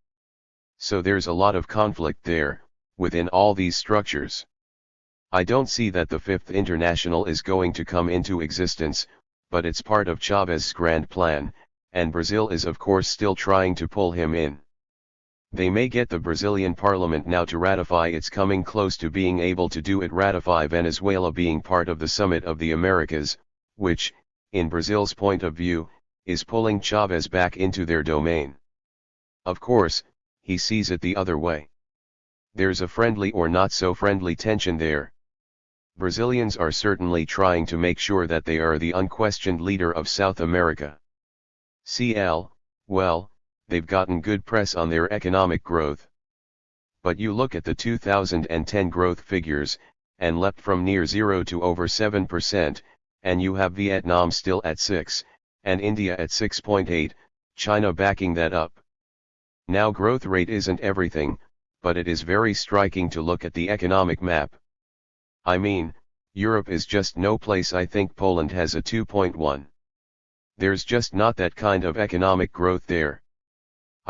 So there's a lot of conflict there, within all these structures. I don't see that the Fifth International is going to come into existence, but it's part of Chavez's grand plan, and Brazil is of course still trying to pull him in. They may get the Brazilian parliament now to ratify. It's coming close to being able to do it. Ratify Venezuela being part of the Summit of the Americas, which, in Brazil's point of view, is pulling Chavez back into their domain. Of course, he sees it the other way. There's a friendly or not so friendly tension there. Brazilians are certainly trying to make sure that they are the unquestioned leader of South America. CL, well, they've gotten good press on their economic growth. But you look at the 2010 growth figures, and leapt from near 0 to over 7%, and you have Vietnam still at 6, and India at 6.8, China backing that up. Now growth rate isn't everything, but it is very striking to look at the economic map. I mean, Europe is just no place. I think Poland has a 2.1. There's just not that kind of economic growth there.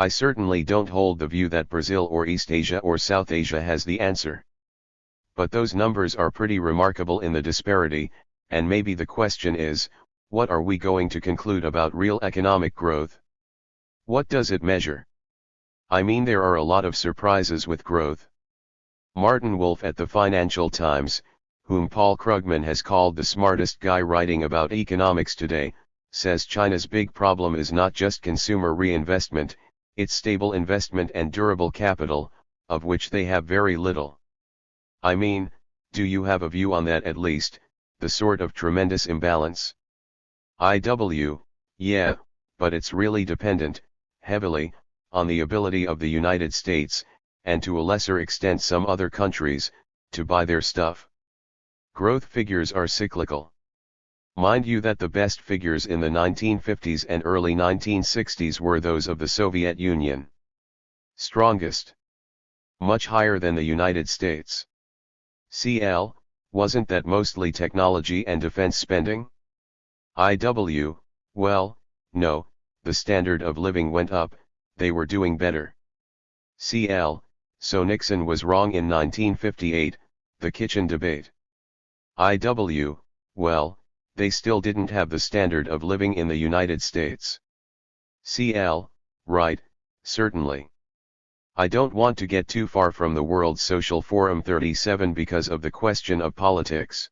I certainly don't hold the view that Brazil or East Asia or South Asia has the answer. But those numbers are pretty remarkable in the disparity, and maybe the question is, what are we going to conclude about real economic growth? What does it measure? I mean, there are a lot of surprises with growth. Martin Wolf at the Financial Times, whom Paul Krugman has called the smartest guy writing about economics today, says China's big problem is not just consumer reinvestment, it's stable investment and durable capital, of which they have very little. I mean, do you have a view on that at least, the sort of tremendous imbalance? IW, yeah, but it's really dependent, heavily, on the ability of the United States, and to a lesser extent some other countries, to buy their stuff. Growth figures are cyclical. Mind you that the best figures in the 1950s and early 1960s were those of the Soviet Union. Strongest. Much higher than the United States. CL, wasn't that mostly technology and defense spending? IW, well, no, the standard of living went up, they were doing better. CL, so Nixon was wrong in 1958, the kitchen debate. IW, well, they still didn't have the standard of living in the United States. CL, right, certainly. I don't want to get too far from the World Social Forum 37 because of the question of politics.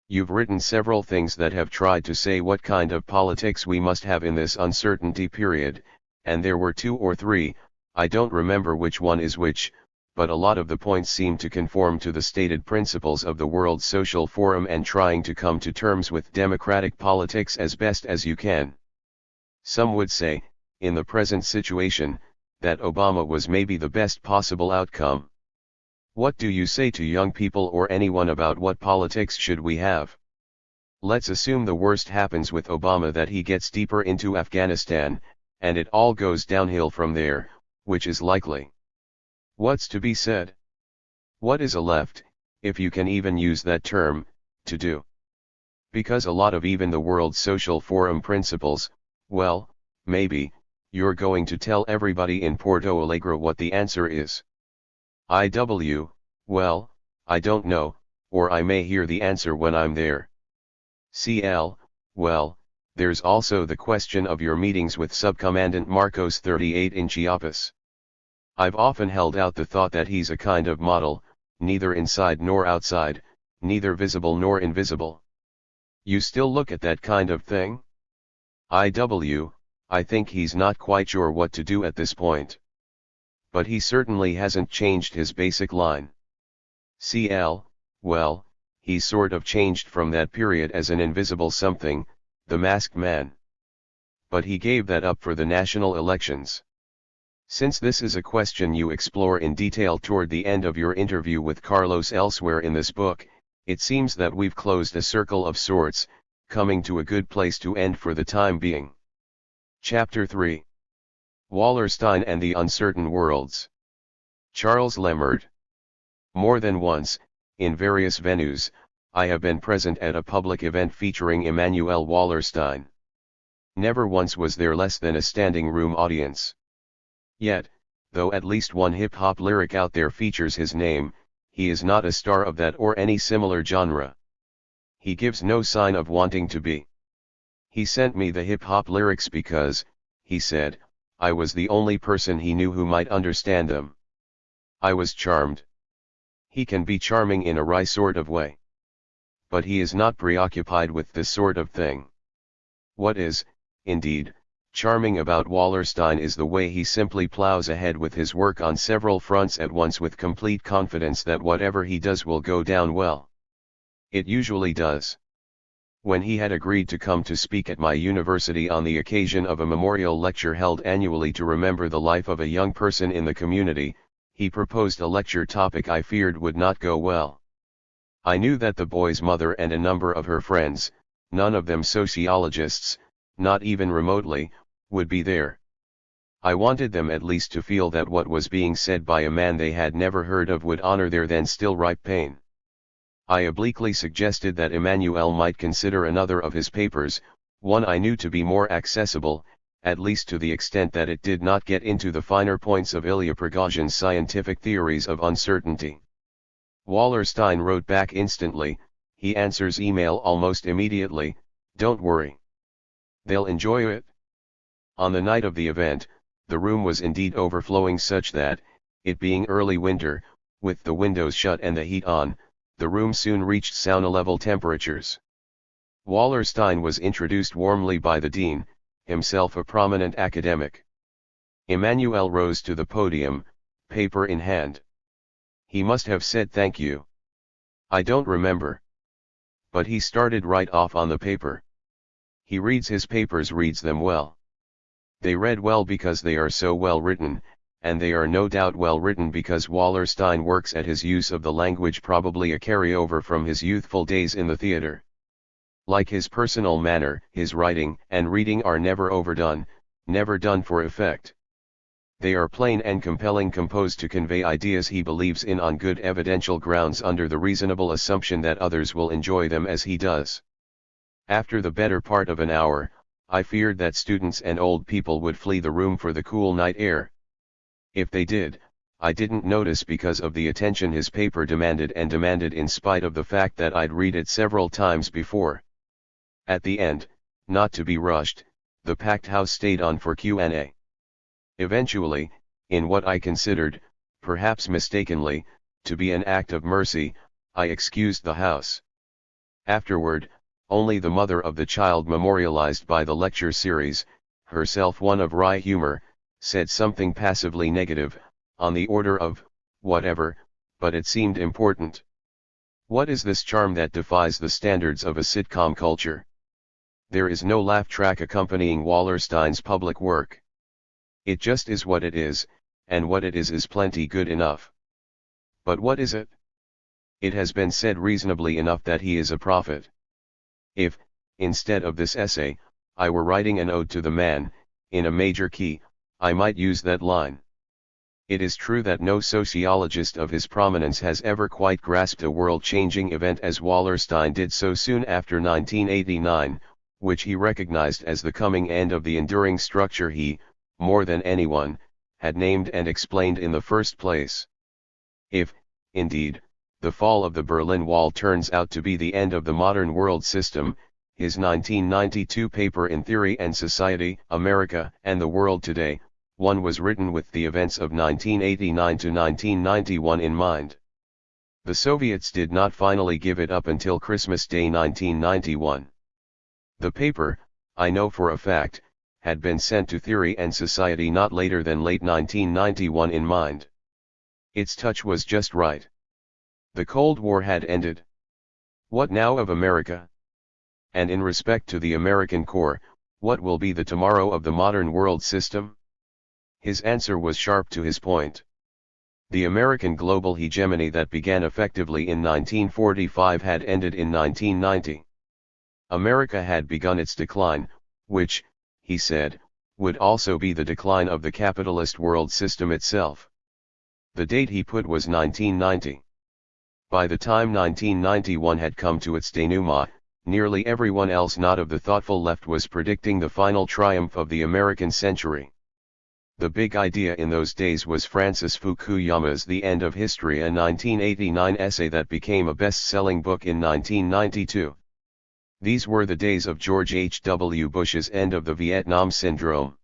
You've written several things that have tried to say what kind of politics we must have in this uncertainty period, and there were 2 or 3, I don't remember which one is which, but a lot of the points seem to conform to the stated principles of the World Social Forum and trying to come to terms with democratic politics as best as you can. Some would say, in the present situation, that Obama was maybe the best possible outcome. What do you say to young people or anyone about what politics should we have? Let's assume the worst happens with Obama, that he gets deeper into Afghanistan, and it all goes downhill from there, which is likely. What's to be said? What is a left, if you can even use that term, to do? Because a lot of even the World Social Forum principles, well, maybe, you're going to tell everybody in Porto Alegre what the answer is. IW, well, I don't know, or I may hear the answer when I'm there. CL, well, there's also the question of your meetings with Subcommandant Marcos 38 in Chiapas. I've often held out the thought that he's a kind of model, neither inside nor outside, neither visible nor invisible. You still look at that kind of thing? IW, I think he's not quite sure what to do at this point. But he certainly hasn't changed his basic line. CL, well, he's sort of changed from that period as an invisible something, the masked man. But he gave that up for the national elections. Since this is a question you explore in detail toward the end of your interview with Carlos elsewhere in this book, it seems that we've closed a circle of sorts, coming to a good place to end for the time being. Chapter 3. Wallerstein and the Uncertain Worlds. Charles Lemert. More than once, in various venues, I have been present at a public event featuring Immanuel Wallerstein. Never once was there less than a standing room audience. Yet, though at least one hip-hop lyric out there features his name, he is not a star of that or any similar genre. He gives no sign of wanting to be. He sent me the hip-hop lyrics because, he said, I was the only person he knew who might understand them. I was charmed. He can be charming in a wry sort of way. But he is not preoccupied with this sort of thing. What is, indeed, charming about Wallerstein is the way he simply plows ahead with his work on several fronts at once with complete confidence that whatever he does will go down well. It usually does. When he had agreed to come to speak at my university on the occasion of a memorial lecture held annually to remember the life of a young person in the community, he proposed a lecture topic I feared would not go well. I knew that the boy's mother and a number of her friends, none of them sociologists, not even remotely, would be there. I wanted them at least to feel that what was being said by a man they had never heard of would honor their then still ripe pain. I obliquely suggested that Immanuel might consider another of his papers, one I knew to be more accessible, at least to the extent that it did not get into the finer points of Ilya Prigozhin's scientific theories of uncertainty. Wallerstein wrote back instantly, he answers email almost immediately, don't worry. They'll enjoy it. On the night of the event, the room was indeed overflowing such that, it being early winter, with the windows shut and the heat on, the room soon reached sauna-level temperatures. Wallerstein was introduced warmly by the dean, himself a prominent academic. Immanuel rose to the podium, paper in hand. He must have said thank you. I don't remember. But he started right off on the paper. He reads his papers, reads them well. They read well because they are so well written, and they are no doubt well written because Wallerstein works at his use of the language, probably a carryover from his youthful days in the theater. Like his personal manner, his writing and reading are never overdone, never done for effect. They are plain and compelling, composed to convey ideas he believes in on good evidential grounds under the reasonable assumption that others will enjoy them as he does. After the better part of an hour, I feared that students and old people would flee the room for the cool night air. If they did, I didn't notice because of the attention his paper demanded, and demanded in spite of the fact that I'd read it several times before. At the end, not to be rushed, the packed house stayed on for Q&A. Eventually, in what I considered, perhaps mistakenly, to be an act of mercy, I excused the house. Afterward, only the mother of the child memorialized by the lecture series, herself one of wry humor, said something passively negative, on the order of, whatever, but it seemed important. What is this charm that defies the standards of a sitcom culture? There is no laugh track accompanying Wallerstein's public work. It just is what it is, and what it is plenty good enough. But what is it? It has been said reasonably enough that he is a prophet. If, instead of this essay, I were writing an ode to the man, in a major key, I might use that line. It is true that no sociologist of his prominence has ever quite grasped a world-changing event as Wallerstein did so soon after 1989, which he recognized as the coming end of the enduring structure he, more than anyone, had named and explained in the first place. If, indeed, the fall of the Berlin Wall turns out to be the end of the modern world system, his 1992 paper in Theory and Society, America and the World Today, one was written with the events of 1989 to 1991 in mind. The Soviets did not finally give it up until Christmas Day 1991. The paper, I know for a fact, had been sent to Theory and Society not later than late 1991 in mind. Its touch was just right. The Cold War had ended. What now of America? And in respect to the American core, what will be the tomorrow of the modern world system? His answer was sharp to his point. The American global hegemony that began effectively in 1945 had ended in 1990. America had begun its decline, which, he said, would also be the decline of the capitalist world system itself. The date he put was 1990. By the time 1991 had come to its denouement, nearly everyone else not of the thoughtful left was predicting the final triumph of the American century. The big idea in those days was Francis Fukuyama's The End of History, a 1989 essay that became a best-selling book in 1992. These were the days of George H.W. Bush's end of the Vietnam Syndrome.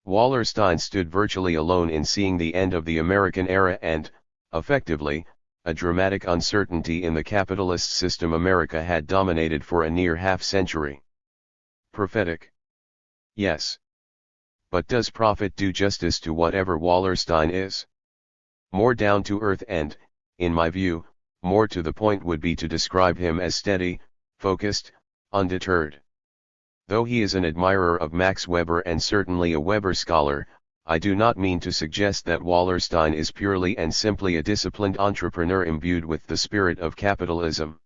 Wallerstein stood virtually alone in seeing the end of the American era and, effectively, a dramatic uncertainty in the capitalist system America had dominated for a near half-century. Prophetic? Yes. But does prophet do justice to whatever Wallerstein is? More down to earth and, in my view, more to the point would be to describe him as steady, focused, undeterred. Though he is an admirer of Max Weber and certainly a Weber scholar, I do not mean to suggest that Wallerstein is purely and simply a disciplined entrepreneur imbued with the spirit of capitalism.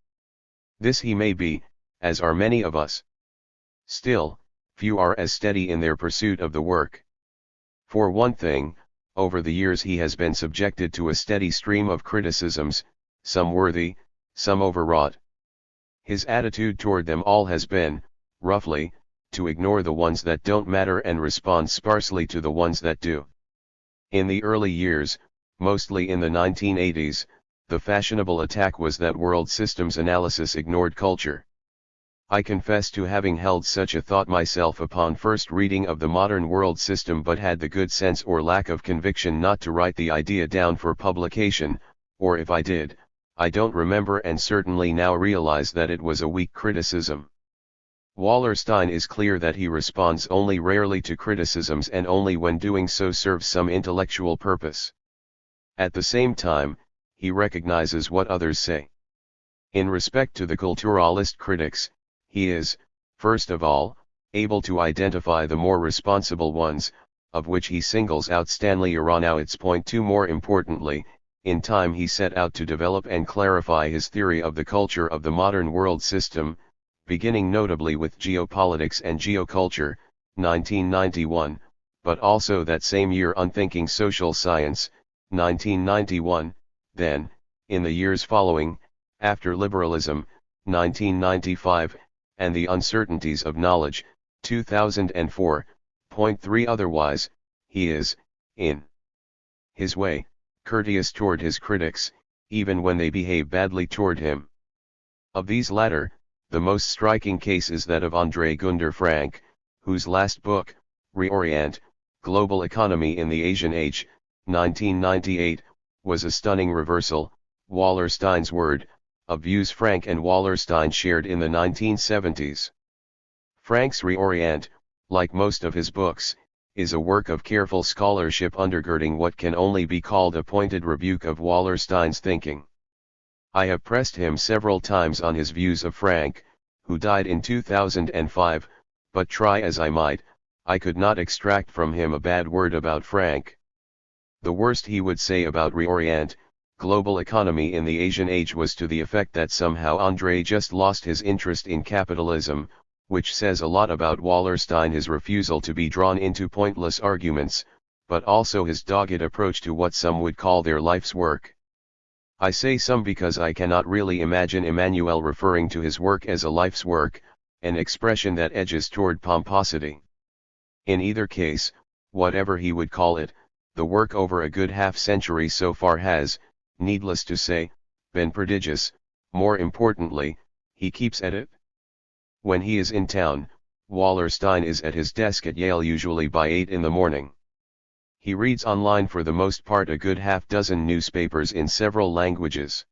This he may be, as are many of us. Still, few are as steady in their pursuit of the work. For one thing, over the years he has been subjected to a steady stream of criticisms, some worthy, some overwrought. His attitude toward them all has been, roughly, to ignore the ones that don't matter and respond sparsely to the ones that do. In the early years, mostly in the 1980s, the fashionable attack was that world systems analysis ignored culture. I confess to having held such a thought myself upon first reading of the modern world system, but had the good sense or lack of conviction not to write the idea down for publication, or if I did, I don't remember and certainly now realize that it was a weak criticism. Wallerstein is clear that he responds only rarely to criticisms and only when doing so serves some intellectual purpose. At the same time, he recognizes what others say. In respect to the culturalist critics, he is, first of all, able to identify the more responsible ones, of which he singles out Stanley Aronowitz. Point two, more importantly, in time he set out to develop and clarify his theory of the culture of the modern world system, beginning notably with Geopolitics and Geoculture, 1991, but also that same year Unthinking Social Science, 1991, then, in the years following, After Liberalism, 1995, and The Uncertainties of Knowledge, 2004. Point 3, otherwise, he is, in his way, courteous toward his critics, even when they behave badly toward him. Of these latter, the most striking case is that of André Gunder Frank, whose last book, Reorient, Global Economy in the Asian Age, 1998, was a stunning reversal, Wallerstein's word, of views Frank and Wallerstein shared in the 1970s. Frank's Reorient, like most of his books, is a work of careful scholarship undergirding what can only be called a pointed rebuke of Wallerstein's thinking. I have pressed him several times on his views of Frank, who died in 2005, but try as I might, I could not extract from him a bad word about Frank. The worst he would say about Reorient, Global Economy in the Asian Age, was to the effect that somehow André just lost his interest in capitalism, which says a lot about Wallerstein, his refusal to be drawn into pointless arguments, but also his dogged approach to what some would call their life's work. I say some because I cannot really imagine Immanuel referring to his work as a life's work, an expression that edges toward pomposity. In either case, whatever he would call it, the work over a good half-century so far has, needless to say, been prodigious. More importantly, he keeps at it. When he is in town, Wallerstein is at his desk at Yale usually by 8 in the morning. He reads online for the most part a good half-dozen newspapers in several languages.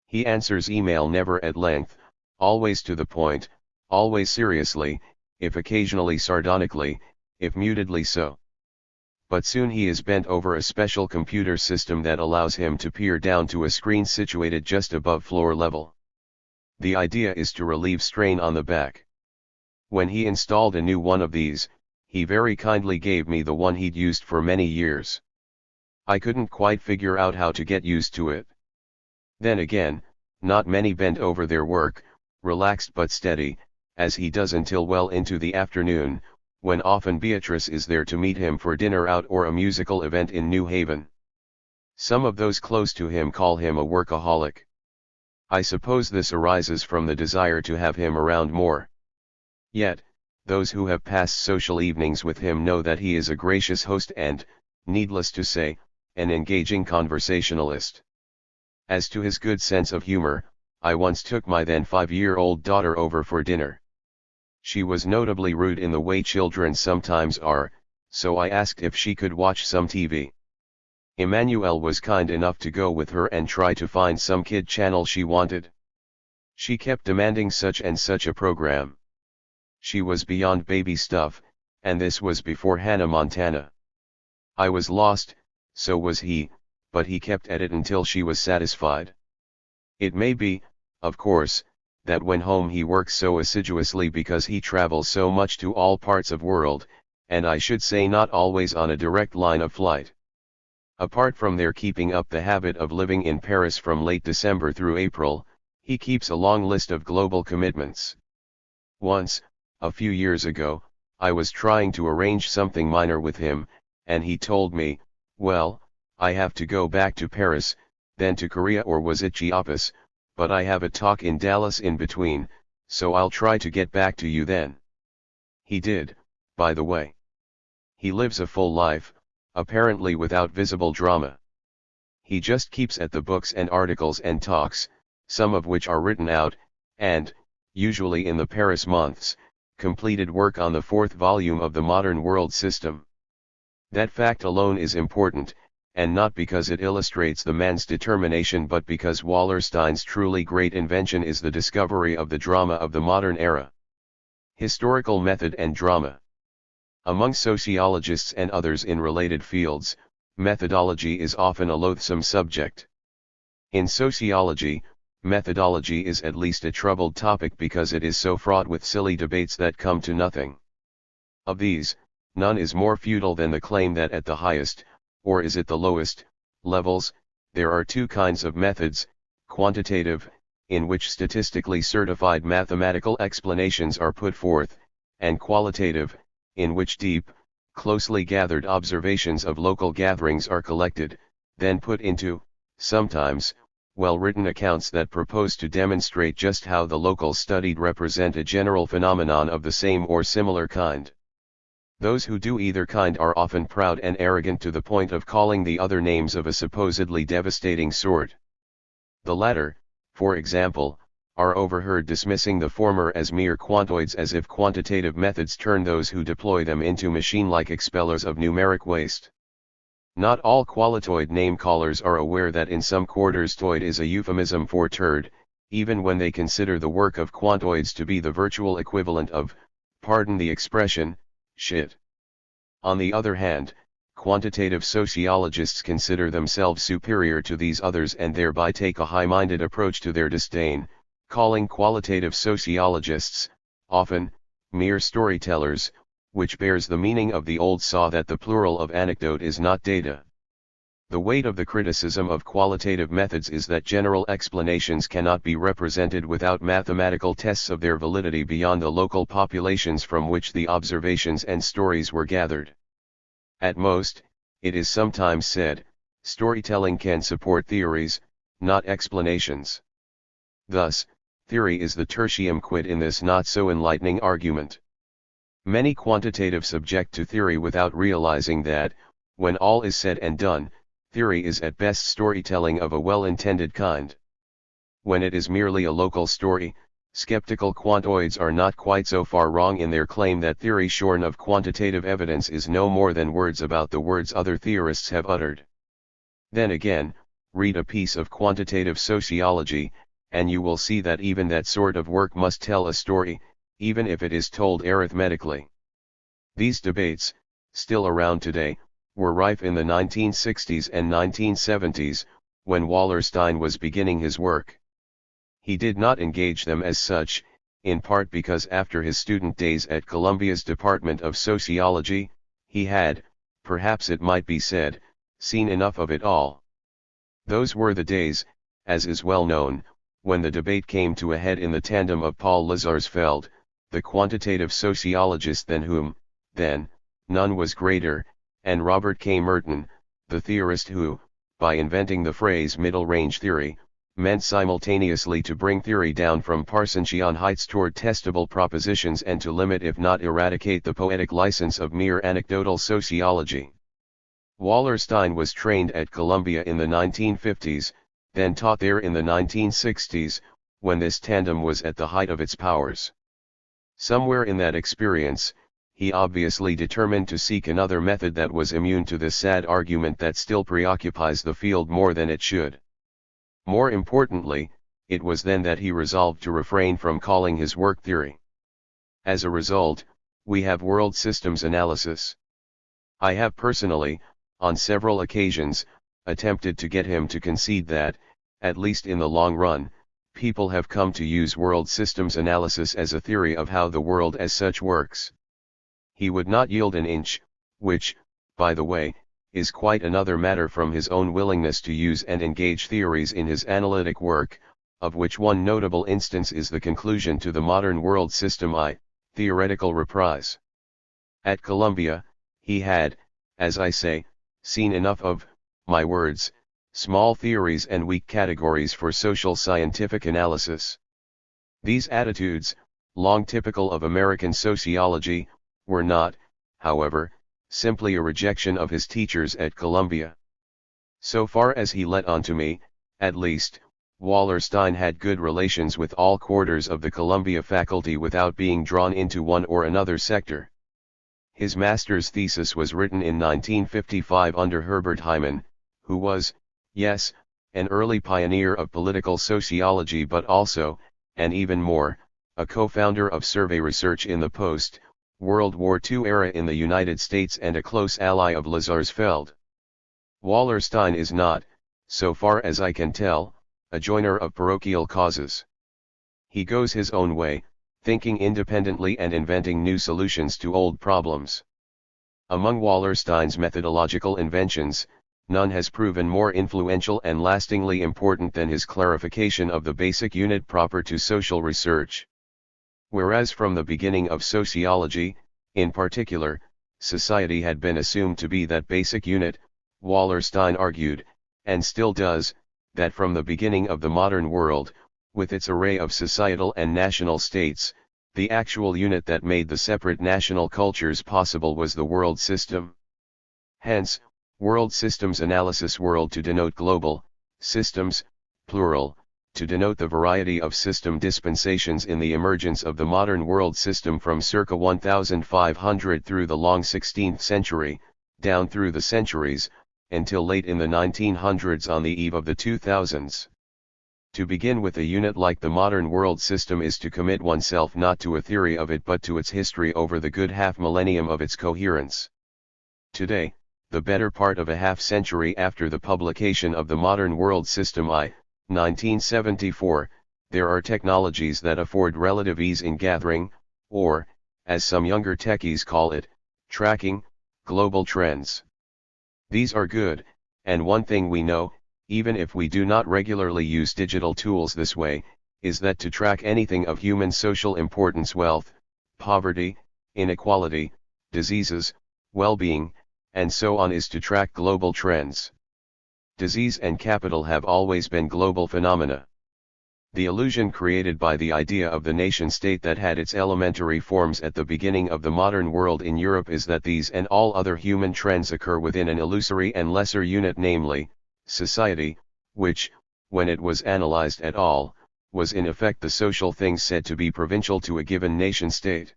He answers email never at length, always to the point, always seriously, if occasionally sardonically, if mutedly so. But soon he is bent over a special computer system that allows him to peer down to a screen situated just above floor level. The idea is to relieve strain on the back. When he installed a new one of these, he very kindly gave me the one he'd used for many years. I couldn't quite figure out how to get used to it. Then again, not many bent over their work, relaxed but steady, as he does until well into the afternoon, when often Beatrice is there to meet him for dinner out or a musical event in New Haven. Some of those close to him call him a workaholic. I suppose this arises from the desire to have him around more. Yet, those who have passed social evenings with him know that he is a gracious host and, needless to say, an engaging conversationalist. As to his good sense of humor, I once took my then 5-year-old daughter over for dinner. She was notably rude in the way children sometimes are, so I asked if she could watch some TV. Immanuel was kind enough to go with her and try to find some kid channel she wanted. She kept demanding such and such a program. She was beyond baby stuff, and this was before Hannah Montana. I was lost, so was he, but he kept at it until she was satisfied. It may be, of course, that when home he works so assiduously because he travels so much to all parts of world, and I should say not always on a direct line of flight. Apart from their keeping up the habit of living in Paris from late December through April, he keeps a long list of global commitments. Once, a few years ago, I was trying to arrange something minor with him, and he told me, well, I have to go back to Paris, then to Korea or was it Chiapas, but I have a talk in Dallas in between, so I'll try to get back to you then. He did, by the way. He lives a full life, apparently without visible drama. He just keeps at the books and articles and talks, some of which are written out, and, usually in the Paris months, completed work on the 4th volume of the Modern World System. That fact alone is important, and not because it illustrates the man's determination but because Wallerstein's truly great invention is the discovery of the drama of the modern era. Historical method and drama. Among sociologists and others in related fields, methodology is often a loathsome subject. In sociology, methodology is at least a troubled topic because it is so fraught with silly debates that come to nothing. Of these, none is more futile than the claim that at the highest, or is it the lowest, levels, there are two kinds of methods: quantitative, in which statistically certified mathematical explanations are put forth, and qualitative, in which deep, closely gathered observations of local gatherings are collected, then put into, sometimes, well-written accounts that propose to demonstrate just how the locals studied represent a general phenomenon of the same or similar kind. Those who do either kind are often proud and arrogant to the point of calling the other names of a supposedly devastating sort. The latter, for example, are overheard dismissing the former as mere quantoids, as if quantitative methods turn those who deploy them into machine-like expellers of numeric waste. Not all qualitoid name-callers are aware that in some quarters toid is a euphemism for turd, even when they consider the work of quantoids to be the virtual equivalent of, pardon the expression, shit. On the other hand, quantitative sociologists consider themselves superior to these others and thereby take a high-minded approach to their disdain, calling qualitative sociologists, often, mere storytellers, which bears the meaning of the old saw that the plural of anecdote is not data. The weight of the criticism of qualitative methods is that general explanations cannot be represented without mathematical tests of their validity beyond the local populations from which the observations and stories were gathered. At most, it is sometimes said, storytelling can support theories, not explanations. Thus, theory is the tertium quid in this not so enlightening argument. Many quantitative subject to theory without realizing that, when all is said and done, theory is at best storytelling of a well-intended kind. When it is merely a local story, skeptical quantoids are not quite so far wrong in their claim that theory shorn of quantitative evidence is no more than words about the words other theorists have uttered. Then again, read a piece of quantitative sociology, and you will see that even that sort of work must tell a story, even if it is told arithmetically. These debates, still around today, were rife in the 1960s and 1970s, when Wallenstein was beginning his work. He did not engage them as such, in part because after his student days at Columbia's Department of Sociology, he had, perhaps it might be said, seen enough of it all. Those were the days, as is well known, when the debate came to a head in the tandem of Paul Lazarsfeld, the quantitative sociologist than whom, then, none was greater, and Robert K. Merton, the theorist who, by inventing the phrase middle-range theory, meant simultaneously to bring theory down from Parsonchian heights toward testable propositions and to limit if not eradicate the poetic license of mere anecdotal sociology. Wallenstein was trained at Columbia in the 1950s, then taught there in the 1960s, when this tandem was at the height of its powers. Somewhere in that experience, he obviously determined to seek another method that was immune to the sad argument that still preoccupies the field more than it should. More importantly, it was then that he resolved to refrain from calling his work theory. As a result, we have world systems analysis. I have personally, on several occasions, attempted to get him to concede that, at least in the long run, people have come to use world systems analysis as a theory of how the world as such works. He would not yield an inch, which, by the way, is quite another matter from his own willingness to use and engage theories in his analytic work, of which one notable instance is the conclusion to the modern world system theoretical reprise. At Columbia, he had, as I say, seen enough of, my words, small theories and weak categories for social scientific analysis. These attitudes, long typical of American sociology, were not, however, simply a rejection of his teachers at Columbia. So far as he let on to me, at least, Wallenstein had good relations with all quarters of the Columbia faculty without being drawn into one or another sector. His master's thesis was written in 1955 under Herbert Hyman, who was, yes, an early pioneer of political sociology but also, and even more, a co-founder of survey research in the post-World War II era in the United States and a close ally of Lazarsfeld. Wallenstein is not, so far as I can tell, a joiner of parochial causes. He goes his own way, thinking independently and inventing new solutions to old problems. Among Wallenstein's methodological inventions, none has proven more influential and lastingly important than his clarification of the basic unit proper to social research. Whereas from the beginning of sociology, in particular, society had been assumed to be that basic unit, Wallenstein argued, and still does, that from the beginning of the modern world, with its array of societal and national states, The actual unit that made the separate national cultures possible was the world system. Hence, world systems analysis, world to denote global, systems, plural, to denote the variety of system dispensations in the emergence of the modern world system from circa 1500 through the long 16th century, down through the centuries, until late in the 1900s on the eve of the 2000s. To begin with a unit like the modern world system is to commit oneself not to a theory of it but to its history over the good half-millennium of its coherence. Today, the better part of a half-century after the publication of the modern world system I, 1974, there are technologies that afford relative ease in gathering, or, as some younger techies call it, tracking, global trends. These are good, and one thing we know, even if we do not regularly use digital tools this way, is that to track anything of human social importance, wealth, poverty, inequality, diseases, well-being, and so on, is to track global trends. Disease and capital have always been global phenomena. The illusion created by the idea of the nation-state that had its elementary forms at the beginning of the modern world in Europe is that these and all other human trends occur within an illusory and lesser unit, namely, society, which, when it was analyzed at all, was in effect the social things said to be provincial to a given nation-state.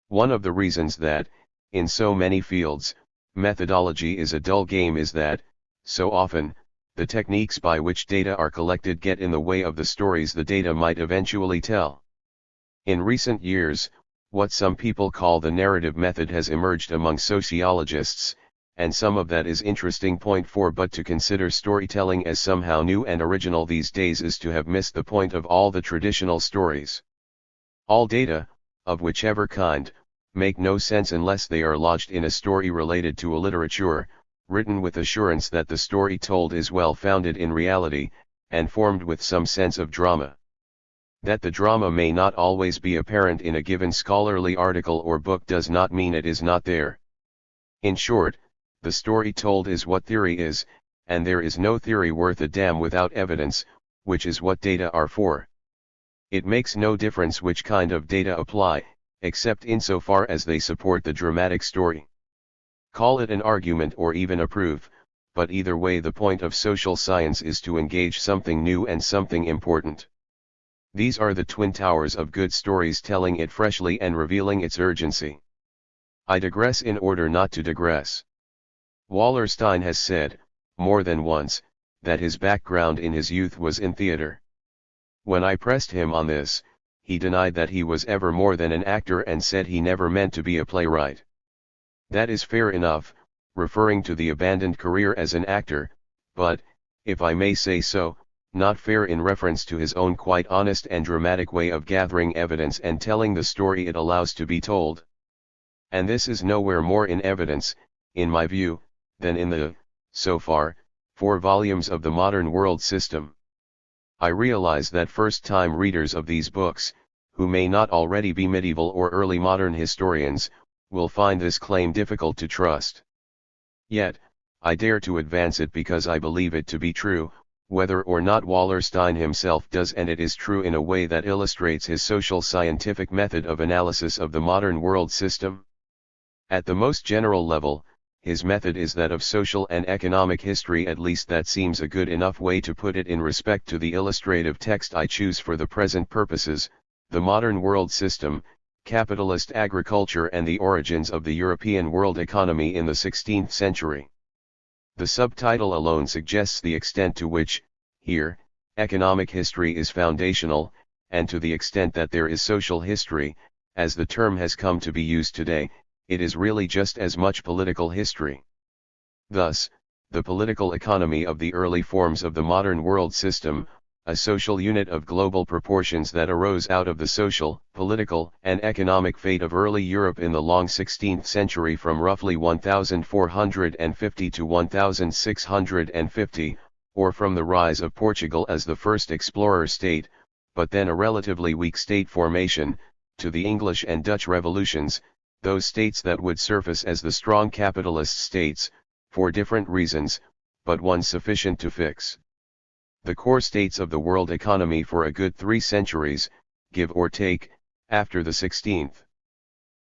One of the reasons that, in so many fields, methodology is a dull game is that, so often, the techniques by which data are collected get in the way of the stories the data might eventually tell. In recent years, what some people call the narrative method has emerged among sociologists, and some of that is interesting. Point 4 But to consider storytelling as somehow new and original these days is to have missed the point of all the traditional stories. All data, of whichever kind, make no sense unless they are lodged in a story related to a literature, written with assurance that the story told is well founded in reality, and formed with some sense of drama. That the drama may not always be apparent in a given scholarly article or book does not mean it is not there. In short, the story told is what theory is, and there is no theory worth a damn without evidence, which is what data are for. It makes no difference which kind of data apply, except insofar as they support the dramatic story. Call it an argument or even a proof, but either way the point of social science is to engage something new and something important. These are the twin towers of good stories, telling it freshly and revealing its urgency. I digress in order not to digress. Wallenstein has said, more than once, that his background in his youth was in theater. When I pressed him on this, he denied that he was ever more than an actor and said he never meant to be a playwright. That is fair enough, referring to the abandoned career as an actor, but, if I may say so, not fair in reference to his own quite honest and dramatic way of gathering evidence and telling the story it allows to be told. And this is nowhere more in evidence, in my view, than in the, so far, 4 volumes of the modern world system. I realize that first-time readers of these books, who may not already be medieval or early modern historians, will find this claim difficult to trust. Yet, I dare to advance it because I believe it to be true, whether or not Wallenstein himself does, and it is true in a way that illustrates his social scientific method of analysis of the modern world system. At the most general level, his method is that of social and economic history, at least that seems a good enough way to put it in respect to the illustrative text I choose for the present purposes, The Modern World System, Capitalist Agriculture and the Origins of the European World Economy in the 16th Century. The subtitle alone suggests the extent to which, here, economic history is foundational, and to the extent that there is social history, as the term has come to be used today, it is really just as much political history. Thus, the political economy of the early forms of the modern world system, a social unit of global proportions that arose out of the social, political, and economic fate of early Europe in the long 16th century from roughly 1450 to 1650, or from the rise of Portugal as the first explorer state, but then a relatively weak state formation, to the English and Dutch revolutions, those states that would surface as the strong capitalist states, for different reasons, but one sufficient to fix the core states of the world economy for a good 3 centuries, give or take, after the 16th.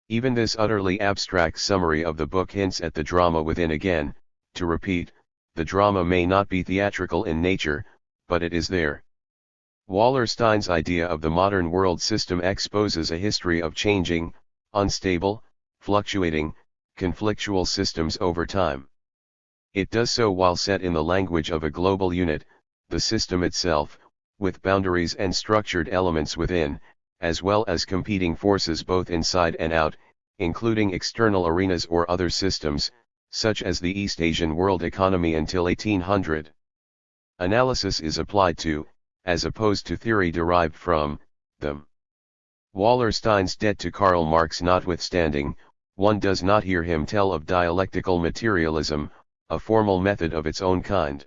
Even this utterly abstract summary of the book hints at the drama within. Again, to repeat, the drama may not be theatrical in nature, but it is there. Wallerstein's idea of the modern world system exposes a history of changing, unstable, fluctuating, conflictual systems over time. It does so while set in the language of a global unit, the system itself, with boundaries and structured elements within, as well as competing forces both inside and out, including external arenas or other systems, such as the East Asian world economy until 1800. Analysis is applied to, as opposed to theory derived from, them. Wallerstein's debt to Karl Marx notwithstanding, one does not hear him tell of dialectical materialism, a formal method of its own kind.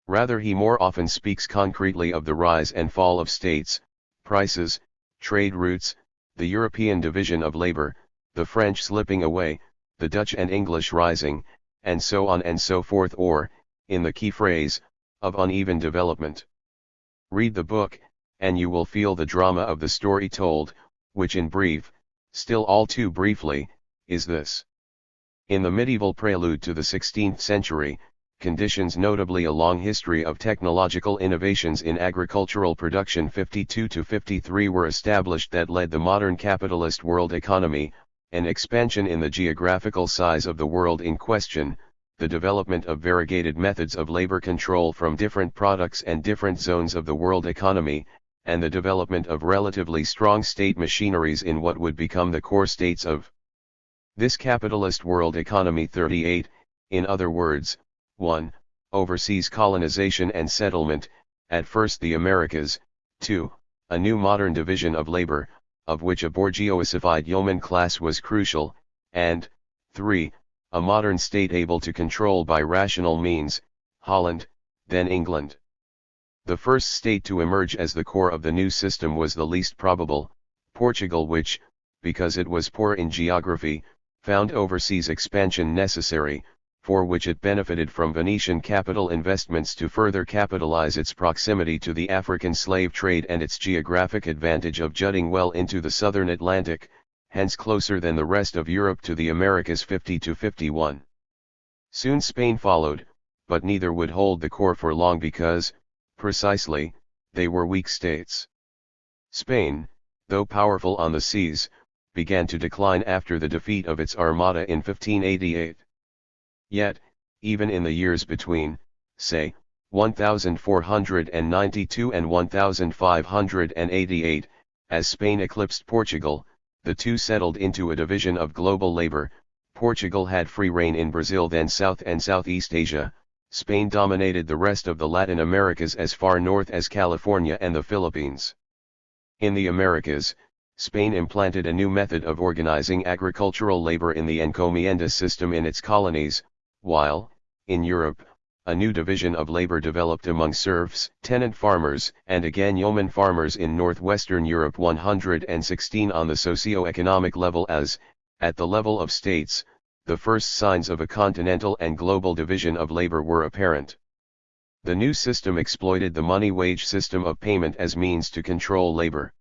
Rather he more often speaks concretely of the rise and fall of states, prices, trade routes, the European division of labor, the French slipping away, the Dutch and English rising, and so on and so forth, or, in the key phrase, of uneven development. Read the book, and you will feel the drama of the story told, which in brief, still all too briefly, is this. In the medieval prelude to the 16th century, conditions, notably a long history of technological innovations in agricultural production 52 to 53, were established that led the modern capitalist world economy, an expansion in the geographical size of the world in question, the development of variegated methods of labor control from different products and different zones of the world economy, and the development of relatively strong state machineries in what would become the core states of this capitalist world economy. 38, in other words, 1. Overseas colonization and settlement, at first the Americas, 2. A new modern division of labor, of which a bourgeoisified yeoman class was crucial, and 3. A modern state able to control by rational means, Holland, then England. The first state to emerge as the core of the new system was the least probable, Portugal, which, because it was poor in geography, found overseas expansion necessary, for which it benefited from Venetian capital investments to further capitalize its proximity to the African slave trade and its geographic advantage of jutting well into the southern Atlantic, hence closer than the rest of Europe to the Americas. 50 to 51. Soon Spain followed, but neither would hold the core for long because, precisely, they were weak states. Spain, though powerful on the seas, began to decline after the defeat of its armada in 1588. Yet, even in the years between, say, 1492 and 1588, as Spain eclipsed Portugal, the two settled into a division of global labor. Portugal had free rein in Brazil, then South and Southeast Asia. Spain dominated the rest of the Latin Americas as far north as California and the Philippines. In the Americas, Spain implanted a new method of organizing agricultural labor in the encomienda system in its colonies, while, in Europe, a new division of labor developed among serfs, tenant farmers, and again yeoman farmers in northwestern Europe. 116 On the socio-economic level, as, at the level of states, the first signs of a continental and global division of labor were apparent. The new system exploited the money-wage system of payment as means to control labor.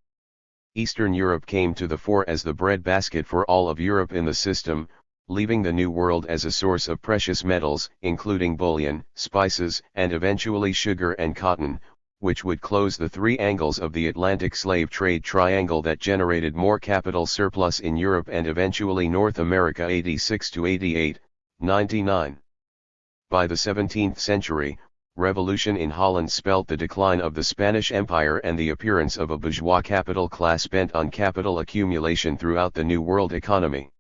Eastern Europe came to the fore as the breadbasket for all of Europe in the system, leaving the New World as a source of precious metals, including bullion, spices, and eventually sugar and cotton, which would close the three angles of the Atlantic slave trade triangle that generated more capital surplus in Europe and eventually North America. 86 to 88, 99. By the 17th century, revolution in Holland spelt the decline of the Spanish Empire and the appearance of a bourgeois capital class bent on capital accumulation throughout the New World economy.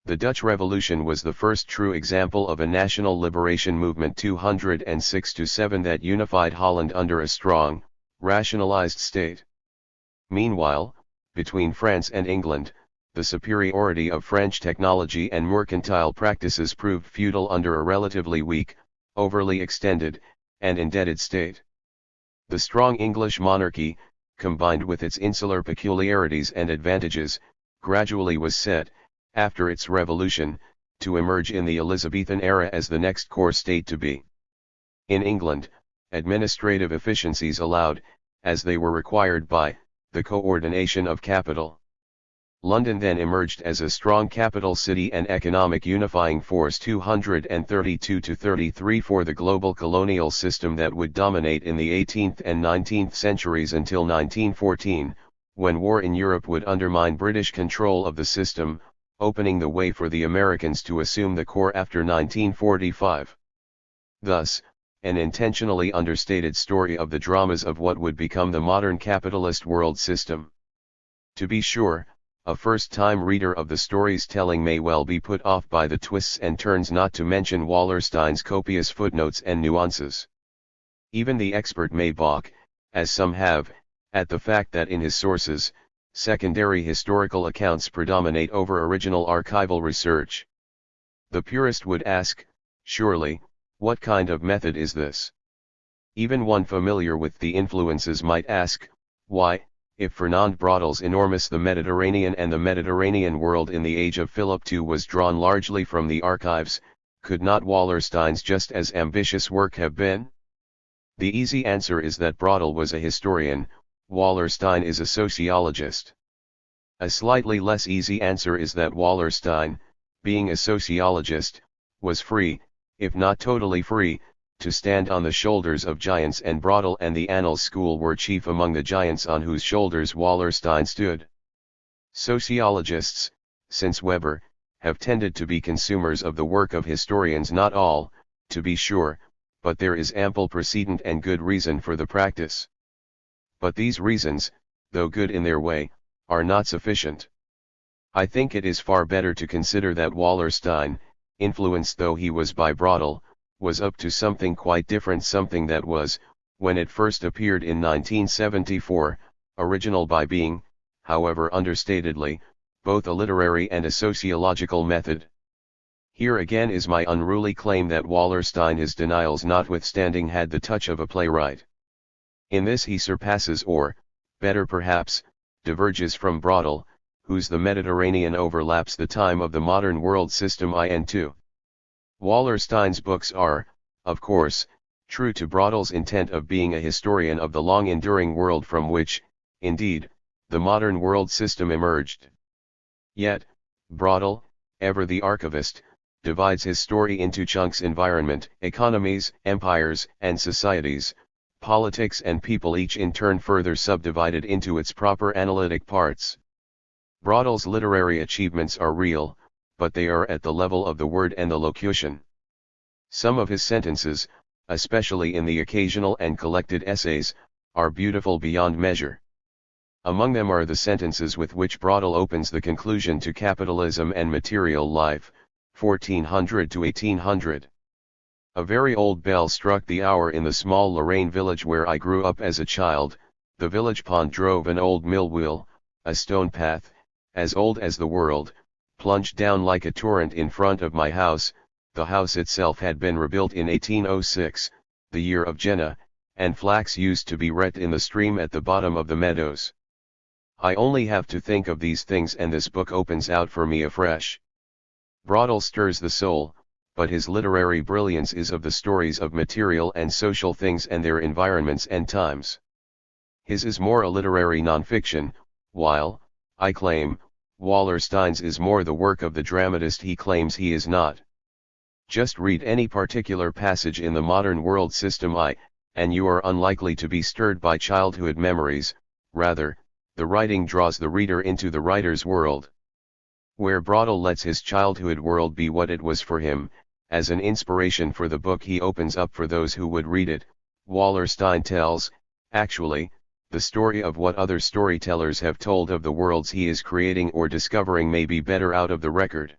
The Dutch Revolution was the first true example of a national liberation movement. 206 to 7 that unified Holland under a strong, rationalized state. Meanwhile, between France and England, the superiority of French technology and mercantile practices proved futile under a relatively weak, overly extended, and indebted state. The strong English monarchy, combined with its insular peculiarities and advantages, gradually was set, after its revolution, to emerge in the Elizabethan era as the next core state to be. In England, administrative efficiencies allowed, as they were required by, the coordination of capital. London then emerged as a strong capital city and economic unifying force 232-33 for the global colonial system that would dominate in the 18th and 19th centuries until 1914, when war in Europe would undermine British control of the system, opening the way for the Americans to assume the core after 1945. Thus, an intentionally understated story of the dramas of what would become the modern capitalist world system. To be sure, a first-time reader of the story's telling may well be put off by the twists and turns, not to mention Wallerstein's copious footnotes and nuances. Even the expert may balk, as some have, at the fact that in his sources, secondary historical accounts predominate over original archival research. The purist would ask, surely, what kind of method is this? Even one familiar with the influences might ask, why, if Fernand Braudel's enormous The Mediterranean and the Mediterranean World in the Age of Philip II was drawn largely from the archives, could not Wallerstein's just as ambitious work have been? The easy answer is that Braudel was a historian, Wallerstein is a sociologist. A slightly less easy answer is that Wallerstein, being a sociologist, was free, if not totally free, to stand on the shoulders of giants, and Braudel and the Annals School were chief among the giants on whose shoulders Wallerstein stood. Sociologists, since Weber, have tended to be consumers of the work of historians, not all, to be sure, but there is ample precedent and good reason for the practice. But these reasons, though good in their way, are not sufficient. I think it is far better to consider that Wallerstein, influenced though he was by Braudel, was up to something quite different, something that was, when it first appeared in 1974, original by being, however understatedly, both a literary and a sociological method. Here again is my unruly claim that Wallerstein, his denials notwithstanding, had the touch of a playwright. In this he surpasses, or, better perhaps, diverges from Braudel, whose The Mediterranean overlaps the time of the modern world system in2. Wallerstein's books are, of course, true to Braudel's intent of being a historian of the long-enduring world from which, indeed, the modern world system emerged. Yet, Braudel, ever the archivist, divides his story into chunks: environment, economies, empires and societies, politics and people, each in turn further subdivided into its proper analytic parts. Braudel's literary achievements are real, but they are at the level of the word and the locution. Some of his sentences, especially in the occasional and collected essays, are beautiful beyond measure. Among them are the sentences with which Braudel opens the conclusion to Capitalism and Material Life, 1400 to 1800. A very old bell struck the hour in the small Lorraine village where I grew up as a child. The village pond drove an old mill wheel, a stone path, as old as the world, plunged down like a torrent in front of my house. The house itself had been rebuilt in 1806, the year of Jenna, and flax used to be wrecked in the stream at the bottom of the meadows. I only have to think of these things and this book opens out for me afresh. Braudel stirs the soul, but his literary brilliance is of the stories of material and social things and their environments and times. His is more a literary nonfiction, while, I claim, Wallerstein's is more the work of the dramatist he claims he is not. Just read any particular passage in the modern world system and you are unlikely to be stirred by childhood memories. Rather, the writing draws the reader into the writer's world. Where Braudel lets his childhood world be what it was for him, as an inspiration for the book he opens up for those who would read it, Wallerstein tells, actually, the story of what other storytellers have told of the worlds he is creating or discovering may be better out of the record.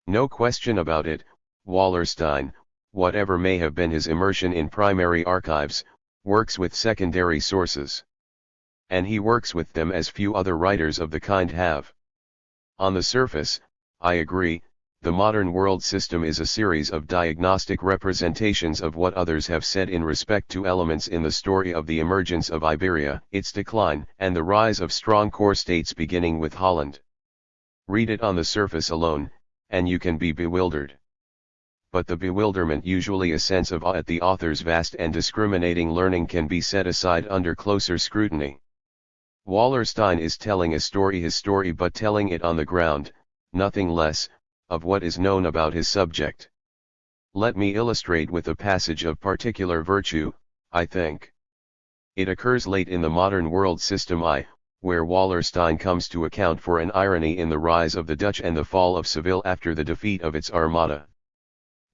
No question about it, Wallerstein, whatever may have been his immersion in primary archives, works with secondary sources. And he works with them as few other writers of the kind have. On the surface, I agree, the modern world system is a series of diagnostic representations of what others have said in respect to elements in the story of the emergence of Iberia, its decline, and the rise of strong core states beginning with Holland. Read it on the surface alone, and you can be bewildered. But the bewilderment, usually a sense of awe at the author's vast and discriminating learning, can be set aside under closer scrutiny. Wallerstein is telling his story but telling it on the ground, nothing less, of what is known about his subject. Let me illustrate with a passage of particular virtue, I think. It occurs late in the modern world system where Wallerstein comes to account for an irony in the rise of the Dutch and the fall of Seville after the defeat of its armada.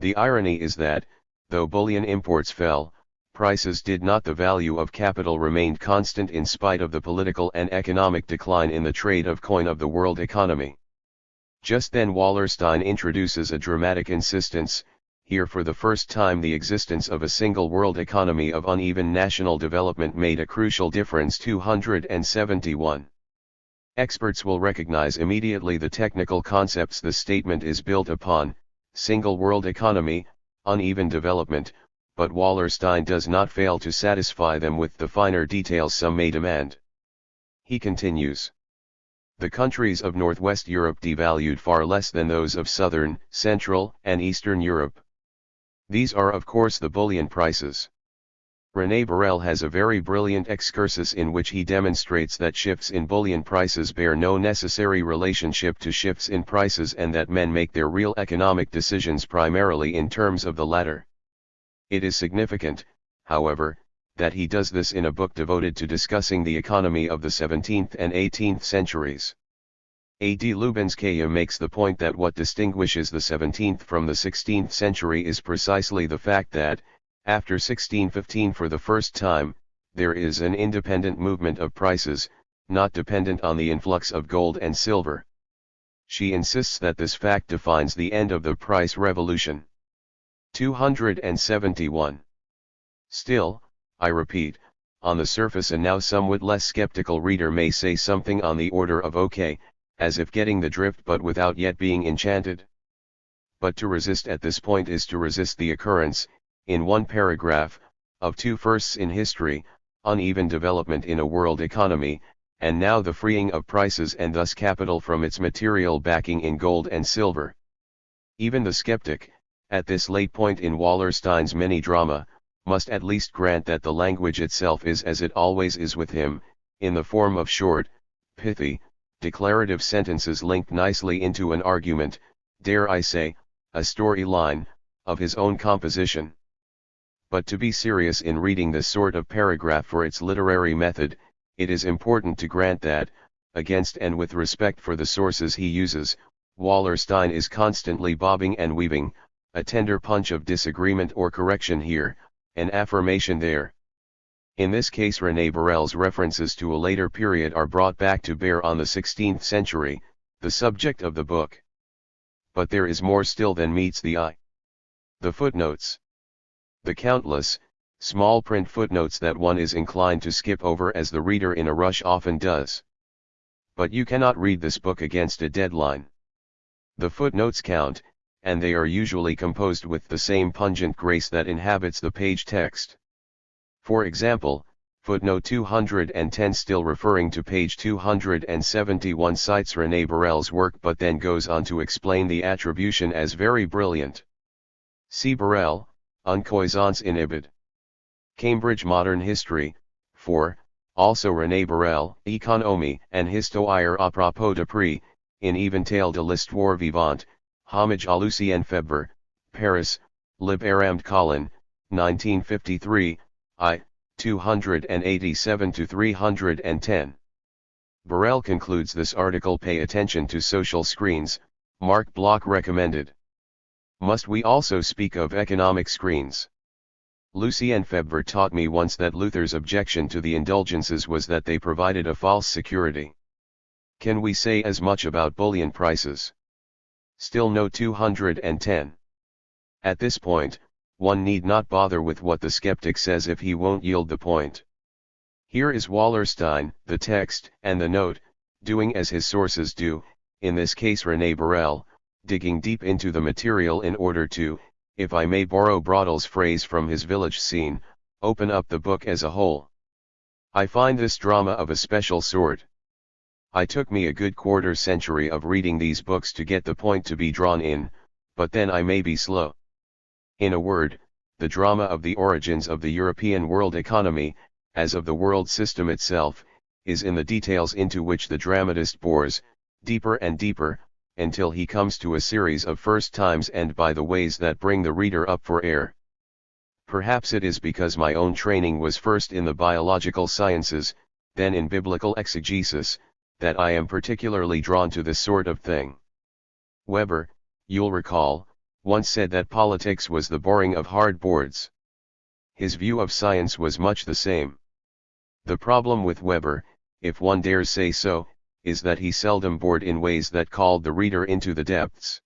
The irony is that, though bullion imports fell, prices did not. The value of capital remained constant in spite of the political and economic decline in the trade of coin of the world economy. Just then Wallerstein introduces a dramatic insistence, here for the first time the existence of a single world economy of uneven national development made a crucial difference. 271. Experts will recognize immediately the technical concepts the statement is built upon: single world economy, uneven development, but Wallerstein does not fail to satisfy them with the finer details some may demand. He continues. The countries of Northwest Europe devalued far less than those of Southern, Central, and Eastern Europe. These are of course the bullion prices. René Borel has a very brilliant excursus in which he demonstrates that shifts in bullion prices bear no necessary relationship to shifts in prices and that men make their real economic decisions primarily in terms of the latter. It is significant, however, that he does this in a book devoted to discussing the economy of the 17th and 18th centuries. A. D. Lubinskaya makes the point that what distinguishes the 17th from the 16th century is precisely the fact that, after 1615 for the first time, there is an independent movement of prices, not dependent on the influx of gold and silver. She insists that this fact defines the end of the price revolution. 271. Still, I repeat, on the surface a now somewhat less skeptical reader may say something on the order of okay, as if getting the drift but without yet being enchanted. But to resist at this point is to resist the occurrence, in one paragraph, of two firsts in history: uneven development in a world economy, and now the freeing of prices and thus capital from its material backing in gold and silver. Even the skeptic, at this late point in Wallerstein's mini-drama, must at least grant that the language itself is as it always is with him, in the form of short, pithy, declarative sentences linked nicely into an argument, dare I say, a story line, of his own composition. But to be serious in reading this sort of paragraph for its literary method, it is important to grant that, against and with respect for the sources he uses, Wallerstein is constantly bobbing and weaving, a tender punch of disagreement or correction here, an affirmation there. In this case René Borel's references to a later period are brought back to bear on the 16th century, the subject of the book. But there is more still than meets the eye. The footnotes. The countless, small print footnotes that one is inclined to skip over as the reader in a rush often does. But you cannot read this book against a deadline. The footnotes count, and they are usually composed with the same pungent grace that inhabits the page text. For example, footnote 210 still referring to page 271 cites René Borel's work but then goes on to explain the attribution as very brilliant. See Borel, Uncoisance inhibit. Cambridge Modern History, 4, also René Borel, Économie and Histoire à propos de prix, in Éventail de l'Histoire vivante, Homage à Lucien Febvre, Paris, Libramt Collin, 1953, I. 287-310. Borel concludes this article: pay attention to social screens, Mark Bloch recommended. Must we also speak of economic screens? Lucien Febvre taught me once that Luther's objection to the indulgences was that they provided a false security. Can we say as much about bullion prices? Still no 210. At this point, one need not bother with what the skeptic says if he won't yield the point. Here is Wallerstein, the text, and the note, doing as his sources do, in this case René Borel, digging deep into the material in order to, if I may borrow Brodel's phrase from his village scene, open up the book as a whole. I find this drama of a special sort. It took me a good quarter century of reading these books to get the point to be drawn in, but then I may be slow. In a word, the drama of the origins of the European world economy, as of the world system itself, is in the details into which the dramatist bores, deeper and deeper, until he comes to a series of first times and by the ways that bring the reader up for air. Perhaps it is because my own training was first in the biological sciences, then in biblical exegesis, that I am particularly drawn to this sort of thing. Weber, you'll recall, once said that politics was the boring of hard boards. His view of science was much the same. The problem with Weber, if one dares say so, is that he seldom bored in ways that called the reader into the depths.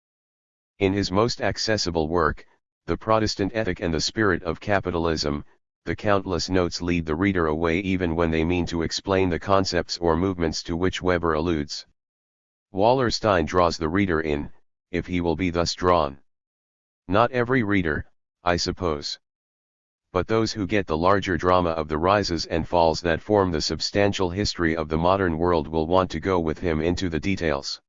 In his most accessible work, The Protestant Ethic and the Spirit of Capitalism, the countless notes lead the reader away even when they mean to explain the concepts or movements to which Weber alludes. Wallerstein draws the reader in, if he will be thus drawn. Not every reader, I suppose. But those who get the larger drama of the rises and falls that form the substantial history of the modern world will want to go with him into the details.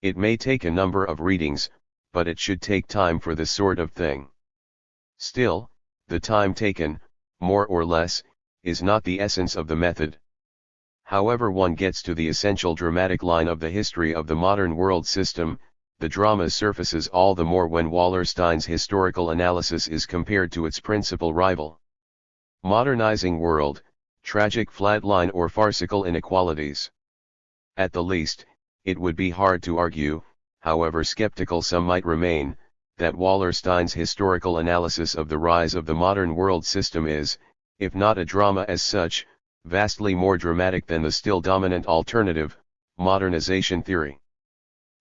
It may take a number of readings, but it should take time for this sort of thing. Still, the time taken, more or less, is not the essence of the method. However one gets to the essential dramatic line of the history of the modern world system, the drama surfaces all the more when Wallerstein's historical analysis is compared to its principal rival. Modernizing world, tragic flatline or farcical inequalities. At the least, it would be hard to argue, however skeptical some might remain, that Wallerstein's historical analysis of the rise of the modern world system is, if not a drama as such, vastly more dramatic than the still dominant alternative, modernization theory.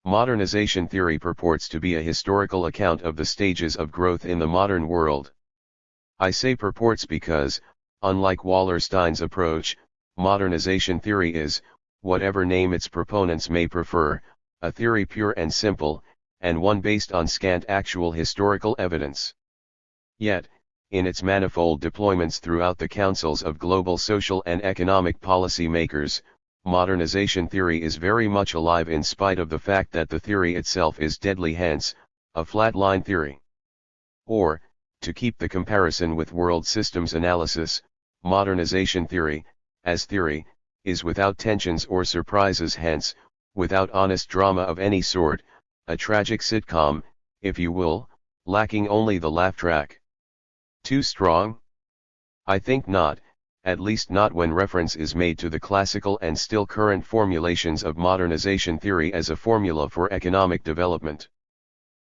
Modernization theory purports to be a historical account of the stages of growth in the modern world. I say purports because, unlike Wallerstein's approach, modernization theory is, whatever name its proponents may prefer, a theory pure and simple, and one based on scant actual historical evidence. Yet, in its manifold deployments throughout the councils of global social and economic policy makers, modernization theory is very much alive in spite of the fact that the theory itself is deadly, hence, a flatline theory. Or, to keep the comparison with world systems analysis, modernization theory, as theory, is without tensions or surprises, hence, without honest drama of any sort, a tragic sitcom, if you will, lacking only the laugh track. Too strong? I think not, at least not when reference is made to the classical and still current formulations of modernization theory as a formula for economic development.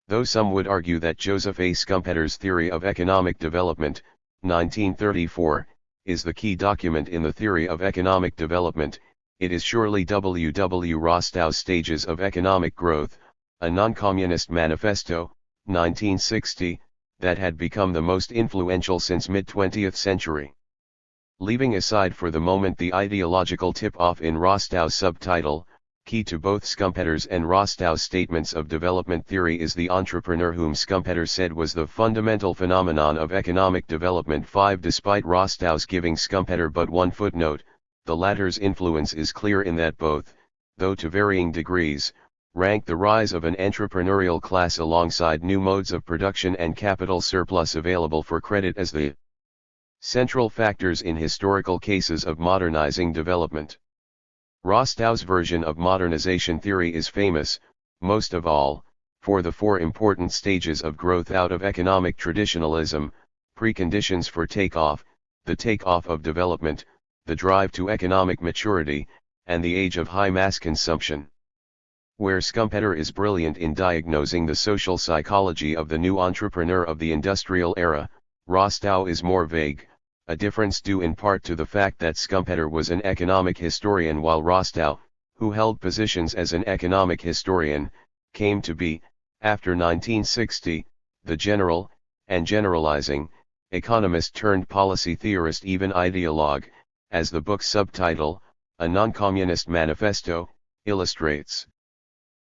Though some would argue that Joseph A. Schumpeter's theory of economic development, 1934, is the key document in the theory of economic development, it is surely W. W. Rostow's Stages of Economic Growth, a non-communist manifesto, 1960, that had become the most influential since mid-20th century. Leaving aside for the moment the ideological tip-off in Rostow's subtitle, key to both Schumpeter's and Rostow's statements of development theory is the entrepreneur whom Schumpeter said was the fundamental phenomenon of economic development. 5. Despite Rostow's giving Schumpeter but one footnote, the latter's influence is clear in that both, though to varying degrees, rank the rise of an entrepreneurial class alongside new modes of production and capital surplus available for credit as the central factors in historical cases of modernizing development. Rostow's version of modernization theory is famous, most of all, for the four important stages of growth out of economic traditionalism, preconditions for takeoff, the takeoff of development, the drive to economic maturity, and the age of high mass consumption. Where Schumpeter is brilliant in diagnosing the social psychology of the new entrepreneur of the industrial era, Rostow is more vague, a difference due in part to the fact that Schumpeter was an economic historian while Rostow, who held positions as an economic historian, came to be, after 1960, the general, and generalizing, economist turned policy theorist, even ideologue, as the book's subtitle, A Non-Communist Manifesto, illustrates.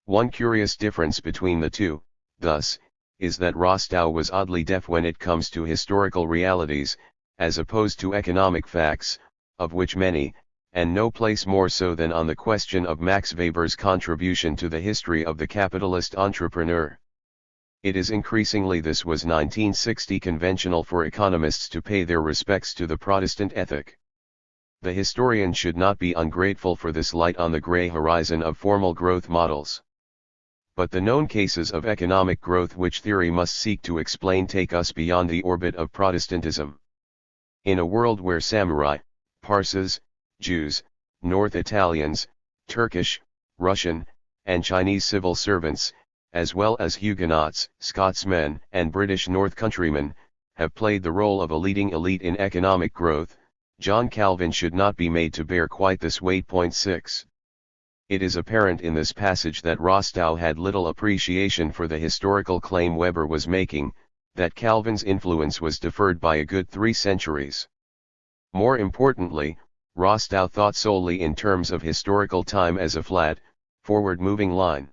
One curious difference between the two, thus, is that Rostow was oddly deaf when it comes to historical realities, as opposed to economic facts, of which many, and no place more so than on the question of Max Weber's contribution to the history of the capitalist entrepreneur. It is increasingly this was 1960 conventional for economists to pay their respects to the Protestant ethic. The historian should not be ungrateful for this light on the gray horizon of formal growth models. But the known cases of economic growth which theory must seek to explain take us beyond the orbit of Protestantism. In a world where samurai, Parsis, Jews, North Italians, Turkish, Russian, and Chinese civil servants, as well as Huguenots, Scotsmen, and British North Countrymen, have played the role of a leading elite in economic growth, John Calvin should not be made to bear quite this weight. 6. It is apparent in this passage that Rostow had little appreciation for the historical claim Weber was making, that Calvin's influence was deferred by a good 3 centuries. More importantly, Rostow thought solely in terms of historical time as a flat, forward-moving line.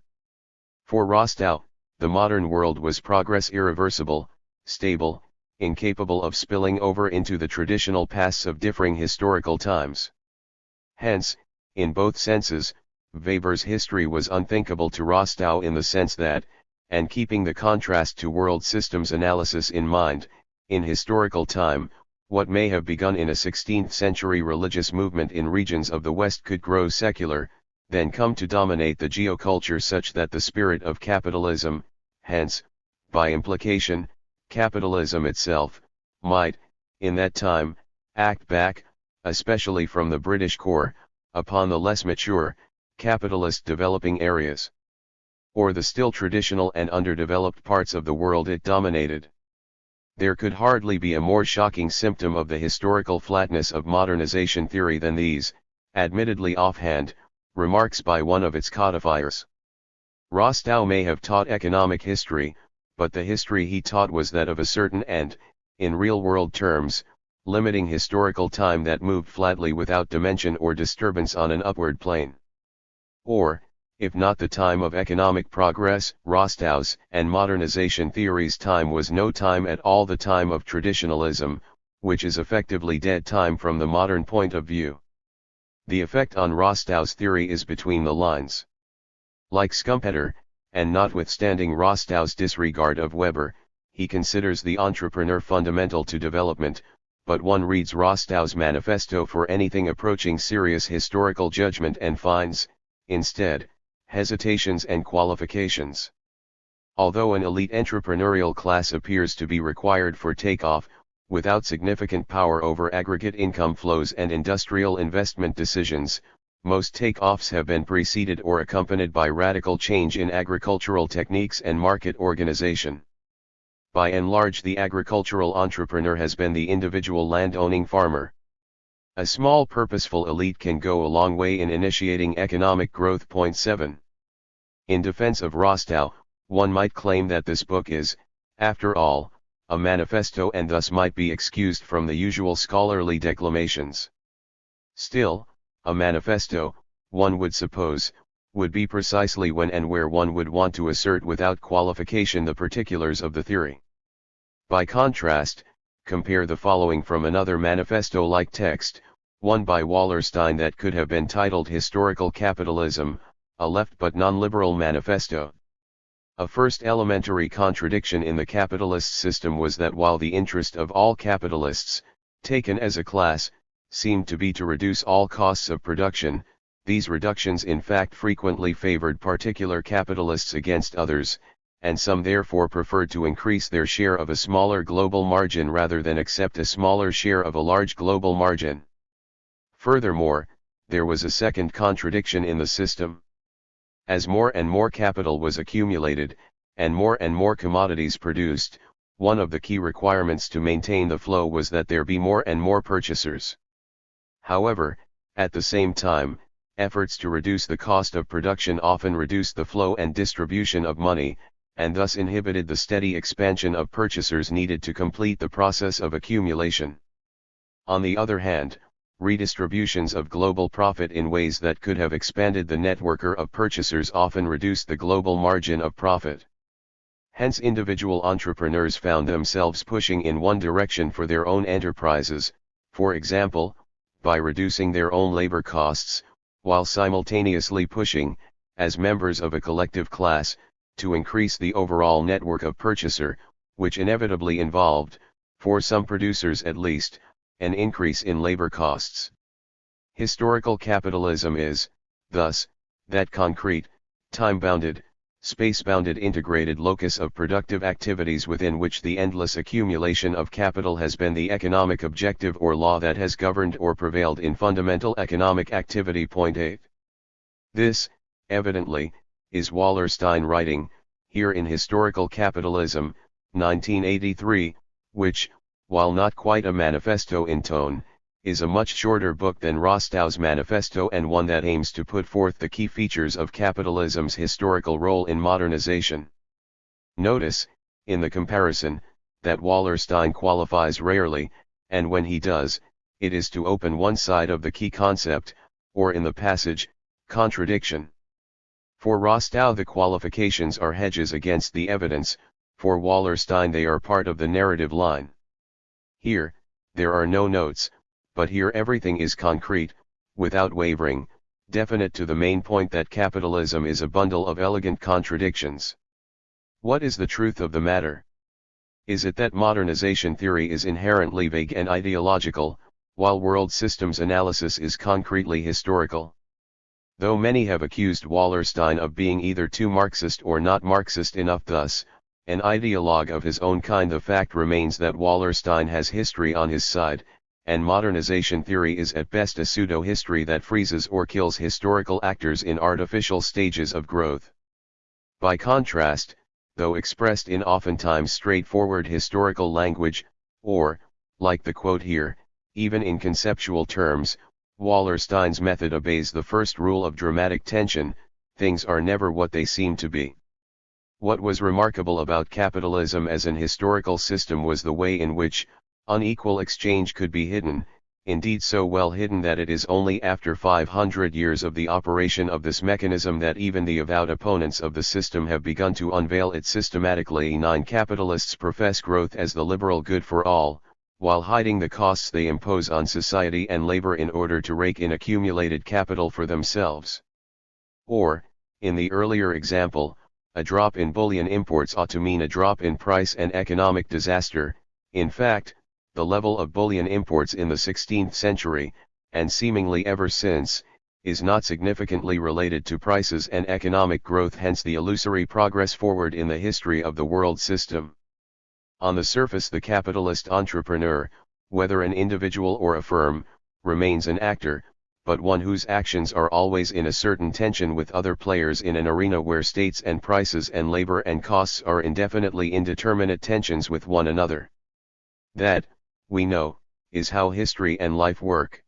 For Rostow, the modern world was progress irreversible, stable, incapable of spilling over into the traditional pasts of differing historical times. Hence, in both senses, Weber's history was unthinkable to Rostow in the sense that, and keeping the contrast to world systems analysis in mind, in historical time, what may have begun in a 16th century religious movement in regions of the West could grow secular, then come to dominate the geoculture such that the spirit of capitalism, hence, by implication, capitalism itself, might, in that time, act back, especially from the British core, upon the less mature, capitalist developing areas, or the still traditional and underdeveloped parts of the world it dominated. There could hardly be a more shocking symptom of the historical flatness of modernization theory than these, admittedly offhand, remarks by one of its codifiers. Rostow may have taught economic history, but the history he taught was that of a certain and, in real-world terms, limiting historical time that moved flatly without dimension or disturbance on an upward plane. Or, if not the time of economic progress, Rostow's and modernization theory's time was no time at all, the time of traditionalism, which is effectively dead time from the modern point of view. The effect on Rostow's theory is between the lines. Like Schumpeter, and notwithstanding Rostow's disregard of Weber, he considers the entrepreneur fundamental to development, but one reads Rostow's manifesto for anything approaching serious historical judgment and finds, instead, hesitations and qualifications. Although an elite entrepreneurial class appears to be required for takeoff, without significant power over aggregate income flows and industrial investment decisions, most takeoffs have been preceded or accompanied by radical change in agricultural techniques and market organization. By and large, the agricultural entrepreneur has been the individual land-owning farmer. A small purposeful elite can go a long way in initiating economic growth. 7. In defense of Rostow, one might claim that this book is, after all, a manifesto and thus might be excused from the usual scholarly declamations. Still, a manifesto, one would suppose, would be precisely when and where one would want to assert without qualification the particulars of the theory. By contrast, compare the following from another manifesto-like text, one by Wallenstein that could have been titled Historical Capitalism, a left but non-liberal manifesto. A first elementary contradiction in the capitalist system was that while the interest of all capitalists, taken as a class, seemed to be to reduce all costs of production, these reductions in fact frequently favored particular capitalists against others, and some therefore preferred to increase their share of a smaller global margin rather than accept a smaller share of a large global margin. Furthermore, there was a second contradiction in the system. As more and more capital was accumulated, and more commodities produced, one of the key requirements to maintain the flow was that there be more and more purchasers. However, at the same time, efforts to reduce the cost of production often reduced the flow and distribution of money, and thus inhibited the steady expansion of purchasers needed to complete the process of accumulation. On the other hand, redistributions of global profit in ways that could have expanded the networker of purchasers often reduced the global margin of profit. Hence, individual entrepreneurs found themselves pushing in one direction for their own enterprises, for example, by reducing their own labor costs, while simultaneously pushing, as members of a collective class, to increase the overall network of purchaser, which inevitably involved, for some producers at least, an increase in labor costs. Historical capitalism is, thus, that concrete, time-bounded, space-bounded integrated locus of productive activities within which the endless accumulation of capital has been the economic objective or law that has governed or prevailed in fundamental economic activity. Point 8. This, evidently, is Wallerstein writing, here in Historical Capitalism, 1983, which, while not quite a manifesto in tone, is a much shorter book than Rostow's manifesto and one that aims to put forth the key features of capitalism's historical role in modernization. Notice, in the comparison, that Wallerstein qualifies rarely, and when he does, it is to open one side of the key concept, or in the passage, contradiction. For Rostow the qualifications are hedges against the evidence, for Wallerstein they are part of the narrative line. Here, there are no notes, but here everything is concrete, without wavering, definite to the main point that capitalism is a bundle of elegant contradictions. What is the truth of the matter? Is it that modernization theory is inherently vague and ideological, while world systems analysis is concretely historical? Though many have accused Wallerstein of being either too Marxist or not Marxist enough thus, an ideologue of his own kind, the fact remains that Wallerstein has history on his side, and modernization theory is at best a pseudo-history that freezes or kills historical actors in artificial stages of growth. By contrast, though expressed in oftentimes straightforward historical language, or, like the quote here, even in conceptual terms, Wallerstein's method obeys the first rule of dramatic tension: things are never what they seem to be. What was remarkable about capitalism as an historical system was the way in which unequal exchange could be hidden, indeed so well hidden that it is only after 500 years of the operation of this mechanism that even the avowed opponents of the system have begun to unveil it systematically. 9. Capitalists profess growth as the liberal good for all, while hiding the costs they impose on society and labor in order to rake in accumulated capital for themselves. Or, in the earlier example, a drop in bullion imports ought to mean a drop in price and economic disaster. In fact, the level of bullion imports in the 16th century, and seemingly ever since, is not significantly related to prices and economic growth, hence the illusory progress forward in the history of the world system. On the surface the capitalist entrepreneur, whether an individual or a firm, remains an actor, but one whose actions are always in a certain tension with other players in an arena where states and prices and labor and costs are indefinitely indeterminate tensions with one another. That, we know, is how history and life work.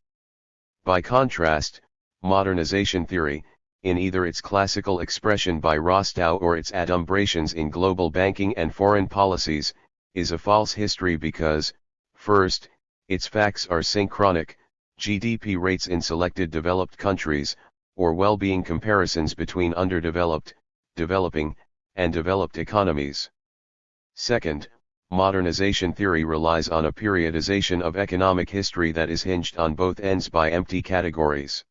By contrast, modernization theory, in either its classical expression by Rostow or its adumbrations in global banking and foreign policies, is a false history because, first, its facts are synchronic: GDP rates in selected developed countries, or well-being comparisons between underdeveloped, developing, and developed economies. Second, modernization theory relies on a periodization of economic history that is hinged on both ends by empty categories.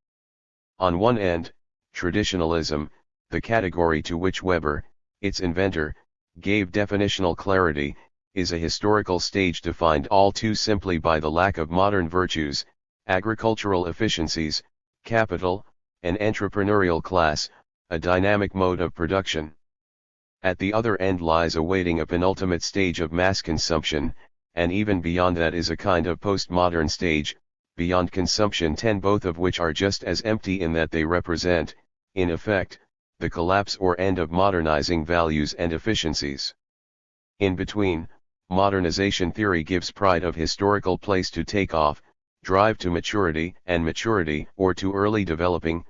On one end, traditionalism, the category to which Weber, its inventor, gave definitional clarity, is a historical stage defined all too simply by the lack of modern virtues: agricultural efficiencies, capital, an entrepreneurial class, a dynamic mode of production. At the other end lies awaiting a penultimate stage of mass consumption, and even beyond that is a kind of postmodern stage, beyond consumption 10, both of which are just as empty in that they represent, in effect, the collapse or end of modernizing values and efficiencies. In between, modernization theory gives pride of historical place to take off, drive to maturity and maturity, or to early developing,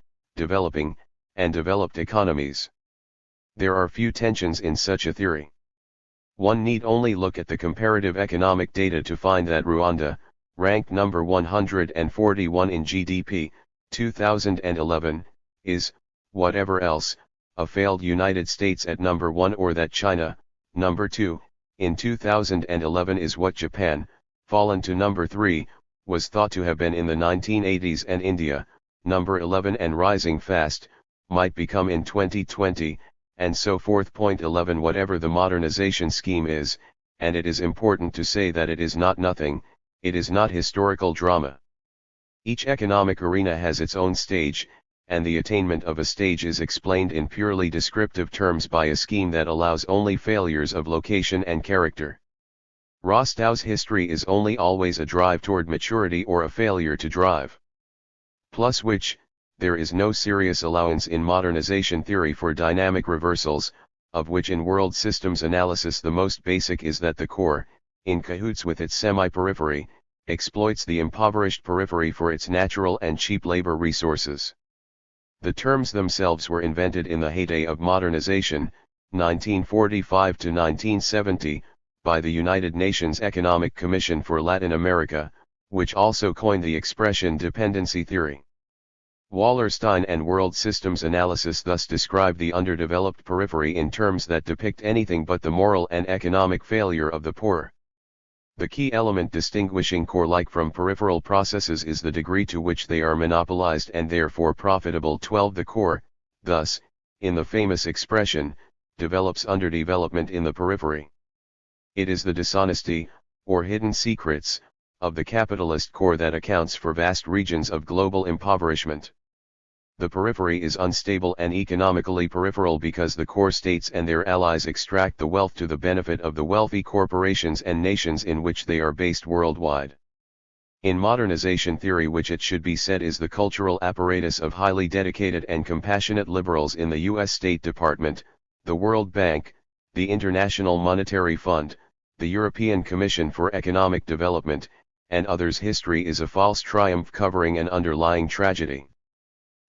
and developed economies. There are few tensions in such a theory. One need only look at the comparative economic data to find that Rwanda, ranked number 141 in GDP, 2011, is, whatever else, a failed United States at number 1, or that China, number 2, in 2011 is what Japan, fallen to number 3, was thought to have been in the 1980s, and India, number 11 and rising fast, might become in 2020, and so forth. 11. Whatever the modernization scheme is, and it is important to say that it is not nothing, it is not historical drama. Each economic arena has its own stage, and the attainment of a stage is explained in purely descriptive terms by a scheme that allows only failures of location and character. Rostow's history is only always a drive toward maturity or a failure to drive. Plus which, there is no serious allowance in modernization theory for dynamic reversals, of which in world systems analysis the most basic is that the core, in cahoots with its semi-periphery, exploits the impoverished periphery for its natural and cheap labor resources. The terms themselves were invented in the heyday of modernization, 1945 to 1970, by the United Nations Economic Commission for Latin America, which also coined the expression dependency theory. Wallenstein and world systems analysis thus describe the underdeveloped periphery in terms that depict anything but the moral and economic failure of the poor. The key element distinguishing core-like from peripheral processes is the degree to which they are monopolized and therefore profitable. 12. The core, thus, in the famous expression, develops underdevelopment in the periphery. It is the dishonesty, or hidden secrets, of the capitalist core that accounts for vast regions of global impoverishment. The periphery is unstable and economically peripheral because the core states and their allies extract the wealth to the benefit of the wealthy corporations and nations in which they are based worldwide. In modernization theory, which it should be said is the cultural apparatus of highly dedicated and compassionate liberals in the U.S. State Department, the World Bank, the International Monetary Fund, the European Commission for Economic Development, and others, history is a false triumph covering an underlying tragedy.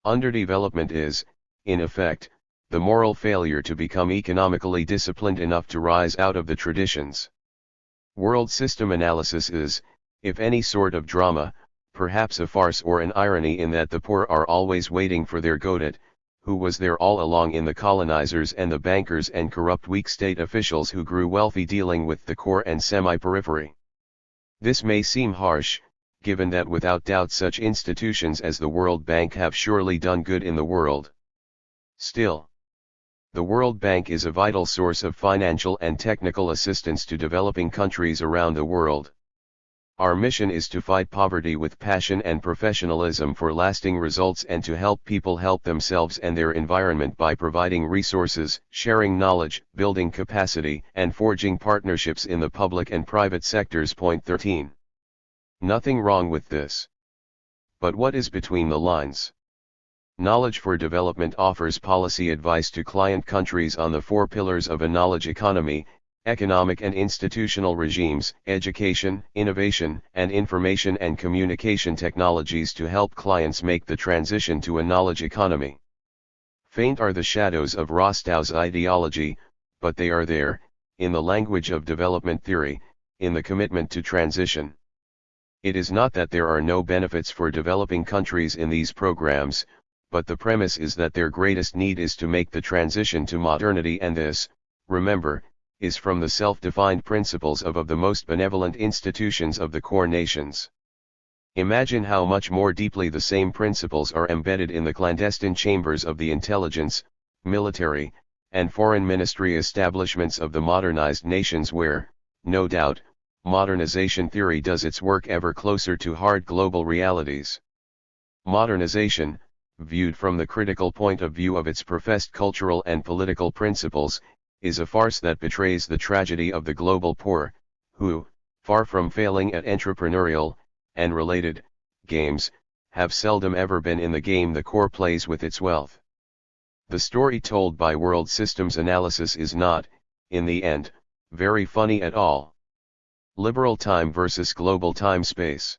Underdevelopment is, in effect, the moral failure to become economically disciplined enough to rise out of the traditions. World system analysis is, if any sort of drama, perhaps a farce or an irony in that the poor are always waiting for their Godot, who was there all along in the colonizers and the bankers and corrupt weak state officials who grew wealthy dealing with the core and semi-periphery. This may seem harsh, given that without doubt such institutions as the World Bank have surely done good in the world. Still, the World Bank is a vital source of financial and technical assistance to developing countries around the world. Our mission is to fight poverty with passion and professionalism for lasting results and to help people help themselves and their environment by providing resources, sharing knowledge, building capacity, and forging partnerships in the public and private sectors. Point 13. Nothing wrong with this. But what is between the lines? Knowledge for Development offers policy advice to client countries on the 4 pillars of a knowledge economy: economic and institutional regimes, education, innovation, and information and communication technologies to help clients make the transition to a knowledge economy. Faint are the shadows of Rostow's ideology, but they are there, in the language of development theory, in the commitment to transition. It is not that there are no benefits for developing countries in these programs, but the premise is that their greatest need is to make the transition to modernity, and this, remember, is from the self-defined principles of the most benevolent institutions of the core nations. Imagine how much more deeply the same principles are embedded in the clandestine chambers of the intelligence, military, and foreign ministry establishments of the modernized nations where, no doubt, modernization theory does its work ever closer to hard global realities. Modernization, viewed from the critical point of view of its professed cultural and political principles, is a farce that betrays the tragedy of the global poor, who, far from failing at entrepreneurial, and related, games, have seldom ever been in the game the core plays with its wealth. The story told by world systems analysis is not, in the end, very funny at all. Liberal time versus global time-space.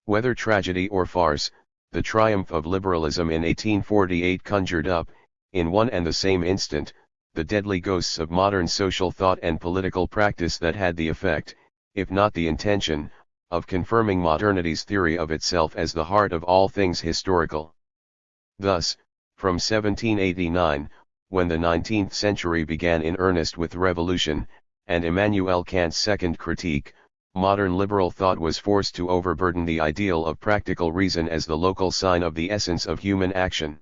Whether tragedy or farce, the triumph of liberalism in 1848 conjured up, in one and the same instant, the deadly ghosts of modern social thought and political practice that had the effect, if not the intention, of confirming modernity's theory of itself as the heart of all things historical. Thus, from 1789, when the 19th century began in earnest with revolution, and Immanuel Kant's second critique, modern liberal thought was forced to overburden the ideal of practical reason as the local sign of the essence of human action.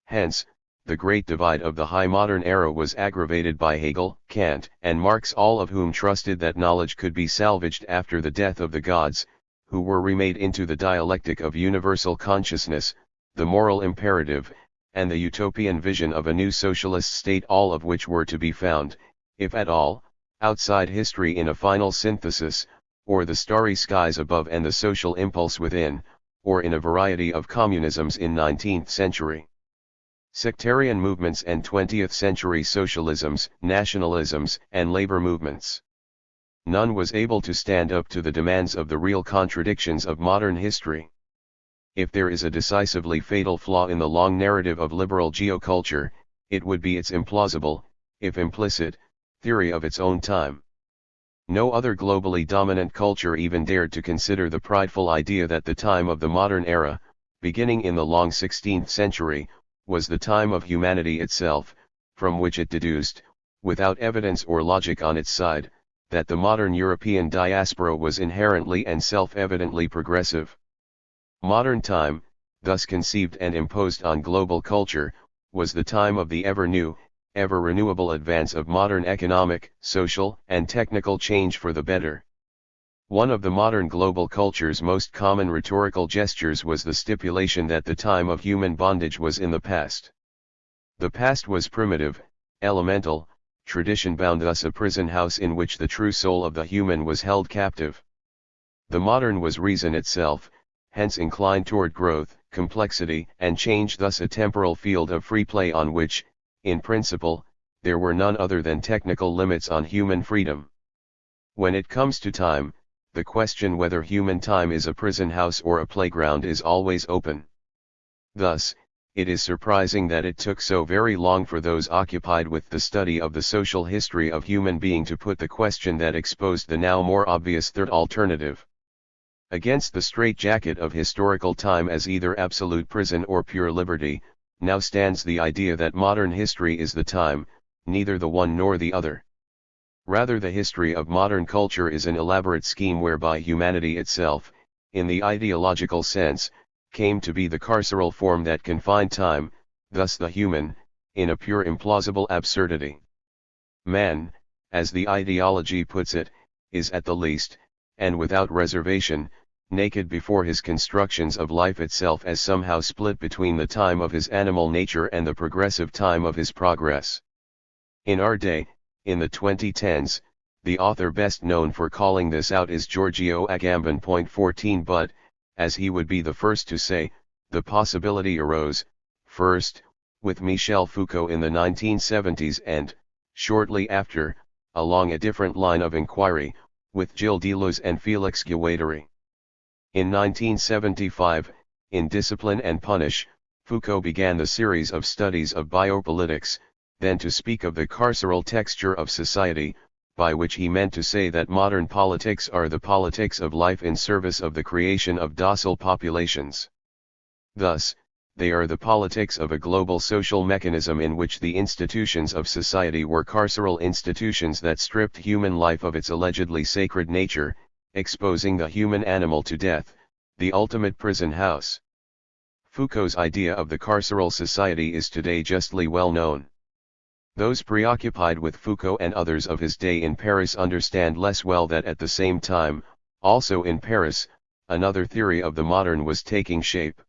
Hence, the great divide of the high modern era was aggravated by Hegel, Kant, and Marx, all of whom trusted that knowledge could be salvaged after the death of the gods, who were remade into the dialectic of universal consciousness, the moral imperative, and the utopian vision of a new socialist state, all of which were to be found, if at all, outside history in a final synthesis, or the starry skies above and the social impulse within, or in a variety of communisms in 19th century sectarian movements and 20th century socialisms, nationalisms, and labor movements. None was able to stand up to the demands of the real contradictions of modern history. If there is a decisively fatal flaw in the long narrative of liberal geoculture, it would be its implausible, if implicit, theory of its own time. No other globally dominant culture even dared to consider the prideful idea that the time of the modern era, beginning in the long 16th century, was the time of humanity itself, from which it deduced, without evidence or logic on its side, that the modern European diaspora was inherently and self-evidently progressive. Modern time, thus conceived and imposed on global culture, was the time of the ever-new, ever-renewable advance of modern economic, social, and technical change for the better. One of the modern global culture's most common rhetorical gestures was the stipulation that the time of human bondage was in the past. The past was primitive, elemental, tradition-bound, thus a prison house in which the true soul of the human was held captive. The modern was reason itself, hence inclined toward growth, complexity, and change, thus a temporal field of free play on which, in principle, there were none other than technical limits on human freedom. When it comes to time, the question whether human time is a prison house or a playground is always open. Thus, it is surprising that it took so very long for those occupied with the study of the social history of human being to put the question that exposed the now more obvious third alternative. Against the straitjacket of historical time as either absolute prison or pure liberty, now stands the idea that modern history is the time, neither the one nor the other. Rather, the history of modern culture is an elaborate scheme whereby humanity itself, in the ideological sense, came to be the carceral form that confined time, thus the human, in a pure implausible absurdity. Man, as the ideology puts it, is at the least, and without reservation, naked before his constructions of life itself as somehow split between the time of his animal nature and the progressive time of his progress. In our day, in the 2010s, the author best known for calling this out is Giorgio Agamben. 14. But, as he would be the first to say, the possibility arose, first, with Michel Foucault in the 1970s and, shortly after, along a different line of inquiry, with Gilles Deleuze and Félix Guattari. In 1975, in Discipline and Punish, Foucault began the series of studies of biopolitics, then to speak of the carceral texture of society, by which he meant to say that modern politics are the politics of life in service of the creation of docile populations. Thus, they are the politics of a global social mechanism in which the institutions of society were carceral institutions that stripped human life of its allegedly sacred nature, exposing the human animal to death, the ultimate prison house. Foucault's idea of the carceral society is today justly well known. Those preoccupied with Foucault and others of his day in Paris understand less well that at the same time, also in Paris, another theory of the modern was taking shape.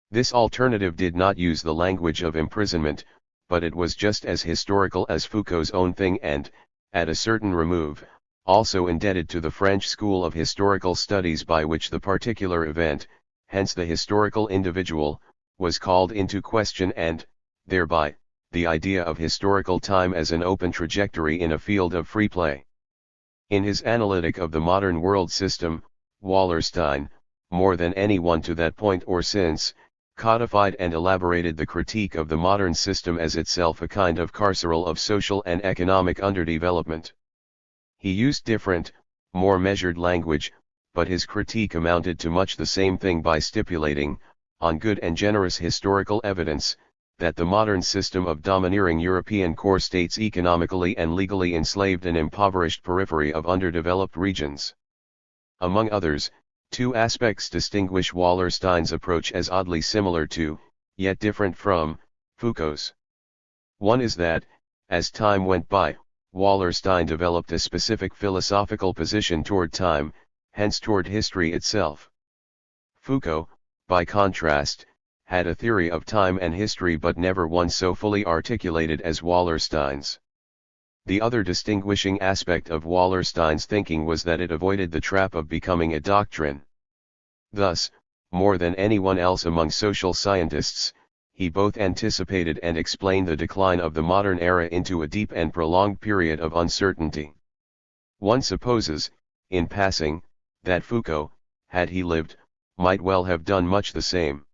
This alternative did not use the language of imprisonment, but it was just as historical as Foucault's own thing and, at a certain remove, also indebted to the French school of historical studies by which the particular event, hence the historical individual, was called into question and, thereby, the idea of historical time as an open trajectory in a field of free play. In his analytic of the modern world system, Wallenstein, more than anyone to that point or since, codified and elaborated the critique of the modern system as itself a kind of carceral of social and economic underdevelopment. He used different, more measured language, but his critique amounted to much the same thing by stipulating, on good and generous historical evidence, that the modern system of domineering European core states economically and legally enslaved an impoverished periphery of underdeveloped regions. Among others, two aspects distinguish Wallerstein's approach as oddly similar to, yet different from, Foucault's. One is that, as time went by, Wallerstein developed a specific philosophical position toward time, hence toward history itself. Foucault, by contrast, had a theory of time and history but never one so fully articulated as Wallerstein's. The other distinguishing aspect of Wallerstein's thinking was that it avoided the trap of becoming a doctrine. Thus, more than anyone else among social scientists, he both anticipated and explained the decline of the modern era into a deep and prolonged period of uncertainty. One supposes, in passing, that Foucault, had he lived, might well have done much the same.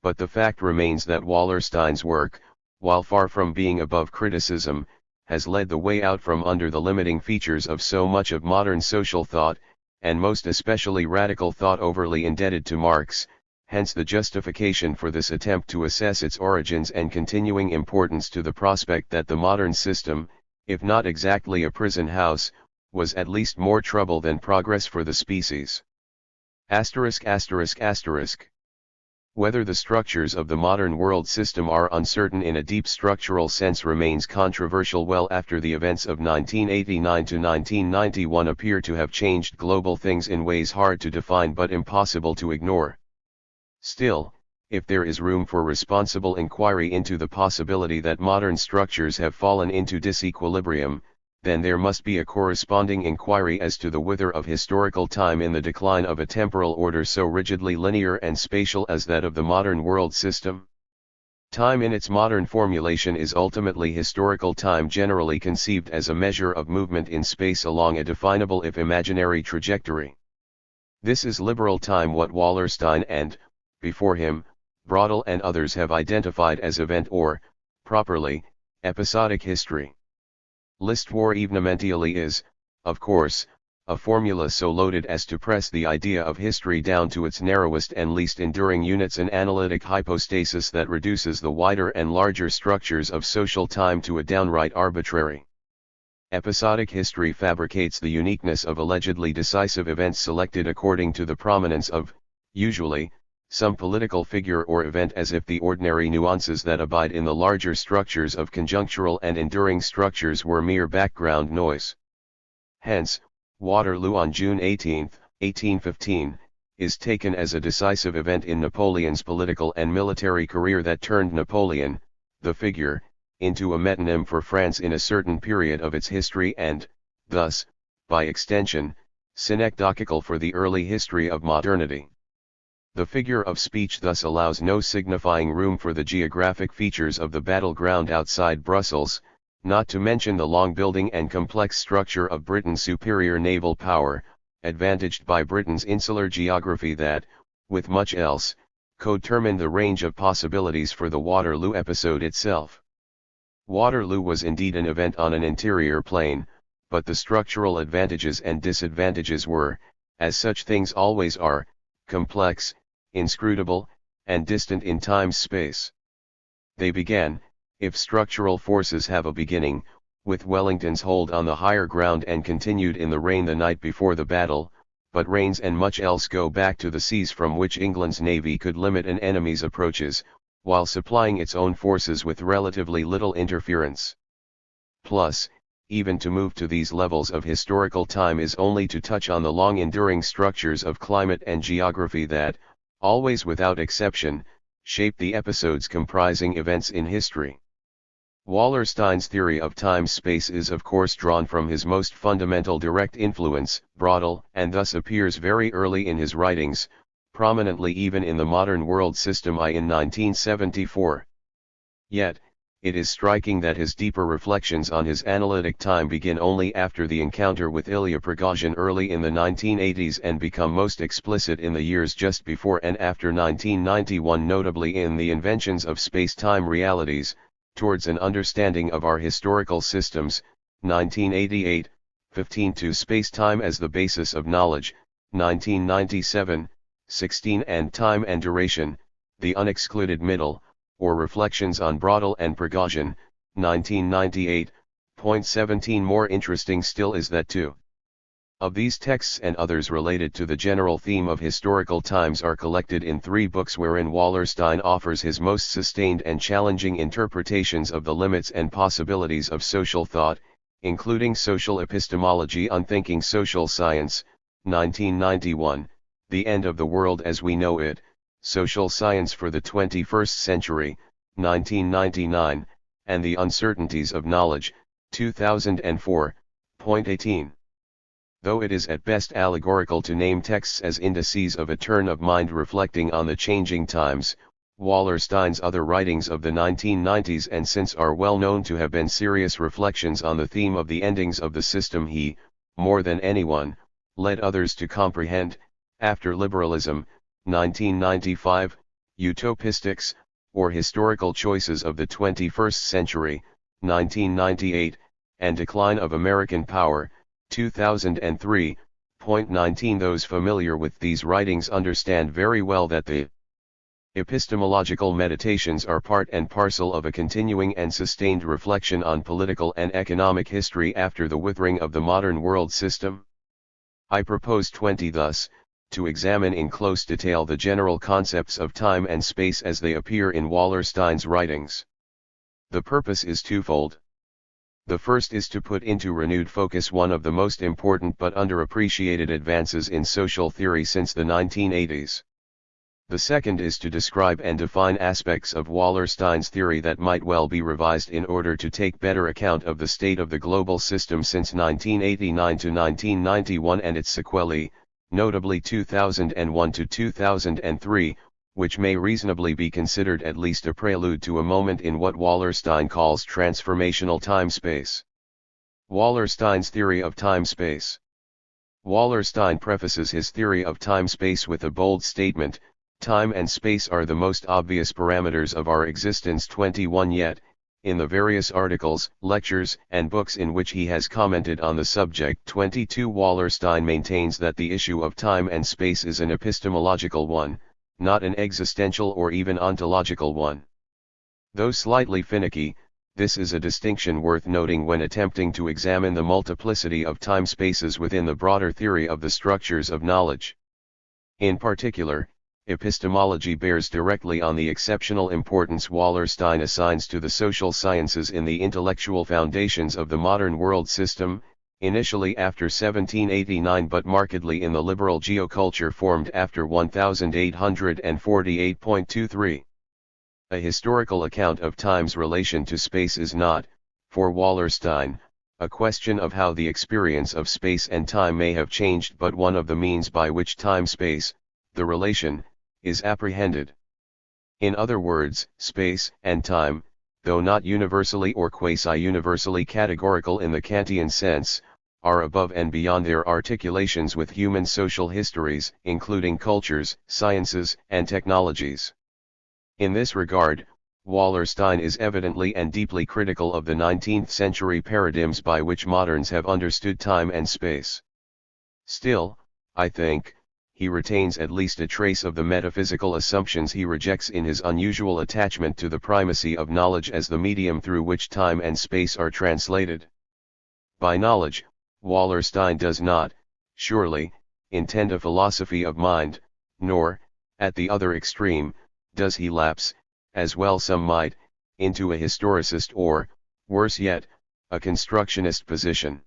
But the fact remains that Wallerstein's work, while far from being above criticism, has led the way out from under the limiting features of so much of modern social thought, and most especially radical thought overly indebted to Marx, hence the justification for this attempt to assess its origins and continuing importance to the prospect that the modern system, if not exactly a prison house, was at least more trouble than progress for the species. Whether the structures of the modern world system are uncertain in a deep structural sense remains controversial. Well after the events of 1989 to 1991 appear to have changed global things in ways hard to define but impossible to ignore. Still, if there is room for responsible inquiry into the possibility that modern structures have fallen into disequilibrium, then there must be a corresponding inquiry as to the whither of historical time in the decline of a temporal order so rigidly linear and spatial as that of the modern world system. Time in its modern formulation is ultimately historical time, generally conceived as a measure of movement in space along a definable if imaginary trajectory. This is liberal time, what Wallerstein and, before him, Braudel and others have identified as event or, properly, episodic history. L'histoire événementielle is, of course, a formula so loaded as to press the idea of history down to its narrowest and least enduring units, an analytic hypostasis that reduces the wider and larger structures of social time to a downright arbitrary. Episodic history fabricates the uniqueness of allegedly decisive events selected according to the prominence of, usually, some political figure or event, as if the ordinary nuances that abide in the larger structures of conjunctural and enduring structures were mere background noise. Hence, Waterloo on June 18, 1815, is taken as a decisive event in Napoleon's political and military career that turned Napoleon, the figure, into a metonym for France in a certain period of its history and, thus, by extension, synecdochical for the early history of modernity. The figure of speech thus allows no signifying room for the geographic features of the battleground outside Brussels, not to mention the long building and complex structure of Britain's superior naval power, advantaged by Britain's insular geography that, with much else, codetermined the range of possibilities for the Waterloo episode itself. Waterloo was indeed an event on an interior plane, but the structural advantages and disadvantages were, as such things always are, complex, inscrutable, and distant in time-space. They began, if structural forces have a beginning, with Wellington's hold on the higher ground and continued in the rain the night before the battle, but rains and much else go back to the seas from which England's navy could limit an enemy's approaches, while supplying its own forces with relatively little interference. Plus, even to move to these levels of historical time is only to touch on the long-enduring structures of climate and geography that, always without exception, shape the episodes comprising events in history. Wallerstein's theory of time-space is of course drawn from his most fundamental direct influence, Braudel, and thus appears very early in his writings, prominently even in the modern world system in 1974. Yet, it is striking that his deeper reflections on his analytic time begin only after the encounter with Ilya Prigozhin early in the 1980s and become most explicit in the years just before and after 1991, notably in The Inventions of Space-Time Realities, Towards an Understanding of Our Historical Systems, 1988, 15 to Space-Time as the Basis of Knowledge, 1997, 16 and Time and Duration, The Unexcluded Middle, or Reflections on Braudel and Prigozhin, 1998. 17. More interesting still is that two of these texts and others related to the general theme of historical times are collected in 3 books wherein Wallerstein offers his most sustained and challenging interpretations of the limits and possibilities of social thought, including Social Epistemology, Unthinking Social Science, 1991, The End of the World as We Know It, Social Science for the 21st Century, 1999, and The Uncertainties of Knowledge, 2004, point 18. Though it is at best allegorical to name texts as indices of a turn of mind reflecting on the changing times, Wallerstein's other writings of the 1990s and since are well known to have been serious reflections on the theme of the endings of the system he, more than anyone, led others to comprehend. After Liberalism, 1995, Utopistics, or Historical Choices of the 21st Century, 1998, and Decline of American Power, 2003, point 19. Those familiar with these writings understand very well that the epistemological meditations are part and parcel of a continuing and sustained reflection on political and economic history after the withering of the modern world system. I propose 20 thus, to examine in close detail the general concepts of time and space as they appear in Wallerstein's writings. The purpose is twofold. The first is to put into renewed focus one of the most important but underappreciated advances in social theory since the 1980s. The second is to describe and define aspects of Wallerstein's theory that might well be revised in order to take better account of the state of the global system since 1989 to 1991 and its sequelae, notably 2001 to 2003, which may reasonably be considered at least a prelude to a moment in what Wallerstein calls transformational time-space. Wallerstein's theory of time-space. Wallerstein prefaces his theory of time-space with a bold statement: time and space are the most obvious parameters of our existence. 21. Yet, in the various articles, lectures, and books in which he has commented on the subject, 22, Wallerstein maintains that the issue of time and space is an epistemological one, not an existential or even ontological one. Though slightly finicky, this is a distinction worth noting when attempting to examine the multiplicity of time spaces within the broader theory of the structures of knowledge. In particular, epistemology bears directly on the exceptional importance Wallerstein assigns to the social sciences in the intellectual foundations of the modern world system, initially after 1789 but markedly in the liberal geoculture formed after 1848.23. A historical account of time's relation to space is not, for Wallerstein, a question of how the experience of space and time may have changed but one of the means by which time-space, the relation, is apprehended. In other words, space and time, though not universally or quasi-universally categorical in the Kantian sense, are above and beyond their articulations with human social histories, including cultures, sciences, and technologies. In this regard, Wallerstein is evidently and deeply critical of the 19th century paradigms by which moderns have understood time and space. Still, I think, he retains at least a trace of the metaphysical assumptions he rejects in his unusual attachment to the primacy of knowledge as the medium through which time and space are translated. By knowledge, Wallerstein does not, surely, intend a philosophy of mind, nor, at the other extreme, does he lapse, as well some might, into a historicist or, worse yet, a constructionist position.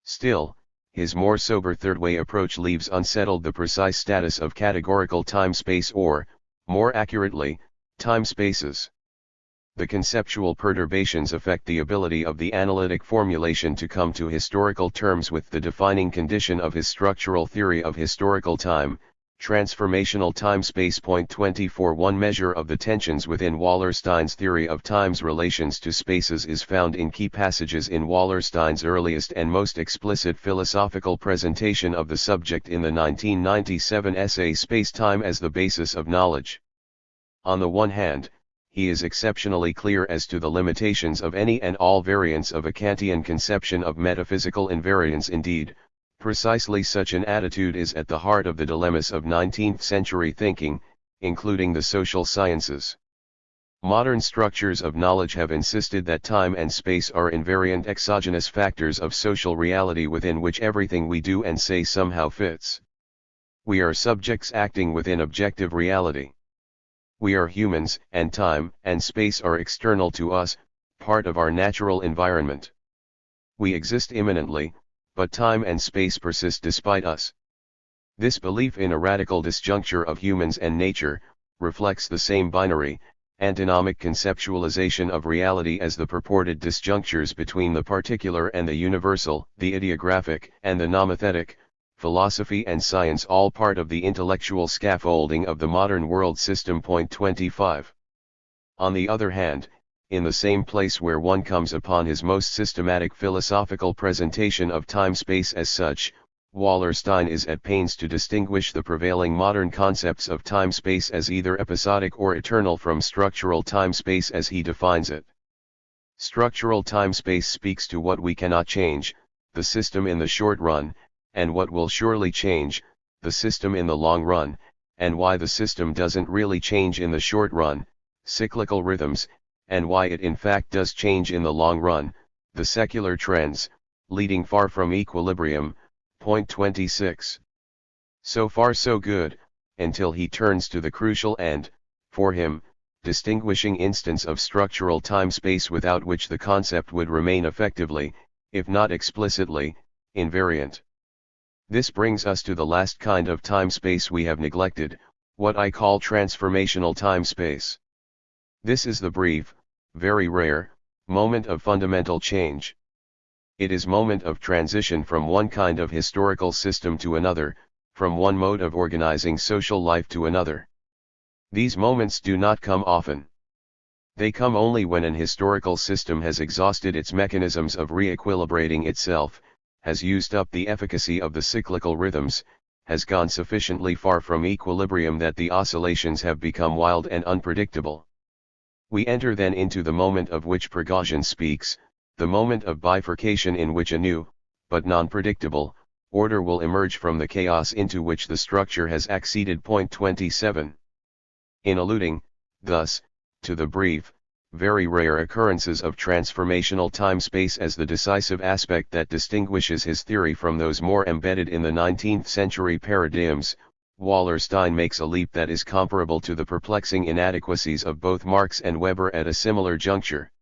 Still, his more sober third-way approach leaves unsettled the precise status of categorical time-space or, more accurately, time-spaces. The conceptual perturbations affect the ability of the analytic formulation to come to historical terms with the defining condition of his structural theory of historical time, transformational time-space. 24. One measure of the tensions within Wallerstein's theory of time's relations to spaces is found in key passages in Wallerstein's earliest and most explicit philosophical presentation of the subject in the 1997 essay Space-Time as the Basis of Knowledge. On the one hand, he is exceptionally clear as to the limitations of any and all variants of a Kantian conception of metaphysical invariance. Indeed, precisely such an attitude is at the heart of the dilemmas of 19th century thinking, including the social sciences. Modern structures of knowledge have insisted that time and space are invariant exogenous factors of social reality within which everything we do and say somehow fits. We are subjects acting within objective reality. We are humans, and time and space are external to us, part of our natural environment. We exist immanently, but time and space persist despite us. This belief in a radical disjuncture of humans and nature, reflects the same binary, antinomic conceptualization of reality as the purported disjunctures between the particular and the universal, the ideographic and the nomothetic, philosophy and science all part of the intellectual scaffolding of the modern world system. 25. On the other hand, in the same place where one comes upon his most systematic philosophical presentation of time-space as such, Wallerstein is at pains to distinguish the prevailing modern concepts of time-space as either episodic or eternal from structural time-space as he defines it. Structural time-space speaks to what we cannot change, the system in the short run, and what will surely change, the system in the long run, and why the system doesn't really change in the short run, cyclical rhythms, and why it in fact does change in the long run, the secular trends, leading far from equilibrium. 26. So far so good, until he turns to the crucial and, for him, distinguishing instance of structural time-space without which the concept would remain effectively, if not explicitly, invariant. This brings us to the last kind of time-space we have neglected, what I call transformational time-space. This is the brief, very rare, moment of fundamental change. It is moment of transition from one kind of historical system to another, from one mode of organizing social life to another. These moments do not come often. They come only when an historical system has exhausted its mechanisms of re-equilibrating itself, has used up the efficacy of the cyclical rhythms, has gone sufficiently far from equilibrium that the oscillations have become wild and unpredictable. We enter then into the moment of which Prigozhin speaks, the moment of bifurcation in which a new, but non-predictable, order will emerge from the chaos into which the structure has acceded. 27. In alluding, thus, to the brief, very rare occurrences of transformational time-space as the decisive aspect that distinguishes his theory from those more embedded in the 19th century paradigms, Wallerstein makes a leap that is comparable to the perplexing inadequacies of both Marx and Weber at a similar juncture.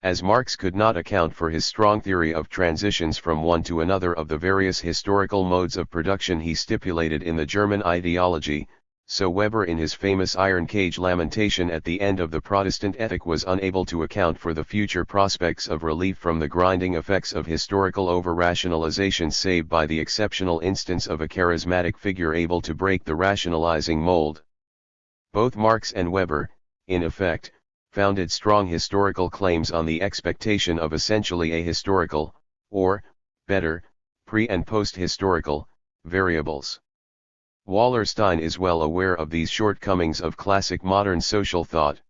As Marx could not account for his strong theory of transitions from one to another of the various historical modes of production he stipulated in the German ideology, so Weber in his famous iron cage lamentation at the end of the Protestant Ethic was unable to account for the future prospects of relief from the grinding effects of historical over-rationalization save by the exceptional instance of a charismatic figure able to break the rationalizing mold. Both Marx and Weber, in effect, founded strong historical claims on the expectation of essentially ahistorical, or, better, pre- and post-historical, variables. Wallerstein is well aware of these shortcomings of classic modern social thought.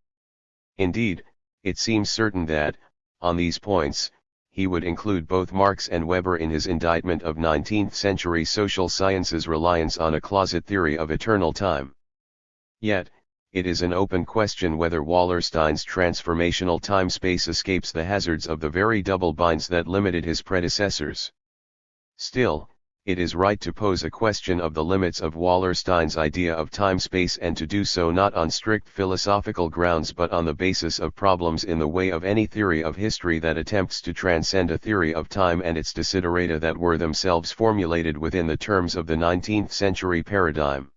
Indeed, it seems certain that, on these points, he would include both Marx and Weber in his indictment of 19th-century social sciences' reliance on a closet theory of eternal time. Yet, it is an open question whether Wallerstein's transformational time-space escapes the hazards of the very double binds that limited his predecessors. Still, it is right to pose a question of the limits of Wallerstein's idea of time-space and to do so not on strict philosophical grounds but on the basis of problems in the way of any theory of history that attempts to transcend a theory of time and its desiderata that were themselves formulated within the terms of the 19th century paradigm.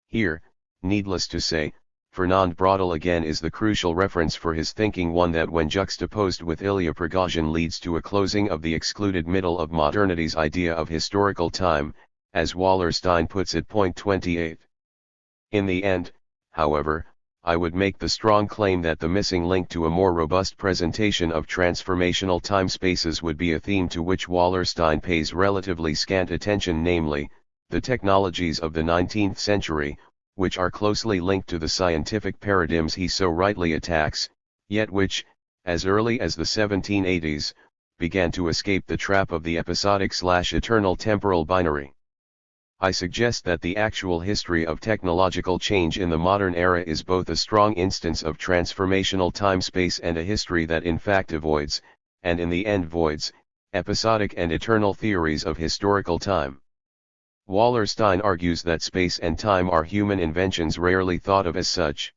Here, needless to say, Fernand Braudel again is the crucial reference for his thinking, one that when juxtaposed with Ilya Prigozhin leads to a closing of the excluded middle of modernity's idea of historical time, as Wallerstein puts it. 28. In the end, however, I would make the strong claim that the missing link to a more robust presentation of transformational time spaces would be a theme to which Wallerstein pays relatively scant attention, namely, the technologies of the 19th century, which are closely linked to the scientific paradigms he so rightly attacks, yet which, as early as the 1780s, began to escape the trap of the episodic/eternal temporal binary. I suggest that the actual history of technological change in the modern era is both a strong instance of transformational time-space and a history that in fact avoids, and in the end voids, episodic and eternal theories of historical time. Wallerstein argues that space and time are human inventions rarely thought of as such.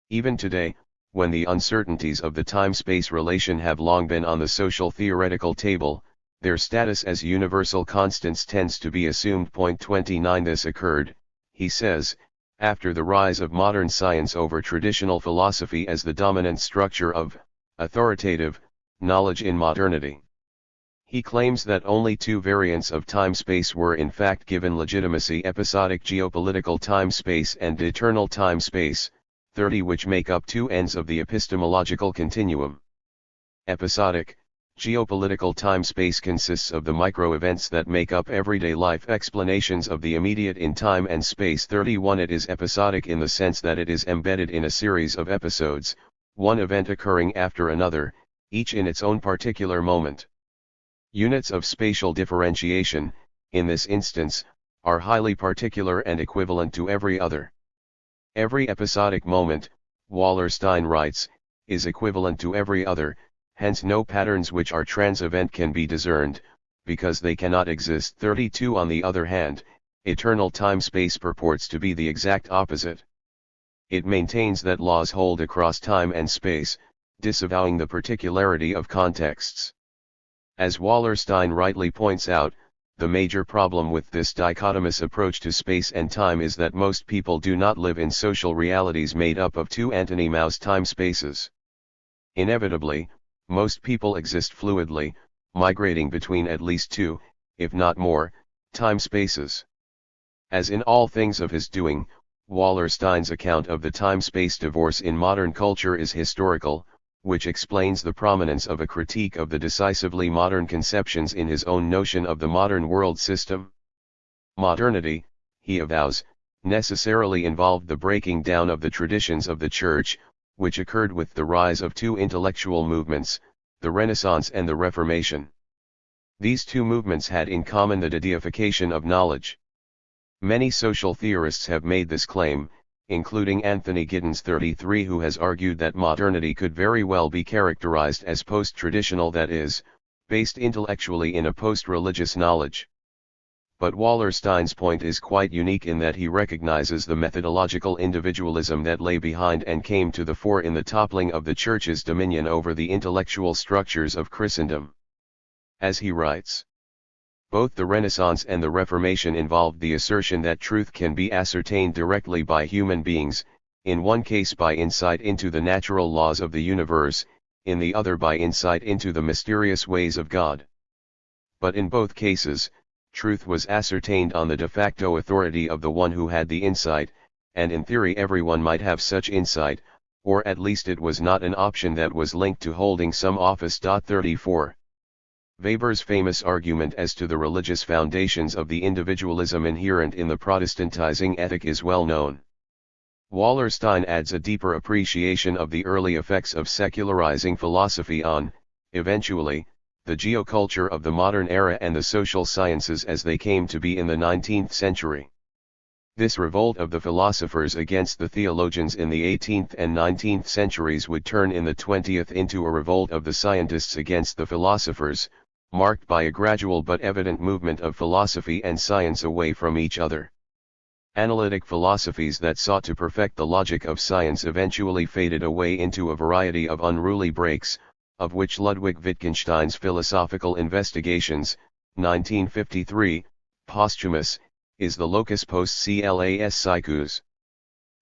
Even today, when the uncertainties of the time-space relation have long been on the social theoretical table, their status as universal constants tends to be assumed. 29 This occurred, he says, after the rise of modern science over traditional philosophy as the dominant structure of authoritative knowledge in modernity. He claims that only two variants of time-space were in fact given legitimacy: episodic geopolitical time-space and eternal time-space, 30, which make up two ends of the epistemological continuum. Episodic, geopolitical time-space consists of the micro-events that make up everyday life explanations of the immediate in time and space. 31 It is episodic in the sense that it is embedded in a series of episodes, one event occurring after another, each in its own particular moment. Units of spatial differentiation, in this instance, are highly particular and equivalent to every other. Every episodic moment, Wallerstein writes, is equivalent to every other, hence no patterns which are trans-event can be discerned, because they cannot exist. 32 On the other hand, eternal time-space purports to be the exact opposite. It maintains that laws hold across time and space, disavowing the particularity of contexts. As Wallerstein rightly points out, the major problem with this dichotomous approach to space and time is that most people do not live in social realities made up of two antonymous time spaces. Inevitably, most people exist fluidly, migrating between at least two, if not more, time spaces. As in all things of his doing, Wallerstein's account of the time-space divorce in modern culture is historical, which explains the prominence of a critique of the decisively modern conceptions in his own notion of the modern world system. Modernity, he avows, necessarily involved the breaking down of the traditions of the Church, which occurred with the rise of two intellectual movements, the Renaissance and the Reformation. These two movements had in common the deification of knowledge. Many social theorists have made this claim, including Anthony Giddens 33, who has argued that modernity could very well be characterized as post-traditional, that is, based intellectually in a post-religious knowledge. But Wallerstein's point is quite unique in that he recognizes the methodological individualism that lay behind and came to the fore in the toppling of the Church's dominion over the intellectual structures of Christendom. As he writes, both the Renaissance and the Reformation involved the assertion that truth can be ascertained directly by human beings, in one case by insight into the natural laws of the universe, in the other by insight into the mysterious ways of God. But in both cases, truth was ascertained on the de facto authority of the one who had the insight, and in theory everyone might have such insight, or at least it was not an option that was linked to holding some office. 34. Weber's famous argument as to the religious foundations of the individualism inherent in the Protestantizing ethic is well known. Wallerstein adds a deeper appreciation of the early effects of secularizing philosophy on, eventually, the geoculture of the modern era and the social sciences as they came to be in the 19th century. This revolt of the philosophers against the theologians in the 18th and 19th centuries would turn in the 20th into a revolt of the scientists against the philosophers, marked by a gradual but evident movement of philosophy and science away from each other. Analytic philosophies that sought to perfect the logic of science eventually faded away into a variety of unruly breaks, of which Ludwig Wittgenstein's Philosophical Investigations, 1953, posthumous, is the locus post-class siecus.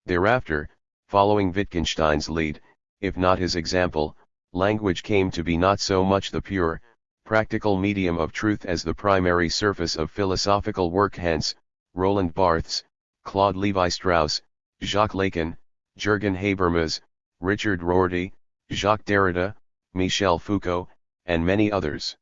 Thereafter, following Wittgenstein's lead, if not his example, language came to be not so much the pure, practical medium of truth as the primary surface of philosophical work. Hence, Roland Barthes, Claude Lévi-Strauss, Jacques Lacan, Jürgen Habermas, Richard Rorty, Jacques Derrida, Michel Foucault, and many others.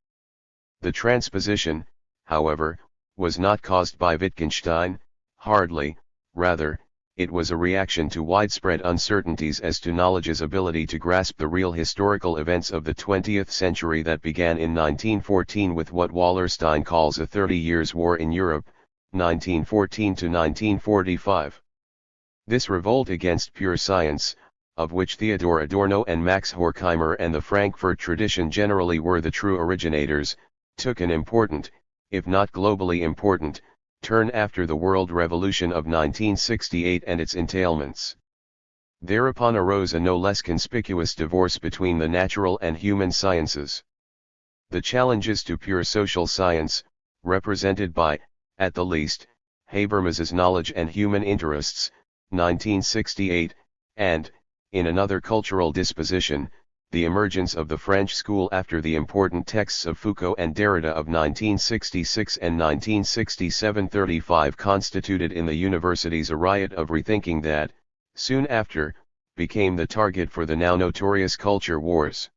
The transposition, however, was not caused by Wittgenstein, hardly, rather, it was a reaction to widespread uncertainties as to knowledge's ability to grasp the real historical events of the 20th century that began in 1914 with what Wallerstein calls a 30 Years' War in Europe, 1914 to 1945. This revolt against pure science, of which Theodor Adorno and Max Horkheimer and the Frankfurt tradition generally were the true originators, took an important, if not globally important, turn after the World Revolution of 1968 and its entailments. Thereupon arose a no less conspicuous divorce between the natural and human sciences. The challenges to pure social science, represented by, at the least, Habermas's Knowledge and Human Interests, 1968, and, in another cultural disposition, the emergence of the French school after the important texts of Foucault and Derrida of 1966 and 1967-35 constituted in the universities a riot of rethinking that, soon after, became the target for the now notorious culture wars.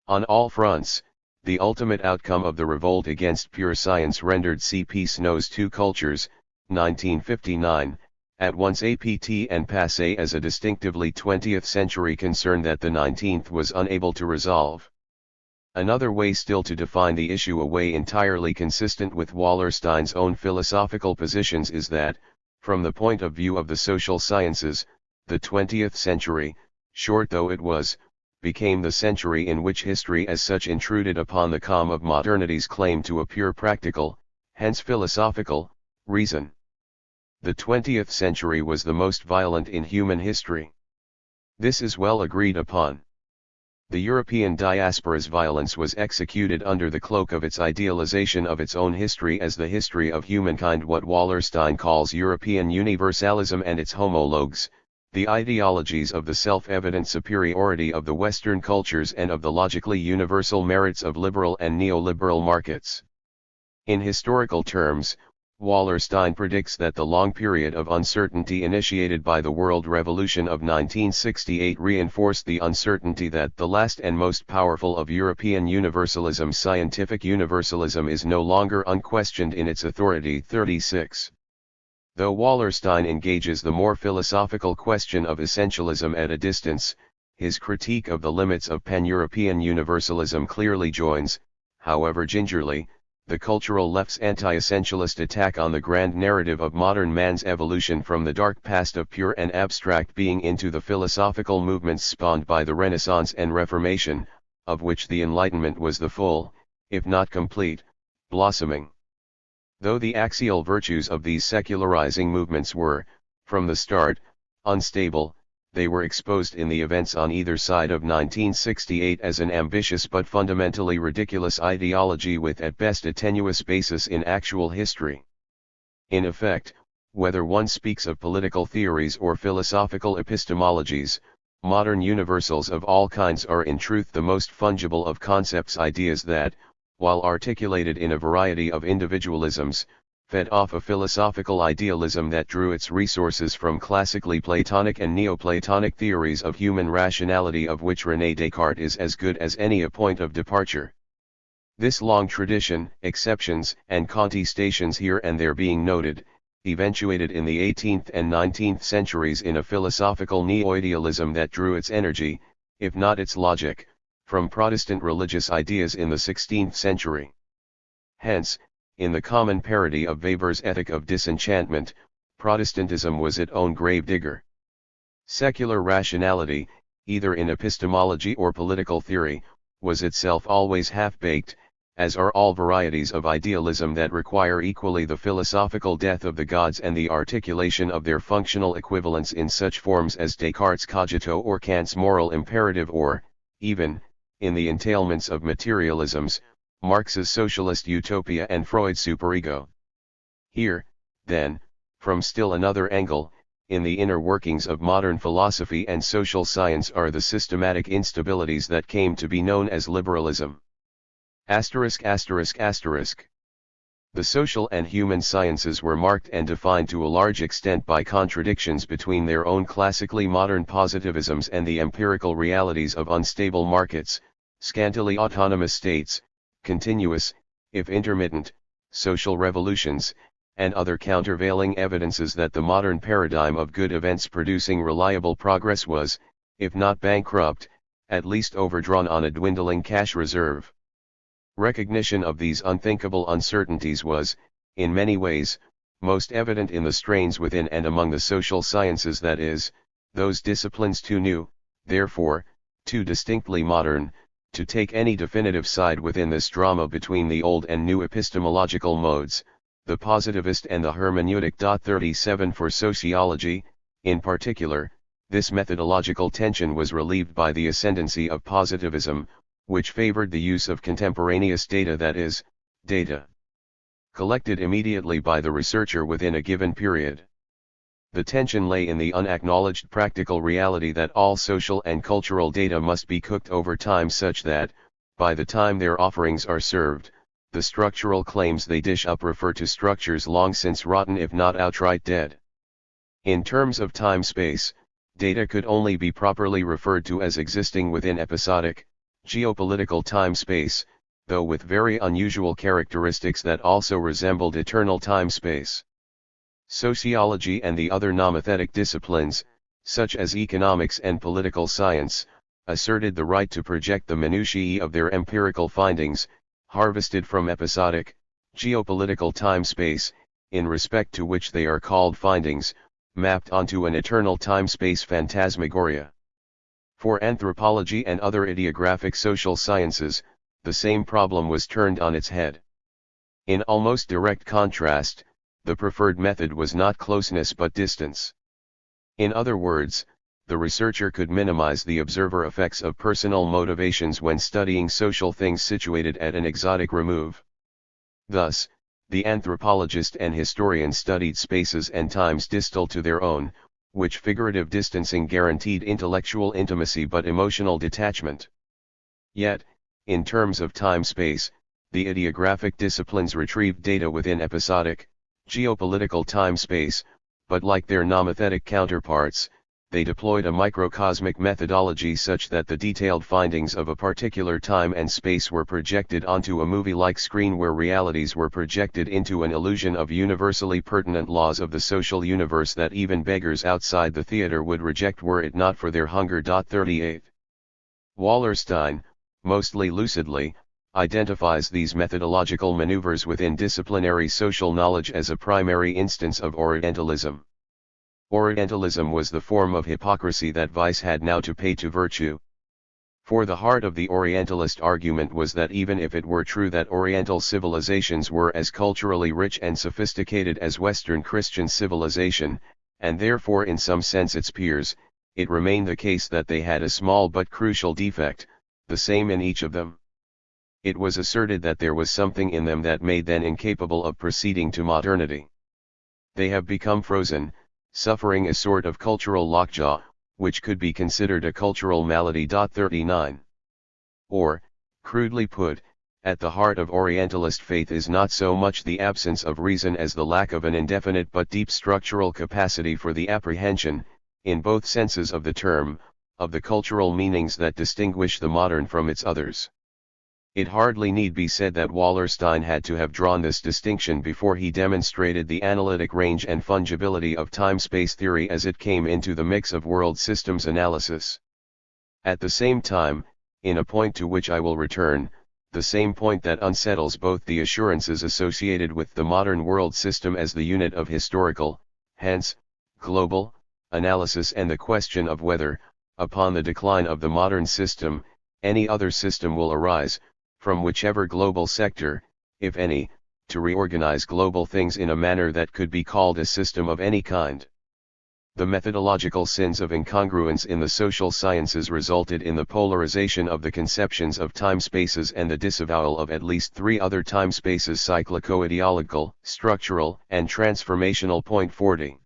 On all fronts, the ultimate outcome of the revolt against pure science rendered C.P. Snow's Two Cultures, 1959, at once apt and passé as a distinctively 20th century concern that the 19th was unable to resolve. Another way still to define the issue, a way entirely consistent with Wallerstein's own philosophical positions, is that, from the point of view of the social sciences, the 20th century, short though it was, became the century in which history as such intruded upon the calm of modernity's claim to a pure practical, hence philosophical, reason. The 20th century was the most violent in human history. This is well agreed upon. The European diaspora's violence was executed under the cloak of its idealization of its own history as the history of humankind, what Wallerstein calls European universalism, and its homologues, the ideologies of the self-evident superiority of the Western cultures and of the logically universal merits of liberal and neoliberal markets. In historical terms, Wallerstein predicts that the long period of uncertainty initiated by the World Revolution of 1968 reinforced the uncertainty that the last and most powerful of European universalism, scientific universalism, is no longer unquestioned in its authority. 36. Though Wallerstein engages the more philosophical question of essentialism at a distance, his critique of the limits of pan-European universalism clearly joins, however gingerly, the cultural left's anti-essentialist attack on the grand narrative of modern man's evolution from the dark past of pure and abstract being into the philosophical movements spawned by the Renaissance and Reformation, of which the Enlightenment was the full, if not complete, blossoming. Though the axial virtues of these secularizing movements were, from the start, unstable, they were exposed in the events on either side of 1968 as an ambitious but fundamentally ridiculous ideology with at best a tenuous basis in actual history. In effect, whether one speaks of political theories or philosophical epistemologies, modern universals of all kinds are in truth the most fungible of concepts, ideas that, while articulated in a variety of individualisms, fed off a philosophical idealism that drew its resources from classically Platonic and Neoplatonic theories of human rationality, of which René Descartes is as good as any a point of departure. This long tradition, exceptions and contestations here and there being noted, eventuated in the 18th and 19th centuries in a philosophical neo-idealism that drew its energy, if not its logic, from Protestant religious ideas in the 16th century. Hence, in the common parody of Weber's Ethic of Disenchantment, Protestantism was its own gravedigger. Secular rationality, either in epistemology or political theory, was itself always half-baked, as are all varieties of idealism that require equally the philosophical death of the gods and the articulation of their functional equivalents in such forms as Descartes' cogito or Kant's moral imperative, or, even, in the entailments of materialisms, Marx's socialist utopia and Freud's superego. Here, then, from still another angle, in the inner workings of modern philosophy and social science are the systematic instabilities that came to be known as liberalism. *****. The social and human sciences were marked and defined to a large extent by contradictions between their own classically modern positivisms and the empirical realities of unstable markets, scantily autonomous states, continuous, if intermittent, social revolutions, and other countervailing evidences that the modern paradigm of good events producing reliable progress was, if not bankrupt, at least overdrawn on a dwindling cash reserve. Recognition of these unthinkable uncertainties was, in many ways, most evident in the strains within and among the social sciences, that is, those disciplines too new, therefore, too distinctly modern, to take any definitive side within this drama between the old and new epistemological modes, the positivist and the hermeneutic. 37 For sociology, in particular, this methodological tension was relieved by the ascendancy of positivism, which favored the use of contemporaneous data, that is, data collected immediately by the researcher within a given period. The tension lay in the unacknowledged practical reality that all social and cultural data must be cooked over time such that, by the time their offerings are served, the structural claims they dish up refer to structures long since rotten if not outright dead. In terms of time-space, data could only be properly referred to as existing within episodic, geopolitical time-space, though with very unusual characteristics that also resembled eternal time-space. Sociology and the other nomothetic disciplines, such as economics and political science, asserted the right to project the minutiae of their empirical findings, harvested from episodic, geopolitical time-space, in respect to which they are called findings, mapped onto an eternal time-space phantasmagoria. For anthropology and other ideographic social sciences, the same problem was turned on its head. In almost direct contrast, the preferred method was not closeness but distance. In other words, the researcher could minimize the observer effects of personal motivations when studying social things situated at an exotic remove. Thus, the anthropologist and historian studied spaces and times distal to their own, which figurative distancing guaranteed intellectual intimacy but emotional detachment. Yet, in terms of time-space, the ideographic disciplines retrieved data within episodic, geopolitical time-space, but like their nomothetic counterparts, they deployed a microcosmic methodology such that the detailed findings of a particular time and space were projected onto a movie-like screen where realities were projected into an illusion of universally pertinent laws of the social universe that even beggars outside the theater would reject were it not for their hunger. 38. Wallerstein, mostly lucidly, identifies these methodological maneuvers within disciplinary social knowledge as a primary instance of Orientalism. Orientalism was the form of hypocrisy that vice had now to pay to virtue. For the heart of the Orientalist argument was that even if it were true that Oriental civilizations were as culturally rich and sophisticated as Western Christian civilization, and therefore in some sense its peers, it remained the case that they had a small but crucial defect, the same in each of them. It was asserted that there was something in them that made them incapable of proceeding to modernity. They have become frozen, suffering a sort of cultural lockjaw, which could be considered a cultural malady. 39. Or, crudely put, at the heart of Orientalist faith is not so much the absence of reason as the lack of an indefinite but deep structural capacity for the apprehension, in both senses of the term, of the cultural meanings that distinguish the modern from its others. It hardly need be said that Wallerstein had to have drawn this distinction before he demonstrated the analytic range and fungibility of time-space theory as it came into the mix of world systems analysis. At the same time, in a point to which I will return, the same point that unsettles both the assurances associated with the modern world system as the unit of historical, hence, global, analysis and the question of whether, upon the decline of the modern system, any other system will arise, from whichever global sector, if any, to reorganize global things in a manner that could be called a system of any kind. The methodological sins of incongruence in the social sciences resulted in the polarization of the conceptions of time-spaces and the disavowal of at least three other time-spaces: cyclico-ideological, structural, and transformational. 40.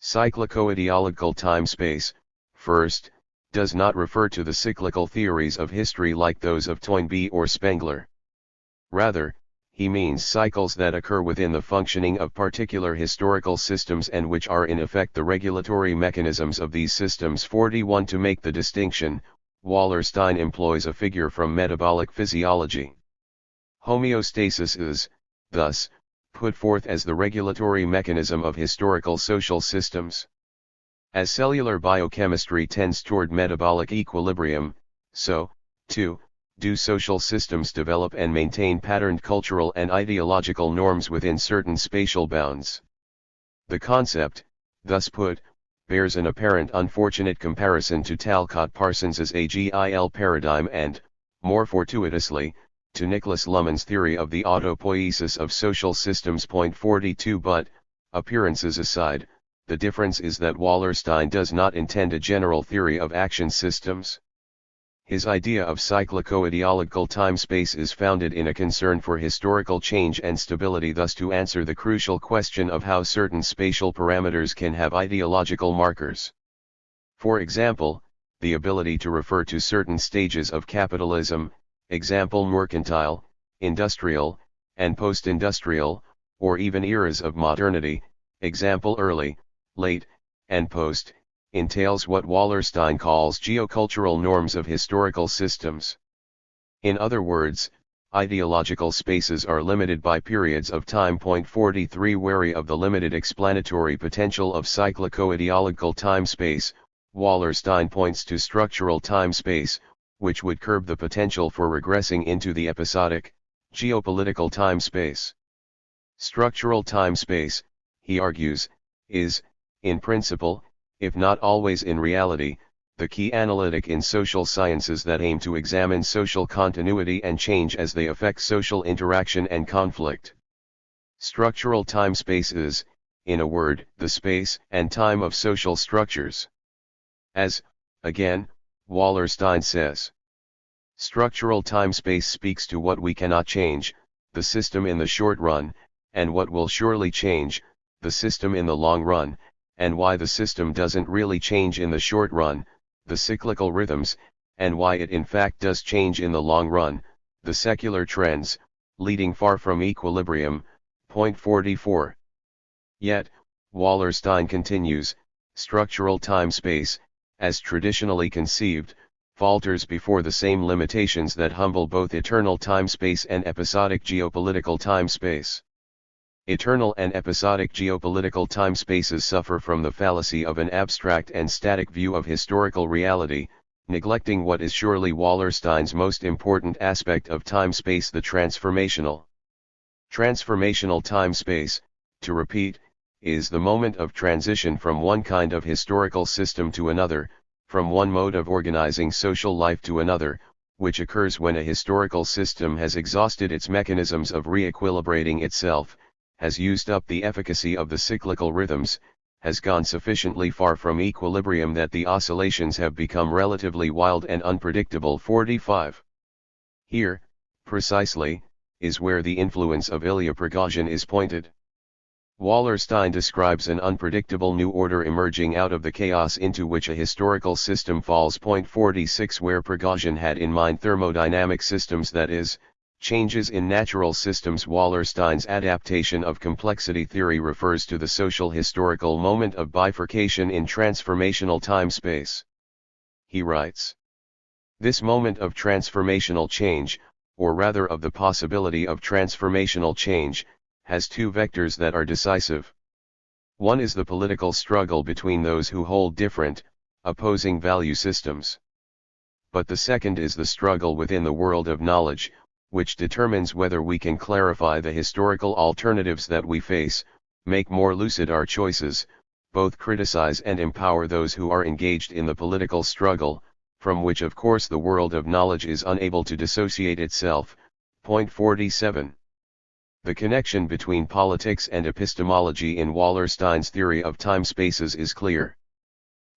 Cyclico-ideological time-space, first, does not refer to the cyclical theories of history like those of Toynbee or Spengler. Rather, he means cycles that occur within the functioning of particular historical systems and which are in effect the regulatory mechanisms of these systems. 41. To make the distinction, Wallerstein employs a figure from metabolic physiology. Homeostasis is, thus, put forth as the regulatory mechanism of historical social systems. As cellular biochemistry tends toward metabolic equilibrium, so, too, do social systems develop and maintain patterned cultural and ideological norms within certain spatial bounds. The concept, thus put, bears an apparent unfortunate comparison to Talcott Parsons's AGIL paradigm and, more fortuitously, to Nicholas Luhmann's theory of the autopoiesis of social systems. 42. But, appearances aside, the difference is that Wallerstein does not intend a general theory of action systems. His idea of cyclico-ideological time-space is founded in a concern for historical change and stability, thus to answer the crucial question of how certain spatial parameters can have ideological markers. For example, the ability to refer to certain stages of capitalism, example mercantile, industrial, and post-industrial, or even eras of modernity, example early, late, and post, entails what Wallerstein calls geocultural norms of historical systems. In other words, ideological spaces are limited by periods of time. 43 Wary of the limited explanatory potential of cyclico-ideological time-space, Wallerstein points to structural time-space, which would curb the potential for regressing into the episodic, geopolitical time-space. Structural time-space, he argues, is, in principle, if not always in reality, the key analytic in social sciences that aim to examine social continuity and change as they affect social interaction and conflict. Structural time-space is, in a word, the space and time of social structures. As, again, Wallerstein says, structural time-space speaks to what we cannot change, the system in the short run, and what will surely change, the system in the long run, and why the system doesn't really change in the short run, the cyclical rhythms, and why it in fact does change in the long run, the secular trends, leading far from equilibrium. Point 44. Yet, Wallerstein continues, structural time-space, as traditionally conceived, falters before the same limitations that humble both eternal time-space and episodic geopolitical time-space. Eternal and episodic geopolitical time-spaces suffer from the fallacy of an abstract and static view of historical reality, neglecting what is surely Wallerstein's most important aspect of time-space, the transformational. Transformational time-space, to repeat, is the moment of transition from one kind of historical system to another, from one mode of organizing social life to another, which occurs when a historical system has exhausted its mechanisms of re-equilibrating itself, has used up the efficacy of the cyclical rhythms, has gone sufficiently far from equilibrium that the oscillations have become relatively wild and unpredictable. 45. Here, precisely, is where the influence of Ilya Prigozhin is pointed. Wallerstein describes an unpredictable new order emerging out of the chaos into which a historical system falls. Point 46 Where Prigozhin had in mind thermodynamic systems, that is, changes in natural systems. Wallerstein's adaptation of complexity theory refers to the social historical moment of bifurcation in transformational time-space. He writes, this moment of transformational change, or rather of the possibility of transformational change, has two vectors that are decisive. One is the political struggle between those who hold different, opposing value systems. But the second is the struggle within the world of knowledge, which determines whether we can clarify the historical alternatives that we face, make more lucid our choices, both criticize and empower those who are engaged in the political struggle, from which of course the world of knowledge is unable to dissociate itself. Point 47. The connection between politics and epistemology in Wallerstein's theory of time-spaces is clear.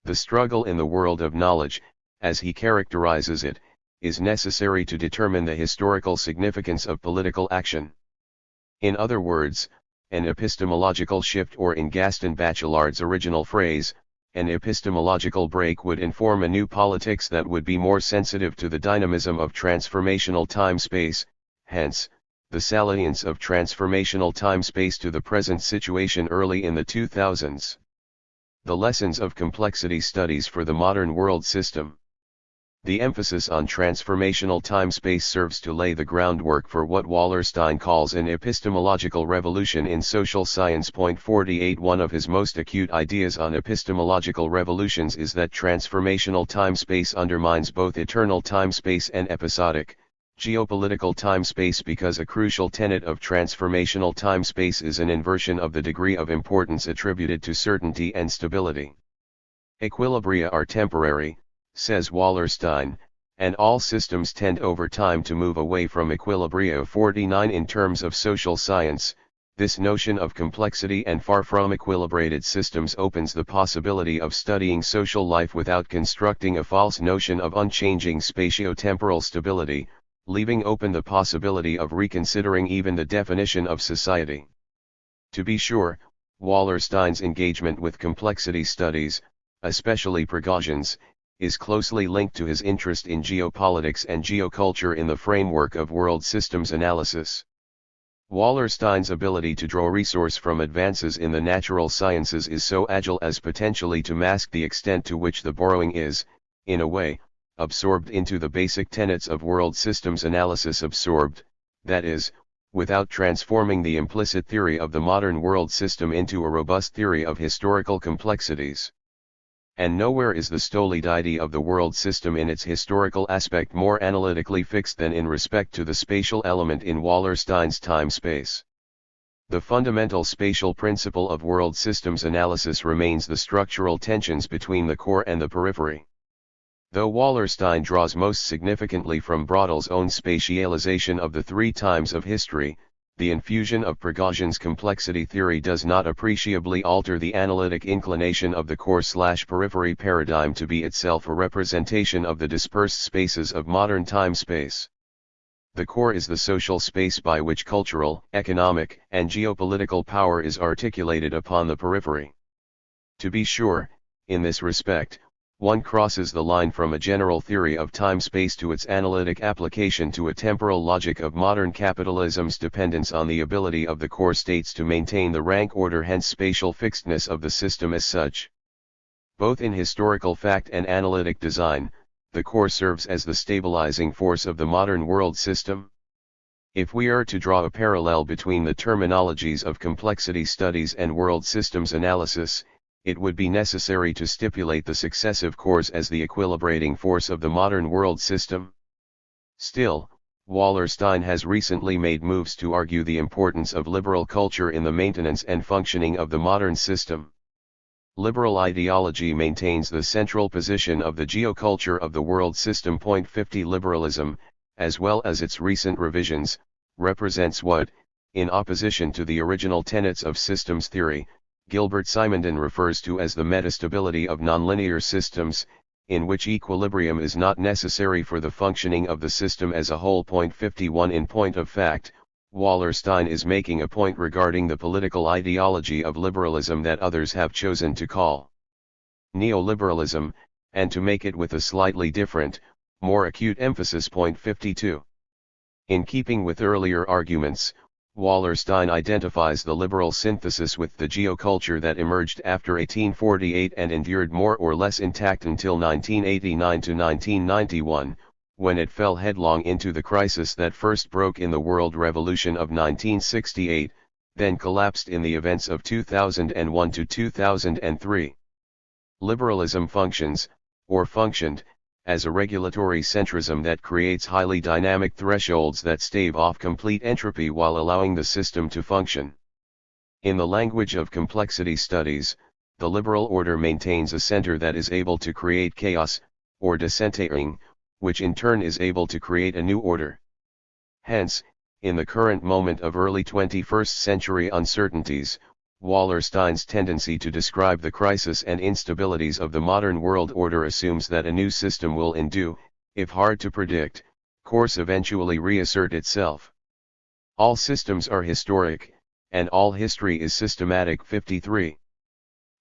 The struggle in the world of knowledge, as he characterizes it, is necessary to determine the historical significance of political action. In other words, an epistemological shift, or in Gaston Bachellard's original phrase, an epistemological break, would inform a new politics that would be more sensitive to the dynamism of transformational time-space, hence, the salience of transformational time-space to the present situation early in the 2000s. The lessons of complexity studies for the modern world system. The emphasis on transformational time-space serves to lay the groundwork for what Wallerstein calls an epistemological revolution in social science. Point 48 One of his most acute ideas on epistemological revolutions is that transformational time-space undermines both eternal time-space and episodic, geopolitical time-space, because a crucial tenet of transformational time-space is an inversion of the degree of importance attributed to certainty and stability. Equilibria are temporary, says Wallerstein, and all systems tend over time to move away from equilibria. 49 In terms of social science, This notion of complexity and far from equilibrated systems opens the possibility of studying social life without constructing a false notion of unchanging spatio-temporal stability, leaving open the possibility of reconsidering even the definition of society. To be sure, Wallerstein's engagement with complexity studies, especially Prigozhin's, is closely linked to his interest in geopolitics and geoculture in the framework of world systems analysis. Wallerstein's ability to draw resource from advances in the natural sciences is so agile as potentially to mask the extent to which the borrowing is, in a way, absorbed into the basic tenets of world systems analysis absorbed, that is, without transforming the implicit theory of the modern world system into a robust theory of historical complexities. And nowhere is the stolidity of the world system in its historical aspect more analytically fixed than in respect to the spatial element in Wallerstein's time-space. The fundamental spatial principle of world systems analysis remains the structural tensions between the core and the periphery. Though Wallerstein draws most significantly from Braudl's own spatialization of the three times of history, the infusion of Prigozhin's complexity theory does not appreciably alter the analytic inclination of the core/periphery paradigm to be itself a representation of the dispersed spaces of modern time-space. The core is the social space by which cultural, economic, and geopolitical power is articulated upon the periphery. To be sure, in this respect, one crosses the line from a general theory of time-space to its analytic application to a temporal logic of modern capitalism's dependence on the ability of the core states to maintain the rank order, hence spatial fixedness of the system as such. Both in historical fact and analytic design, the core serves as the stabilizing force of the modern world system. If we are to draw a parallel between the terminologies of complexity studies and world systems analysis, it would be necessary to stipulate the successive cores as the equilibrating force of the modern world system. Still, Wallerstein has recently made moves to argue the importance of liberal culture in the maintenance and functioning of the modern system. Liberal ideology maintains the central position of the geoculture of the world system. 50 Liberalism, as well as its recent revisions, represents what, in opposition to the original tenets of systems theory, Gilbert Simondon refers to as the metastability of nonlinear systems, in which equilibrium is not necessary for the functioning of the system as a whole. 51 In point of fact, Wallerstein is making a point regarding the political ideology of liberalism that others have chosen to call neoliberalism, and to make it with a slightly different, more acute emphasis. 52. In keeping with earlier arguments, Wallerstein identifies the liberal synthesis with the geoculture that emerged after 1848 and endured more or less intact until 1989 to 1991, when it fell headlong into the crisis that first broke in the world revolution of 1968, then collapsed in the events of 2001 to 2003. Liberalism functions, or functioned, as a regulatory centrism that creates highly dynamic thresholds that stave off complete entropy while allowing the system to function. In the language of complexity studies, the liberal order maintains a center that is able to create chaos, or decentering, which in turn is able to create a new order. Hence, in the current moment of early 21st century uncertainties, Wallerstein's tendency to describe the crisis and instabilities of the modern world order assumes that a new system will in due, if hard to predict, course eventually reassert itself. All systems are historic, and all history is systematic. 53.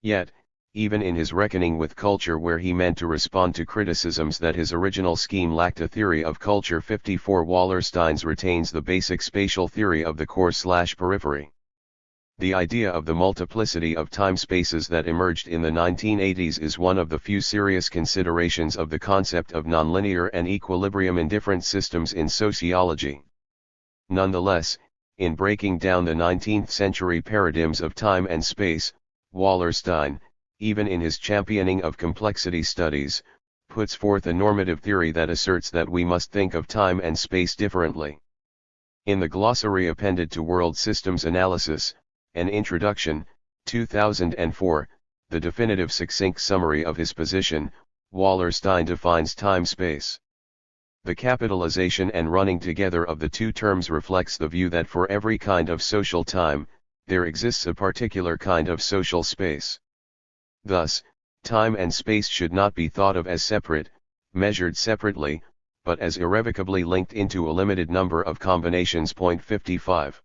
Yet, even in his reckoning with culture where he meant to respond to criticisms that his original scheme lacked a theory of culture. 54 Wallerstein's retains the basic spatial theory of the core/periphery. The idea of the multiplicity of time spaces that emerged in the 1980s is one of the few serious considerations of the concept of nonlinear and equilibrium in different systems in sociology. Nonetheless, in breaking down the 19th century paradigms of time and space, Wallerstein, even in his championing of complexity studies, puts forth a normative theory that asserts that we must think of time and space differently. In the glossary appended to World Systems Analysis, An Introduction, 2004, the definitive succinct summary of his position, Wallerstein defines time-space. The capitalization and running together of the two terms reflects the view that for every kind of social time, there exists a particular kind of social space. Thus, time and space should not be thought of as separate, measured separately, but as irrevocably linked into a limited number of combinations. 55.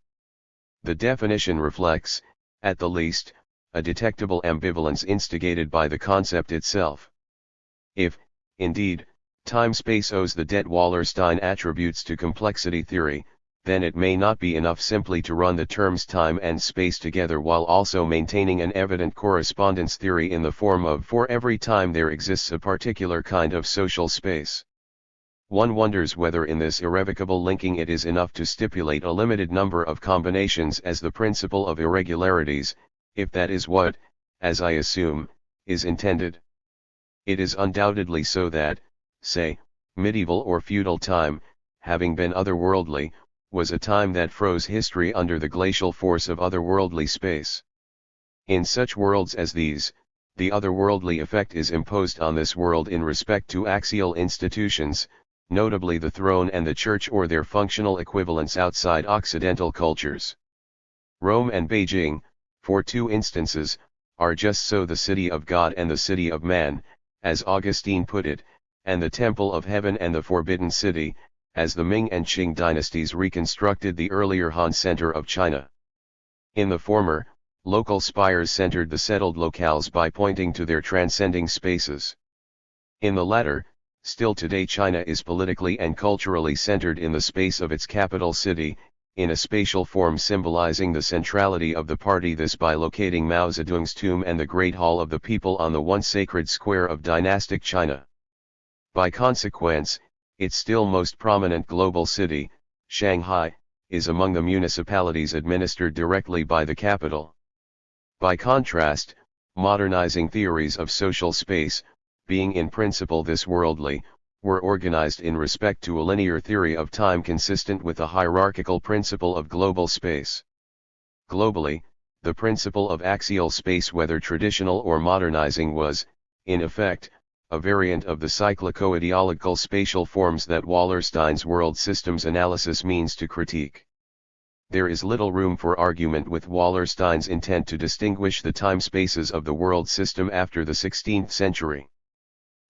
The definition reflects, at the least, a detectable ambivalence instigated by the concept itself. If, indeed, time-space owes the det Wallerstein attributes to complexity theory, then it may not be enough simply to run the terms time and space together while also maintaining an evident correspondence theory in the form of for every time there exists a particular kind of social space. One wonders whether in this irrevocable linking it is enough to stipulate a limited number of combinations as the principle of irregularities, if that is what, as I assume, is intended. It is undoubtedly so that, say, medieval or feudal time, having been otherworldly, was a time that froze history under the glacial force of otherworldly space. In such worlds as these, the otherworldly effect is imposed on this world in respect to axial institutions, notably the throne and the church or their functional equivalents outside Occidental cultures. Rome and Beijing, for two instances, are just so the city of God and the city of man, as Augustine put it, and the temple of heaven and the forbidden city, as the Ming and Qing dynasties reconstructed the earlier Han center of China. In the former, local spires centered the settled locales by pointing to their transcending spaces. In the latter, still today China is politically and culturally centered in the space of its capital city, in a spatial form symbolizing the centrality of the party, this by locating Mao Zedong's tomb and the Great Hall of the People on the once sacred square of dynastic China. By consequence, its still most prominent global city, Shanghai, is among the municipalities administered directly by the capital. By contrast, modernizing theories of social space, being in principle this worldly, were organized in respect to a linear theory of time consistent with the hierarchical principle of global space. Globally, the principle of axial space, whether traditional or modernizing, was, in effect, a variant of the cyclico-ideological spatial forms that Wallerstein's world systems analysis means to critique. There is little room for argument with Wallerstein's intent to distinguish the time-spaces of the world system after the 16th century.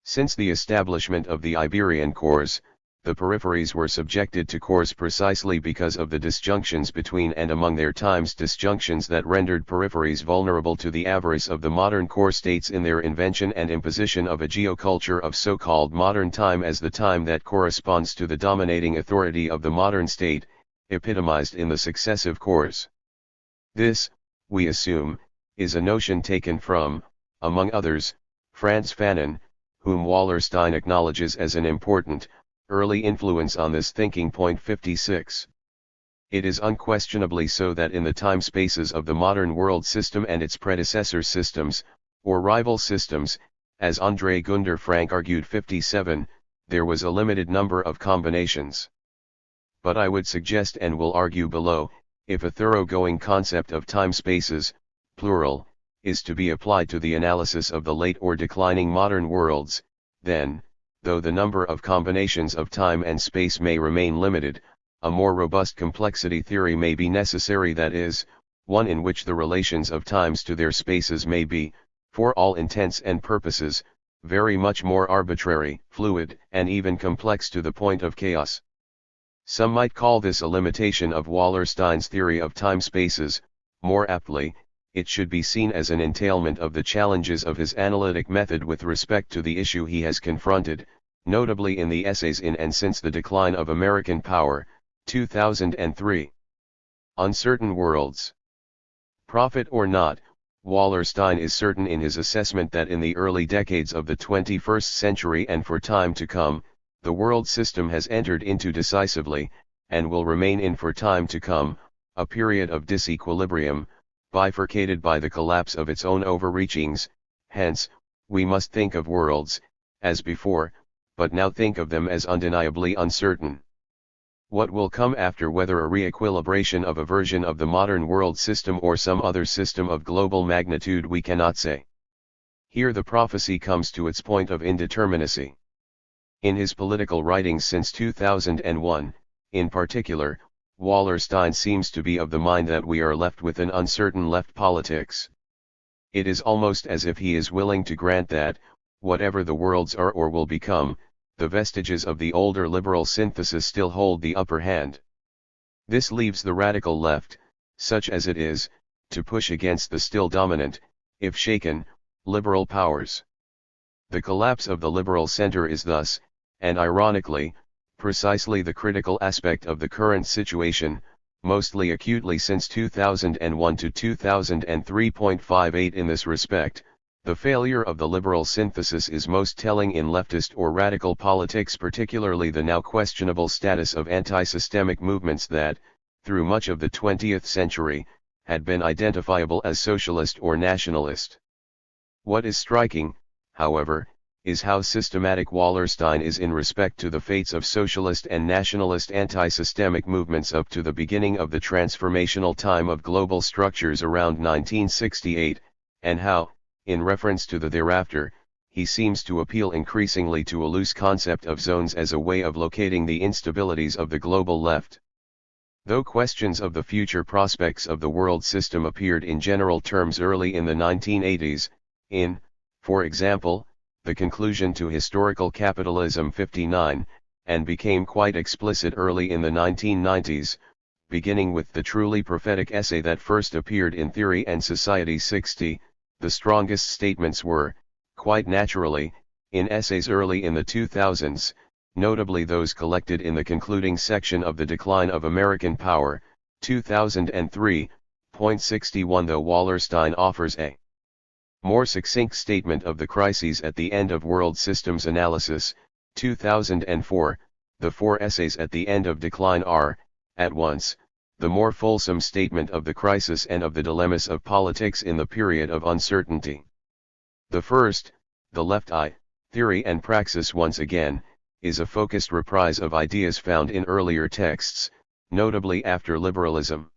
Since the establishment of the Iberian cores, the peripheries were subjected to cores precisely because of the disjunctions between and among their times, disjunctions that rendered peripheries vulnerable to the avarice of the modern core states in their invention and imposition of a geoculture of so-called modern time as the time that corresponds to the dominating authority of the modern state, epitomized in the successive cores. This, we assume, is a notion taken from, among others, Franz Fanon, whom Wallerstein acknowledges as an important, early influence on this thinking. 56. It is unquestionably so that in the time spaces of the modern world system and its predecessor systems, or rival systems, as André Gunder Frank argued. 57, there was a limited number of combinations. But I would suggest and will argue below, if a thoroughgoing concept of time spaces, plural, is to be applied to the analysis of the late or declining modern worlds, then, though the number of combinations of time and space may remain limited, a more robust complexity theory may be necessary, that is, one in which the relations of times to their spaces may be, for all intents and purposes, very much more arbitrary, fluid, and even complex to the point of chaos. Some might call this a limitation of Wallerstein's theory of time spaces. More aptly, it should be seen as an entailment of the challenges of his analytic method with respect to the issue he has confronted, notably in the essays in and since the decline of American power, 2003. Uncertain Worlds. Prophet or not, Wallerstein is certain in his assessment that in the early decades of the 21st century and for time to come, the world system has entered into decisively, and will remain in for time to come, a period of disequilibrium, bifurcated by the collapse of its own overreachings. Hence, we must think of worlds, as before, but now think of them as undeniably uncertain. What will come after, whether a re-equilibration of a version of the modern world system or some other system of global magnitude, we cannot say. Here the prophecy comes to its point of indeterminacy. In his political writings since 2001, in particular, Wallerstein seems to be of the mind that we are left with an uncertain left politics. It is almost as if he is willing to grant that, whatever the worlds are or will become, the vestiges of the older liberal synthesis still hold the upper hand. This leaves the radical left, such as it is, to push against the still dominant, if shaken, liberal powers. The collapse of the liberal center is thus, and ironically, precisely the critical aspect of the current situation, mostly acutely since 2001 to 2003.58. In this respect, the failure of the liberal synthesis is most telling in leftist or radical politics, particularly the now questionable status of anti-systemic movements that, through much of the 20th century, had been identifiable as socialist or nationalist. What is striking, however, is how systematic Wallerstein is in respect to the fates of socialist and nationalist anti-systemic movements up to the beginning of the transformational time of global structures around 1968, and how, in reference to the thereafter, he seems to appeal increasingly to a loose concept of zones as a way of locating the instabilities of the global left. Though questions of the future prospects of the world system appeared in general terms early in the 1980s, in, for example, the conclusion to Historical Capitalism 59, and became quite explicit early in the 1990s, beginning with the truly prophetic essay that first appeared in Theory and Society 60, the strongest statements were, quite naturally, in essays early in the 2000s, notably those collected in the concluding section of The Decline of American Power, 2003.61. Though Wallerstein offers a more succinct statement of the crises at the end of World Systems Analysis, 2004, the four essays at the end of Decline are, at once, the more fulsome statement of the crisis and of the dilemmas of politics in the period of uncertainty. The first, The Left Eye, Theory and Praxis once again, is a focused reprise of ideas found in earlier texts, notably after liberalism.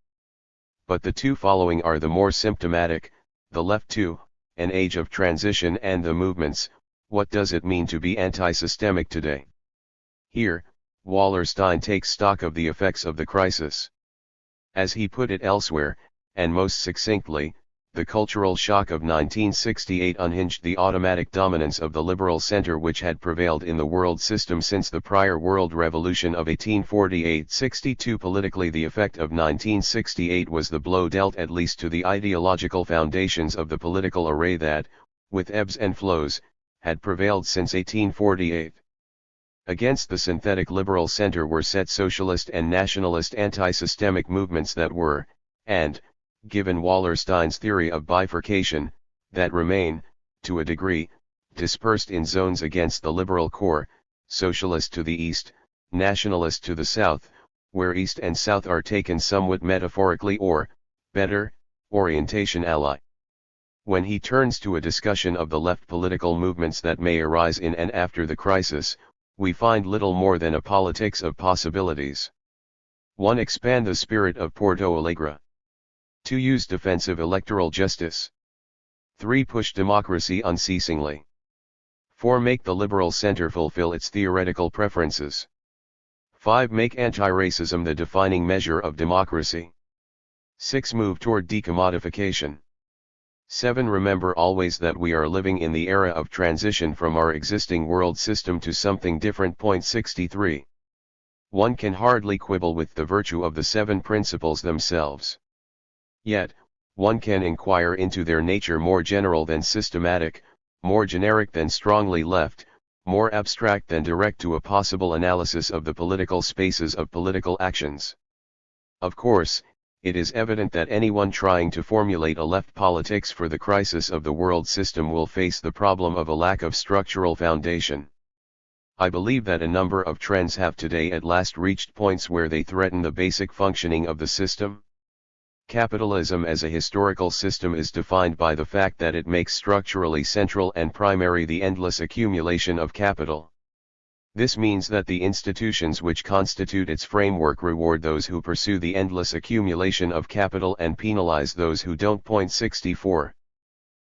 But the two following are the more symptomatic, The Left Too, An Age of Transition and the Movements, What Does It Mean to Be Anti-Systemic Today? Here, Wallerstein takes stock of the effects of the crisis. As he put it elsewhere, and most succinctly, the cultural shock of 1968 unhinged the automatic dominance of the liberal center which had prevailed in the world system since the prior world revolution of 1848-62. Politically, the effect of 1968 was the blow dealt at least to the ideological foundations of the political array that, with ebbs and flows, had prevailed since 1848. Against the synthetic liberal center were set socialist and nationalist anti-systemic movements that were, and, given Wallerstein's theory of bifurcation, that remain, to a degree, dispersed in zones against the liberal core, socialist to the east, nationalist to the south, where east and south are taken somewhat metaphorically or, better, orientation ally. When he turns to a discussion of the left political movements that may arise in and after the crisis, we find little more than a politics of possibilities. 1. Expand the spirit of Porto Alegre. 2. Use defensive electoral justice. 3. Push democracy unceasingly. 4. Make the liberal center fulfill its theoretical preferences. 5. Make anti-racism the defining measure of democracy. 6. Move toward decommodification. 7. Remember always that we are living in the era of transition from our existing world system to something different. 63. One can hardly quibble with the virtue of the 7 principles themselves. Yet, one can inquire into their nature more general than systematic, more generic than strongly left, more abstract than direct to a possible analysis of the political spaces of political actions. Of course, it is evident that anyone trying to formulate a left politics for the crisis of the world system will face the problem of a lack of structural foundation. I believe that a number of trends have today at last reached points where they threaten the basic functioning of the system. Capitalism as a historical system is defined by the fact that it makes structurally central and primary the endless accumulation of capital. This means that the institutions which constitute its framework reward those who pursue the endless accumulation of capital and penalize those who don't. 64.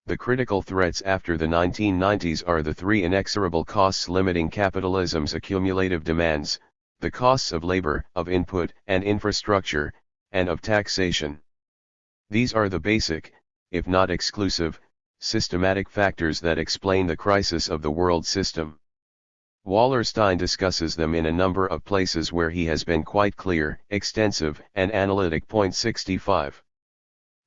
The critical threats after the 1990s are the 3 inexorable costs limiting capitalism's accumulative demands: the costs of labor, of input and infrastructure, and of taxation. These are the basic, if not exclusive, systematic factors that explain the crisis of the world system. Wallerstein discusses them in a number of places where he has been quite clear, extensive, and analytic. Point 65.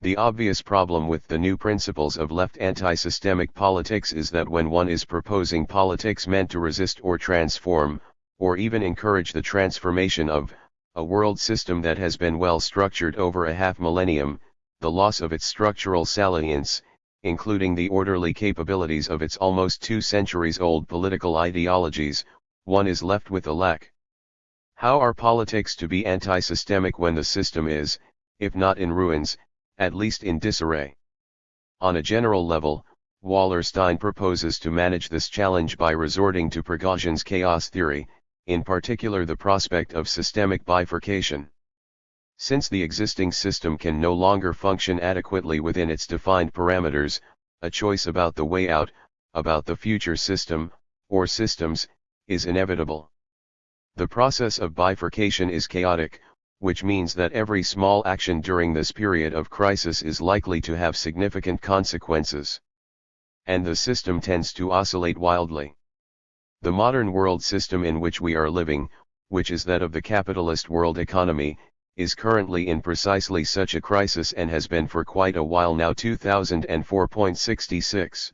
The obvious problem with the new principles of left anti-systemic politics is that when one is proposing politics meant to resist or transform, or even encourage the transformation of, a world system that has been well structured over a half-millennium, the loss of its structural salience, including the orderly capabilities of its almost 2 centuries-old political ideologies, one is left with a lack. How are politics to be anti-systemic when the system is, if not in ruins, at least in disarray? On a general level, Wallerstein proposes to manage this challenge by resorting to Prigozhin's chaos theory, in particular the prospect of systemic bifurcation. Since the existing system can no longer function adequately within its defined parameters, a choice about the way out, about the future system, or systems, is inevitable. The process of bifurcation is chaotic, which means that every small action during this period of crisis is likely to have significant consequences. And the system tends to oscillate wildly. The modern world system in which we are living, which is that of the capitalist world economy, is currently in precisely such a crisis and has been for quite a while now. 2004.66.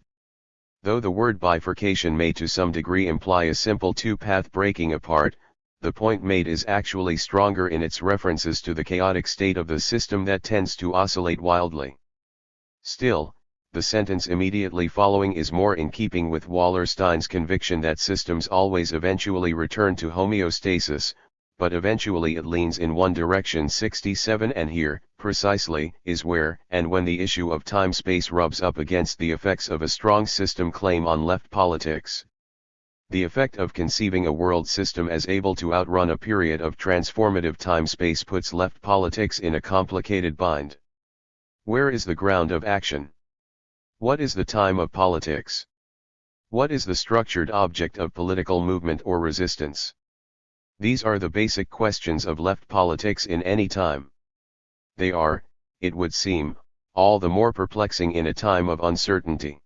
Though the word bifurcation may to some degree imply a simple two-path breaking apart, the point made is actually stronger in its references to the chaotic state of the system that tends to oscillate wildly. Still, the sentence immediately following is more in keeping with Wallerstein's conviction that systems always eventually return to homeostasis, but eventually it leans in one direction. 67. And here, precisely, is where and when the issue of time-space rubs up against the effects of a strong system claim on left politics. The effect of conceiving a world system as able to outrun a period of transformative time-space puts left politics in a complicated bind. Where is the ground of action? What is the time of politics? What is the structured object of political movement or resistance? These are the basic questions of left politics in any time. They are, it would seem, all the more perplexing in a time of uncertainty.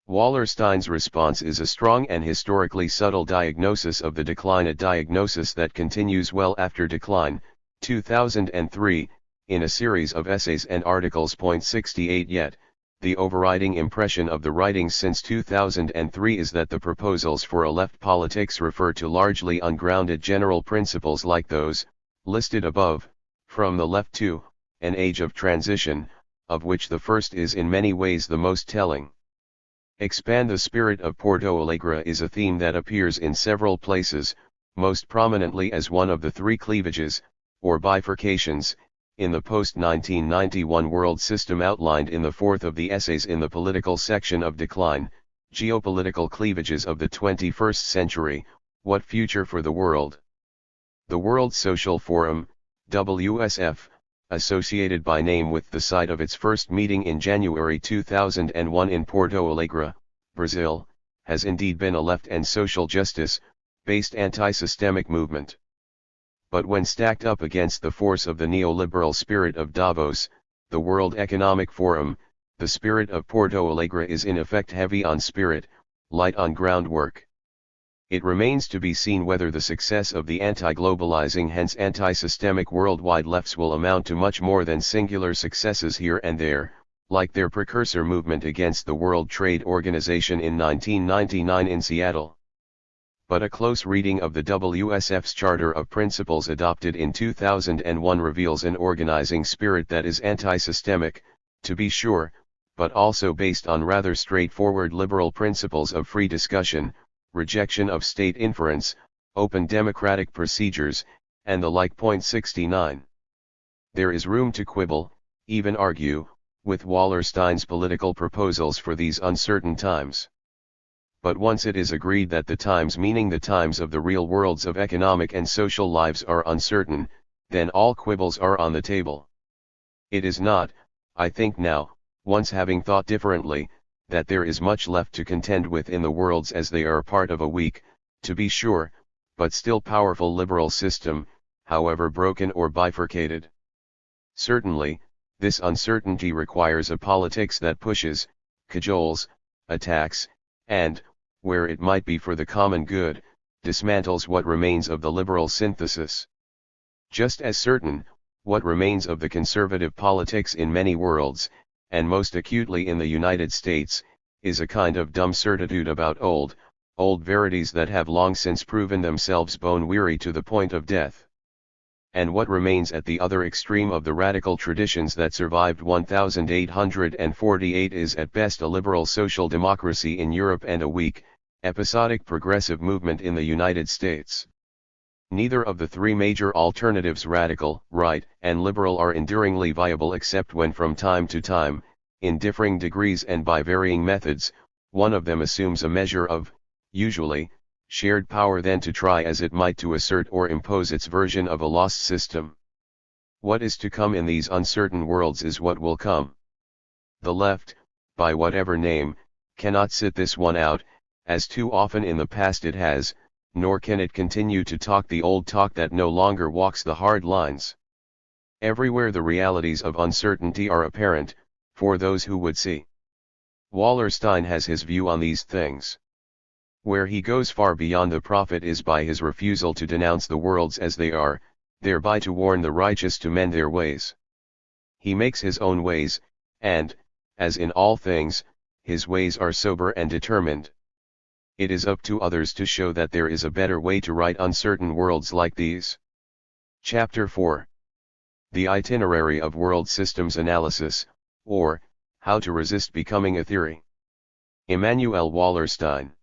Wallerstein's response is a strong and historically subtle diagnosis of the decline, a diagnosis that continues well after decline. 2003, in a series of essays and articles. 68. Yet, the overriding impression of the writings since 2003 is that the proposals for a left politics refer to largely ungrounded general principles like those, listed above, from the left to, an age of transition, of which the first is in many ways the most telling. Expand the spirit of Porto Alegre is a theme that appears in several places, most prominently as one of the 3 cleavages, or bifurcations, in the post-1991 world system outlined in the 4th of the essays in the political section of Decline, Geopolitical Cleavages of the 21st Century, What Future for the World? The World Social Forum, WSF, associated by name with the site of its first meeting in January 2001 in Porto Alegre, Brazil, has indeed been a left and social justice-based anti-systemic movement. But when stacked up against the force of the neoliberal spirit of Davos, the World Economic Forum, the spirit of Porto Alegre is in effect heavy on spirit, light on groundwork. It remains to be seen whether the success of the anti-globalizing, hence anti-systemic worldwide lefts will amount to much more than singular successes here and there, like their precursor movement against the World Trade Organization in 1999 in Seattle. But a close reading of the WSF's Charter of Principles adopted in 2001 reveals an organizing spirit that is anti-systemic, to be sure, but also based on rather straightforward liberal principles of free discussion, rejection of state inference, open democratic procedures, and the like. 69. There is room to quibble, even argue, with Wallerstein's political proposals for these uncertain times. But once it is agreed that the times, meaning the times of the real worlds of economic and social lives, are uncertain, then all quibbles are on the table. It is not, I think now, once having thought differently, that there is much left to contend with in the worlds as they are part of a weak, to be sure, but still powerful liberal system, however broken or bifurcated. Certainly, this uncertainty requires a politics that pushes, cajoles, attacks, and, where it might be for the common good, dismantles what remains of the liberal synthesis. Just as certain, what remains of the conservative politics in many worlds, and most acutely in the United States, is a kind of dumb certitude about old verities that have long since proven themselves bone-weary to the point of death. And what remains at the other extreme of the radical traditions that survived 1848 is at best a liberal social democracy in Europe and a weak, episodic progressive movement in the United States. Neither of the three major alternatives, radical, right, and liberal, are enduringly viable except when from time to time, in differing degrees and by varying methods, one of them assumes a measure of, usually, shared power then to try as it might to assert or impose its version of a lost system. What is to come in these uncertain worlds is what will come. The left, by whatever name, cannot sit this one out, as too often in the past it has, nor can it continue to talk the old talk that no longer walks the hard lines. Everywhere the realities of uncertainty are apparent, for those who would see. Wallenstein has his view on these things. Where he goes far beyond the prophet is by his refusal to denounce the worlds as they are, thereby to warn the righteous to mend their ways. He makes his own ways, and, as in all things, his ways are sober and determined. It is up to others to show that there is a better way to right uncertain worlds like these. Chapter 4. The Itinerary of World Systems Analysis, or, How to Resist Becoming a Theory. Immanuel Wallenstein.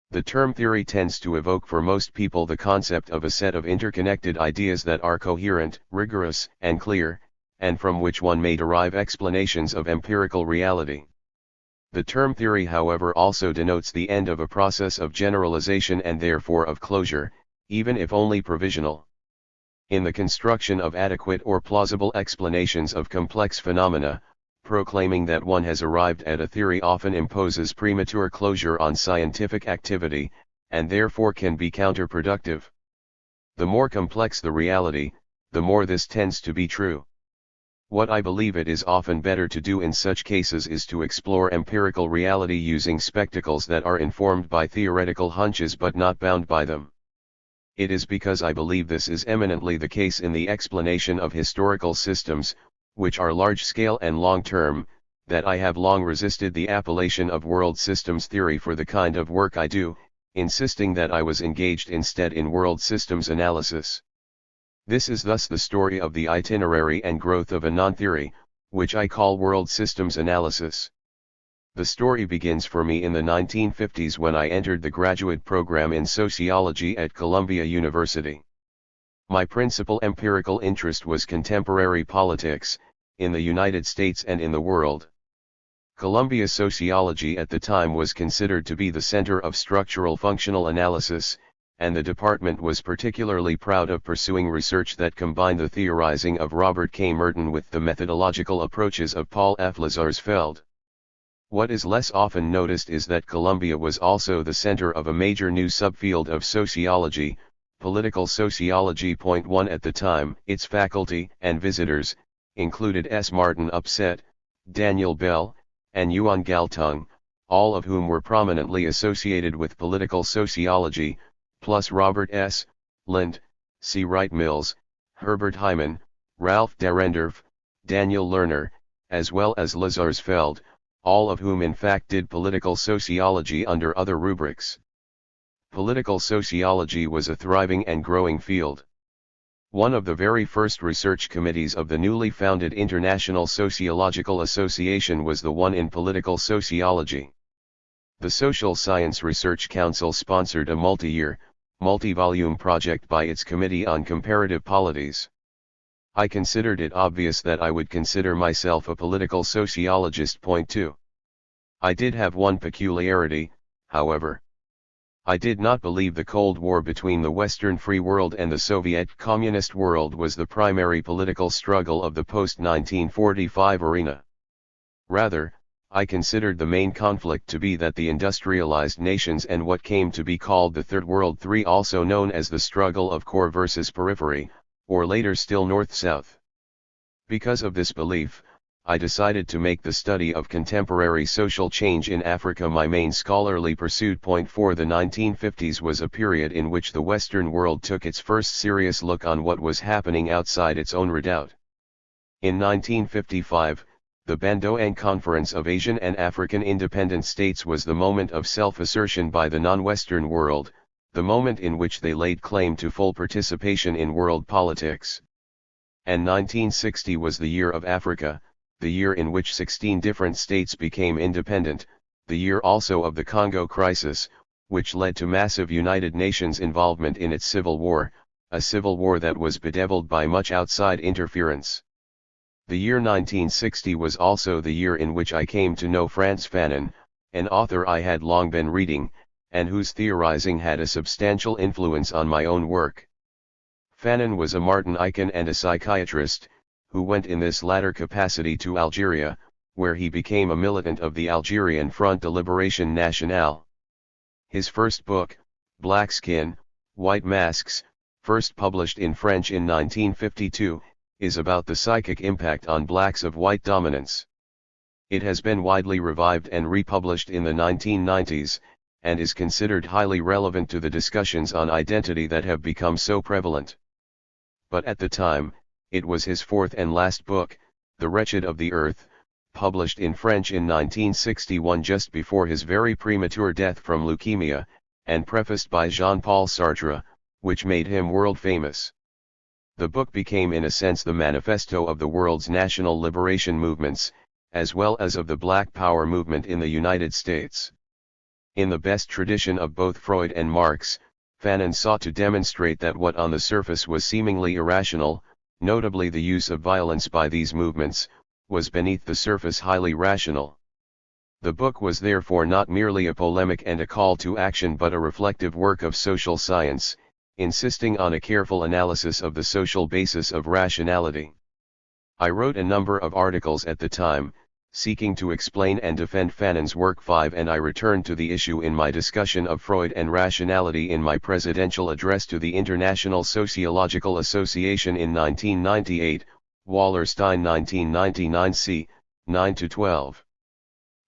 The term theory tends to evoke for most people the concept of a set of interconnected ideas that are coherent, rigorous, and clear, and from which one may derive explanations of empirical reality. The term theory, however, also denotes the end of a process of generalization and therefore of closure, even if only provisional. In the construction of adequate or plausible explanations of complex phenomena, proclaiming that one has arrived at a theory often imposes premature closure on scientific activity, and therefore can be counterproductive. The more complex the reality, the more this tends to be true. What I believe it is often better to do in such cases is to explore empirical reality using spectacles that are informed by theoretical hunches but not bound by them. It is because I believe this is eminently the case in the explanation of historical systems, which are large-scale and long-term, that I have long resisted the appellation of world systems theory for the kind of work I do, insisting that I was engaged instead in world systems analysis. This is thus the story of the itinerary and growth of a non-theory, which I call world systems analysis. The story begins for me in the 1950s when I entered the graduate program in sociology at Columbia University. My principal empirical interest was contemporary politics, in the United States and in the world. Columbia sociology at the time was considered to be the center of structural functional analysis, and the department was particularly proud of pursuing research that combined the theorizing of Robert K. Merton with the methodological approaches of Paul F. Lazarsfeld. What is less often noticed is that Columbia was also the center of a major new subfield of sociology, political sociology. 1 At the time, its faculty and visitors included S. Martin Upset, Daniel Bell, and Yuan Galtung, all of whom were prominently associated with political sociology, plus Robert S. Lind, C. Wright Mills, Herbert Hyman, Ralph Dahrendorf, Daniel Lerner, as well as Lazarsfeld, all of whom in fact did political sociology under other rubrics. Political sociology was a thriving and growing field. One of the very first research committees of the newly founded International Sociological Association was the one in political sociology. The Social Science Research Council sponsored a multi-year, multi-volume project by its Committee on Comparative Polities. I considered it obvious that I would consider myself a political sociologist. 2. I did have one peculiarity, however. I did not believe the Cold War between the Western free world and the Soviet communist world was the primary political struggle of the post-1945 arena. Rather, I considered the main conflict to be that the industrialized nations and what came to be called the Third World III, also known as the struggle of core versus periphery, or later still North-South. Because of this belief, I decided to make the study of contemporary social change in Africa my main scholarly pursuit. For the 1950s was a period in which the Western world took its first serious look on what was happening outside its own redoubt. In 1955, the Bandung Conference of Asian and African Independent States was the moment of self-assertion by the non-Western world, the moment in which they laid claim to full participation in world politics. And 1960 was the year of Africa, the year in which 16 different states became independent, the year also of the Congo crisis, which led to massive United Nations involvement in its civil war, a civil war that was bedeviled by much outside interference. The year 1960 was also the year in which I came to know Frantz Fanon, an author I had long been reading, and whose theorizing had a substantial influence on my own work. Fanon was a Martinican and a psychiatrist, who went in this latter capacity to Algeria, where he became a militant of the Algerian Front de Libération Nationale. His first book, Black Skin, White Masks, first published in French in 1952, is about the psychic impact on blacks of white dominance. It has been widely revived and republished in the 1990s, and is considered highly relevant to the discussions on identity that have become so prevalent. But at the time, it was his fourth and last book, The Wretched of the Earth, published in French in 1961 just before his very premature death from leukemia, and prefaced by Jean-Paul Sartre, which made him world famous. The book became in a sense the manifesto of the world's national liberation movements, as well as of the Black Power movement in the United States. In the best tradition of both Freud and Marx, Fanon sought to demonstrate that what on the surface was seemingly irrational, notably the use of violence by these movements, was beneath the surface highly rational. The book was therefore not merely a polemic and a call to action but a reflective work of social science, insisting on a careful analysis of the social basis of rationality. I wrote a number of articles at the time, seeking to explain and defend Fanon's work. And I returned to the issue in my discussion of Freud and rationality in my presidential address to the International Sociological Association in 1998, Wallenstein 1999 c. 9-12.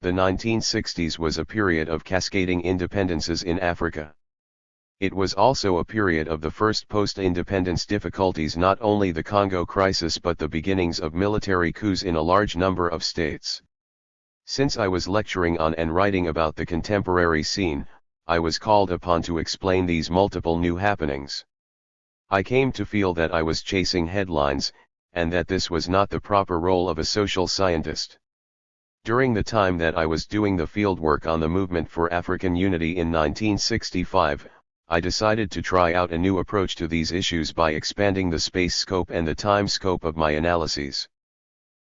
The 1960s was a period of cascading independences in Africa. It was also a period of the first post-independence difficulties, not only the Congo crisis but the beginnings of military coups in a large number of states. Since I was lecturing on and writing about the contemporary scene, I was called upon to explain these multiple new happenings. I came to feel that I was chasing headlines, and that this was not the proper role of a social scientist. During the time that I was doing the fieldwork on the movement for African unity in 1965, I decided to try out a new approach to these issues by expanding the space scope and the time scope of my analyses.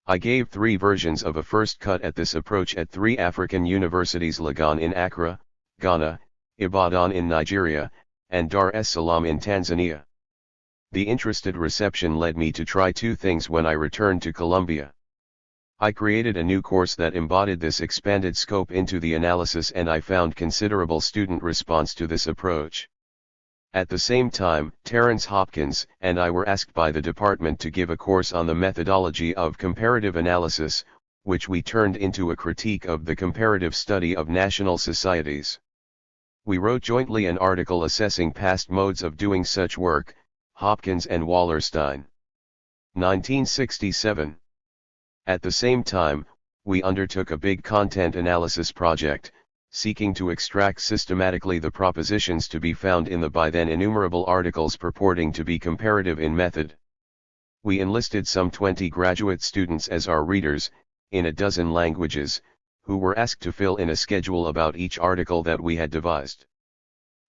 I gave 3 versions of a first cut at this approach at 3 African universities: Legon in Accra, Ghana, Ibadan in Nigeria, and Dar es Salaam in Tanzania. The interested reception led me to try 2 things when I returned to Columbia. I created a new course that embodied this expanded scope into the analysis, and I found considerable student response to this approach. At the same time, Terence Hopkins and I were asked by the department to give a course on the methodology of comparative analysis, which we turned into a critique of the comparative study of national societies. We wrote jointly an article assessing past modes of doing such work, Hopkins and Wallenstein. 1967. At the same time, we undertook a big content analysis project, seeking to extract systematically the propositions to be found in the by then innumerable articles purporting to be comparative in method. We enlisted some 20 graduate students as our readers, in a dozen languages, who were asked to fill in a schedule about each article that we had devised.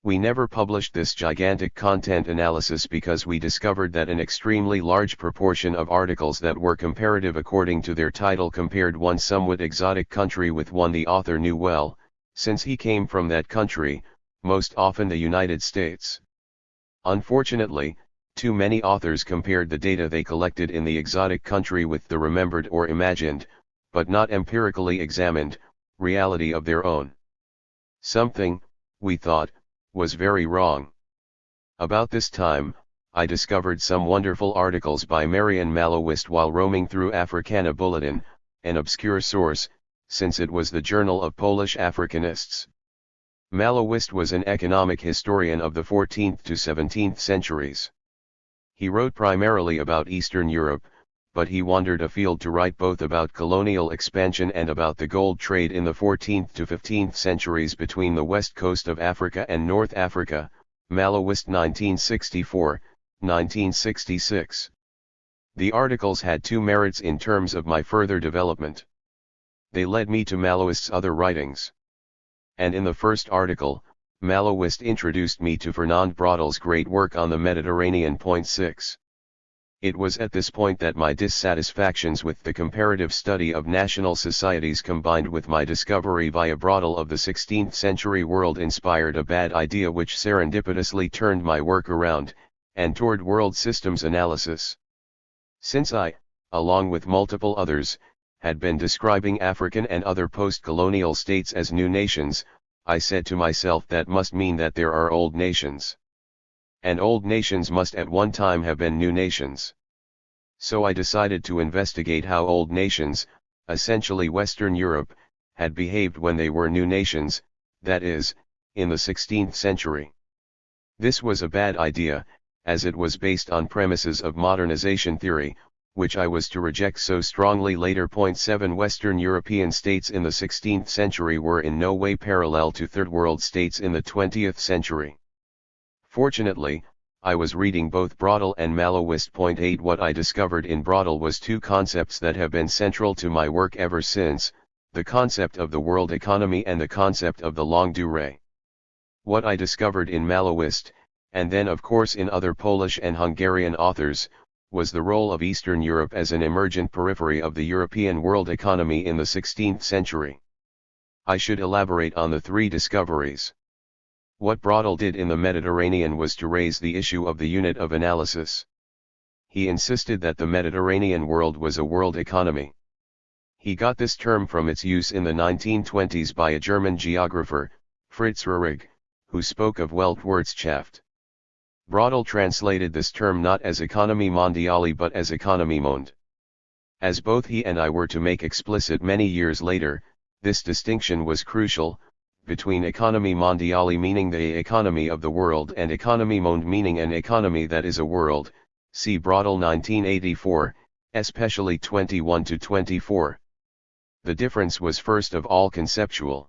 We never published this gigantic content analysis because we discovered that an extremely large proportion of articles that were comparative according to their title compared one somewhat exotic country with one the author knew well, since he came from that country, most often the United States. Unfortunately, too many authors compared the data they collected in the exotic country with the remembered or imagined, but not empirically examined, reality of their own. Something, we thought, was very wrong. About this time, I discovered some wonderful articles by Marian Malowist while roaming through Africana Bulletin, an obscure source, since it was the journal of Polish Africanists. Malowist was an economic historian of the 14th to 17th centuries. He wrote primarily about Eastern Europe, but he wandered afield to write both about colonial expansion and about the gold trade in the 14th to 15th centuries between the west coast of Africa and North Africa, Malowist 1964, 1966. The articles had two merits in terms of my further development. They led me to Malowist's other writings. And in the first article, Malowist introduced me to Fernand Braudel's great work on the Mediterranean. 6. It was at this point that my dissatisfactions with the comparative study of national societies combined with my discovery via Braudel of the 16th century world inspired a bad idea which serendipitously turned my work around, and toward world systems analysis. Since I, along with multiple others, had been describing African and other post-colonial states as new nations, I said to myself that must mean that there are old nations. And old nations must at one time have been new nations. So I decided to investigate how old nations, essentially Western Europe, had behaved when they were new nations, that is, in the 16th century. This was a bad idea, as it was based on premises of modernization theory, which I was to reject so strongly later. 7 Western European states in the 16th century were in no way parallel to Third World states in the 20th century. Fortunately, I was reading both Braudel and Malowist. 8 What I discovered in Braudel was two concepts that have been central to my work ever since, the concept of the world economy and the concept of the longue durée. What I discovered in Malowist, and then of course in other Polish and Hungarian authors, was the role of Eastern Europe as an emergent periphery of the European world economy in the 16th century. I should elaborate on the three discoveries. What Braudel did in the Mediterranean was to raise the issue of the unit of analysis. He insisted that the Mediterranean world was a world economy. He got this term from its use in the 1920s by a German geographer, Fritz Rehrig, who spoke of Weltwirtschaft. Braudel translated this term not as Economie mondiale but as Economie monde. As both he and I were to make explicit many years later, this distinction was crucial, between Economie mondiale meaning the economy of the world and Economie monde meaning an economy that is a world, see Braudel 1984, especially 21-24. The difference was first of all conceptual.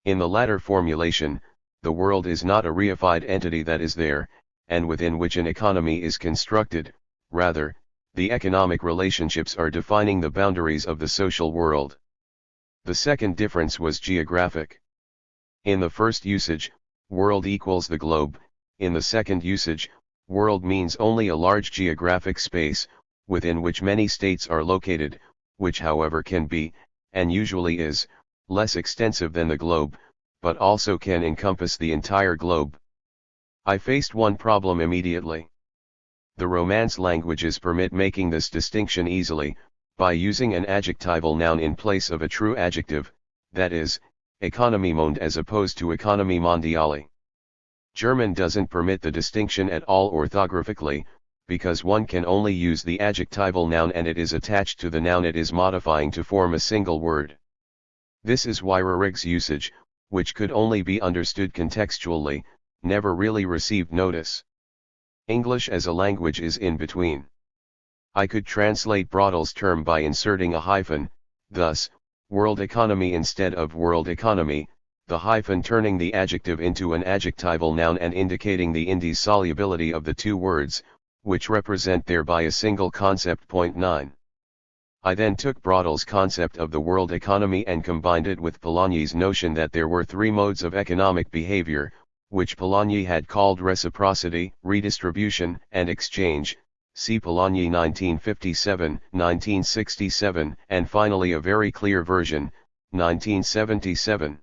In the latter formulation, the world is not a reified entity that is there, and within which an economy is constructed, rather, the economic relationships are defining the boundaries of the social world. The second difference was geographic. In the first usage, world equals the globe; in the second usage, world means only a large geographic space, within which many states are located, which however can be, and usually is, less extensive than the globe, but also can encompass the entire globe. I faced one problem immediately. The Romance languages permit making this distinction easily, by using an adjectival noun in place of a true adjective, that is, Economie monde as opposed to Economie mondiale. German doesn't permit the distinction at all orthographically, because one can only use the adjectival noun and it is attached to the noun it is modifying to form a single word. This is why Rehrig's usage, which could only be understood contextually, never really received notice. English as a language is in between. I could translate Braudel's term by inserting a hyphen, thus, world economy instead of world economy, the hyphen turning the adjective into an adjectival noun and indicating the indissolubility of the two words, which represent thereby a single concept. 9. I then took Braudel's concept of the world economy and combined it with Polanyi's notion that there were three modes of economic behavior, which Polanyi had called reciprocity, redistribution, and exchange, see Polanyi 1957, 1967, and finally a very clear version, 1977.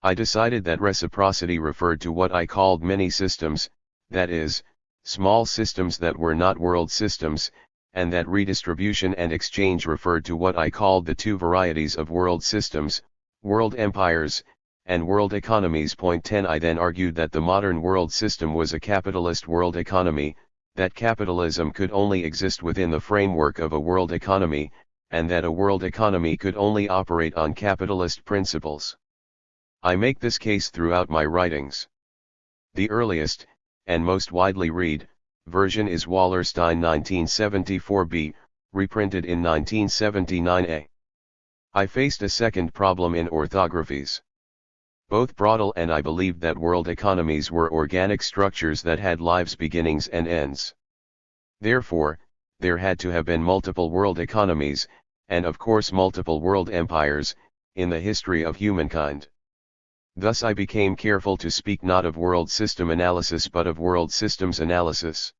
I decided that reciprocity referred to what I called mini systems, that is, small systems that were not world systems, and that redistribution and exchange referred to what I called the two varieties of world systems, world empires, and world economies. Point 10. I then argued that the modern world system was a capitalist world economy, that capitalism could only exist within the framework of a world economy, and that a world economy could only operate on capitalist principles. I make this case throughout my writings. The earliest, and most widely read, version is Wallenstein 1974b, reprinted in 1979a. I faced a second problem in orthographies. Both Braudel and I believed that world economies were organic structures that had lives, beginnings and ends. Therefore, there had to have been multiple world economies, and of course multiple world empires, in the history of humankind. Thus I became careful to speak not of world system analysis but of world systems analysis.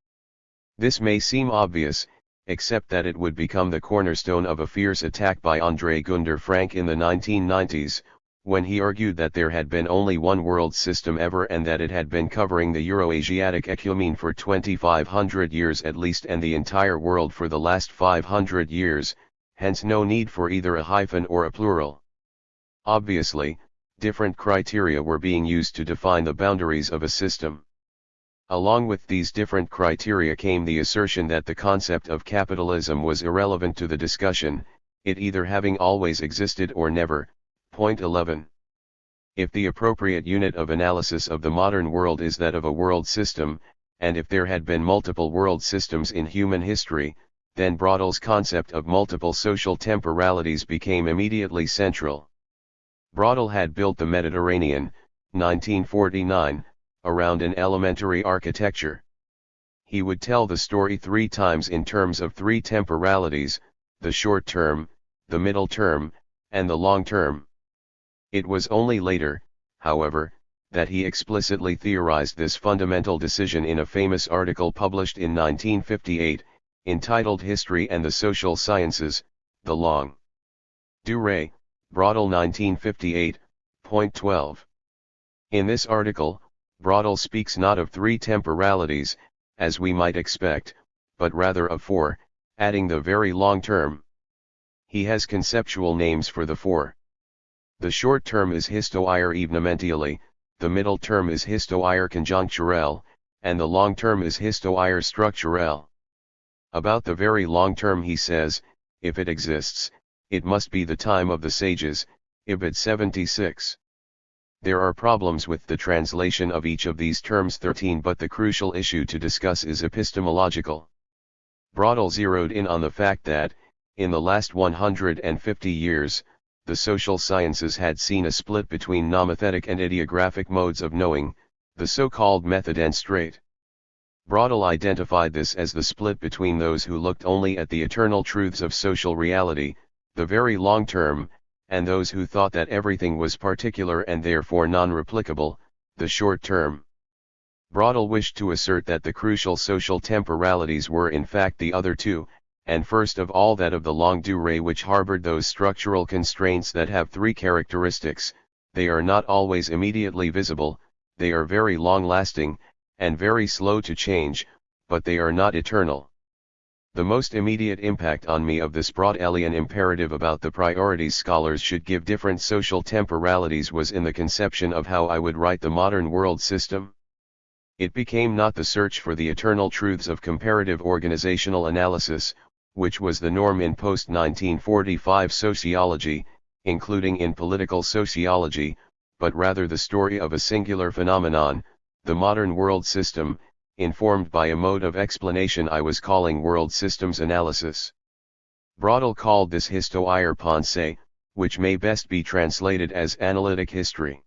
This may seem obvious, except that it would become the cornerstone of a fierce attack by André Gunder Frank in the 1990s, when he argued that there had been only one world system ever and that it had been covering the Euro-Asiatic ecumene for 2,500 years at least and the entire world for the last 500 years, hence no need for either a hyphen or a plural. Obviously, different criteria were being used to define the boundaries of a system. Along with these different criteria came the assertion that the concept of capitalism was irrelevant to the discussion, it either having always existed or never. Point 11. If the appropriate unit of analysis of the modern world is that of a world system, and if there had been multiple world systems in human history, then Braudel's concept of multiple social temporalities became immediately central. Braudel had built the Mediterranean, 1949, around an elementary architecture. He would tell the story three times in terms of three temporalities, the short term, the middle term, and the long term. It was only later, however, that he explicitly theorized this fundamental decision in a famous article published in 1958, entitled History and the Social Sciences, The Long Durée, Braudel 1958, point 12. In this article, Braudel speaks not of three temporalities, as we might expect, but rather of four, adding the very long term. He has conceptual names for the four. The short term is histoire evenementielle, the middle term is histoire conjoncturelle, and the long term is histoire structurelle. About the very long term he says, if it exists, it must be the time of the sages, Ibid 76. There are problems with the translation of each of these terms 13, but the crucial issue to discuss is epistemological. Braudel zeroed in on the fact that, in the last 150 years, the social sciences had seen a split between nomothetic and ideographic modes of knowing, the so-called method and straight. Braudel identified this as the split between those who looked only at the eternal truths of social reality, the very long term, and those who thought that everything was particular and therefore non-replicable, the short term. Braudel wished to assert that the crucial social temporalities were in fact the other two, and first of all that of the longue durée, which harbored those structural constraints that have three characteristics: they are not always immediately visible, they are very long-lasting, and very slow to change, but they are not eternal. The most immediate impact on me of this Braudelian imperative about the priorities scholars should give different social temporalities was in the conception of how I would write the modern world system. It became not the search for the eternal truths of comparative organizational analysis, which was the norm in post-1945 sociology, including in political sociology, but rather the story of a singular phenomenon, the modern world system, informed by a mode of explanation I was calling world systems analysis. Braudel called this histoire pensée, which may best be translated as analytic history.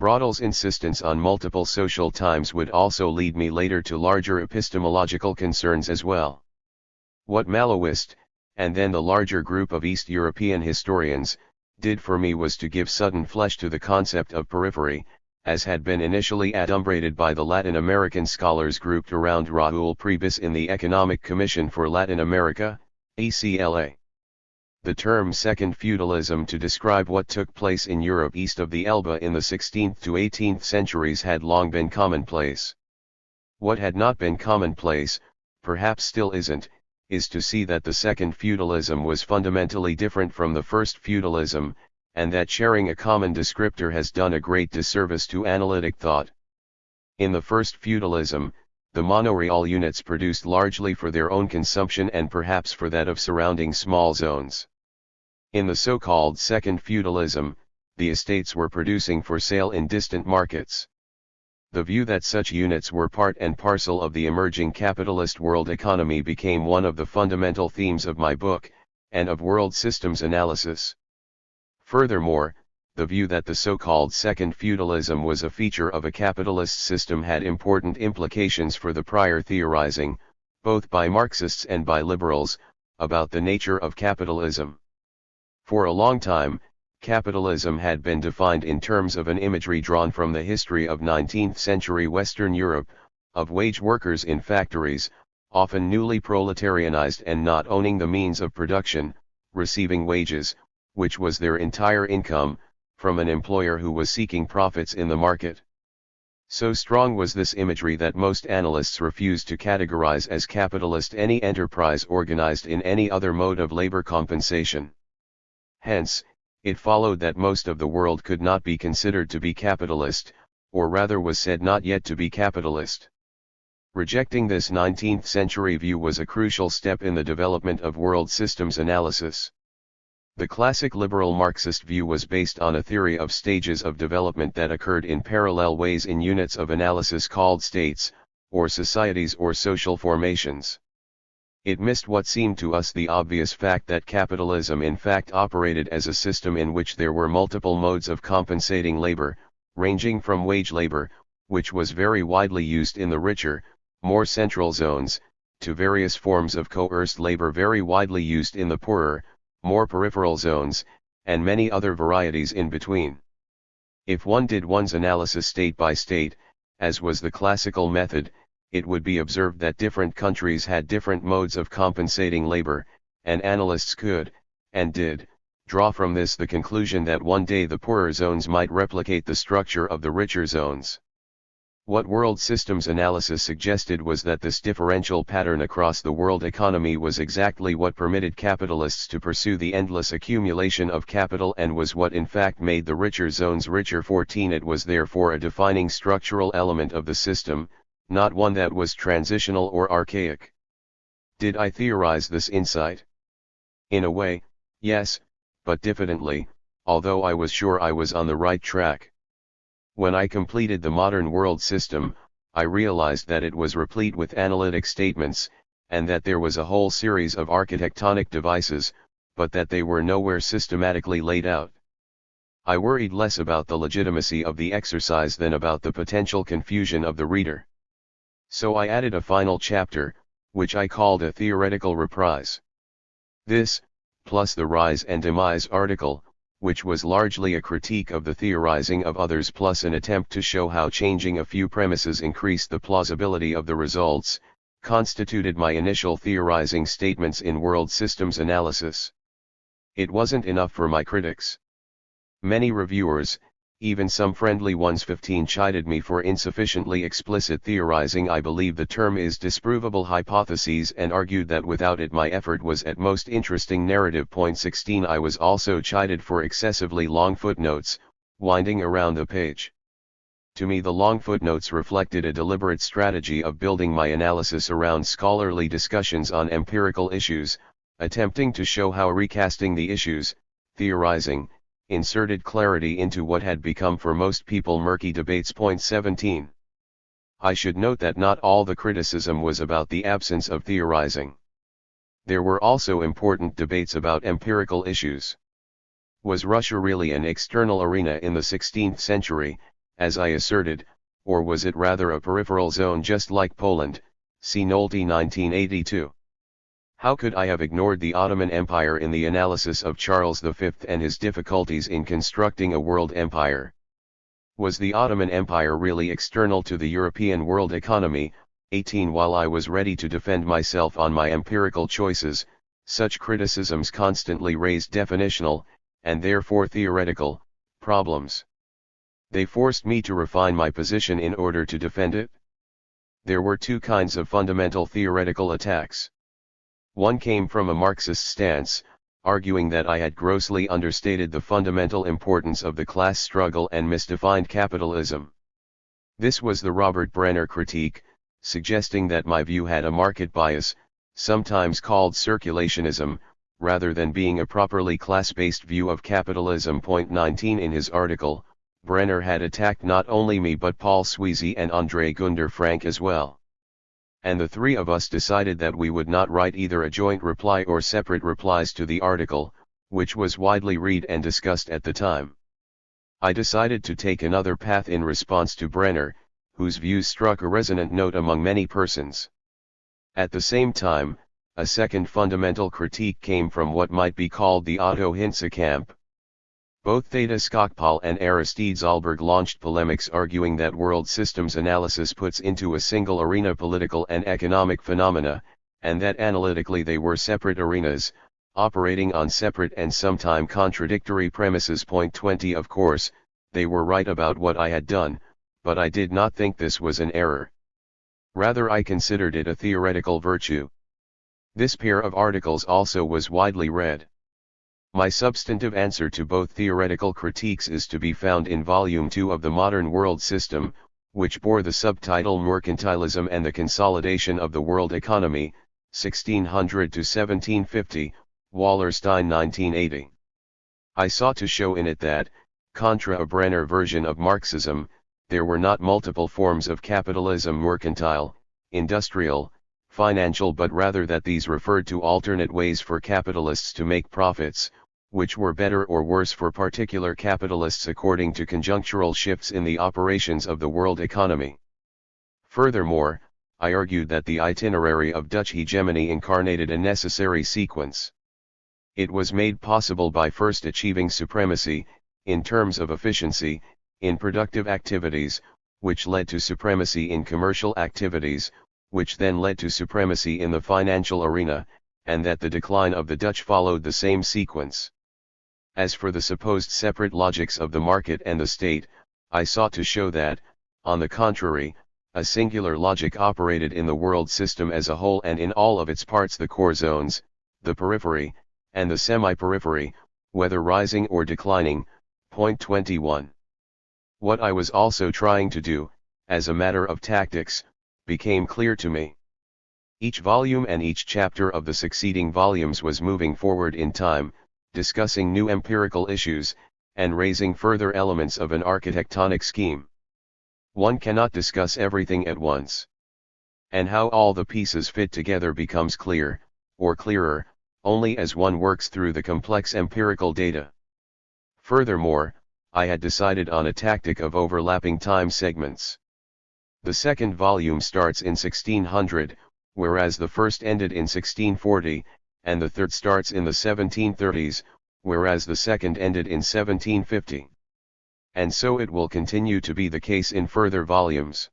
Braudel's insistence on multiple social times would also lead me later to larger epistemological concerns as well. What Maoist, and then the larger group of East European historians, did for me was to give sudden flesh to the concept of periphery, as had been initially adumbrated by the Latin American scholars grouped around Raúl Prebys in the Economic Commission for Latin America, ECLA. The term Second Feudalism to describe what took place in Europe east of the Elbe in the 16th to 18th centuries had long been commonplace. What had not been commonplace, perhaps still isn't, is to see that the second feudalism was fundamentally different from the first feudalism, and that sharing a common descriptor has done a great disservice to analytic thought. In the first feudalism, the monoreal units produced largely for their own consumption and perhaps for that of surrounding small zones. In the so-called second feudalism, the estates were producing for sale in distant markets. The view that such units were part and parcel of the emerging capitalist world economy became one of the fundamental themes of my book, and of world systems analysis. Furthermore, the view that the so-called second feudalism was a feature of a capitalist system had important implications for the prior theorizing, both by Marxists and by liberals, about the nature of capitalism. For a long time, capitalism had been defined in terms of an imagery drawn from the history of 19th-century Western Europe, of wage workers in factories, often newly proletarianized and not owning the means of production, receiving wages, which was their entire income, from an employer who was seeking profits in the market. So strong was this imagery that most analysts refused to categorize as capitalist any enterprise organized in any other mode of labor compensation. Hence, it followed that most of the world could not be considered to be capitalist, or rather was said not yet to be capitalist. Rejecting this 19th-century view was a crucial step in the development of world systems analysis. The classic liberal Marxist view was based on a theory of stages of development that occurred in parallel ways in units of analysis called states, or societies or social formations. It missed what seemed to us the obvious fact that capitalism in fact operated as a system in which there were multiple modes of compensating labor, ranging from wage labor, which was very widely used in the richer, more central zones, to various forms of coerced labor very widely used in the poorer, more peripheral zones, and many other varieties in between. If one did one's analysis state by state, as was the classical method, it would be observed that different countries had different modes of compensating labor, and analysts could, and did, draw from this the conclusion that one day the poorer zones might replicate the structure of the richer zones. What world systems analysis suggested was that this differential pattern across the world economy was exactly what permitted capitalists to pursue the endless accumulation of capital and was what in fact made the richer zones richer. 14 It was therefore a defining structural element of the system, not one that was transitional or archaic. Did I theorize this insight? In a way, yes, but diffidently, although I was sure I was on the right track. When I completed the modern world system, I realized that it was replete with analytic statements, and that there was a whole series of architectonic devices, but that they were nowhere systematically laid out. I worried less about the legitimacy of the exercise than about the potential confusion of the reader. So I added a final chapter, which I called a theoretical reprise. This, plus the Rise and Demise article, which was largely a critique of the theorizing of others plus an attempt to show how changing a few premises increased the plausibility of the results, constituted my initial theorizing statements in world systems analysis. It wasn't enough for my critics. Many reviewers, even some friendly ones 15 chided me for insufficiently explicit theorizing. I believe the term is disprovable hypotheses and argued that without it my effort was at most interesting narrative. 16 I was also chided for excessively long footnotes, winding around the page. To me the long footnotes reflected a deliberate strategy of building my analysis around scholarly discussions on empirical issues, attempting to show how recasting the issues, theorizing, inserted clarity into what had become for most people murky debates. 17. I should note that not all the criticism was about the absence of theorizing. There were also important debates about empirical issues. Was Russia really an external arena in the 16th century, as I asserted, or was it rather a peripheral zone just like Poland? See Nolte 1982. How could I have ignored the Ottoman Empire in the analysis of Charles V and his difficulties in constructing a world empire? Was the Ottoman Empire really external to the European world economy? 18 While I was ready to defend myself on my empirical choices, such criticisms constantly raised definitional, and therefore theoretical, problems. They forced me to refine my position in order to defend it. There were two kinds of fundamental theoretical attacks. One came from a Marxist stance, arguing that I had grossly understated the fundamental importance of the class struggle and misdefined capitalism. This was the Robert Brenner critique, suggesting that my view had a market bias, sometimes called circulationism, rather than being a properly class-based view of capitalism. 19 In his article, Brenner had attacked not only me but Paul Sweezy and André Gunder Frank as well. And the three of us decided that we would not write either a joint reply or separate replies to the article, which was widely read and discussed at the time. I decided to take another path in response to Brenner, whose views struck a resonant note among many persons. At the same time, a second fundamental critique came from what might be called the Otto Hintze camp. Both Theda Skocpol and Aristide Zalberg launched polemics arguing that world systems analysis puts into a single arena political and economic phenomena, and that analytically they were separate arenas, operating on separate and sometimes contradictory premises. 20 Of course, they were right about what I had done, but I did not think this was an error. Rather, I considered it a theoretical virtue. This pair of articles also was widely read. My substantive answer to both theoretical critiques is to be found in Volume 2 of The Modern World System, which bore the subtitle Mercantilism and the Consolidation of the World Economy, 1600 to 1750, Wallerstein 1980. I sought to show in it that, contra a Brenner version of Marxism, there were not multiple forms of capitalism, mercantile, industrial, financial, but rather that these referred to alternate ways for capitalists to make profits, which were better or worse for particular capitalists according to conjunctural shifts in the operations of the world economy. Furthermore, I argued that the itinerary of Dutch hegemony incarnated a necessary sequence. It was made possible by first achieving supremacy, in terms of efficiency, in productive activities, which led to supremacy in commercial activities, which then led to supremacy in the financial arena, and that the decline of the Dutch followed the same sequence. As for the supposed separate logics of the market and the state, I sought to show that, on the contrary, a singular logic operated in the world system as a whole and in all of its parts, the core zones, the periphery, and the semi-periphery, whether rising or declining. 21. What I was also trying to do, as a matter of tactics, became clear to me. Each volume and each chapter of the succeeding volumes was moving forward in time, discussing new empirical issues, and raising further elements of an architectonic scheme. One cannot discuss everything at once. And how all the pieces fit together becomes clear, or clearer, only as one works through the complex empirical data. Furthermore, I had decided on a tactic of overlapping time segments. The second volume starts in 1600, whereas the first ended in 1640, and the third starts in the 1730s, whereas the second ended in 1750. And so it will continue to be the case in further volumes.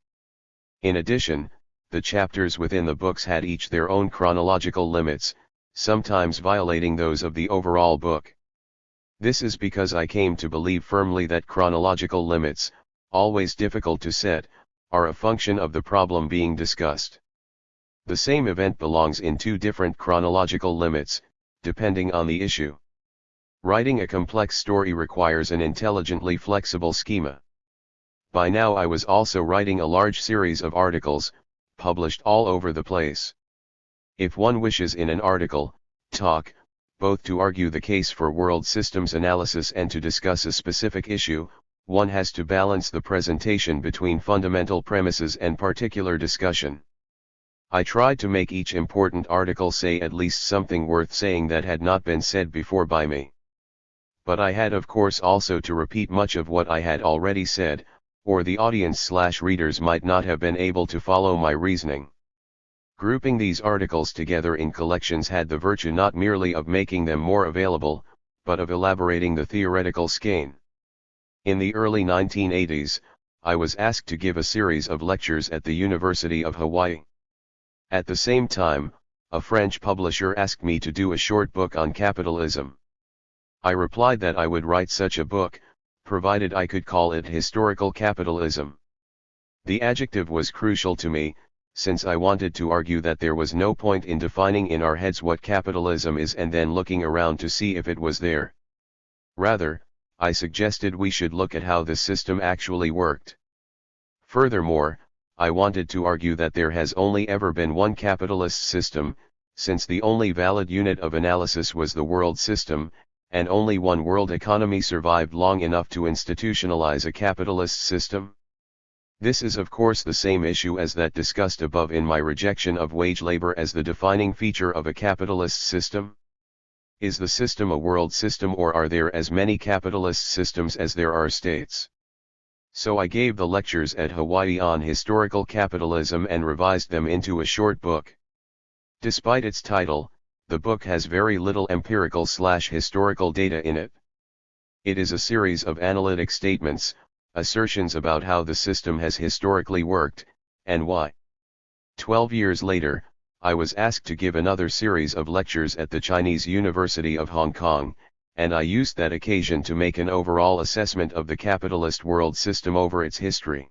In addition, the chapters within the books had each their own chronological limits, sometimes violating those of the overall book. This is because I came to believe firmly that chronological limits, always difficult to set, are a function of the problem being discussed. The same event belongs in two different chronological limits, depending on the issue. Writing a complex story requires an intelligently flexible schema. By now I was also writing a large series of articles, published all over the place. If one wishes in an article, talk, both to argue the case for world systems analysis and to discuss a specific issue, one has to balance the presentation between fundamental premises and particular discussion. I tried to make each important article say at least something worth saying that had not been said before by me. But I had of course also to repeat much of what I had already said, or the audience/readers might not have been able to follow my reasoning. Grouping these articles together in collections had the virtue not merely of making them more available, but of elaborating the theoretical skein. In the early 1980s, I was asked to give a series of lectures at the University of Hawaii. At the same time, a French publisher asked me to do a short book on capitalism. I replied that I would write such a book, provided I could call it historical capitalism. The adjective was crucial to me, since I wanted to argue that there was no point in defining in our heads what capitalism is and then looking around to see if it was there. Rather, I suggested we should look at how the system actually worked. Furthermore, I wanted to argue that there has only ever been one capitalist system, since the only valid unit of analysis was the world system, and only one world economy survived long enough to institutionalize a capitalist system. This is of course the same issue as that discussed above in my rejection of wage labor as the defining feature of a capitalist system. Is the system a world system, or are there as many capitalist systems as there are states? So I gave the lectures at Hawaii on historical capitalism and revised them into a short book. Despite its title, the book has very little empirical/historical data in it. It is a series of analytic statements, assertions about how the system has historically worked, and why. 12 years later, I was asked to give another series of lectures at the Chinese University of Hong Kong, and I used that occasion to make an overall assessment of the capitalist world system over its history.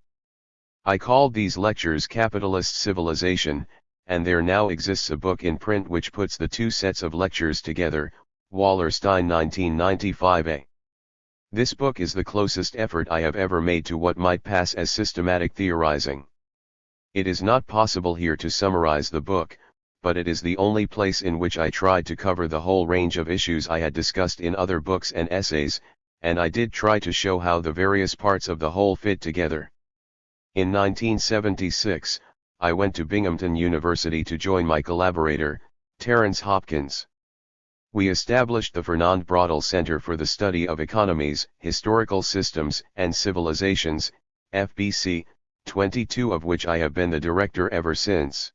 I called these lectures Capitalist Civilization, and there now exists a book in print which puts the two sets of lectures together, Wallenstein 1995a. This book is the closest effort I have ever made to what might pass as systematic theorizing. It is not possible here to summarize the book, but it is the only place in which I tried to cover the whole range of issues I had discussed in other books and essays, and I did try to show how the various parts of the whole fit together. In 1976, I went to Binghamton University to join my collaborator, Terence Hopkins. We established the Fernand Braudel Center for the Study of Economies, Historical Systems, and Civilizations, FBC, 22 of which I have been the director ever since.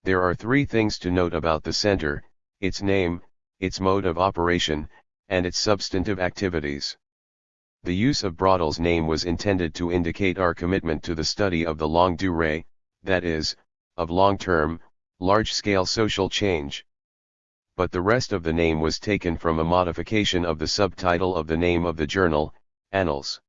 There are three things to note about the center: its name, its mode of operation, and its substantive activities. The use of Braudel's name was intended to indicate our commitment to the study of the longue durée, that is, of long-term, large-scale social change. But the rest of the name was taken from a modification of the subtitle of the name of the journal, Annals.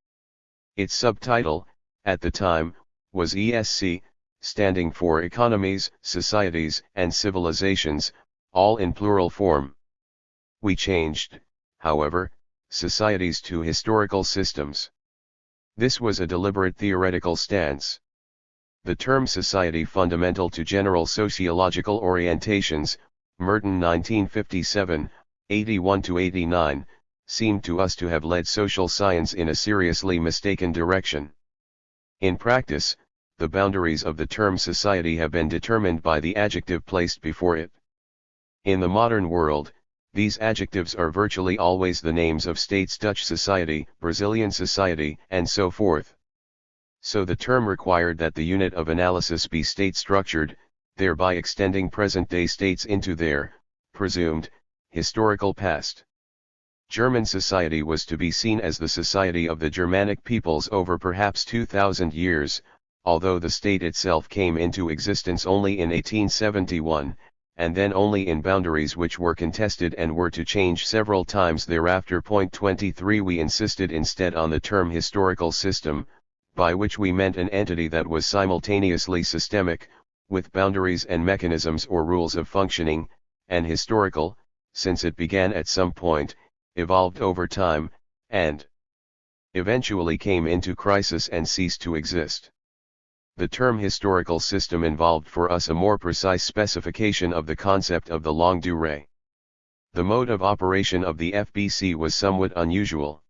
Its subtitle, at the time, was ESC, standing for Economies, Societies, and Civilizations, all in plural form. We changed, however, societies to historical systems. This was a deliberate theoretical stance. The term society, fundamental to general sociological orientations, Merton 1957, 81-89, seemed to us to have led social science in a seriously mistaken direction. In practice, the boundaries of the term society have been determined by the adjective placed before it. In the modern world, these adjectives are virtually always the names of states: Dutch society, Brazilian society, and so forth. So the term required that the unit of analysis be state-structured, thereby extending present-day states into their, presumed, historical past. German society was to be seen as the society of the Germanic peoples over perhaps 2,000 years, although the state itself came into existence only in 1871, and then only in boundaries which were contested and were to change several times thereafter. Point 23. We insisted instead on the term historical system, by which we meant an entity that was simultaneously systemic, with boundaries and mechanisms or rules of functioning, and historical, since it began at some point, evolved over time, and eventually came into crisis and ceased to exist. The term historical system involved for us a more precise specification of the concept of the longue durée. The mode of operation of the FBC was somewhat unusual.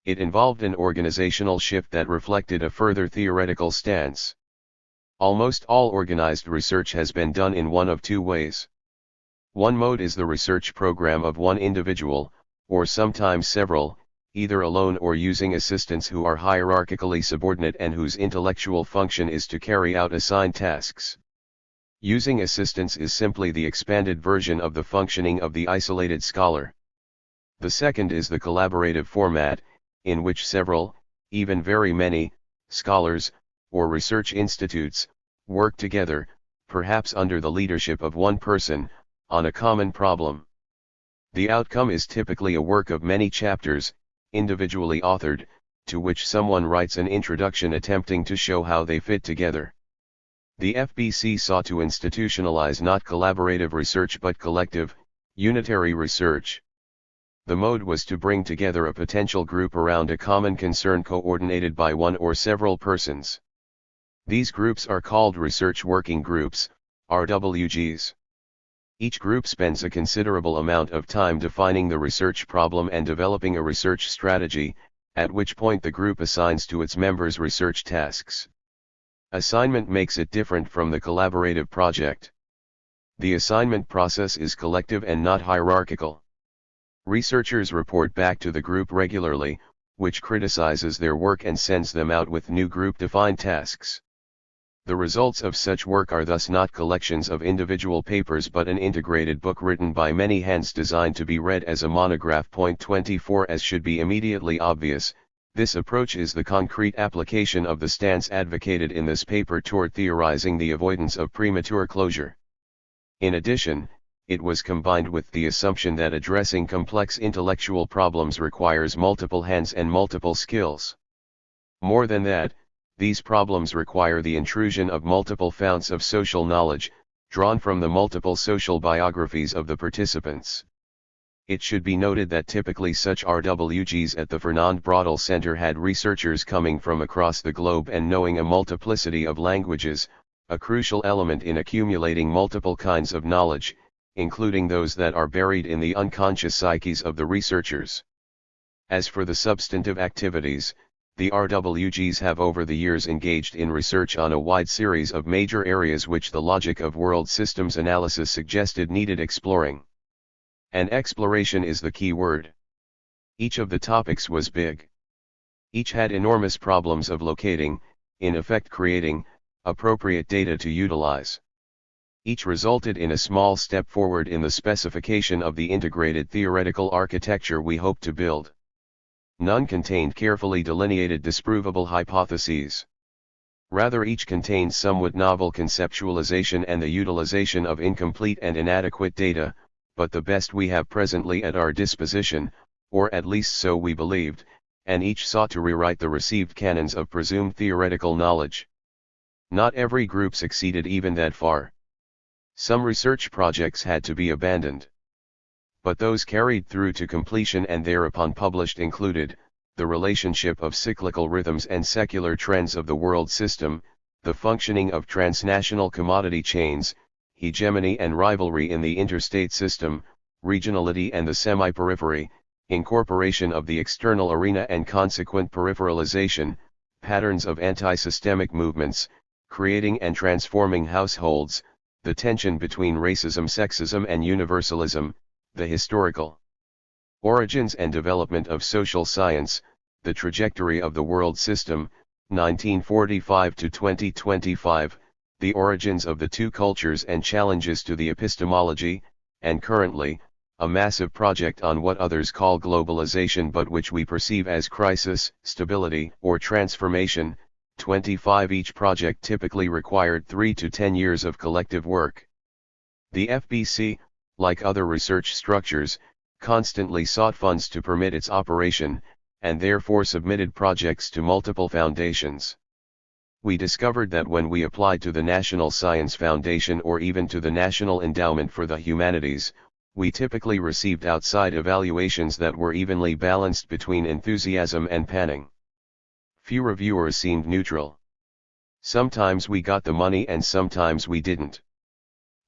It involved an organizational shift that reflected a further theoretical stance. Almost all organized research has been done in one of two ways. One mode is the research program of one individual, or sometimes several, either alone or using assistants who are hierarchically subordinate and whose intellectual function is to carry out assigned tasks. Using assistants is simply the expanded version of the functioning of the isolated scholar. The second is the collaborative format, in which several, even very many, scholars, or research institutes, work together, perhaps under the leadership of one person, on a common problem. The outcome is typically a work of many chapters, individually authored, to which someone writes an introduction attempting to show how they fit together. The FBC sought to institutionalize not collaborative research but collective, unitary research. The mode was to bring together a potential group around a common concern coordinated by one or several persons. These groups are called research working groups, RWGs. Each group spends a considerable amount of time defining the research problem and developing a research strategy, at which point the group assigns to its members research tasks. Assignment makes it different from the collaborative project. The assignment process is collective and not hierarchical. Researchers report back to the group regularly, which criticizes their work and sends them out with new group-defined tasks. The results of such work are thus not collections of individual papers but an integrated book written by many hands designed to be read as a monograph. Point 24. As should be immediately obvious, this approach is the concrete application of the stance advocated in this paper toward theorizing the avoidance of premature closure. In addition, it was combined with the assumption that addressing complex intellectual problems requires multiple hands and multiple skills. More than that, these problems require the intrusion of multiple founts of social knowledge, drawn from the multiple social biographies of the participants. It should be noted that typically such RWGs at the Fernand Braudel Center had researchers coming from across the globe and knowing a multiplicity of languages, a crucial element in accumulating multiple kinds of knowledge, including those that are buried in the unconscious psyches of the researchers. As for the substantive activities, the RWGs have over the years engaged in research on a wide series of major areas which the logic of world systems analysis suggested needed exploring. And exploration is the key word. Each of the topics was big. Each had enormous problems of locating, in effect creating, appropriate data to utilize. Each resulted in a small step forward in the specification of the integrated theoretical architecture we hope to build. None contained carefully delineated disprovable hypotheses. Rather, each contained somewhat novel conceptualization and the utilization of incomplete and inadequate data, but the best we have presently at our disposition, or at least so we believed, and each sought to rewrite the received canons of presumed theoretical knowledge. Not every group succeeded even that far. Some research projects had to be abandoned. But those carried through to completion and thereupon published included, the relationship of cyclical rhythms and secular trends of the world system, the functioning of transnational commodity chains, hegemony and rivalry in the interstate system, regionality and the semi-periphery, incorporation of the external arena and consequent peripheralization, patterns of anti-systemic movements, creating and transforming households, the tension between racism, sexism and universalism, the historical origins and development of social science, the trajectory of the world system, 1945 to 2025, the origins of the two cultures and challenges to the epistemology, and currently, a massive project on what others call globalization but which we perceive as crisis, stability, or transformation. 25. Each project typically required 3 to 10 years of collective work. The FBC, like other research structures, constantly sought funds to permit its operation, and therefore submitted projects to multiple foundations. We discovered that when we applied to the National Science Foundation or even to the National Endowment for the Humanities, we typically received outside evaluations that were evenly balanced between enthusiasm and panning. Few reviewers seemed neutral. Sometimes we got the money and sometimes we didn't.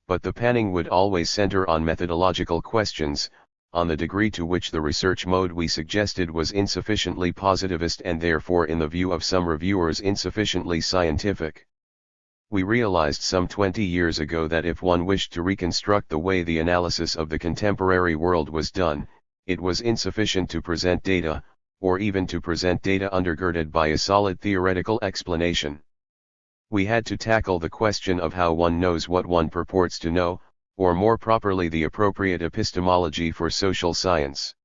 But the panning would always center on methodological questions, on the degree to which the research mode we suggested was insufficiently positivist and therefore in the view of some reviewers insufficiently scientific. We realized some 20 years ago that if one wished to reconstruct the way the analysis of the contemporary world was done, it was insufficient to present data, or even to present data undergirded by a solid theoretical explanation. We had to tackle the question of how one knows what one purports to know, or more properly the appropriate epistemology for social science.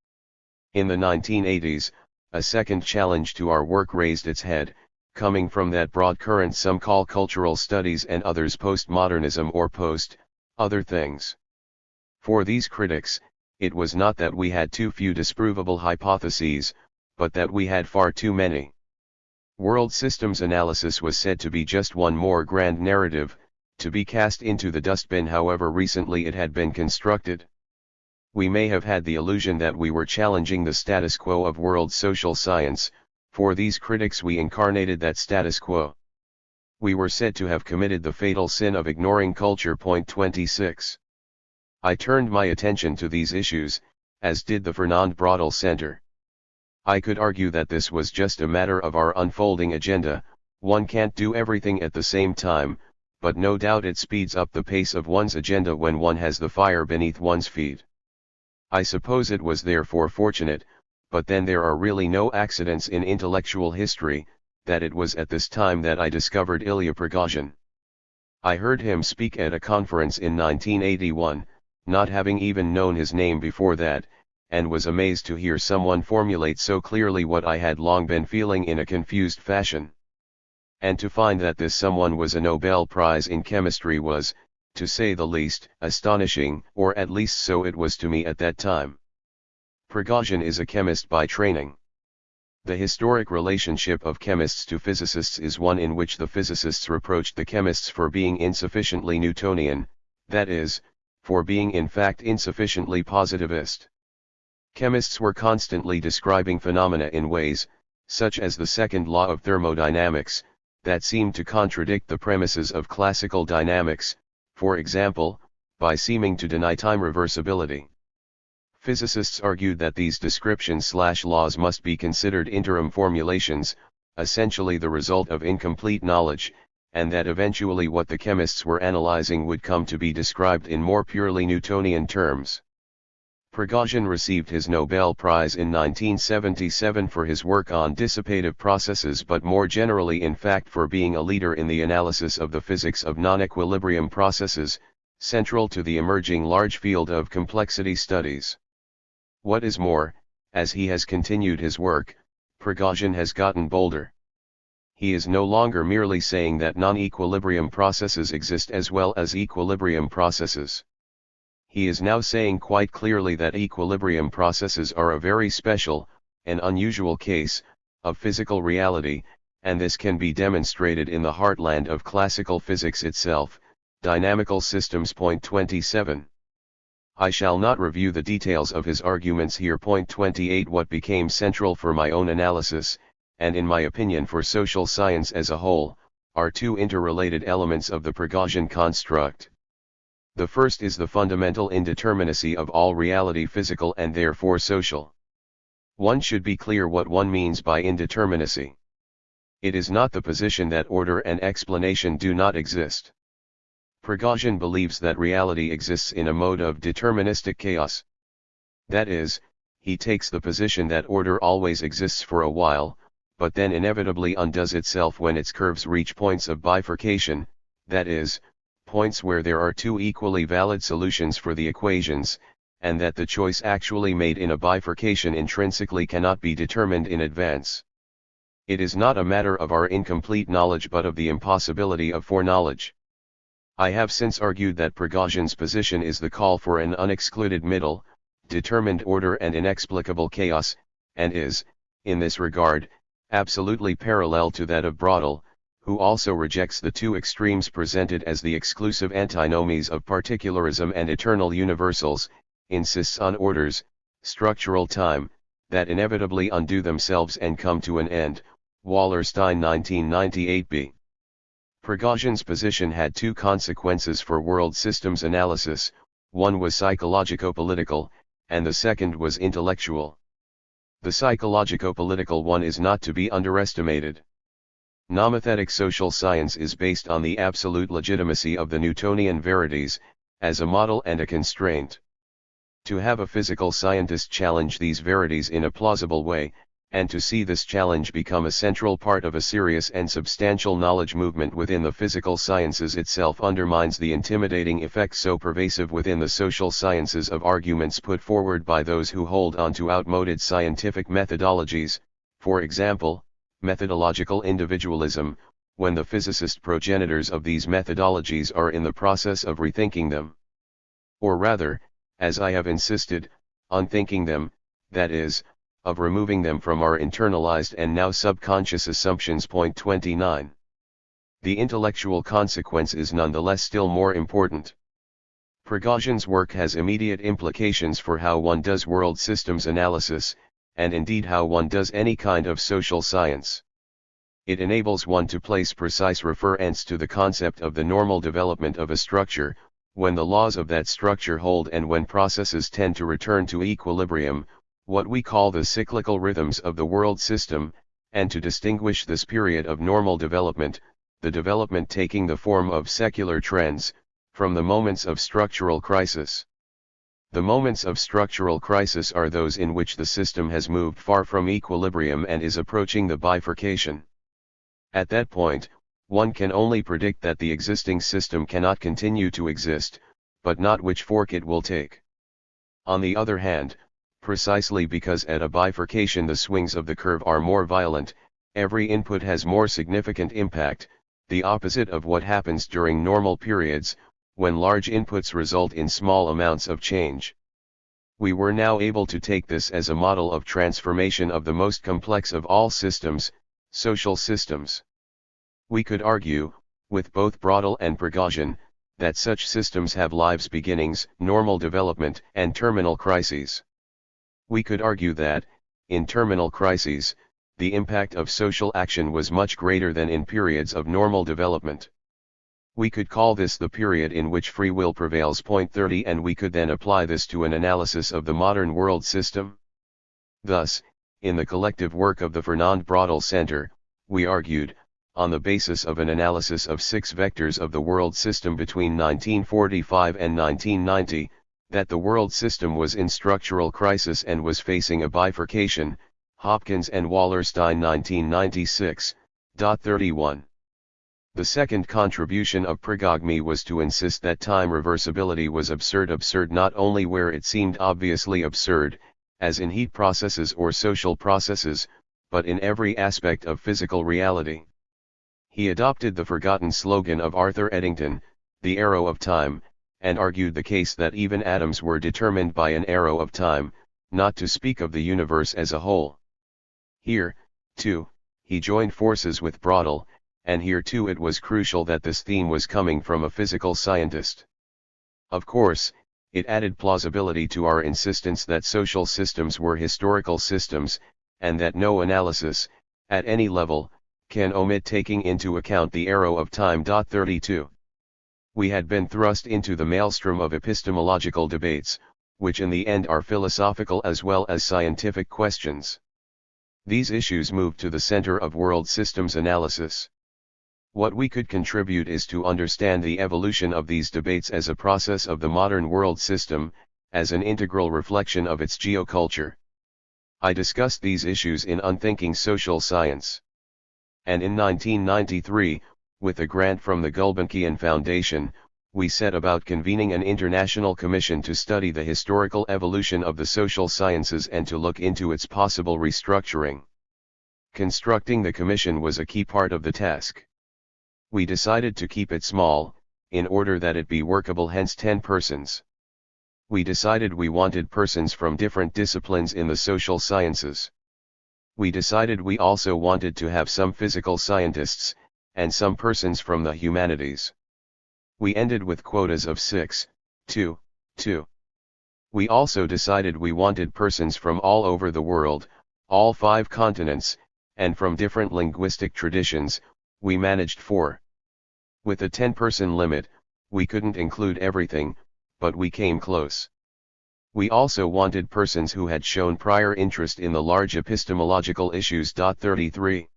In the 1980s, a second challenge to our work raised its head, coming from that broad current some call cultural studies and others postmodernism or other things. For these critics, it was not that we had too few disprovable hypotheses, but that we had far too many. World systems analysis was said to be just one more grand narrative, to be cast into the dustbin however recently it had been constructed. We may have had the illusion that we were challenging the status quo of world social science. For these critics we incarnated that status quo. We were said to have committed the fatal sin of ignoring culture. Point 26. I turned my attention to these issues, as did the Fernand Braudel Center. I could argue that this was just a matter of our unfolding agenda. One can't do everything at the same time, but no doubt it speeds up the pace of one's agenda when one has the fire beneath one's feet. I suppose it was therefore fortunate, but then there are really no accidents in intellectual history, that it was at this time that I discovered Ilya Prigozhin. I heard him speak at a conference in 1981, not having even known his name before that, and was amazed to hear someone formulate so clearly what I had long been feeling in a confused fashion. And to find that this someone was a Nobel Prize in chemistry was, to say the least, astonishing, or at least so it was to me at that time. Prigozhin is a chemist by training. The historic relationship of chemists to physicists is one in which the physicists reproached the chemists for being insufficiently Newtonian, that is, for being in fact insufficiently positivist. Chemists were constantly describing phenomena in ways, such as the second law of thermodynamics, that seemed to contradict the premises of classical dynamics, for example, by seeming to deny time reversibility. Physicists argued that these descriptions/laws must be considered interim formulations, essentially the result of incomplete knowledge, and that eventually what the chemists were analyzing would come to be described in more purely Newtonian terms. Prigozhin received his Nobel Prize in 1977 for his work on dissipative processes, but more generally in fact for being a leader in the analysis of the physics of non-equilibrium processes, central to the emerging large field of complexity studies. What is more, as he has continued his work, Prigozhin has gotten bolder. He is no longer merely saying that non-equilibrium processes exist as well as equilibrium processes. He is now saying quite clearly that equilibrium processes are a very special, an unusual case, of physical reality, and this can be demonstrated in the heartland of classical physics itself, dynamical systems. Point 27. I shall not review the details of his arguments here. Point 28. What became central for my own analysis, and in my opinion for social science as a whole, are two interrelated elements of the Prigozhin construct. The first is the fundamental indeterminacy of all reality, physical and therefore social. One should be clear what one means by indeterminacy. It is not the position that order and explanation do not exist. Prigozhin believes that reality exists in a mode of deterministic chaos. That is, he takes the position that order always exists for a while, but then inevitably undoes itself when its curves reach points of bifurcation, that is, points where there are two equally valid solutions for the equations, and that the choice actually made in a bifurcation intrinsically cannot be determined in advance. It is not a matter of our incomplete knowledge but of the impossibility of foreknowledge. I have since argued that Prigozhin's position is the call for an unexcluded middle, determined order and inexplicable chaos, and is, in this regard, absolutely parallel to that of Braudel, who also rejects the two extremes presented as the exclusive antinomies of particularism and eternal universals, insists on orders, structural time, that inevitably undo themselves and come to an end. Wallenstein 1998b. Prigozhin's position had two consequences for world systems analysis, one was psychologico-political, and the second was intellectual. The psychologico-political one is not to be underestimated. Nomothetic social science is based on the absolute legitimacy of the Newtonian verities, as a model and a constraint. To have a physical scientist challenge these verities in a plausible way, and to see this challenge become a central part of a serious and substantial knowledge movement within the physical sciences itself undermines the intimidating effect so pervasive within the social sciences of arguments put forward by those who hold on to outmoded scientific methodologies, for example, methodological individualism, when the physicist progenitors of these methodologies are in the process of rethinking them. Or rather, as I have insisted, unthinking them, that is, of removing them from our internalized and now subconscious assumptions. Point 29. The intellectual consequence is nonetheless still more important. Prigozhin's work has immediate implications for how one does world systems analysis, and indeed how one does any kind of social science. It enables one to place precise reference to the concept of the normal development of a structure, when the laws of that structure hold and when processes tend to return to equilibrium, what we call the cyclical rhythms of the world system, and to distinguish this period of normal development, the development taking the form of secular trends, from the moments of structural crisis. The moments of structural crisis are those in which the system has moved far from equilibrium and is approaching the bifurcation. At that point, one can only predict that the existing system cannot continue to exist, but not which fork it will take. On the other hand, precisely because at a bifurcation the swings of the curve are more violent, every input has more significant impact, the opposite of what happens during normal periods, when large inputs result in small amounts of change. We were now able to take this as a model of transformation of the most complex of all systems, social systems. We could argue, with both Braudel and Prigozhin, that such systems have lives beginnings, normal development, and terminal crises. We could argue that, in terminal crises, the impact of social action was much greater than in periods of normal development. We could call this the period in which free will prevails. Point 30, and we could then apply this to an analysis of the modern world system. Thus, in the collective work of the Fernand Braudel Center, we argued, on the basis of an analysis of 6 vectors of the world system between 1945 and 1990, that the world system was in structural crisis and was facing a bifurcation. Hopkins and Wallerstein 1996. 31. The second contribution of Prigogmi was to insist that time reversibility was absurd not only where it seemed obviously absurd, as in heat processes or social processes, but in every aspect of physical reality. He adopted the forgotten slogan of Arthur Eddington, the arrow of time, and argued the case that even atoms were determined by an arrow of time, not to speak of the universe as a whole. Here, too, he joined forces with Braudel, and here too it was crucial that this theme was coming from a physical scientist. Of course, it added plausibility to our insistence that social systems were historical systems, and that no analysis, at any level, can omit taking into account the arrow of time. 32. We had been thrust into the maelstrom of epistemological debates, which in the end are philosophical as well as scientific questions. These issues moved to the center of world systems analysis. What we could contribute is to understand the evolution of these debates as a process of the modern world system, as an integral reflection of its geoculture. I discussed these issues in Unthinking Social Science. And in 1993, with a grant from the Gulbenkian Foundation, we set about convening an international commission to study the historical evolution of the social sciences and to look into its possible restructuring. Constructing the commission was a key part of the task. We decided to keep it small, in order that it be workable, hence 10 persons. We decided we wanted persons from different disciplines in the social sciences. We decided we also wanted to have some physical scientists, and some persons from the humanities. We ended with quotas of 6, 2, 2. We also decided we wanted persons from all over the world, all 5 continents, and from different linguistic traditions. We managed 4. With a 10-person limit, we couldn't include everything, but we came close. We also wanted persons who had shown prior interest in the large epistemological issues. 33.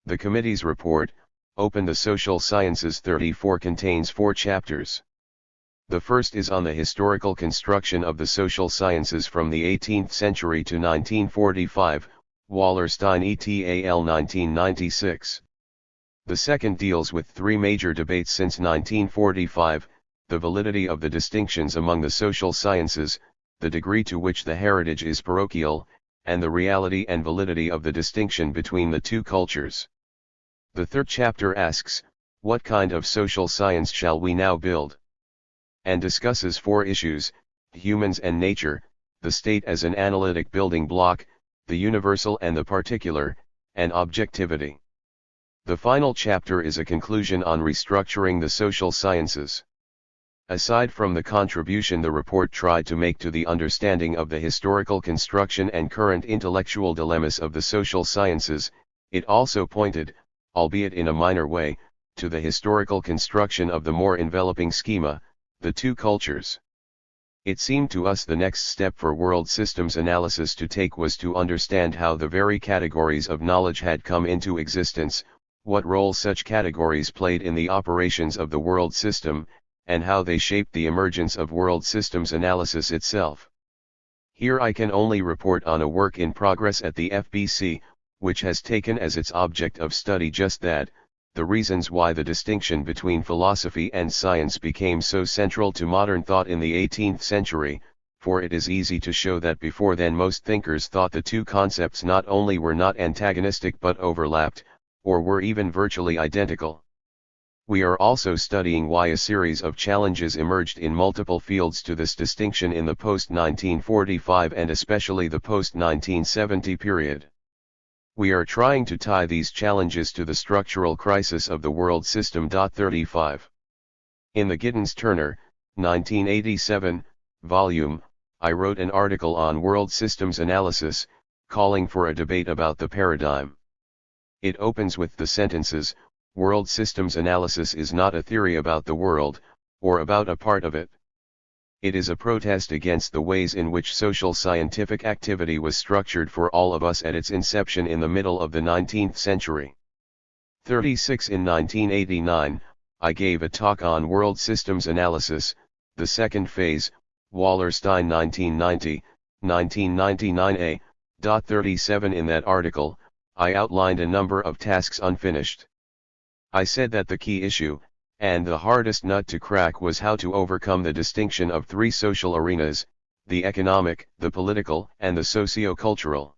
The committee's report, Open the Social Sciences 34, contains 4 chapters. The first is on the historical construction of the social sciences from the 18th century to 1945, Wallerstein et al. 1996. The second deals with 3 major debates since 1945, the validity of the distinctions among the social sciences, the degree to which the heritage is parochial, and the reality and validity of the distinction between the 2 cultures. The third chapter asks, what kind of social science shall we now build? And discusses 4 issues: humans and nature, the state as an analytic building block, the universal and the particular, and objectivity. The final chapter is a conclusion on restructuring the social sciences. Aside from the contribution the report tried to make to the understanding of the historical construction and current intellectual dilemmas of the social sciences, it also pointed, albeit in a minor way, to the historical construction of the more enveloping schema, the two cultures. It seemed to us the next step for world systems analysis to take was to understand how the very categories of knowledge had come into existence, what role such categories played in the operations of the world system, and how they shaped the emergence of world systems analysis itself. Here I can only report on a work in progress at the FBC, which has taken as its object of study just that, the reasons why the distinction between philosophy and science became so central to modern thought in the 18th century, for it is easy to show that before then most thinkers thought the two concepts not only were not antagonistic but overlapped, or were even virtually identical. We are also studying why a series of challenges emerged in multiple fields to this distinction in the post-1945 and especially the post-1970 period. We are trying to tie these challenges to the structural crisis of the world system. 35. In the Giddens-Turner, 1987, volume, I wrote an article on world systems analysis, calling for a debate about the paradigm. It opens with the sentences, "World systems analysis is not a theory about the world, or about a part of it. It is a protest against the ways in which social scientific activity was structured for all of us at its inception in the middle of the 19th century." 36. In 1989, I gave a talk on world systems analysis, the second phase, Wallenstein 1990, 1999a. 37. In that article, I outlined a number of tasks unfinished. I said that the key issue, and the hardest nut to crack, was how to overcome the distinction of three social arenas, the economic, the political, and the socio-cultural.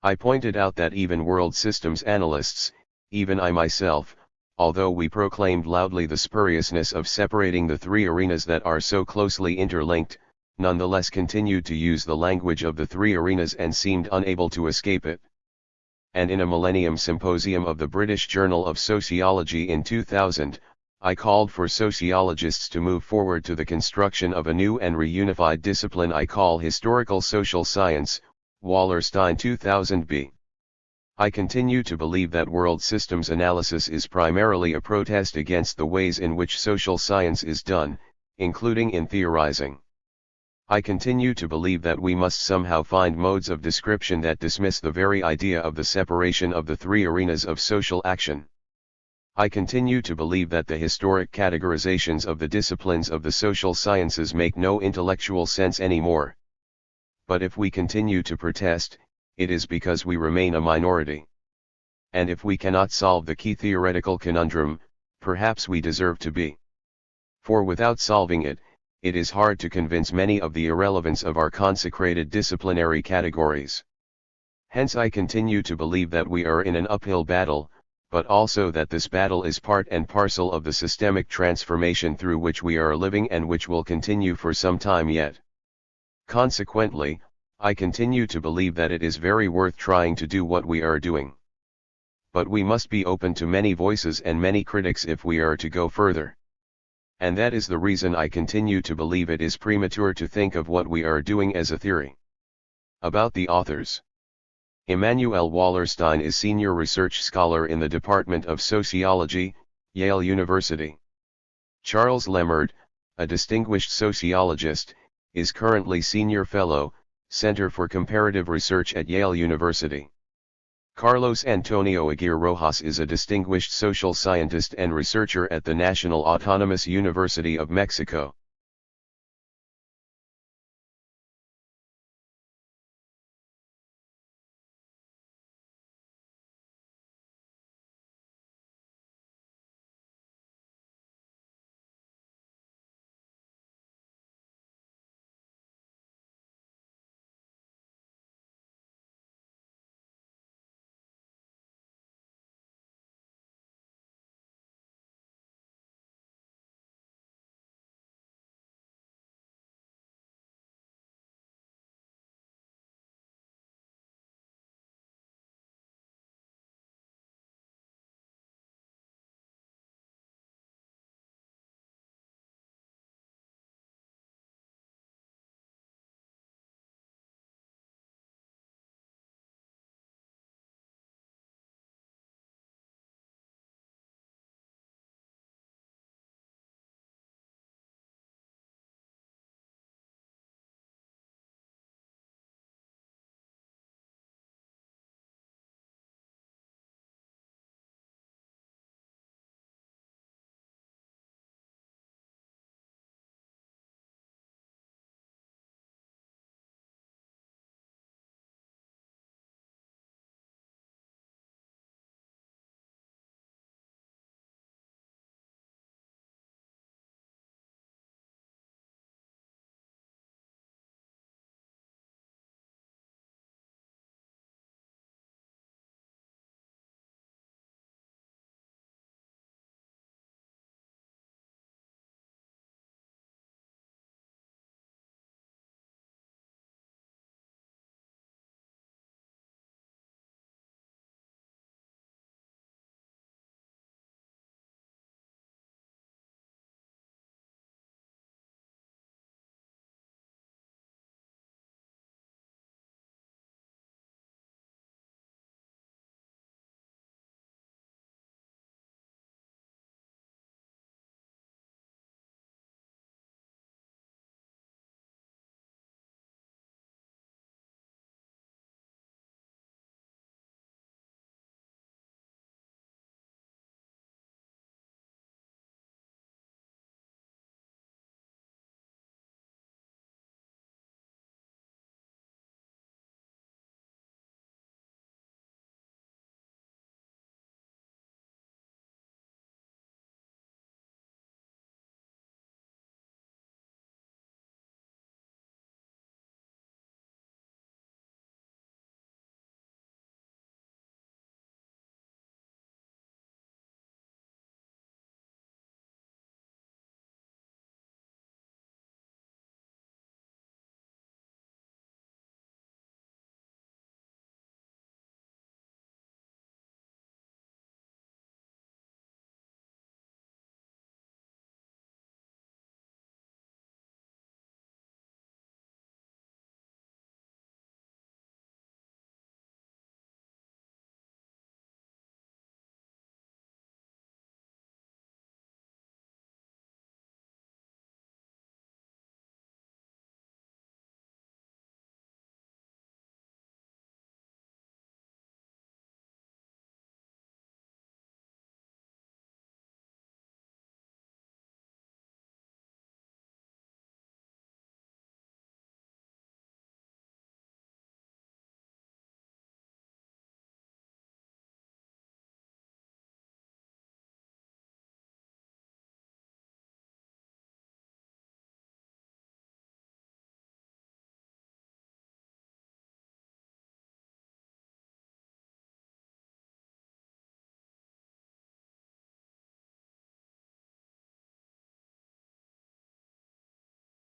I pointed out that even world systems analysts, even I myself, although we proclaimed loudly the spuriousness of separating the three arenas that are so closely interlinked, nonetheless continued to use the language of the three arenas and seemed unable to escape it. And in a Millennium Symposium of the British Journal of Sociology in 2000, I called for sociologists to move forward to the construction of a new and reunified discipline I call historical social science, Wallenstein 2000b. I continue to believe that world systems analysis is primarily a protest against the ways in which social science is done, including in theorizing. I continue to believe that we must somehow find modes of description that dismiss the very idea of the separation of the three arenas of social action. I continue to believe that the historic categorizations of the disciplines of the social sciences make no intellectual sense anymore. But if we continue to protest, it is because we remain a minority. And if we cannot solve the key theoretical conundrum, perhaps we deserve to be. For without solving it, it is hard to convince many of the irrelevance of our consecrated disciplinary categories. Hence I continue to believe that we are in an uphill battle, but also that this battle is part and parcel of the systemic transformation through which we are living and which will continue for some time yet. Consequently, I continue to believe that it is very worth trying to do what we are doing. But we must be open to many voices and many critics if we are to go further. And that is the reason I continue to believe it is premature to think of what we are doing as a theory. About the authors. Immanuel Wallenstein is Senior Research Scholar in the Department of Sociology, Yale University. Charles Lemerd, a distinguished sociologist, is currently Senior Fellow, Center for Comparative Research at Yale University. Carlos Antonio Aguirre Rojas is a distinguished social scientist and researcher at the National Autonomous University of Mexico.